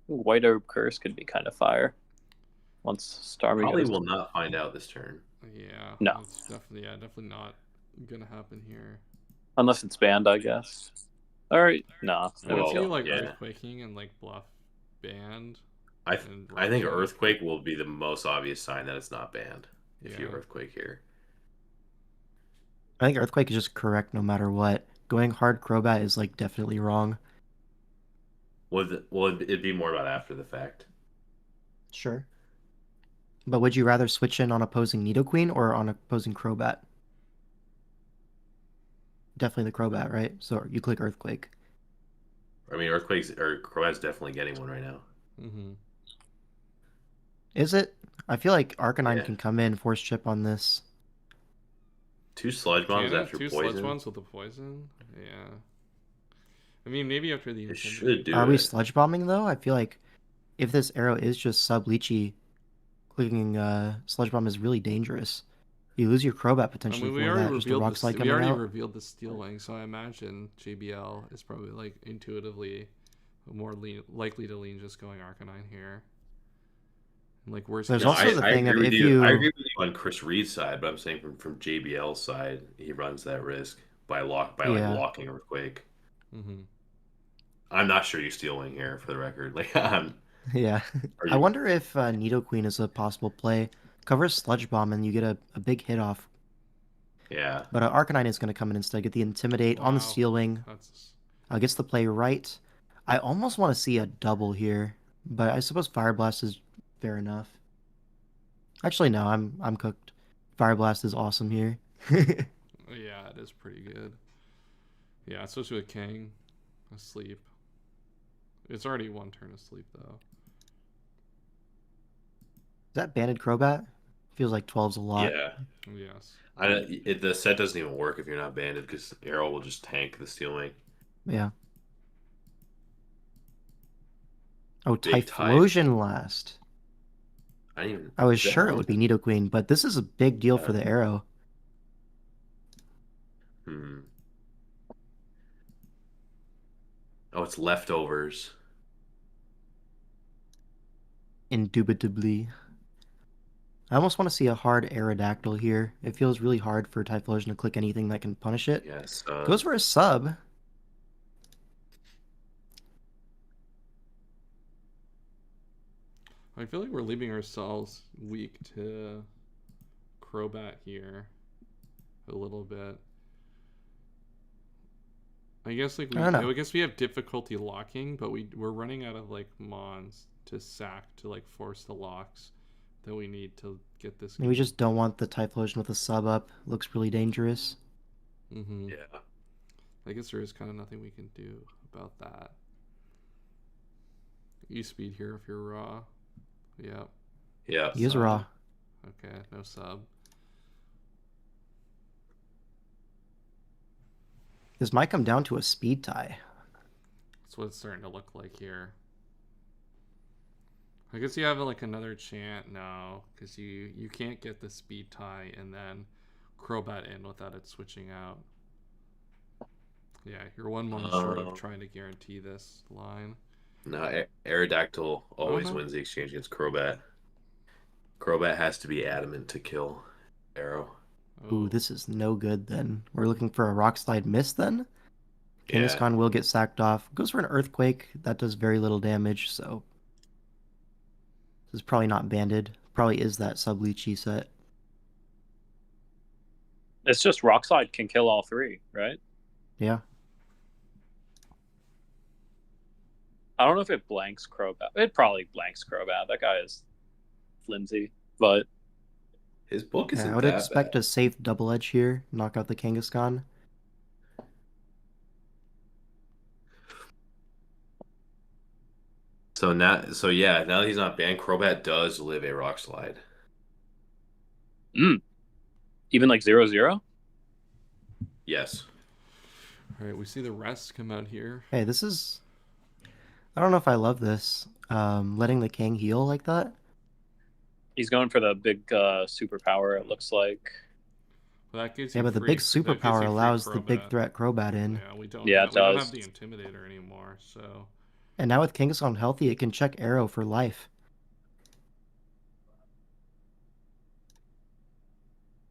Speaker 8: White Herb Curse could be kind of fire. Once Starmie
Speaker 5: probably will not find out this turn.
Speaker 1: Yeah.
Speaker 8: No.
Speaker 1: It's definitely not gonna happen here.
Speaker 8: Unless it's banned, I guess. All right. No.
Speaker 1: I feel like Earthquaking and like bluff banned.
Speaker 5: I think Earthquake will be the most obvious sign that it's not banned if you Earthquake here.
Speaker 4: I think Earthquake is just correct no matter what. Going hard Crobat is like definitely wrong.
Speaker 5: Well, it'd be more about after the fact.
Speaker 4: Sure. But would you rather switch in on opposing Nidoqueen or on opposing Crobat? Definitely the Crobat, right? So you click Earthquake.
Speaker 5: I mean, Crobat's definitely getting one right now.
Speaker 1: Mm-hmm.
Speaker 4: Is it? I feel like Arcanine can come in, force chip on this.
Speaker 5: 2 Sludge Bombs after
Speaker 1: Poison. 2 Sludge Bombs with the Poison? Yeah. I mean, maybe after the...
Speaker 4: Are we Sludge Bombing, though? I feel like if this arrow is just sub-Leechy, clicking Sludge Bomb is really dangerous. You lose your Crobat potentially for that. Just a Rock Slide coming out.
Speaker 1: We already revealed the Steel Wing, so I imagine JBL is probably like intuitively more likely to lean just going Arcanine here. Like worst
Speaker 4: There's also the thing of if you...
Speaker 5: I agree with you on Chris Reed's side, but I'm saying from JBL's side, he runs that risk by locking Earthquake.
Speaker 1: Mm-hmm.
Speaker 5: I'm not sure you Steel Wing here, for the record. Like,
Speaker 4: yeah. I wonder if Nidoqueen is a possible play. Cover Sludge Bomb and you get a big hit off.
Speaker 5: Yeah.
Speaker 4: But Arcanine is going to come in instead. Get the Intimidate on the Steel Wing. Gets the play right. I almost want to see a double here, but I suppose Fire Blast is fair enough. Actually, no, I'm cooked. Fire Blast is awesome here.
Speaker 1: Yeah, it is pretty good. Yeah, especially with Kang asleep. It's already 1 turn asleep though.
Speaker 4: Is that banded Crobat? Feels like 12's a lot.
Speaker 5: Yeah.
Speaker 1: Yes.
Speaker 5: The set doesn't even work if you're not banded because Arrow will just tank the Steel Wing.
Speaker 4: Yeah. Oh, Typhlosion last. I was sure it would be Nidoqueen, but this is a big deal for the Arrow.
Speaker 5: Oh, it's Leftovers.
Speaker 4: Indubitably. I almost want to see a hard Aerodactyl here. It feels really hard for Typhlosion to click anything that can punish it.
Speaker 5: Yes.
Speaker 4: Goes for a sub.
Speaker 1: I feel like we're leaving ourselves weak to Crobat here a little bit. I guess like I guess we have difficulty locking, but we're running out of like mons to sack to like force the locks that we need to get this.
Speaker 4: We just don't want the Typhlosion with a sub up. Looks really dangerous.
Speaker 1: Mm-hmm.
Speaker 5: Yeah.
Speaker 1: I guess there is kind of nothing we can do about that. E-speed here if you're raw. Yep.
Speaker 5: Yeah.
Speaker 4: He is raw.
Speaker 1: Okay, no sub.
Speaker 4: This might come down to a speed tie.
Speaker 1: That's what it's starting to look like here. I guess you have like another chant now, because you can't get the speed tie and then Crobat in without it switching out. Yeah, you're 1 month short of trying to guarantee this line.
Speaker 5: No, Aerodactyl always wins the exchange against Crobat. Crobat has to be adamant to kill Arrow.
Speaker 4: Ooh, this is no good then. We're looking for a Rock Slide miss then? Kangaskhan will get sacked off. Goes for an Earthquake. That does very little damage, so... This is probably not banded. Probably is that sub-Leechy set.
Speaker 8: It's just Rock Slide can kill all 3, right?
Speaker 4: Yeah.
Speaker 8: I don't know if it blanks Crobat. It probably blanks Crobat. That guy is flimsy, but...
Speaker 5: His book isn't
Speaker 4: I would expect a safe double edge here. Knock out the Kangaskhan.
Speaker 5: Now that he's not banned, Crobat does live a Rock Slide.
Speaker 8: Even like 0-0?
Speaker 5: Yes.
Speaker 1: All right, we see the rest come out here.
Speaker 4: Hey, this is... I don't know if I love this. Letting the Kang heal like that.
Speaker 8: He's going for the big superpower, it looks like.
Speaker 1: Well, that gives
Speaker 4: but the big superpower allows the big threat Crobat in.
Speaker 1: Yeah, we don't,
Speaker 8: it
Speaker 1: we
Speaker 8: does.
Speaker 1: don't have the Intimidator anymore, so...
Speaker 4: And now with Kangaskhan healthy, it can check Arrow for life.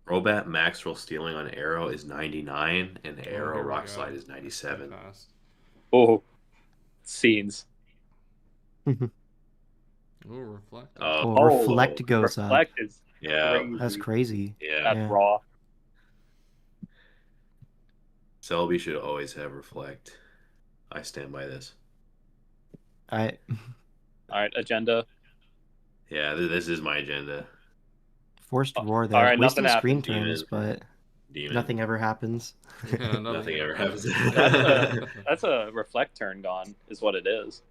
Speaker 5: Crobat max roll stealing on Arrow is 99, and Arrow Rock Slide is 97.
Speaker 8: Oh, scenes.
Speaker 1: Oh, reflect.
Speaker 4: Reflect goes up.
Speaker 8: Reflect is
Speaker 5: Yeah.
Speaker 4: That's crazy.
Speaker 5: Yeah.
Speaker 8: That's raw.
Speaker 5: Celebi should always have reflect. I stand by this.
Speaker 8: All right, agenda.
Speaker 5: Yeah, this is my agenda.
Speaker 4: Forced roar there.
Speaker 8: All right,
Speaker 4: Wasting
Speaker 8: nothing
Speaker 4: screen
Speaker 8: happens.
Speaker 4: turns, but
Speaker 5: Demon.
Speaker 4: nothing ever happens.
Speaker 1: Yeah,
Speaker 5: Nothing ever happens.
Speaker 8: That's a reflect turn gone, is what it is.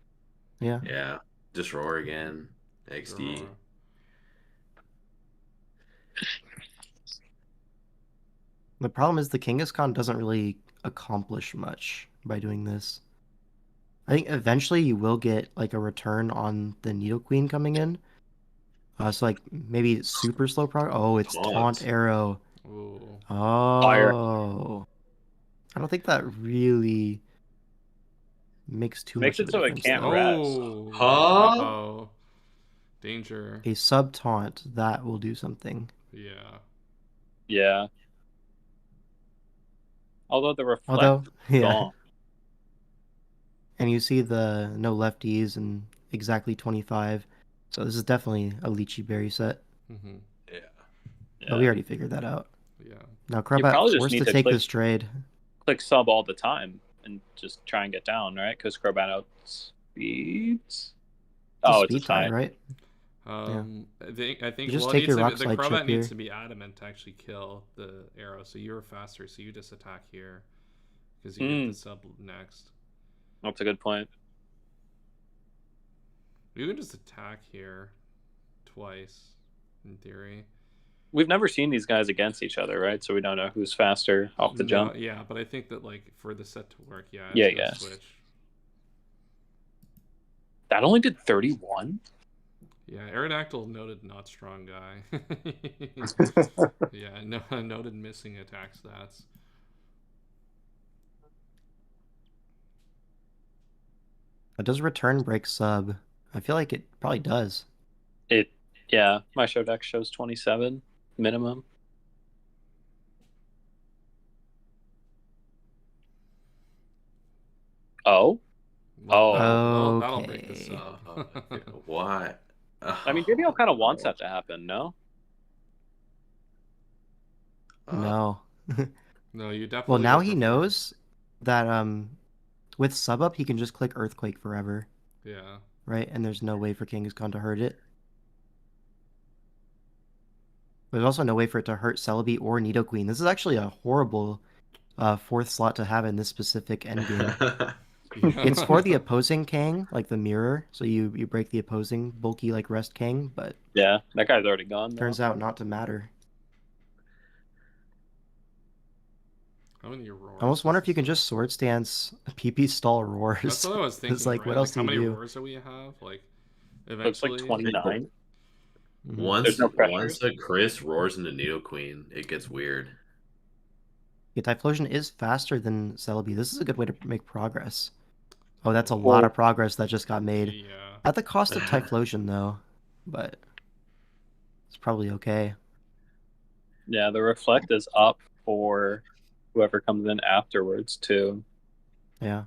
Speaker 4: Yeah.
Speaker 5: Yeah. Just roar again. XD.
Speaker 1: Roar.
Speaker 4: The problem is the Kangaskhan doesn't really accomplish much by doing this. I think eventually you will get like a return on the Nidoqueen coming in. So like maybe super slow progress. Oh, it's taunt arrow.
Speaker 1: Ooh.
Speaker 4: Oh.
Speaker 8: Fire.
Speaker 4: I don't think that really makes too
Speaker 8: Makes
Speaker 4: much
Speaker 8: it
Speaker 4: of a
Speaker 8: so it
Speaker 4: difference.
Speaker 8: can't
Speaker 4: though.
Speaker 8: rest.
Speaker 1: Oh.
Speaker 5: Huh?
Speaker 1: Uh-oh. Danger.
Speaker 4: A sub taunt that will do something.
Speaker 1: Yeah.
Speaker 8: Yeah. Although the reflect is gone.
Speaker 4: And you see the no lefties and exactly 25. So this is definitely a Lychee Berry set.
Speaker 1: Mm-hmm.
Speaker 5: Yeah.
Speaker 4: But we already figured that out.
Speaker 1: Yeah.
Speaker 4: Now
Speaker 8: probably
Speaker 4: Crobat
Speaker 8: just
Speaker 4: forced
Speaker 8: need
Speaker 4: to
Speaker 8: to
Speaker 4: take
Speaker 8: click-
Speaker 4: this trade.
Speaker 8: Click sub all the time and just try and get down, right? Because Crobat outspeeds.
Speaker 4: It's
Speaker 8: Oh,
Speaker 4: a
Speaker 8: it's a
Speaker 4: speed tie,
Speaker 8: tie.
Speaker 4: right?
Speaker 1: I think
Speaker 4: You just
Speaker 1: well,
Speaker 4: take
Speaker 1: it
Speaker 4: your
Speaker 1: needs
Speaker 4: rock
Speaker 1: to be, the
Speaker 4: slide
Speaker 1: Crobat
Speaker 4: chip
Speaker 1: needs
Speaker 4: here.
Speaker 1: to be adamant to actually kill the arrow. So you're faster, so you just attack here because you get the sub next.
Speaker 8: That's a good point.
Speaker 1: You can just attack here twice in theory.
Speaker 8: We've never seen these guys against each other, right? So we don't know who's faster off the jump.
Speaker 1: Yeah, but I think that like for the set to work, it's
Speaker 8: Yeah,
Speaker 1: gonna
Speaker 8: yeah.
Speaker 1: switch.
Speaker 8: That only did 31?
Speaker 1: Yeah, Aerodactyl noted not strong guy. Yeah, noted missing attack stats.
Speaker 4: Does return break sub? I feel like it probably does.
Speaker 8: Yeah, my show deck shows 27 minimum. Oh?
Speaker 1: Well, that'll break the
Speaker 4: Okay.
Speaker 1: sub.
Speaker 5: What?
Speaker 8: I mean, JBL kind of wants that to happen, no?
Speaker 4: No.
Speaker 1: No, you definitely.
Speaker 4: Well, now
Speaker 1: would
Speaker 4: he
Speaker 1: prefer-
Speaker 4: knows that with sub up he can just click Earthquake forever,
Speaker 1: Yeah.
Speaker 4: right? And there's no way for Kangaskhan to hurt it. There's also no way for it to hurt Celebi or Nidoqueen. This is actually a horrible fourth slot to have in this specific endgame. It's for the opposing Kang, like the mirror, so you break the opposing bulky like Rest Kang, but
Speaker 8: Yeah, that guy's already gone. Though.
Speaker 4: turns out not to matter.
Speaker 1: How many roars?
Speaker 4: I almost wonder if you can just Sword Stance PP stall roars.
Speaker 1: That's what I was thinking.
Speaker 4: It's like,
Speaker 1: right?
Speaker 4: what else
Speaker 1: how
Speaker 4: do you
Speaker 1: many
Speaker 4: do?
Speaker 1: roars do we have? Like,
Speaker 8: Looks like
Speaker 1: eventually.
Speaker 8: 29.
Speaker 5: Once
Speaker 8: There's no pressure.
Speaker 5: once a Chris roars into Nidoqueen, it gets weird.
Speaker 4: Yeah, Typhlosion is faster than Celebi. This is a good way to make progress. Oh, that's a lot of progress that just got made.
Speaker 1: Yeah.
Speaker 4: At the cost of Typhlosion, though. But it's probably okay.
Speaker 8: Yeah, the reflect is up for whoever comes in afterwards, too.
Speaker 4: Yeah.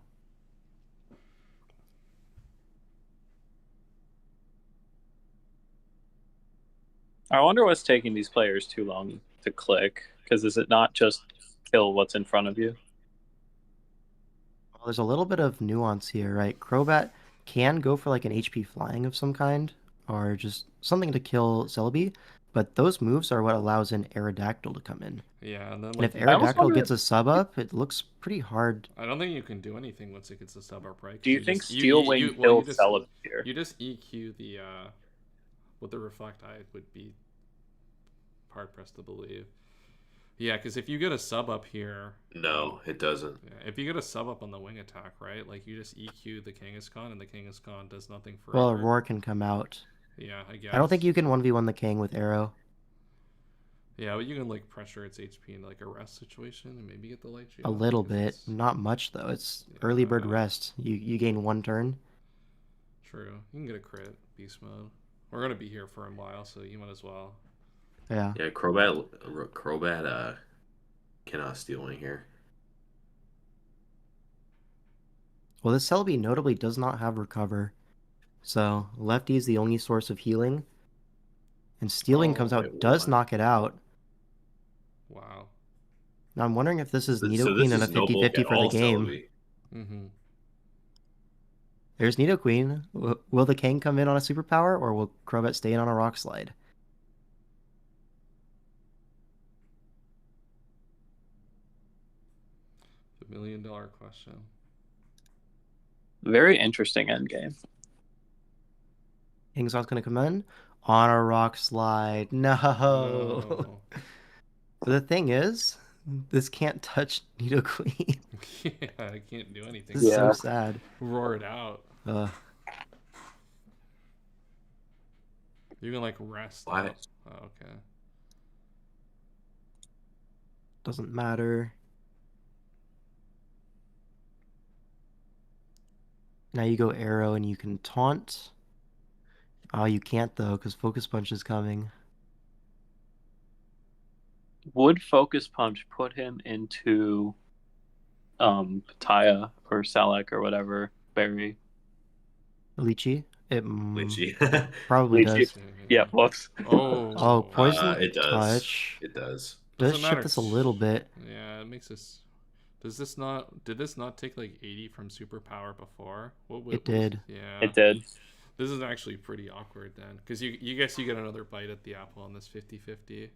Speaker 8: I wonder what's taking these players too long to click. Because is it not just kill what's in front of you?
Speaker 4: Well, there's a little bit of nuance here, right? Crobat can go for like an HP flying of some kind, or just something to kill Celebi, but those moves are what allows an Aerodactyl to come in.
Speaker 1: Yeah, and then
Speaker 4: And
Speaker 1: like,
Speaker 4: if Aerodactyl gets a sub up, it looks pretty hard.
Speaker 1: I don't think you can do anything once it gets a sub up, right? 'Cause
Speaker 8: Do you think
Speaker 1: just-
Speaker 8: Steel Wing
Speaker 1: you
Speaker 8: kills
Speaker 1: just-
Speaker 8: Celebi here?
Speaker 1: You just EQ the what the reflect I would be hard pressed to believe. Yeah, because if you get a sub up here,
Speaker 5: No, it doesn't.
Speaker 1: yeah, if you get a sub up on the wing attack, right? Like you just EQ the Kangaskhan, and the Kangaskhan does nothing forever.
Speaker 4: Well, a Roar can come out.
Speaker 1: Yeah, I guess.
Speaker 4: I don't think you can 1v1 the Kang with Arrow.
Speaker 1: Yeah, but you can like pressure its HP in like a rest situation and maybe get the light shield.
Speaker 4: A little bit. Not much, though. It's early bird rest. You gain 1 turn.
Speaker 1: True. You can get a crit, beast mode. We're gonna be here for a while, so you might as well.
Speaker 4: Yeah.
Speaker 5: Yeah, Crobat cannot steal one here.
Speaker 4: Well, this Celebi notably does not have Recover. So lefty is the only source of healing. And stealing comes out, does knock it out.
Speaker 1: Wow.
Speaker 4: Now I'm wondering if this is
Speaker 5: So
Speaker 4: Nidoqueen
Speaker 5: this
Speaker 4: and a
Speaker 5: is no
Speaker 4: 50-50
Speaker 5: bulk at
Speaker 4: for the
Speaker 5: all,
Speaker 4: game.
Speaker 5: Celebi.
Speaker 1: Mm-hmm.
Speaker 4: There's Nidoqueen. Will the Kang come in on a superpower, or will Crobat stay in on a Rock Slide?
Speaker 1: The $1 million question.
Speaker 8: Very interesting endgame.
Speaker 4: Kingzon's gonna come in on a Rock Slide. No. So the thing is, this can't touch Nidoqueen.
Speaker 1: Yeah, I can't do anything.
Speaker 4: This is so sad.
Speaker 1: Roar it out. You can like rest.
Speaker 5: Why?
Speaker 1: Oh, okay.
Speaker 4: Doesn't matter. Now you go arrow and you can taunt. Oh, you can't though, because Focus Punch is coming.
Speaker 8: Would Focus Punch put him into Taya or Salak or whatever berry?
Speaker 4: Lychee?
Speaker 5: Lychee.
Speaker 4: Probably
Speaker 8: Lychee.
Speaker 4: does.
Speaker 8: Yeah, both.
Speaker 1: Oh.
Speaker 4: Poison
Speaker 5: it does.
Speaker 4: Touch.
Speaker 5: It does.
Speaker 4: Does
Speaker 1: Doesn't
Speaker 4: shift
Speaker 1: matter.
Speaker 4: this a little bit.
Speaker 1: Yeah, it makes us. Did this not take like 80 from superpower before?
Speaker 4: It did.
Speaker 1: Yeah.
Speaker 8: It did.
Speaker 1: This is actually pretty awkward then, because you guess you get another bite at the apple on this 50-50.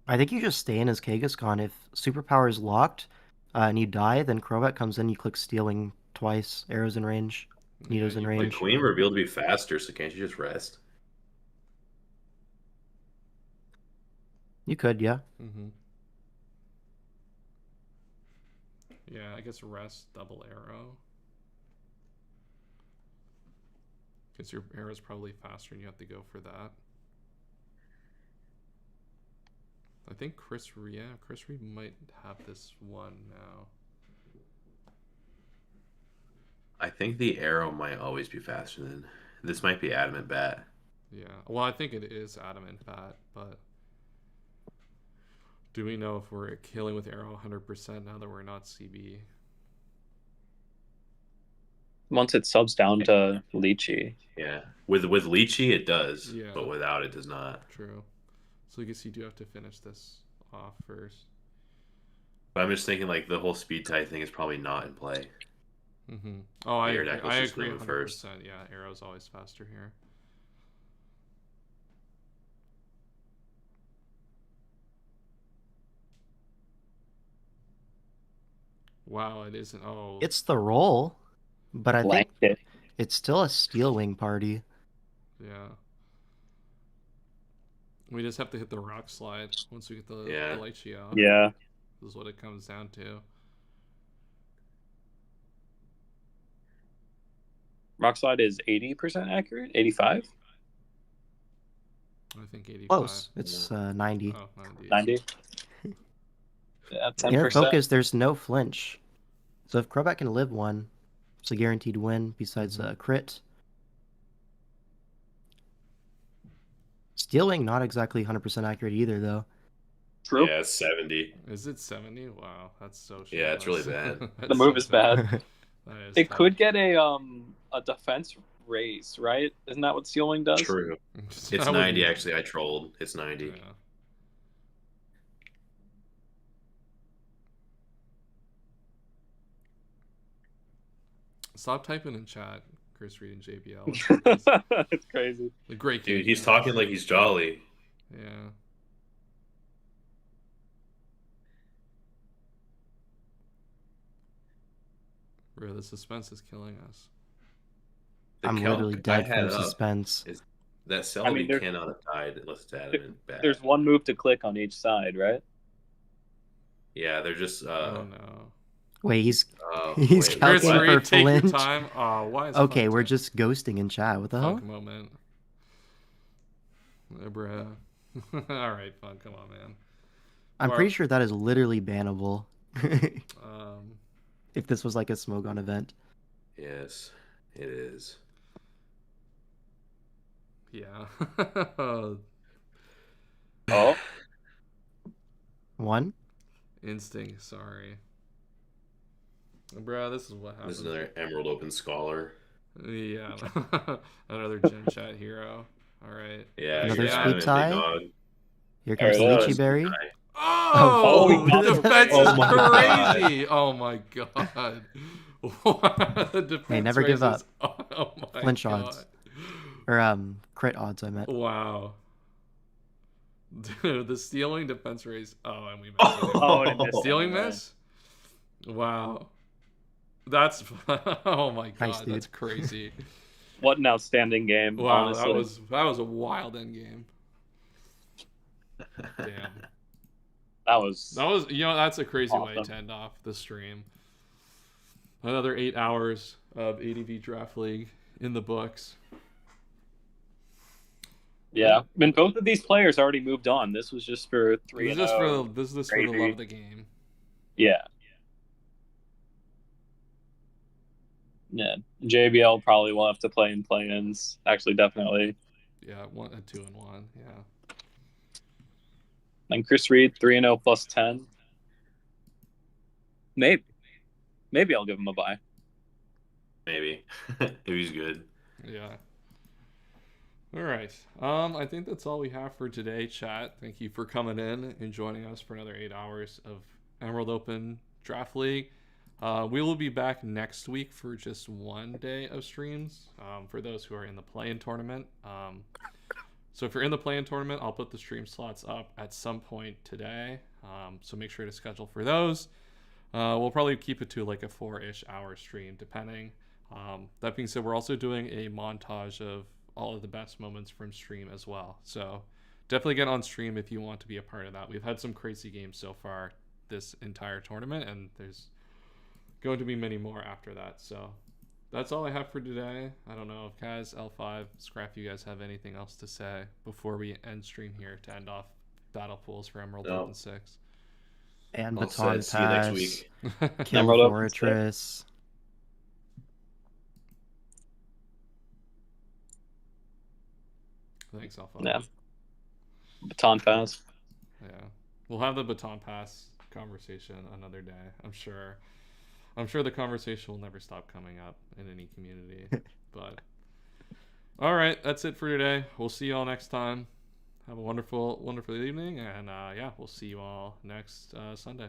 Speaker 4: I think you just stay in as Kangaskhan. If superpower is locked and you die, then Crobat comes in, you click stealing twice, arrows in range, Nido's in
Speaker 5: The
Speaker 4: range.
Speaker 5: Queen revealed to be faster, so can't you just rest?
Speaker 4: You could, yeah.
Speaker 1: Mm-hmm. Yeah, I guess rest, double arrow. Because your arrow's probably faster and you have to go for that. I think Chris Reed might have this one now.
Speaker 5: I think the arrow might always be faster than this. Might be Adamant Bat.
Speaker 1: Yeah, well, I think it is Adamant Bat, but do we know if we're killing with arrow 100% now that we're not CB?
Speaker 8: Once it subs down to Lychee.
Speaker 5: Yeah, with Lychee it does,
Speaker 1: Yeah.
Speaker 5: but without it does not.
Speaker 1: True. So I guess you do have to finish this off first.
Speaker 5: But I'm just thinking like the whole speed tie thing is probably not in play.
Speaker 1: Mm-hmm. Oh, I agree
Speaker 5: just
Speaker 1: 100%.
Speaker 5: move first.
Speaker 1: Yeah, arrow's always faster here. Wow, it isn't. Oh,
Speaker 4: It's the roll, but I think
Speaker 8: Blanket.
Speaker 4: it's still a Steel Wing party.
Speaker 1: yeah. We just have to hit the Rock Slide once we get the Lychee out.
Speaker 8: Yeah.
Speaker 1: This is what it comes down to.
Speaker 8: Rock Slide is 80% accurate? 85?
Speaker 1: I think 85.
Speaker 4: Close. It's 90.
Speaker 1: Oh, 90.
Speaker 8: 90? Yeah, 10%.
Speaker 4: Inner Focus, there's no flinch. So if Crobat can live one, it's a guaranteed win besides a crit. Steel Wing, not exactly 100% accurate either, though.
Speaker 8: True.
Speaker 5: Yeah, it's 70.
Speaker 1: Is it 70? Wow, that's so shit.
Speaker 5: Yeah, it's really bad.
Speaker 8: The move is bad. It
Speaker 1: tough.
Speaker 8: could get a defense raise, right? Isn't that what Steel Wing does?
Speaker 5: True.
Speaker 1: That
Speaker 5: It's
Speaker 1: would
Speaker 5: 90
Speaker 1: be-
Speaker 5: actually. I trolled. It's 90.
Speaker 1: Yeah. Stop typing in chat, Chris Reed and JBL.
Speaker 8: It's crazy.
Speaker 1: The great
Speaker 5: Dude,
Speaker 1: game.
Speaker 5: he's talking like he's jolly.
Speaker 1: Yeah. Bro, the suspense is killing us.
Speaker 5: The
Speaker 4: I'm
Speaker 5: calc
Speaker 4: literally
Speaker 5: I
Speaker 4: dead
Speaker 5: had
Speaker 4: from
Speaker 5: up
Speaker 4: suspense.
Speaker 5: is that Celebi
Speaker 8: I mean, there-
Speaker 5: cannot have died unless it's Adamant Bat.
Speaker 8: There's one move to click on each side, right?
Speaker 5: Yeah, they're just
Speaker 1: Oh no.
Speaker 4: Wait, he's
Speaker 5: wait,
Speaker 4: calculating
Speaker 1: Chris
Speaker 4: for
Speaker 1: Reed, take your
Speaker 4: flinch.
Speaker 1: time. Why is
Speaker 4: Okay,
Speaker 1: Funk
Speaker 4: we're
Speaker 1: ta-
Speaker 4: just ghosting in chat. What the hell?
Speaker 1: Funk moment. Bruh. Alright, Funk, come on, man.
Speaker 4: I'm
Speaker 1: Or-
Speaker 4: pretty sure that is literally bannable.
Speaker 1: Um,
Speaker 4: If this was like a Smogon event.
Speaker 5: Yes, it is.
Speaker 1: yeah.
Speaker 8: Oh.
Speaker 4: One?
Speaker 1: Instinct, sorry. Bruh, this is what
Speaker 5: This
Speaker 1: happens.
Speaker 5: is another Emerald Open Scholar.
Speaker 1: Yeah. Another Gen Chat hero. All right.
Speaker 5: Yeah,
Speaker 4: Another
Speaker 5: yeah,
Speaker 4: sweet
Speaker 5: big
Speaker 4: tie?
Speaker 5: dog.
Speaker 4: Here comes the
Speaker 8: There it
Speaker 4: lychee
Speaker 8: is.
Speaker 4: berry.
Speaker 1: Oh,
Speaker 8: Oh,
Speaker 1: the defense
Speaker 8: oh
Speaker 1: is
Speaker 8: my
Speaker 1: crazy. Oh my god. The defense
Speaker 4: never give
Speaker 1: raises.
Speaker 4: up.
Speaker 1: Oh my
Speaker 4: Flinch
Speaker 1: god.
Speaker 4: odds. Or crit odds, I meant.
Speaker 1: Wow. Dude, the stealing defense raise. Oh, and we missed.
Speaker 8: Oh, and it missed
Speaker 1: Stealing
Speaker 8: anyway.
Speaker 1: miss? Wow. That's oh my god,
Speaker 4: Nice, dude.
Speaker 1: that's crazy.
Speaker 8: What an outstanding game!
Speaker 1: Wow,
Speaker 8: honestly.
Speaker 1: that was a wild end game. Damn.
Speaker 8: That was
Speaker 1: That's a crazy way
Speaker 8: awesome.
Speaker 1: to end off the stream. Another 8 hours of ADV Draft League in the books.
Speaker 8: Yeah. I mean, both of these players already moved on. This was just for 3
Speaker 1: This
Speaker 8: and
Speaker 1: is
Speaker 8: oh.
Speaker 1: for the love of the game.
Speaker 8: Yeah. Yeah. JBL probably will have to play in play-ins. Actually, definitely.
Speaker 1: Yeah, 2 and 1. Yeah.
Speaker 8: And Chris Reed, 3-0 plus 10. Maybe I'll give him a bye.
Speaker 5: Maybe. If he's good.
Speaker 1: Yeah. All right. I think that's all we have for today, chat. Thank you for coming in and joining us for another 8 hours of Emerald Open Draft League. We will be back next week for just 1 day of streams for those who are in the play-in tournament. So if you're in the play-in tournament, I'll put the stream slots up at some point today. So make sure to schedule for those. We'll probably keep it to like a 4-ish hour stream, depending. That being said, we're also doing a montage of all of the best moments from stream as well. So definitely get on stream if you want to be a part of that. We've had some crazy games so far this entire tournament, and there's going to be many more after that. So that's all I have for today. I don't know if Kaz, L5, Scrap, you guys have anything else to say before we end stream here to end off battle pools for Emerald Open 6.
Speaker 4: And
Speaker 5: All
Speaker 4: Baton
Speaker 5: set. See you next
Speaker 4: Pass.
Speaker 5: week.
Speaker 4: Kill
Speaker 8: Emerald Open
Speaker 4: Fortress.
Speaker 1: Thanks, L5.
Speaker 8: Yeah. Baton pass.
Speaker 1: Yeah. We'll have the Baton Pass conversation another day. I'm sure the conversation will never stop coming up in any community. But all right, that's it for today. We'll see you all next time. Have a wonderful evening, and yeah, we'll see you all next Sunday.